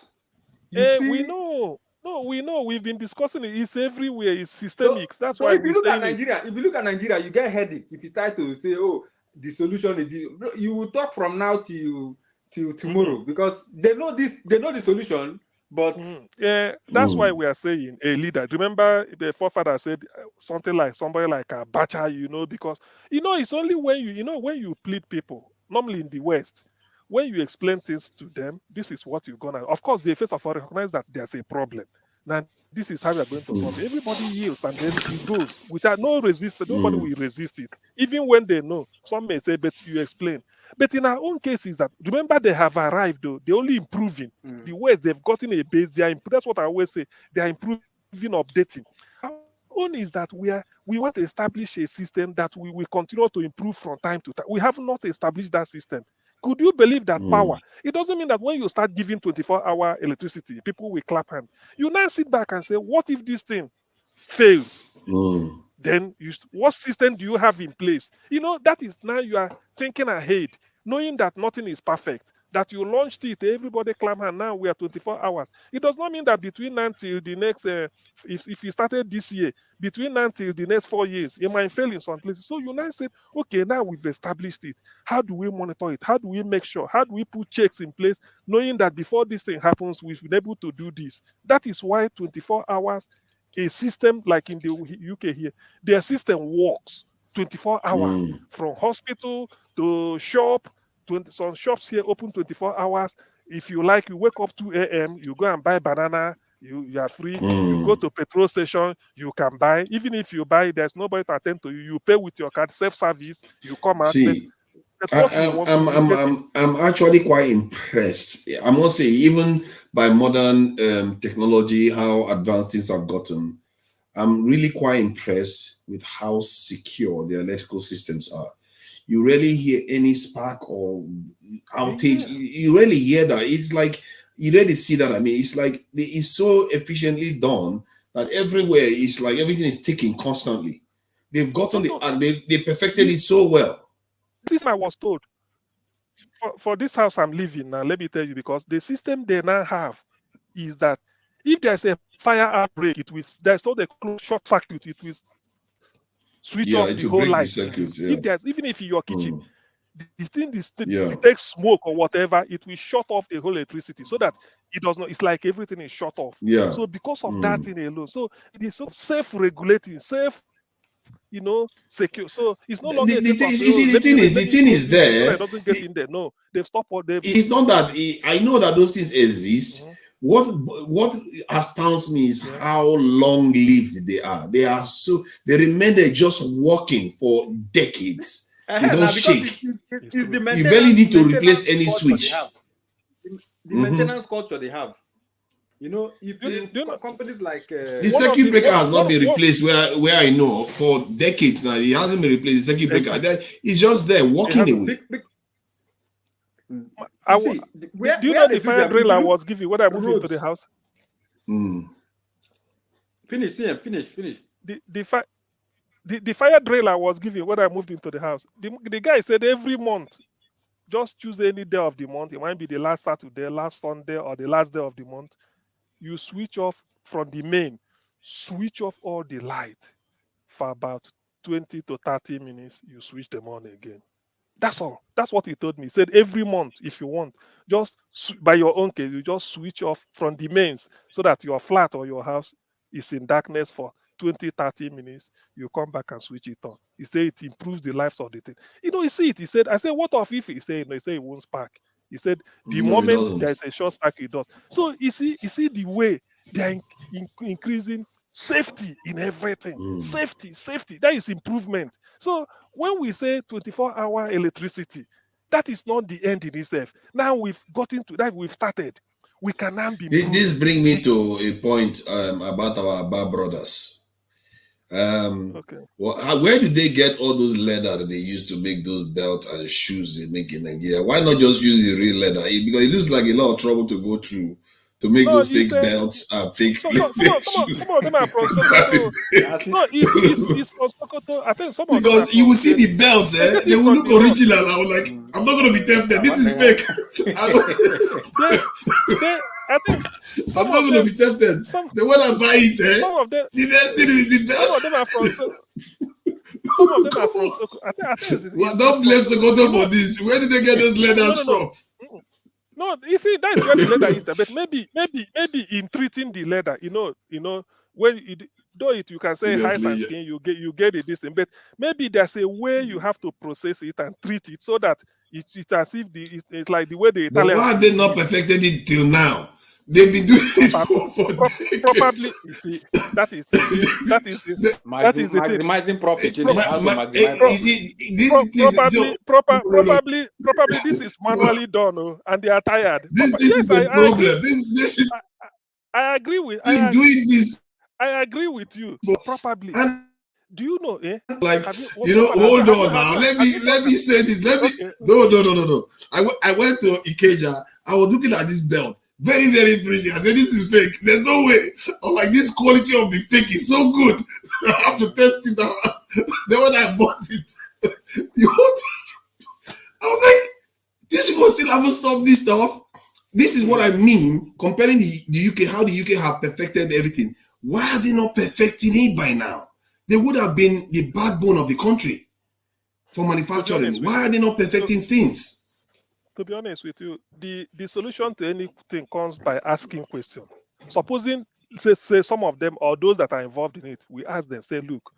We know. No, we know. We've been discussing it. It's everywhere. It's systemic. That's why if you look at Nigeria, if you look at Nigeria, you get headache if you try to say, "Oh, the solution is this." You will talk from now till tomorrow because they know this. They know the solution. But that's why we are saying a leader. Remember, the forefather said something like somebody like a Abacha, you know, because it's only when when you plead people, normally in the West, when you explain things to them, this is what you're gonna. Of course, they first of all recognize that there's a problem. Now, this is how we are going to solve it. Everybody yields and then it goes without no resistance. Nobody will resist it, even when they know. Some may say, "But you explain." But in our own cases, that remember they have arrived though. They're only improving. The West, they've gotten a base. That's what I always say. They are improving, updating. Our own is that we want to establish a system that we will continue to improve from time to time. We have not established that system. Could you believe that power? It doesn't mean that when you start giving 24-hour electricity, people will clap hands. You now sit back and say, what if this thing fails? Then what system do you have in place? That is now you are thinking ahead, knowing that nothing is perfect. That you launched it, everybody clap hand. Now we are 24 hours. It does not mean that between now till the next, if you started this year, between now till the next 4 years, it might fail in some places. So you now said, okay, now we've established it. How do we monitor it? How do we make sure? How do we put checks in place, knowing that before this thing happens, we've been able to do this? That is why 24 hours, a system like in the UK here, their system works 24 hours from hospital to shop. Some shops here open 24 hours. If you like, you wake up 2 a.m., you go and buy banana, you are free. You go to petrol station, you can buy. Even if you buy, there's nobody to attend to you. You pay with your card, self-service, you come out. See, I'm actually quite impressed. I must say, even by modern technology, how advanced things have gotten, I'm really quite impressed with how secure the electrical systems are. you rarely hear any spark or outage. You rarely hear that. It's like you rarely see that. I mean, it's like it's so efficiently done that everywhere it's like everything is ticking constantly. They've gotten they perfected it so well. This I was told. For this house I'm living now, let me tell you, because the system they now have is that if there's a fire outbreak, there's not a short circuit, it will switch off the whole light. If there's even if in your kitchen, the thing is it takes smoke or whatever, it will shut off the whole electricity so that it does not. It's like everything is shut off. So because of that thing alone, so it is so self-regulating, secure. So it's no longer the thing is there. It doesn't get in there. No, they've stopped what they've. It's not that I know that those things exist. What astounds me is how long-lived they are. They remain there just working for decades. They don't shake. You barely need to replace any switch. The maintenance culture they have. If companies like the circuit breaker has not been replaced where I know for decades now. It hasn't been replaced. The circuit breaker, it's just there working away. Do you know the fire drill I was giving when I moved into the house? Finish. The fire drill I was giving when I moved into the house. The guy said every month, just choose any day of the month. It might be the last Saturday, last Sunday, or the last day of the month. You switch off from the main, switch off all the light for about 20 to 30 minutes. You switch them on again. That's all. That's what he told me. He said every month, if you want, just by your own case, you just switch off from the mains so that your flat or your house is in darkness for 20, 30 minutes. You come back and switch it on. He said it improves the lives of the thing. You see it. He said, I said, what of if? He said, no, he said it won't spark. He said, the moment there's a short spark, it does. So you see the way they're increasing safety in everything. Safety. That is improvement. So when we say 24-hour electricity, that is not the end in itself. Now we've gotten to that, we've started. We can now be. This brings me to a point about our Aba brothers. Where do they get all those leather that they use to make those belts and shoes they make in Nigeria? Why not just use the real leather? Because it looks like a lot of trouble to go through to make those fake belts and fake shoes. Some of them are from Sokoto. No, it's from Sokoto. I think some of because them you will see the belts, they will look original. I was like, I'm not going to be tempted. This is fake. I think I'm not going to be tempted. The one I buy it, some of them, the best. Some of them are from Sokoto. I think well, don't blame Sokoto for this. Where did they get those leathers from? No, you see, that's where the leather is there. But maybe in treating the leather, when you can say height and skin, you get it this thing. But maybe there's a way you have to process it and treat it so that it's as if it's like the way the Italians. But why have they not perfected it till now? They've been doing it for probably. You see, that is it. Maximizing profit. Probably this is manually done, and they are tired. This is a problem. I agree with. Doing this. I agree with you. Probably. Do you know? Like hold on now. Let me say this. No. I went to Ikeja. I was looking at this belt. Very, very pretty. I said, this is fake. There's no way. I'm like, this quality of the fake is so good. I have to test it out. Then when I bought it, the whole thing, I was like, these people still haven't stopped this stuff. This is what I mean, comparing the UK, how the UK have perfected everything. Why are they not perfecting it by now? They would have been the backbone of the country for manufacturing. Why are they not perfecting things? To be honest with you, the solution to anything comes by asking questions. Supposing, say some of them or those that are involved in it, we ask them, say, look,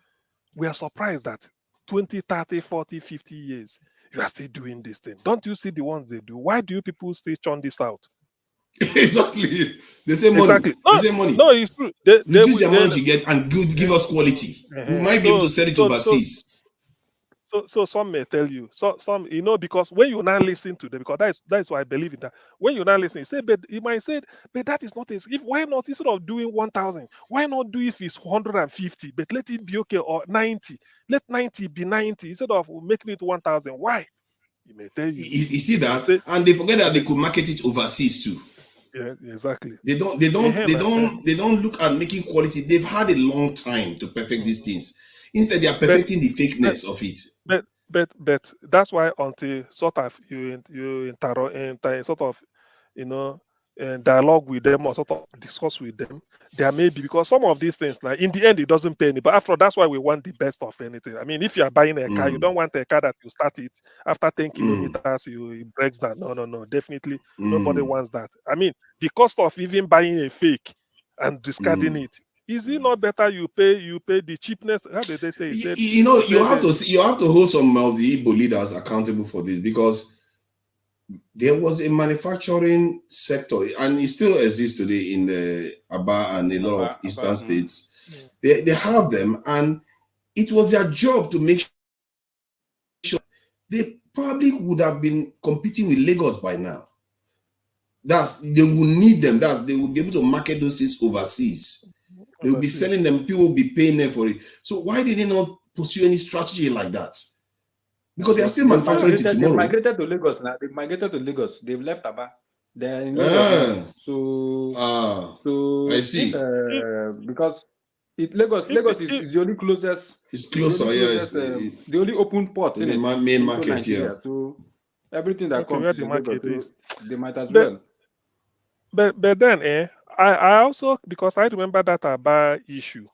we are surprised that 20, 30, 40, 50 years, you are still doing this thing. Don't you see the ones they do? Why do you people still churn this out? Exactly. They say money. Exactly. They say money. No, it's true. Reduce the amount you get and give us quality. We might be able to sell it overseas. So some may tell you, so some, because when you now listen to them, because that's why I believe in that. When you now listen, you say, but you might say, but that is not if why not, instead of doing 1,000, why not do if it's 150, but let it be okay, or 90, let 90 be 90 instead of making it 1,000. Why? He may tell you. You see He may that, say, and they forget that they could market it overseas too. yeah, exactly. They don't look at making quality. They've had a long time to perfect these things. Instead, they are perfecting the fakeness of it. But that's why until sort of you sort of dialogue with them or sort of discuss with them, there may be, because some of these things now in the end it doesn't pay any. But after all, that's why we want the best of anything. I mean, if you are buying a car, you don't want a car that you start it after 10 kilometers, it breaks down. No, definitely nobody wants that. I mean, the cost of even buying a fake and discarding it. Is it not better you pay the cheapness? How did they say? You have to hold some of the Igbo leaders accountable for this, because there was a manufacturing sector, and it still exists today in the Aba and a lot of eastern states. They have them, and it was their job to make sure they probably would have been competing with Lagos by now. They will need them. They will be able to market those things overseas. They will be selling them. People will be paying them for it. So why did they not pursue any strategy like that? Because they are still manufacturing it tomorrow. They migrated to Lagos now. They migrated to Lagos. They've left Aba. They're in Lagos now. So I see. Because Lagos is the only closest. It's closer, the only open port in the it, main into market, Nigeria. So everything that comes where to the Lagos, market so is. they might as But- well. But then, I also, because I remember that Aba issue,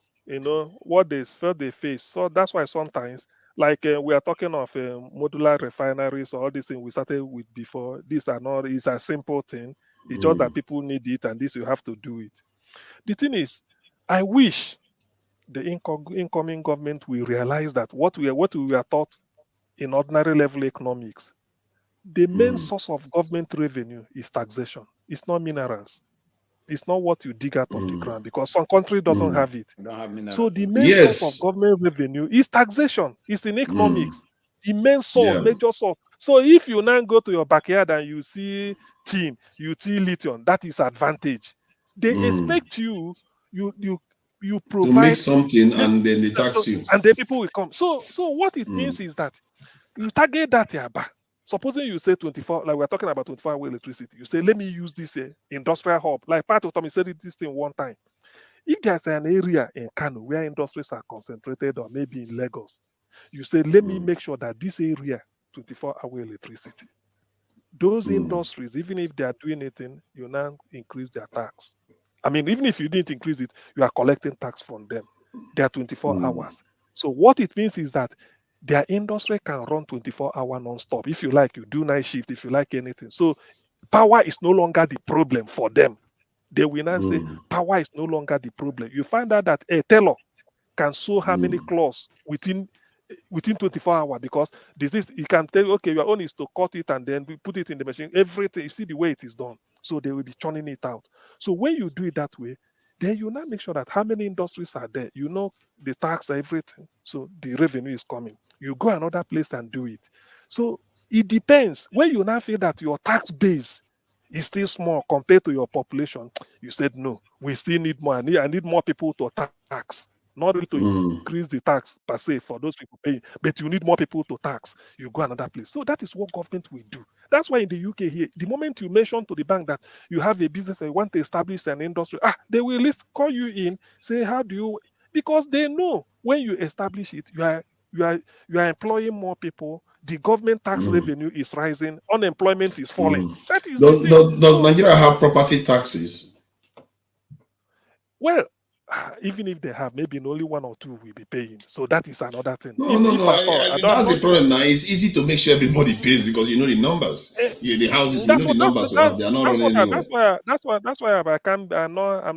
what they felt they faced. So that's why sometimes, like we are talking of modular refineries or all these things we started with before. These are not, it's a simple thing. It's just that people need it, and this you have to do it. The thing is, I wish the incoming government will realize that what we are taught in ordinary level economics, the main source of government revenue is taxation. It's not minerals. It's not what you dig out of the ground, because some country doesn't have it. Don't have minerals. So the main source of government revenue is taxation. It's in economics. The main source, major source. So if you now go to your backyard and you see tin, you see lithium, that is advantage. They expect you provide to make something, and then they tax you. and then people will come. So what it means is that you target that Yaba. Supposing you say 24, like we're talking about 24-hour electricity, you say, let me use this industrial hub. Like Pat Otomi said this thing one time. If there's an area in Kano where industries are concentrated, or maybe in Lagos, you say, let me make sure that this area, 24-hour electricity. Those industries, even if they are doing anything, you now increase their tax. I mean, even if you didn't increase it, you are collecting tax from them. They are 24 hours. So what it means is that their industry can run 24-hour non-stop. If you like, you do night shift, if you like anything. So power is no longer the problem for them. They will now say power is no longer the problem. You find out that a tailor can sew how many clothes within 24 hours, because this he can tell you, okay, your own is to cut it and then we put it in the machine. Everything, you see the way it is done. So they will be churning it out. So when you do it that way, then you now make sure that how many industries are there, the tax, everything. So the revenue is coming. You go another place and do it. So it depends. When you now feel that your tax base is still small compared to your population, you said, no, we still need more. I need more people to tax. Not really to increase the tax per se for those people paying, but you need more people to tax. You go another place. So that is what government will do. That's why in the UK here, the moment you mention to the bank that you have a business and you want to establish an industry, they will at least call you in, say, how do you? Because they know when you establish it, you are employing more people. The government tax revenue is rising, unemployment is falling. That is the thing. Does Nigeria have property taxes? Well, even if they have, maybe only one or two will be paying. So that is another thing. No. That's the problem now. It's easy to make sure everybody pays because you know the numbers. The houses, you know the numbers. They are not running anywhere. That's why I can't. I'm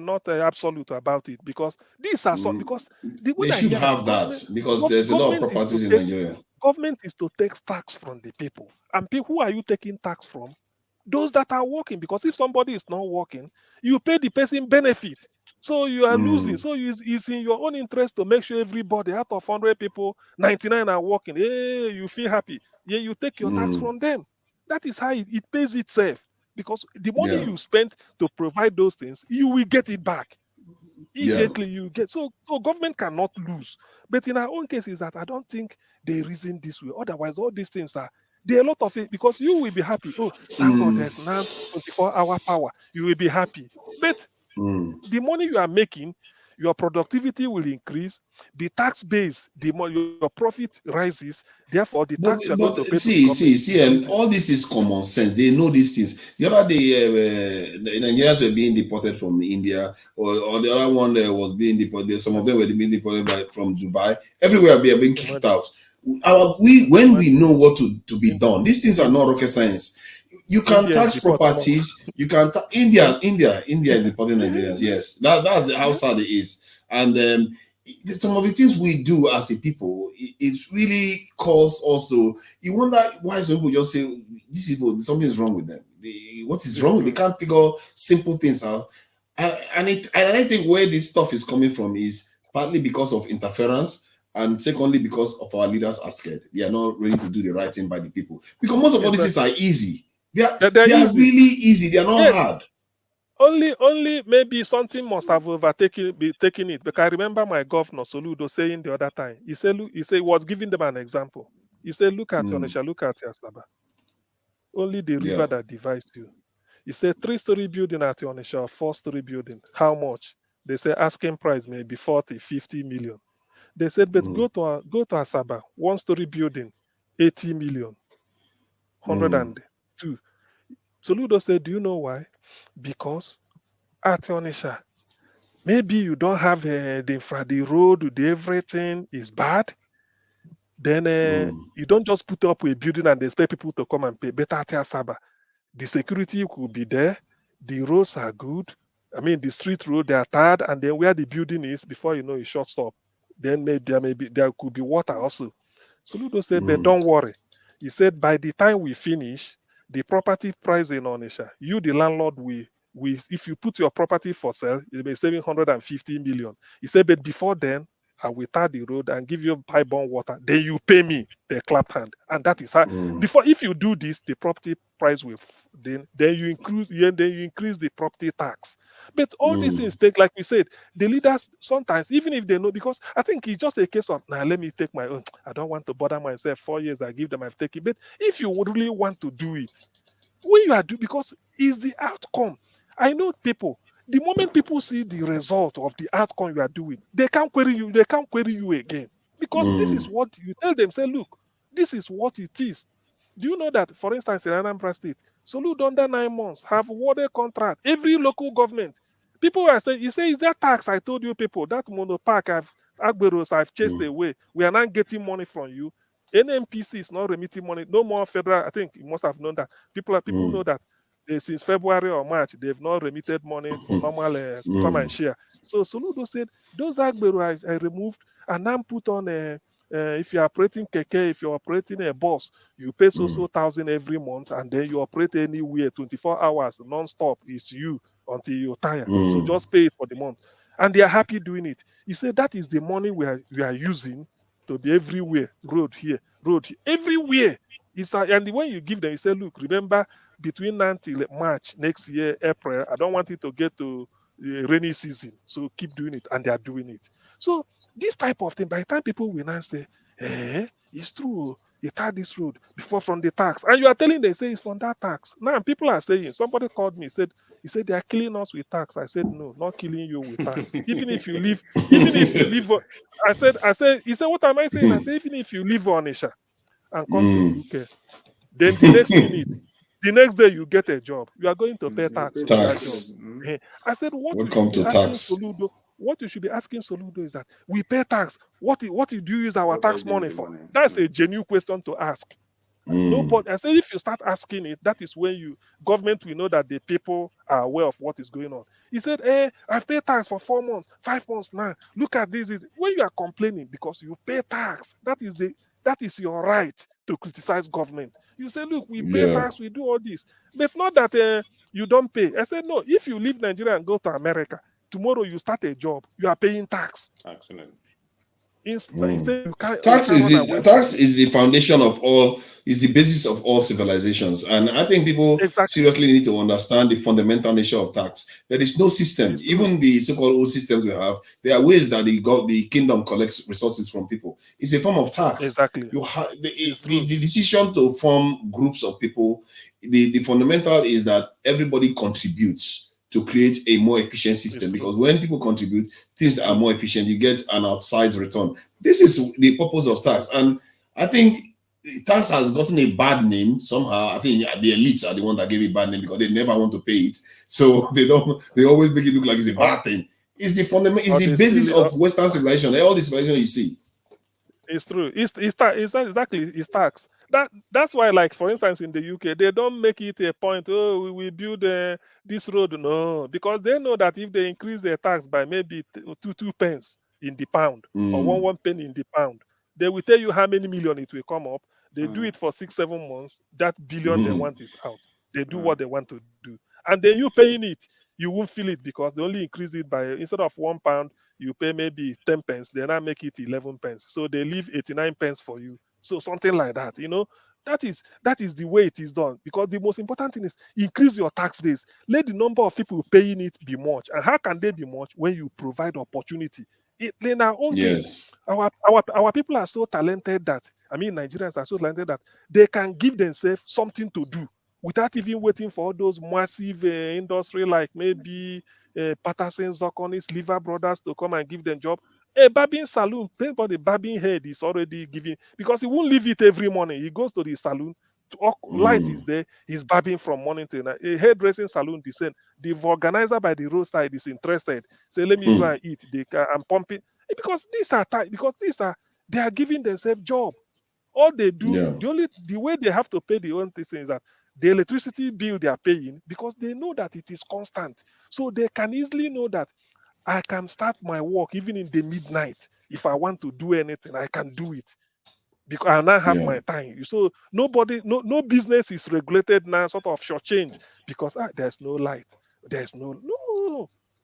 not absolute about it, because these are because they should have that, because there's a lot of properties in Nigeria. Government is to take tax from the people, and who are you taking tax from? Those that are working. Because if somebody is not working, you pay the person benefit. So you are losing. So it's in your own interest to make sure everybody out of 100 people, 99 are working. Hey, you feel happy. Yeah, you take your tax from them. That is how it pays itself. Because the money Yeah. you spent to provide those things, you will get it back. Yeah. Immediately you get so government cannot lose. But in our own case is that I don't think they reason this way. Otherwise, all these things are there are a lot of it because you will be happy. Oh, thank God there's now 24-hour power. You will be happy. But the money you are making, your productivity will increase, the tax base, the more your profit rises, therefore the But tax you're going but to pay to the see government see see increases. all this is common sense. They know these things. The other day, the Nigerians were being deported from India, or the other one was being deported. Some of them were being deported from Dubai. Everywhere they are being kicked Imagine. out. When we know what to be done, these things are not rocket science. You can Indians tax deport monks. properties. You can India is deporting Nigerians. Yes, that's how sad it is. And some of the things we do as a people, it really calls us to. You wonder why some people just say these people something is wrong with them. What is It's wrong? They true. can't figure simple things out. And I think where this stuff is coming from is partly because of interference, and secondly because of our leaders are scared. They are not ready to do the right thing by the people. Because most of all these things Exactly. are easy. They are They're they are easy. really easy. They are not Yeah, hard. only maybe something must have be taking it. Because I remember my governor Soludo saying the other time. He was giving them an example. He said, look at Onisha, look at Yasaba. Only the Yeah. river that divides you. He said 3-story building at Onisha, 4-story building. How much? They say asking price may be 40, 50 million. They said, but go to Asaba, 1-story building, 80 million, 102. Soludo said, do you know why? Because at Onisha, maybe you don't have the road, the everything is bad. Then you don't just put up a building and expect people to come and pay. Better at Asaba, the security could be there, the roads are good. I mean, the street road they are tired, and then where the building is, before you know, it shuts up. Then maybe there could be water also. Soludo said, but don't worry. He said, by the time we finish, the property price in Onisha, you, the landlord, if you put your property for sale, you'll be saving 150 million. He said, but before then, I will tar the road and give you pipe-borne water. Then you pay me the clap hand. And that is how, before, if you do this, the property price will, then you increase the property tax. But all these things take, like we said, the leaders sometimes, even if they know, because I think it's just a case of, now let me take my own. I don't want to bother myself. 4 years I give them, I've taken. But if you would really want to do it, when you are doing, because it's the outcome. I know people, the moment people see the result of the outcome you are doing, they can't query you again. Because this is what you tell them, say, look, this is what it is. Do you know that, for instance, in Anambra State, Soludo under 9 months have awarded contract. Every local government, people are saying, you say, is that tax I told you people, that monopark I've chased away, we are not getting money from you. NMPC is not remitting money, no more federal. I think you must have known that. People know that since February or March, they've not remitted money for normal to come and share. So Soludo said, those Agbero I removed and now put on if you're operating keke, if you're operating a bus, you pay so thousand every month, and then you operate anywhere 24 hours non-stop. It's you until you're tired. So just pay it for the month. And they are happy doing it. He said that is the money we are using to be everywhere. Road here, everywhere. And when you give them, you say, look, remember, between now till March next year, April, I don't want it to get to rainy season. So keep doing it. And they are doing it. So this type of thing, by the time people will now say, it's true, you tax this road before from the tax. And you are telling them, say it's from that tax. Now people are saying, somebody called me, he said they are killing us with tax. I said, no, not killing you with tax. Even if you live, he said, what am I saying? I said, even if you live on Asia and come to UK, then the next minute, the next day you get a job, you are going to pay tax on that job. I said, what you should Welcome be to asking tax. Soludo, is that we pay tax. What do you use our tax money for? That's a genuine question to ask. Nobody. I say if you start asking it, that is when government will know that the people are aware of what is going on. He said, I've paid tax for 4 months, 5 months now. Look at this. When you are complaining because you pay tax, that is your right to criticize government. You say, look, we pay Yeah. tax, we do all this. But not that you don't pay. I said, no, if you leave Nigeria and go to America, tomorrow you start a job, you are paying tax. Excellent. Instead, you can't Tax run away tax is the foundation of all, is the basis of all civilizations. And I think people seriously need to understand the fundamental nature of tax. There is no system. Even the so-called old systems we have, there are ways that the kingdom collects resources from people. It's a form of tax. Exactly. You have the decision to form groups of people. The fundamental is that everybody contributes to create a more efficient system, because when people contribute, things are more efficient. You get an outside return. This is the purpose of tax. And I think tax has gotten a bad name somehow. I think the elites are the one that gave it a bad name because they never want to pay it. So they always make it look like it's a bad thing. It's the fundamental, it's the basis of Western civilization. All the civilization you see. It's true. It's exactly, it's tax. That's why, like for instance, in the UK, they don't make it a point. Oh, we will build this road. No, because they know that if they increase their tax by maybe two pence in the pound or one penny in the pound, they will tell you how many million it will come up. They do it for 6-7 months. That billion they want is out. They do what they want to do, and then you paying it, you won't feel it because they only increase it by, instead of £1, you pay maybe 10 pence, they now make it 11 pence. So they leave 89 pence for you. So something like that, that is the way it is done. Because the most important thing is increase your tax base. Let the number of people paying it be much. And how can they be much? When you provide opportunity. In our own case, our people are so talented that, Nigerians are so talented that they can give themselves something to do without even waiting for all those massive industry like maybe Patterson, Zokonis, Lever Brothers to come and give them job. A barbing saloon, but the barbing head is already giving, because he won't leave it every morning. He goes to the saloon, light is there, he's barbing from morning to night. A hairdressing saloon, the same. The organizer by the roadside is interested. Say, let me go and eat. I'm pumping. Because they are giving themselves job. All they do, the way they have to pay the own thing is that the electricity bill they are paying, because they know that it is constant. So they can easily know that I can start my work even in the midnight. If I want to do anything, I can do it because I now have my time. So no business is regulated now, sort of shortchanged because there's no light. There's no.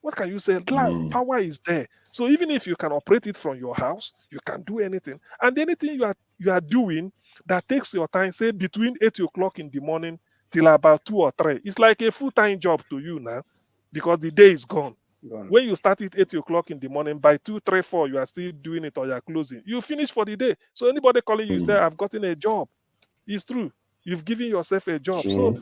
What can you say? Power is there. So even if you can operate it from your house, you can do anything. And anything you are doing that takes your time, say between 8 o'clock in the morning till about 2 or 3, it's like a full-time job to you now, because the day is gone. When you start it 8 o'clock in the morning, by 2, 3, 4, you are still doing it or you are closing. You finish for the day. So anybody calling you say, I've gotten a job. It's true. You've given yourself a job. So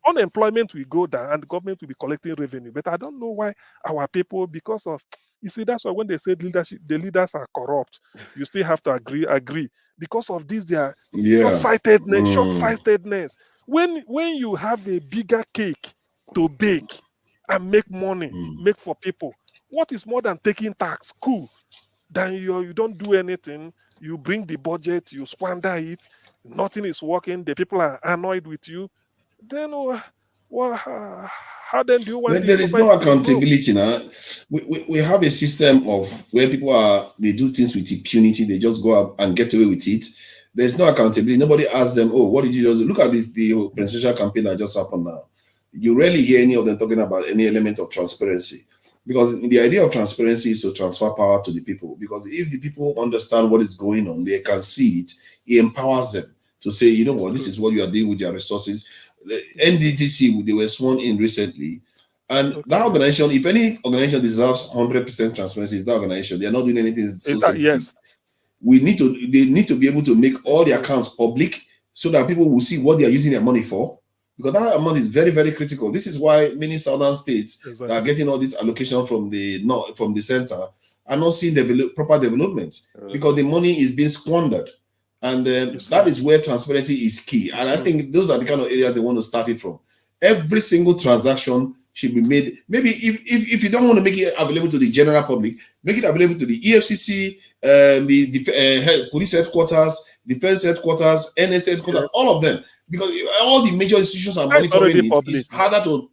unemployment will go down and the government will be collecting revenue. But I don't know why our people, because of, you see, that's why when they say leadership, the leaders are corrupt, you still have to agree. Because of this, they are short-sightedness. When you have a bigger cake to bake and make money, make for people, what is more than taking tax? Cool. Then you don't do anything, you bring the budget, you squander it, nothing is working, the people are annoyed with you, then how then do you want the There is no society to grow? accountability now. We have a system of where people they do things with impunity, they just go up and get away with it. There's no accountability. Nobody asks them, oh, what did you just do? Look at the presidential campaign that just happened now. You rarely hear any of them talking about any element of transparency. Because the idea of transparency is to transfer power to the people. Because if the people understand what is going on, they can see it, it empowers them to say, you know what, this is what you are doing with your resources. The NDTC, they were sworn in recently. And that organization, if any organization deserves 100% transparency, is that organization. They are not doing anything so sensitive. Yes. They need to be able to make all the accounts public so that people will see what they are using their money for. Because that amount is very, very critical. This is why many southern states that are getting all this allocation from the north, from the center, are not seeing proper development because the money is being squandered. And that is where transparency is key. And I think those are the kind of areas they want to start it from. Every single transaction should be made. Maybe if you don't want to make it available to the general public, make it available to the EFCC, the police headquarters, defense headquarters, NS headquarters, all of them. Because all the major institutions are monitoring it. It's harder to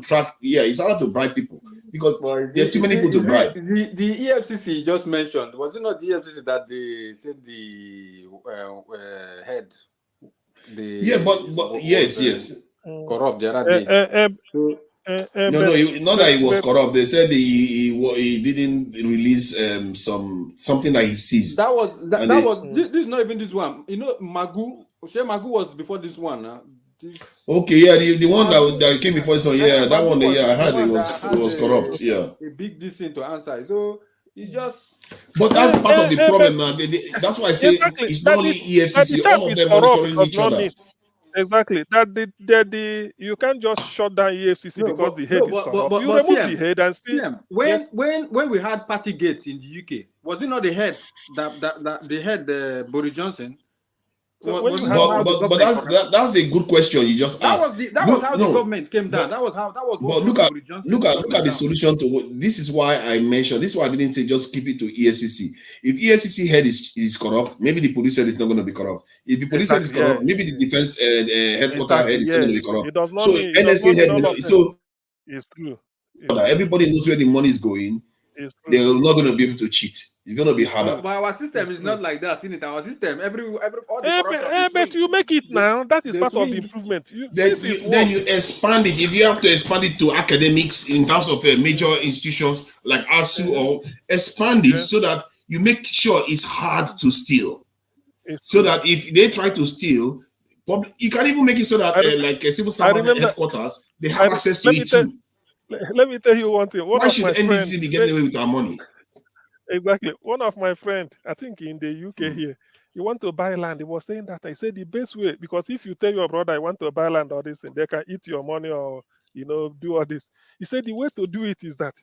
track. It's harder to bribe people because there are too many people to bribe. The EFCC you just mentioned, was it not the EFCC that they said the head? But yes. Corrupt the other day. No, not that he was corrupt. They said he didn't release something that he seized. This is not even this one. You know, Magu was before this one. Okay, yeah, the one that came before this one, yeah, that one, yeah, I heard it was corrupt, yeah. A big thing to answer. So he just. But that's part of the problem now. That's why I say it's not only EFCC, all of them monitoring each other. Exactly. You can't just shut down EFCC because the head is corrupt. You remove the head and still. When we had Partygate in the UK, was it not the head that the head Boris Johnson? So but that's a good question you just asked. That was how the government came down. That was But look at the solution to this is why I mentioned this is why I didn't say just keep it to EFCC. If EFCC head is corrupt, maybe the police head is not going to be corrupt. If the police head is corrupt, maybe the defense headquarters head is not going to be corrupt. It does not so mean, NSA head, so it's true. Everybody knows where the money is going. They're not going to be able to cheat. It's going to be harder. But our system is not like that, isn't it? Our system, but you make it now. That is part of the improvement. Then you expand it. If you have to expand it to academics in terms of major institutions like ASU, or expand it so that you make sure it's hard to steal. So that if they try to steal, you can even make it so that like a civil servant headquarters, they have access to it too. Let me tell you one thing. Why should NDC be getting away with our money? Exactly. One of my friends, I think in the UK here, he want to buy land. He was saying that I said the best way, because if you tell your brother I want to buy land or this, and they can eat your money or do all this. He said the way to do it is that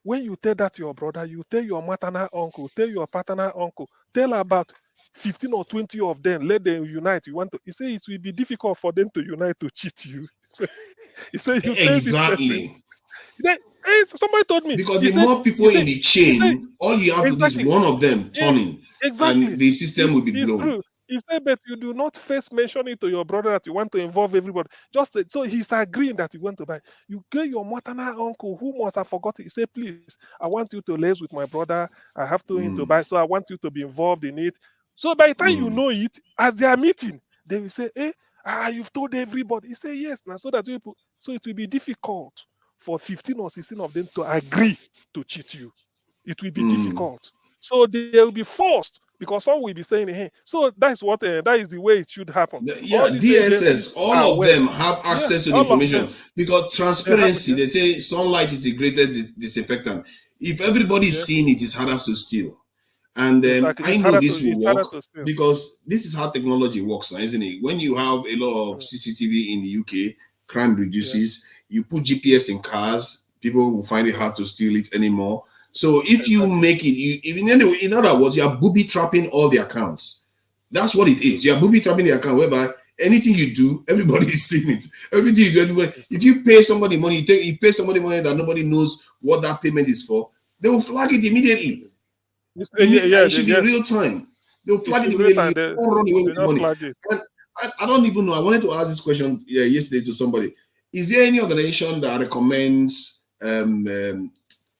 when you tell that to your brother, you tell your maternal uncle, tell your paternal uncle, tell about 15 or 20 of them, let them unite. He said it will be difficult for them to unite to cheat you. He said you exactly. Somebody told me because the more people in the chain, all you have to do is one of them turning, and the system will be blown. True. He said, but you do not first mention it to your brother that you want to involve everybody. Just so he's agreeing that you want to buy. You get your maternal uncle who must have forgotten. He said, please, I want you to liaise with my brother. I have to buy, so I want you to be involved in it. So by the time you know it, as they are meeting, they will say, you've told everybody. He said, yes, now so that so it will be difficult for 15 or 16 of them to agree to cheat you. It will be difficult. So they will be forced, because some will be saying, hey, so that's what that is the way it should happen. DSS, all of them have access to the information, because transparency, they say sunlight is the greatest disinfectant. If everybody is seeing it, it's harder to steal. And I know this will work because this is how technology works, isn't it? When you have a lot of CCTV in the UK, crime reduces. You put GPS in cars, people will find it hard to steal it anymore. So if you make it, in other words, you are booby trapping all the accounts. That's what it is. You are booby trapping the account, whereby anything you do, everybody is seeing it. Everything you do, everybody. If you pay somebody money, you pay somebody money that nobody knows what that payment is for, they will flag it immediately. It should be real time. They'll flag it immediately. Don't run away with the money. I don't even know. I wanted to ask this question yesterday to somebody. Is there any organization that recommends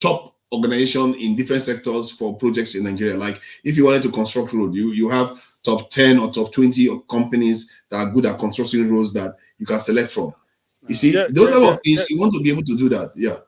top organization in different sectors for projects in Nigeria? Like if you wanted to construct road, you have top 10 or top 20 companies that are good at constructing roads that you can select from. You see, those type of things, you want to be able to do that. Yeah.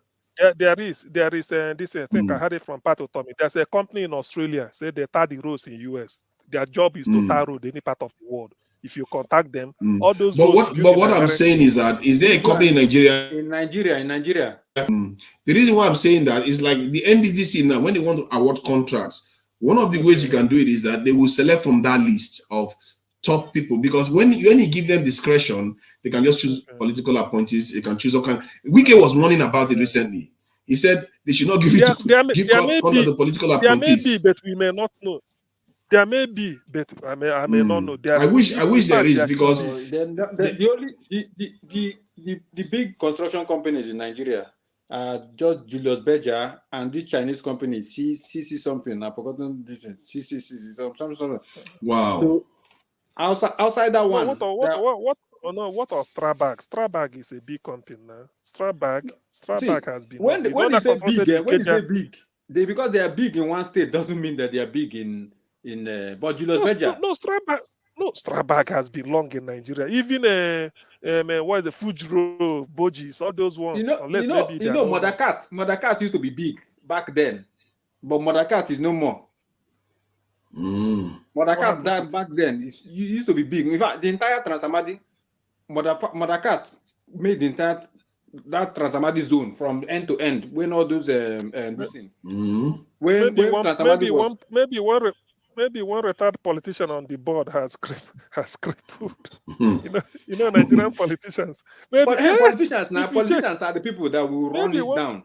There is this I think I had it from Pato Tommy. There's a company in Australia, say they tar the roads in US. Their job is to tar road any part of the world. If you contact them, all those. But what I'm saying is that is there a company in Nigeria? In Nigeria. The reason why I'm saying that is like the NDDC now, when they want to award contracts, one of the ways you can do it is that they will select from that list of top people, because when you give them discretion, they can just choose political appointees. They can choose all kind. Wike was warning about it recently. He said they should not give it to the political appointees. There may be, but we may not know. There may be, but I may not know. I wish there is, because the big construction companies in Nigeria are just Julius Berger and this Chinese company CC something. I've forgotten this. CC something. Wow. So outside that one, what are Strabag? Strabag is a big company now. Strabag has been. When they say big, because they are big in one state doesn't mean that they are big in but Julius Berger. No, Strabag. No, Strabag has been long in Nigeria. Even what is the Fujiro, Bojis, all those ones. Unless maybe they are no more. Mothercat used to be big back then, but Mothercat is no more. Mothercat that back then it used to be big. In fact, the entire Transamadi, Mothercat made the entire that Transamadi zone from end to end when all those this thing. When Transamadi was Maybe one retired politician on the board has crippled. Nigerian politicians. Maybe politicians now. if you check, Politicians are the people that will run it down.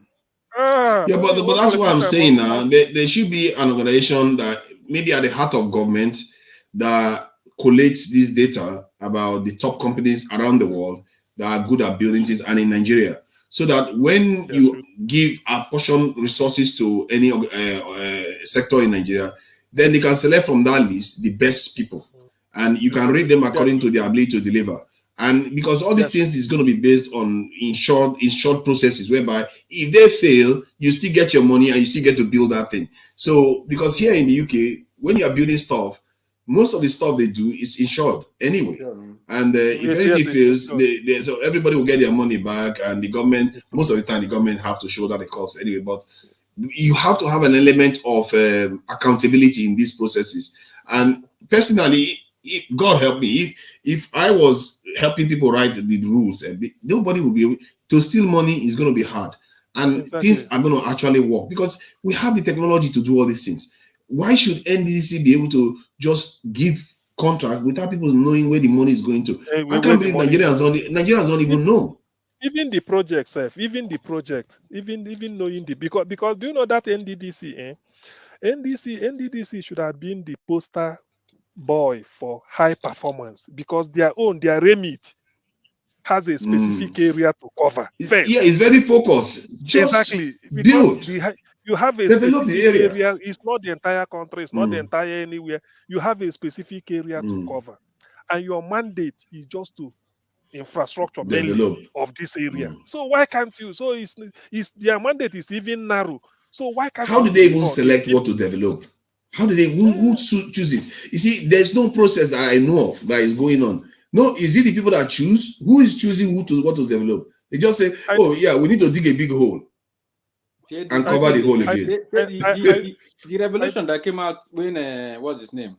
Yeah, but that's what I'm saying now. There should be an organization that maybe at the heart of government that collates this data about the top companies around the world that are good at building things and in Nigeria. So that when you give apportion resources to any sector in Nigeria, then they can select from that list the best people. And you can rate them according to their ability to deliver. And because all these things is going to be based on in short processes, whereby if they fail, you still get your money and you still get to build that thing. So because here in the UK, when you are building stuff, most of the stuff they do is insured anyway. And if anything fails, so everybody will get their money back, and the government, most of the time, the government have to shoulder the cost anyway. But you have to have an element of accountability in these processes. And personally, God help me, if I was helping people write the rules, nobody will be able to steal money. Is going to be hard, and things are going to actually work because we have the technology to do all these things. Why should NDC be able to just give contract without people knowing where the money is going to? I can't believe Nigerians don't even know. Even the project, even knowing because do you know that NDDC? NDDC should have been the poster boy for high performance because their remit has a specific area to cover. First. Yeah, it's very focused. Just build. You have a specific area. It's not the entire country. It's not the entire anywhere. You have a specific area to cover, and your mandate is just to infrastructure mainly of this area. So why can't you? So it's their mandate is even narrow. So why can't? How do they even select what to develop? How do they? Who chooses? You see, there's no process that I know of that is going on. No, is it the people that choose? Who is choosing what to develop? They just say, "Oh yeah, we need to dig a big hole and cover the hole again." The revelation that came out when what's his name,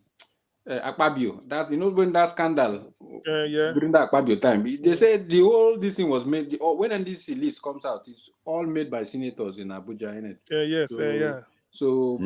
Akpabio. That when that scandal during that Akpabio time, they said this thing was made. When NDC list comes out, it's all made by senators in Abuja, innit? So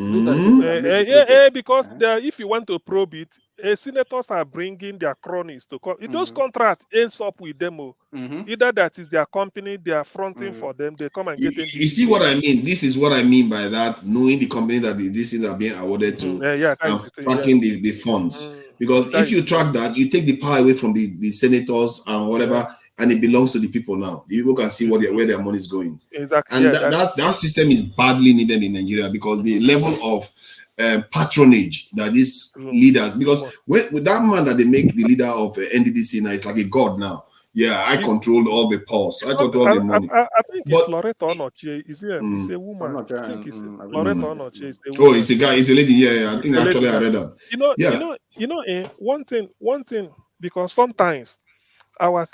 because if you want to probe it, senators are bringing their cronies to come. Those contracts ends up with them. Either that is their company, they are fronting for them. They come and get in. You see what I mean? This is what I mean by that. Knowing the company that these things are being awarded to, and tracking the funds. Because if you track that, you take the power away from the senators and whatever. And it belongs to the people now. The people can see where their money is going. Exactly. And that system is badly needed in Nigeria because the level of patronage that these leaders, because with that man that they make the leader of NDDC now, it's like a god now. Yeah, I control all the pulse. I control all the money. I think it's Loretta Onochie. Is a woman? I think it's Loretta Onochie. Is a woman. Oh, it's a guy. It's a lady. Yeah, I think actually I read that. One thing, because sometimes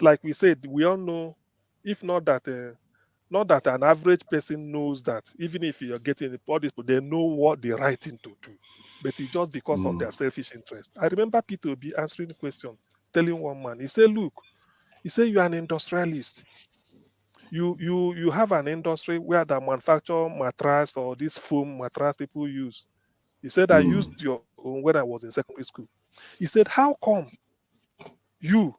like we said, we all know, if not that an average person knows that even if you're getting all this, they know what the right thing to do, but it's just because of their selfish interest. I remember Peter B answering the question, telling one man, he said, "Look, you're an industrialist. You have an industry where they manufacture mattress or this foam mattress people use." He said, "I used your own when I was in secondary school." He said, "How come you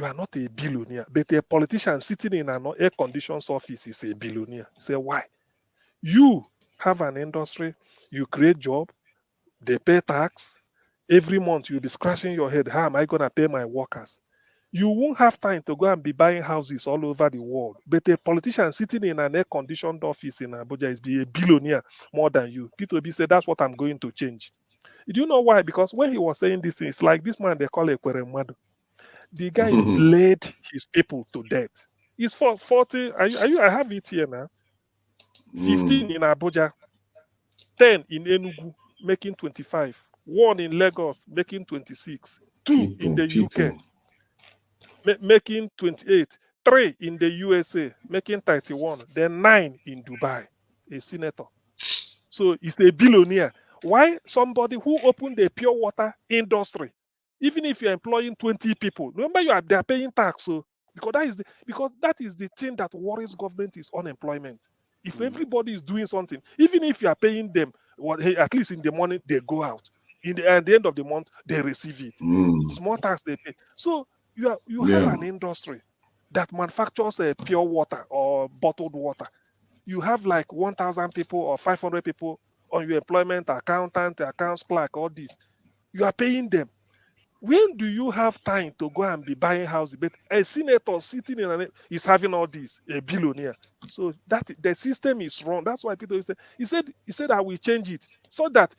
are not a billionaire, but a politician sitting in an air-conditioned office is a billionaire?" Say, why? You have an industry, you create job, they pay tax. Every month you'll be scratching your head, how am I going to pay my workers? You won't have time to go and be buying houses all over the world. But a politician sitting in an air-conditioned office in Abuja is be a billionaire more than you. P2B said, that's what I'm going to change. Do you know why? Because when he was saying this, it's like this man they call a Kweremadu. The guy bled his people to death. He's for 40. I have it here now. 15 in Abuja, 10 in Enugu, making 25. one in Lagos making 26, two in the UK making 28, 3 in the USA making 31, then 9 in Dubai, a senator. So he's a billionaire. Why somebody who opened a pure water industry, even if you're employing 20 people, remember they're paying tax. So because that is the thing that worries government is unemployment. If everybody is doing something, even if you are paying them, hey, at least in the morning they go out. At the end of the month, they receive it. Small tax they pay. So you have an industry that manufactures pure water or bottled water. You have like 1,000 people or 500 people on your employment, accountant, accounts clerk, all this. You are paying them. When do you have time to go and be buying houses? But a senator sitting is having all this, a billionaire. So that the system is wrong. That's why people say he said I will change it so that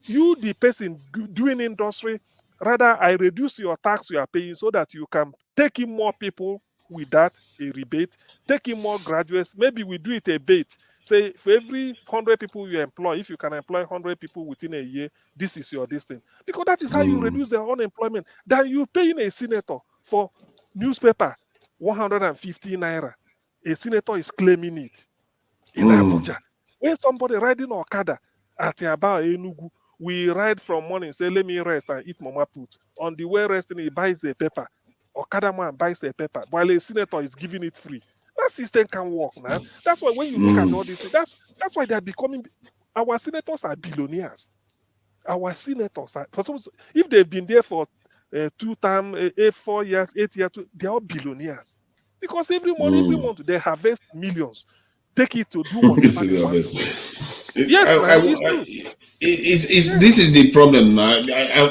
you, the person doing industry, rather I reduce your tax you are paying so that you can take in more people with that, a rebate, take in more graduates. Maybe we do it a bit. Say for every 100 people you employ, if you can employ 100 people within a year, this is your distance. Because that is how you reduce the unemployment. Then you paying a senator for newspaper 150 naira. A senator is claiming it in Abuja. When somebody riding Okada at Yaba Enugu, we ride from morning, say, let me rest and eat mama put. On the way resting, he buys a paper. Okada man buys a paper, while a senator is giving it free. That system can work now. That's why when you look at all these things, that's why they are becoming, our senators are billionaires. Our senators are, if they've been there for 2 terms, 4 years, 8 years, they are all billionaires. Because every month they harvest millions. Take it to do whatever they want to do. Yes, man, it's true. This is the problem now.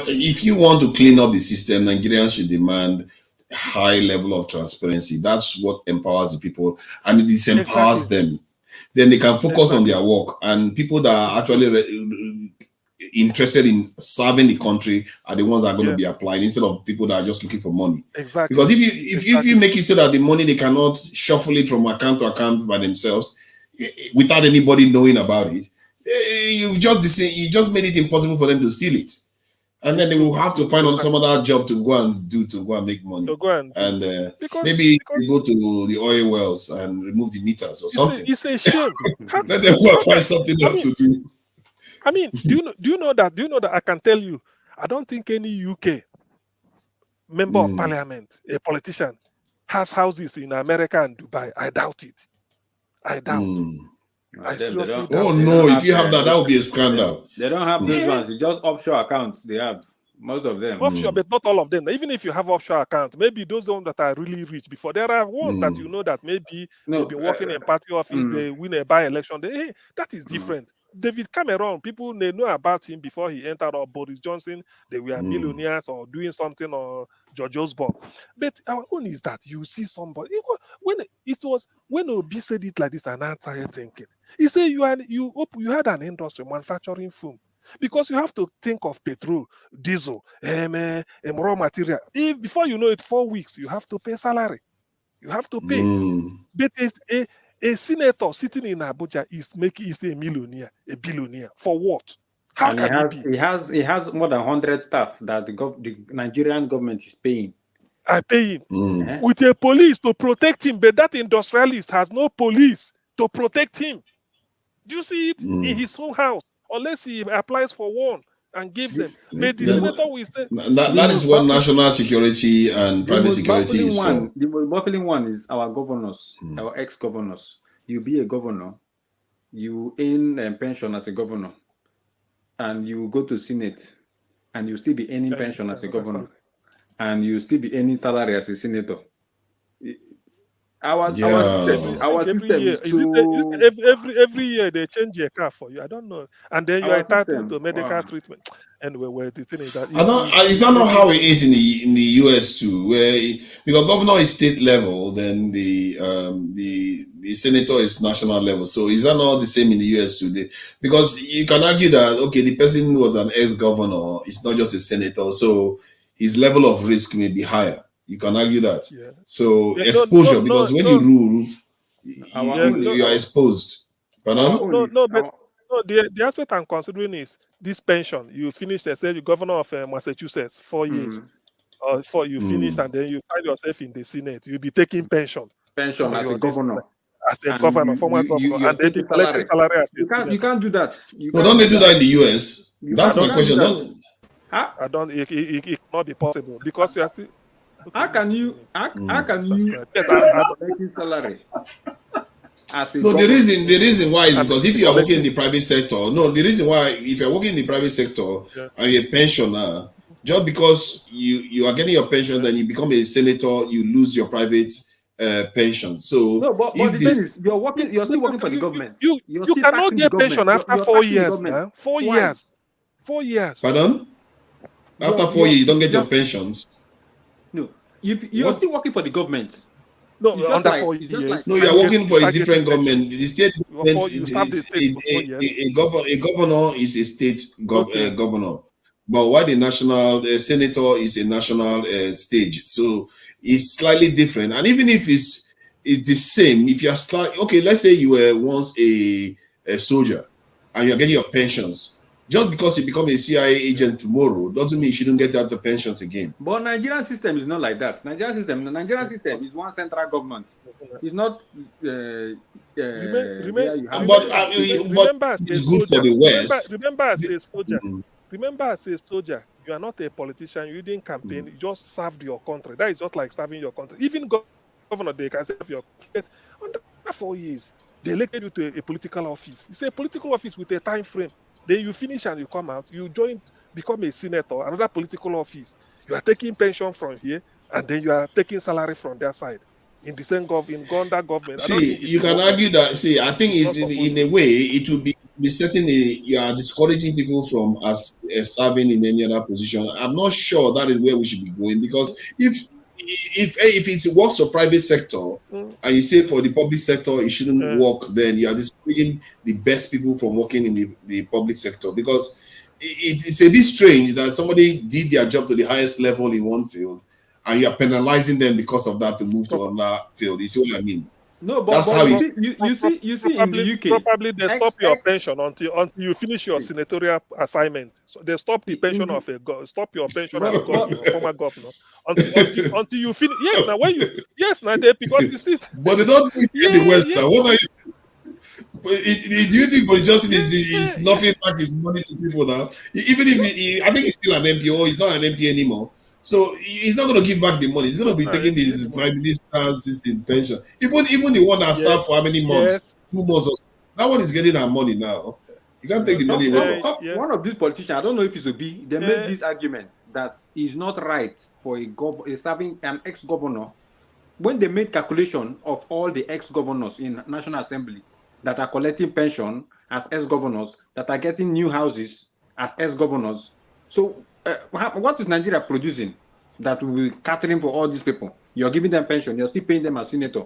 If you want to clean up the system, Nigerians should demand high level of transparency. That's what empowers the people, and it disempowers them. Then they can focus on their work, and people that are actually interested in serving the country are the ones that are going to be applying, instead of people that are just looking for money. Exactly. Because if you make it so that the money, they cannot shuffle it from account to account by themselves without anybody knowing about it, you just made it impossible for them to steal it. And then they will have to find on some other job to go and make money. Maybe they go to the oil wells and remove the meters or something. It's a shame. Let them go and find something else to do. I mean, do you know that I can tell you, I don't think any UK member of parliament, a politician, has houses in America and Dubai. I doubt it. I doubt. I seriously doubt. Oh no, if you have that, that would be a scandal. They don't have those ones. It's just offshore accounts they have. Most of them. Offshore, but not all of them. Even if you have offshore accounts, maybe those ones that are really rich before. There are ones that you know that maybe they've been working in party office, they win a by-election. That is different. David Cameron, people they know about him before he entered, or Boris Johnson, they were millionaires or doing something, or George Osborne. But our own is that you see somebody when Obi said it like this, and I started thinking. He said you had an industry manufacturing foam. Because you have to think of petrol, diesel, raw material. If before you know it, 4 weeks, you have to pay salary. You have to pay. But a senator sitting in Abuja is a millionaire, a billionaire. For what? How and can he be? He has more than 100 staff that the Nigerian government is paying. I pay him with a police to protect him, but that industrialist has no police to protect him. Do you see it in his own house? Unless he applies for one and gives them. But the senator will say that is what national security and private security is for. The most baffling one is our governors, our ex-governors. You be a governor, you earn a pension as a governor, and you go to Senate, and you still be earning pension as a governor, and you still be earning salary as a senator. Our system is every year they change your car for you. I don't know, and then you are entitled to medical treatment. Anyway, where the thing is that it's not how it is in the US too, where because governor is state level, then the senator is national level. So is that not the same in the US today? Because you can argue that the person who was an ex-governor is not just a senator, so his level of risk may be higher. You can argue that. Yeah. So exposure, because when you rule, you are exposed. No, but No, the aspect I'm considering is this pension. You finish, say, you're governor of Massachusetts, 4 years, or you finish, and then you find yourself in the Senate. You'll be taking pension Pension for as a your this governor, as a and governor, former governor, you're and then be taking collecting salary. salary as a You senator. can't do that. You No, can't don't do they do that. that in the US? That's my You can't do question. that. Don't. I don't. It cannot be possible because you are still. Okay, How can you? How can Mr. you? Scribe. Yes, I don't. Making salary as a No, governor. the reason why is And because if you are working in collecting. the private sector, no, the reason why if you're working in the private sector Yeah. and you're a pensioner, just because you are getting your pension, then you become a senator, you lose your private pension. So No, but if the thing this, is, you're working. You're still working for the government. You're You still cannot taxing the get pension government. after You're 4 taxing the years government now. 4 years. twice. 4 years. pardon, after 4 years you don't get your pensions. No, if you're What? still working for the government, No, it's just under like 4 years. No, you are working for a different government. The state government, You serve the state for 4 years. a governor is a state Okay. governor, but while the national senator is a national stage, so it's slightly different. And even if it's the same, if you're okay, let's say you were once a soldier and you're getting your pensions. Just because you become a CIA agent tomorrow doesn't mean you shouldn't get out the pensions again. But Nigerian system is not like that. Nigerian system is one central government. It's not. Remember as a it's good soldier. for the West. Remember as a soldier. Remember as a soldier, you are not a politician. You didn't campaign. You just served your country. That is just like serving your country. Even governor, they can serve your country. Under 4 years, they elected you to a political office. It's a political office with a time frame. Then you finish and you come out. You become a senator, another political office. You are taking pension from here, and then you are taking salary from their side. In the same under government. See, you can argue that. See, I think it's in a way it will be certainly you are discouraging people from serving in any other position. I'm not sure that is where we should be going because if it works for private sector and you say for the public sector it shouldn't work, then you are discouraging the best people from working in the public sector because it's a bit strange that somebody did their job to the highest level in one field and you are penalizing them because of that to move to another field. You see what I mean? No, but that's how you see in the UK, probably they stop your pension until you finish your senatorial assignment. So they stop the pension of stop your pension as governor, former governor, until you finish. Yes, now they because it's still. But they don't do it in the West now. What are you? Do you think Boris Johnson is nothing back his money to people now? Even if I think he's still an MP or he's not an MP anymore. So he's not going to give back the money. He's going to be taking his prime minister's pension. Even the one that served for how many months? 2 months or so. That one is getting her money now. You can't take the money away from him. One of these politicians, I don't know if it's Obi, they made this argument that it's not right for serving an ex-governor when they made calculation of all the ex-governors in National Assembly that are collecting pension as ex-governors, that are getting new houses as ex-governors. So what is Nigeria producing that will be catering for all these people? You're giving them pension, you're still paying them as senator.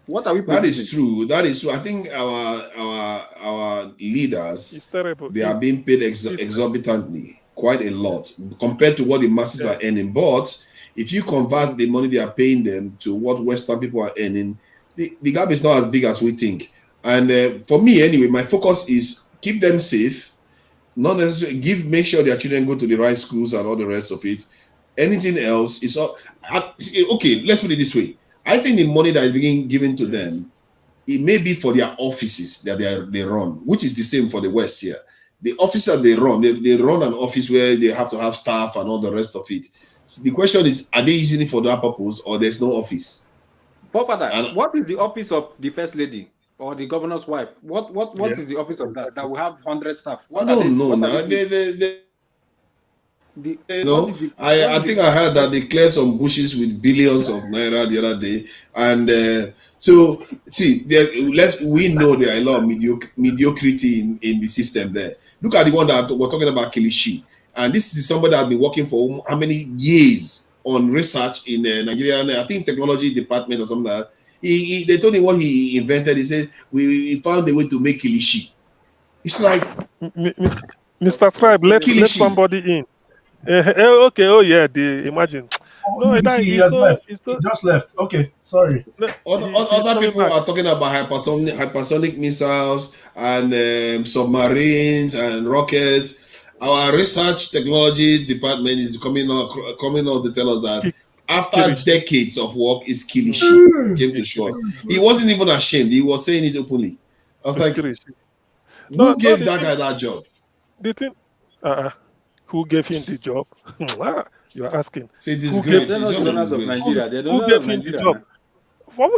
What are we producing? That is true. That is true. I think our leaders, they are being paid exorbitantly, quite a lot, compared to what the masses are earning. But if you convert the money they are paying them to what Western people are earning, the gap is not as big as we think. And for me, anyway, my focus is keep them safe, not necessarily make sure their children go to the right schools and all the rest of it. Anything else is all okay. Let's put it this way. I think the money that is being given to them, it may be for their offices that they run, which is the same for the West here. The offices they run, they run an office where they have to have staff and all the rest of it. So the question is, are they using it for that purpose or there's no office? Father, what is the office of the first lady or the governor's wife? What is the office of that will have 100 staff? I don't know now. I think I heard that they cleared some bushes with billions of naira the other day, and so see, we know there are a lot of mediocrity in the system there. Look at the one that we're talking about, Kilishi, and this is somebody that has been working for how many years on research in Nigerian, I think technology department or something like that. They told him what he invented. He said we found a way to make Kilishi. It's like Mr. Scribe, let somebody in. Okay. Oh yeah. Imagine No, he has left. He just left. Okay, sorry. Other people are talking about hypersonic missiles and submarines and rockets. Our research technology department is coming out to tell us that after decades of work, is Kilishi came to show us. He wasn't even ashamed. He was saying it openly. I was like, who gave that guy that job? The thing, who gave him the job? You are asking. Say disgrace. Who gave him the job?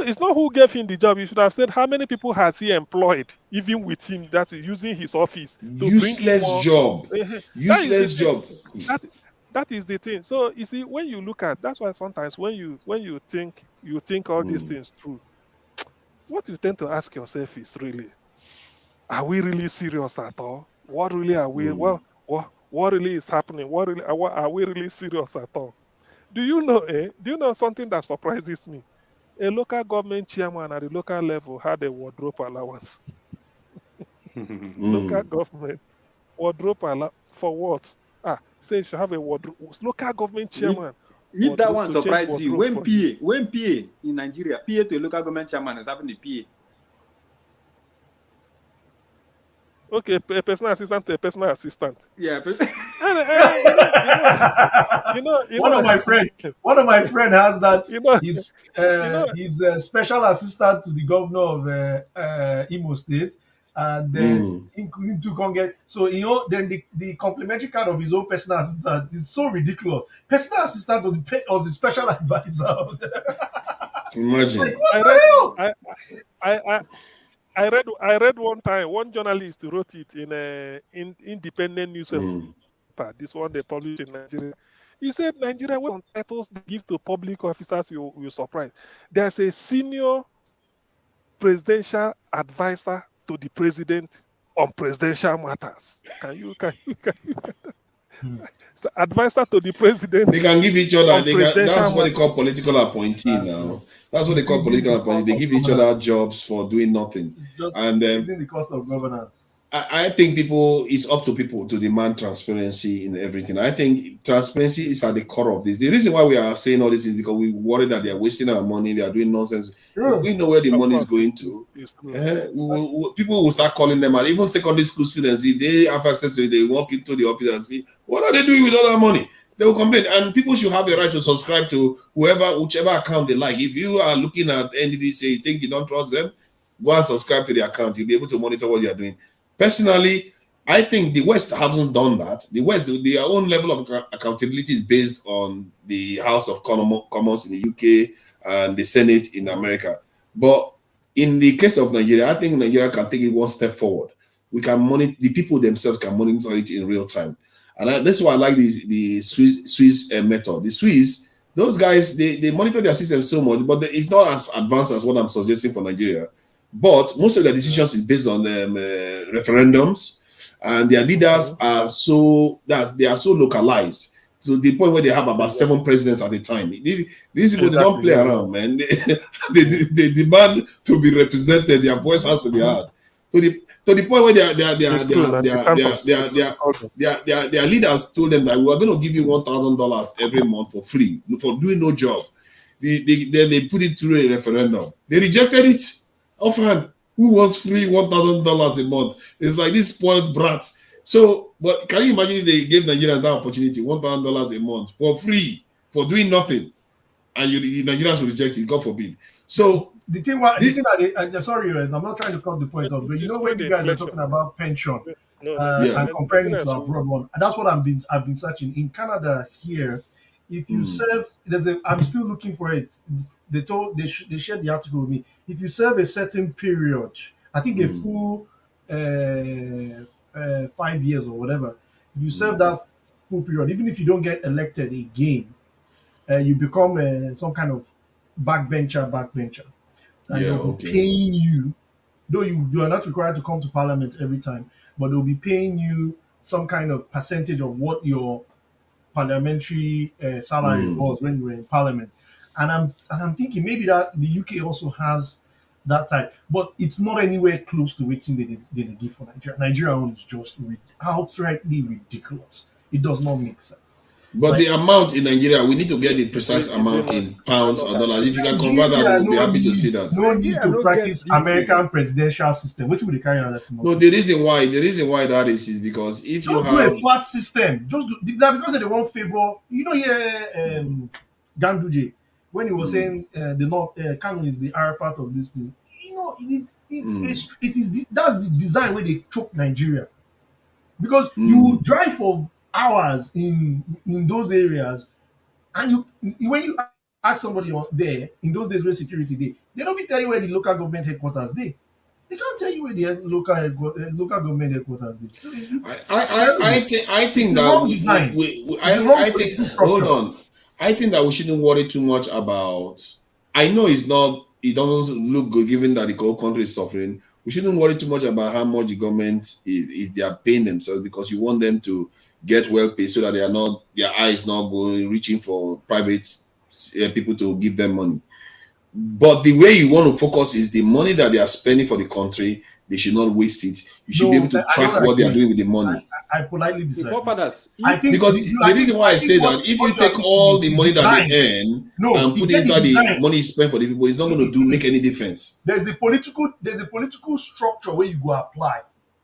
It's not who gave him the job. You should have said how many people has he employed, even with him, that's using his office to useless bring job. Useless job. That is the thing. So you see, when you look at, that's why sometimes when you think all these things through, what you tend to ask yourself is really, are we really serious at all? What really are we? What really is happening? Are we really serious at all? Do you know? Do you know something that surprises me? A local government chairman at the local level had a wardrobe allowance. Local government wardrobe allowance for what? Say you should have a wardrobe. Local government chairman. If that one surprised you, when PA in Nigeria, PA to a local government chairman is having a PA. Okay, a personal assistant to a personal assistant. Yeah. One of my friend has that. He's a special assistant to the governor of Imo State, and then to come get then the complimentary card of his own personal assistant is so ridiculous. Personal assistant of the special advisor. Imagine. I read one time, one journalist wrote it in an independent newspaper. This one they published in Nigeria. He said Nigeria, when titles they give to public officers, you're surprised. There's a senior presidential advisor to the president on presidential matters. Can you? So advisor to the president. They can give each other. That's what they call political appointee now. That's what they call political appointee. They give each other jobs for doing nothing. Just and using the cost of governance. I think it's up to people to demand transparency in everything. I think transparency is at the core of this. The reason why we are saying all this is because we worry that they are wasting our money, they are doing nonsense. If we know where the money is going to, people will start calling them out. Even secondary school students, if they have access to it, they walk into the office and see, what are they doing with all that money? They will complain. And people should have the right to subscribe to whichever account they like. If you are looking at NDDC, you think you don't trust them, go and subscribe to the account. You'll be able to monitor what you're doing. Personally, I think the West hasn't done that. The West, their own level of accountability is based on the House of Commons in the UK and the Senate in America. But in the case of Nigeria, I think Nigeria can take it one step forward. We can monitor, the people themselves can monitor it in real time. And that's why I like the Swiss method. The Swiss, those guys, they monitor their system so much, but it's not as advanced as what I'm suggesting for Nigeria. But most of their decisions is based on referendums, and their leaders are so localized to the point where they have about 7 presidents at a time. These people, they don't play around, man. They demand to be represented. Their voice has to be heard. To the point where their leaders told them that we are going to give you $1,000 every month for free for doing no job. Then they put it through a referendum. They rejected it. Offhand, who wants free $1,000 a month? It's like this spoiled brats. So, but can you imagine if they gave Nigerians that opportunity, $1,000 a month for free, for doing nothing, and the Nigerians will reject it, God forbid. So, I'm sorry, I'm not trying to cut the point off, but you know when you guys are talking about pension and comparing it to abroad one, and that's what I've been searching. In Canada here, if you serve, I'm still looking for it. They shared the article with me. If you serve a certain period, I think a full 5 years or whatever, if you serve that full period, even if you don't get elected again, you become some kind of backbencher, and they'll be paying you. Though you are not required to come to parliament every time, but they'll be paying you some kind of percentage of what your parliamentary salary was when you were in parliament. And I'm thinking maybe that the UK also has that type, but it's not anywhere close to what they give for Nigeria. Nigeria is just outrightly ridiculous. It does not make sense. But the amount in Nigeria, we need to get the precise amount in pounds or dollars. If you can convert that, Nigeria we'll be happy to see that. no need to practice American presidential system. What would they carry on that? No, the reason why that is because if you Just do a have flat system. Just do that because they won't favor. You know, here, Ganduje, when he was saying the North Kano is the Arafat of this thing. You know, that's the design where they choke Nigeria, because you drive for hours in those areas, and when you ask somebody there in those days where security they don't even tell you where the local government headquarters they. They can't tell you where the local government headquarters is. So I think that hold on. I think that we shouldn't worry too much about. I know it doesn't look good given that the whole country is suffering. We shouldn't worry too much about how much the government is they are paying themselves, because you want them to get well paid so that their eyes not going reaching for private people to give them money. But the way you want to focus is the money that they are spending for the country. They should not waste it. You should be able to track what they are doing with the money. I politely disagree. I think because the reason why I say that, if you take all the money that they earn and put inside the money spent for the people, it's not going to make any difference. There's a political structure where you go apply.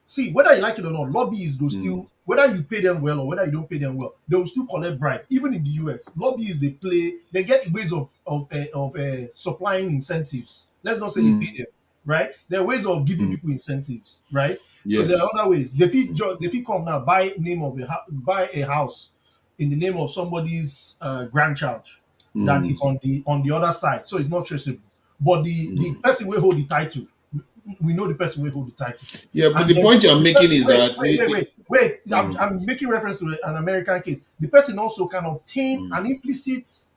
See, whether you like it or not, lobbyists go still, whether you pay them well or whether you don't pay them well, they will still collect bribe. Even in the US, lobbyists they get ways of supplying incentives. Let's not say they pay them, right? There are ways of giving people incentives, right? Yes. So there are other ways. They fit come now buy a house in the name of somebody's grandchild that is on the other side, so it's not traceable. But the person will hold the title. We know the person will hold the title. Yeah, but the point you're making is that wait. I'm making reference to an American case. The person also can obtain an implicit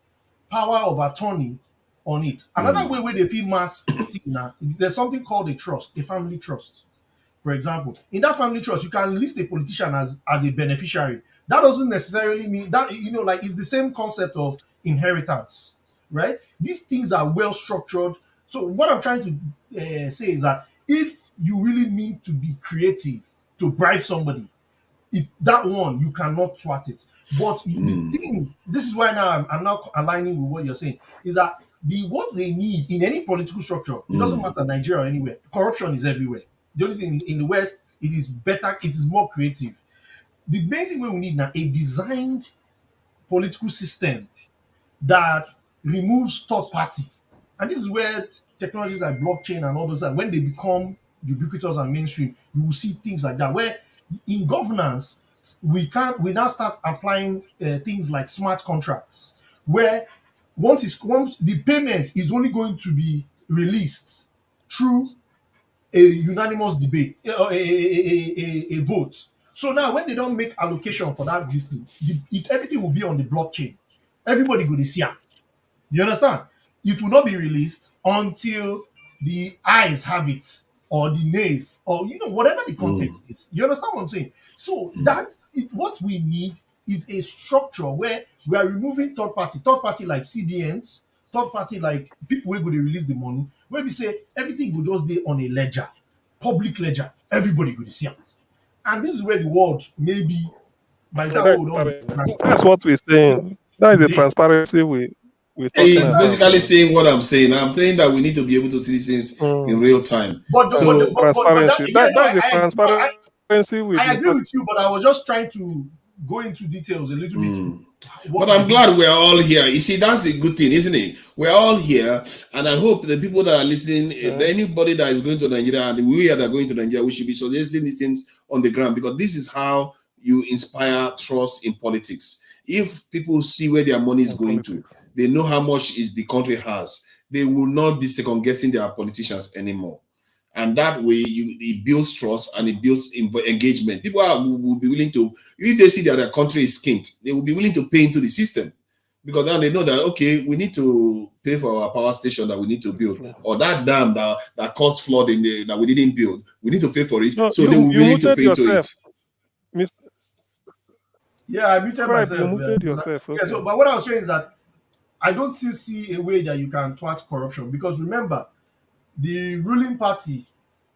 power of attorney on it. Another way where they feel mask now, there's something called a trust, a family trust. For example, in that family trust, you can list a politician as a beneficiary. That doesn't necessarily mean that, like it's the same concept of inheritance, right? These things are well structured. So what I'm trying to say is that if you really mean to be creative, to bribe somebody, that one, you cannot thwart it. But the thing, this is why now I'm not aligning with what you're saying, is that what they need in any political structure, it doesn't matter Nigeria or anywhere, corruption is everywhere. The only thing in the West, it is better, it is more creative. The main thing we need now, a designed political system that removes third party. And this is where technologies like blockchain and all those, when they become ubiquitous and mainstream, you will see things like that, where in governance, we now start applying things like smart contracts, where once the payment is only going to be released through a unanimous debate, a vote. So now when they don't make allocation for that listing, everything will be on the blockchain. Everybody go to see it. You understand? It will not be released until the eyes have it, or the nays, or whatever the context is. You understand what I'm saying? So what we need is a structure where we are removing third party like CBNs, third party like people who go to release the money, where we say everything will just be on a ledger, public ledger, everybody go to see it. And this is where the world maybe by the time that's what we're saying. That is the transparency we're talking He's about. basically saying what I'm saying. I'm saying that we need to be able to see things in real time. Transparency. That's the transparency I agree with you, but I was just trying to go into details a little bit. But I'm glad we're all here. You see, that's a good thing, isn't it? We're all here, and I hope the people that are listening, anybody that is going to Nigeria, and we that are going to Nigeria, we should be suggesting these things on the ground, because this is how you inspire trust in politics. If people see where their money is going to, they know how much the country has, they will not be second guessing their politicians anymore. And that way, it builds trust and it builds engagement. People will be willing to, if they see that their country is skint, they will be willing to pay into the system, because now they know that, okay, we need to pay for our power station that we need to build, or that dam that caused flooding that we didn't build, we need to pay for it. So they will be willing to pay into it. Yeah, I muted myself. You muted yourself. Okay. Yeah, but what I was saying is that I don't still see a way that you can thwart corruption, because remember, the ruling party,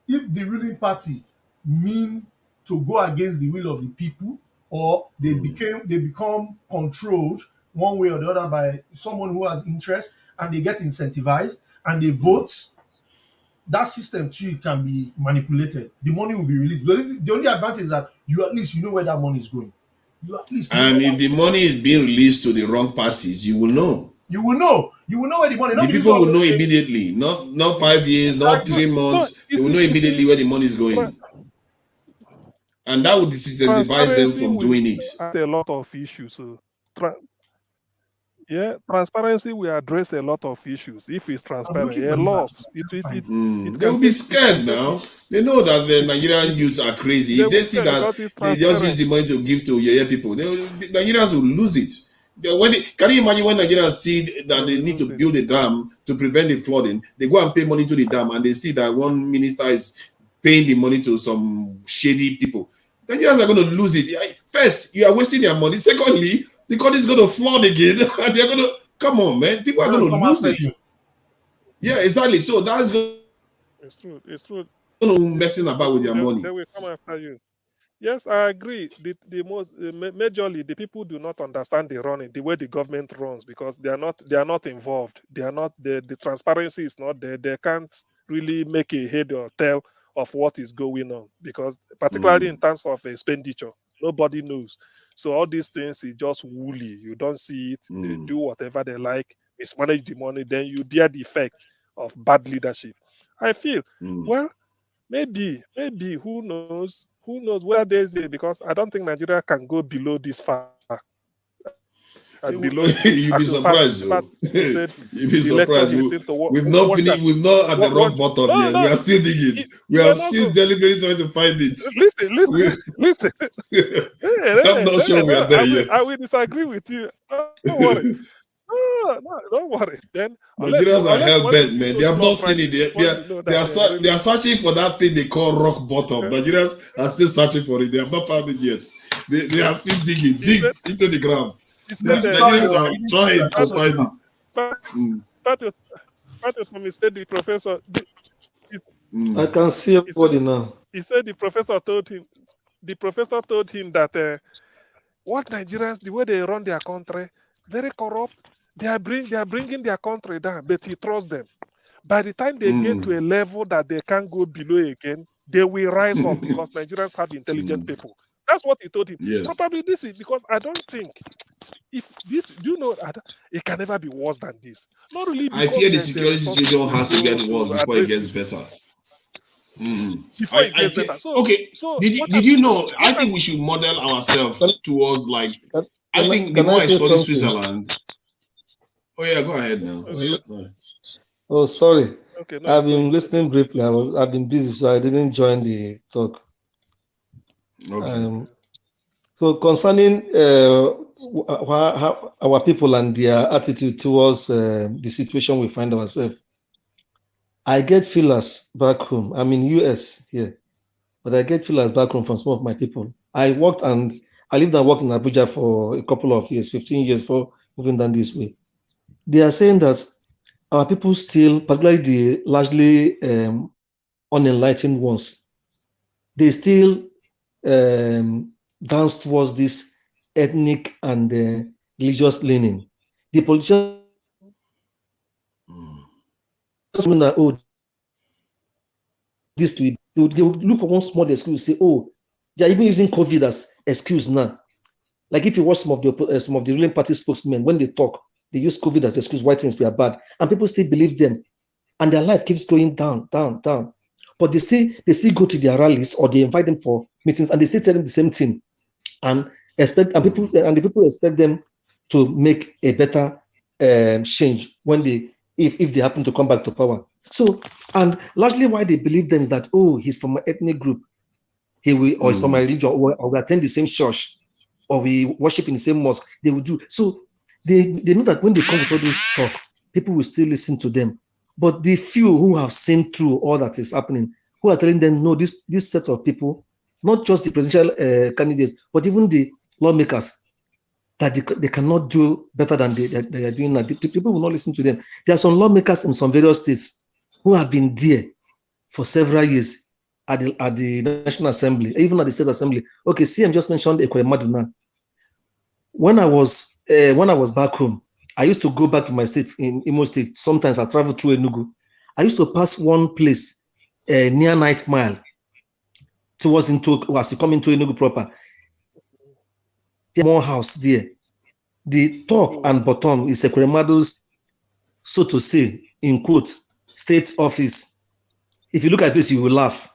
if the ruling party mean to go against the will of the people, or they become controlled one way or the other by someone who has interest, and they get incentivized and they vote. That system too can be manipulated. The money will be released. The only advantage is that you at least know where that money is going. You at least know. And if the money is being released to the wrong parties, you will know. You will know. You will know where the money. The people will know immediately. Not 5 years, not 3 months. They will know immediately where the money is going. And that would disincentivize them from doing it. A lot of issues. So, transparency will address a lot of issues if it's transparent. A lot. They will be scared now. They know that the Nigerian youths are crazy. If they see that they just use the money to give to people, Nigerians will lose it. Can you imagine when Nigerians see that they need to build a dam to prevent the flooding? They go and pay money to the dam, and they see that one minister is paying the money to some shady people. Nigerians are going to lose it. First, you are wasting their money. Secondly, the country is going to flood again, and they're going to come on, man. People are going to lose it. Yeah, exactly. So that's going. It's true. It's true. Messing about with their money. They will come after you. Yes, I agree. Majorly, the people do not understand the way the government runs, because they are not involved. The transparency is not there. They can't really make a head or tail of what is going on, because particularly in terms of expenditure, nobody knows. So all these things is just woolly. You don't see it. They do whatever they like, mismanage the money, then you bear the effect of bad leadership. I feel, well, maybe, who knows? Who knows where there's it? Because I don't think Nigeria can go below this far. Below, you'd be surprised. You'd be surprised. We've not finished. We've not at the rock bottom yet. We are still digging. We are still deliberately trying to find it. Listen. I'm not sure we are there yet. I will disagree with you. Don't worry. No, don't worry. Then Nigerians are hell bent, man. They have not seen it. They are searching for that thing they call rock bottom. Nigerians are still searching for it. They have not found it yet. They are still digging into the ground. Nigerians are trying to find it. The professor. I can see everybody now. He said the professor told him that what Nigerians, the way they run their country, very corrupt. They are bringing their country down, but he trusts them. By the time they get to a level that they can't go below again, they will rise up, because Nigerians have intelligent people. That's what he told him. Yes. Probably this is because I don't think if this, do you know that it can never be worse than this. Not really. I fear the security situation has to get worse before it gets better. Before it gets better. So, did you know? I think we should model ourselves towards like. I think the more I study Switzerland. Oh yeah, go ahead now. Oh, sorry. Okay, I've been listening briefly. I've been busy, so I didn't join the talk. Okay. So concerning how our people and their attitude towards the situation we find ourselves, I get feelers back home. I'm in US here, but I get feelers back home from some of my people. I lived and worked in Abuja for a couple of years, 15 years before moving down this way. They are saying that our people still, particularly the largely unenlightened ones, they still dance towards this ethnic and religious leaning. The politicians that, oh, this to it, they would look for one small excuse, say, oh, they are even using COVID as excuse now. Like if you watch some of the ruling party spokesmen, when they talk, they use COVID as excuse why things were bad, and people still believe them, and their life keeps going down. But they still go to their rallies, or they invite them for meetings, and they still tell them the same thing, and the people expect them to make a better change when if they happen to come back to power. So, and largely why they believe them is that, oh, he's from an ethnic group, or he's from a religion, or we attend the same church, or we worship in the same mosque. They will do so. They know that when they come with all this talk, people will still listen to them. But the few who have seen through all that is happening, who are telling them, no, this set of people, not just the presidential candidates, but even the lawmakers, that they cannot do better than they are doing now. The people will not listen to them. There are some lawmakers in some various states who have been there for several years. at the National Assembly, even at the State Assembly. Okay, CM just mentioned Ekweremadu now. When I was back home, I used to go back to my state in Imo State. Sometimes I travel through Enugu. I used to pass one place near Night Mile towards as you come into Enugu proper. More house there. The top and bottom is Ekwuremadu's, so to say, in quote, state office. If you look at this, you will laugh.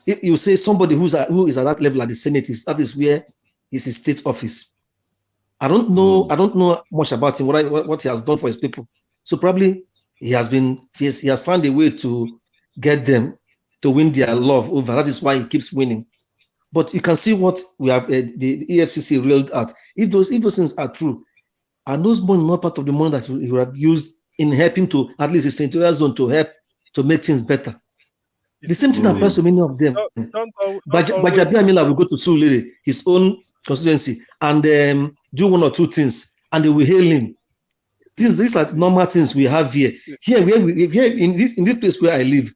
If you say somebody who is at that level at the Senate, that is where is his state office. I don't know much about him, what he has done for his people. So probably he has found a way to get them to win their love over. That is why he keeps winning. But you can see what we have the EFCC railed at. If those things are true, and those money not part of the money that you have used in helping to at least the senatorial zone to help to make things better. The same thing applies to many of them. Bajabiamila will go to Surulere, his own constituency, and do one or two things, and they will hail him. These are normal things we have here. Here in this place where I live,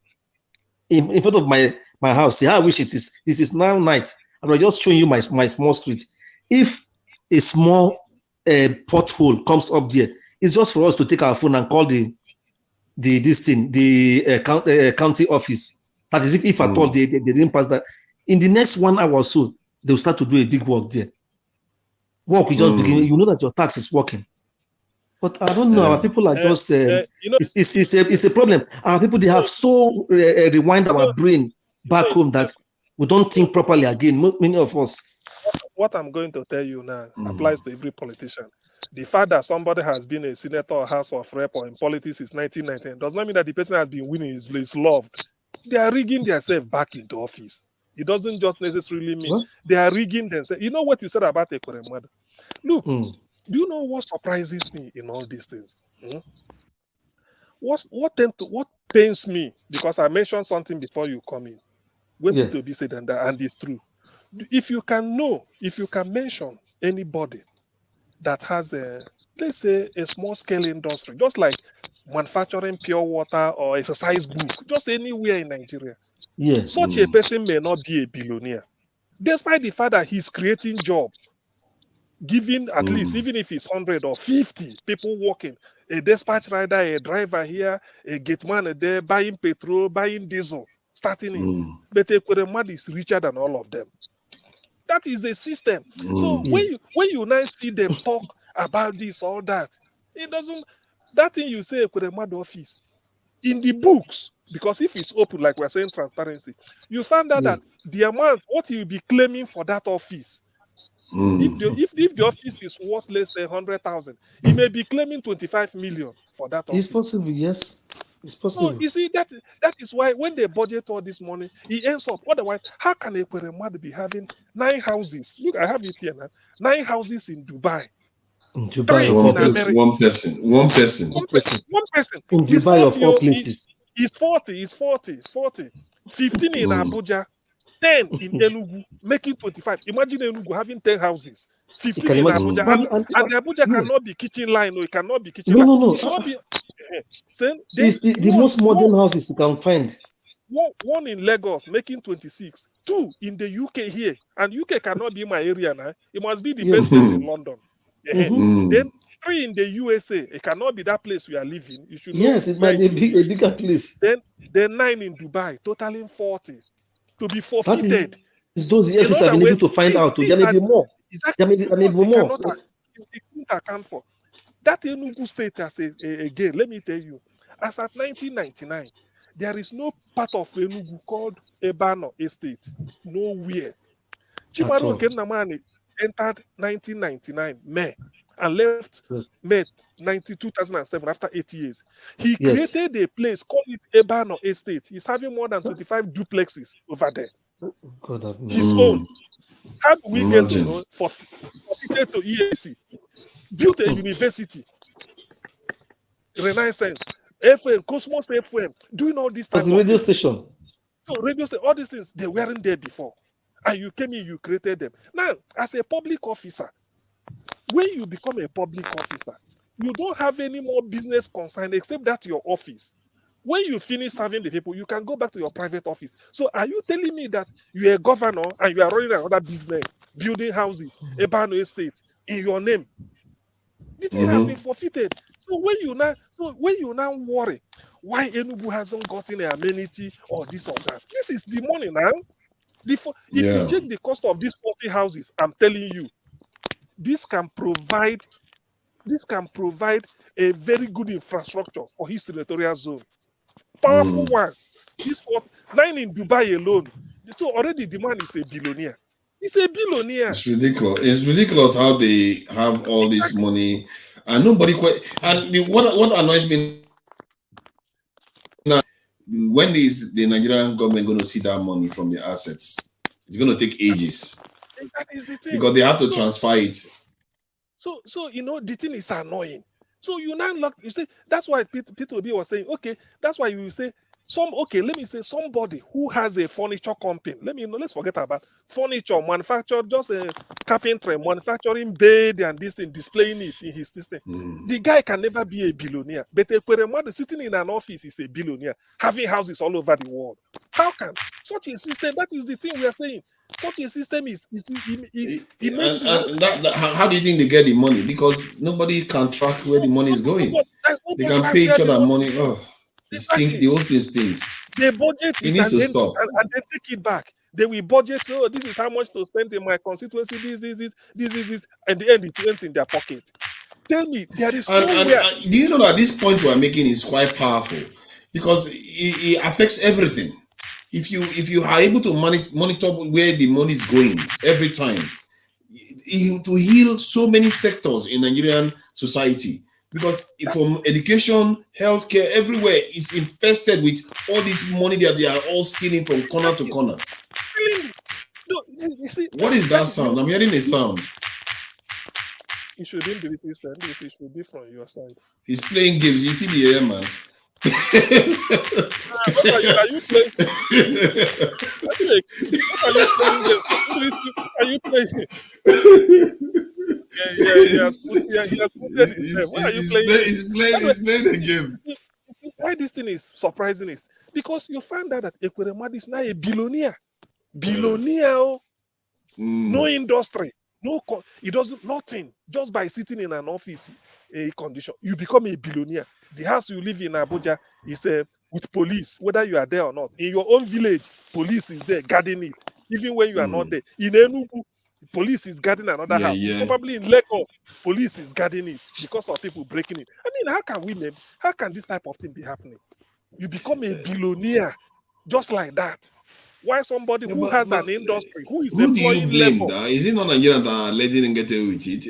in front of my house. See how I wish it is. This is now night. I'm just showing you my small street. If a small pothole comes up there, it's just for us to take our phone and call the county office. That is if at all they didn't pass that. In the next 1 hour or so, they'll start to do a big work there. Work will just begin. You know that your tax is working. But I don't know. Our people are just. It's a problem. Our people, they have so rewind our brain back home that we don't think properly again. Many of us. What I'm going to tell you now applies to every politician. The fact that somebody has been a senator or House of Rep or in politics since 1919 does not mean that the person has been winning is loved. They are rigging themselves back into office. It doesn't just necessarily mean they are rigging themselves. You know what you said about Ekweremadu? Look, do you know what surprises me in all these things? What pains me, because I mentioned something before you come in, when to be said and it's true. If you can mention anybody that has let's say a small scale industry, just like manufacturing pure water or exercise book, just anywhere in Nigeria. Such a person may not be a billionaire, despite the fact that he's creating job, giving at least, even if it's 100 or 50 people working, a dispatch rider, a driver here, a gate man there, buying petrol, buying diesel, starting it. But Ekweremadu is richer than all of them. That is a system. So when you now see them talk about this, all that, it doesn't. That thing you say, Ekweremadu office, in the books, because if it's open, like we're saying, transparency, you find out that the amount, what he'll be claiming for that office, if the office is worth, let's say, 100,000, he may be claiming 25 million for that office. It's possible, yes. It's possible. So you see, that is why when they budget all this money, he ends up. Otherwise, how can Ekweremadu be having 9 houses? Look, I have it here now. 9 houses in Dubai. In Dubai, one person. One person. In Dubai, of all places. He's 40. 15 in Abuja, 10 in Enugu, making 25. Imagine Enugu having 10 houses, 15 in Abuja, and the Abuja cannot be kitchen line. No, it cannot be kitchen line. No. It cannot be. The most modern houses you can find. One in Lagos making 26, 2 in the UK here, and UK cannot be my area now. It must be the best place in London. Then 3 in the USA. It cannot be that place we are living. You should know. Yes, it might be a bigger place. Then 9 in Dubai, totaling 40. To be forfeited. Those EFCC have been able to find out. There may be more. There may be more. They couldn't account for. That Enugu state, again, let me tell you, as at 1999, there is no part of Enugu called Ebano Estate. Nowhere. Chimaro Kenamani entered 1999 May and left May 2007 after 8 years. He created a place called Ebano Estate. He's having more than 25 duplexes over there. His own. How do we get to forfeited to EAC? Built a university. Renaissance. FM, Cosmos FM, doing all this type of radio station. So radio station, all these things, they weren't there before. And you came in, you created them. Now, as a public officer, when you become a public officer, you don't have any more business concern except that your office. when you finish serving the people, you can go back to your private office. So are you telling me that you're a governor and you are running another business, building houses, a Bano estate in your name? The thing has been forfeited. So when you now worry why Enugu hasn't gotten an amenity or this or that, this is the money now. If you check the cost of these 40 houses, I'm telling you, this can provide a very good infrastructure for his senatorial zone. Powerful one. This 9 in Dubai alone. So already the man is a billionaire. He's a billionaire. It's ridiculous. It's ridiculous how they have all this money and nobody what annoys me now, when is the Nigerian government going to see that money from the assets? It's going to take ages. That is the thing. Because they have to transfer it. So the thing is annoying. So you now look, you see, that's why Peter Obi was saying, okay, that's why you say let me say somebody who has a furniture company. Let's forget about furniture manufacturer, just a carpentry manufacturing bed and this thing, displaying it in his system. The guy can never be a billionaire. But if a man sitting in an office is a billionaire, having houses all over the world, how can such a system? That is the thing we are saying. Such a system makes how do you think they get the money? Because nobody can track where the money is going. They can pay each other money. Oh, the whole thing stinks. They budget it needs to stop. and they take it back. They will budget. So this is how much to spend in my constituency. This. At the end, it ends in their pocket. Tell me, there is nowhere. Do you know that this point we are making is quite powerful because it affects everything. If you are able to monitor where the money is going every time, to heal so many sectors in Nigerian society, because from education, healthcare, everywhere is infested with all this money that they are all stealing from corner to corner. No, you see, what is that sound? I'm hearing a sound. It shouldn't be this time. It should be from your side. He's playing games. You see the air, man. What are you playing? Are you playing? He has put it. What are you playing? He's playing the game. Why this thing is surprising is because you find out that Ekweremadu is now a billionaire. No industry. No, he doesn't nothing. Just by sitting in an office, a condition, you become a billionaire. The house you live in Abuja is with police, whether you are there or not. In your own village, police is there guarding it, even when you are not there. In Enugu, police is guarding another house. Probably in Lagos, police is guarding it because of people breaking it. I mean, how can this type of thing be happening? You become a billionaire just like that. Why somebody who has an industry, who is who do you blame? labor? Is it not Nigerians that are letting them get away with it?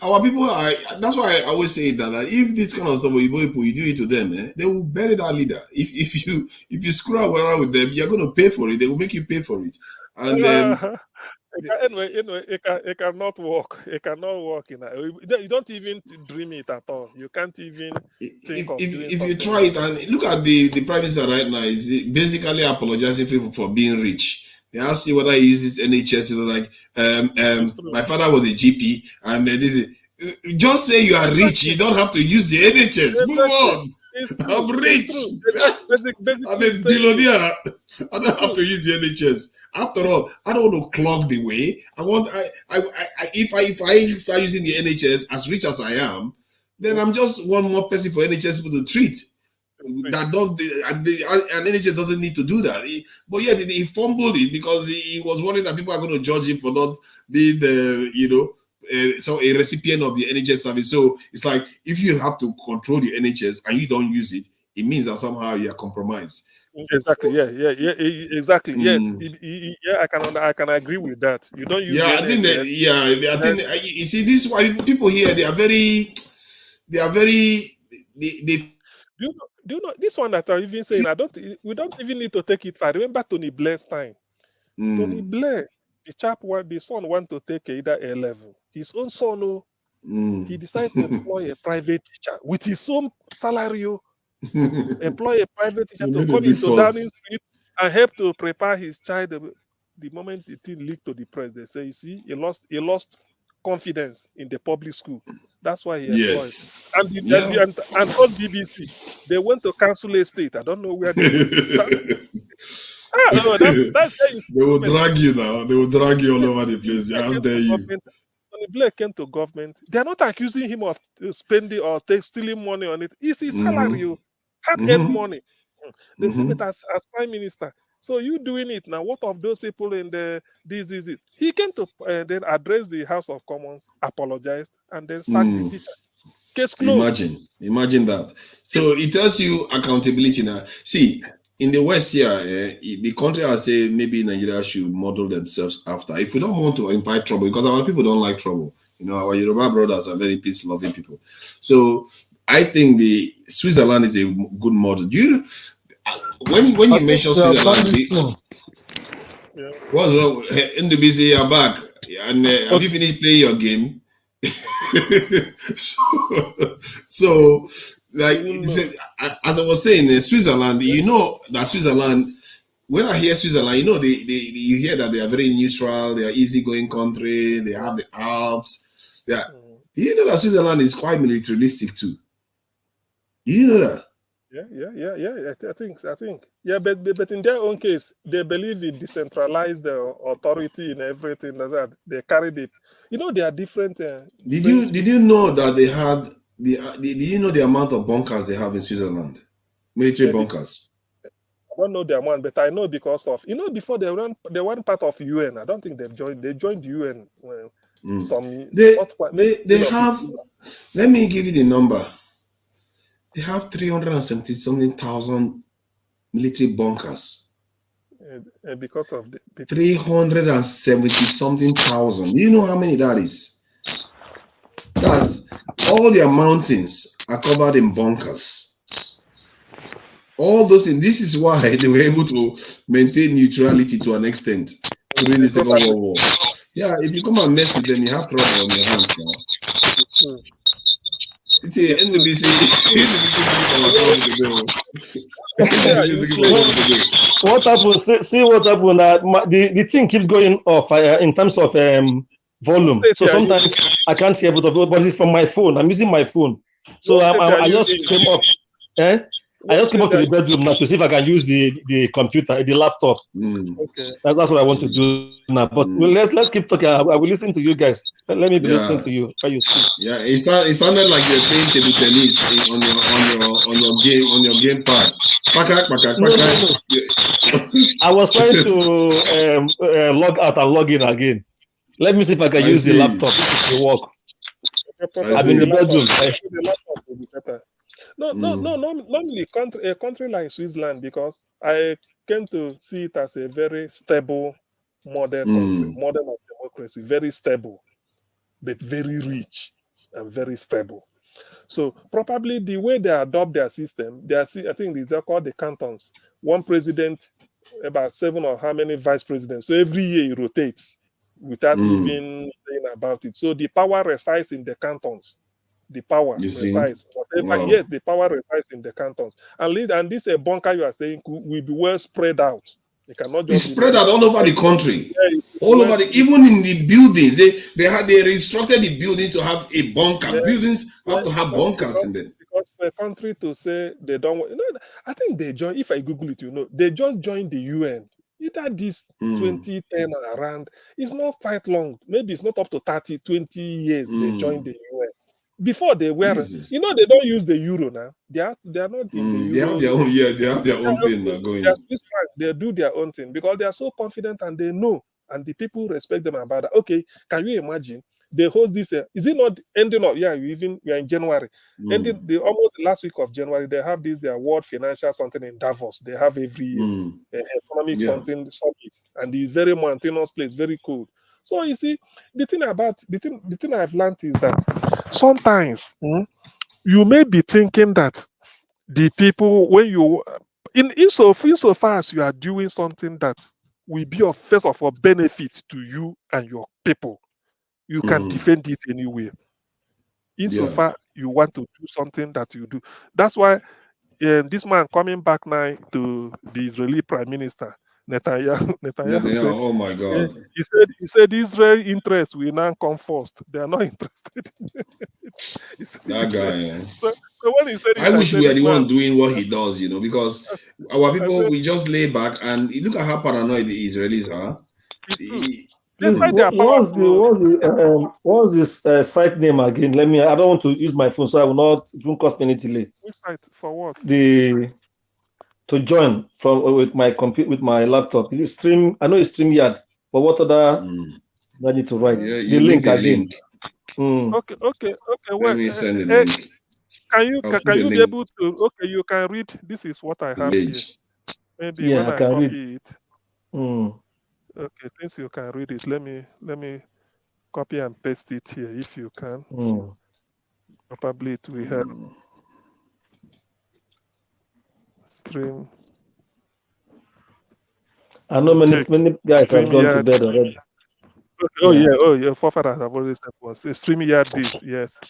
Our people are. That's why I always say that if this kind of stuff, you do it to them, they will bury that leader. If you screw around with them, you're going to pay for it. They will make you pay for it. And it cannot work. It cannot work. You don't even dream it at all. You can't even think of doing if you try it and look at the Prime Minister right now, is basically apologizing for being rich. They ask you whether he uses NHS. My father was a GP, and this is just say you are rich. You don't have to use the NHS. Move on. I'm rich. I'm a billionaire. I don't have to use the NHS. After all, I don't want to clog the way. If I start using the NHS, as rich as I am, then I'm just one more person for NHS people to treat. And NHS doesn't need to do that. But yet he fumbled it because he was worried that people are going to judge him for not being so a recipient of the NHS service. So it's like if you have to control the NHS and you don't use it, it means that somehow you are compromised. Exactly. Yeah. Exactly. Yes. I can agree with that. You don't use. I think you see, this is why people here they do you know this one that I'm even saying? We don't even need to take it far. Remember Tony Blair's time. Tony Blair, the son want to take either A level. His own son, he decided to employ a private teacher with his own salary. Employ a private teacher to come into Downing Street and help to prepare his child. The moment the thing leaked to the press, they say, you see, he lost confidence in the public school. That's why he employed. Yes. And us BBC, they went to Council Estate. I don't know where they went to start. No, that's where you see They will government. drag you now. They will drag you all over the place. Blair How came dare to you? government. When Blair came to government, they're not accusing him of spending or stealing money on it. It's his salary, hard-earned money. They say, but as prime minister, so you doing it now. What of those people in the diseases? He came to then address the House of Commons, apologized, and then sacked the teacher. Case closed. Imagine that. So it tells you accountability now. See, in the West here, the country I say maybe Nigeria should model themselves after. If we don't want to invite trouble, because our people don't like trouble. You know, our Yoruba brothers are very peace-loving people. So I think the Switzerland is a good model. When you mention Switzerland, what's wrong? NWC, you're back, and have you finished playing your game? so like as I was saying, Switzerland, you know that Switzerland. When I hear Switzerland, you know you hear that they are very neutral, they are easygoing country, they have the Alps. Yeah, you know that Switzerland is quite militaristic too. You know that. Yeah. I think. Yeah, but in their own case, they believe in decentralized authority in everything. That they carry the, you know, they are different. Did you know that they had did you know the amount of bunkers they have in Switzerland? Military bunkers. I don't know the amount, but I know because of, you know, before they weren't part of UN. I don't think they've joined. They joined the UN. They have. Let me give you the number. They have 370 something thousand military bunkers. Because of the 370 something thousand. Do you know how many that is? That's all their mountains are covered in bunkers. All those things. This is why they were able to maintain neutrality to an extent during the Second World War. Yeah, if you come and mess with them, you have trouble on your hands now. It's a NBC. What happened? See what happened. The thing keeps going off in terms of volume. So sometimes I can't hear, but it's from my phone. I'm using my phone. So I just came up. I just came up to the bedroom now to see if I can use the computer, the laptop. Okay. That's what I want to do now. But let's keep talking. I will listen to you guys. Let me be listening to you while you speak. Yeah, it sounded like you're playing table tennis on your game pad. No. I was trying to log out and log in again. Let me see if I can use the laptop. It will work. I'm in the bedroom. No. Normally, a country like Switzerland, because I came to see it as a very stable model country, model of democracy, very stable, but very rich and very stable. So probably the way they adopt their system, I think these are called the cantons. One president, about 7 or how many vice presidents. So every year it rotates without even saying about it. So the power resides in the cantons. The power resides. Whatever, yes, the power resides in the cantons. And this bunker you are saying will be well spread out. It cannot just be spread out all over the country. All over even in the buildings. They instructed the building to have a bunker. Buildings have to have bunkers in them. Because for a country to say they don't want, I think they join, if I Google it, they just joined the UN. Either this 2010 around, it's not quite long. Maybe it's not up to 30, 20 years they joined the UN. Before they were, they don't use the euro now. They are not in the euro. They have their own thing now going. They do their own thing because they are so confident and they know, and the people respect them about that. Okay, can you imagine? They host this. Is it not ending up? Yeah, we are in January. Ending almost last week of January. They have this their World Financial something in Davos. They have every year economic something summit, and it's very mountainous place, very cool. So you see, the thing I've learned is that sometimes you may be thinking that the people, when you insofar as you are doing something that will be of first of all benefit to you and your people, you can defend it anywhere. Insofar you want to do something that you do. That's why this man coming back now to the Israeli Prime Minister, Netanyahu said, oh my God. he said Israel interests will now come first. They are not interested. That guy. So when he said it, I wish said, we are this the man, one doing what he does, because our people, said, we just lay back and look at how paranoid the Israelis are. it's true. Despite their What's this site name again? Let me. I don't want to use my phone, so I will not. It won't cost me any delay. Which site for what? To join from with my computer with my laptop. Is it Stream? I know it's StreamYard, but what other? I need to write the link again. Okay. Well, let me send the link. Can you be able to? Okay, you can read. This is what I have here. Maybe when I can copy read. it. Okay, since you can read it, let me copy and paste it here if you can. Probably it will help. Stream. I know many guys have gone to bed already. Oh yeah, forefathers have always said was StreamYard this, yes.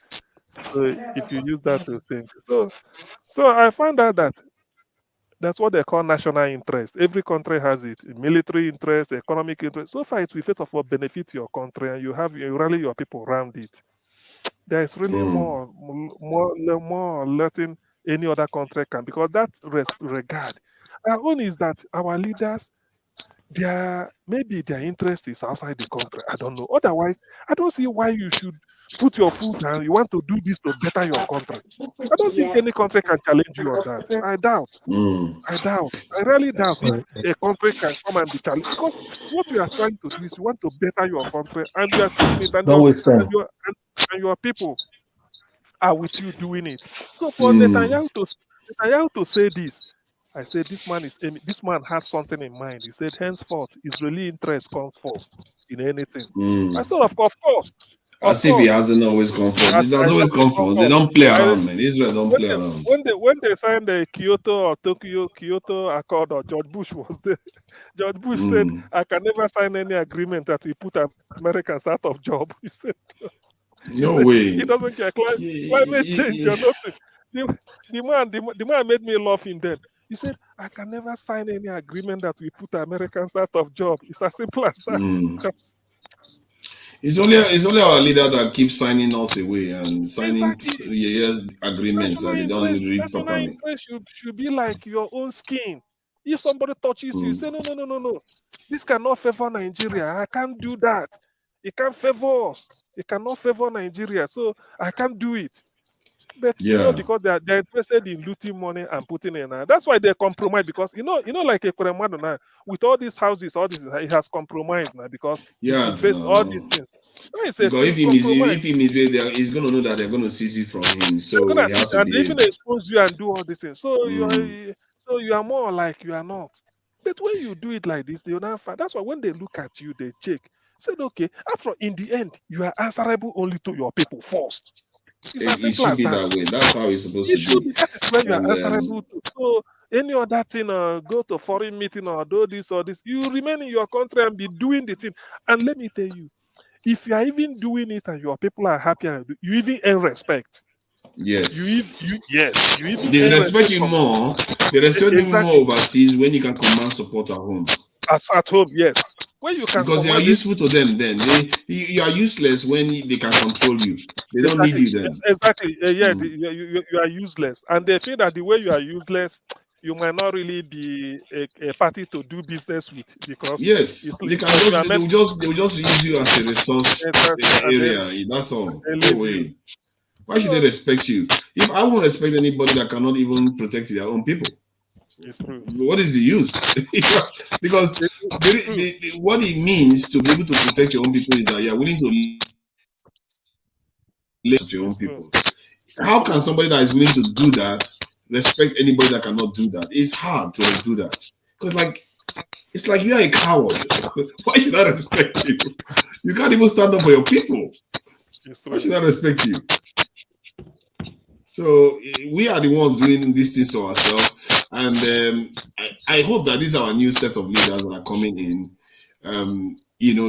So if you use that to think. So I found out that that's what they call national interest. Every country has it. Military interest, economic interest. So far, it will first of all benefit your country, and you rally your people around it. There is really more letting any other country can, because that regard. Our own is that our leaders, maybe their interest is outside the country. I don't know. Otherwise, I don't see why you should put your foot down. You want to do this to better your country. I don't think any country can challenge you on that. I doubt. I really doubt if a country can come and be challenged, because what you are trying to do is you want to better your country, and you are seeing it, and your people are with you doing it. So for Netanyahu to say this, I said this man had something in mind. He said, henceforth, Israeli interest comes first in anything. I said, of course. As if he hasn't always come first. It has always come first. They don't play around, man. Israel don't play around. When they signed the Kyoto Accord, or George Bush was there, George Bush said, I can never sign any agreement that will put Americans out of job. He said, way. He doesn't care climate change or nothing. The man made me laugh in then. He said, I can never sign any agreement that will put Americans out of job. It's as simple as that. It's only our leader that keeps signing us away and signing years agreements that they don't read properly. Interest should be like your own skin. If somebody touches you, say, no. This cannot favor Nigeria. I can't do that. It can't favor us. It cannot favor Nigeria. So I can't do it. But because they're interested in looting money and putting in, that's why they compromise. Because like a Kuremadu now, with all these houses, he has compromised now, because he should face all these things. Because if he misbehaves, he's going to know that they're going to seize it from him. So he has to behave. Even expose you and do all these things. So you are more like you are not. But when you do it like this, they will not fight. That's why when they look at you, they check. Said, okay, after in the end, you are answerable only to your people first. It should be that way. That's how it's supposed to be. That is when you are answerable to. So any other thing, go to foreign meeting or do this or this, you remain in your country and be doing the thing. And let me tell you, if you are even doing it and your people are happy, you even earn respect. Yes. You even they respect you more. They respect you more overseas when you can command support at home. At home, yes. When you can, because you are useful to them. Then you are useless when they can control you. They don't need you then. Exactly. You are useless, and they feel that the way you are useless, you might not really be a party to do business with, because they will just use you as a resource area. That's all. No way. Why should they respect you? If I won't respect anybody that cannot even protect their own people, it's true. What is the use? Because what it means to be able to protect your own people is that you are willing to live with your own people. How can somebody that is willing to do that respect anybody that cannot do that? It's hard to do that, because it's like you are a coward. Why should I respect you? You can't even stand up for your people. Why should I respect you? So we are the ones doing these things to ourselves, and I hope that these are our new set of leaders that are coming in,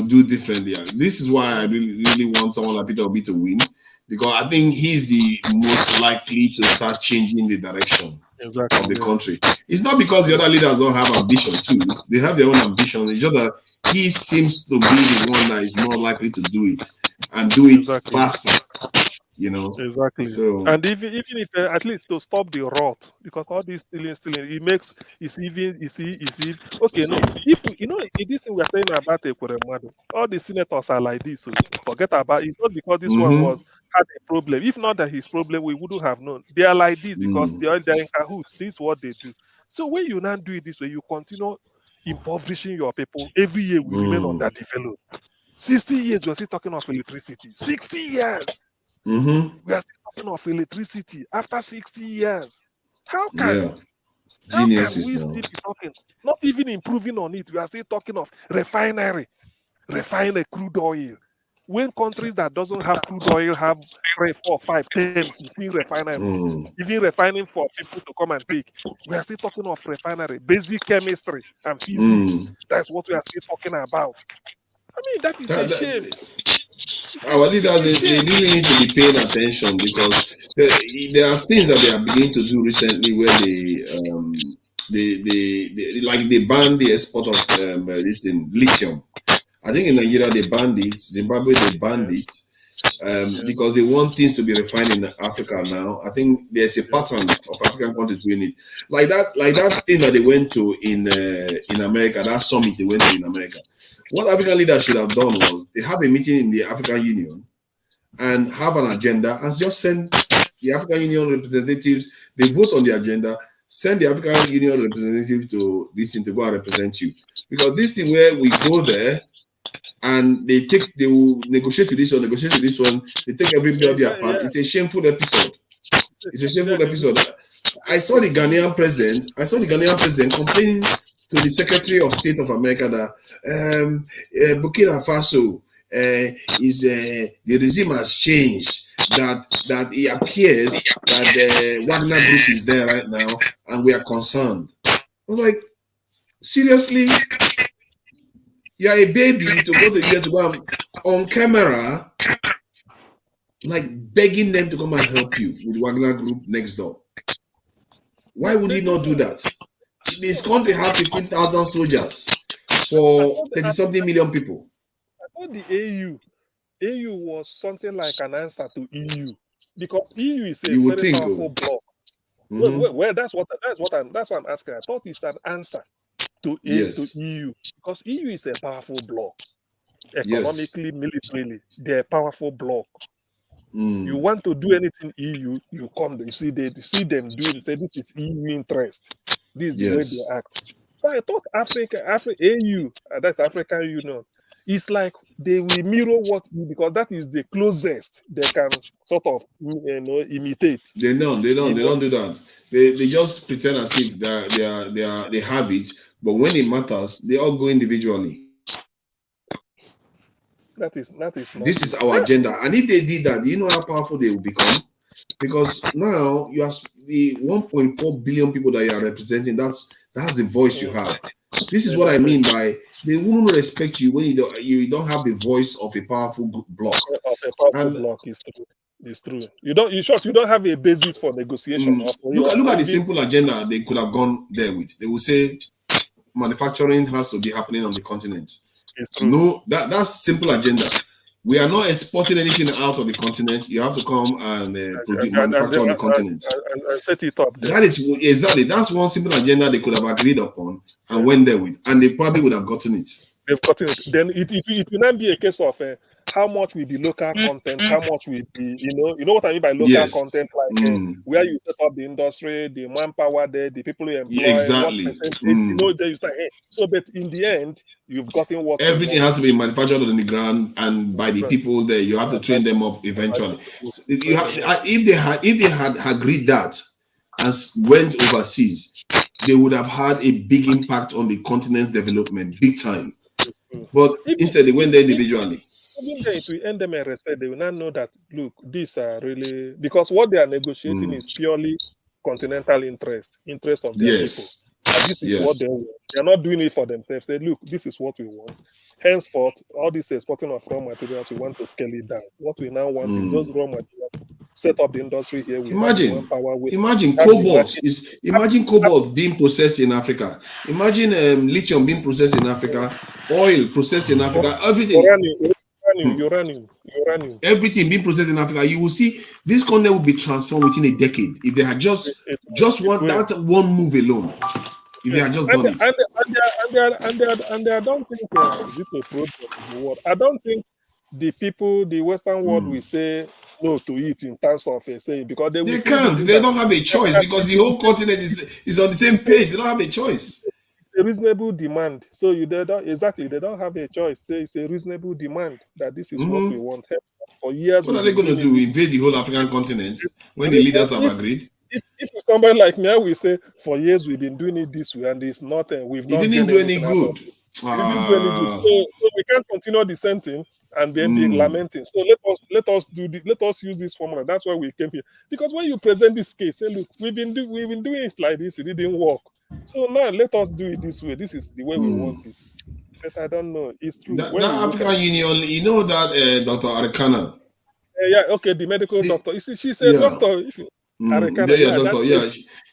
do differently. This is why I really want someone like Peter Obi to win, because I think he's the most likely to start changing the direction of the country. It's not because the other leaders don't have ambition too. They have their own ambition. It's just that he seems to be the one that is more likely to do it and do it faster. Exactly. So, and even if at least to stop the rot, because all this stealing, it makes it's even okay. No, if this thing we're saying about Ekweremadu, all the senators are like this. So forget about it's not because this one had a problem. If not that his problem, we wouldn't have known. They are like this because they're in cahoots. This is what they do. So when you now do it this way, you continue impoverishing your people. Every year we remain underdeveloped. 60 years we're still talking of electricity. 60 years. We are still talking of electricity after 60 years. How can we still be talking? Not even improving on it. We are still talking of refinery, refine a crude oil. When countries that doesn't have crude oil have 3, 4, 5, 10, 15 refineries, even refining for people to come and take, we are still talking of refinery, basic chemistry and physics. That's what we are still talking about. I mean, that is a shame. Our leaders, they really need to be paying attention because there are things that they are beginning to do recently where they banned the export of this in lithium. I think in Nigeria they banned it, Zimbabwe they banned it because they want things to be refined in Africa now. I think there's a pattern of African countries doing it, like that thing that they went to in America, that summit they went to in America. What African leaders should have done was they have a meeting in the African Union and have an agenda and just send the African Union representatives, they vote on the agenda, send the African Union representative to this thing to go and represent you. Because this thing where we go there and they will negotiate with this one, they take everybody apart. It's a shameful episode. It's a shameful episode. I saw the Ghanaian president complaining to the Secretary of State of America that Burkina Faso the regime has changed, that it appears that the Wagner group is there right now and we are concerned. I was like, seriously? You are a baby to go to the US to go on camera like begging them to come and help you with Wagner group next door. Why would he not do that? This country has 15,000 soldiers for 30-something million people. I thought the AU was something like an answer to EU, because EU is a very powerful bloc. Well, that's what I'm asking. I thought it's an answer to EU, because EU is a powerful bloc, economically, militarily. They're a powerful bloc. You want to do anything EU, you come, you see them do it. Say this is EU interest. This is the way they act. So I thought Africa, AU, that's African Union. It's like they will mirror what EU, because that is the closest they can sort of imitate. They don't do that. They just pretend as if they have it, but when it matters, they all go individually. That is not. This is our agenda, and if they did that, do you know how powerful they will become? Because now you have the 1.4 billion people that you are representing. That's the voice you have. This is what I mean by they won't respect you when you don't have the voice of a powerful bloc. Bloc is true. It's true. You don't have a basis for negotiation. Look at the simple agenda they could have gone there with. They will say manufacturing has to be happening on the continent. It's true. No, that's simple agenda. We are not exporting anything out of the continent. You have to come and manufacture on the continent. And set it up there. That is exactly. That's one simple agenda they could have agreed upon and went there with, and they probably would have gotten it. They've gotten it. Then it will not be a case of how much will be local content, how much will be, you know what I mean by local content, like where you set up the industry, the manpower there, the people you employ, exactly. Then you start. So, but in the end, you've gotten what everything has to be manufactured on the ground and by the people there. You have to train them up eventually. So if they had agreed that and went overseas, they would have had a big impact on the continent's development, big time. But instead, they went there individually. Even then, it will earn them a respect. They will not know that, look, these are really, because what they are negotiating is purely continental interest of their people. And this is what they want. They are not doing it for themselves. They look, this is what we want. Henceforth, all this exporting of raw materials, we want to scale it down. What we now want is those raw materials set up the industry here. We have the manpower. Imagine cobalt being processed in Africa. Imagine lithium being processed in Africa, oil processed in Africa, everything. Uranium. Everything being processed in Africa. You will see this continent will be transformed within a decade if they had just one move alone. If they had just done it. And I don't think is it a project of the world? I don't think the people, the Western world, will say no to it in terms of saying because they can't. They don't have a choice because the whole continent is on the same page. They don't have a choice. It's a reasonable demand. So they don't have a choice. Say it's a reasonable demand that this is what we want. For years. What are they going to do? Invade the whole African continent when the leaders have agreed? If somebody like me, I will say for years we've been doing it this way and it's not. We've not. It didn't do any good. It didn't do any good. So we can't continue the same thing and then be lamenting. So let us use this formula. That's why we came here. Because when you present this case, say, look, we've been doing it like this. It didn't work. So now let us do it this way. This is the way we want it. But I don't know. It's true. That African Union, you know that Dr. Arekana. Yeah. Okay. The medical doctor. You see, she's a doctor.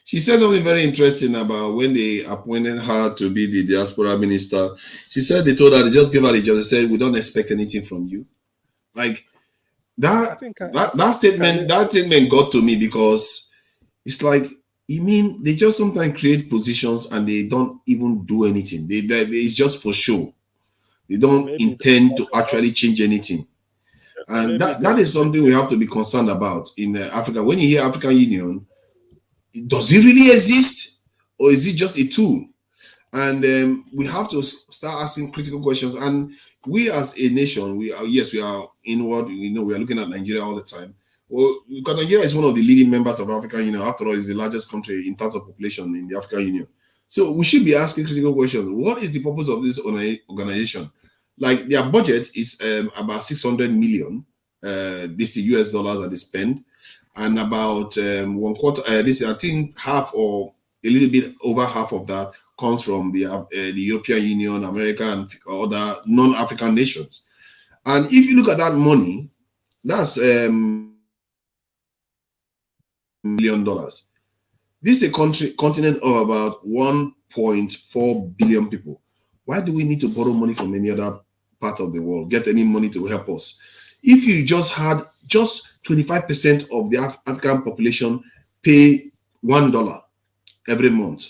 She said something very interesting about when they appointed her to be the diaspora minister. She said they told her, they just gave her the job. They said, we don't expect anything from you. Like that statement got to me because it's like, you mean they just sometimes create positions and they don't even do anything. It's just for show. They don't intend to actually change anything. And that is something we have to be concerned about in Africa. When you hear African Union, does it really exist or is it just a tool? And we have to start asking critical questions. And we as a nation, we are inward. We are looking at Nigeria all the time. Well, because Nigeria is one of the leading members of African Union. After all, it's the largest country in terms of population in the African Union. So we should be asking critical questions. What is the purpose of this organization? Like their budget is about 600 million. This is US dollars that they spend, and about one quarter. I think half or a little bit over half of that comes from the European Union, America, and other non-African nations. And if you look at that money, that's $1 million. This is a continent of about 1.4 billion people. Why do we need to borrow money from any other part of the world? Get any money to help us? If you just had 25% of the African population pay $1 every month,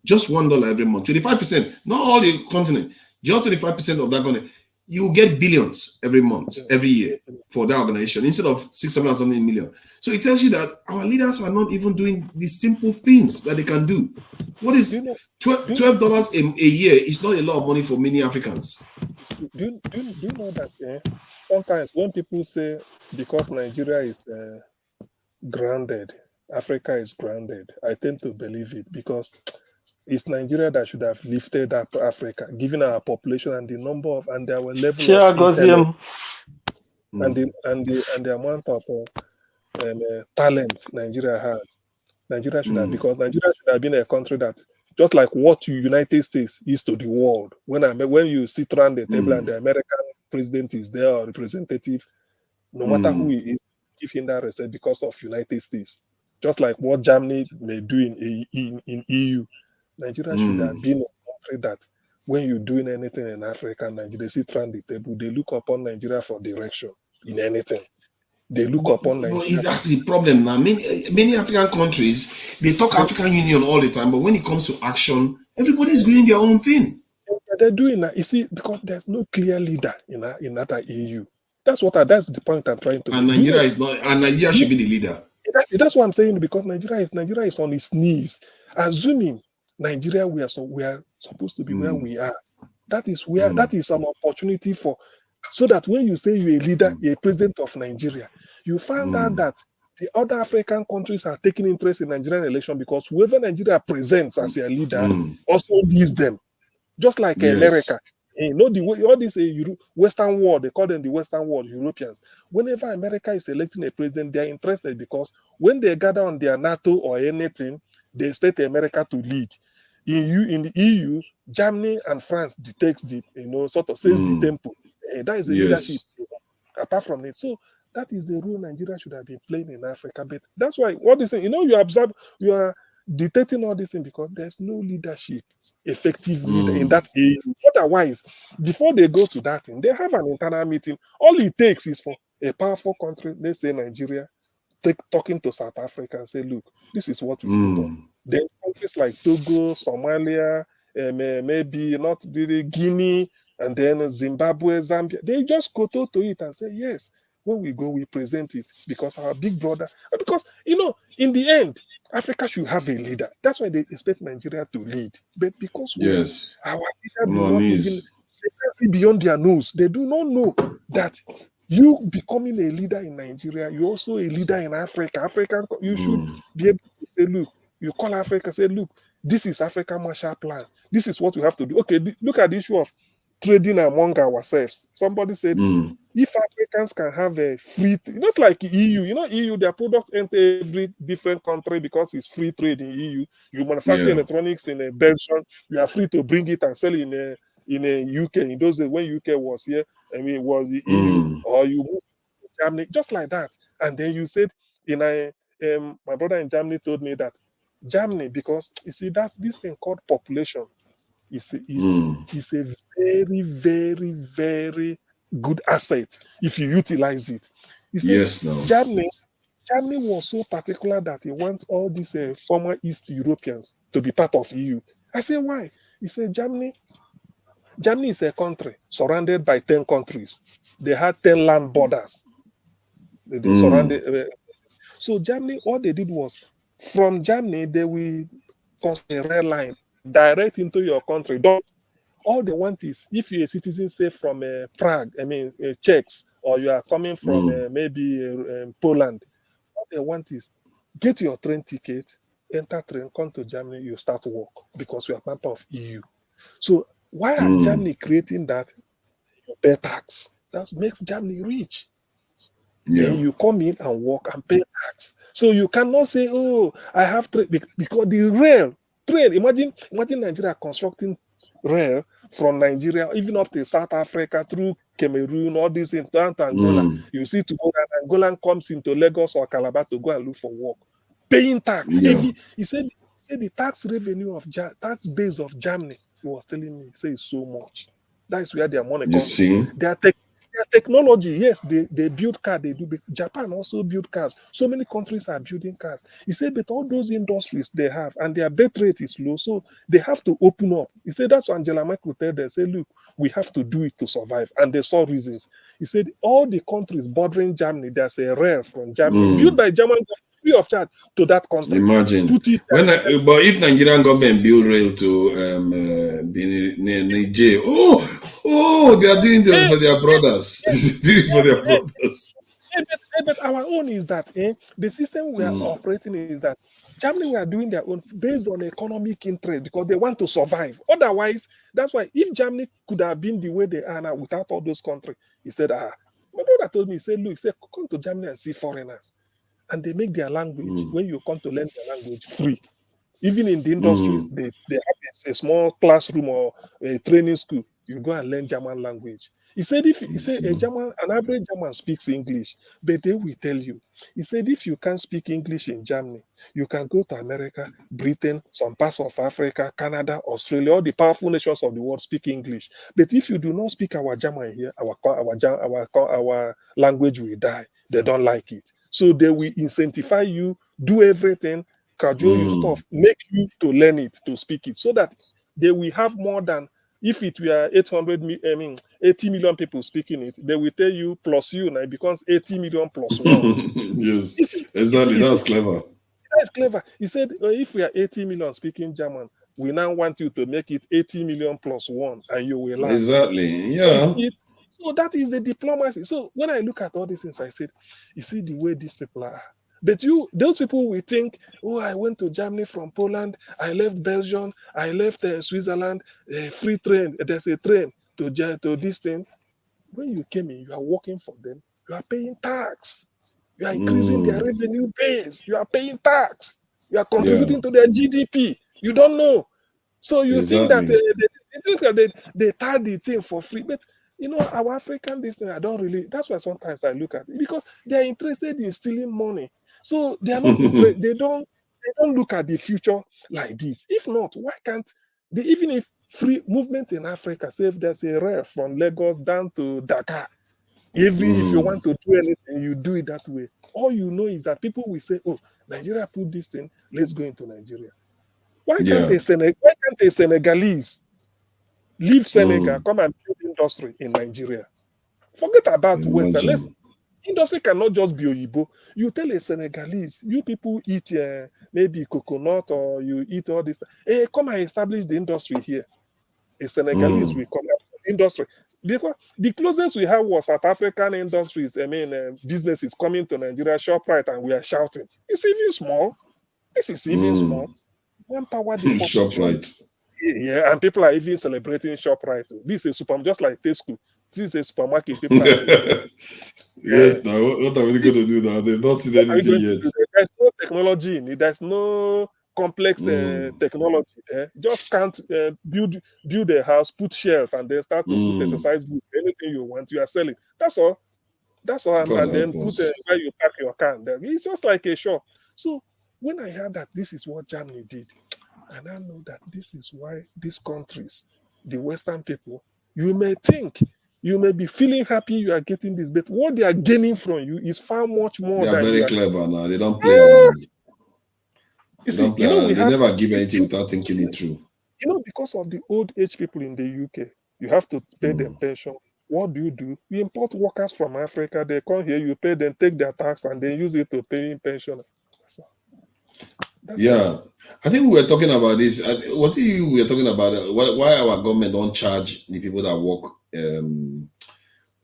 just $1 every month, 25%, not all the continent, just 25% of that continent, you get billions every month, every year for that organization instead of 600 something million. So it tells you that our leaders are not even doing the simple things that they can do. What is $12 a year? Is not a lot of money for many Africans. Do you know that sometimes when people say because Nigeria is grounded, Africa is grounded, I tend to believe it because it's Nigeria that should have lifted up Africa, given our population and the number of and our level of intellect and the amount of talent Nigeria has. Nigeria should have, because Nigeria should have been a country that, just like what the United States is to the world. When you sit around the table and the American president is there or representative, no matter who he is, give him that respect because of United States. Just like what Germany may do in EU, Nigeria should have been a country that when you're doing anything in Africa, Nigeria sit around the table, they look upon Nigeria for direction in anything. They look upon Nigeria. That's the problem now. Many African countries, they talk African Union all the time, but when it comes to action, everybody's doing their own thing. They're doing that. You see, because there's no clear leader in that EU. That's the point I'm trying to make. And Nigeria is not, and Nigeria should be the leader. That's what I'm saying, because Nigeria is on its knees, assuming Nigeria we are supposed to be where we are. That is where that is an opportunity for, so that when you say you're a leader, you're a president of Nigeria, you find out that the other African countries are taking interest in Nigerian election because whoever Nigeria presents as their leader also leads them, just like America. You know, all this Western world, they call them the Western world, Europeans. Whenever America is electing a president, they're interested because when they gather on their NATO or anything, they expect America to lead. In the EU, Germany and France takes the, sort of says the tempo. That is the leadership. Apart from it, so That is the role Nigeria should have been playing in Africa. But that's why what this thing, you observe, you are dictating all this thing because there's no leadership, effective leader in that area. Otherwise, before they go to that thing, they have an internal meeting. All it takes is for a powerful country, let's say Nigeria, talking to South Africa and say, look, this is what we put up. Then countries like Togo, Somalia, maybe not really Guinea, and then Zimbabwe, Zambia, they just kowtow to it and say, yes, when we go, we present it because our big brother, because, in the end, Africa should have a leader. That's why they expect Nigeria to lead. But because our leader do not even, they can't see beyond their nose. They do not know that you becoming a leader in Nigeria, you're also a leader in Africa. You should be able to say, look, you call Africa, say, look, this is Africa Marshall Plan. This is what we have to do. Okay, look at the issue of trading among ourselves. Somebody said, if Africans can have a free, just like EU, EU, their products enter every different country because it's free trade in EU. You manufacture electronics in Belgium, you are free to bring it and sell it in a UK. In those days when UK was here, it was the EU, or you move to Germany, just like that. And then you said, my brother in Germany told me that Germany, because you see that this thing called population is a very, very, very good asset if you utilize it. You see, Germany was so particular that he wants all these former East Europeans to be part of EU. I say, why? He said, Germany is a country surrounded by 10 countries. They had 10 land borders. They surrounded. So Germany, all they did was, from Germany, they will construct a rail line direct into your country. All they want is, if you're a citizen, say from Prague, Czechs, or you are coming from maybe Poland, all they want is get your train ticket, enter train, come to Germany, you start work because you are part of EU. So why are Germany creating that? You pay tax. That makes Germany rich. Then you come in and work and pay tax. So you cannot say, oh, I have trade, because the rail trade. Imagine Nigeria constructing rail from Nigeria even up to South Africa through Cameroon, all this in down to Angola. You see, to go and Angolan comes into Lagos or Calabar to go and look for work, paying tax heavy. He said the tax revenue of tax base of Germany. He was telling me, say it's so much. That's where their money comes from. Their technology, yes, they build cars, they do. Japan also build cars. So many countries are building cars. He said, but all those industries they have, and their birth rate is low, so they have to open up. He said, that's what Angela Merkel said. They say, look, we have to do it to survive. And they saw reasons. He said, all the countries bordering Germany, there's a rail from Germany, built by German free of charge to that country. Imagine. Put it, but if Nigerian government build rail to Niger, they are doing it for their brothers. Doing it for their brothers. But our own is that the system we are operating is that Germany were doing their own based on economic interest because they want to survive. Otherwise, that's why if Germany could have been the way they are now without all those countries, he said, my brother told me, he said, look, come to Germany and see foreigners. And they make their language, when you come to learn their language, free. Even in the industries, they have a small classroom or a training school. You go and learn German language. He said, an average German speaks English, but they will tell you. He said, if you can't speak English in Germany, you can go to America, Britain, some parts of Africa, Canada, Australia, all the powerful nations of the world speak English. But if you do not speak our German here, our language will die. They don't like it. So they will incentivize you, do everything, cajole you stuff, make you to learn it, to speak it, so that they will have more than, if it were 80 million people speaking it, they will tell you plus you, now it becomes 80 million plus one. Yes, exactly. That's clever. That's clever. He said, if we are 80 million speaking German, we now want you to make it 80 million plus one, and you will learn. Exactly. Yeah. So that is the diplomacy. So when I look at all these things, I said, you see the way these people are. But those people will think, oh, I went to Germany from Poland, I left Belgium, I left Switzerland, free train. There's a train to this thing. When you came in, you are working for them. You are paying tax. You are increasing their revenue base. You are paying tax. You are contributing to their GDP. You don't know. So you think that they tie the thing for free. But our African this thing, I don't really, that's why sometimes I look at it, because they're interested in stealing money. So they are not they don't look at the future like this. If not, why can't they, even if free movement in Africa, say if there's a rail from Lagos down to Dakar, if you want to do anything, you do it that way. All you know is that people will say, oh, Nigeria put this thing, let's go into Nigeria. Why can't a Senegalese leave Senegal, come and build industry in Nigeria? Forget about Western. Industry cannot just be Oyibo. You tell a Senegalese, you people eat maybe coconut or you eat all this. Hey, come and establish the industry here. A Senegalese will come and industry. Because the closest we have was South African industries. I mean, businesses coming to Nigeria, ShopRite, and we are shouting. It's even small. This is even small. Empower the population. ShopRite. Yeah, and people are even celebrating ShopRite. This is a supermarket, just like Tesco. This is a supermarket. People are celebrating. Yes, now what are we going to do now? They've not seen anything yet. There's no technology in it. There's no complex technology there. Just can't build a house, put shelf, and then start to put exercise book. Anything you want, you are selling. That's all. That's all. And then put where you park your car. It's just like a shop. So when I heard that this is what Germany did, and I know that this is why these countries, the Western people, you may think, you may be feeling happy you are getting this, but what they are gaining from you is far much more. They are than very you are clever now. They don't play around. You see, they never give anything without thinking it through. Because of the old age people in the UK, you have to pay them pension. What do? You import workers from Africa, they come here, you pay them, take their tax, and then use it to pay in pension. That's all. I think we were talking about this. Was it you we were talking about why our government don't charge the people that work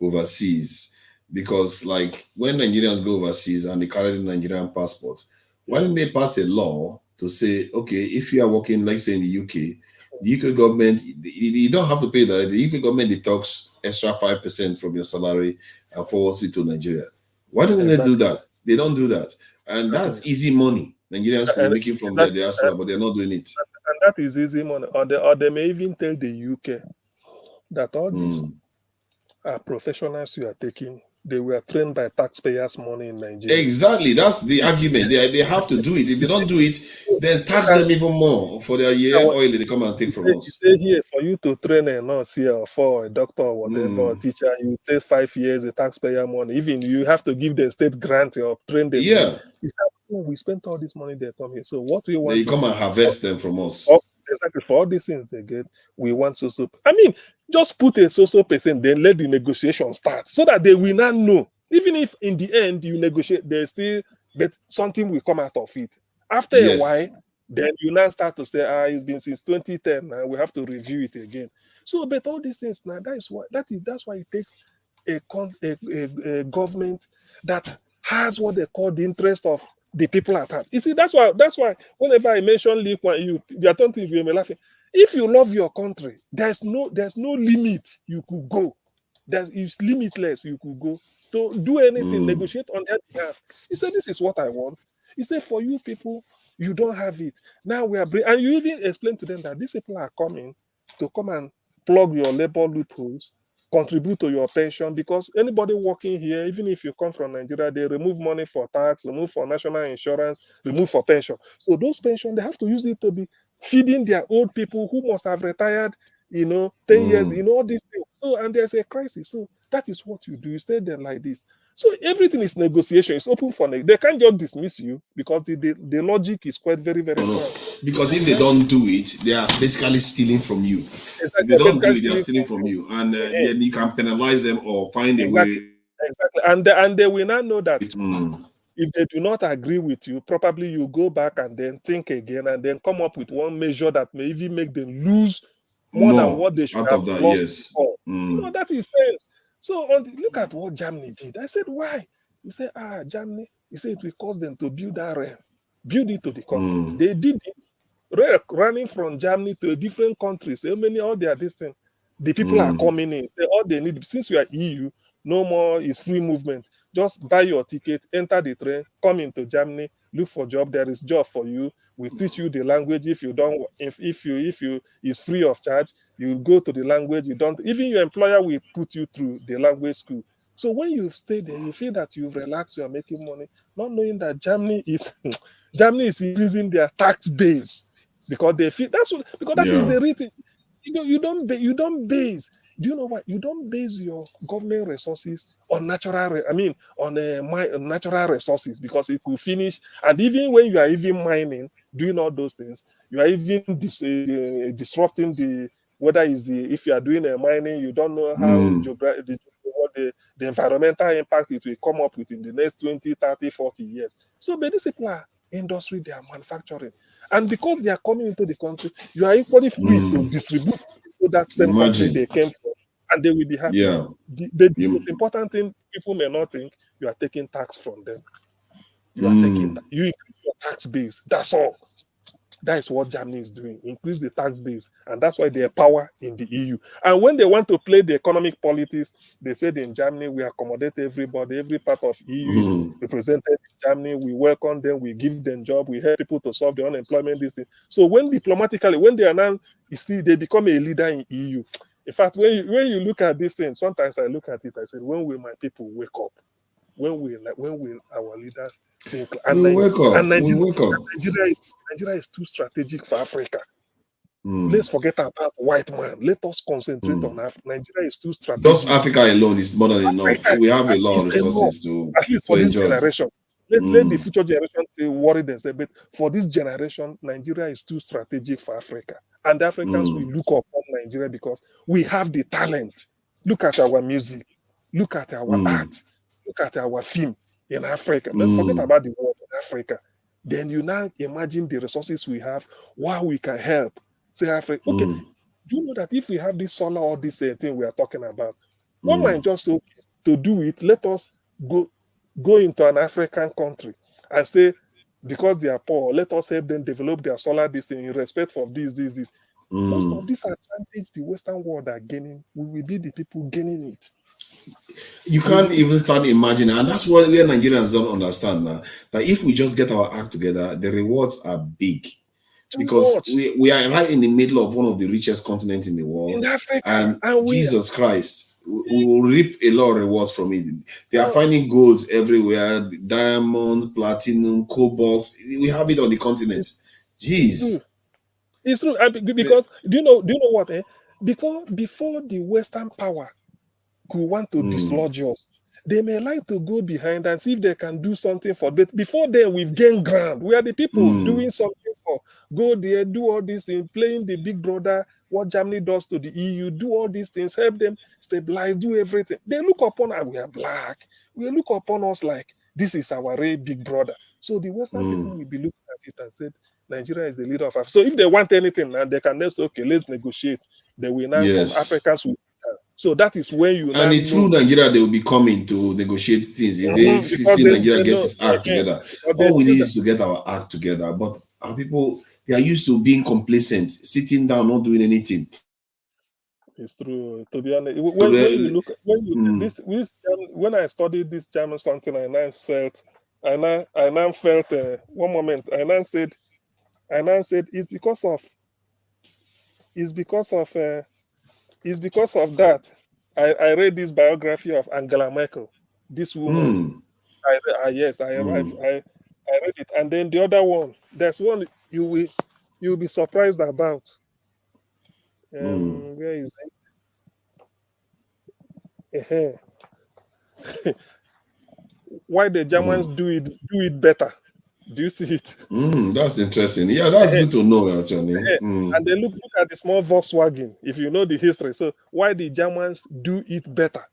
overseas? Because like when Nigerians go overseas and they carry the Nigerian passport, why don't they pass a law to say, okay, if you are working, like say in the UK, the UK government, you don't have to pay that. The UK government deducts extra 5% from your salary and forwards it to Nigeria. Why don't they do that? They don't do that. And that's easy money Nigerians could be making from their diaspora, but they're not doing it. And that is easy money. Or they may even tell the UK that all these professionals you are taking, they were trained by taxpayers' money in Nigeria. Exactly. That's the argument. They have to do it. If they don't do it, then tax them even more for their year oil they come and take from us. You say here, for you to train a nurse here, or for a doctor or whatever, or teacher, you take 5 years, the taxpayer money. Even you have to give them state grant or train them. Yeah. You say, oh, we spent all this money, they come here. So what we want They come and harvest them from us. Exactly. For all these things they get, we want so. I mean, just put a so percent, then let the negotiation start so that they will not know. Even if in the end you negotiate, there's still, but something will come out of it. After a while, then you now start to say, it's been since 2010, now we have to review it again. So, but all these things now, that's why it takes a government that has what they call the interest of the people at heart. You see, that's why whenever I mention Lee Kuan Yew, you are talking, you may laughing. If you love your country, there's no limit you could go. It's limitless you could go to do anything, negotiate on their behalf. He said, this is what I want. He said, for you people, you don't have it. Now we are and you even explain to them that these people are coming to come and plug your labor loopholes, contribute to your pension, because anybody working here, even if you come from Nigeria, they remove money for tax, remove for national insurance, remove for pension. So those pensions, they have to use it to be feeding their old people who must have retired, 10 years, all these things. So, and there's a crisis. So that is what you do. You stay there like this. So everything is negotiation. It's open for they can't just dismiss you because the logic is quite very, very sound. Because if they don't do it, they are basically stealing from you. Exactly. If they don't do it, they are stealing from you. And then you can penalize them or find a way. Exactly. And they will not know that if they do not agree with you, probably you go back and then think again and then come up with one measure that may even make them lose more than what they should have lost before. That is sense. So look at what Germany did. I said, why? He said, Germany, he said it will cause them to build that rail, build it to the country. They did it. Rail running from Germany to different countries. All their distance. The people are coming in. Say all they need, since you are EU, no more is free movement. Just buy your ticket, enter the train, come into Germany, look for job. There is job for you. We teach you the language. If you don't, if you is free of charge, you go to the language. You don't. Even your employer will put you through the language school. So when you stay there, you feel that you've relaxed, you are making money, not knowing that Germany is Germany is increasing their tax base because they feel that's what, because that is Yeah. the rate. You don't base. Do you know what? You don't base your government resources on natural. On natural resources because it will finish. And even when you are even mining, doing all those things, you are even disrupting the whether is the if you are doing a mining, you don't know how the environmental impact it will come up with in the next 20, 30, 40 years. So basically, industry they are manufacturing, and because they are coming into the country, you are equally free to distribute to that same country Imagine. they came from, and they will be happy. Yeah. The most important thing people may not think, you are taking tax from them. You are taking you increase your tax base. That's all. That is what Germany is doing. Increase the tax base, and that's why they are power in the EU. And when they want to play the economic politics, they said in Germany we accommodate everybody. Every part of EU is represented in Germany. We welcome them. We give them job. We help people to solve the unemployment. This thing. So when diplomatically, when they are now, they become a leader in EU. In fact, when you look at this thing, sometimes I look at it. I said, when will my people wake up? When will our leaders think? And We wake up. We Nigeria, wake up. Nigeria is too strategic for Africa. Let's forget about white man. Let us concentrate on Africa. Nigeria is too strategic. Just Africa alone is more than enough. Africa We have a at lot of least enough, resources to at least for this enjoy. generation. Let the future generation worry themselves. But for this generation, Nigeria is too strategic for Africa. And the Africans will look upon Nigeria because we have the talent. Look at our music. Look at our art. Look at our film in Africa. Don't forget about the world in Africa. Then you now imagine the resources we have, how we can help. Say Africa. Okay, do you know that if we have this solar or this thing we are talking about, one might just say, okay, to do it, let us go into an African country and say, because they are poor, let us help them develop their solar this thing in respect for this. Most of this advantage the Western world are gaining, we will be the people gaining it. You can't even start imagining, and that's what we Nigerians don't understand now. That if we just get our act together, the rewards are big. Because we are right in the middle of one of the richest continents in the world, in Africa, and Jesus Christ, we will reap a lot of rewards from it. They are finding golds everywhere, diamonds, platinum, cobalt. We have it on the continent. Jeez, it's true. Because do you know what? Because before the Western power could want to dislodge us, they may like to go behind and see if they can do something for. But before then, we've gained ground. We are the people doing something for. Go there, do all these things, playing the big brother. What Germany does to the EU, do all these things, help them stabilize, do everything. They look upon us. We are black. We look upon us like this is our real big brother. So the Western people will be looking at it and said, Nigeria is the leader of Africa. So if they want anything now, they can say, okay, let's negotiate. They will now come. Africans will. So that is when you and it's through Nigeria they will be coming to negotiate things. If they see Nigeria gets its act together, all we need is to get our act together. But our people, they are used to being complacent, sitting down, not doing anything. It's true. To be honest, when you look when I studied this German something, I now felt one moment. I now said it's because of that. I read this biography of Angela Merkel, this woman. I read it, and then the other one. There's one you'll be surprised about. Where is it? Why the Germans do it better? Do you see it? That's interesting. Yeah, that's good to know actually. And then look at the small Volkswagen. If you know the history, so why the Germans do it better?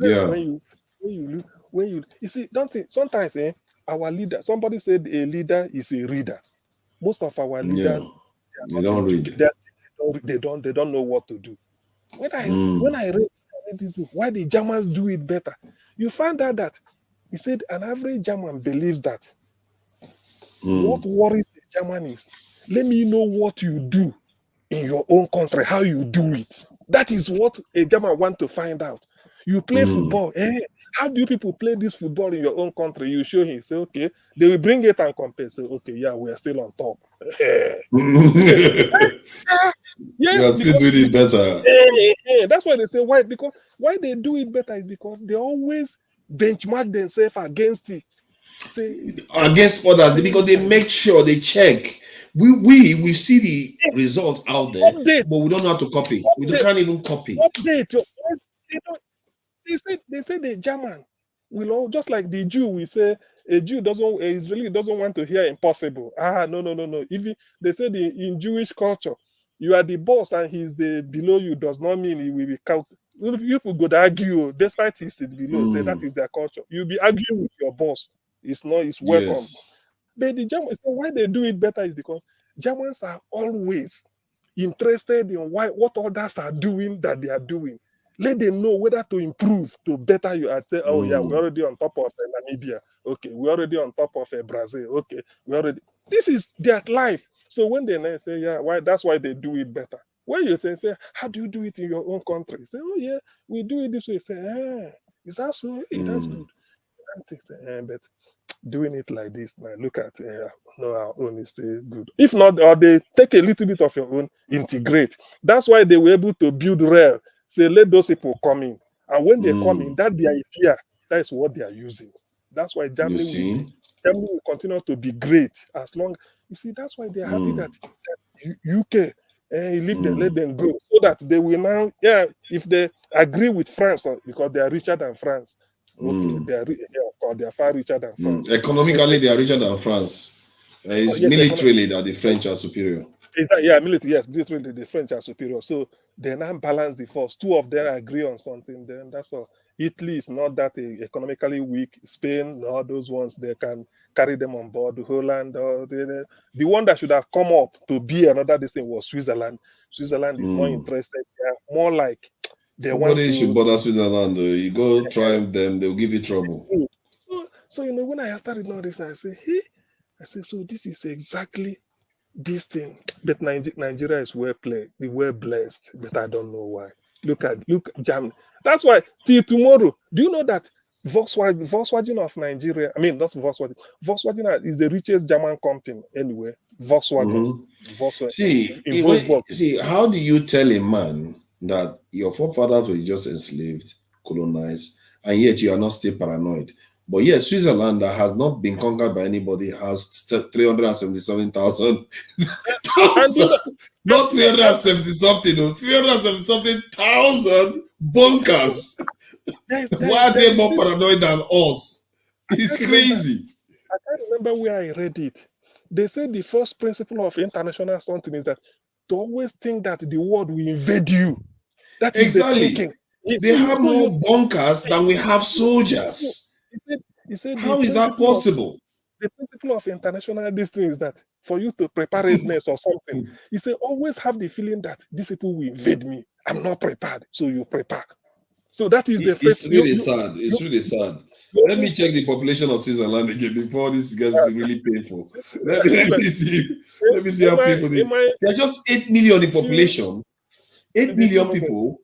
Yeah. When you see, don't think sometimes our leader. Somebody said a leader is a reader. Most of our leaders, they don't read. They don't know what to do. When I read this book, why the Germans do it better, you find out that he said an average German believes that what worries the German is, let me know what you do in your own country, how you do it. That is what a German wants to find out. You play football. How do you people play this football in your own country? You show him, say, okay, they will bring it and compare. Say, okay, yeah, we are still on top. Yes, You are still doing it better. That's why they say why. Because why they do it better is because they always benchmark themselves against it. Say, against others, because they make sure they check. We see the results out there, update, but we don't know how to copy. We can't even copy. Update. They say the German will all, just like the Jew. We say a Jew Israeli doesn't want to hear impossible. No. Even they say in Jewish culture, you are the boss and he's the below you does not mean he will be count. People go to argue despite he's the below. Say that is their culture. You'll be arguing with your boss. It's welcome. Yes. But the Germans, so why they do it better is because Germans are always interested in what others are doing that they are doing. Let them know whether to improve, to better you. I'd say, oh yeah, we're already on top of Namibia. Okay, we're already on top of Brazil. Okay, we already. This is their life. So when they say, yeah, why? That's why they do it better. When you say, how do you do it in your own country? Say, oh yeah, we do it this way. Say, is that so? That's good. But doing it like this now, look at no, our own is still good. If not, or they take a little bit of your own, integrate. That's why they were able to build rail. Say, let those people come in, and when they come in, that their idea, that is what they are using. That's why Germany will continue to be great as long. You see, that's why they're happy that UK let them go, so that they will now, if they agree with France because they are richer than France. Okay, they are far richer than France. Economically, they are richer than France. It's militarily that the French are superior. Military, yes, militarily the French are superior. So they now balance the force. Two of them agree on something, then that's all. Italy is not that economically weak. Spain, no, those ones, they can carry them on board. Holland, the one that should have come up to be another this thing was Switzerland. Switzerland is more interested. They are more like nobody should bother Switzerland. You go try them, they'll give you trouble. So when I started all this, I say, so this is exactly this thing. But Nigeria is well blessed, but I don't know why. Look Germany. That's why till tomorrow. Do you know that Volkswagen of Nigeria? I mean, not Volkswagen. Volkswagen is the richest German company anyway. Volkswagen. See, how do you tell a man that your forefathers were just enslaved, colonized, and yet you are not still paranoid? But yet, Switzerland, that has not been conquered by anybody, has 377,000. Not 370 something, no, 370 something thousand bunkers. Why are they more paranoid than us? It's crazy. I can't remember where I read it. They say the first principle of international something is that to always think that the world will invade you. That is the thinking. They have more bunkers than we have soldiers. He said how is that possible? The principle of international this thing is that for you to preparedness or something, he said always have the feeling that these people will invade me. I'm not prepared, so you prepare. So that is the first. It's really sad. It's really sad. Let me check the population of Switzerland again before this gets really painful. Let me see. Let me see how people. They're just 8 million in population. 8 million people.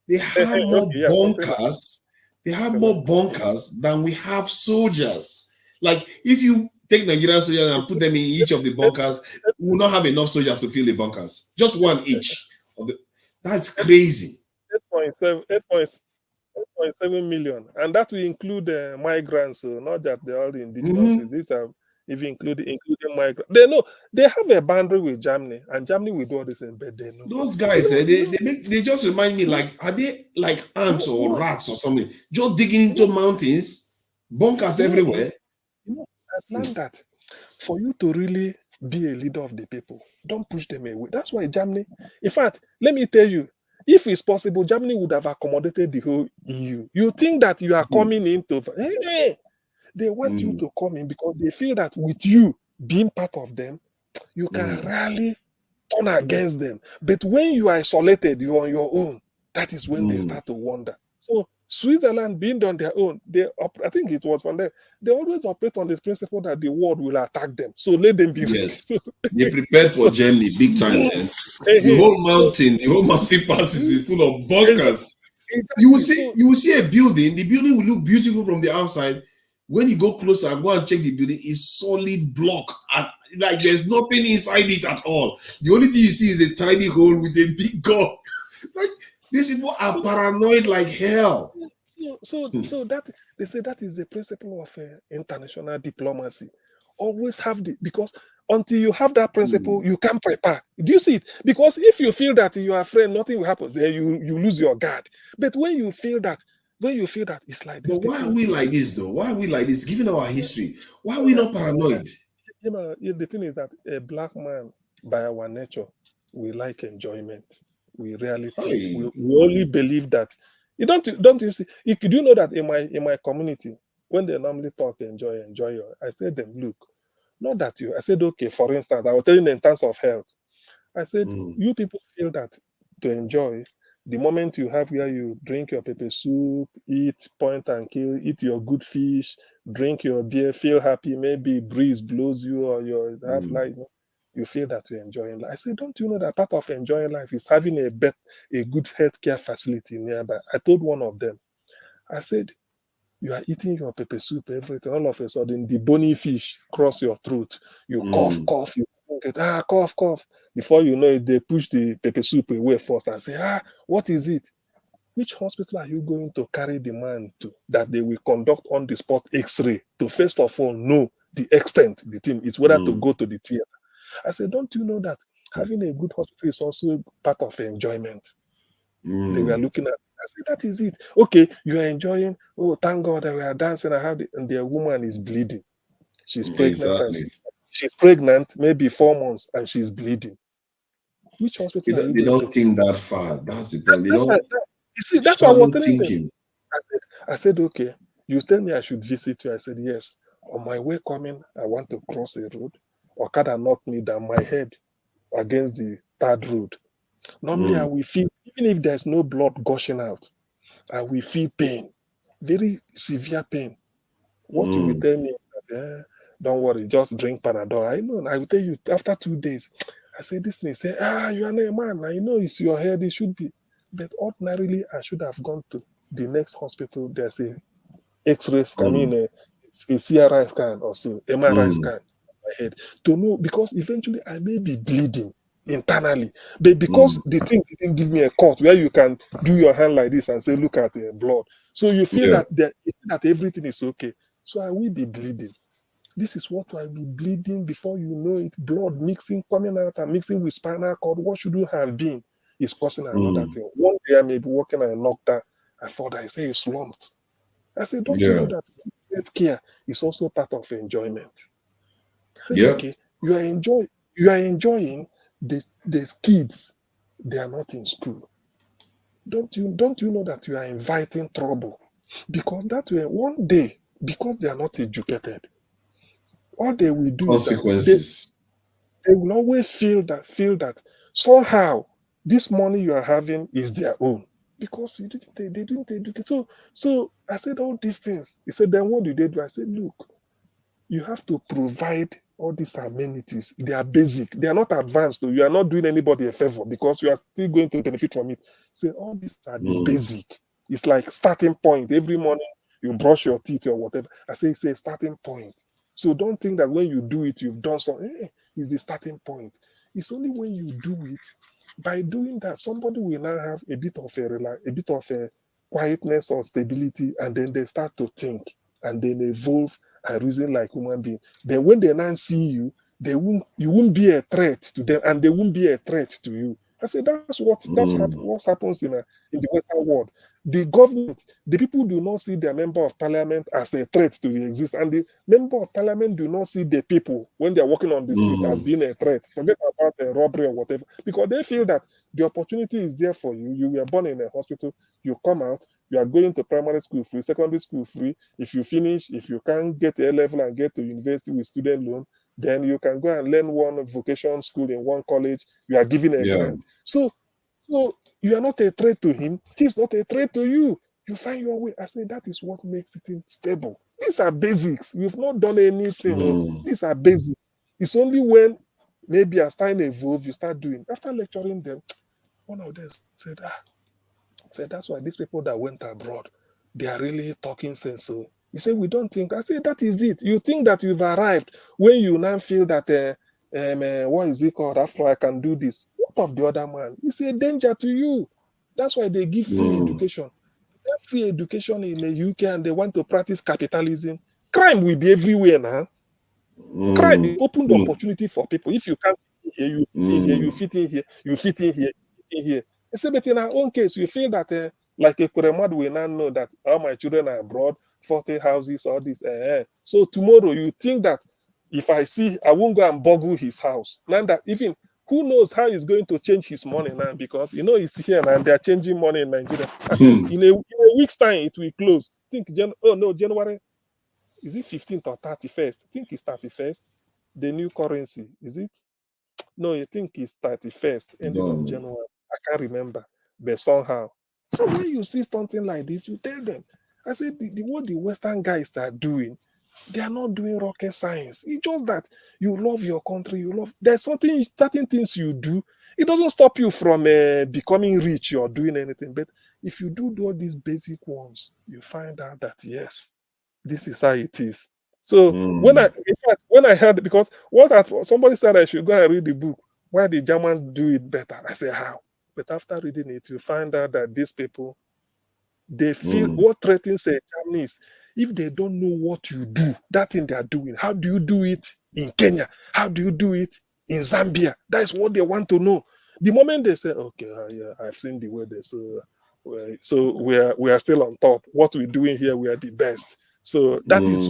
They have more bunkers. They have more bunkers than we have soldiers. Like if you take Nigerian soldiers and put them in each of the bunkers, we will not have enough soldiers to fill the bunkers. Just one each. That's crazy. 8.7 million, and that will include migrants. So not that they're all indigenous. These are even including migrants. They have a boundary with Germany, and Germany will do all this, but they know. Those guys, they just remind me like, are they like ants or rats or something? Just digging into mountains, bunkers everywhere. I've learned that for you to really be a leader of the people, don't push them away. That's why Germany, in fact, let me tell you, if it's possible, Germany would have accommodated the whole EU. You think that you are coming into, they want you to come in because they feel that with you being part of them, you can rally turn against them. But when you are isolated, you're on your own. That is when they start to wonder. So Switzerland being on their own, I think it was from there, they always operate on this principle that the world will attack them. So let them be ready. Yes. They prepared for Germany big time, man. The whole mountain passes is full of bunkers. Exactly. You will see a building. The building will look beautiful from the outside. When you go closer and go and check the building, it's solid block, and like there's nothing inside it at all. The only thing you see is a tiny hole with a big gun. Like these people are paranoid like hell. So that they say that is the principle of international diplomacy. Always have because until you have that principle, you can prepare. Do you see it? Because if you feel that you are afraid, nothing will happen. Then you lose your guard. But when you feel that it's like this. But why are we like this though? Why are we like this? Given our history, why are we not paranoid? The thing is that a black man, by our nature, we like enjoyment. We rarely think. We only believe that. You don't you see? Do you know that in my community, when they normally talk enjoy, I said them, look, not that you. I said, okay, for instance, I was telling them in terms of health. I said, you people feel that to enjoy, the moment you have where you drink your pepper soup, eat point and kill, eat your good fish, drink your beer, feel happy, maybe breeze blows you or you have light, you feel that you're enjoying life. I said, don't you know that part of enjoying life is having a good healthcare facility nearby? I told one of them, I said, you are eating your pepper soup, everything. All of a sudden, the bony fish cross your throat. You cough, you get cough. Before you know it, they push the pepper soup away first and say, what is it? Which hospital are you going to carry the man to that they will conduct on the spot X-ray to first of all know the extent the thing? It's whether to go to the theater. I said, don't you know that having a good hospital is also part of enjoyment? They were looking at. I said, that is it. Okay, you are enjoying. Oh, thank God that we are dancing. And their woman is bleeding. She's pregnant. Exactly. She's pregnant, maybe 4 months, and she's bleeding. Which hospital are you They going don't to? think that far. That's the point. They don't. You see, that's what I was telling them. I said, okay, you tell me I should visit you. I said, yes. On my way coming, I want to cross a road. Okada knocked me down, my head against the third road. Normally, I will feel, even if there's no blood gushing out, I will feel pain, very severe pain. What you will tell me is that, don't worry, just drink Panadol. I know, I will tell you after 2 days. I say this thing, say, you are not a man. I know it's your head, it should be. But ordinarily, I should have gone to the next hospital. There's a X-ray scan, I mean, a CRI scan or so, MRI scan on my head to know, because eventually I may be bleeding internally. But because the thing didn't give me a cut where you can do your hand like this and say, look at the blood. So you feel that everything is okay. So I will be bleeding. This is what I will be bleeding before you know it. Blood mixing, coming out and mixing with spinal cord. What should you have been? Is causing another thing. One day I may be walking and I knocked down. I thought I say it's slumped. I said, don't you know that healthcare is also part of enjoyment? I said, okay, you are enjoying the kids, they are not in school. Don't you know that you are inviting trouble? Because that way, one day, because they are not educated, all they will do consequences. Is that they will always feel that somehow this money you are having is their own. Because they didn't educate. So I said all these things. He said, then what do they do? I said, look, you have to provide all these amenities. They are basic. They are not advanced. You are not doing anybody a favor because you are still going to benefit from it. So all these are the basic. It's like starting point. Every morning you brush your teeth or whatever. I say it's a starting point. So don't think that when you do it, you've done something. It's the starting point. It's only when you do it. By doing that, somebody will now have a bit of a quietness or stability, and then they start to think and then evolve and reason like human being. Then when they now see you, you won't be a threat to them, and they won't be a threat to you. I said that's what happens in the Western world. The government, the people do not see their member of parliament as a threat to the existence, and the member of parliament do not see the people when they are walking on the street as being a threat. Forget about a robbery or whatever, because they feel that the opportunity is there for you. You were born in a hospital, you come out, you are going to primary school free, secondary school free. If you finish, if you can't get A level and get to university with student loan, then you can go and learn one vocation school in one college. You are given a grant. So you are not a threat to him. He's not a threat to you. You find your way. I say that is what makes it stable. These are basics. We've not done anything. These are basics. It's only when maybe as time evolves, you start doing. After lecturing them, one of them said, Said that's why these people that went abroad, they are really talking sense. So he said, we don't think. I said, that is it. You think that you've arrived when you now feel that what is it called? After I can do this. What of the other man? It's a danger to you. That's why they give free education. That free education in the UK and they want to practice capitalism. Crime will be everywhere now. Crime will open the opportunity for people. If you can't fit in here, you fit in here, you fit in here, you fit in here, you fit in here. Except that in our own case, you feel that like a Kuremad will now know that all my children are abroad, 40 houses, all this. So tomorrow you think that if I see, I won't go and boggle his house. Now that even who knows how he's going to change his money now, because you know he's here and they're changing money in Nigeria. I think in a week's time it will close. I think January. Is it 15th or 31st? I think it's 31st. The new currency, is it? No, I think it's 31st, ending of January. I can't remember, but somehow. So when you see something like this, you tell them. I said, what the Western guys are doing, they are not doing rocket science. It's just that you love your country. There's certain things you do. It doesn't stop you from becoming rich or doing anything. But if you do all these basic ones, you find out that yes, this is how it is. So when I heard, because somebody said I should go and read the book why the Germans do it better. I said how? But after reading it, you find out that these people, they feel what threatens a Japanese if they don't know what you do, that thing they are doing. How do you do it in Kenya? How do you do it in Zambia? That is what they want to know. The moment they say, okay, yeah, I've seen the way they so we are still on top. What we're doing here, we are the best. So that is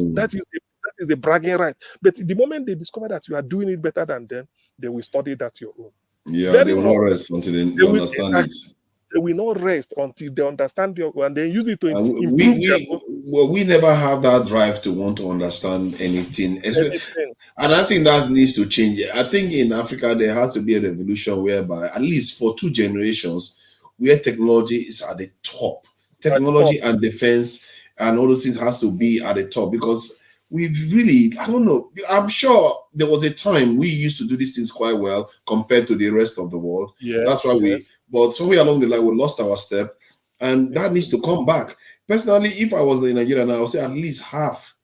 the bragging right. But the moment they discover that you are doing it better than them, they will study that your own. Yeah, they will not rest until they understand it. They will not rest until they understand your and they use it to improve we never have that drive to want to understand anything. And I think that needs to change. I think in Africa there has to be a revolution whereby at least for 2 generations where technology is at the top. Technology and defense and all those things has to be at the top, because we've really, I don't know, I'm sure there was a time we used to do these things quite well compared to the rest of the world. Yeah, that's why but somewhere along the line we lost our step, and that needs to come back. Personally, if I was in Nigeria now, I would say at least half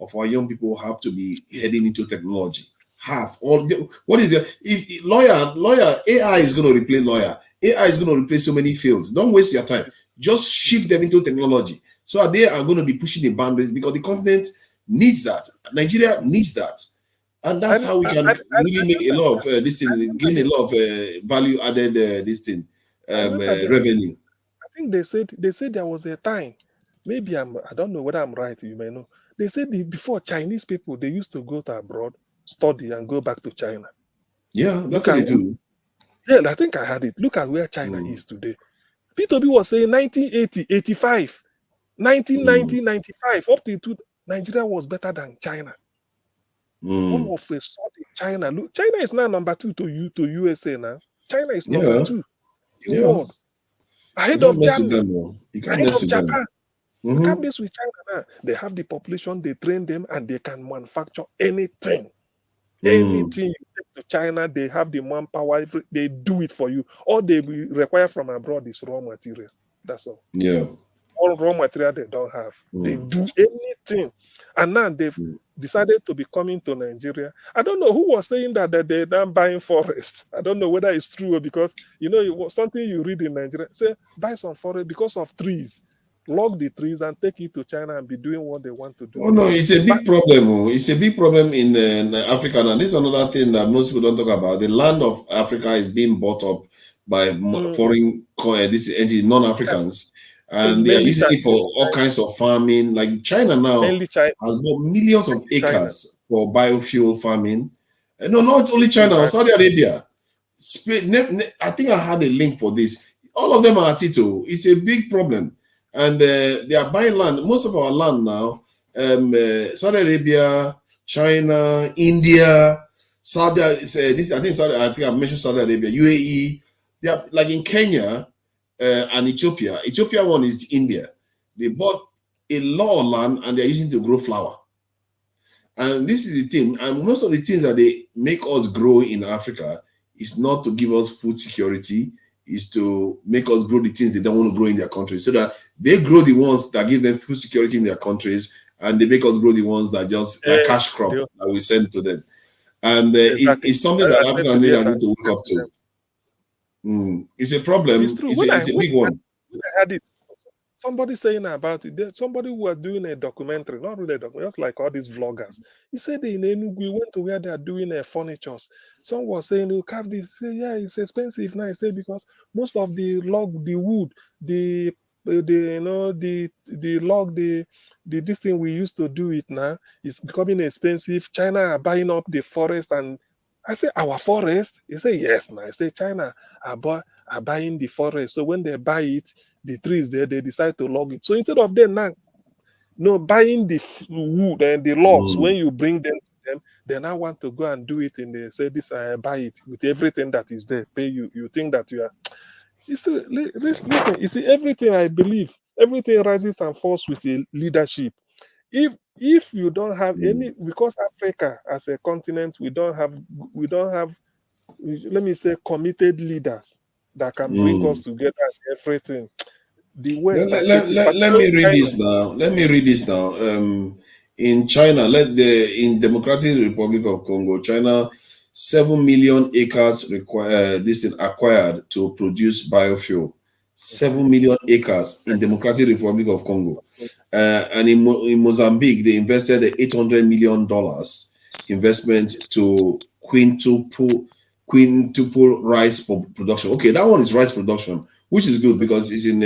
of our young people have to be heading into technology. Half. Or what is it? If lawyer, AI is going to replace lawyer. AI is going to replace so many fields. Don't waste your time. Just shift them into technology. So they are going to be pushing the boundaries, because the continent needs that. Nigeria needs that. And that's how we can really make a lot of this thing, gain a lot of value added revenue. I think they said there was a time, maybe I don't know whether I'm right, you may know. They said before Chinese people, they used to go to abroad, study, and go back to China. Yeah, that's what they do. Yeah, I think I had it. Look at where China is today. P2B was saying 1980, 85, 1990, 95, up to Nigeria was better than China. All of a sudden, China. Look, China is now number 2 to USA now. China is number 2 in the world. Ahead of Germany. Ahead of Japan. You can't mess with China now. They have the population, they train them, and they can manufacture anything. Anything you take to China, they have the manpower, they do it for you. All they require from abroad is raw material. That's all. Yeah. All raw material they don't have. They do anything. And now they've decided to be coming to Nigeria. I don't know who was saying that they're now buying forest. I don't know whether it's true, because it was something you read in Nigeria. Say, buy some forest because of trees. Log the trees and take it to China and be doing what they want to do. Oh no, it's a big problem. It's a big problem in Africa. And this is another thing that most people don't talk about. The land of Africa is being bought up by foreign non-Africans. And they are using it for all kinds of farming. Like China now has got millions of acres for biofuel farming. No, not only China, Saudi Arabia. I think I had a link for this. All of them are at it. It's a big problem. And they are buying land. Most of our land now, Saudi Arabia, China, India, Saudi. I think I mentioned Saudi Arabia, UAE. They are like in Kenya and Ethiopia. Ethiopia one is India. They bought a lot of land and they are using it to grow flour. And this is the thing. And most of the things that they make us grow in Africa is not to give us food security. is to make us grow the things they don't want to grow in their countries, so that they grow the ones that give them food security in their countries, and they make us grow the ones that just like cash crop that we send to them. And it's something that African leaders need to wake up to. It's a problem. It's true. It's a big one. I had it. Somebody saying about it. Somebody who was doing a documentary, not really a documentary, just like all these vloggers. He said in Enugu, we went to where they are doing furniture. Some was saying, "You carve this." Say, yeah, it's expensive now. I say because most of the log, the wood, the log, this thing we used to do it now is becoming expensive. China are buying up the forest, and I say our forest. He say yes. Now I say China are buying the forest. So when they buy it, the trees there, they decide to log it. So instead of them now buying the wood and the logs, when you bring them to them, they now want to go and do it, and they say this, I buy it with everything that is there. Pay you. You think that you are. Listen, you see, everything I believe, everything rises and falls with the leadership. If you don't have any, because Africa as a continent, we don't have, let me say, committed leaders that can bring us together and everything. The West. Let me read this now. Let me read this now. In China, in Democratic Republic of Congo, China, 7 million acres acquired to produce biofuel. 7 million acres in Democratic Republic of Congo. And in Mozambique, they invested $800 million investment to quintuple rice production. Okay, that one is rice production, which is good because it's in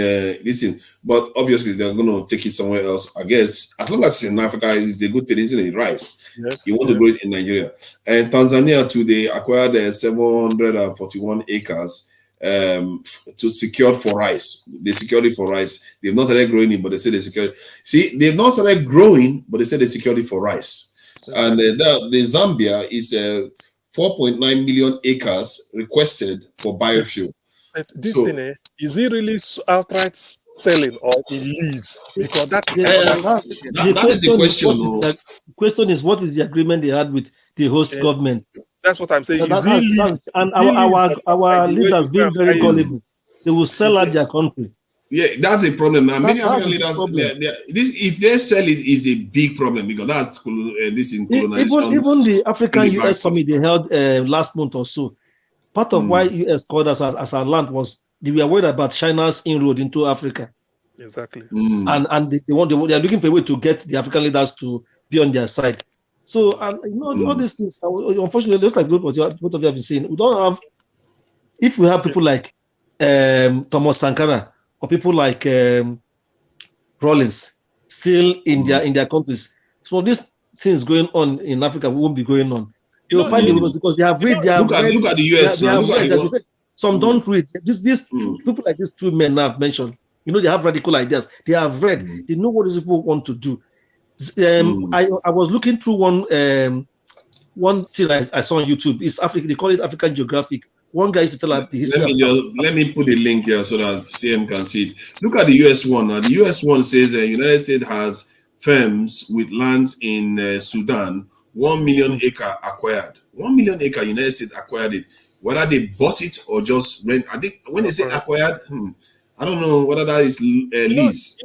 listen. But obviously, they're going to take it somewhere else. I guess as long as it's in Africa, it's a good thing, isn't it? Rice. Yes, you want to grow it in Nigeria. And Tanzania too, they acquired 741 acres to secure for rice. They secured it for rice. They've not started growing it, but they say they secured. See, they've not started growing, but they said they secured it for rice. And the Zambia is 4.9 million acres requested for biofuel. But this thing, is it really outright selling or in lease? Because that is the question. The question is, what is the agreement they had with the host government? That's what I'm saying. Is it lease? And our leaders being very gullible, they will sell out their country. Yeah, that's the problem. Now, many African leaders, if they sell it, is a big problem because that's this in colonization. Even the African US summit they held last month or so, part of why US called us as our land was they were worried about China's inroad into Africa. Exactly. And they are looking for a way to get the African leaders to be on their side. So, and all these things, unfortunately, just like both of you have been saying, we don't have. If we have people like Thomas Sankara or people like Rollins still in their countries, so these things going on in Africa won't be going on. They'll find it because they have read. Look at the US now. Some don't read. These people like these two men I've mentioned, they have radical ideas. They have read. They know what these people want to do. I was looking through one thing I saw on YouTube. It's Africa. They call it African Geographic. One guy used to tell us the history. Let me put the link here so that CM can see it. Look at the US one. The US one says the United States has firms with lands in Sudan, 1 million acre acquired. 1 million acre, United States acquired it. Whether they bought it or just rent. I think when they say acquired, I don't know whether that is lease.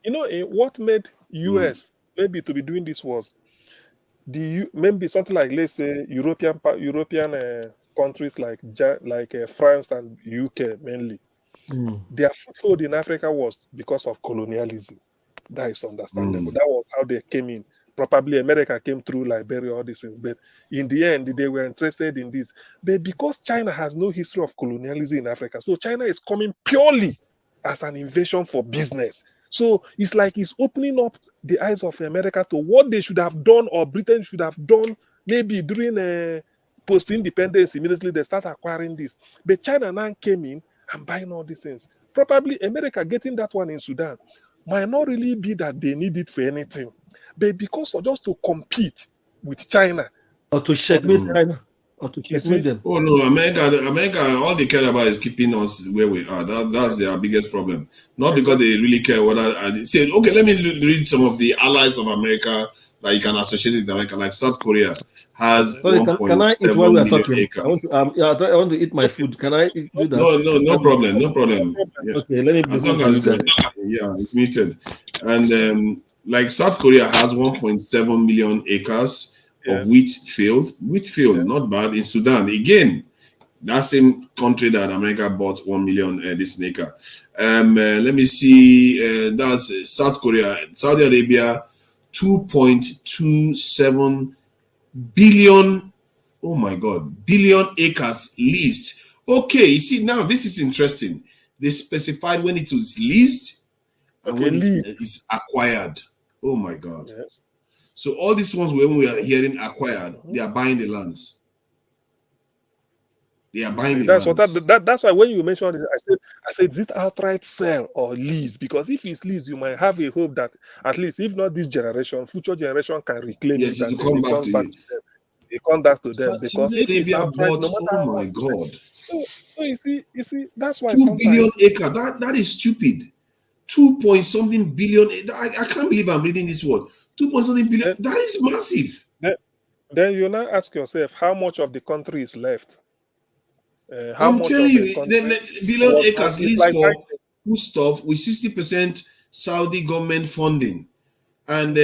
What made US maybe to be doing this was maybe something like, let's say, European countries like France and UK mainly. Their foothold in Africa was because of colonialism. That is understandable. That was how they came in. Probably America came through Liberia, all these things. But in the end, they were interested in this. But because China has no history of colonialism in Africa, so China is coming purely as an invasion for business. So it's like it's opening up the eyes of America to what they should have done or Britain should have done maybe during post-independence. Immediately they start acquiring this. But China now came in and buying all these things. Probably America getting that one in Sudan might not really be that they need it for anything, but because of just to compete with China. Or to checkmate China. Or to checkmate them. Oh no, America, all they care about is keeping us where we are. That's their biggest problem. Not because they really care what I say. Okay, let me read some of the allies of America that you can associate with America, like South Korea has Sorry, can I eat while 1.7 we are million talking? acres. I want to eat my food. Can I do that? No problem, no problem. Yeah. Okay, let me As listen long to you as guys. yeah, it's muted. And like South Korea has 1.7 million acres of wheat field. Not bad. In Sudan, again, that same country that America bought 1 million this acre. Let me see. That's South Korea. Saudi Arabia, 2.27 billion. Oh my God, billion acres leased. Okay, you see now this is interesting. They specified when it was leased and when it is acquired. Oh my God. Yes. So all these ones when we are hearing acquired, they are buying the lands. They are buying the That's lands. what that's why when you mentioned it, I said, is it outright sell or lease? Because if it's lease, you might have a hope that at least if not this generation, future generation can reclaim Yes, it it and will then come it back comes to back you. to them. It comes back to them because Saudi if it's Arabia outright, bought, no matter oh how my much you say. God, So you see, that's why 2 billion sometimes acre. That is stupid. 2 point something billion. I can't believe I'm reading this word. 2 point something billion. That is massive. then you now ask yourself how much of the country is left. How I'm much telling of the you, country the billion acres it's leased like for food stuff with 60% Saudi government funding. And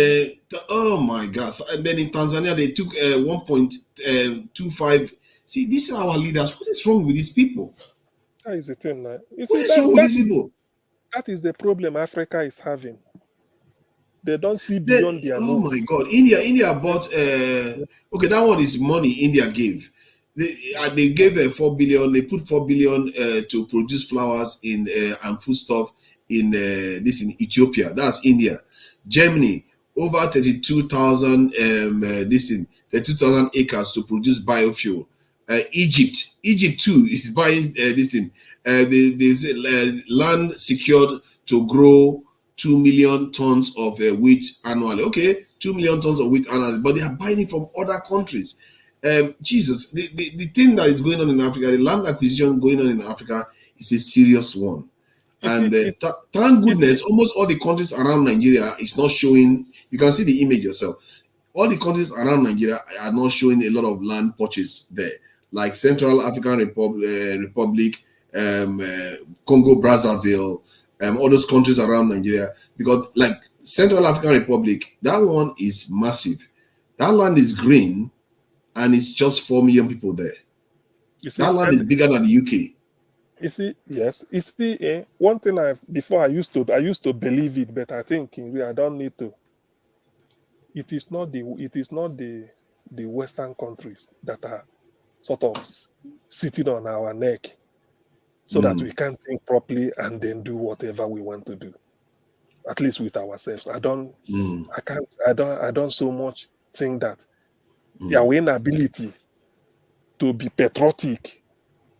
oh my gosh. And then in Tanzania, they took 1.25. See, these are our leaders. What is wrong with these people? that is the thing now. You What see, is wrong with these people? that is the problem Africa is having. They don't see beyond their Oh nose. my God. India bought, okay, that one is money India gave. They gave 4 billion, they put 4 billion to produce flowers in and foodstuff in in Ethiopia. That's India. Germany, over 32,000 32,000 acres to produce biofuel. Egypt too is buying this thing. Land secured to grow 2 million tons of wheat annually. Okay, 2 million tons of wheat annually, but they are buying it from other countries. Jesus, the thing that is going on in Africa, the land acquisition going on in Africa is a serious one. And thank goodness, almost all the countries around Nigeria is not showing. You can see the image yourself. All the countries around Nigeria are not showing a lot of land purchase there, like Central African Republic, Congo Brazzaville, all those countries around Nigeria. Because like Central African Republic, that one is massive. That land is green, and it's just 4 million people there. That land is bigger than the UK. You see, yes. You see, one thing I used to believe it, but I think in real I don't need to. It is not the Western countries that are sort of sitting on our neck so that we can't think properly and then do whatever we want to do. At least with ourselves. I don't so much think that our inability to be patriotic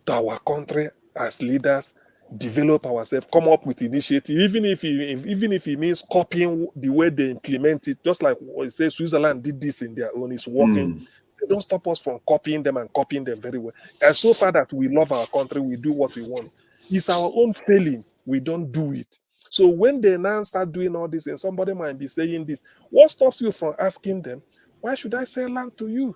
to our country as leaders, develop ourselves, come up with initiative, even if it means copying the way they implement it, just like what you say Switzerland did this in their own, it's working. They don't stop us from copying them and copying them very well. And so far that we love our country, we do what we want. It's our own failing. We don't do it. So when they now start doing all this, and somebody might be saying this, what stops you from asking them, why should I sell land to you?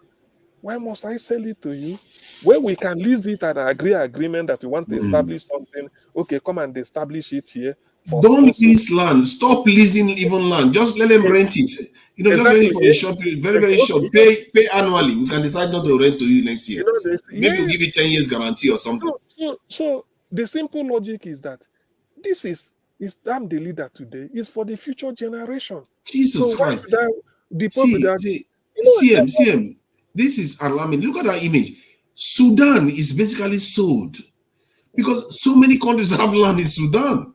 Why must I sell it to you? When we can lease it and agreement that we want to establish something, okay, come and establish it here. Don't lease land. Stop leasing even land. Just let them rent it. You know, just rent it for a short period, very, very short. Pay annually. We can decide not to rent to you next year. Maybe we'll give you 10 years guarantee or something. So the simple logic is that this is I'm the leader today. It's for the future generation. Jesus Christ. CM, this is alarming. Look at that image. Sudan is basically sold because so many countries have land in Sudan.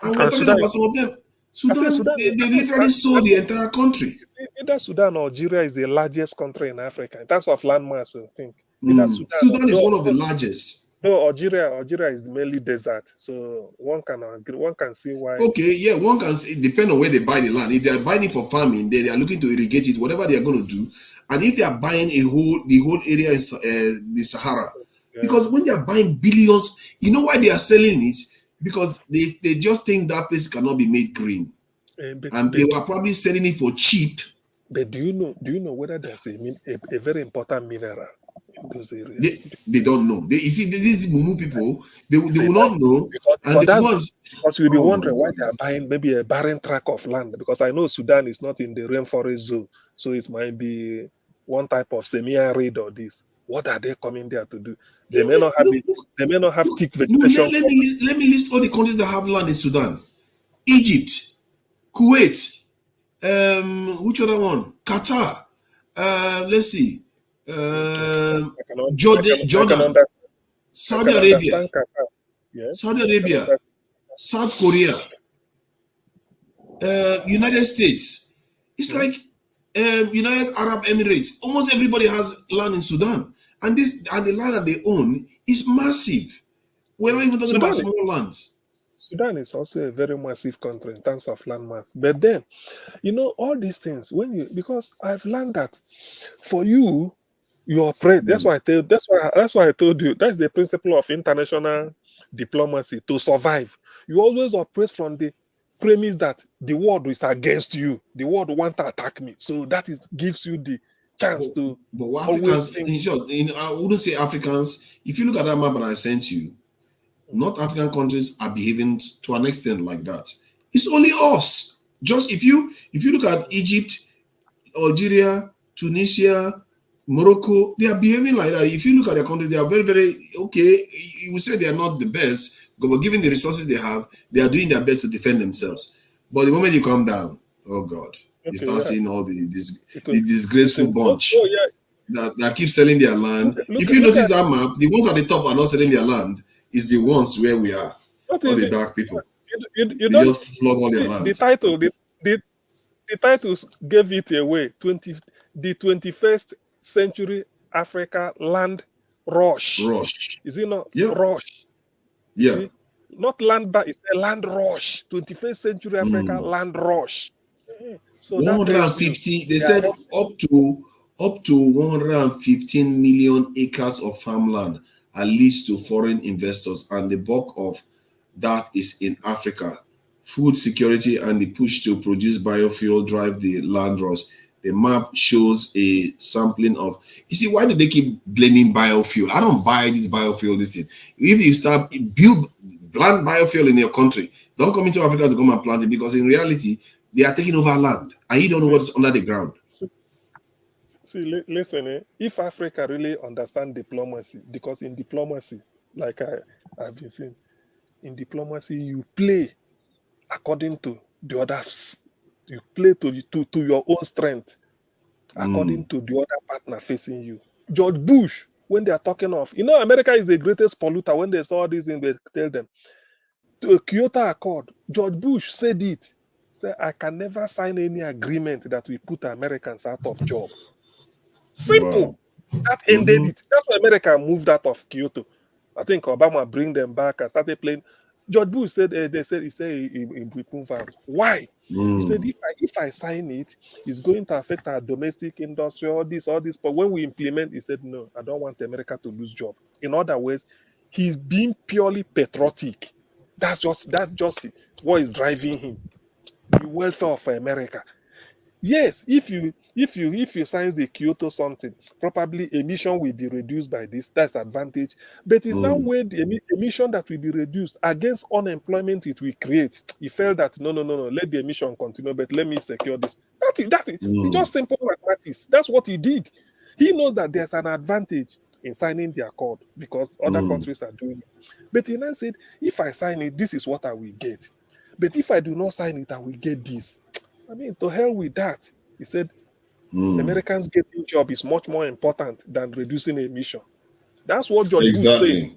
And we're talking about some of them. Sudan, they literally sold the entire country. Either Sudan or Algeria is the largest country in Africa in terms of land mass, I think. Sudan is one of the largest. No, Algeria is mainly desert, so one can see why. Okay, yeah, one can see. It depends on where they buy the land. If they are buying it for farming, they are looking to irrigate it, whatever they are going to do. And if they are buying the whole area is the Sahara, because when they are buying billions, you know why they are selling it? Because they just think that place cannot be made green, and they were probably selling it for cheap But do you know whether there's a very important mineral in those areas? They don't know. You see, these Mumu people, they will not know. Because And once, you'll be oh my wondering why they God. are buying maybe a barren tract of land. Because I know Sudan is not in the rainforest zone, so it might be one type of semi-arid or this. What are they coming there to do? They may not have they may not have thick No, vegetation. let me list all the countries that have land in Sudan. Egypt, Kuwait, which other one? Qatar. Let's see. Jordan, Saudi Arabia, Yes, Saudi Arabia, South Korea, United States. It's like United Arab Emirates. Almost everybody has land in Sudan, and the land that they own is massive. We're not even talking about small lands. Sudan is also a very massive country in terms of land mass. But then, all these things because I've learned that for you operate. That's why I told you that's the principle of international diplomacy to survive. You always operate from the premise that the world is against you. The world want to attack me. So that gives you the chance to always Africans, think. in short, I wouldn't say Africans. If you look at that map that I sent you, North African countries are behaving to an extent like that. It's only us. Just if you look at Egypt, Algeria, Tunisia, Morocco, they are behaving like that. If you look at their countries, they are very, very okay. You would say they are not the best, but given the resources they have, they are doing their best to defend themselves. But the moment you come down, oh God, you start seeing all the disgraceful bunch that keep selling their land. If you notice that map, the ones at the top are not selling their land. Is the ones where we are, all the dark people. You they don't just flog all their land. the title. The titles gave it away. The 21st century Africa land rush. Is it not rush? You see, not land back. It's a land rush. 21st century Africa land rush. So that tells you 150. They said up to 115 million acres of farmland are leased to foreign investors, and the bulk of that is in Africa. Food security and the push to produce biofuel drive the land rush. The map shows a sampling of. You see, why do they keep blaming biofuel? I don't buy this biofuel. This thing. If you start plant biofuel in your country, don't come into Africa to come and plant it, because in reality they are taking over land, and you don't know what's under the ground. See, listen. If Africa really understand diplomacy, because in diplomacy, like I've been saying, in diplomacy you play according to the others. You play to your own strength, according to the other partner facing you. George Bush, when they are talking of, America is the greatest polluter. When they saw this thing, they tell them to a Kyoto Accord. George Bush said it. Say, I can never sign any agreement that will put Americans out of job. Simple. Wow. That ended it. That's why America moved out of Kyoto. I think Obama bring them back and started playing. George Bush said he will move out. Why? He said if I sign it, it's going to affect our domestic industry, all this. But when we implement, he said no, I don't want America to lose job. In other words, he's being purely patriotic. That's just what is driving him. The welfare of America. Yes, if you sign the Kyoto something, probably emission will be reduced by this. That's advantage. But it's now where the emission that will be reduced against unemployment it will create. He felt that no, let the emission continue, but let me secure this. That is it's just simple mathematics. That's what he did. He knows that there's an advantage in signing the accord because other countries are doing it. But he now said, if I sign it, this is what I will get. But if I do not sign it, I will get this. I mean, to hell with that. He said, Americans getting job is much more important than reducing emission. That's what George Bush said.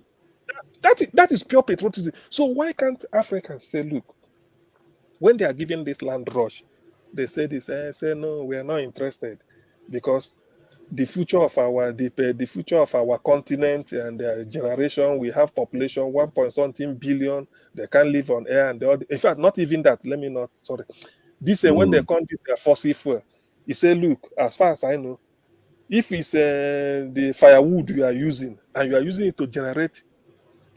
That is pure patriotism. So why can't Africans say, look, when they are given this land rush, they say this, say no, we are not interested because the future of our continent and their generation, we have population 1.something billion. They can't live on air and in fact, not even that. This when they come this fossil fuel, he said, look, as far as I know, if it's the firewood you are using and you are using it to generate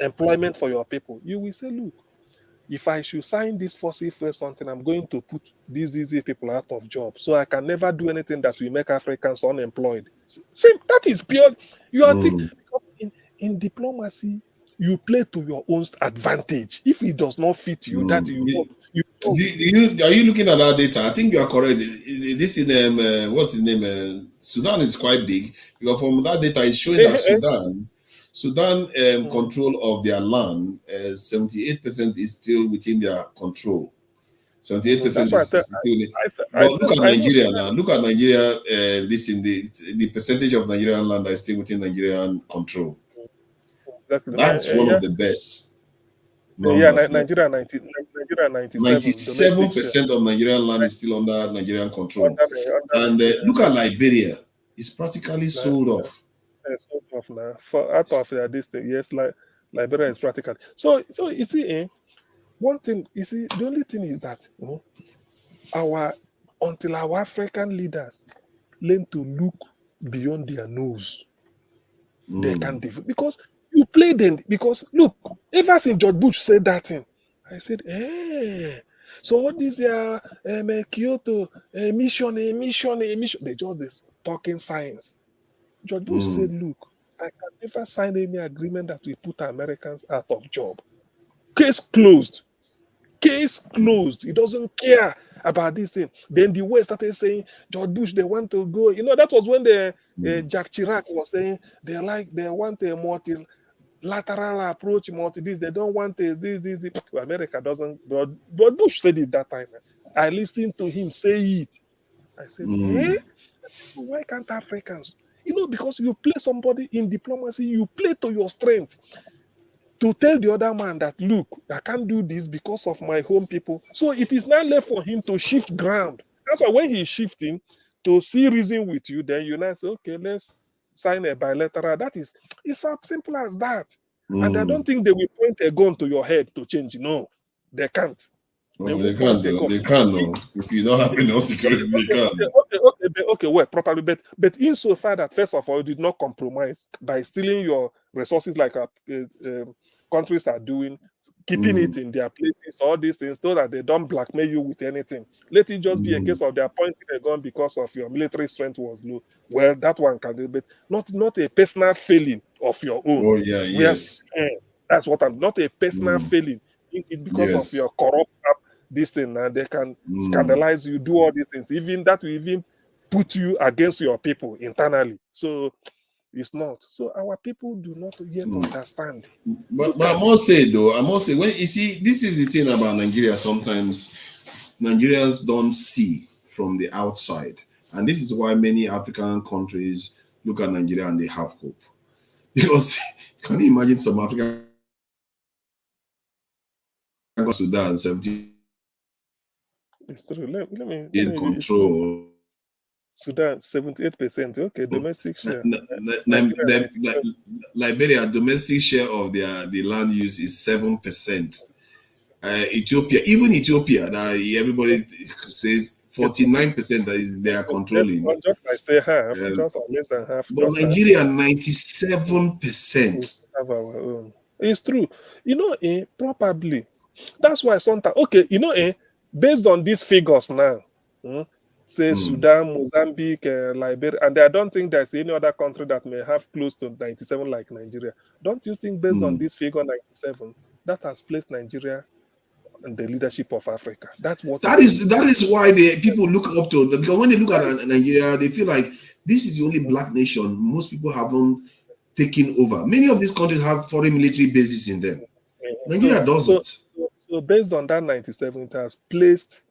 employment for your people, you will say, look, if I should sign this fossil fuel something, I'm going to put these easy people out of job. So I can never do anything that will make Africans unemployed. See, that is pure. You are thinking, because in diplomacy, you play to your own advantage. If it does not fit you, that you know, Are you looking at that data? I think you are correct. This in what's his name? Sudan is quite big because from that data it's showing that Sudan control of their land, 78% is still within their control. 78% is still. But look at Nigeria now. Look at Nigeria. This in the percentage of Nigerian land that is still within Nigerian control. Exactly. That's one of the best. Yeah, Nigeria 97% of Nigerian land is still under Nigerian control. And look at Liberia. It's practically sold off. Sold off now. For out of this thing, yes, like Liberia is practical. So you see, one thing, you see, the only thing is that until our African leaders learn to look beyond their nose, they can develop. Because you play them, because look, ever since George Bush said that thing, I said, so all these Kyoto emission, they just this talking science. George Bush said, look, I can never sign any agreement that will put Americans out of job. Case closed. Case closed. He doesn't care about this thing. Then the West started saying, George Bush, they want to go. You know, that was when the Jack Chirac was saying they want a multilateral approach, this. They don't want this. America doesn't. But Bush said it that time. I listened to him say it. I said, so why can't Africans? You know, because you play somebody in diplomacy, you play to your strength. To tell the other man that, look, I can't do this because of my home people. So it is now left for him to shift ground. That's why when he's shifting to see reason with you, then you now say, okay, let's sign a bilateral. It's as simple as that. And I don't think they will point a gun to your head to change. No, they can't. They can't. They can't. No. If you don't have enough security, they can't. Okay, well, properly, but insofar that first of all, you did not compromise by stealing your resources like countries are doing, keeping it in their places, all these things, so that they don't blackmail you with anything. Let it just be a case of they are pointing a gun because of your military strength was low. Well, that one can be, but not a personal failing of your own. Oh yeah, yes. That's what I'm not a personal failing. It's because of your corrupt this thing, and they can scandalize you, do all these things. Even that will even put you against your people internally. So it's not. So our people do not yet understand. But I must say when you see, this is the thing about Nigeria. Sometimes Nigerians don't see from the outside, and this is why many African countries look at Nigeria and they have hope. Because can you imagine some African Sudan 17 it's true. Let me in control. Sudan 78%. Okay, domestic share. Liberia domestic share of the land use is 7%. Ethiopia, even Ethiopia, that everybody says 49% that is they are controlling. Just I say half, just less than half. But Nigeria 97%. Have our own. It's true. You know, probably. That's why sometimes, okay, you know, based on these figures now, say Sudan, Mozambique, Liberia, and I don't think there's any other country that may have close to 97 like Nigeria. Don't you think, based on this figure 97, that has placed Nigeria in the leadership of Africa? That is why the people look up to them, because when they look at Nigeria, they feel like this is the only black nation most people haven't taken over. Many of these countries have foreign military bases in them. Nigeria doesn't. So based on that 97, it has placed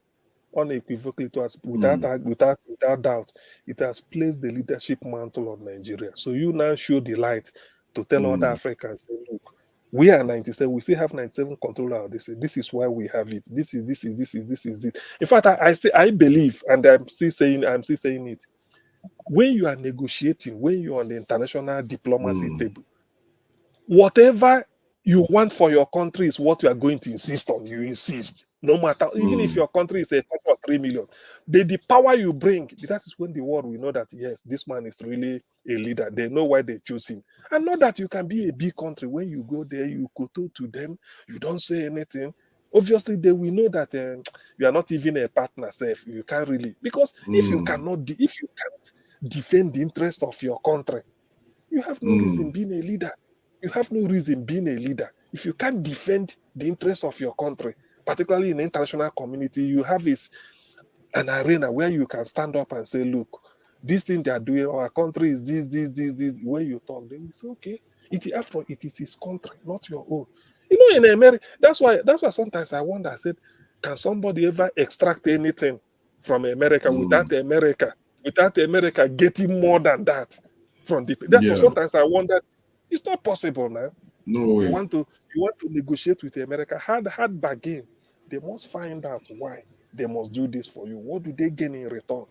unequivocally to us, without doubt, it has placed the leadership mantle on Nigeria. So you now show the light to tell other Africans, look, we are 97, we still have 97 control of this. This is why we have it. This is it. In fact, I believe, and I'm still saying it. When you are negotiating, when you're on the international diplomacy table, whatever you want for your country is what you are going to insist on. You insist, no matter, even if your country is a country of 3 million. The power you bring, that is when the world will know that, yes, this man is really a leader. They know why they choose him. And not that you can be a big country. When you go there, you kowtow to them, you don't say anything. obviously they will know that you are not even a partner safe. You can't really, because if you can't defend the interest of your country, you have no reason being a leader. You have no reason being a leader. If you can't defend the interests of your country, particularly in the international community, you have an arena where you can stand up and say, look, this thing they are doing, our country is this. When you talk, they will say, okay, it is his country, not your own. In America, that's why sometimes I wonder, I said, can somebody ever extract anything from America without America getting more than that from the? That's what sometimes I wonder. It's not possible now. No way. You want to negotiate with America, hard bargain. They must find out why they must do this for you. What do they gain in return?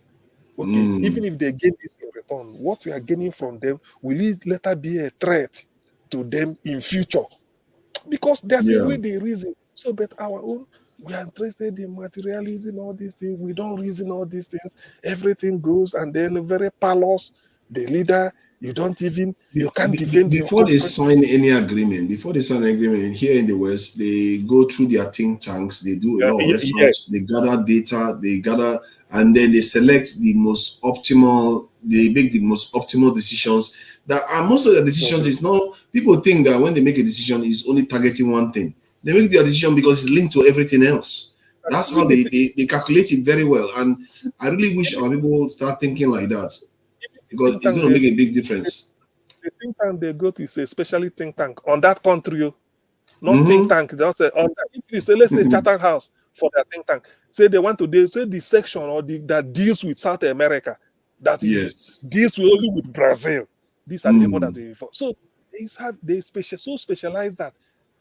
Okay, even if they gain this in return, what we are gaining from them will it later be a threat to them in future? Because there's a way they reason. So, but our own, we are interested in materialism, all these things. We don't reason all these things. Everything goes, and then very palace, the leader, you can't defend your Before they country. sign any agreement, here in the West, they go through their think tanks, they do a lot of research, they gather data, and then they select the most optimal, they make the most optimal decisions. Most of the decisions is not, people think that when they make a decision, it's only targeting one thing. They make their decision because it's linked to everything else. That's how they calculate it very well. And I really wish our people start thinking like that, because it's going to make a big difference. The think tank they go to is a specially think tank on that country, not think tank. They don't say on that. If you say, let's say Chatham House for their think tank, say they want to say the section or that deals with South America, that deals only with Brazil. These are the people that they involve. So they specialize that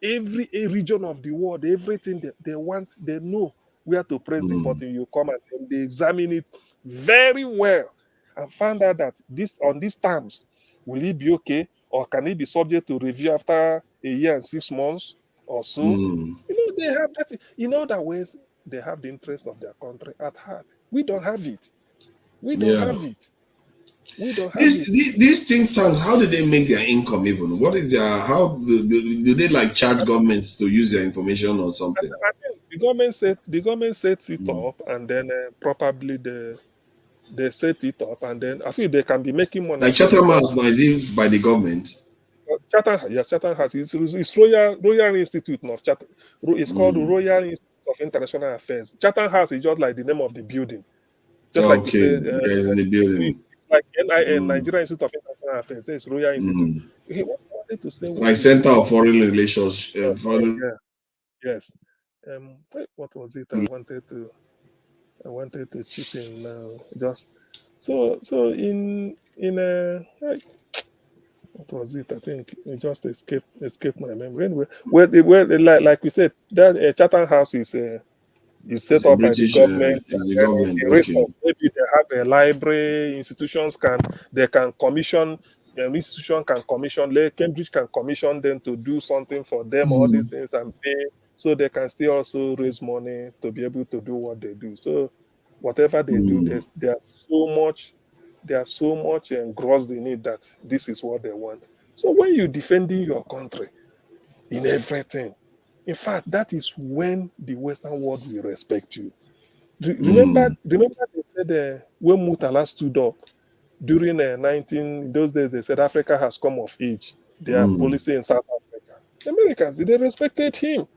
every region of the world, everything they want, they know where to press the button. You come and they examine it very well and find out that on these terms, will it be okay, or can it be subject to review after a year and 6 months or so? They have that. In other ways, they have the interest of their country at heart. We don't have it. We don't have it. These think tanks, how do they make their income even? What is how do they like charge governments to use their information or something? I think the government sets it up, and then probably they set it up, and then I think they can be making money. Like Chatham House now, is it by the government? Chatham House. It's Royal Institute of Chatham. It's called Royal Institute of International Affairs. Chatham House is just like the name of the building. Just like you say, in the building. It's like NIN, Nigerian Institute of International Affairs. It's Royal Institute. What I wanted to say like Center of Foreign Relations. Yes. What was it? I wanted to chip in now. Just so in what was it? I think it just escaped my memory. Anyway, like we said, that Chatham House is set up by the government. Maybe they have a library. Institutions can commission. Institution can commission. Cambridge can commission them to do something for them. All these things and pay, so they can still also raise money to be able to do what they do. So whatever they do, they are so much engrossed in it that this is what they want. So when you're defending your country in everything, in fact, that is when the Western world will respect you. Remember they said when Murtala stood up during those days, they said Africa has come of age. They are policy in South Africa. Americans, they respected him.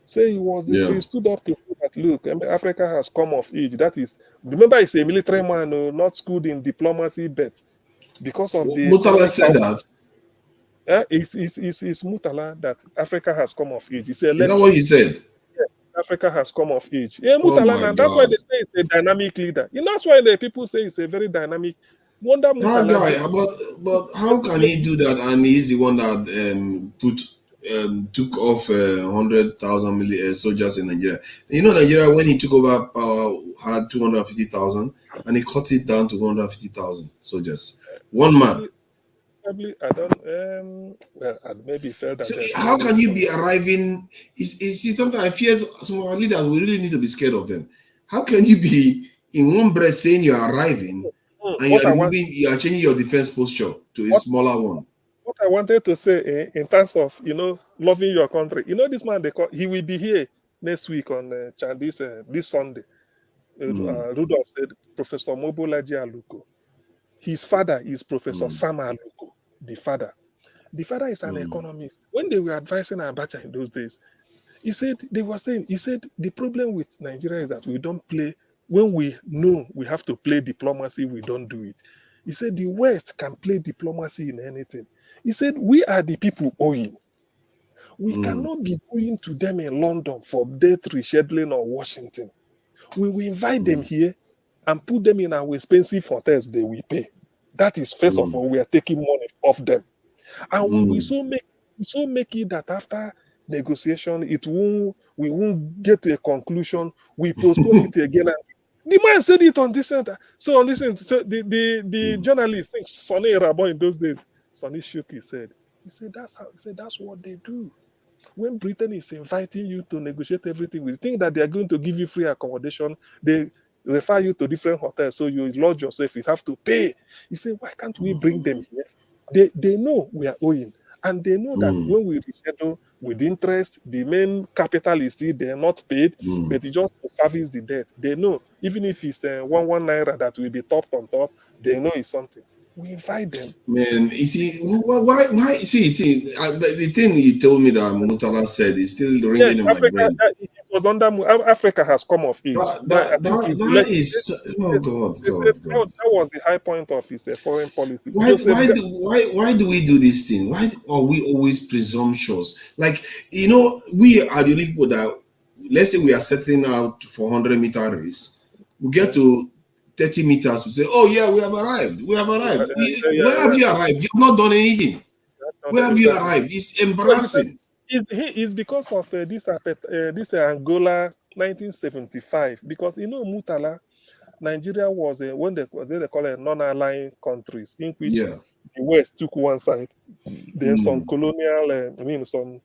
Say he stood up to say that, look, Africa has come of age. That is, remember, he's a military man, not schooled in diplomacy, but because of the Murtala said that. It's Murtala that Africa has come of age. Is that what he said? Yeah, Africa has come of age. Yeah, Murtala, and that's why they say he's a dynamic leader. That's why the people say he's a very dynamic. Wonder Murtala. But how can he do that? And he's the one that took off 100,000 soldiers in Nigeria. Nigeria, when he took over power, had 250,000, and he cut it down to 150,000 soldiers. One man. Probably, I don't. Well, I maybe felt that. So how can you be arriving? It's something I fear. Some of our leaders, we really need to be scared of them. How can you be in one breath saying you are arriving and you are changing your defense posture to a smaller one? What I wanted to say in terms of loving your country, this man he will be here next week on this Sunday. Rudolph said Professor Mobolaji Aluko. His father is Professor Sam Aluko, the father. The father is an economist. When they were advising Abacha in those days, he said the problem with Nigeria is that we don't play when we know we have to play diplomacy, we don't do it. He said the West can play diplomacy in anything. He said we are the people owing. We cannot be going to them in London for debt rescheduling or Washington. We will invite them here and put them in our expensive hotels they will pay. That is first of all, we are taking money off them. And we so make it that after negotiation, we won't get to a conclusion. We postpone it again. And the man said it on this center. So on this center, so the journalist thinks Sonny Rabo in those days. Sonny shook his head. He said that's what they do. When Britain is inviting you to negotiate everything, we think that they are going to give you free accommodation. They refer you to different hotels, so you lodge yourself. You have to pay. He said, why can't we bring them here? They know we are owing, and they know that when we reschedule with interest, the main capital is still they're not paid, but it's just to service the debt. They know even if it's 1 naira that will be topped on top, they know it's something. We invite them. Man, you see, why? The thing you told me that Mutala said is still ringing in my brain. It was under Africa has come of age. That is, oh God. That was the high point of his foreign policy. Why do we do this thing? Why are we always presumptuous? Like, we are the only people that, let's say we are setting out for 100-meter race. We get to 30 meters, we say, oh yeah, we have arrived. Where have you arrived? You've not done anything. Where have you arrived? It's embarrassing. It's because of this Angola 1975. Because Mutala, Nigeria was when they call it non-aligned countries, in which the West took one side, then some colonial, some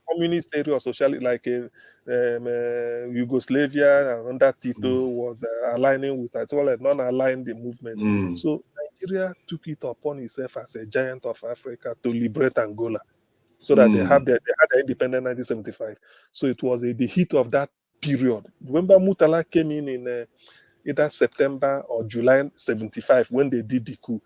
communist area or socialist like Yugoslavia and under Tito was aligning with as well as non-aligned the movement. So Nigeria took it upon itself as a giant of Africa to liberate Angola, so that they had their independence in 1975. So it was the heat of that period. Remember, Mutala came in either September or July 75 when they did the coup.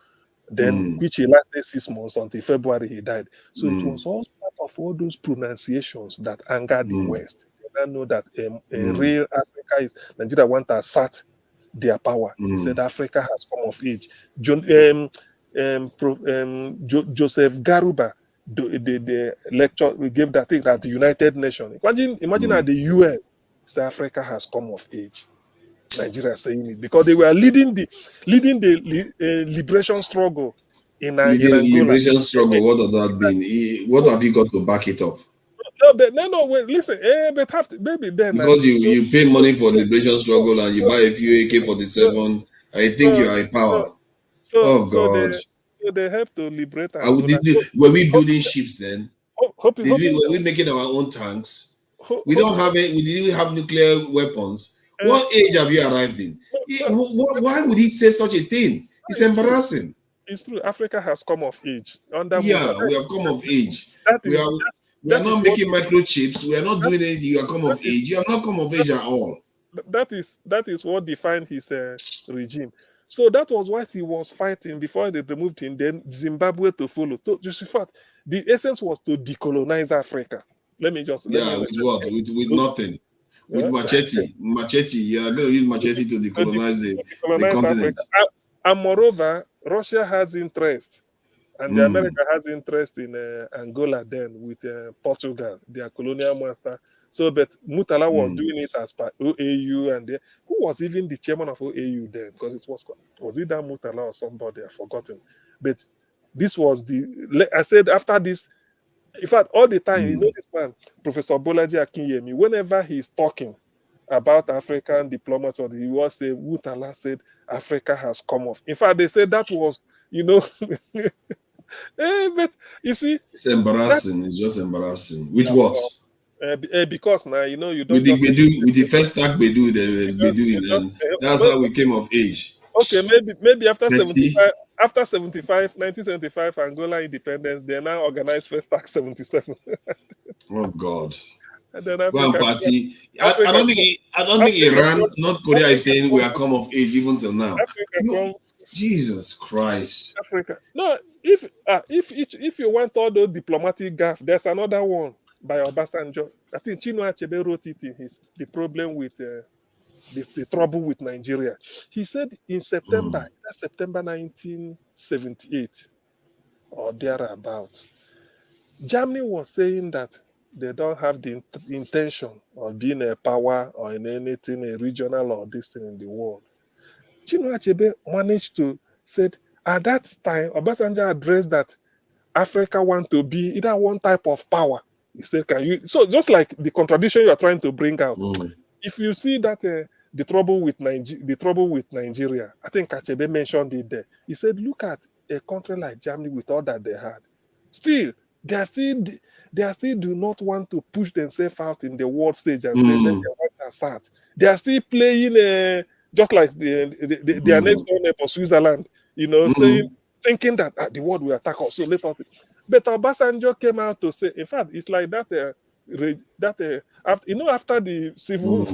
Then which he lasted 6 months until February he died. So it was all part of all those pronunciations that angered the West. They now know that a real Africa is Nigeria want to assert their power. He said Africa has come of age. Joseph Garuba, the lecture we gave that thing at the United Nations. Imagine at the UN, South Africa has come of age. Nigeria saying it because they were leading the liberation struggle in Angola. Liberation struggle. What does that mean? What have you got to back it up? No, wait, listen. But have to, maybe then because you pay money for liberation struggle and you buy a few AK-47. I think you are in power. Oh God! So they have to liberate Angola. Were we building ships then? Were we making our own tanks? We don't have it. We didn't have nuclear weapons. What age have you arrived in? Why would he say such a thing? It's embarrassing. It's true. Africa has come of age. We have come of age. We are not making microchips. We are not doing anything. You have come of age. You have not come of age at all. That is what defined his regime. So that was what he was fighting before they removed him. Then Zimbabwe to follow. The essence was to decolonize Africa. With what? With nothing. With machete, you are going to use machete to decolonize the continent. And moreover, Russia has interest, and the America has interest in Angola then with Portugal, their colonial master. So, but Mutala was doing it as part OAU, and who was even the chairman of OAU then? Because it was it that Mutala or somebody? I've forgotten. But this was I said after this. In fact, all the time, this man, Professor Bolaji Akinyemi, whenever he's talking about African diplomats, or he was saying, Mutala said, Africa has come off. In fact, they said that was, but you see, it's embarrassing. It's just embarrassing. With what? Because now, you don't. With the first act we do, and that's how we came of age. Okay, maybe after 75. After 1975, Angola independence, they now organized First Act 77. Oh God! And then Go and Africa, party. Africa, I don't think Iran, North Korea is saying we are come of age even till now. No, Jesus Christ. Africa. No, if you want all those diplomatic gaff, there's another one by Obasanjo. I think Chinua Achebe wrote it in his The Problem with the Trouble with Nigeria. He said in September 1978 or thereabout, Germany was saying that they don't have the intention of being a power or in anything, a regional or this thing in the world. Chinua Achebe managed to say at that time, Obasanjo addressed that Africa want to be either one type of power. He said, "Can you?" So just like the contradiction you are trying to bring out, if you see that the trouble with Nigeria, I think Achebe mentioned it there. He said, "Look at a country like Germany with all that they had. Still, they still do not want to push themselves out in the world stage and say, let them want to start. They are still playing just like their next door neighbor, Switzerland, saying, thinking that the world will attack us. So let us." But Obasanjo came out to say, in fact, it's like that. After the civil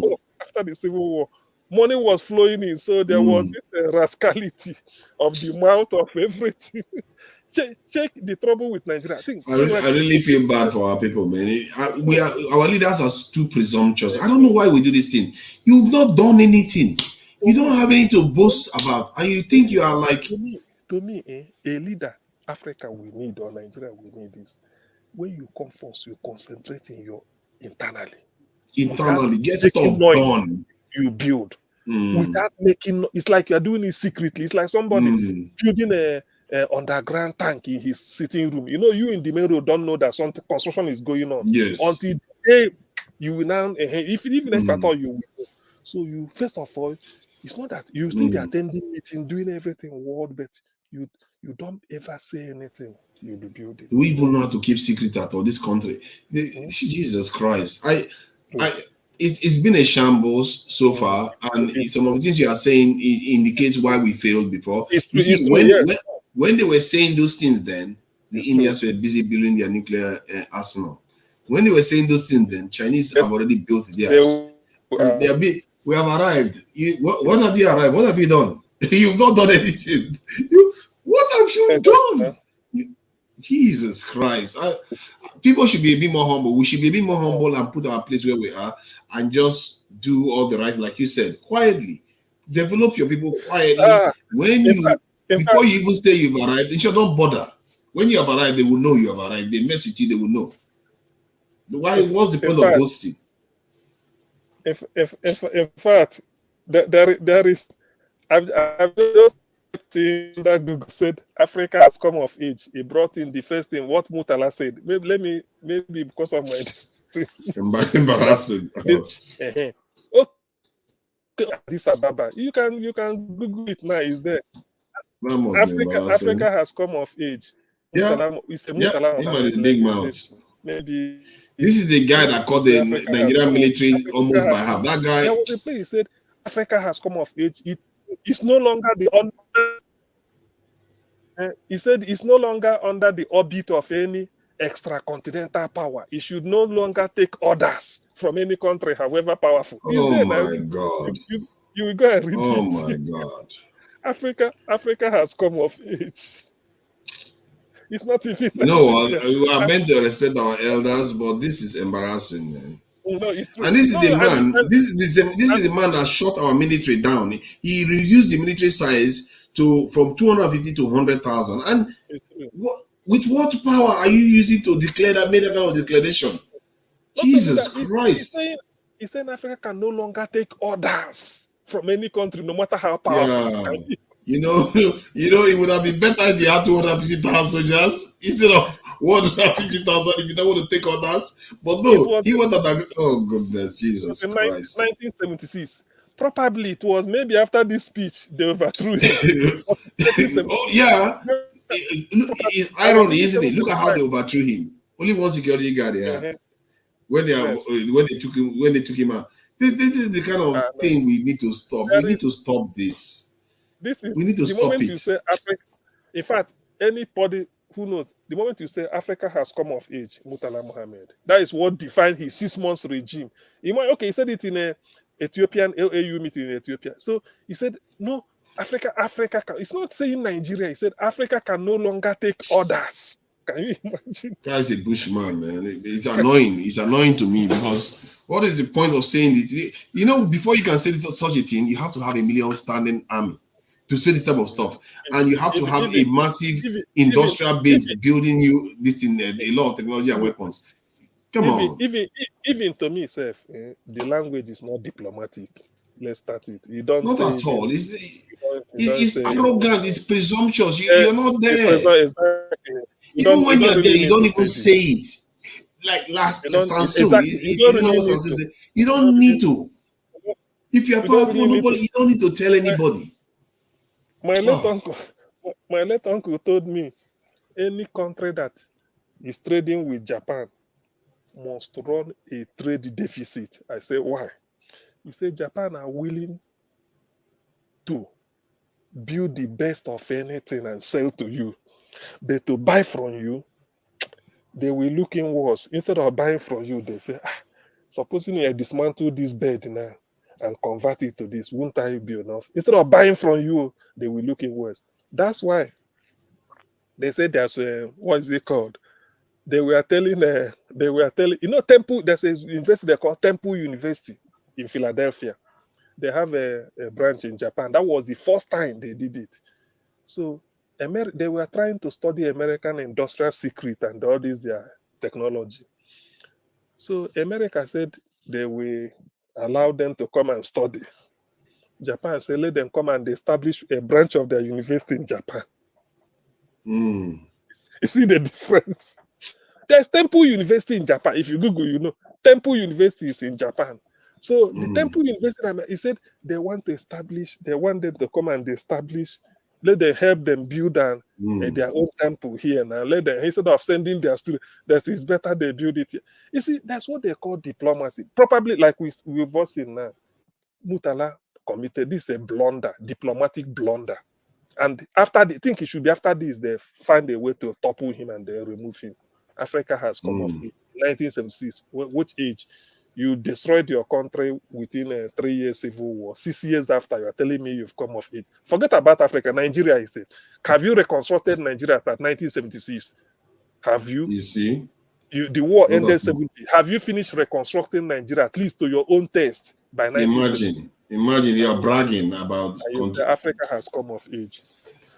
war, money was flowing in, so there was this rascality of the amount of everything. check the trouble with Nigeria. I think I really feel bad for our people, man. Our leaders are too presumptuous. I don't know why we do this thing. You've not done anything. You don't have anything to boast about, and you think you are like. To me, a leader, Africa we need or Nigeria we need is when you come first, you concentrate in your internally. Get stuff done. You build without making. It's like you're doing it secretly. It's like somebody building a underground tank in his sitting room. You in the main road don't know that some construction is going on. Yes. Until the day you will now, even if at all you will know. So you first of all, it's not that you still be attending meeting, doing everything world, but you don't ever say anything. You'll be building. We even know how to keep secret at all this country. Jesus Christ. It's been a shambles so far, and some of the things you are saying indicates why we failed before. You see, when they were saying those things then, the Indians were busy building their nuclear arsenal. When they were saying those things then, Chinese have already built theirs. We have arrived. What have you arrived? What have you done? You've not done anything. What have you done? Jesus Christ. People should be a bit more humble. We should be a bit more humble and put our place where we are and just do all the right, like you said, quietly. Develop your people quietly. Before you even say you've arrived, don't bother. When you have arrived, they will know you have arrived. They mess with you, they will know. What's the point of ghosting? In fact, there is. I've just seen that Google said Africa has come of age. He brought in the first thing what Mutala said. Maybe because of my embarrassing. Okay, Addis Ababa. You can Google it now. It's there. Africa has come of age. Mutala, it's a Mutala. It's a big mouth. Maybe this is the guy that caught the Nigerian military almost by half. That guy. There was a place he said Africa has come of age. It's no longer he said it's no longer under the orbit of any extra-continental power. It should no longer take orders from any country, however powerful. Oh my God! You will go and read it. Oh my God! Africa has come of age. It's not even. No, we are meant to respect our elders, but this is embarrassing, man. No, it's true. And this is the man. This is the man that shot our military down. He reduced the military size from 250 to 100,000. And with what power are you using to declare that, made that kind of declaration? Jesus Christ! He's saying Africa can no longer take orders from any country, no matter how powerful. Yeah. It would have been better if you had 250,000 soldiers instead of 150,000 if you don't want to take orders. But no, he went up. Oh goodness, Jesus Christ! 1976. Probably it was maybe after this speech they overthrew him. Oh yeah, it's irony, isn't it? Look at how they overthrew him. Only one security guard they had. When they took him out. This is the kind of thing we need to stop. We need to stop this. This is we need to the stop moment it. You say Africa. In fact, anybody who knows? The moment you say Africa has come of age, Murtala Mohammed, that is what defined his 6 months regime. Okay, he said it in a Ethiopian AU meeting in Ethiopia. So he said, no, Africa, it's not saying Nigeria. He said Africa can no longer take orders. Can you imagine? That's a bushman, man. It's annoying. It's annoying to me because what is the point of saying it? You know, before you can say such a thing, you have to have a million standing army to say this type of stuff, and you have to have a massive industrial base building you this in a lot of technology and weapons. Come on. Even to me, self, the language is not diplomatic. Let's start it. You don't not say at all. It's arrogant. It's presumptuous. You're not there. Even when you're there, you don't even say it. Like Samsung, you don't need to. If you're powerful, nobody. You don't need to tell anybody. My late uncle told me, any country that is trading with Japan must run a trade deficit. I say, why? He said Japan are willing to build the best of anything and sell to you, but to buy from you, they will look in worse. Instead of buying from you, they say, supposing I dismantle this bed now and convert it to this, won't I be enough? Instead of buying from you, they will look in worse. That's why they said there's what is it called? They were telling, Temple, there's a university they call Temple University in Philadelphia. They have a branch in Japan. That was the first time they did it. So they were trying to study American industrial secret and all this their technology. So America said they will allow them to come and study. Japan said let them come and establish a branch of their university in Japan. You see the difference? There's Temple University in Japan. If you Google, you know, Temple University is in Japan. So the Temple University, he said they want them to come and establish, let them help them build their own temple here now. Let them, instead of sending their students, that is better they build it here. You see, that's what they call diplomacy. Probably like we've all seen now, Murtala committed this a blunder, diplomatic blunder. And I think it should be after this, they find a way to topple him and they remove him. Africa has come of age. 1976, which age? You destroyed your country within a 3 year civil war. 6 years after, you're telling me you've come of age. Forget about Africa. Nigeria is it. Have you reconstructed Nigeria at 1976? Have you? You see? The war ended 70. Have you finished reconstructing Nigeria, at least to your own taste, by 1970? Imagine you are bragging about Africa has come of age.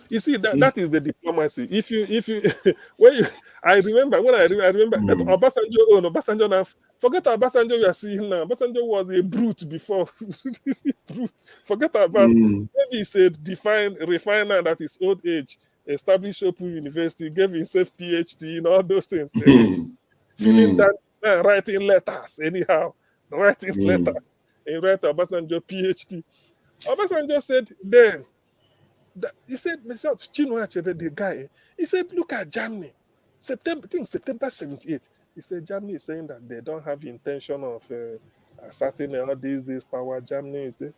You see, that is the diplomacy. I remember that Obasanjo now, forget Obasanjo you are seeing now. Obasanjo was a brute before. Brute. Forget about, maybe he said, refine now at his old age, establish Open University, gave himself PhD and all those things. Feeling that, writing letters, anyhow, writing letters. And write Obasanjo PhD. Obasanjo said then, he said, the guy, he said, look at Germany. September 78. He said, Germany is saying that they don't have intention of asserting all these power. Germany is there.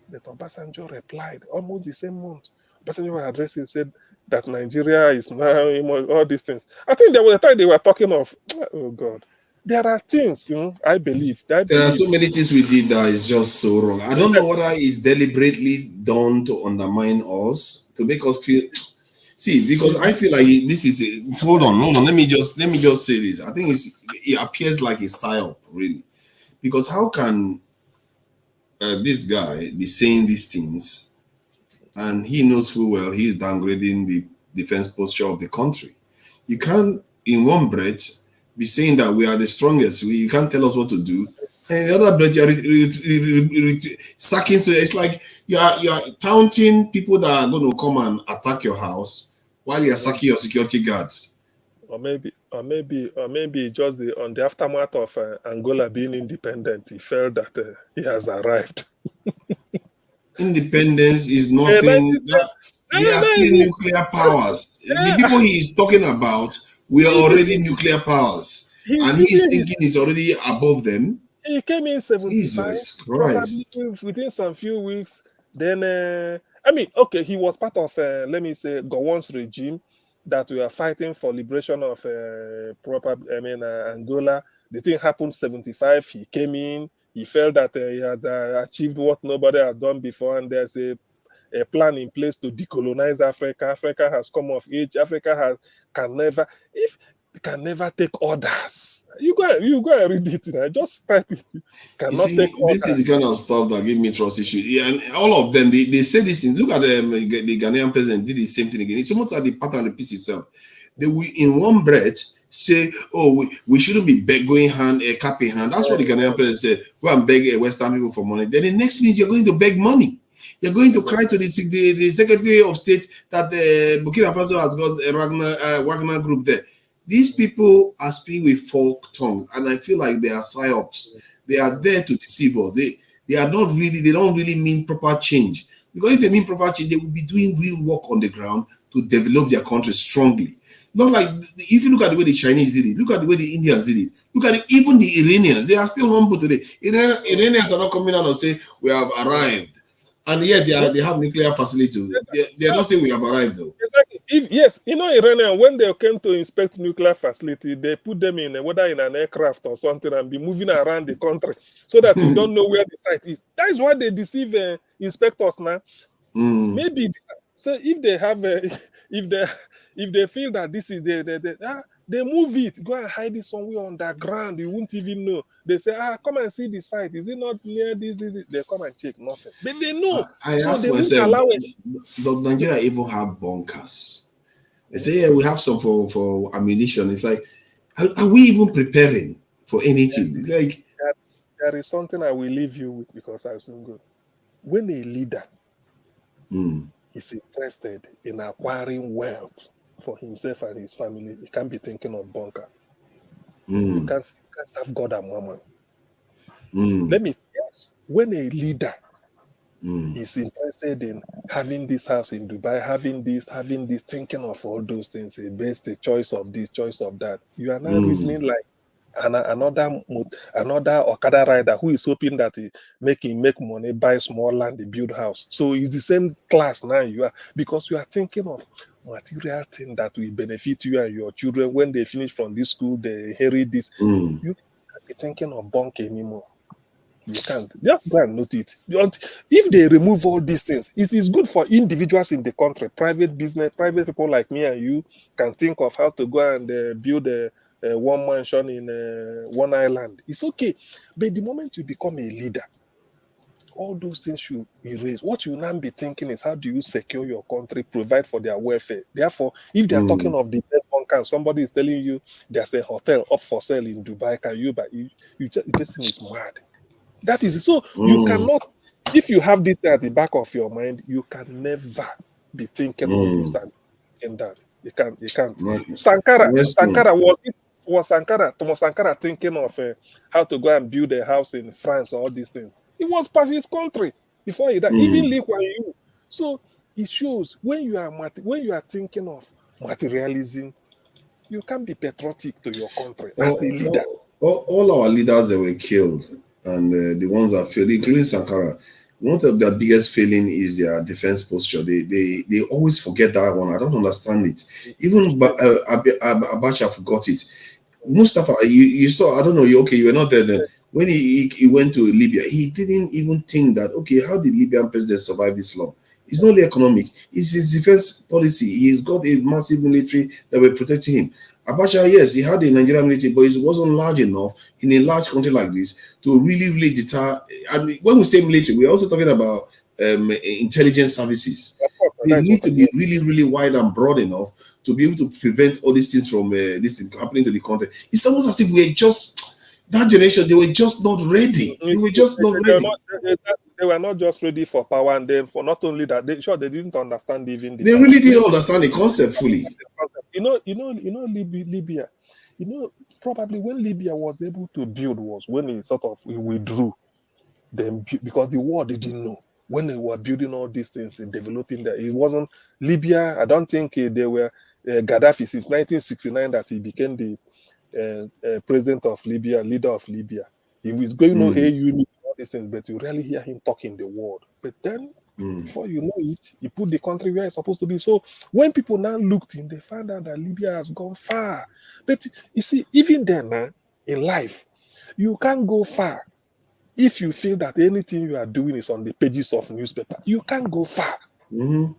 But Obasanjo replied almost the same month. Obasanjo was addressing, said that Nigeria is now, all these things. I think there was a time they were talking of, oh God. There are things, I believe. There are so many things we did that is just so wrong. I don't know whether it's deliberately done to undermine us, to make us feel. See, because I feel like this is. Hold on. Let me just say this. I think it appears like a psyop, really, because how can this guy be saying these things, and he knows full well he's downgrading the defense posture of the country? You can't, in one breath, be saying that we are the strongest. You can't tell us what to do. And the other breath, you're sacking. So it's like you are taunting people that are going to come and attack your house while you're sacking your security guards. Or maybe just on the aftermath of Angola being independent, he felt that he has arrived. Independence is nothing. They are still nuclear powers. The people he is talking about, we are already nuclear powers, and he's thinking he's already above them. He came in 75. Jesus Christ! Probably within some few weeks, then he was part of let me say Gowon's regime. that we are fighting for liberation of Angola. The thing happened 75. He came in. He felt that he has achieved what nobody had done before, and there's a plan in place to decolonize Africa. Africa has come of age. Africa can never take orders. You go and read it. Just type it. Cannot take orders. This is the kind of stuff that give me trust issues. Yeah, and all of them, they say this thing. Look at the Ghanaian president did the same thing again. It's almost like the pattern repeats itself. They will, in one breath, say, "Oh, we shouldn't be going hand, cap in hand." That's what the Ghanaian president said. Go and beg Western people for money. Then the next minute, you're going to beg money. You're going to cry to the Secretary of State that Burkina Faso has got a Wagner group there. These people are speaking with folk tongues, and I feel like they are psyops. They are there to deceive us. They don't really mean proper change. Because if they mean proper change, they will be doing real work on the ground to develop their country strongly. Not like, if you look at the way the Chinese did it, look at the way the Indians did it, look at it, even the Iranians, they are still humble today. Iranians are not coming out and saying, "We have arrived." And yet they have nuclear facility. They are not saying we have arrived though. Exactly. Iranian, when they came to inspect nuclear facility, they put them in whether in an aircraft or something and be moving around the country so that you don't know where the site is. That is why they deceive inspectors now. Maybe so if they have if they feel that this is they move it, go and hide it somewhere underground. You won't even know. They say, come and see the site. Is it not near this? They come and check nothing. But they know. I ask myself, does Nigeria even have bunkers? They say, yeah, we have some for ammunition. It's like, are we even preparing for anything? Like, there is something I will leave you with because I've seen good. When a leader is interested in acquiring wealth for himself and his family, he can't be thinking of bunker. You can't serve God and woman. Let me guess. When a leader is interested in having this house in Dubai, having this, thinking of all those things, a choice of this, choice of that, you are now reasoning like another Okada rider who is hoping that he make money, buy small land, build house. So it's the same class now you are, because you are thinking of material thing that will benefit you and your children when they finish from this school, they inherit this. You can't be thinking of bunk anymore. You can't. Just go and note it. If they remove all these things, it is good for individuals in the country, private business, private people like me and you can think of how to go and build a one mansion in one island. It's okay. But the moment you become a leader, all those things should erase. What you now be thinking is, how do you secure your country, provide for their welfare? Therefore, if they are talking of the best bunker, somebody is telling you there's a hotel up for sale in Dubai, can you buy? The person is mad. That is so. You cannot, if you have this at the back of your mind, you can never be thinking of this and thinking that. You can't. Sankara Thomas Sankara thinking of how to go and build a house in France or all these things. It was past his country before he died. Even Lee Kuan Yew. So it shows when you are thinking of materialism, you can't be patriotic to your country as a leader. All our leaders that were killed, and the ones that failed, including Sankara, one of their biggest failing is their defense posture. They always forget that one. I don't understand it. Even Abacha forgot it. Mustafa, you saw, I don't know, you were not there then. When he went to Libya, he didn't even think that, okay, how did Libyan president survive this long? It's not only economic, it's his defense policy. He's got a massive military that will protect him. Abacha, yes, he had a Nigerian military, but it wasn't large enough in a large country like this to really deter. I mean, when we say military, we're also talking about intelligence services. They need to be really wide and broad enough to be able to prevent all these things from this thing happening to the country. It's almost as if we're just, that generation, they were just not ready. They were just not ready. They were not just ready for power, and then for not only that, they didn't understand even the. They really didn't understand the concept fully. Libya. Probably when Libya was able to build was when he withdrew, then because the war they didn't know when they were building all these things and developing that. It wasn't Libya. I don't think they were Gaddafi since 1969 that he became the president of Libya, leader of Libya. He was going on AU meeting all these things, but you rarely hear him talk in the world. But then Before you know it, you put the country where it's supposed to be. So when people now looked in, they found out that Libya has gone far. But you see, even then, in life, you can't go far if you feel that anything you are doing is on the pages of newspaper. You can't go far. You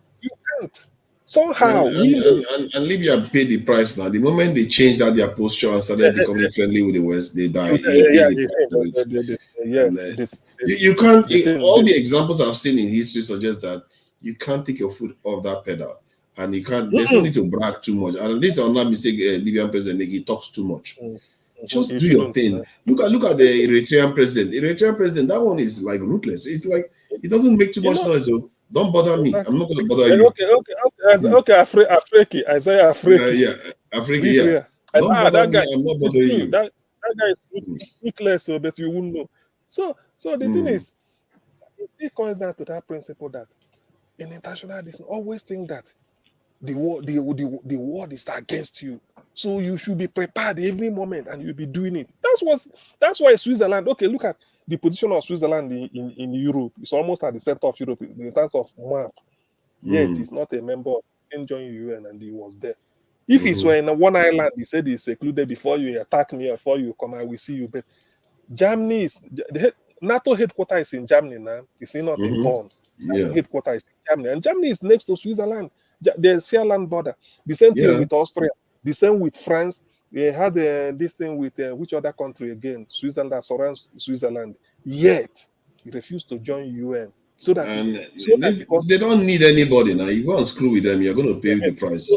can't. Somehow, and Libya paid the price now. The moment they changed out their posture and started becoming friendly with the West, they died. You can't. All the examples I've seen in history suggest that you can't take your foot off that pedal, and you can't. There's no need to brag too much. And this is another mistake. Libyan president, he talks too much. Just do your thing. Look at the Eritrean president. Eritrean president, that one is like ruthless. It's like he doesn't make too much noise. So don't bother me. I'm not going to bother you. Okay. Afriki, Isaiah Afriki. Yeah, Afriki. Yeah. Don't bother me. I'm not bothering you. That guy is ruthless, so but you won't know. So the thing is, it still comes down to that principle that in international business, always think that the world is against you. So you should be prepared every moment, and you'll be doing it. That's why Switzerland. Okay, look at the position of Switzerland in Europe. It's almost at the center of Europe in terms of map. Yet it's not a member of join UN, and he was there. If he were in one island, he said he's secluded. Before you attack me, before you come, I will see you. But Germany is NATO headquarters is in Germany now. It's not in Bonn. Headquarters is in Germany, and Germany is next to Switzerland. There's fair land border. The same thing with Austria. The same with France. They had this thing with which other country again? Switzerland that surrounds Switzerland. Yet he refused to join UN. So that they don't need anybody now. You go and screw with them, you're going to pay the price.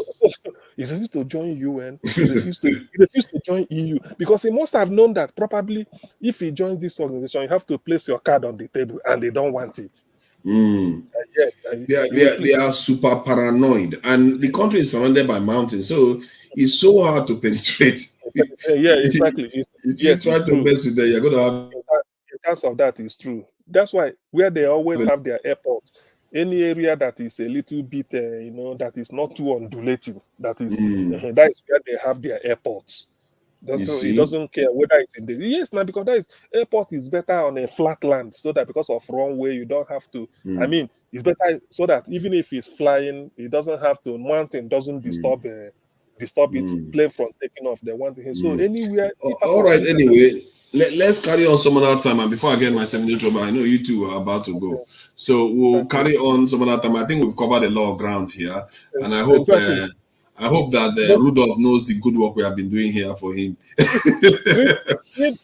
He refused to join UN. He refused to join EU because he must have known that probably if he joins this organization, you have to place your card on the table, and they don't want it. They are super paranoid, and the country is surrounded by mountains, so it's so hard to penetrate. Exactly. If you try to mess with them, you're going to have. In terms of that, is true. That's why where they always have their airport, any area that is a little bit, that is not too undulating, that is where they have their airports. It doesn't care whether it's in the because airport is better on a flat land, so that because of runway you don't have to. I mean, it's better so that even if it's flying, it doesn't have to. Mountain doesn't disturb it. Plane from taking off. They want to. So anywhere. All right. Anyway, let's carry on some other time. And before I get myself into trouble, I know you two are about to go, so we'll carry on some other time. I think we've covered a lot of ground here, and I hope. I hope that Rudolph knows the good work we have been doing here for him. read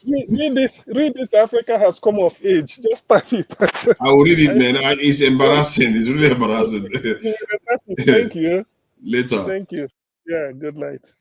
this. Africa has come of age. Just type it. I will read it, man. It's embarrassing. It's really embarrassing. Thank you. Later. Thank you. Yeah, good night.